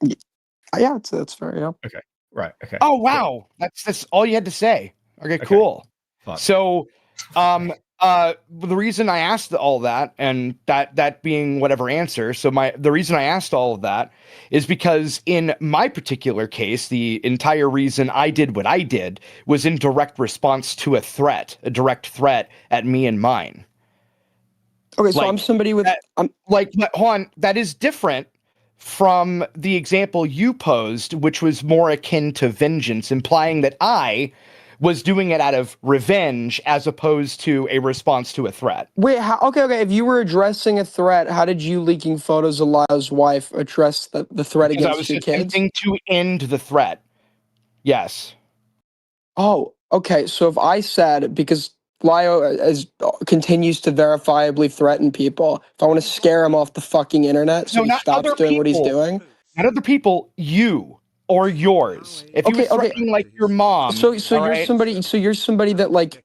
Yeah, that's fair. Yeah. Okay. Right. Okay. Oh wow, that's all you had to say. Okay, cool. Fuck. So, the reason I asked all that, and that being whatever answer, so the reason I asked all of that is because in my particular case, the entire reason I did what I did was in direct response to a direct threat at me and mine. Okay, so I'm somebody with but hold on, that is different from the example you posed, which was more akin to vengeance, implying that I was doing it out of revenge as opposed to a response to a threat. Wait, okay. If you were addressing a threat, how did you leaking photos of Lio's wife address the threat Because I against was your kids? attempting to end the threat. Yes. Oh, okay. So if I said, because Lio continues to verifiably threaten people, if I want to scare him off the fucking internet so he stops doing what he's doing. Not other people, you or yours. If you were threatening like your mom. So you're somebody that like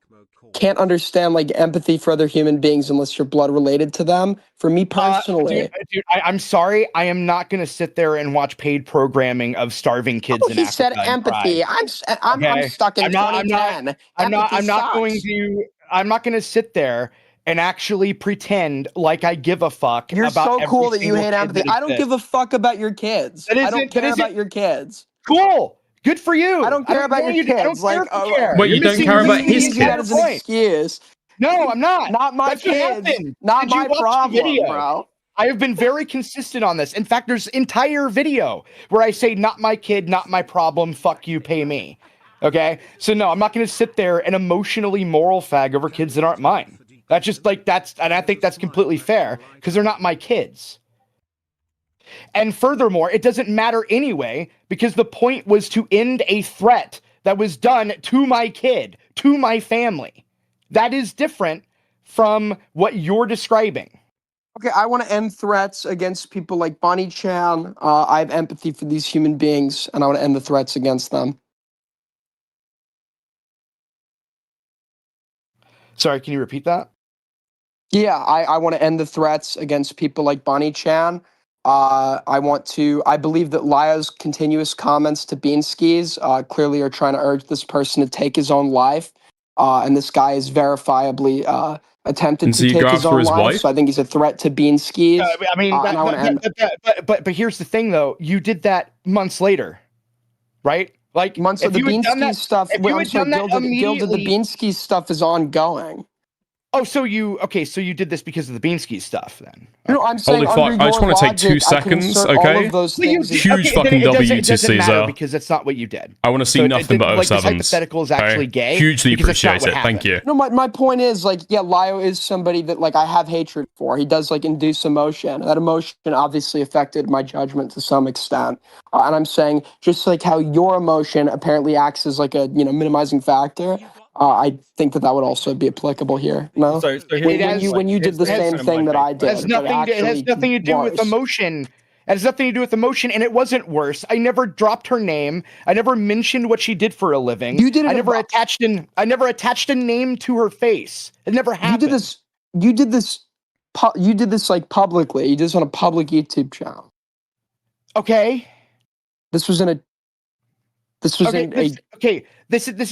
can't understand like empathy for other human beings unless you're blood related to them. For me personally, dude, I'm sorry, I am not going to sit there and watch paid programming of starving kids in he Africa. said empathy. I'm stuck in 2010. I'm not going to sit there and actually pretend like I give a fuck. You're about so every cool that you single hate kid empathy. that I don't exists. give a fuck about your kids. I don't care about your kids. Cool. Good for you. I don't care about your kids. Like, Wait, you don't care about his use that kids? as an excuse. No, I'm not. Not my That's what kids. happened. Not Did you my watch the problem, video? bro. I have been very consistent on this. In fact, there's entire video where I say, not my kid, not my problem, fuck you, pay me. Okay? So no, I'm not going to sit there and emotionally moral fag over kids that aren't mine. That's just like, and I think that's completely fair because they're not my kids. And furthermore, it doesn't matter anyway because the point was to end a threat that was done to my kid, to my family. That is different from what you're describing. Okay, I want to end threats against people like Bonnie Chan. I have empathy for these human beings, and I want to end the threats against them. Sorry, can you repeat that? Yeah, I want to end the threats against people like Bonnie Chan. I believe that Lio's continuous comments to Beanskis clearly are trying to urge this person to take his own life. And this guy is verifiably attempted to take his own life. So I think he's a threat to Beanskis. I mean, but here's the thing, though. You did that months later, right? Like months of the Beanskis stuff. Gilded the Beanskis stuff is ongoing. Oh, so you did this because of the Beansky stuff, then? No, I'm saying Holy fuck, I just want to take 2 seconds, okay? Huge fucking W to Caesar. Because that's not what you did. I want to see nothing but like, 07s. This hypothetical is actually gay. Hugely because that's not appreciate what it. Thank you. No, my point is, like, yeah, Lio is somebody that, like, I have hatred for. He does, like, induce emotion. That emotion obviously affected my judgment to some extent. And I'm saying, just like how your emotion apparently acts as, like, a, minimizing factor, I think that would also be applicable here. No? So when you did the same thing that I did. It has nothing to do with emotion. It has nothing to do with emotion, and it wasn't worse. I never dropped her name. I never mentioned what she did for a living. You did it. I never attached a name to her face. It never happened. You did this like publicly. You did this on a public YouTube channel. Okay. This was This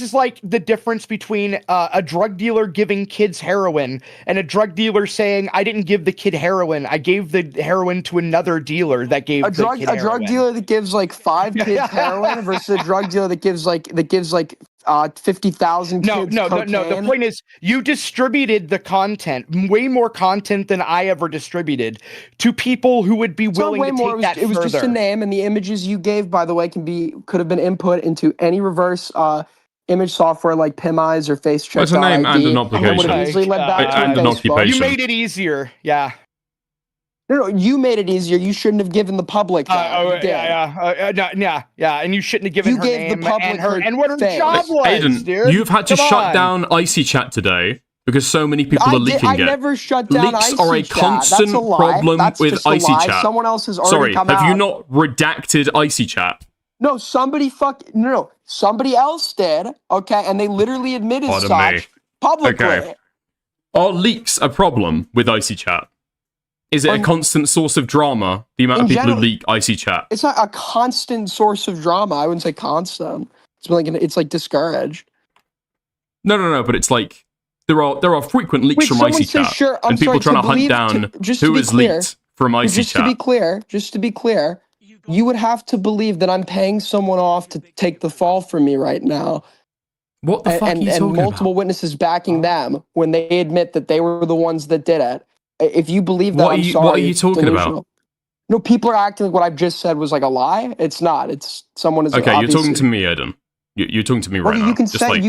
is like the difference between a drug dealer giving kids heroin and a drug dealer saying, "I didn't give the kid heroin. I gave the heroin to another dealer that gave the kid heroin." A drug dealer that gives like 5 kids heroin versus a drug dealer that gives 50,000 kids cocaine. No. The point is, you distributed the content, way more content than I ever distributed, to people who would be willing to take that further. It was just a name, and the images you gave, by the way, could have been input into any reverse image software like PimEyes or FaceCheck. It's a name and an obligation. And an occupation. You made it easier, yeah. No, you made it easier. You shouldn't have given the public that. Yeah, and you shouldn't have given her name and what her job was, Aiden, dude. you've had to shut down Icy Chat today because so many people are leaking it. I never shut down Leaks Icy are a Chat. constant That's a lie. problem That's with just a Icy lie. Chat. Someone else has already come out. Have you not redacted Icy Chat? No, somebody somebody else did. Okay, and they literally admitted publicly. Okay. Are leaks a problem with Icy Chat? Is it a constant source of drama, the amount of people who leak Icy Chat? It's not a constant source of drama. I wouldn't say constant. It's like discouraged. No, but it's like there are frequent leaks from Icy Chat, and people trying to hunt down who is leaked from Icy Chat. Just to be clear, you would have to believe that I'm paying someone off to take the fall for me right now. What the fuck are you talking and multiple witnesses backing them when they admit that they were the ones that did it. If you believe that, I'm sorry. What are you talking about? No, people are acting like what I've just said was like a lie. It's not. It's someone is. Okay, you're talking to me, Aiden. You're talking to me right now. You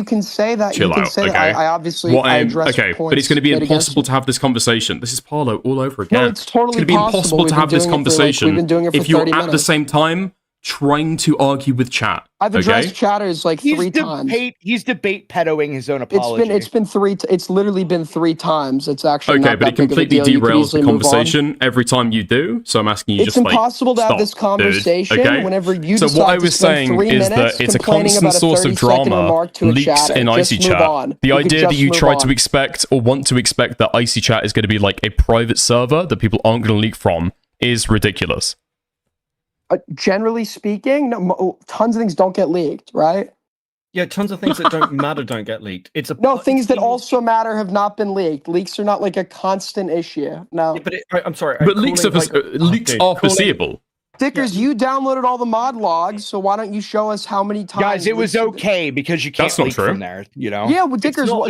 can say that. Chill out. Okay. I obviously address okay, points but it's going to be impossible to have this conversation. This is Parlo all over again. No, it's totally going to be impossible to have this conversation if you're at the same time trying to argue with chat. I've addressed chatters like 3 times. He's debate pedoing his own apology. It's literally been 3 times. It's actually okay, not but that it completely big of a deal. derails the conversation every time you do. So I'm asking you, it's impossible to have this conversation whenever you decide what I was to spend saying 3 is minutes that it's a complaining constant about source of 30-second drama remark to a leaks chatter. in Icy Just move Chat. on. The idea that you move try on. to expect or want to expect that Icy Chat is going to be like a private server that people aren't going to leak from is ridiculous. Generally speaking, tons of things don't get leaked, right? Yeah, tons of things that don't matter don't get leaked. Things that also matter have not been leaked. Leaks are not like a constant issue. No, yeah, but I'm sorry. But leaks are foreseeable. Dickers, you downloaded all the mod logs, so why don't you show us how many times? Guys, it was okay because you can't That's not leak true. from there. You know. Yeah, well, Dickers, why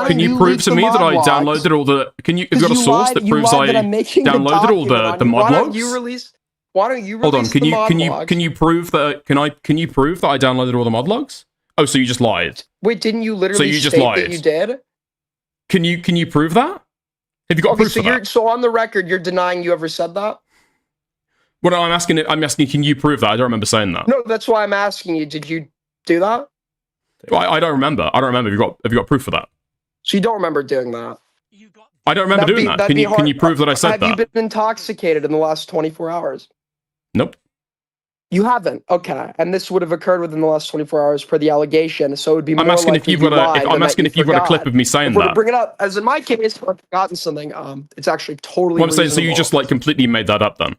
don't you prove to me that I downloaded all the? Have you got a source that proves I downloaded all the mod logs? Why don't you release Hold on, logs? can you prove that can you prove that I downloaded all the mod logs? Oh, so you just lied. Wait, didn't you literally just state lied. that you did? Can you prove that? Have you got proof for that? So on the record, you're denying you ever said that? Well, no, I'm asking, can you prove that? I don't remember saying that. No, that's why I'm asking you. Did you do that? Well, I don't remember. I don't remember. Have you got proof for that? So you don't remember doing that? I don't remember doing that. Can you prove that I said that? Have you been intoxicated in the last 24 hours? Nope. You haven't. Okay, and this would have occurred within the last 24 hours per the allegation. So it would be more I'm asking if likely you've got a clip of me saying that. Bring it up. As in my case, if I've forgotten something, it's actually totally. Well, I'm saying, so you just like completely made that up then?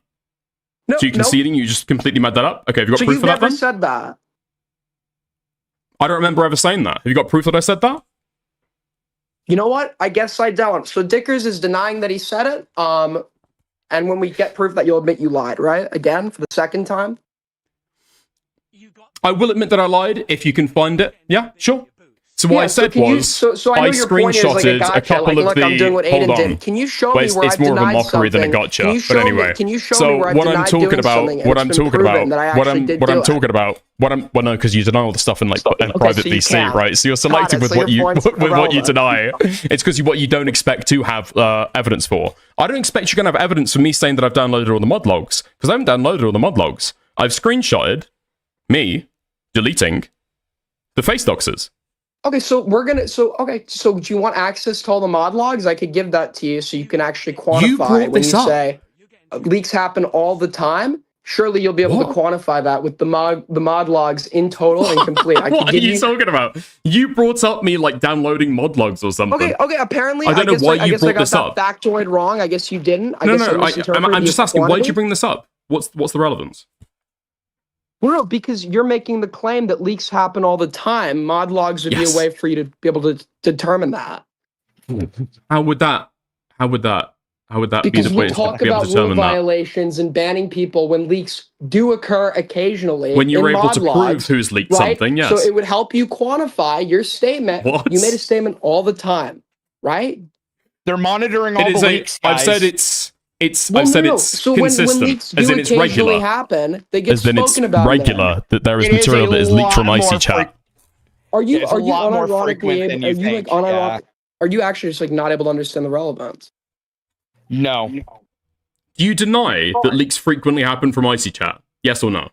No, so you're conceding you just completely made that up? Okay, have you got proof for that then? So you've never said that? I don't remember ever saying that. Have you got proof that I said that? You know what? I guess I don't. So Dickers is denying that he said it. And when we get proof that you'll admit you lied, right? Again, for the second time? I will admit that I lied if you can find it. Yeah, sure. So what I said was, I know your point is like a screenshotted gotcha, a couple like, of look, the. I'm doing what Hold Aiden on. did. Can you show Well, me where it's I've more of a denied mockery than a something? gotcha. Can you But show anyway, me? Can you show so me where I've what I'm denied talking doing about, something and what it's I'm been talking proven about, that I what actually I'm did what do I'm it? talking about, what I'm well no, because you deny all the stuff in like in okay, private so you VC, can't. right? So you're Got selective it, with so what your you point's with what you irrelevant. deny. It's because what you don't expect to have evidence for. I don't expect you're gonna have evidence for me saying that I've downloaded all the mod logs because I haven't downloaded all the mod logs. I've screenshotted me deleting the face doxers. Okay, so so do you want access to all the mod logs? I could give that to you so you can actually quantify brought when this you up. say leaks happen all the time. Surely you'll be able to quantify that with the mod logs in total and complete. I What could are give you talking about? You brought up me like downloading mod logs or something. Okay, apparently I don't know why I you guess I brought got this that up. factoid wrong. I guess you didn't. I No, guess I misinterpreted I'm the just asking, why did quantity. you bring this up? What's the relevance? Well, no, because you're making the claim that leaks happen all the time. Mod logs would be a way for you to be able to determine that. How would that be Because the we way to talk be able about to rule determine that? violations and banning people when leaks do occur occasionally. When you're in able mod to prove logs, who's leaked right? something, yes. So it would help you quantify your statement. What? You made a statement all the time, right? They're monitoring all It is the a- leaks, I've guys. said it's Well, I've said no. it's So consistent, when leaks as do in it's occasionally regular. happen, they get As in it's spoken about. regular that there is It is material a that is leaked from lot IC more chat. Are you it's a lot more unironically frequent able? than Are you you like think, unironically? Are you actually just like not able to understand the relevance? No. Do you deny that leaks frequently happen from IC chat? Yes or no?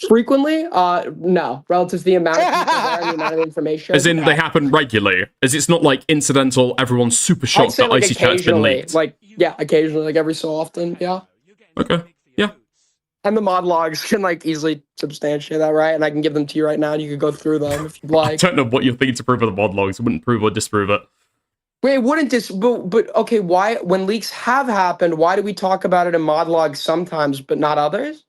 Frequently? No. Relative to the amount of people there and the amount of information. As in they happen regularly. As it's not like incidental, everyone's super I'd shocked say that like IC chat's been occasionally, leaked. like occasionally, like every so often, yeah. Okay. Yeah. And the mod logs can like easily substantiate that, right? And I can give them to you right now, and you could go through them if you'd I like. don't know what you're thinking to prove with the mod logs. It wouldn't prove or disprove it. Wait, wouldn't this? But okay, why? When leaks have happened, why do we talk about it in mod logs sometimes, but not others?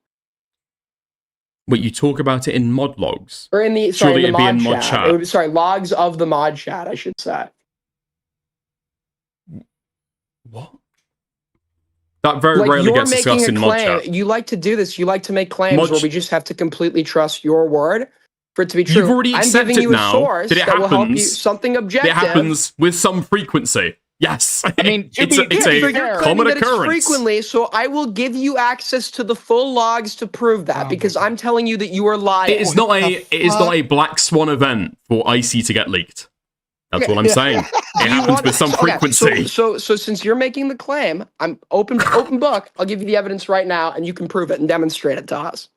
But you talk about it in mod logs. Or in the Surely in the it'd be mod in mod chat. chat. It would, sorry, logs of the mod chat, I should say. What? That very Like, rarely you're gets making discussed a in mod claim. chat. You like to do this. You like to make claims Mod where ch- we just have to completely trust your word for it to be true. You've already I'm accepted giving you a now source that it that will help you happens. something objective. It happens with some frequency. Yes. I mean, it's So a you're claiming common that it's occurrence. frequently, so I will give you access to the full logs to prove that because I'm telling you that you are lying. It is not a black swan event for IC to get leaked. That's what I'm saying. It happens with some frequency. So since you're making the claim, I'm open book. I'll give you the evidence right now, and you can prove it and demonstrate it to us.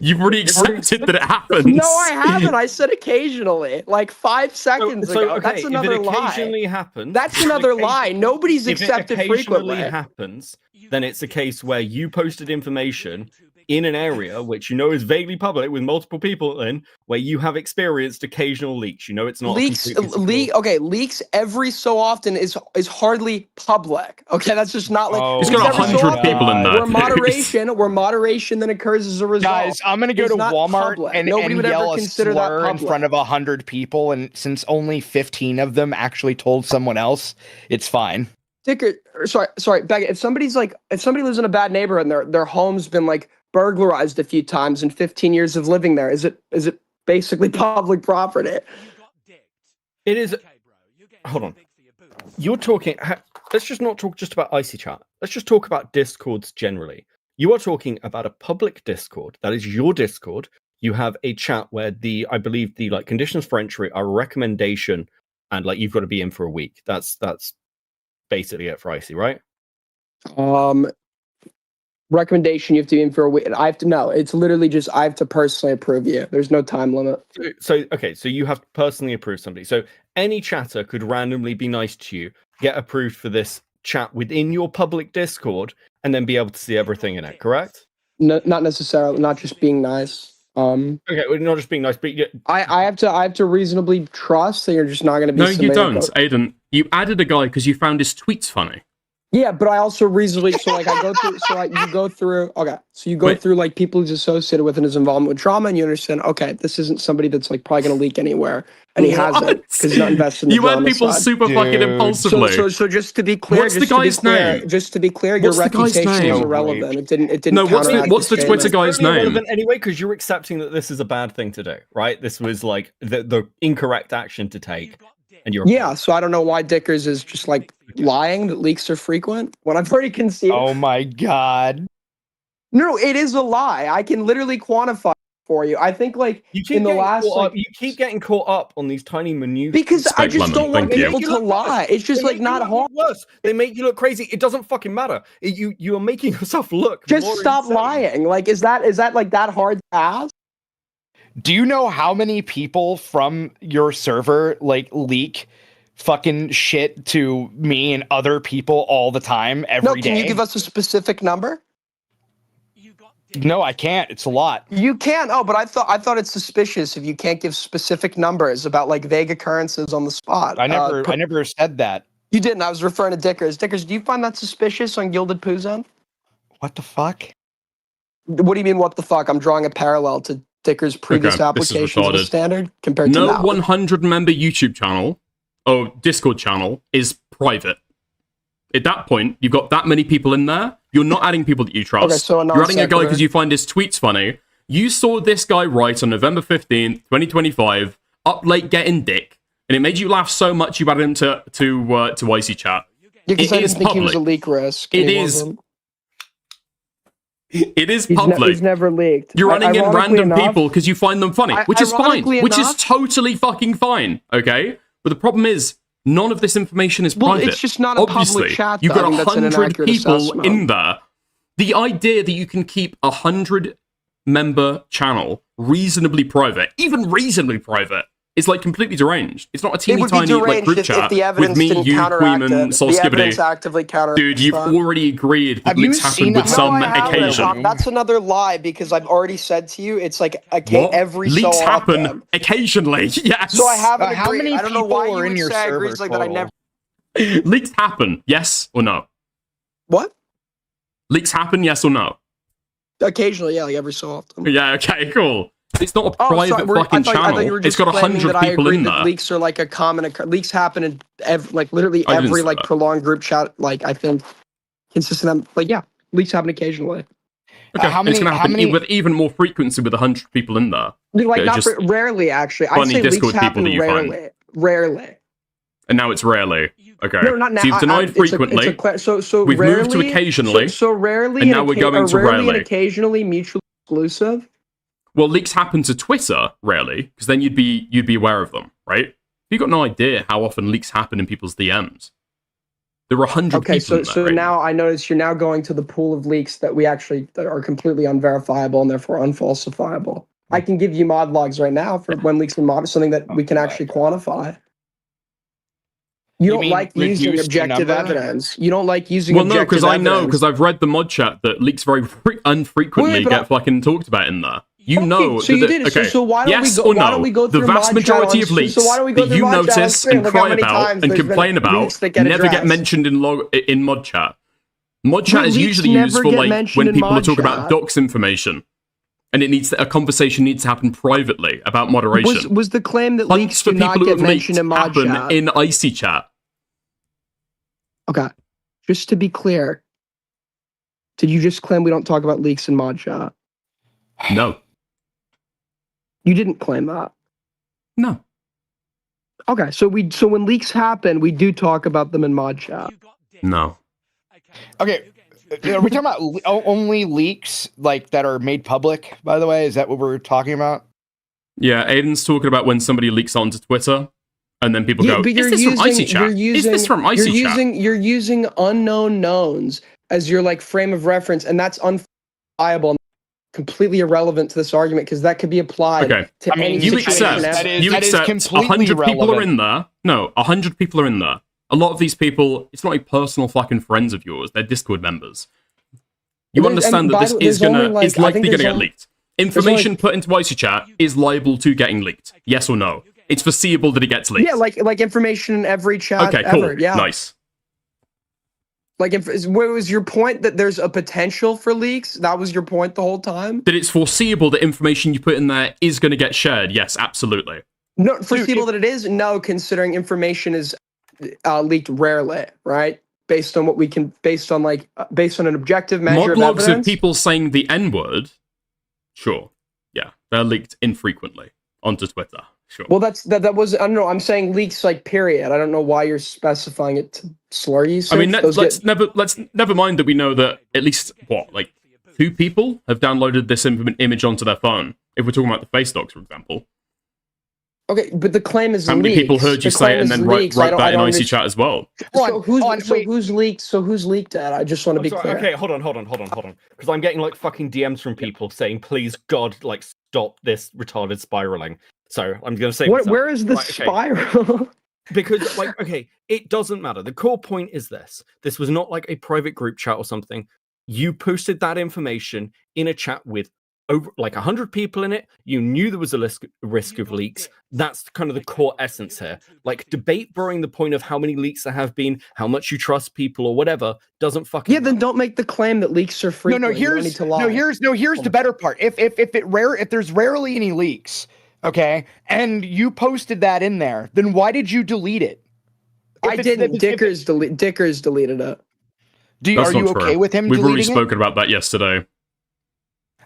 You've already accepted that it happens. No, I haven't. I said occasionally, like 5 seconds So, ago. okay, That's another if it lie. occasionally happens, That's if it another occasion- lie. Nobody's if accepted it occasionally frequently. happens, then it's a case where you posted information in an area which you know is vaguely public with multiple people in, where you have experienced occasional leaks. You know it's not Leaks, leaks every so often is hardly public. Okay, that's just not like Oh, It's leaks got every so 100 often, people in there. Where moderation then occurs as a result. Guys, I'm gonna go It's to not Walmart public. and, Nobody and would yell ever a consider that slur in public. front of 100 people, and since only 15 of them actually told someone else, it's fine. Dicker, sorry, Beckett. If somebody lives in a bad neighborhood and their home's been like burglarized a few times in 15 years of living there, is it basically public property? It is. Hold on. You're talking. Let's just not talk just about IC chat. Let's just talk about discords generally. You are talking about a public Discord. That is your Discord. You have a chat where I believe the like conditions for entry are a recommendation, and like you've got to be in for a week. That's basically it for IC, right? Recommendation, you have to be in for a week. It's literally just I have to personally approve you. There's no time limit. So you have to personally approve somebody. So any chatter could randomly be nice to you, get approved for this chat within your public Discord, and then be able to see everything in it, correct? No, not necessarily, not just being nice. Okay, well, not just being nice, but I have to reasonably trust that you're just not going to be. No, you somebody don't, that Aiden. You added a guy because you found his tweets funny. Yeah, but I also reasonably I go through you go through through like people he's associated with and his involvement with drama, and you understand, okay, this isn't somebody that's like probably gonna leak anywhere, and he hasn't because he's not invested in the You had drama people side. super fucking impulsively. So just to be clear, What's the guy's name? Just to be clear, What's your the guy's reputation name? is irrelevant. It didn't. No, what's the Twitter statement. guy's name? Irrelevant anyway, because you're accepting that this is a bad thing to do, right? This was like the incorrect action to take, and you're Yeah, so I don't know why Dickers is just like lying that leaks are frequent when I've already conceded. Oh my god. No, it is a lie. I can literally quantify it for you. I think like in the last you keep getting caught up on these tiny minutiae. because I just don't want people to lie. It's just like not hard. Worse, they make you look crazy. It doesn't fucking matter. You are making yourself look. Just more stop insane. lying. Like is that like that hard to ask? Do you know how many people from your server like leak fucking shit to me and other people all the time every day? Can you give us a specific number? No, I can't. It's a lot. You can. Oh, but I thought it's suspicious if you can't give specific numbers about like vague occurrences on the spot. I never said that. You didn't. I was referring to Dickers. Dickers, do you find that suspicious on Gilded Poo Zone? What the fuck? What do you mean? What the fuck? I'm drawing a parallel to Dickers' previous Okay, this is applications of the retarded. standard compared to No now. 100 member YouTube channel or Discord channel is private. At that point, you've got that many people in there. You're not adding people that you trust. Okay, so a You're adding a guy non-sequitur. because you find his tweets funny. You saw this guy write on November 15th, 2025, up late getting dick, and it made you laugh so much you added him to Icy Chat. Yeah, because I It is didn't think he was a public. leak risk. It He is. wasn't. It is He's public. he's never leaked. You're running in Ironically random enough- people because you find them funny, which is fine, ironically which is enough- totally fucking fine, okay? But the problem is, none of this information is Well, private. it's just not a public Obviously, chat, you've though. I got think that's an 100 inaccurate people assessment. in there. The idea that you can keep 100 member channel reasonably private, even reasonably private, is like completely deranged. It's not a teeny It would be tiny like deranged group if chat the evidence with me, didn't you, counteract Queeman, it. The evidence Solskibity. actively counteracts Dude, you've that. already agreed that Have you leaks happen seen with that? some No, I haven't. occasion. That's another lie because I've already said to you it's like What? every Leaks so happen often. occasionally, yes. So I haven't How agreed. many I don't know people why are you in would your say I agree. server It's like that I total? never. Leaks happen, yes or no? What? Leaks happen, yes or no? Occasionally, yeah, like every so often. Yeah, okay, cool. It's not a Oh, private sorry, fucking I thought channel. you were It's just got claiming 100 that I people agree in that there. leaks are like a common leaks happen in literally I didn't every say like that. prolonged group chat. Like I think consistent. Like yeah, leaks happen occasionally. Okay, how and it's many- going to how happen many- with even more frequency with 100 people in there. Like They're not just rarely actually. I'd funny say Discord leaks people happen that you find. rarely. Rarely. And now it's rarely. Okay. No, not now. So you've denied frequently. So We've rarely, moved to occasionally. So rarely, and now we're going to rarely and rarely. occasionally mutually exclusive. Well, leaks happen to Twitter rarely, because then you'd be aware of them, right? You've got no idea how often leaks happen in people's DMs. There are 100 Okay, people in so there, right? now I notice you're now going to the pool of leaks that that are completely unverifiable and therefore unfalsifiable. I can give you mod logs right now for when leaks are mod, something that we can actually quantify. You don't mean like using reduce the objective number? evidence. You don't like using Well, no, objective because I know, evidence. because I've read the mod chat that leaks very unfrequently Wait, but get fucking talked about in there. You know so that, you did. okay, So why don't yes we go? or no, Why don't we go the through vast mod chat majority on- of leaks So why don't we go that through you mod chat on notice screen? and Look how cry many about times and there's been complain about leaks that get never get addressed. mentioned in mod chat. Mod chat But is leaks usually never used for get like mentioned when in people are mod talking chat. about docs information, and a conversation needs to happen privately about moderation. Was the claim that Hunts leaks for do not people who get have mentioned leaked in mod happen chat? in Icy Chat. Okay, just to be clear, did you just claim we don't talk about leaks in mod chat? No. You didn't claim that. No. Okay, so when leaks happen, we do talk about them in mod chat. No. Okay, are we talking about only leaks like that are made public? By the way, is that what we're talking about? Yeah, Aiden's talking about when somebody leaks onto Twitter, and then people Yeah, go, but "Is you're this using, from Icy Chat? You're using, Is this from Icy you're Chat?" using, you're using unknown knowns as your like frame of reference, and that's unviable, completely irrelevant to this argument because that could be applied Okay, to any you situation. accept, ever. you accept 100 people are in there. No, 100 people are in there. A lot of these people, it's not like personal fucking friends of yours. They're Discord members. You And understand that by this the way, is there's only, gonna is like, I likely think gonna there's get only- leaked. Information put into Icy Chat is liable to getting leaked. Yes or no? It's foreseeable that it gets leaked. Yeah, like information in every chat Okay, cool. ever. Yeah. Nice. Like, what was your point, that there's a potential for leaks? That was your point the whole time? That it's foreseeable that information you put in there is going to get shared. Yes, absolutely. No, foreseeable that it is? No, considering information is leaked rarely, right? Based on what we can, based on an objective measure Mod of logs of evidence. people saying the N-word, sure. Yeah, they're leaked infrequently onto Twitter. Sure. Well, that was, I don't know, I'm saying leaks, like, period. I don't know why you're specifying it to slur usage. I mean, let's never mind that we know that at least, what, like 2 people have downloaded this image onto their phone. If we're talking about the face docs, for example. Okay, but the claim is How many leaks. people heard you The say claim it and is then leaks. write that in don't IC chat as well? So who's leaked? So who's leaked it? I just want to be clear. Okay, hold on. Because I'm getting like fucking DMs from people saying, please, God, like, stop this retarded spiraling. So I'm going to say, Where is the spiral? Because, like, okay, it doesn't matter. The core point is this. This was not like a private group chat or something. You posted that information in a chat with over like 100 people in it. You knew there was a risk of leaks. That's kind of the core essence here. Like, debate brewing the point of how many leaks there have been, how much you trust people or whatever, doesn't fucking matter. Then don't make the claim that leaks are free. Here's the better part. If there's rarely any leaks, okay, and you posted that in there, then why did you delete it? I didn't. Dickers deleted it. That's are you not okay true. with him We've already deleting it? spoken about that yesterday.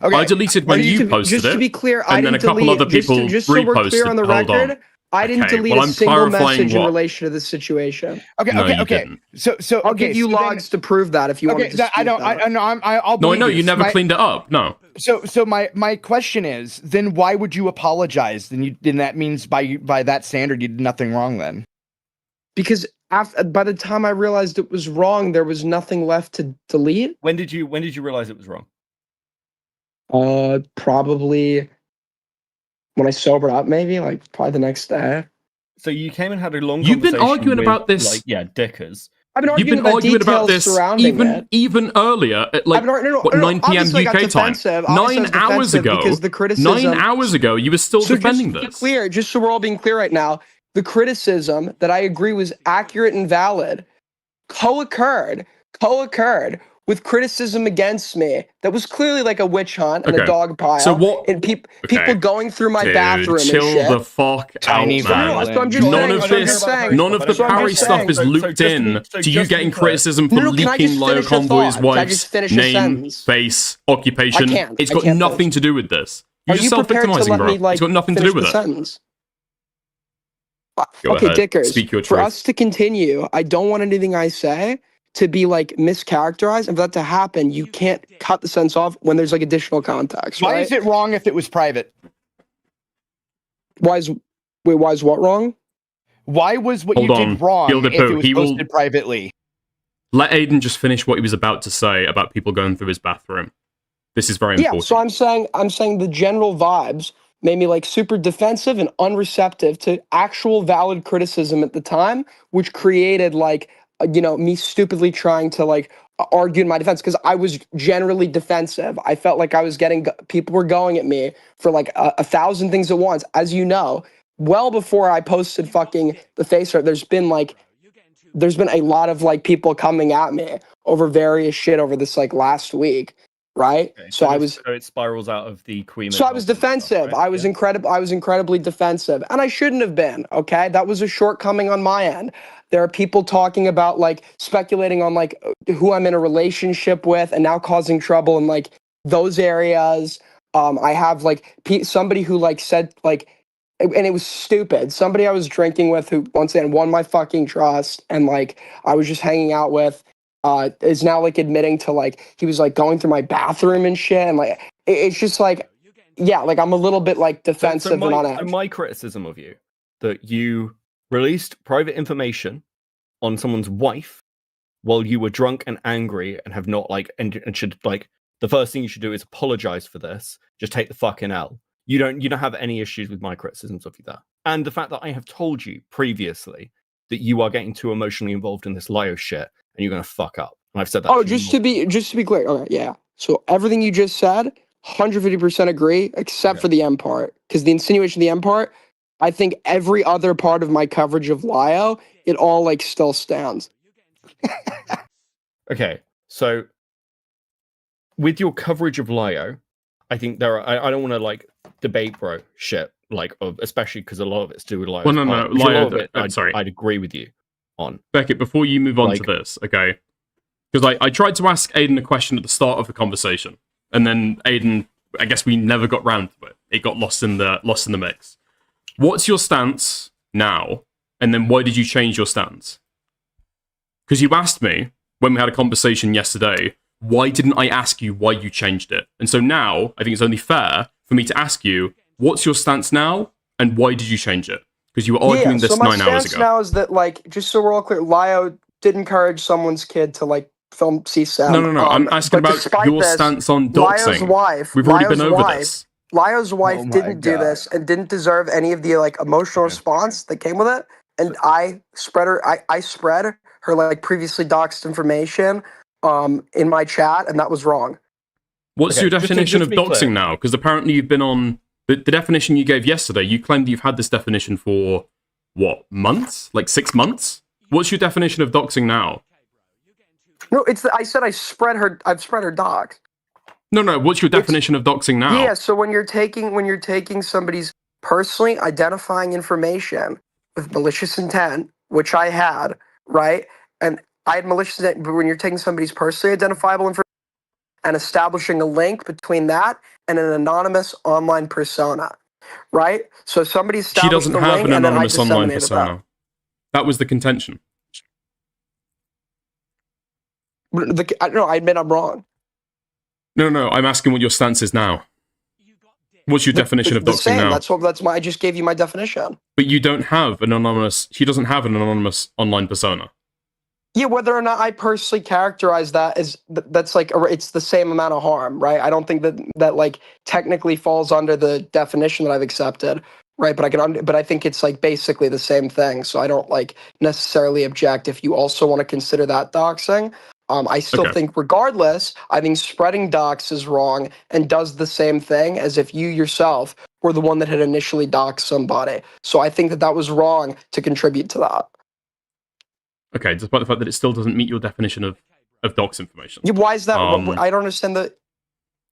Okay. I deleted when you posted just it. to be clear, and I then didn't a couple delete, other people just so we're clear on the reposted. Hold record, on. I didn't Okay, delete well, a I'm single clarifying message in what? relation to this situation. Okay. So I'll give you logs to prove that if you want to dispute I'll No, I believe know you never My- cleaned it up. No. So my question is, then why would you apologize? Then that means by that standard you did nothing wrong then. Because by the time I realized it was wrong, there was nothing left to delete. When did you realize it was wrong? Probably when I sobered up, maybe probably the next day. So you came and had a long. You've been conversation arguing with, about this. like, yeah, dickers. I've been You've been arguing about this even earlier at like 9 p.m. UK time. 9 hours ago. Because the criticism. 9 hours ago, you were still defending this. Clear, just so we're all being clear right now, the criticism that I agree was accurate and valid co-occurred with criticism against me that was clearly like a witch hunt and a dog pile. So what? And people going through my bathroom chill and shit. the fuck out, man. So I'm just None of the Parry stuff is looped in to you getting criticism for leaking Lio Convoy's wife's name, face, occupation. It's got nothing to do with this. You're just self-victimizing, bro. It's got nothing to do with it. Okay, Dickers, Speak your for truth. us to continue, I don't want anything I say to be like mischaracterized. And for that to happen, you can't cut the sentence off when there's like additional context. Why right? is it wrong if it was private? Why is what wrong? Why was what Hold you on. did wrong Gilda if Poo, it was he will- posted privately? Let Aiden just finish what he was about to say about people going through his bathroom. This is very important. Yeah, so I'm saying the general vibes made me like super defensive and unreceptive to actual valid criticism at the time, which created like me stupidly trying to like argue in my defense because I was generally defensive. I felt like I was people were going at me for like 1,000 things at once. As you know, well before I posted fucking the face art, there's been a lot of like people coming at me over various shit over this like last week. Right. Okay, so it spirals out of the Queen. So I was defensive. I was incredibly defensive, and I shouldn't have been. Okay, that was a shortcoming on my end. There are people talking about like speculating on like who I'm in a relationship with, and now causing trouble in like those areas. I have like somebody who like said like, and it was stupid. Somebody I was drinking with who once again won my fucking trust, and like I was just hanging out with. Is now like admitting to like he was like going through my bathroom and shit, and like it's just like like I'm a little bit like defensive and on edge. So my criticism of you that you released private information on someone's wife while you were drunk and angry and have not like and should like the first thing you should do is apologize for this. Just take the fucking L. You don't have any issues with my criticisms of you there, and the fact that I have told you previously that you are getting too emotionally involved in this Lio shit. And you're gonna fuck up. And I've said that. Oh, just to be clear. Okay, yeah. So everything you just said, 150% agree, except for the M part, because the insinuation of the M part, I think every other part of my coverage of Lio, it all like still stands. Okay, so with your coverage of Lio, I think there are. I don't want to like debate, bro, shit, like especially because a lot of it's to do with Lio's Well, no, part, no, which a lot Lio. of it, I'm sorry. I'd agree with you on. Beckett, before you move on to Like- this, okay? Because I tried to ask Aiden a question at the start of the conversation, and then Aiden, I guess we never got round to it. It got lost in the mix. What's your stance now? And then why did you change your stance? Because you asked me when we had a conversation yesterday, why didn't I ask you why you changed it? And so now I think it's only fair for me to ask you, what's your stance now, and why did you change it? Because you were arguing this so my 9 hours stance ago. now is that, like, just so we're all clear, Lio did encourage someone's kid to like film CSAM. No. I'm asking but about despite your this, stance on Lio's doxing. wife, We've already been Lio's over wife, this. Lio's wife Oh my didn't do God. this and didn't deserve any of the like emotional response that came with it. And I spread her like previously doxed information in my chat, and that was wrong. What's Okay, your just to- definition just of to be clear. doxing now? Because apparently you've been on the definition you gave yesterday. You claimed you've had this definition for what, months? Like 6 months? What's your definition of doxing now? No, I said I've spread her dox. No. What's your definition of doxing now? Yeah, so when you're taking somebody's personally identifying information with malicious intent, which I had, right? And I had malicious intent, but when you're taking somebody's personally identifiable information and establishing a link between that and an anonymous online persona, right? So somebody She established doesn't the have link an and then I anonymous online disseminated persona. That was the contention. that. I don't know, I admit I'm wrong. No. I'm asking what your stance is now. What's your definition of The doxing same. now? That's why I just gave you my definition. But you don't have an anonymous. She doesn't have an anonymous online persona. Yeah, whether or not I personally characterize that as that's like it's the same amount of harm, right? I don't think that like technically falls under the definition that I've accepted, right? But but I think it's like basically the same thing. So I don't like necessarily object if you also want to consider that doxing. I still think, regardless, I think spreading dox is wrong and does the same thing as if you yourself were the one that had initially doxed somebody. So I think that was wrong to contribute to that. Okay, despite the fact that it still doesn't meet your definition of dox information. Yeah, why is that? I don't understand that.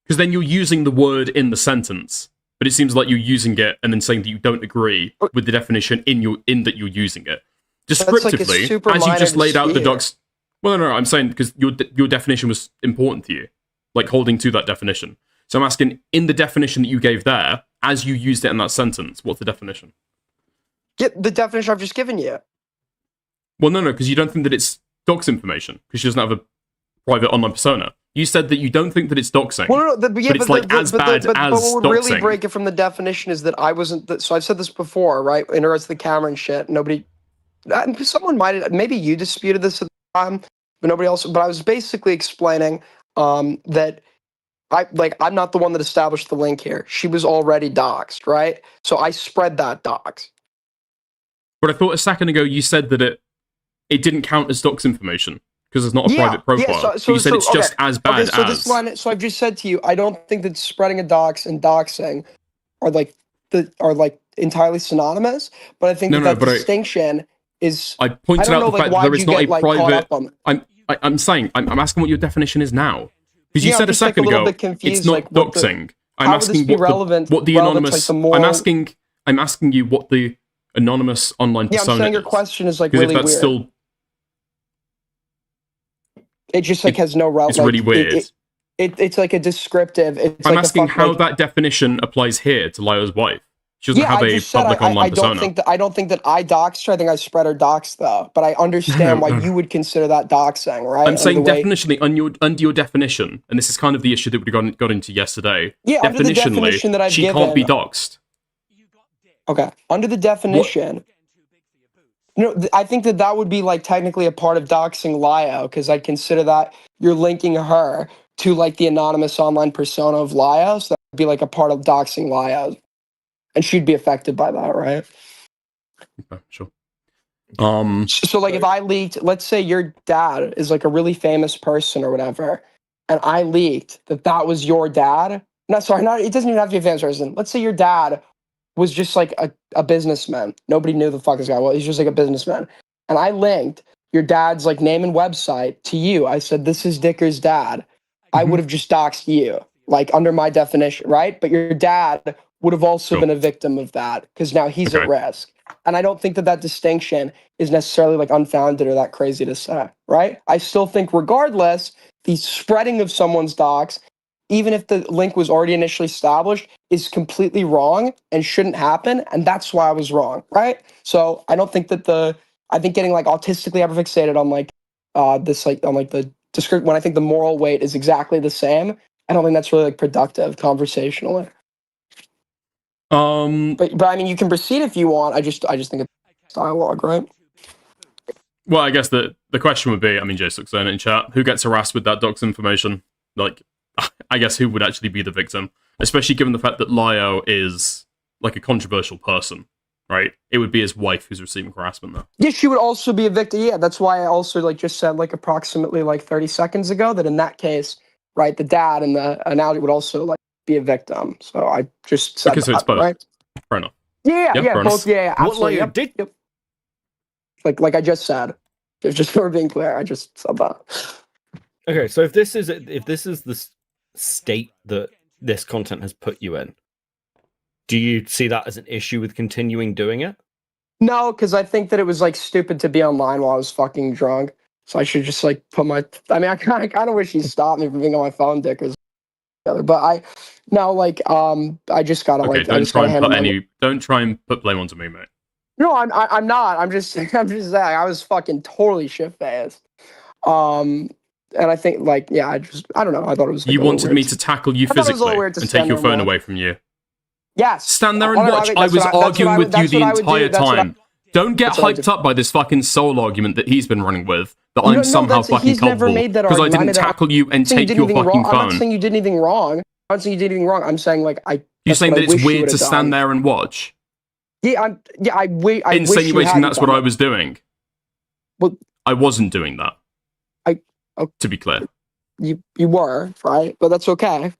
Because then you're using the word in the sentence, but it seems like you're using it and then saying that you don't agree with the definition in that you're using it. Descriptively, super as you minor just laid out the dispute. dox. Well, no, I'm saying because your definition was important to you, like holding to that definition. So I'm asking, in the definition that you gave there, as you used it in that sentence, what's the definition? Yeah, the definition I've just given you. Well, no, because you don't think that it's dox information, because she doesn't have a private online persona. You said that you don't think that it's doxing. Well, no, but it's like as bad as what would really doxing. break it from the definition is that I wasn't. So I've said this before, right? In regards to the camera and shit, nobody. Someone might. Maybe you disputed this at the time, but nobody else. But I was basically explaining that I'm not the one that established the link here. She was already doxed, right? So I spread that dox. But I thought a second ago you said that it didn't count as dox information because it's not a private profile. So you said it's just as bad so as. This line, so I've just said to you, I don't think that spreading a dox and doxing are like entirely synonymous, but I think that distinction is. I pointed out the fact that there is not a private. I'm saying I'm asking what your definition is now because you said a second ago it's not doxing. I'm asking what the anonymous. I'm asking you what the anonymous online persona. I'm saying your question is like because really if that's weird. still. It just like has no relevance. It's really weird. It's like a descriptive. I'm asking how that definition applies here to Lio's wife. She doesn't have a public online persona. I don't think that I doxed her. I think I spread her dox though. But I understand why you would consider that doxing, right? I'm saying definitionally under your definition, and this is kind of the issue that we got into yesterday. Yeah, under the definition that I've she given, can't be doxed. Okay, under the definition. No, I think that would be like technically a part of doxing Lio because I consider that you're linking her to like the anonymous online persona of Lio, so that would be like a part of doxing Lio, and she'd be affected by that, right? Okay, sure. So like if I leaked, let's say your dad is like a really famous person or whatever, and I leaked that was your dad. No, sorry, it doesn't even have to be a famous person. Let's say your dad was just like a businessman. Nobody knew the fuck this guy was. He's just like a businessman. And I linked your dad's like name and website to you. I said, this is Dicker's dad. I would have just doxed you, like under my definition, right? But your dad would have also been a victim of that because now he's at risk. And I don't think that that distinction is necessarily like unfounded or that crazy to say, right? I still think regardless, the spreading of someone's docs, even if the link was already initially established, is completely wrong and shouldn't happen. And that's why I was wrong, right? So I don't think that I think getting like autistically hyperfixated on like this, like on like the description, when I think the moral weight is exactly the same, I don't think that's really like productive conversationally. But I mean, you can proceed if you want. I just think it's dialogue, right? Well, I guess the question would be, I mean, J6 saying it in chat, who gets harassed with that dox information? Like, I guess who would actually be the victim? Especially given the fact that Lio is like a controversial person, right? It would be his wife who's receiving harassment there. Yeah, she would also be a victim. Yeah, that's why I also like just said like approximately like 30 seconds ago that in that case, right, the dad and the analogy would also like be a victim. So I just said So it's both. Right? Fair enough. Yeah, Yep, yeah, fair both. enough. Yeah, absolutely. Yep, yep. Like I just said, just for being clear, I just said that. Okay, so if this is the state that this content has put you in, do you see that as an issue with continuing doing it? No, because I think that it was like stupid to be online while I was fucking drunk. So I should just like put my. I mean, I kind of wish he stopped me from being on my phone, Dickers. But I just gotta Okay, like. don't try and put blame onto me, mate. No, I'm not. I'm just saying. I was fucking totally shit faced. And I think like I don't know. I thought it was. Like, You wanted me to tackle you physically and take your phone away from you. Yes. Stand there and watch. I was arguing with you the entire time. Don't get hyped up by this fucking soul argument that he's been running with, that I'm somehow fucking culpable. Because I didn't tackle you and take your fucking phone. I'm not saying you did anything wrong. I'm saying like You're saying that it's weird to stand there and watch? Yeah, I insinuating that's what I was doing. Well, I wasn't doing that. To be clear. You were, right? But that's okay.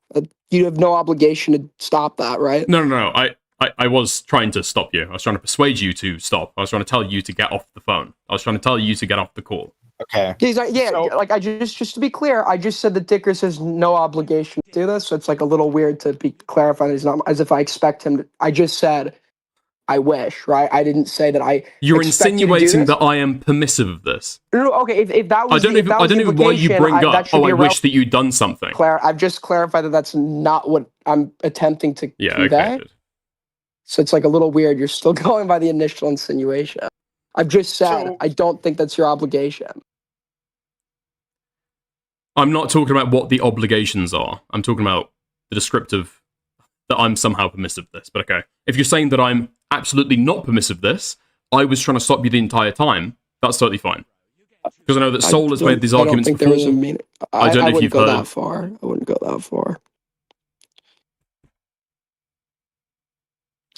You have no obligation to stop that, right? No. I was trying to stop you. I was trying to persuade you to stop. I was trying to tell you to get off the phone. I was trying to tell you to get off the call. Okay. Like I just to be clear, I just said that Dickers has no obligation to do this. So it's like a little weird to be clarifying. He's not as if I expect him to. I just said, I wish, right? I didn't say that I. You're insinuating that I am permissive of this. No, okay. If that was, I don't know why you bring up. I wish that you'd done something. I've just clarified that that's not what I'm attempting to convey. Okay. So it's like a little weird. You're still going by the initial insinuation. I've just said I don't think that's your obligation. I'm not talking about what the obligations are. I'm talking about the descriptive that I'm somehow permissive of this. But okay, if you're saying that I'm absolutely not permissive of this, I was trying to stop you the entire time. That's totally fine. Because I know that Soul has made these arguments before. I don't know if you've heard. I wouldn't go that far.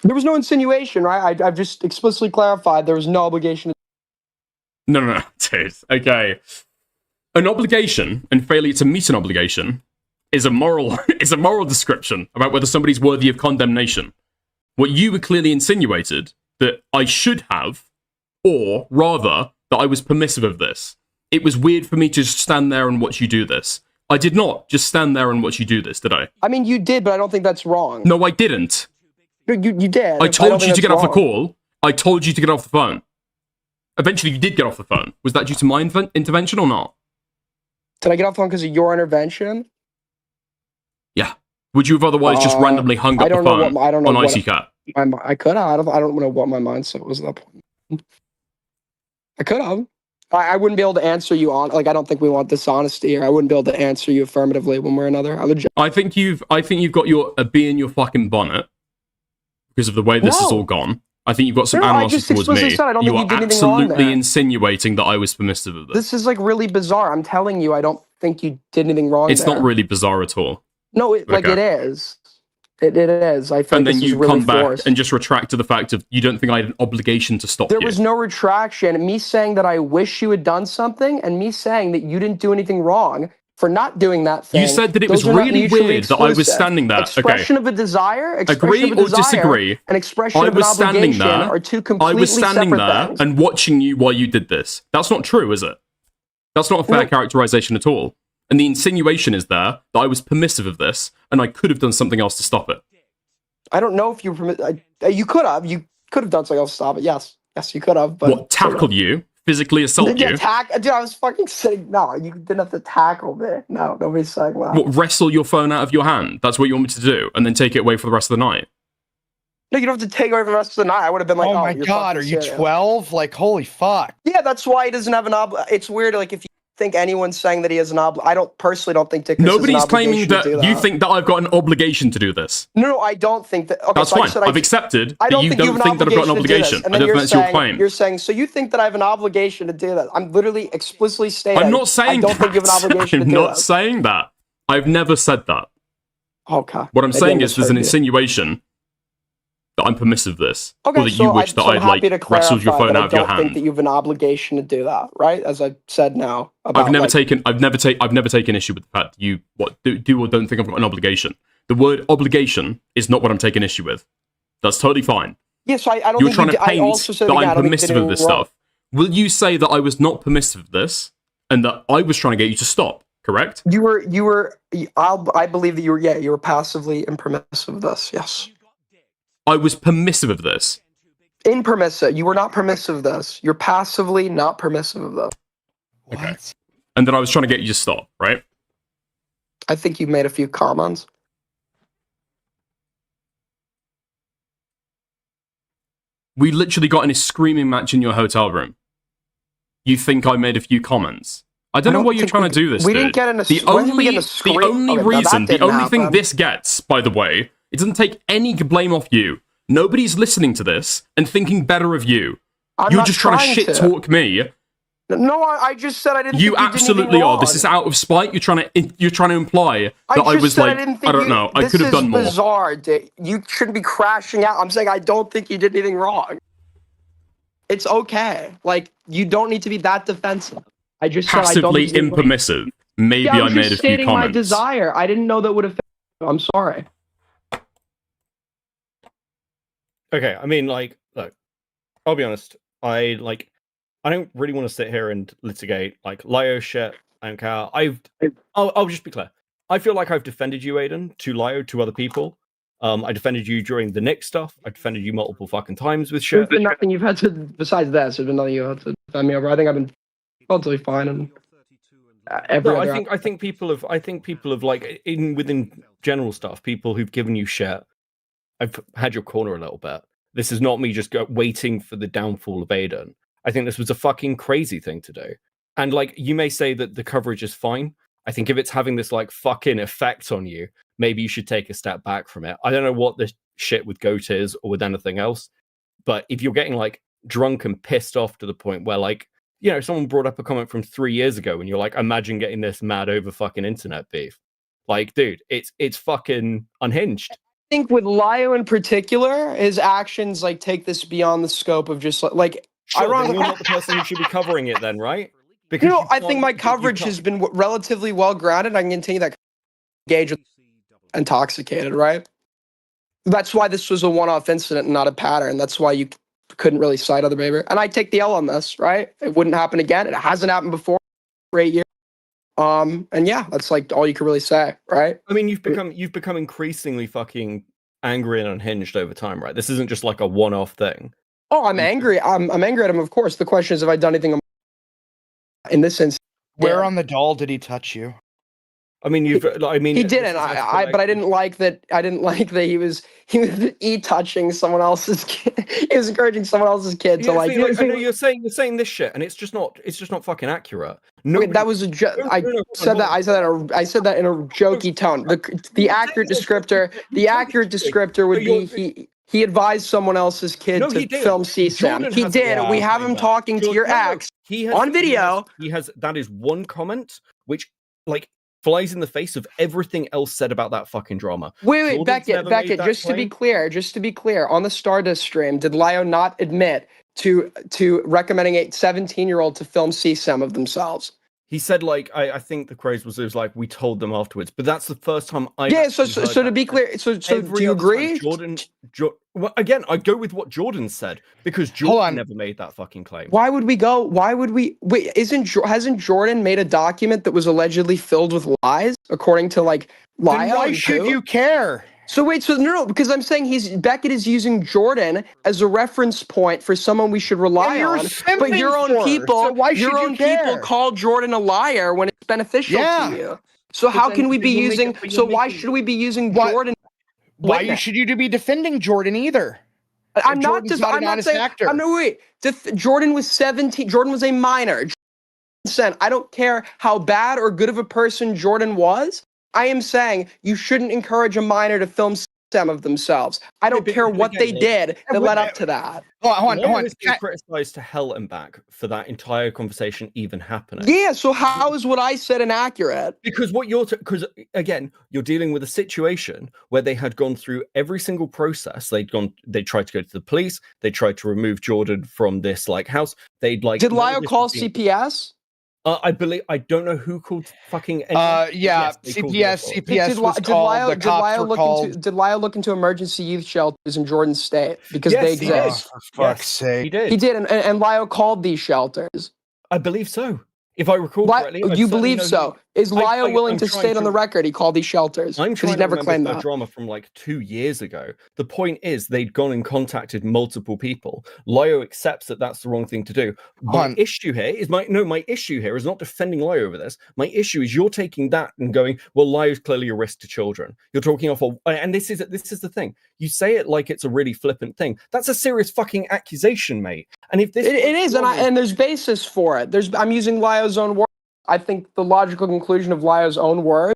There was no insinuation, right? I've just explicitly clarified there was no obligation. No, dude. Okay. An obligation and failure to meet an obligation is a moral description about whether somebody's worthy of condemnation. What you were clearly insinuated that I should have, or rather that I was permissive of this. It was weird for me to just stand there and watch you do this. I did not just stand there and watch you do this, did I? I mean, you did, but I don't think that's wrong. No, I didn't. You did. I told you to get off the call. I told you to get off the phone. Eventually, you did get off the phone. Was that due to my intervention or not? Did I get off the phone because of your intervention? Yeah. Would you have otherwise just randomly hung up the phone on ICCat? I could have. I don't know what my mindset was at that point. I could have. I wouldn't be able to answer you on. Like, I don't think we want dishonesty here. I wouldn't be able to answer you affirmatively one way or another. I think you've got a bee in your fucking bonnet because of the way this has all gone. I think you've got some animosity towards me. You are absolutely insinuating that I was permissive of this. This is like really bizarre. I'm telling you, I don't think you did anything wrong. It's not really bizarre at all. No, it is. It is. I think. And then you really come back forced. and just retract to the fact of you don't think I had an obligation to stop you. There was no retraction. Me saying that I wish you had done something, and me saying that you didn't do anything wrong for not doing that thing. You said that it was Those are not really mutually weird that I was exclusive. standing there. Expression Okay. of a desire, Agree expression of a or desire, disagree? and expression I of an was standing obligation there. are two I completely was standing separate there things. and watching you while you did this. That's not true, is it? That's not a fair characterization at all. And the insinuation is there that I was permissive of this and I could have done something else to stop it. I don't know if you you could have. You could have done something else to stop it. Yes. Yes, you could have. But What, tackle you? Physically assault you? Dude, I was fucking sitting. No, you didn't have to tackle me. No, nobody's saying that. What, wrestle your phone out of your hand? That's what you want me to do? And then take it away for the rest of the night? No, you don't have to take away for the rest of the night. I would have been like, Oh my you're god, are fucking you serious. 12? Like, holy fuck. Yeah, that's why he doesn't have an It's weird. Like, if you think anyone's saying that he has an I don't think Dick Nobody's claiming that you think that I've got an obligation to do this. No, I don't think that. Okay, That's so I fine. said I've accepted that you have don't an think that I've got an to do this. obligation. And I then don't think that's your claim. You're saying, so you think that I have an obligation to do that? I'm literally explicitly stating. I'm not saying I don't think you have an obligation I'm to do not that. saying that. I've never said that. Okay. What I'm Maybe saying I is there's an misheard you. insinuation that I'm permissive of this. Okay, or that so you wish that I'm I'd happy like to wrestled your clarify phone that out of I your don't think hand. that you have an obligation to do that, right? As I said now. About, I've never like, taken issue with the fact that you do or don't think I've got an obligation. The word obligation is not what I'm taking issue with. That's totally fine. Yeah, so I don't You're think trying you to I paint also said that again, I I'm don't think you did permissive of this anything wrong. stuff. Will you say that I was not permissive of this and that I was trying to get you to stop? Correct? I believe that you were passively impermissive of this. Yes. I was permissive of this. Impermissive. You were not permissive of this. You're passively not permissive of this. Okay. And then I was trying to get you to stop, right? I think you made a few comments. We literally got in a screaming match in your hotel room. You think I made a few comments? I don't know why you're trying to do this. We dude. didn't get in a. The when did we only, get in a the scream? only Okay, now reason, that the didn't only thing happen. this gets, by the way, it doesn't take any blame off you. Nobody's listening to this and thinking better of you. I'm You're not just trying to shit talk me. No, I just said I didn't. You think did absolutely anything are. wrong. This is out of spite. You're trying to imply that I just was said like, didn't think I don't you- know. I could have done more. This is bizarre, Dick. You shouldn't be crashing out. I'm saying I don't think you did anything wrong. It's okay. Like, you don't need to be that defensive. I just said I don't Passively think you did anything wrong. impermissive. Maybe Yeah, I was made just a few stating my comments. desire. I didn't know that would affect you. I'm sorry. Okay, I mean, like, look, I'll be honest. I don't really want to sit here and litigate like Lio shit. I don't care. I'll just be clear. I feel like I've defended you, Aiden, to Lio, to other people. I defended you during the Nick stuff. I defended you multiple fucking times with There's shit. been nothing you've had to, besides this, there's been nothing you had to defend me over. I think I've been totally fine. And every No, other I think people have like within general stuff, people who've given you shit. I've had your corner a little bit. This is not me just waiting for the downfall of Aiden. I think this was a fucking crazy thing to do. And like, you may say that the coverage is fine. I think if it's having this like fucking effect on you, maybe you should take a step back from it. I don't know what this shit with GOAT is or with anything else, but if you're getting like drunk and pissed off to the point where like, you know, someone brought up a comment from 3 years ago and you're like, imagine getting this mad over fucking internet beef. Like, dude, it's fucking unhinged. I think with Lio in particular, his actions like take this beyond the scope of just like Sure, then ironically, you're not the person who should be covering it then, right? you know, I think my coverage has been relatively well grounded. I can continue that engage with intoxicated, right? That's why this was a one-off incident and not a pattern. That's why you couldn't really cite other behavior. And I take the L on this, right? It wouldn't happen again. It hasn't happened before for 8 years. And yeah, that's like all you can really say, right? I mean, you've become increasingly fucking angry and unhinged over time, right? This isn't just like a one-off thing. Oh, I'm angry. I'm angry at him, of course. The question is, have I done anything in this instance? Where on the doll did he touch you? I mean, he didn't. But I didn't like that. I didn't like that he was touching someone else's kid. He was encouraging someone else's kid to like. I know you're saying this shit, and it's just not fucking accurate. Wait, that was a joke. I said that in a jokey tone. The accurate descriptor would be he advised someone else's kid to film CSAM. He did. We have him talking to your ex on video. That is one comment which like flies in the face of everything else said about that fucking drama. Wait, Beckett, just to be clear, on the Stardust stream, did Lio not admit to recommending a 17-year-old to film CSAM of themselves? He said, like, I think the phrase was, it was like, we told them afterwards. But that's the first time I. Yeah, so to be clear, so do you agree? Well, again, I go with what Jordan said, because Jordan never made that fucking claim. Why would we wait, hasn't Jordan made a document that was allegedly filled with lies, according to like Then why should you care? So wait, no, because I'm saying Beckett is using Jordan as a reference point for someone we should rely on. But your own people, people call Jordan a liar when it's beneficial to you. So how can we be using? So why should we be using Jordan? Why should you be defending Jordan either? I'm not saying. I'm no wait. Jordan was 17. Jordan was a minor. I don't care how bad or good of a person Jordan was. I am saying you shouldn't encourage a minor to film some of themselves. I don't care what they did that led up to that. Hold on. He's been criticized to hell and back for that entire conversation even happening. Yeah, so how is what I said inaccurate? Because because again, you're dealing with a situation where they had gone through every single process. They tried to go to the police. They tried to remove Jordan from this like house. Did Lyle call CPS? I don't know who called fucking. CPS was called. The cops were called. Did Lyle look into emergency youth shelters in Jordan State because they exist? For fuck's sake, he did. He did, and Lyle called these shelters. I believe so. If I recall correctly, you believe so? Is Lyle willing to state on the record he called these shelters? Because he never claimed that. Drama from like 2 years ago. The point is they'd gone and contacted multiple people. Lyle accepts that that's the wrong thing to do. My issue here is my issue here is not defending Lyle over this. My issue is you're taking that and going, well, Lyle's clearly a risk to children. You're talking off and this is the thing. You say it like it's a really flippant thing. That's a serious fucking accusation, mate. And if this it is, and there's basis for it. I'm using Lyle's own words. I think the logical conclusion of Lyle's own words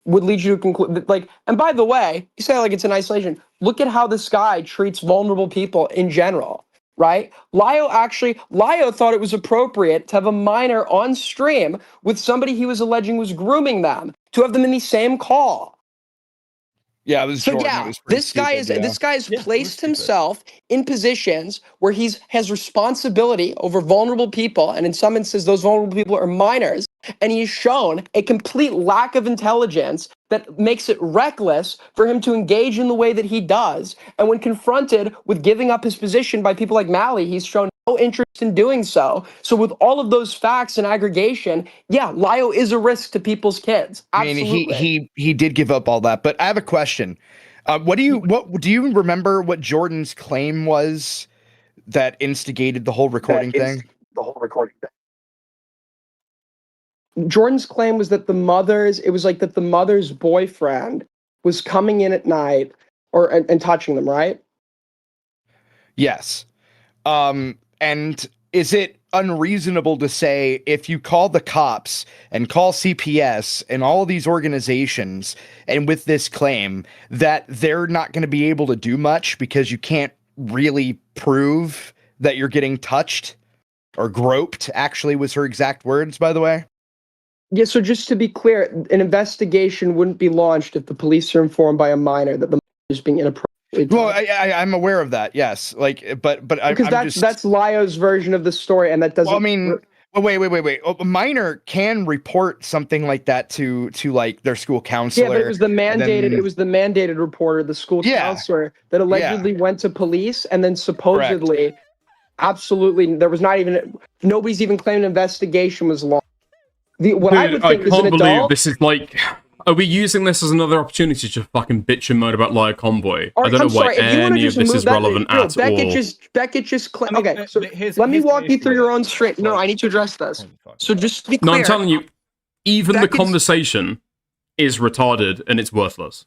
would lead you to conclude that, like, and by the way, you say like it's in isolation. Look at how this guy treats vulnerable people in general, right? Lyle thought it was appropriate to have a minor on stream with somebody he was alleging was grooming them, to have them in the same call. Yeah, it was so Jordan. yeah, It was pretty this guy has placed himself in positions where has responsibility over vulnerable people, and in some instances, those vulnerable people are minors. And he has shown a complete lack of intelligence that makes it reckless for him to engage in the way that he does. And when confronted with giving up his position by people like Malley, he's shown no interest in doing so. So with all of those facts and aggregation, yeah, Lyle is a risk to people's kids. Absolutely. I mean, he did give up all that. But I have a question. What do you remember what Jordan's claim was that instigated the whole recording thing? Jordan's claim was that the mother's boyfriend was coming in at night and touching them, right? Yes. And is it unreasonable to say if you call the cops and call CPS and all of these organizations and with this claim that they're not going to be able to do much because you can't really prove that you're getting touched or groped, actually was her exact words, by the way? Yeah, so just to be clear, an investigation wouldn't be launched if the police are informed by a minor that the minor is being inappropriately touched. Well, I'm aware of that, yes. Like, but because that's Lyo's version of the story, and that doesn't. Well, I mean, wait. A minor can report something like that to like their school counselor. Yeah, but it was the mandated reporter, the school counselor, that allegedly went to police, and then supposedly, absolutely, nobody's even claimed an investigation was launched. I can't believe this is like. Are we using this as another opportunity to fucking bitch and moan about Liar Convoy? I don't know why any of this is relevant at all. Beckett just claimed. Okay, so let me walk you through your own straight. No, I need to address this. So just to be clear. No, I'm telling you, even the conversation is retarded and it's worthless.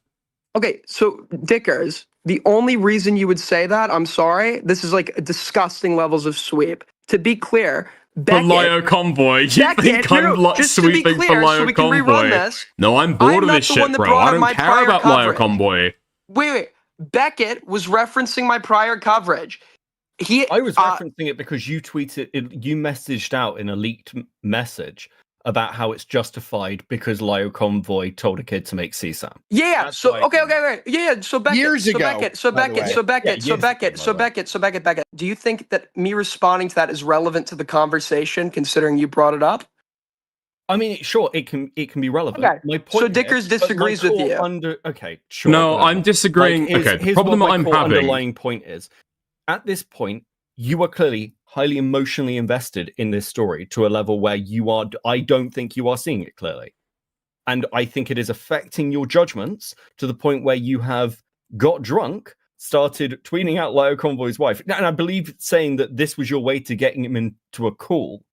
Okay, so Dickers, the only reason you would say that, I'm sorry, this is like disgusting levels of sweep. To be clear, Beckett, for Lyo Convoy. You think I'm sweeping for Lyo Convoy? No, I'm bored of this shit, bro. I don't care about Lyo Convoy. Wait. Beckett was referencing my prior coverage. I was referencing it because you tweeted, you messaged out in a leaked message about how it's justified because Lyo Convoy told a kid to make CSAM. Yeah. That's so okay. Yeah. So Beckett. Years ago. Beckett. Do you think that me responding to that is relevant to the conversation, considering you brought it up? I mean, sure, it can be relevant. Okay. My point So here- Dickers but my disagrees with core you. Okay, sure. No, whatever. I'm disagreeing. Okay, the here's problem what that my I'm core having. underlying point is. At this point, you are clearly highly emotionally invested in this story to a level where you are. I don't think you are seeing it clearly, and I think it is affecting your judgments to the point where you have got drunk, started tweeting out Lio Convoy's wife, and I believe saying that this was your way to getting him into a call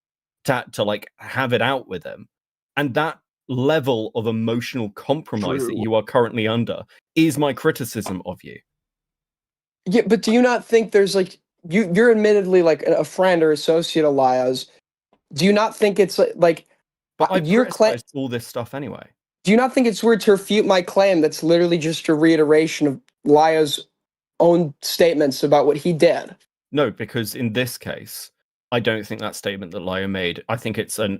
to like have it out with him, and that level of emotional compromise that True. you are currently under is my criticism of you. Yeah, but do you not think there's like you're admittedly like a friend or associate of Lio's? Do you not think it's like But I your claim? criticized all this stuff anyway. Do you not think it's weird to refute my claim? That's literally just a reiteration of Lio's own statements about what he did. No, because in this case, I don't think that statement that Lio made. I think it's a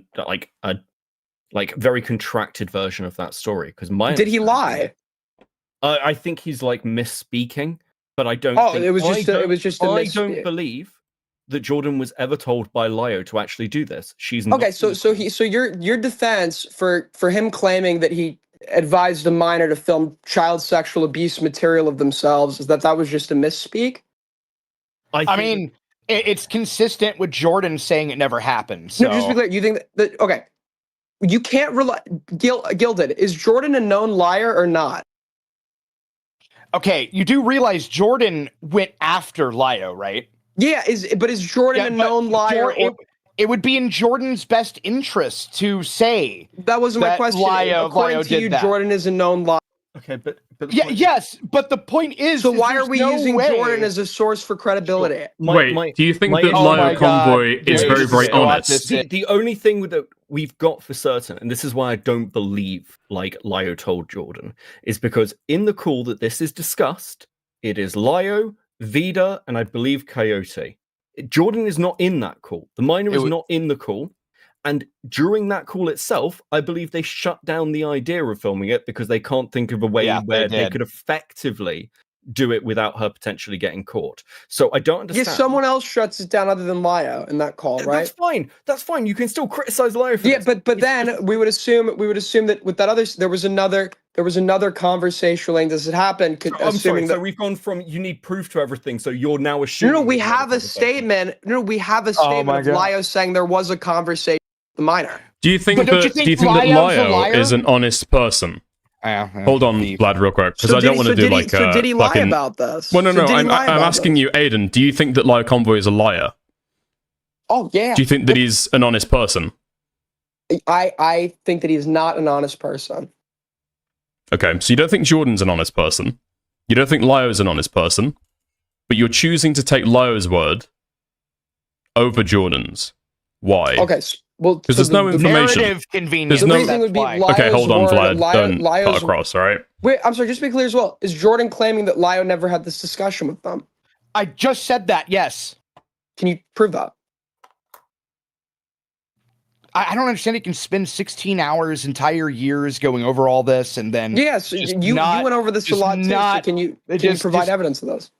very contracted version of that story. Because Did he lie? I think he's like misspeaking, but I don't. Oh, think, it was just a I misspeak. don't believe that Jordan was ever told by Lio to actually do this. She's Okay, not so your defense for him claiming that he advised a minor to film child sexual abuse material of themselves is that was just a misspeak? I mean, it's consistent with Jordan saying it never happened. So. No, just to be clear, you think that okay, you can't rely. Gilded, is Jordan a known liar or not? Okay, you do realize Jordan went after Lio, right? Yeah, but is Jordan a known liar? It would be in Jordan's best interest to say that wasn't my question. According to you, Jordan is a known liar. Okay, but yes, but the point is, so why are we no using way. Jordan as a source for credibility? Wait, do you think that Lio Convoy is very, very honest? The only thing that we've got for certain, and this is why I don't believe like Lio told Jordan, is because in the call that this is discussed, it is Lio, Vida, and I believe Coyote. Jordan is not in that call. The minor is not in the call. And during that call itself, I believe they shut down the idea of filming it because they can't think of a way where they could effectively do it without her potentially getting caught. So I don't understand. Yeah, someone else shuts it down other than Lio in that call, right? That's fine. That's fine. You can still criticize Lio for this. but then we would assume that with that other there was another conversation relating this had happened. I'm sorry. So we've gone from you need proof to everything. So you're now assuming. No, we have a statement. No, we have a statement of Lio saying there was a conversation with the minor. Do you think that Lio is an honest person? Hold on, Vlad, real quick, because I don't want to do like. So did he lie fucking... about this? Well, no. I'm asking you, Aiden. Do you think that Lio Convoy is a liar? Oh yeah. Do you think that he's an honest person? I think that he's not an honest person. Okay, so you don't think Jordan's an honest person. You don't think Lio's an honest person, but you're choosing to take Lio's word over Jordan's. Why? Okay, well, because there's no information. There's no reason would be okay, hold on, Vlad. Don't Lio's cut across, all right? Wait, I'm sorry. Just to be clear as well. Is Jordan claiming that Lio never had this discussion with them? I just said that. Yes. Can you prove that? I don't understand. He can spend 16 hours, entire years going over all this, and then yes, you went over this a lot too. So can you provide evidence of those?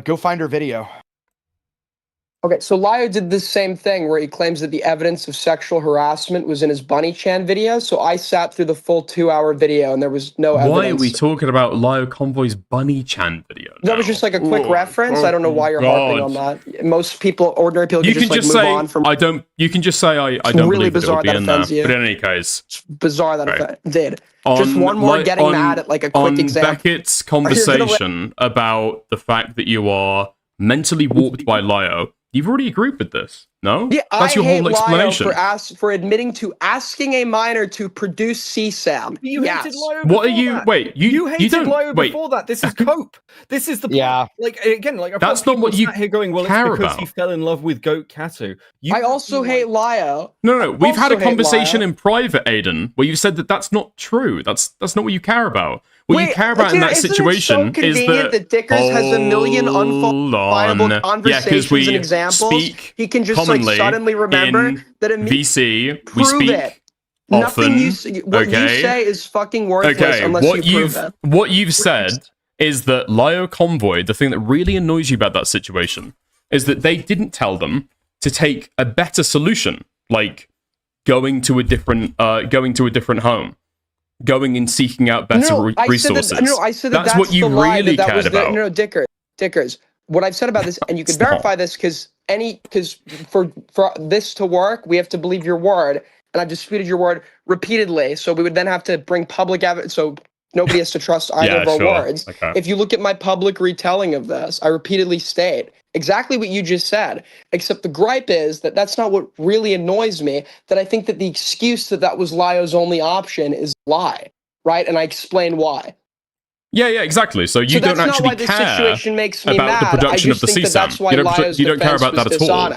Go find her video. Okay, so Lio did this same thing where he claims that the evidence of sexual harassment was in his Bunny Chan video. So I sat through the full 2-hour video and there was no evidence. Why are we talking about Lio Convoy's Bunny Chan video? That was just like a quick reference. I don't know why you're harping on that. Most people, ordinary people, can just move on from. You can just say I don't really believe bizarre that it would be in there. you. But in any case, it's bizarre that it did. Just one more getting mad at like a quick example. Beckett's conversation about the fact that you are mentally warped by Lio. You've already agreed with this, no? Yeah, that's your whole explanation. Lio for admitting to asking a minor to produce CSAM. You hated Lio. What are you? That. Wait, you hated don't, Lio wait. before that. This is cope. This is the point. Like again, like I've that's got not what you sat here going. Well, care it's because about. he fell in love with Goat Katu. I also hate Lio. No. We've had a conversation in private, Aiden, where you said that that's not true. That's not what you care about. What you care about in that situation is that Dickers has a million unfollowable conversations and examples. He can just like suddenly remember that in VC prove we speak it. often. What you say is fucking worthless unless you prove it. What you've said is that Lio Convoy, the thing that really annoys you about that situation, is that they didn't tell them to take a better solution, like going to a different home, going and seeking out better resources. I said that that's what you really cared about. No, Dickers. What I've said about this, and you can verify this, because for this to work, we have to believe your word, and I've disputed your word repeatedly. So we would then have to bring public evidence. So nobody has to trust either of our words. Okay. If you look at my public retelling of this, I repeatedly state exactly what you just said, except the gripe is that that's not what really annoys me, that I think that the excuse that was Lyo's only option is a lie, right? And I explain why. Yeah, exactly. So you don't that's actually not why this care situation makes me about mad. the production I of just the think that CSAM. that's why You don't care about that at all.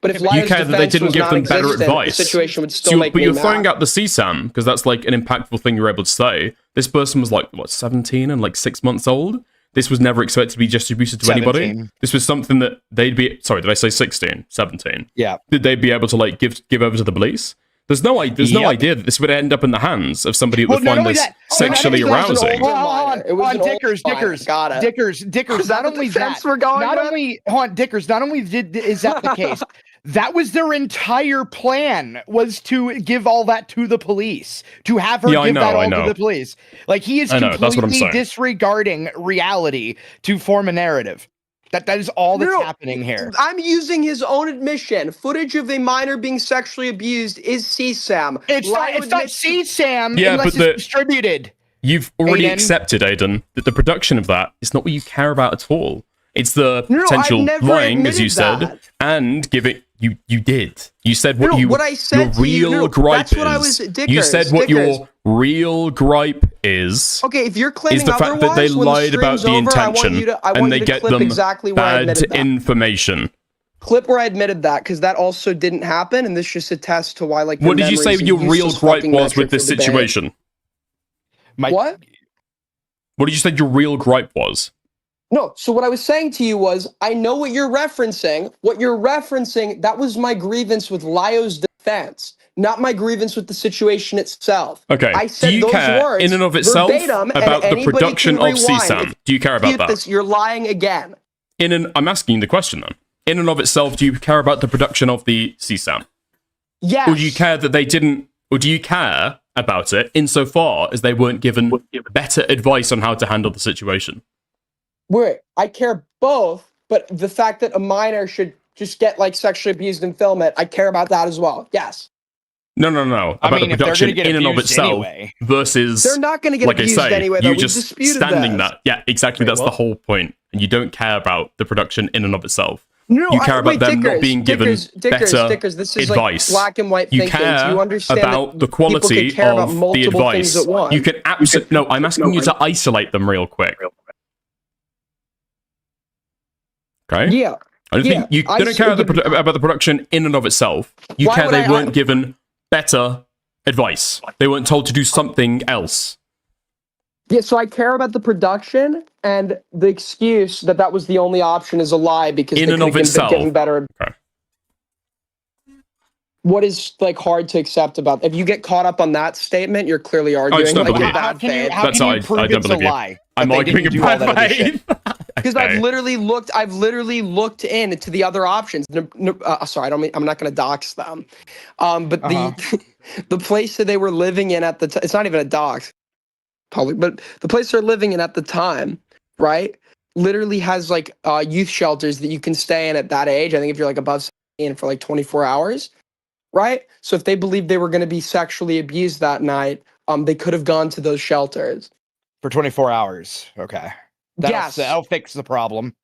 But if you Lyo's care that they didn't was give them better non-existent, advice. the situation would still make but me you're mad. throwing out the CSAM because that's like an impactful thing you're able to say. This person was like, what, 17 and like 6 months old? This was never expected to be distributed to 17. anybody. This was something that they'd be... Sorry, did I say 16? 17. Yeah. Did they be able to like give over to the police? There's no idea that this would end up in the hands of somebody that would find this sexually arousing. Hold on, Dickers. Not only that, Dickers. Not only is that the case, that was their entire plan, was to give all that to the police, to have her give that all to the police. Like, he is completely disregarding reality to form a narrative. That is all that's happening here. I'm using his own admission. Footage of a minor being sexually abused is CSAM. It's not CSAM unless it's distributed. You've already Aiden. accepted, Aiden, that the production of that is not what you care about at all. It's the potential I've never lying, as you admitted said, and giving... You did. You said what what I said your real gripe that's what I is. was, You said what your real gripe is. Okay, if you're claiming is the fact that they lied about the intention and they get them exactly where I bad admitted that. information. Clip where I admitted that, because that also didn't happen, and this just attests to why, like, What did you say your real gripe was with this situation? What? What did you say your real gripe was? No, so what I was saying to you was, I know what you're referencing. What you're referencing, that was my grievance with Lyo's defense, not my grievance with the situation itself. Okay, I said do you those care words in and of itself verbatim, about and the production of CSAM? Do you care about that? You're lying again. I'm asking you the question then. In and of itself, do you care about the production of the CSAM? Yes. Or do you care that they didn't, or do you care about it insofar as they weren't given better advice on how to handle the situation? Wait, I care both, but the fact that a minor should just get, like, sexually abused and film it, I care about that as well. Yes. No. About the production in and of itself versus... They're not going to get like abused I say, anyway, though. you We just disputed standing that. that. Yeah, exactly. That's the whole point. And you don't care about the production in and of itself. No, you care about wait, them Dickers, not being given better Dickers, this is advice. Like black and white you thinking. care Do you understand about that the quality people can care about of the multiple advice. things at once? You can absolutely... No, I'm asking you to isolate them real quick. Okay? Yeah. I don't think you don't care about the production in and of itself. You Why care would they I- weren't given better advice. They weren't told to do something else. Yeah, so I care about the production, and the excuse that that was the only option is a lie because In they and could of have itself. been getting better. Okay. What is, like, hard to accept about? If you get caught up on that statement, you're clearly arguing just don't like believe a it. bad faith. How can you prove I don't it's a believe you. lie? I'm that they arguing didn't in do all bad that other faith. shit? Because I've literally looked into the other options. Sorry, I'm not going to dox them. But the place that they were living in at the time, it's not even a dox, public, but the place they're living in at the time, right? Literally has like youth shelters that you can stay in at that age. I think if you're like above 17 for like 24 hours, right? So if they believed they were going to be sexually abused that night, they could have gone to those shelters For 24 hours. Okay. That'll fix the problem.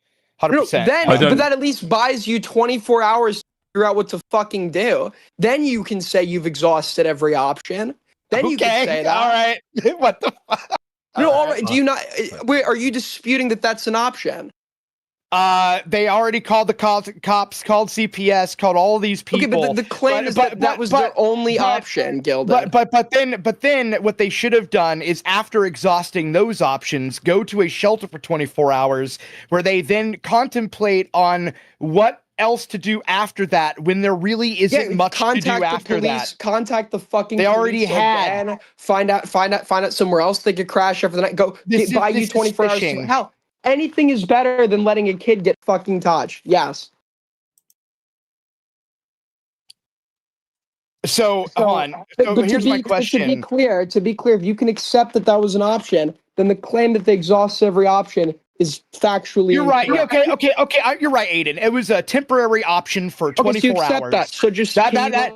100%. But that at least buys you 24 hours to figure out what to fucking do. Then you can say you've exhausted every option. Then you can say that. All right. What the fuck? No, all right. Do you not? Wait, are you disputing that that's an option? They already called the cops, called CPS, called all these people. Okay, but the claim is that was their only option, Gilda. But then what they should have done is, after exhausting those options, go to a shelter for 24 hours where they then contemplate on what else to do after that, when there really isn't much to do after that. Contact the fucking They already police had. again, find out somewhere else they could crash after the night. Buy you 24 hours. Hell, anything is better than letting a kid get fucking touched. Yes. So hold on. So But here's my question. To be clear, if you can accept that that was an option, then the claim that they exhausted every option is factually. You're right. incorrect. Okay. You're right, Aiden. It was a temporary option for 24 Okay, so you accept hours. that. So just that.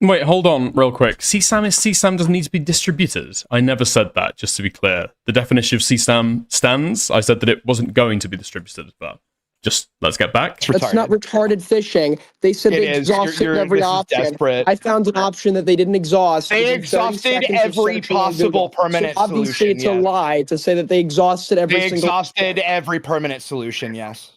Wait, hold on real quick. CSAM doesn't need to be distributed. I never said that, just to be clear. The definition of CSAM stands. I said that it wasn't going to be distributed, but just let's get back. That's not retarded fishing. They said It they is. exhausted every this is option. desperate. I found an option that they didn't exhaust. They within 30 exhausted seconds of every searching on possible Google. permanent So obviously, solution, it's a yes. lie to say that they exhausted every They single. exhausted every permanent solution. Yes.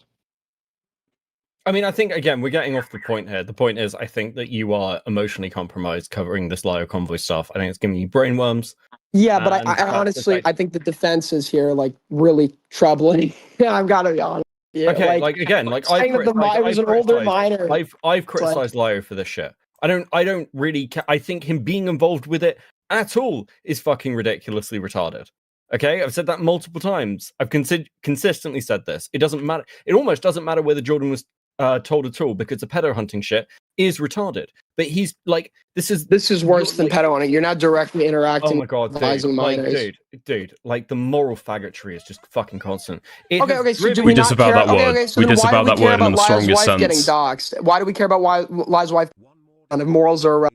I mean, I think, again, we're getting off the point here. The point is, I think that you are emotionally compromised covering this Lio convoy stuff. I think it's giving you brainworms. Yeah, but And I honestly, I think the defenses here like really troubling. Yeah, I've got to be honest. Yeah, Okay, like again, like saying that it was an older minor. I've criticized Lio for this shit. I don't really. I think him being involved with it at all is fucking ridiculously retarded. Okay, I've said that multiple times. I've consistently said this. It doesn't matter. It almost doesn't matter whether Jordan was told at all, because the pedo hunting shit is retarded. But he's like, this is worse than pedo hunting. You're not directly interacting. Oh my god, with dude! Like, minors. dude! Like the moral faggotry is just fucking constant. Okay, so do we not disavow care? that word. Okay, so We then why disavow do we that care word in about the Liza's strongest wife getting sense. doxxed? Why do we care about why Liza's wife and if morals are?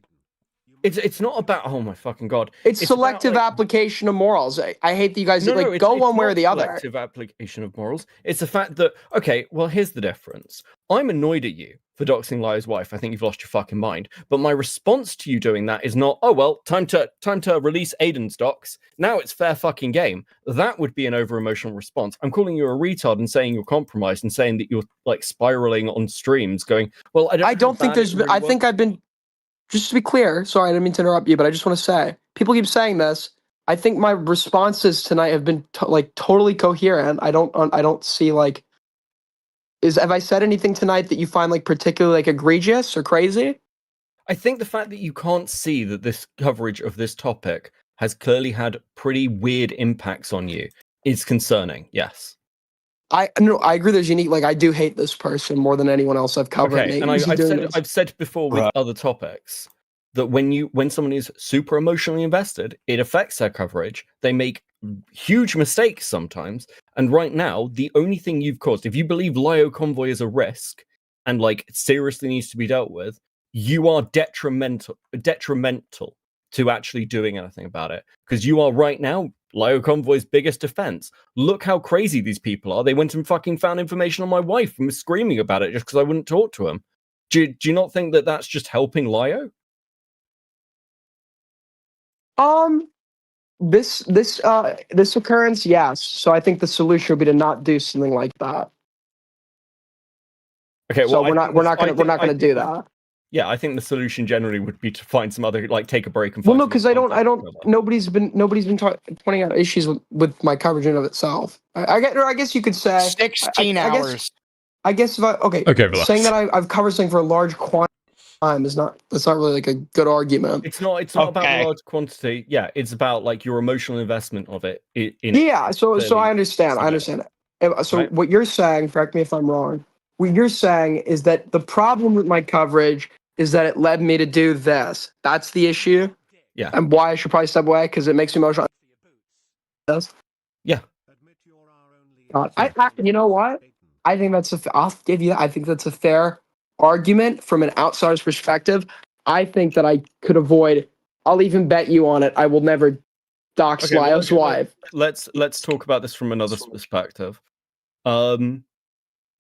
It's not about, oh my fucking god. It's about, selective like, application of morals. I hate that you guys No, like it's go one way not or the other. Selective application of morals. It's the fact that, okay, well, here's the difference. I'm annoyed at you for doxing Lio's wife. I think you've lost your fucking mind. But my response to you doing that is not, oh well, time to release Aiden's docs. Now it's fair fucking game. That would be an over emotional response. I'm calling you a retard and saying you're compromised and saying that you're like spiraling on streams, going, well, I don't think there's. I think I've been. Just to be clear, sorry, I didn't mean to interrupt you, but I just want to say, people keep saying this. I think my responses tonight have been totally coherent. I don't see like, have I said anything tonight that you find like particularly like egregious or crazy? I think the fact that you can't see that this coverage of this topic has clearly had pretty weird impacts on you is concerning. Yes. I agree. There's unique. Like, I do hate this person more than anyone else I've covered. Okay, and I've said before with other topics that when someone is super emotionally invested, it affects their coverage. They make huge mistakes sometimes. And right now, the only thing you've caused, if you believe Lio convoy is a risk and like seriously needs to be dealt with, you are detrimental to actually doing anything about it. Because you are right now Lio Convoy's biggest defense. Look how crazy these people are. They went and fucking found information on my wife and was screaming about it just because I wouldn't talk to him. Do you not think that that's just helping Lio? This occurrence, yes. So I think the solution would be to not do something like that. Okay, so well, we're not gonna do that. Yeah, I think the solution generally would be to find some other, like, take a break and. Well, no, because I don't. Nobody's been pointing out issues with my coverage in and of itself. I guess you could say 16 hours. I guess if okay, relax. saying that I've covered something for a large quantity of time is not. That's not really like a good argument. It's not about large quantity. Yeah, it's about like your emotional investment of it. So I understand. So Right. what you're saying, correct me if I'm wrong. What you're saying is that the problem with my coverage is that it led me to do this. That's the issue. Yeah. And why I should probably step away because it makes me emotional. Yes. Yeah. God, you know what? I think I'll give you that. I think that's a fair argument from an outsider's perspective. I think that I could avoid. I'll even bet you on it. I will never dox Lio's wife. Let's talk about this from another perspective.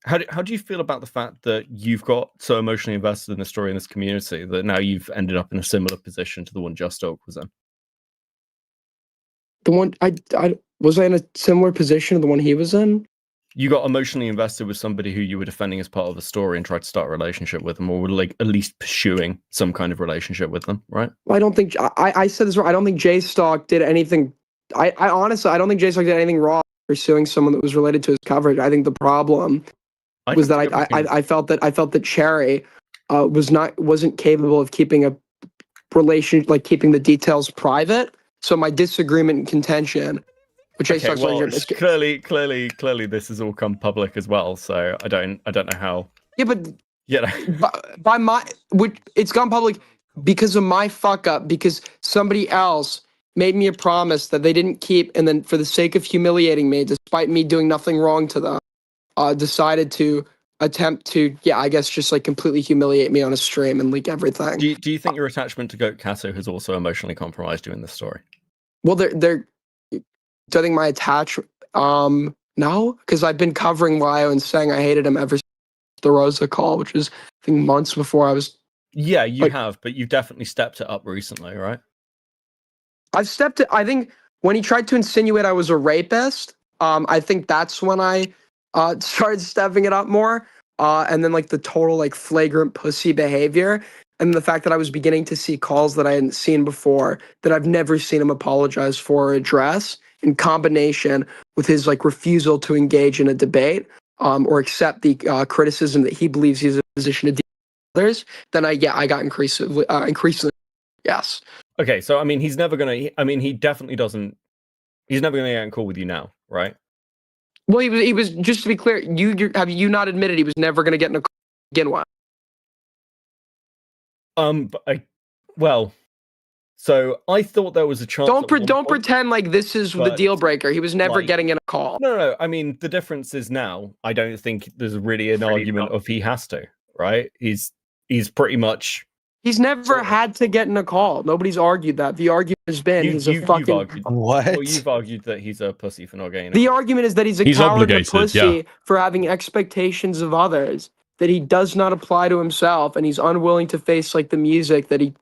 How do you feel about the fact that you've got so emotionally invested in the story in this community that now you've ended up in a similar position to the one Just Oak was in? The one I was I in a similar position to the one he was in? You got emotionally invested with somebody who you were defending as part of the story and tried to start a relationship with them, or were like at least pursuing some kind of relationship with them, right? I don't think I said this wrong. I don't think J Stock did anything. I honestly I don't think J Stock did anything wrong pursuing someone that was related to his coverage. I think the problem was that I felt that Cherry wasn't capable of keeping a relationship, like keeping the details private. So my disagreement and contention, which Okay, well, clearly this has all come public as well. So I don't know how. Yeah, but Yeah, by my, which it's gone public. because of my fuck up, because somebody else made me a promise that they didn't keep, and then for the sake of humiliating me, despite me doing nothing wrong to them, decided to attempt to, I guess just like completely humiliate me on a stream and leak everything. Do you think your attachment to Goat Kato has also emotionally compromised you in this story? Well, do I think my attachment? No, because I've been covering Lio and saying I hated him ever since the Rosa call, which was I think months before I was. Yeah, you have, but you've definitely stepped it up recently, right? I've stepped it. I think when he tried to insinuate I was a rapist, I think that's when I started stepping it up more. And then like the total like flagrant pussy behavior, and the fact that I was beginning to see calls that I hadn't seen before, that I've never seen him apologize for or address, in combination with his like refusal to engage in a debate or accept the criticism that he believes he's in a position to deal with others, then I got increasingly yes. Okay, so I mean, he's never gonna. I mean, he definitely doesn't. He's never gonna get on call with you now, right? Well, he was just to be clear. Have you not admitted he was never gonna get in a call again? What? Well, so I thought there was a chance. Don't pretend like this is the deal breaker. He was never getting in a call. No. I mean, the difference is now. I don't think there's really an argument of he has to. Right? He's pretty much. He's never had to get in a call. Nobody's argued that. The argument has been he's a fucking... What? Well, you've argued that he's a pussy for not getting in The argument is that he's coward and a pussy for having expectations of others that he does not apply to himself, and he's unwilling to face like the music that he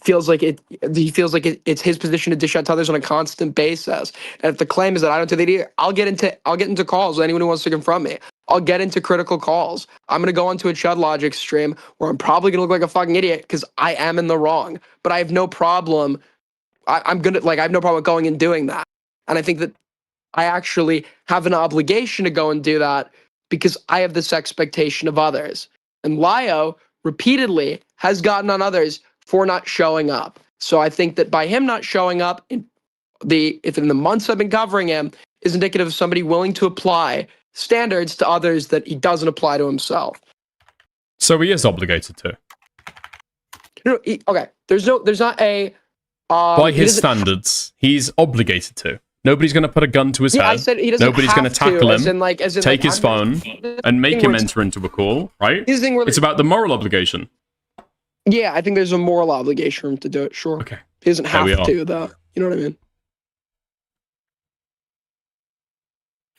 feels like it's his position to dish out to others on a constant basis. And if the claim is that I don't do that either, I'll get into calls with anyone who wants to confront me. I'll get into critical calls. I'm going to go onto a Chud Logic stream where I'm probably going to look like a fucking idiot because I am in the wrong. But I have no problem. I have no problem going and doing that. And I think that I actually have an obligation to go and do that because I have this expectation of others. And Lio repeatedly has gotten on others for not showing up. So I think that by him not showing up, in the months I've been covering him, is indicative of somebody willing to apply standards to others that he doesn't apply to himself. So he is obligated to. Okay, there's not a by his standards, he's obligated to. Nobody's going to put a gun to his head. I said he doesn't Nobody's going to tackle him, take his phone, and make him enter into a call. Right? It's about the moral obligation. Yeah, I think there's a moral obligation for him to do it. Sure. Okay. He doesn't have to, though. You know what I mean?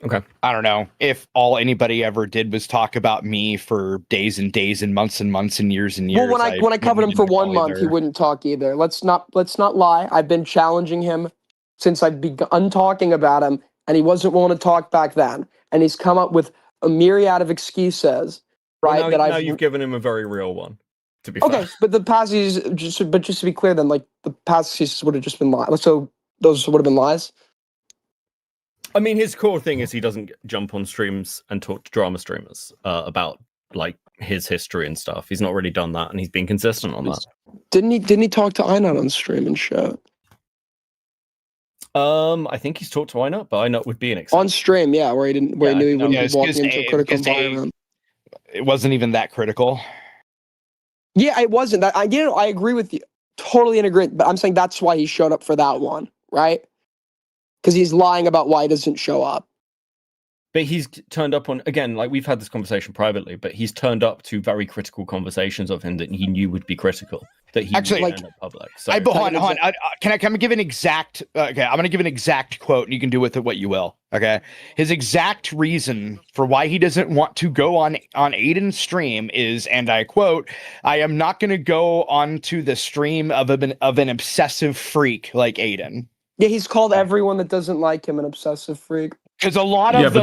Okay. I don't know if all anybody ever did was talk about me for days and days and months and years and years. Well, when I covered him for 1 month, he wouldn't talk either. Let's not lie. I've been challenging him since I've begun talking about him, and he wasn't willing to talk back then. And he's come up with a myriad of excuses, right? Well, now you've given him a very real one. To be fair. But the passages, just to be clear, then, like the passages would have just been lies. So those would have been lies. I mean, his core thing is he doesn't jump on streams and talk to drama streamers about like his history and stuff. He's not really done that, and he's been consistent on that. Didn't he talk to Einot on stream and shit? I think he's talked to Einot, but Einot would be an exception. On stream, yeah, where he knew he wouldn't be walking into a critical environment. It wasn't even that critical. Yeah, it wasn't. I agree with you. Totally in agreement. But I'm saying that's why he showed up for that one, right? Because he's lying about why he doesn't show up. But he's turned up on, again, like we've had this conversation privately, but he's turned up to very critical conversations of him that he knew would be critical, that he actually made in public. So, hold on. Can I give an exact, okay, I'm going to give an exact quote and you can do with it what you will, okay? His exact reason for why he doesn't want to go on Aiden's stream is, and I quote, "I am not going to go onto the stream of an obsessive freak like Aiden." Yeah, he's called everyone that doesn't like him an obsessive freak. Because a lot of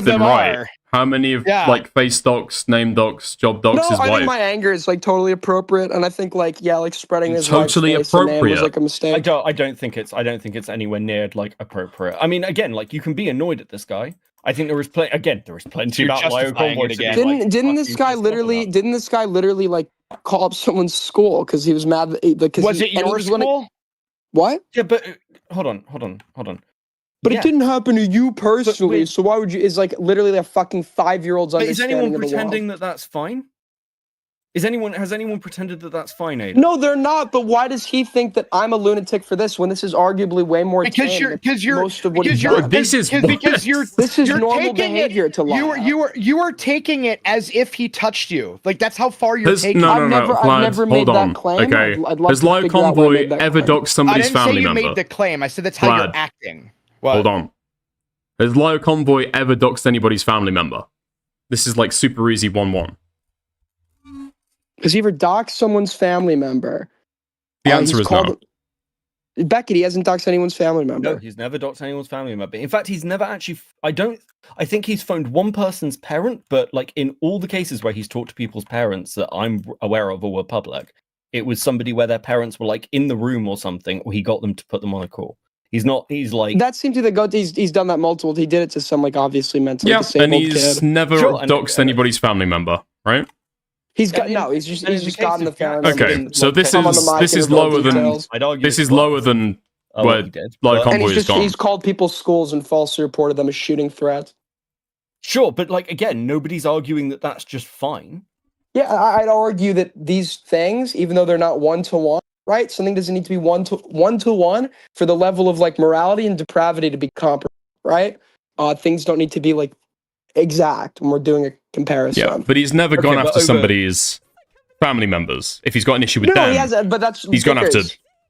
them are. How many of like face docs, name docs, job docs his wife? I think my anger is like totally appropriate, and I think like spreading his totally wife's face and name appropriate. was like a mistake. I don't think it's anywhere near like appropriate. I mean, again, like you can be annoyed at this guy. I think there was plenty about Lio Convoy to get. Didn't this guy literally like call up someone's school because he was mad because was it your school? What? Yeah, but hold on. But it didn't happen to you personally, so why would you? It's like literally a fucking 5-year-old's But is understanding anyone of the world. pretending that that's fine? Has anyone pretended that that's fine, Aiden? No, they're not. But why does he think that I'm a lunatic for this when this is arguably way more Because tame you're than most of what he's Bro, done? this is because you're This is you're normal taking behavior it, to lie. you are taking it as if he touched you. Like that's how far you're Has, taking no, it. no, no, I've Vlad, never made hold that on. claim. Okay. I'd love Has to Lio figure out where I Convoy made that ever claim. doxed somebody's I didn't say family you member? made the claim. I said that's how you're Vlad. acting. What? Hold on. Has Lio Convoy ever doxed anybody's family member? This is like super easy 1-1. Has he ever doxed someone's family member? The answer is no. Beckett, he hasn't doxed anyone's family member. No, he's never doxed anyone's family member. In fact, he's never actually. I think he's phoned one person's parent, but like in all the cases where he's talked to people's parents that I'm aware of or were public, it was somebody where their parents were like in the room or something, or he got them to put them on a call. He's not. He's like that seems to go. He's done that multiple. He did it to some like obviously mentally disabled and he's kid. never doxed anybody's family member, right? He's got no. He's just gotten the family. Okay, so this is lower than this is lower than where Lio Convoy is gone. He's called people's schools and falsely reported them as shooting threats. Sure, but like again, nobody's arguing that that's just fine. Yeah, I'd argue that these things, even though they're not one-to-one, right? Something doesn't need to be one-to-one for the level of like morality and depravity to be comparable, right? Things don't need to be like exact when we're doing a comparison. Yeah, but he's never gone after somebody's family members. If he's got an issue with them, he hasn't. But that's he's gone after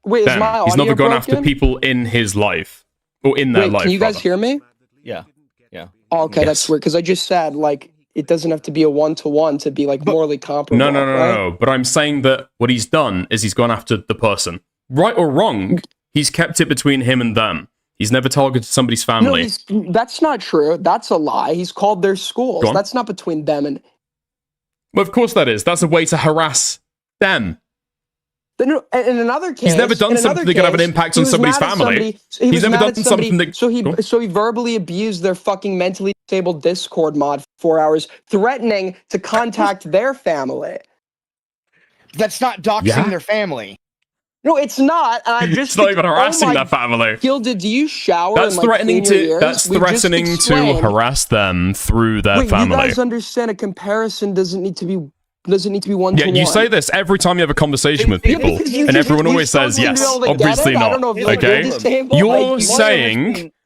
Wait, them. is my audio He's never gone broken? after people in his life or in their life. Can you guys hear me? Yeah, yeah. Oh, okay, that's weird because I just said like it doesn't have to be a one-to-one to be like morally comparable. No. But I'm saying that what he's done is he's gone after the person, right or wrong. He's kept it between him and them. He's never targeted somebody's family. No, that's not true. That's a lie. He's called their schools. That's not between them and. Well, of course that is. That's a way to harass them. In another case, he's never done something that could have an impact on somebody's family. He's never done something that. So he verbally abused their fucking mentally disabled Discord mod for 4 hours, threatening to contact their family. That's not doxing their family. No, it's not. And I just it's not even harassing their family. Gilda, do you shower? That's and, like, threatening clean your to. ears? That's We just threatening to explained- harass them through their family. You guys understand a comparison doesn't need to be one to Yeah, one. you say this every time you have a conversation with people, and everyone always says yes. Obviously not. Okay,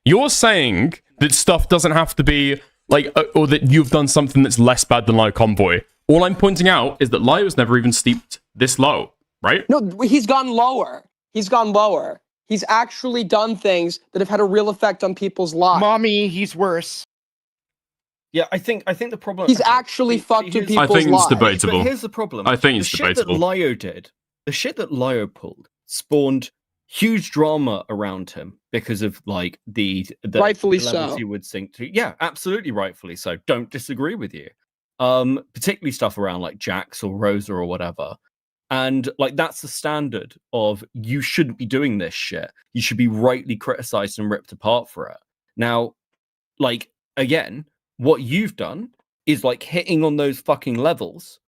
you're saying that stuff doesn't have to be like, or that you've done something that's less bad than Lio Convoy. All I'm pointing out is that Lio's never even steeped this low, right? No, he's gone lower. He's gone lower. He's actually done things that have had a real effect on people's lives. Mommy, he's worse. Yeah, I think the problem. He's actually fucked with people's lives. I think it's debatable. But here's the problem. I think it's the debatable. Shit that Lio did, the shit that Lio pulled, spawned huge drama around him because of like the rightfully levels so. he would sink to. Yeah, absolutely rightfully so. Don't disagree with you. Particularly stuff around like Jax or Rosa or whatever. And like that's the standard of you shouldn't be doing this shit. You should be rightly criticized and ripped apart for it. Now, like again, what you've done is like hitting on those fucking levels.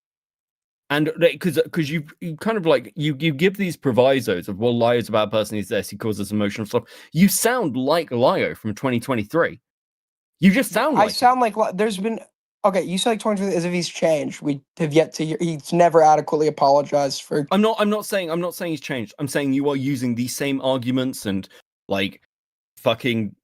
And because you kind of like you give these provisos of well, Lio's about a person who's this, he causes emotional stuff. You sound like Lio from 2023. You just sound like I sound like there's been okay. You sound like 2023 as if he's changed. We have yet to hear. He's never adequately apologized for. I'm not saying he's changed. I'm saying you are using these same arguments and like fucking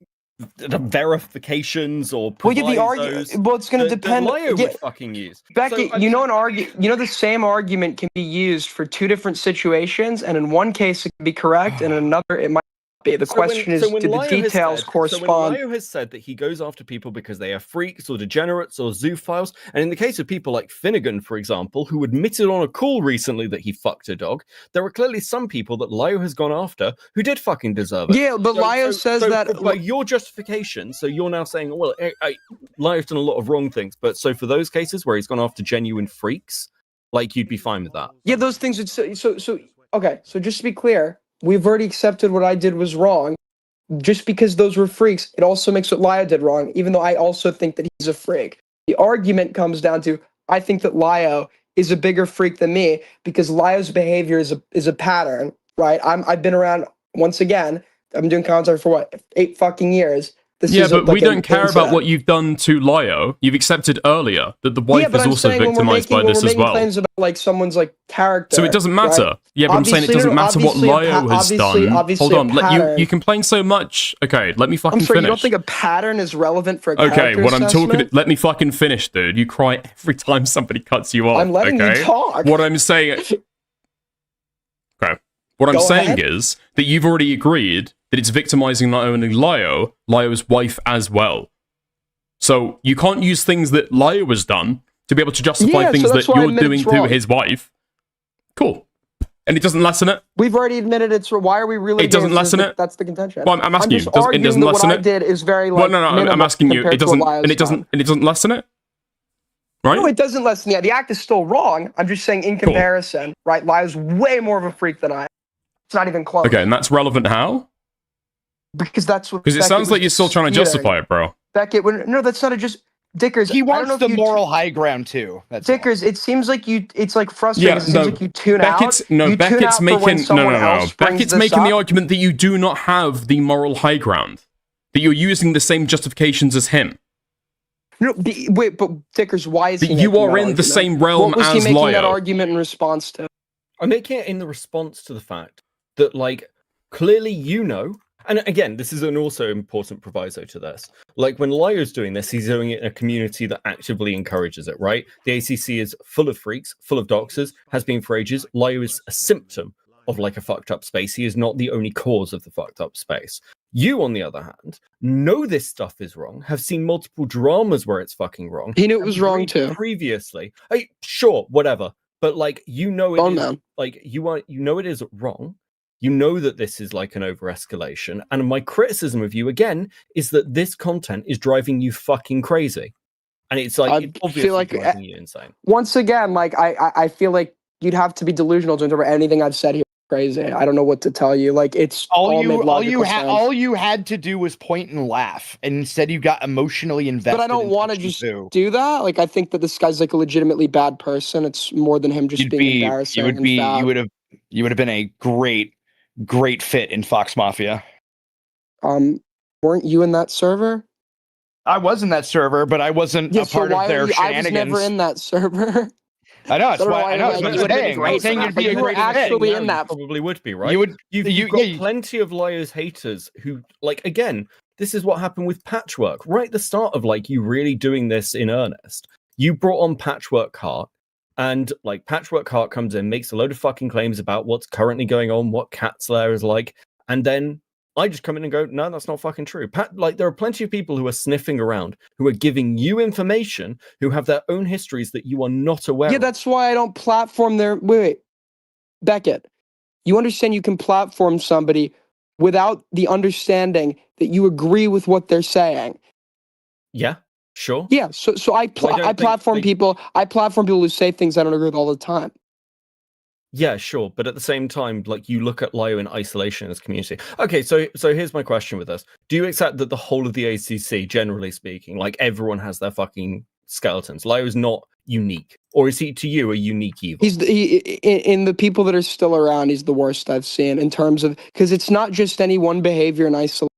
the verifications or provisos. Well, it's going to depend. Lio would fucking use. Becky, the same argument can be used for two different situations, and in one case it can be correct, and in another it might be. The question is, do the details correspond? So when Lio has said that he goes after people because they are freaks or degenerates or zoophiles, and in the case of people like Finnegan, for example, who admitted on a call recently that he fucked a dog, there are clearly some people that Lio has gone after who did fucking deserve it. Yeah, but Lio says that by your justification, so you're now saying, well, Lio's done a lot of wrong things, but so for those cases where he's gone after genuine freaks, like you'd be fine with that. Yeah, those things would so okay, so just to be clear, we've already accepted what I did was wrong. Just because those were freaks, it also makes what Lio did wrong, even though I also think that he's a freak. The argument comes down to, I think that Lio is a bigger freak than me because Lio's behavior is a pattern, right? I've been around, once again, I've been doing content for 8 fucking years. Yeah, but we don't care about what you've done to Lio. You've accepted earlier that the wife is also victimized by this as well. Claims about like someone's like character. So it doesn't matter. Right? Yeah, but I'm saying it doesn't matter what Lio has done. Hold on, you complain so much. Okay, let me fucking I'm sorry, finish. you don't think a pattern is relevant for a Okay, character what I'm assessment? talking. Let me fucking finish, dude. You cry every time somebody cuts you off. I'm letting you talk. What I'm saying. Okay. What I'm Go saying ahead. is that you've already agreed that it's victimizing not only Lio's wife as well. So you can't use things that Lio has done to be able to justify Yeah, so things that's that why I you're admit doing it's to wrong. his wife. Cool. And it doesn't lessen it? We've already admitted it's. Why are we really? It doesn't lessen it? That's the contention. Well, I'm asking you. just It arguing doesn't that lessen what it? I did is very Well, like. no, I'm minimal asking you. compared It to doesn't, what Lio's and it doesn't, done. and it doesn't lessen it, right? No, it doesn't lessen. Yeah, the act is still wrong. I'm just saying, in comparison, right? Lio's way more of a freak than I am. It's not even close. Okay, and that's relevant how? Because that's what. Because it Beckett sounds was like you're still trying to disputing. justify it, bro. Beckett, no, that's not a just. Dickers, He I don't know wants if the you moral high ground too. That's all. Dickers, it seems like you. It's like frustrating. Yeah, it seems no, like you tune Beckett's, out. no, you tune Beckett's out for when making, no, someone no, no, else brings Beckett's this making the up. argument that you do not have the moral high ground. That you're using the same justifications as him. No, wait, but Dickers, why is That he you making are that in the argument? same realm What was he as making that Lio. argument in response to? I'm making it in the response to the fact that, like, clearly you know, and again, this is an also important proviso to this. Like, when Lio's doing this, he's doing it in a community that actively encourages it, right? The ACC is full of freaks, full of doxers, has been for ages. Lio is a symptom of, like, a fucked up space. He is not the only cause of the fucked up space. You, on the other hand, know this stuff is wrong, have seen multiple dramas where it's fucking wrong. He knew it was wrong too. Previously. Sure, whatever. But, like, you know it is, like, you know it is wrong. You know that this is like an over-escalation. And my criticism of you, again, is that this content is driving you fucking crazy. And it's like, it's obviously feel like driving you insane. Once again, like I feel like you'd have to be delusional to interpret anything I've said here crazy. I don't know what to tell you. Like it's All made you logical sense. all you had to do was point and laugh, and instead you got emotionally invested. But I don't in want to Twitch just too. do that. Like I think that this guy's like a legitimately bad person. It's more than him just being embarrassing. You would have been a great fit in Fox Mafia. Weren't you in that server? I was in that server, but I wasn't a part of their shenanigans. I was never in that server. I know. That's I don't know why why I know. you're That's like, what I'm saying. I'm great saying for you'd that, be but a you were great actually fit. in that. Probably would be, right? You've got plenty of Lio's haters who, like, again, this is what happened with Patchwork. Right at the start of, like, you really doing this in earnest. You brought on Patchwork Heart, and, like, Patchwork Heart comes in, makes a load of fucking claims about what's currently going on, what Cat's Lair is like, and then I just come in and go, no, that's not fucking true. Like, there are plenty of people who are sniffing around, who are giving you information, who have their own histories that you are not aware Yeah, of. that's why I don't platform their. Wait, Beckett, you understand you can platform somebody without the understanding that you agree with what they're saying. Yeah, sure. Yeah, so I platform people. I platform people who say things I don't agree with all the time. Yeah, sure, but at the same time, like, you look at Lio in isolation as a community. Okay, so here's my question with this: do you accept that the whole of the ACC, generally speaking, like, everyone has their fucking skeletons? Lio is not unique, or is he to you a unique evil? He's in the people that are still around. He's the worst I've seen in terms of because it's not just any one behavior in isolation.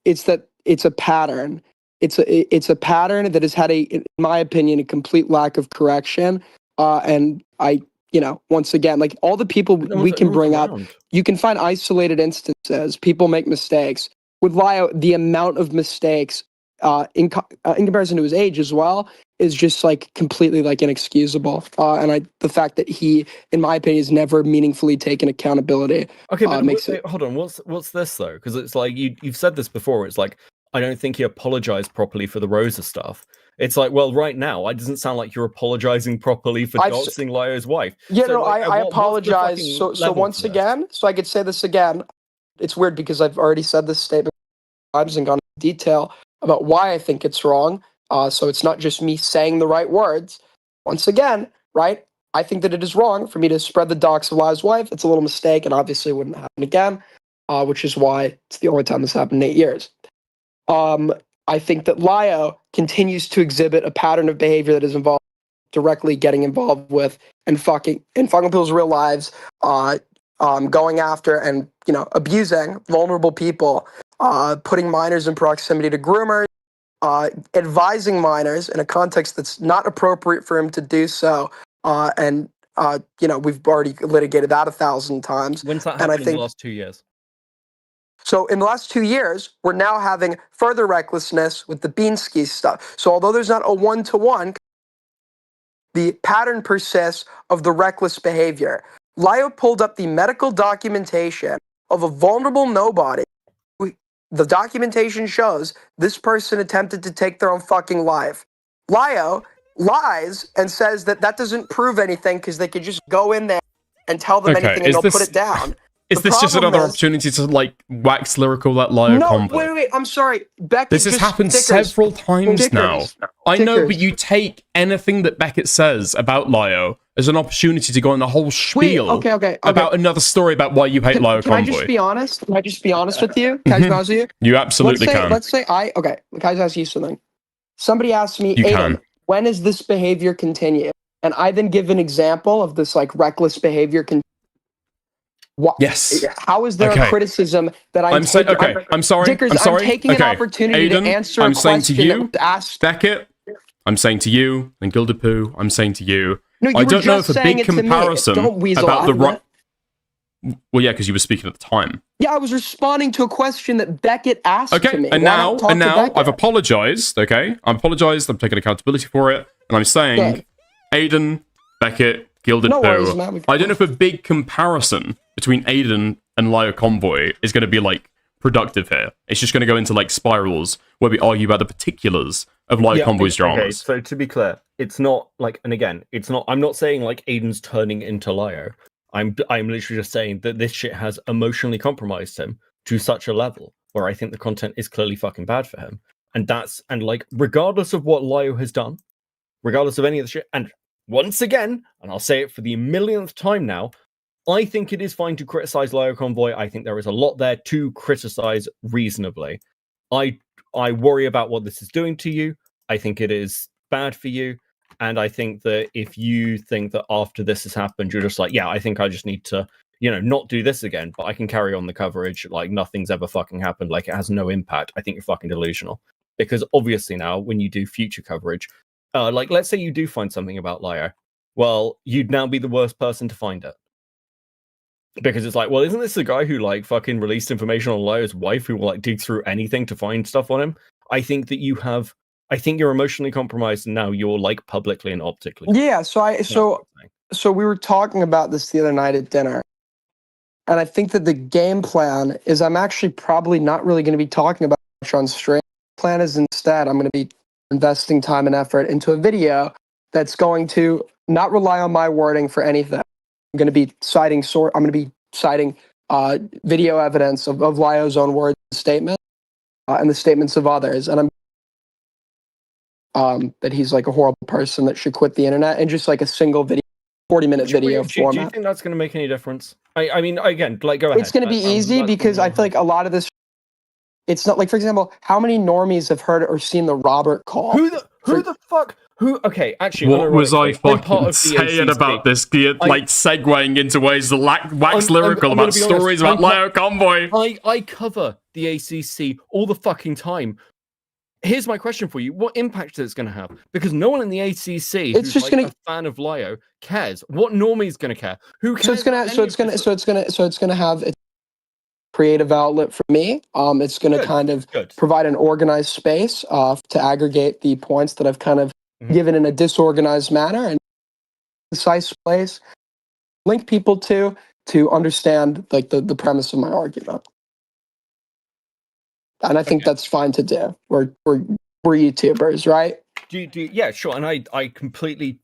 It's that it's a pattern. It's a pattern that has had in my opinion, a complete lack of correction. And once again, like all the people we can bring up, you can find isolated instances. People make mistakes. With Lio, the amount of mistakes in comparison to his age as well is just like completely like inexcusable. And the fact that he, in my opinion, has never meaningfully taken accountability. Okay, but makes it. hold on. What's this though? Because it's like you've said this before. It's like I don't think he apologized properly for the Rosa stuff. It's like, well, right now, it doesn't sound like you're apologizing properly for doxing Lio's wife. Yeah, so, no, like, I what's the apologize. fucking So level once for this? again, so I could say this again. It's weird because I've already said this statement times and gone into detail about why I think it's wrong. So it's not just me saying the right words. Once again, right? I think that it is wrong for me to spread the dox of Lio's wife. It's a little mistake and obviously it wouldn't happen again, which is why it's the only time this happened in 8 years. I think that Lio continues to exhibit a pattern of behavior that is directly getting involved with and fucking people's real lives, going after and abusing vulnerable people, putting minors in proximity to groomers, advising minors in a context that's not appropriate for him to do so, and we've already litigated that 1,000 times. When's that and I happened in think the last 2 years? so in the last 2 years, we're now having further recklessness with the Beanski stuff. So although there's not a one-to-one, the pattern persists of the reckless behavior. Lio pulled up the medical documentation of a vulnerable nobody. The documentation shows this person attempted to take their own fucking life. Lio lies and says that doesn't prove anything because they could just go in there and tell them anything and they'll put it down. Is this just another opportunity to like wax lyrical at Lio Convoy? No, wait, I'm sorry. Beckett This has just happened stickers. several times now. Stickers. I know, Stickers. but you take anything that Beckett says about Lio as an opportunity to go on the whole spiel okay. about another story about why you hate Lio Can I Convoy. just be honest? Can I just be honest with you? Can I just be honest with you? You absolutely can. Let's say can I just ask you something? Somebody asked me, You Aiden, can. when is this behavior continue? And I then give an example of this like reckless behavior. Yes. How is there a criticism that I'm saying? taking? Okay, I'm sorry. Dickers, I'm sorry. I'm taking an opportunity Aiden, to answer I'm a saying to question that you, was asked. Beckett. I'm saying to you, and Gilded Poo. I'm saying to you. No, you I were don't know if just a saying big it to me. comparison Don't weasel about out the of right. it. Well, yeah, because you were speaking at the time. Yeah, I was responding to a question that Beckett asked to Okay, me. and Why not talk to now Beckett? I've apologized. Okay, I'm apologized. I'm taking accountability for it, and I'm saying, Okay. Aiden, Beckett, Gilded No Poo. worries, man. I don't know if a big comparison between Aiden and Lio Convoy is going to be like productive here. It's just going to go into like spirals where we argue about the particulars of Lio Convoy's Okay, dramas. so to be clear, it's not like, and again, it's not. I'm not saying like Aiden's turning into Lio. I'm literally just saying that this shit has emotionally compromised him to such a level where I think the content is clearly fucking bad for him. And like regardless of what Lio has done, regardless of any of the shit, and once again, and I'll say it for the millionth time now, I think it is fine to criticize Lio Convoy. I think there is a lot there to criticize reasonably. I worry about what this is doing to you. I think it is bad for you. And I think that if you think that after this has happened, you're just like, yeah, I think I just need to, not do this again, but I can carry on the coverage like nothing's ever fucking happened, like it has no impact. I think you're fucking delusional. Because obviously now, when you do future coverage, like let's say you do find something about Lio, well, you'd now be the worst person to find it. Because it's like, well, isn't this the guy who like fucking released information on Lio's wife who will like dig through anything to find stuff on him? I think you're emotionally compromised and now you're like publicly and optically. Yeah, so we were talking about this the other night at dinner. And I think that the game plan is I'm actually probably not really going to be talking about much on stream. The plan is instead I'm going to be investing time and effort into a video that's going to not rely on my wording for anything. I'm going to be citing video evidence of Lio's own words and statements and the statements of others. And that he's like a horrible person that should quit the internet, and just like a single video, 40-minute video format. Do you think that's going to make any difference? I mean, again, like, go ahead. It's going to be easy because I feel like a lot of this, it's not like, for example, how many normies have heard or seen the Robert call? Who the fuck? Okay, actually, What was I I'm part fucking of the saying ACC. about this? Like segueing into ways to wax lyrical I'm gonna about be stories honest, about Lio Convoy. I cover the ACC all the fucking time. Here's my question for you: what impact is it going to have? Because no one in the ACC who's just like a fan of Lio cares. What normie is going to care? Who cares? So it's gonna have a creative outlet for me. It's gonna kind of provide an organized space to aggregate the points that I've kind of given in a disorganized manner and concise place. Link people to understand like the premise of my argument. And I think that's fine to do. We're YouTubers, right? Yeah, sure. And I completely.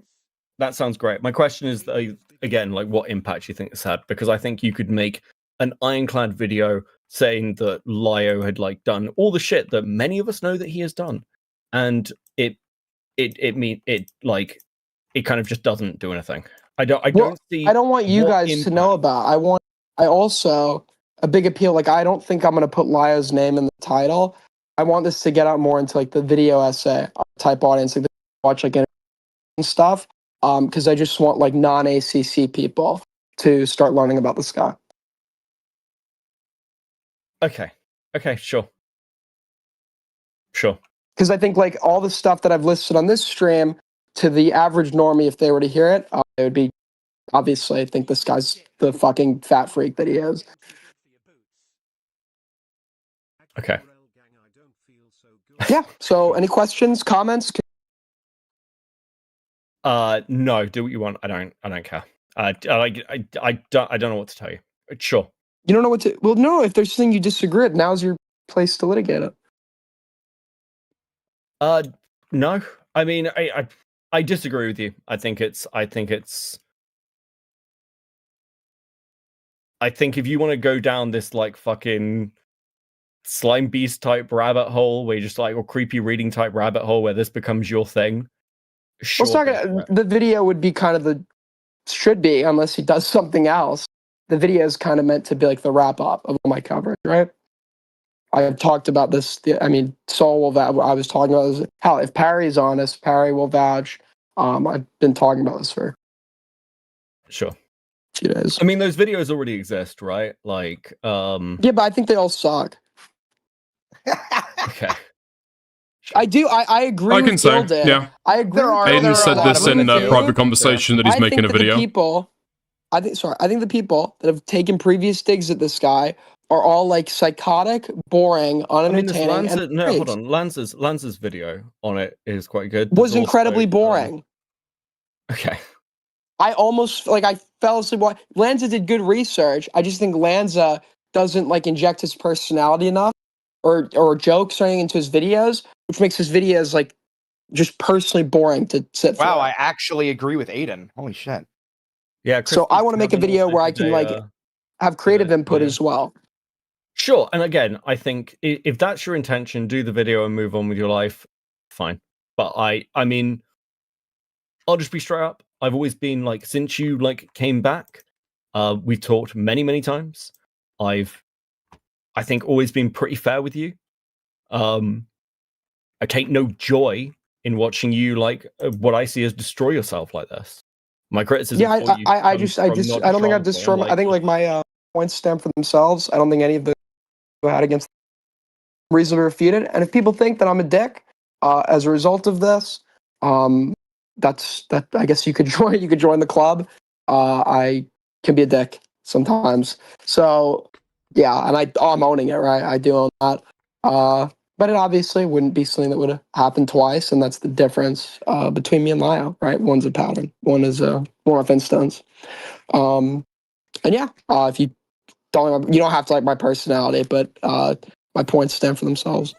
That sounds great. My question is again, like, what impact do you think this had? Because I think you could make an ironclad video saying that Lio had like done all the shit that many of us know that he has done, and it kind of just doesn't do anything. I don't want you guys to know about. I also. A big appeal, like I don't think I'm going to put Lio's name in the title. I want this to get out more into like the video essay type audience, like watch like and stuff, because I just want like non-ACC people to start learning about this guy. Okay. Okay, sure. Sure. Because I think like all the stuff that I've listed on this stream, to the average normie, if they were to hear it, it would be obviously. I think this guy's the fucking fat freak that he is. Okay. Yeah. So, any questions, comments? No. Do what you want. I don't care. I don't know what to tell you. Sure. You don't know what to. Well, no. If there's something you disagree with, now's your place to litigate it. No. I mean, I disagree with you. I think if you want to go down this like fucking slime beast type rabbit hole where you just like, or creepy reading type rabbit hole where this becomes your thing. Sure, Well, it's not gonna, the video would be kind of should be, unless he does something else. The video is kind of meant to be like the wrap up of all my coverage, right? I have talked about this. I mean, Saul will vouch. I was talking about this. Hell, if Parry's honest, Parry will vouch. I've been talking about this for sure. a few days. I mean, those videos already exist, right? Like, yeah, but I think they all suck. Okay. I do. I agree. I can with say, Gildan. yeah. I agree. Aiden said this in a private conversation that he's making a video. I think the people that have taken previous digs at this guy are all like psychotic, boring, unentertaining. Hold on. Lanza's video on it is quite good. Was incredibly boring. Okay. I almost I fell asleep. Lanza did good research. I just think Lanza doesn't like inject his personality enough or jokes or anything into his videos, which makes his videos like just personally boring to sit through. Wow, I actually agree with Aiden. Holy shit. Yeah. So I want to make a video where I can have creative input as well. Sure. And again, I think if that's your intention, do the video and move on with your life. Fine. But I mean, I'll just be straight up. I've always been like, since you came back, we've talked many, many times. I think always been pretty fair with you. I take no joy in watching you what I see as destroy yourself like this. My criticism. Yeah, I don't think I've destroyed. I think like my points stem for themselves. I don't think any of the had against reasonably refuted. And if people think that I'm a dick as a result of this, that's that. I guess you could join. You could join the club. I can be a dick sometimes. So yeah, and I'm owning it, right? I do own that. But it obviously wouldn't be something that would have happened twice, and that's the difference between me and Lyle, right? One's a pattern, one is a one-off instance. And yeah, if you don't have to like my personality, but my points stand for themselves.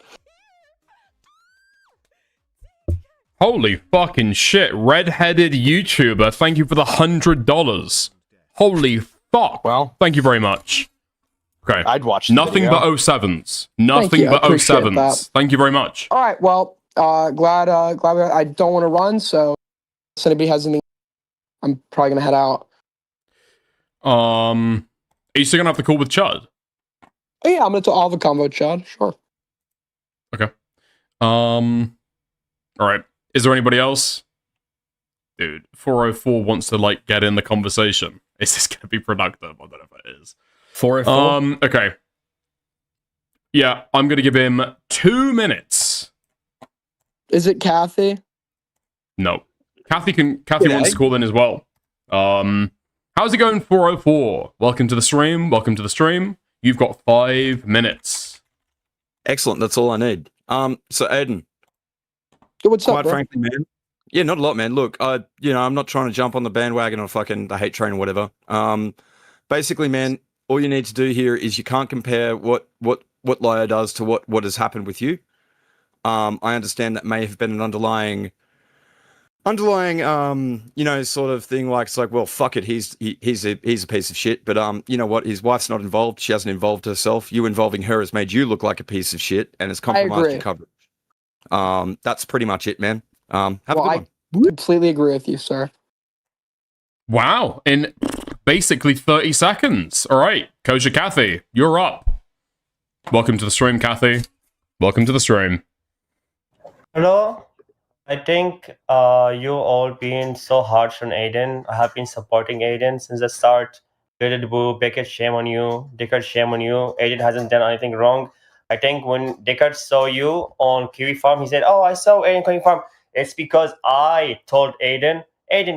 Holy fucking shit. Red-headed YouTuber, thank you for the $100. Holy fuck. Well, thank you very much. Okay. I'd watch nothing but 07s. Nothing but 07s. Thank you very much. All right. Well, glad I don't want to run, so if anybody has anything, I'm probably gonna head out. Are you still gonna have the call with Chud? Oh, yeah, I'll have a convo with Chud, sure. Okay. All right. Is there anybody else? Dude, 404 wants to get in the conversation. Is this gonna be productive? I don't know if it is. 404? Okay. Yeah, I'm gonna give him 2 minutes. Is it Kathy? No. Kathy wants to call in as well. How's it going, 404? Welcome to the stream. Welcome to the stream. You've got 5 minutes. Excellent. That's all I need. So Aiden. What's up, quite bro? frankly, man. Yeah, not a lot, man. Look, I'm not trying to jump on the bandwagon or the hate train or whatever. Basically, man, all you need to do here is you can't compare what Lyo does to what has happened with you. I understand that may have been an underlying sort of thing, it's like, well, fuck it, he's a piece of shit, but you know what, his wife's not involved, she hasn't involved herself, you involving her has made you look like a piece of shit and has compromised your coverage. That's pretty much it, man. Have a good one. I completely agree with you, sir. Wow, in basically 30 seconds. All right, Kosher Kathy, you're up. Welcome to the stream, Kathy. Welcome to the stream. Hello. I think you all been so harsh on Aiden. I have been supporting Aiden since the start Good boo, Beckett, shame on you. Dickard, shame on you. Aiden hasn't done anything wrong. I think when Dickard saw you on Kiwi Farm, he said, "Oh, I saw Aiden Kiwi Farm." It's because I told Aiden,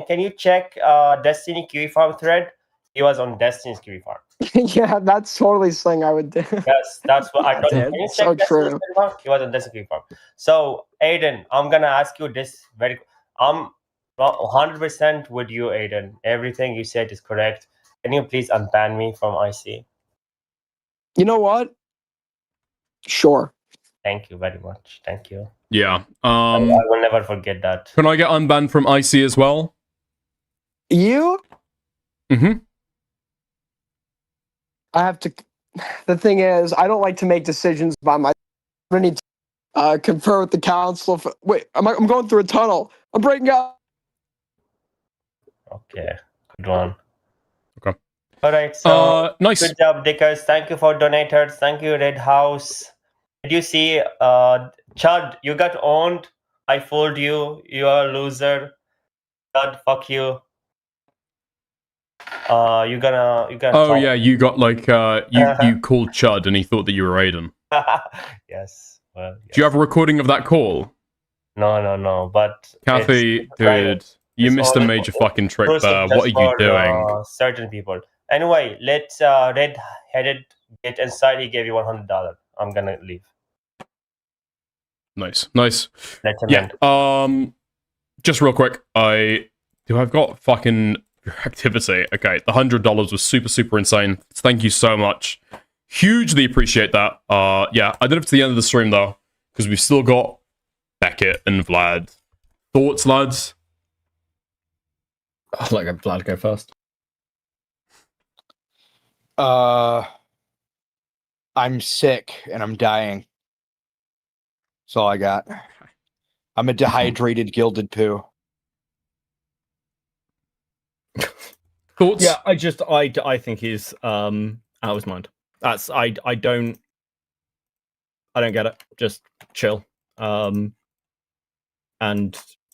can you check Destiny Kiwi Farm thread? He was on Destiny's Kiwi Farm. Yeah, that's totally something I would do. Yes, that's what I told him. Dude, Can you so check true. Destiny's Kiwi Farm? He was on Destiny's Kiwi Farm. So, Aiden, I'm gonna ask you this I'm 100% with you, Aiden. Everything you said is correct. Can you please unban me from IC? You know what? Sure. Thank you very much. Thank you. Yeah. I will never forget that. Can I get unbanned from IC as well? You? Mm-hmm. I have to. The thing is, I don't like to make decisions by myself. I need to confer with the council. Wait, I'm going through a tunnel. I'm breaking up. Okay, good one. Okay. All right, so nice. Good job, Dickers. Thank you for donators. Thank you, Red House. Did you see, Chad? You got owned. I fooled you. You are a loser. Chad, fuck you. You gonna. Oh yeah, you got like you called Chud and he thought that you were Aiden. Yes. Well. Yes. Do you have a recording of that call? No. But Kathy, dude, you missed a major fucking trick there. What are you doing? Certain people. Anyway, let Red-headed get inside. He gave you $100. I'm gonna leave. Nice. Let him Yeah. in. Just real quick, I've got fucking activity. Okay, the $100 was super insane. Thank you so much. Hugely appreciate that. Yeah, I did it to the end of the stream though, because we've still got Beckett and Vlad. Thoughts, lads? I'd like Vlad to go first. I'm sick and I'm dying. That's all I got. I'm a dehydrated gilded poo. Thoughts? Yeah, I think he's out of his mind. That's I don't get it. Just chill. And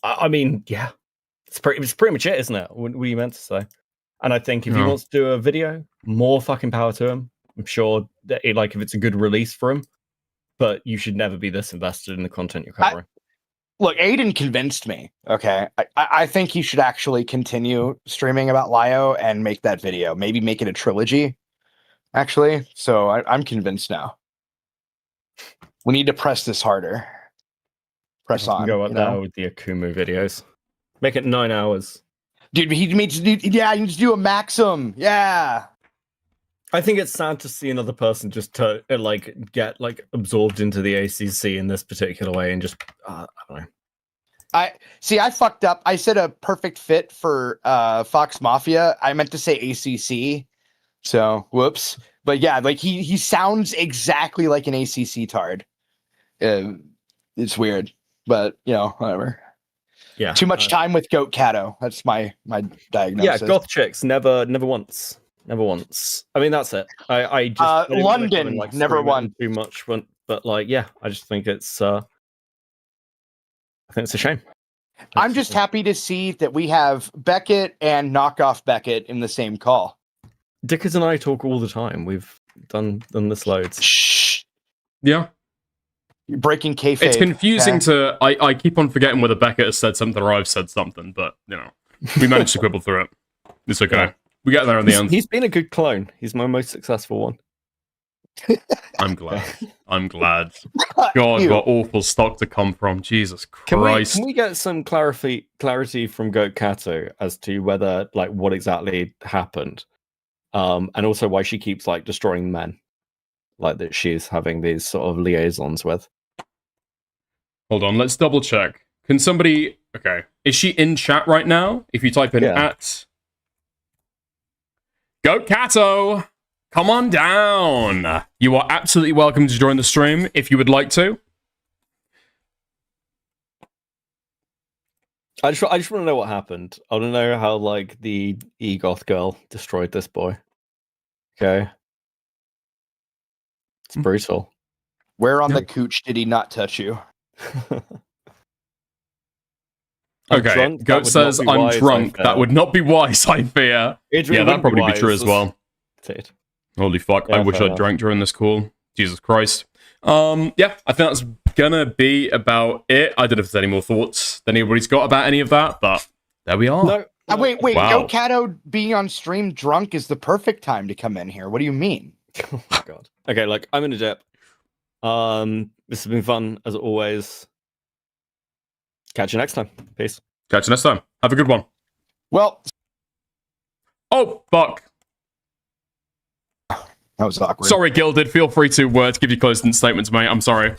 I mean, yeah, it's pretty much it, isn't it? What are you meant to say? And I think if he wants to do a video, more fucking power to him. I'm sure that if it's a good release for him, but you should never be this invested in the content you're covering. Look, Aiden convinced me. Okay, I think he should actually continue streaming about Lio and make that video. Maybe make it a trilogy. Actually, so I'm convinced now. We need to press this harder. Press on. Go up there with the Akumu videos. Make it 9 hours. Dude, he needs to do a Maxim. Yeah. I think it's sad to see another person just to get absorbed into the ACC in this particular way and just I don't know. I fucked up. I said a perfect fit for Fox Mafia. I meant to say ACC. So whoops. But yeah, he sounds exactly like an ACC tard. It's weird, but whatever. Yeah. Too much time with Goat Cato. That's my diagnosis. Yeah, goth chicks never once. Never once. I mean, that's it. I just London never won too much, but yeah, I just think it's I think it's a shame. I'm just happy to see that we have Beckett and knockoff Beckett in the same call. Dickers and I talk all the time. We've done this loads. Shh. Yeah. You're breaking kayfabe. It's confusing to... I keep on forgetting whether Beckett has said something or I've said something, but, we managed to quibble through it. It's okay. Yeah. We get there in the end. He's been a good clone. He's my most successful one. I'm glad. God, what awful stock to come from. Jesus Christ. Can we get some clarity from Goat Kato as to whether, what exactly happened? And also why she keeps, destroying men. That she's having these sort of liaisons with. Hold on, let's double check. Can somebody... Okay. Is she in chat right now? If you type in at... Goat Kato! Come on down! You are absolutely welcome to join the stream if you would like to. I just want to know what happened. I want to know how, the e-goth girl destroyed this boy. Okay. It's brutal. Where on the cooch did he not touch you? Okay, Goat says, I'm drunk. That would not be wise, I fear. Yeah, that'd probably be true as well. Holy fuck! I Yeah, wish fair I enough. drank during this call. Jesus Christ. Yeah, I think that's gonna be about it. I don't know if there's any more thoughts that anybody's got about any of that, but there we are. No. Wait, Wow. Yo Cato being on stream drunk is the perfect time to come in here. What do you mean? Oh god. Okay, look, I'm in a dip. This has been fun as always. Catch you next time. Peace. Catch you next time. Have a good one. Well. Oh fuck. That was awkward. Sorry, Gilded. Feel free to give your closing statements, mate. I'm sorry.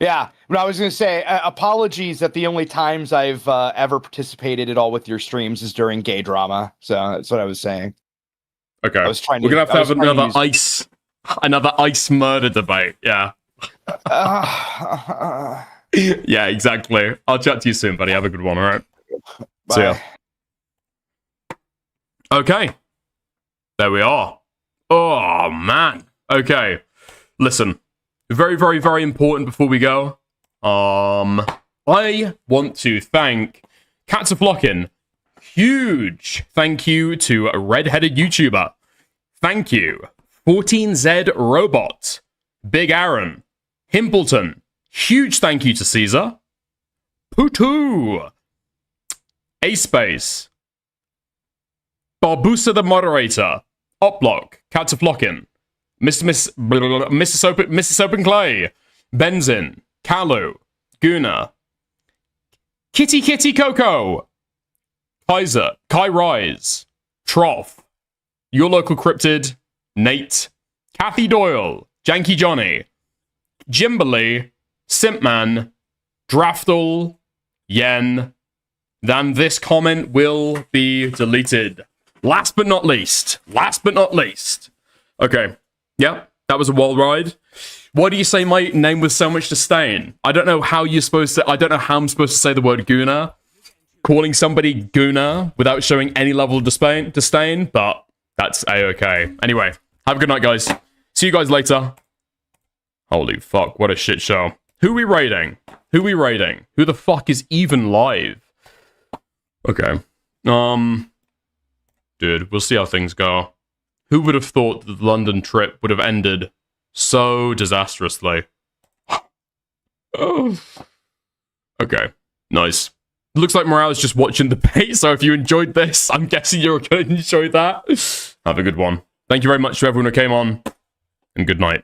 Yeah, but I was going to say, apologies that the only times I've ever participated at all with your streams is during gay drama. So that's what I was saying. Okay. I was trying We're gonna have to have use- another ice murder debate. Yeah. Yeah, exactly. I'll chat to you soon, buddy. Have a good one. All right. See ya. Okay. There we are. Oh man. Okay. Listen. Very, very, very important before we go. I want to thank Cats Are Flocking. Huge thank you to a red-headed YouTuber. Thank you. 14Z Robot. Big Aaron. Himpleton. Huge thank you to Caesar. Pootu. A-Space. Barbusa the Moderator. Oplock. Cats Are Flocking. Mrs. Open Clay, Benzin, Kalu, Guna, Kitty Coco, Kaiser, Kai Rise, Trough, Your Local Cryptid, Nate, Kathy Doyle, Janky Johnny, Jimberly, Simpman, Draftle, Yen. Then this comment will be deleted. Last but not least. Okay. Yeah, that was a wild ride. Why do you say my name with so much disdain? I don't know how I'm supposed to say the word Guna. Calling somebody Guna without showing any level of disdain, but that's a-okay. Anyway, have a good night, guys. See you guys later. Holy fuck, what a shit show. Who we raiding? Who the fuck is even live? Okay. Dude, we'll see how things go. Who would have thought that the London trip would have ended so disastrously? Oh. Okay, nice. Looks like Morale is just watching the bait, so if you enjoyed this, I'm guessing you're going to enjoy that. Have a good one. Thank you very much to everyone who came on, and good night.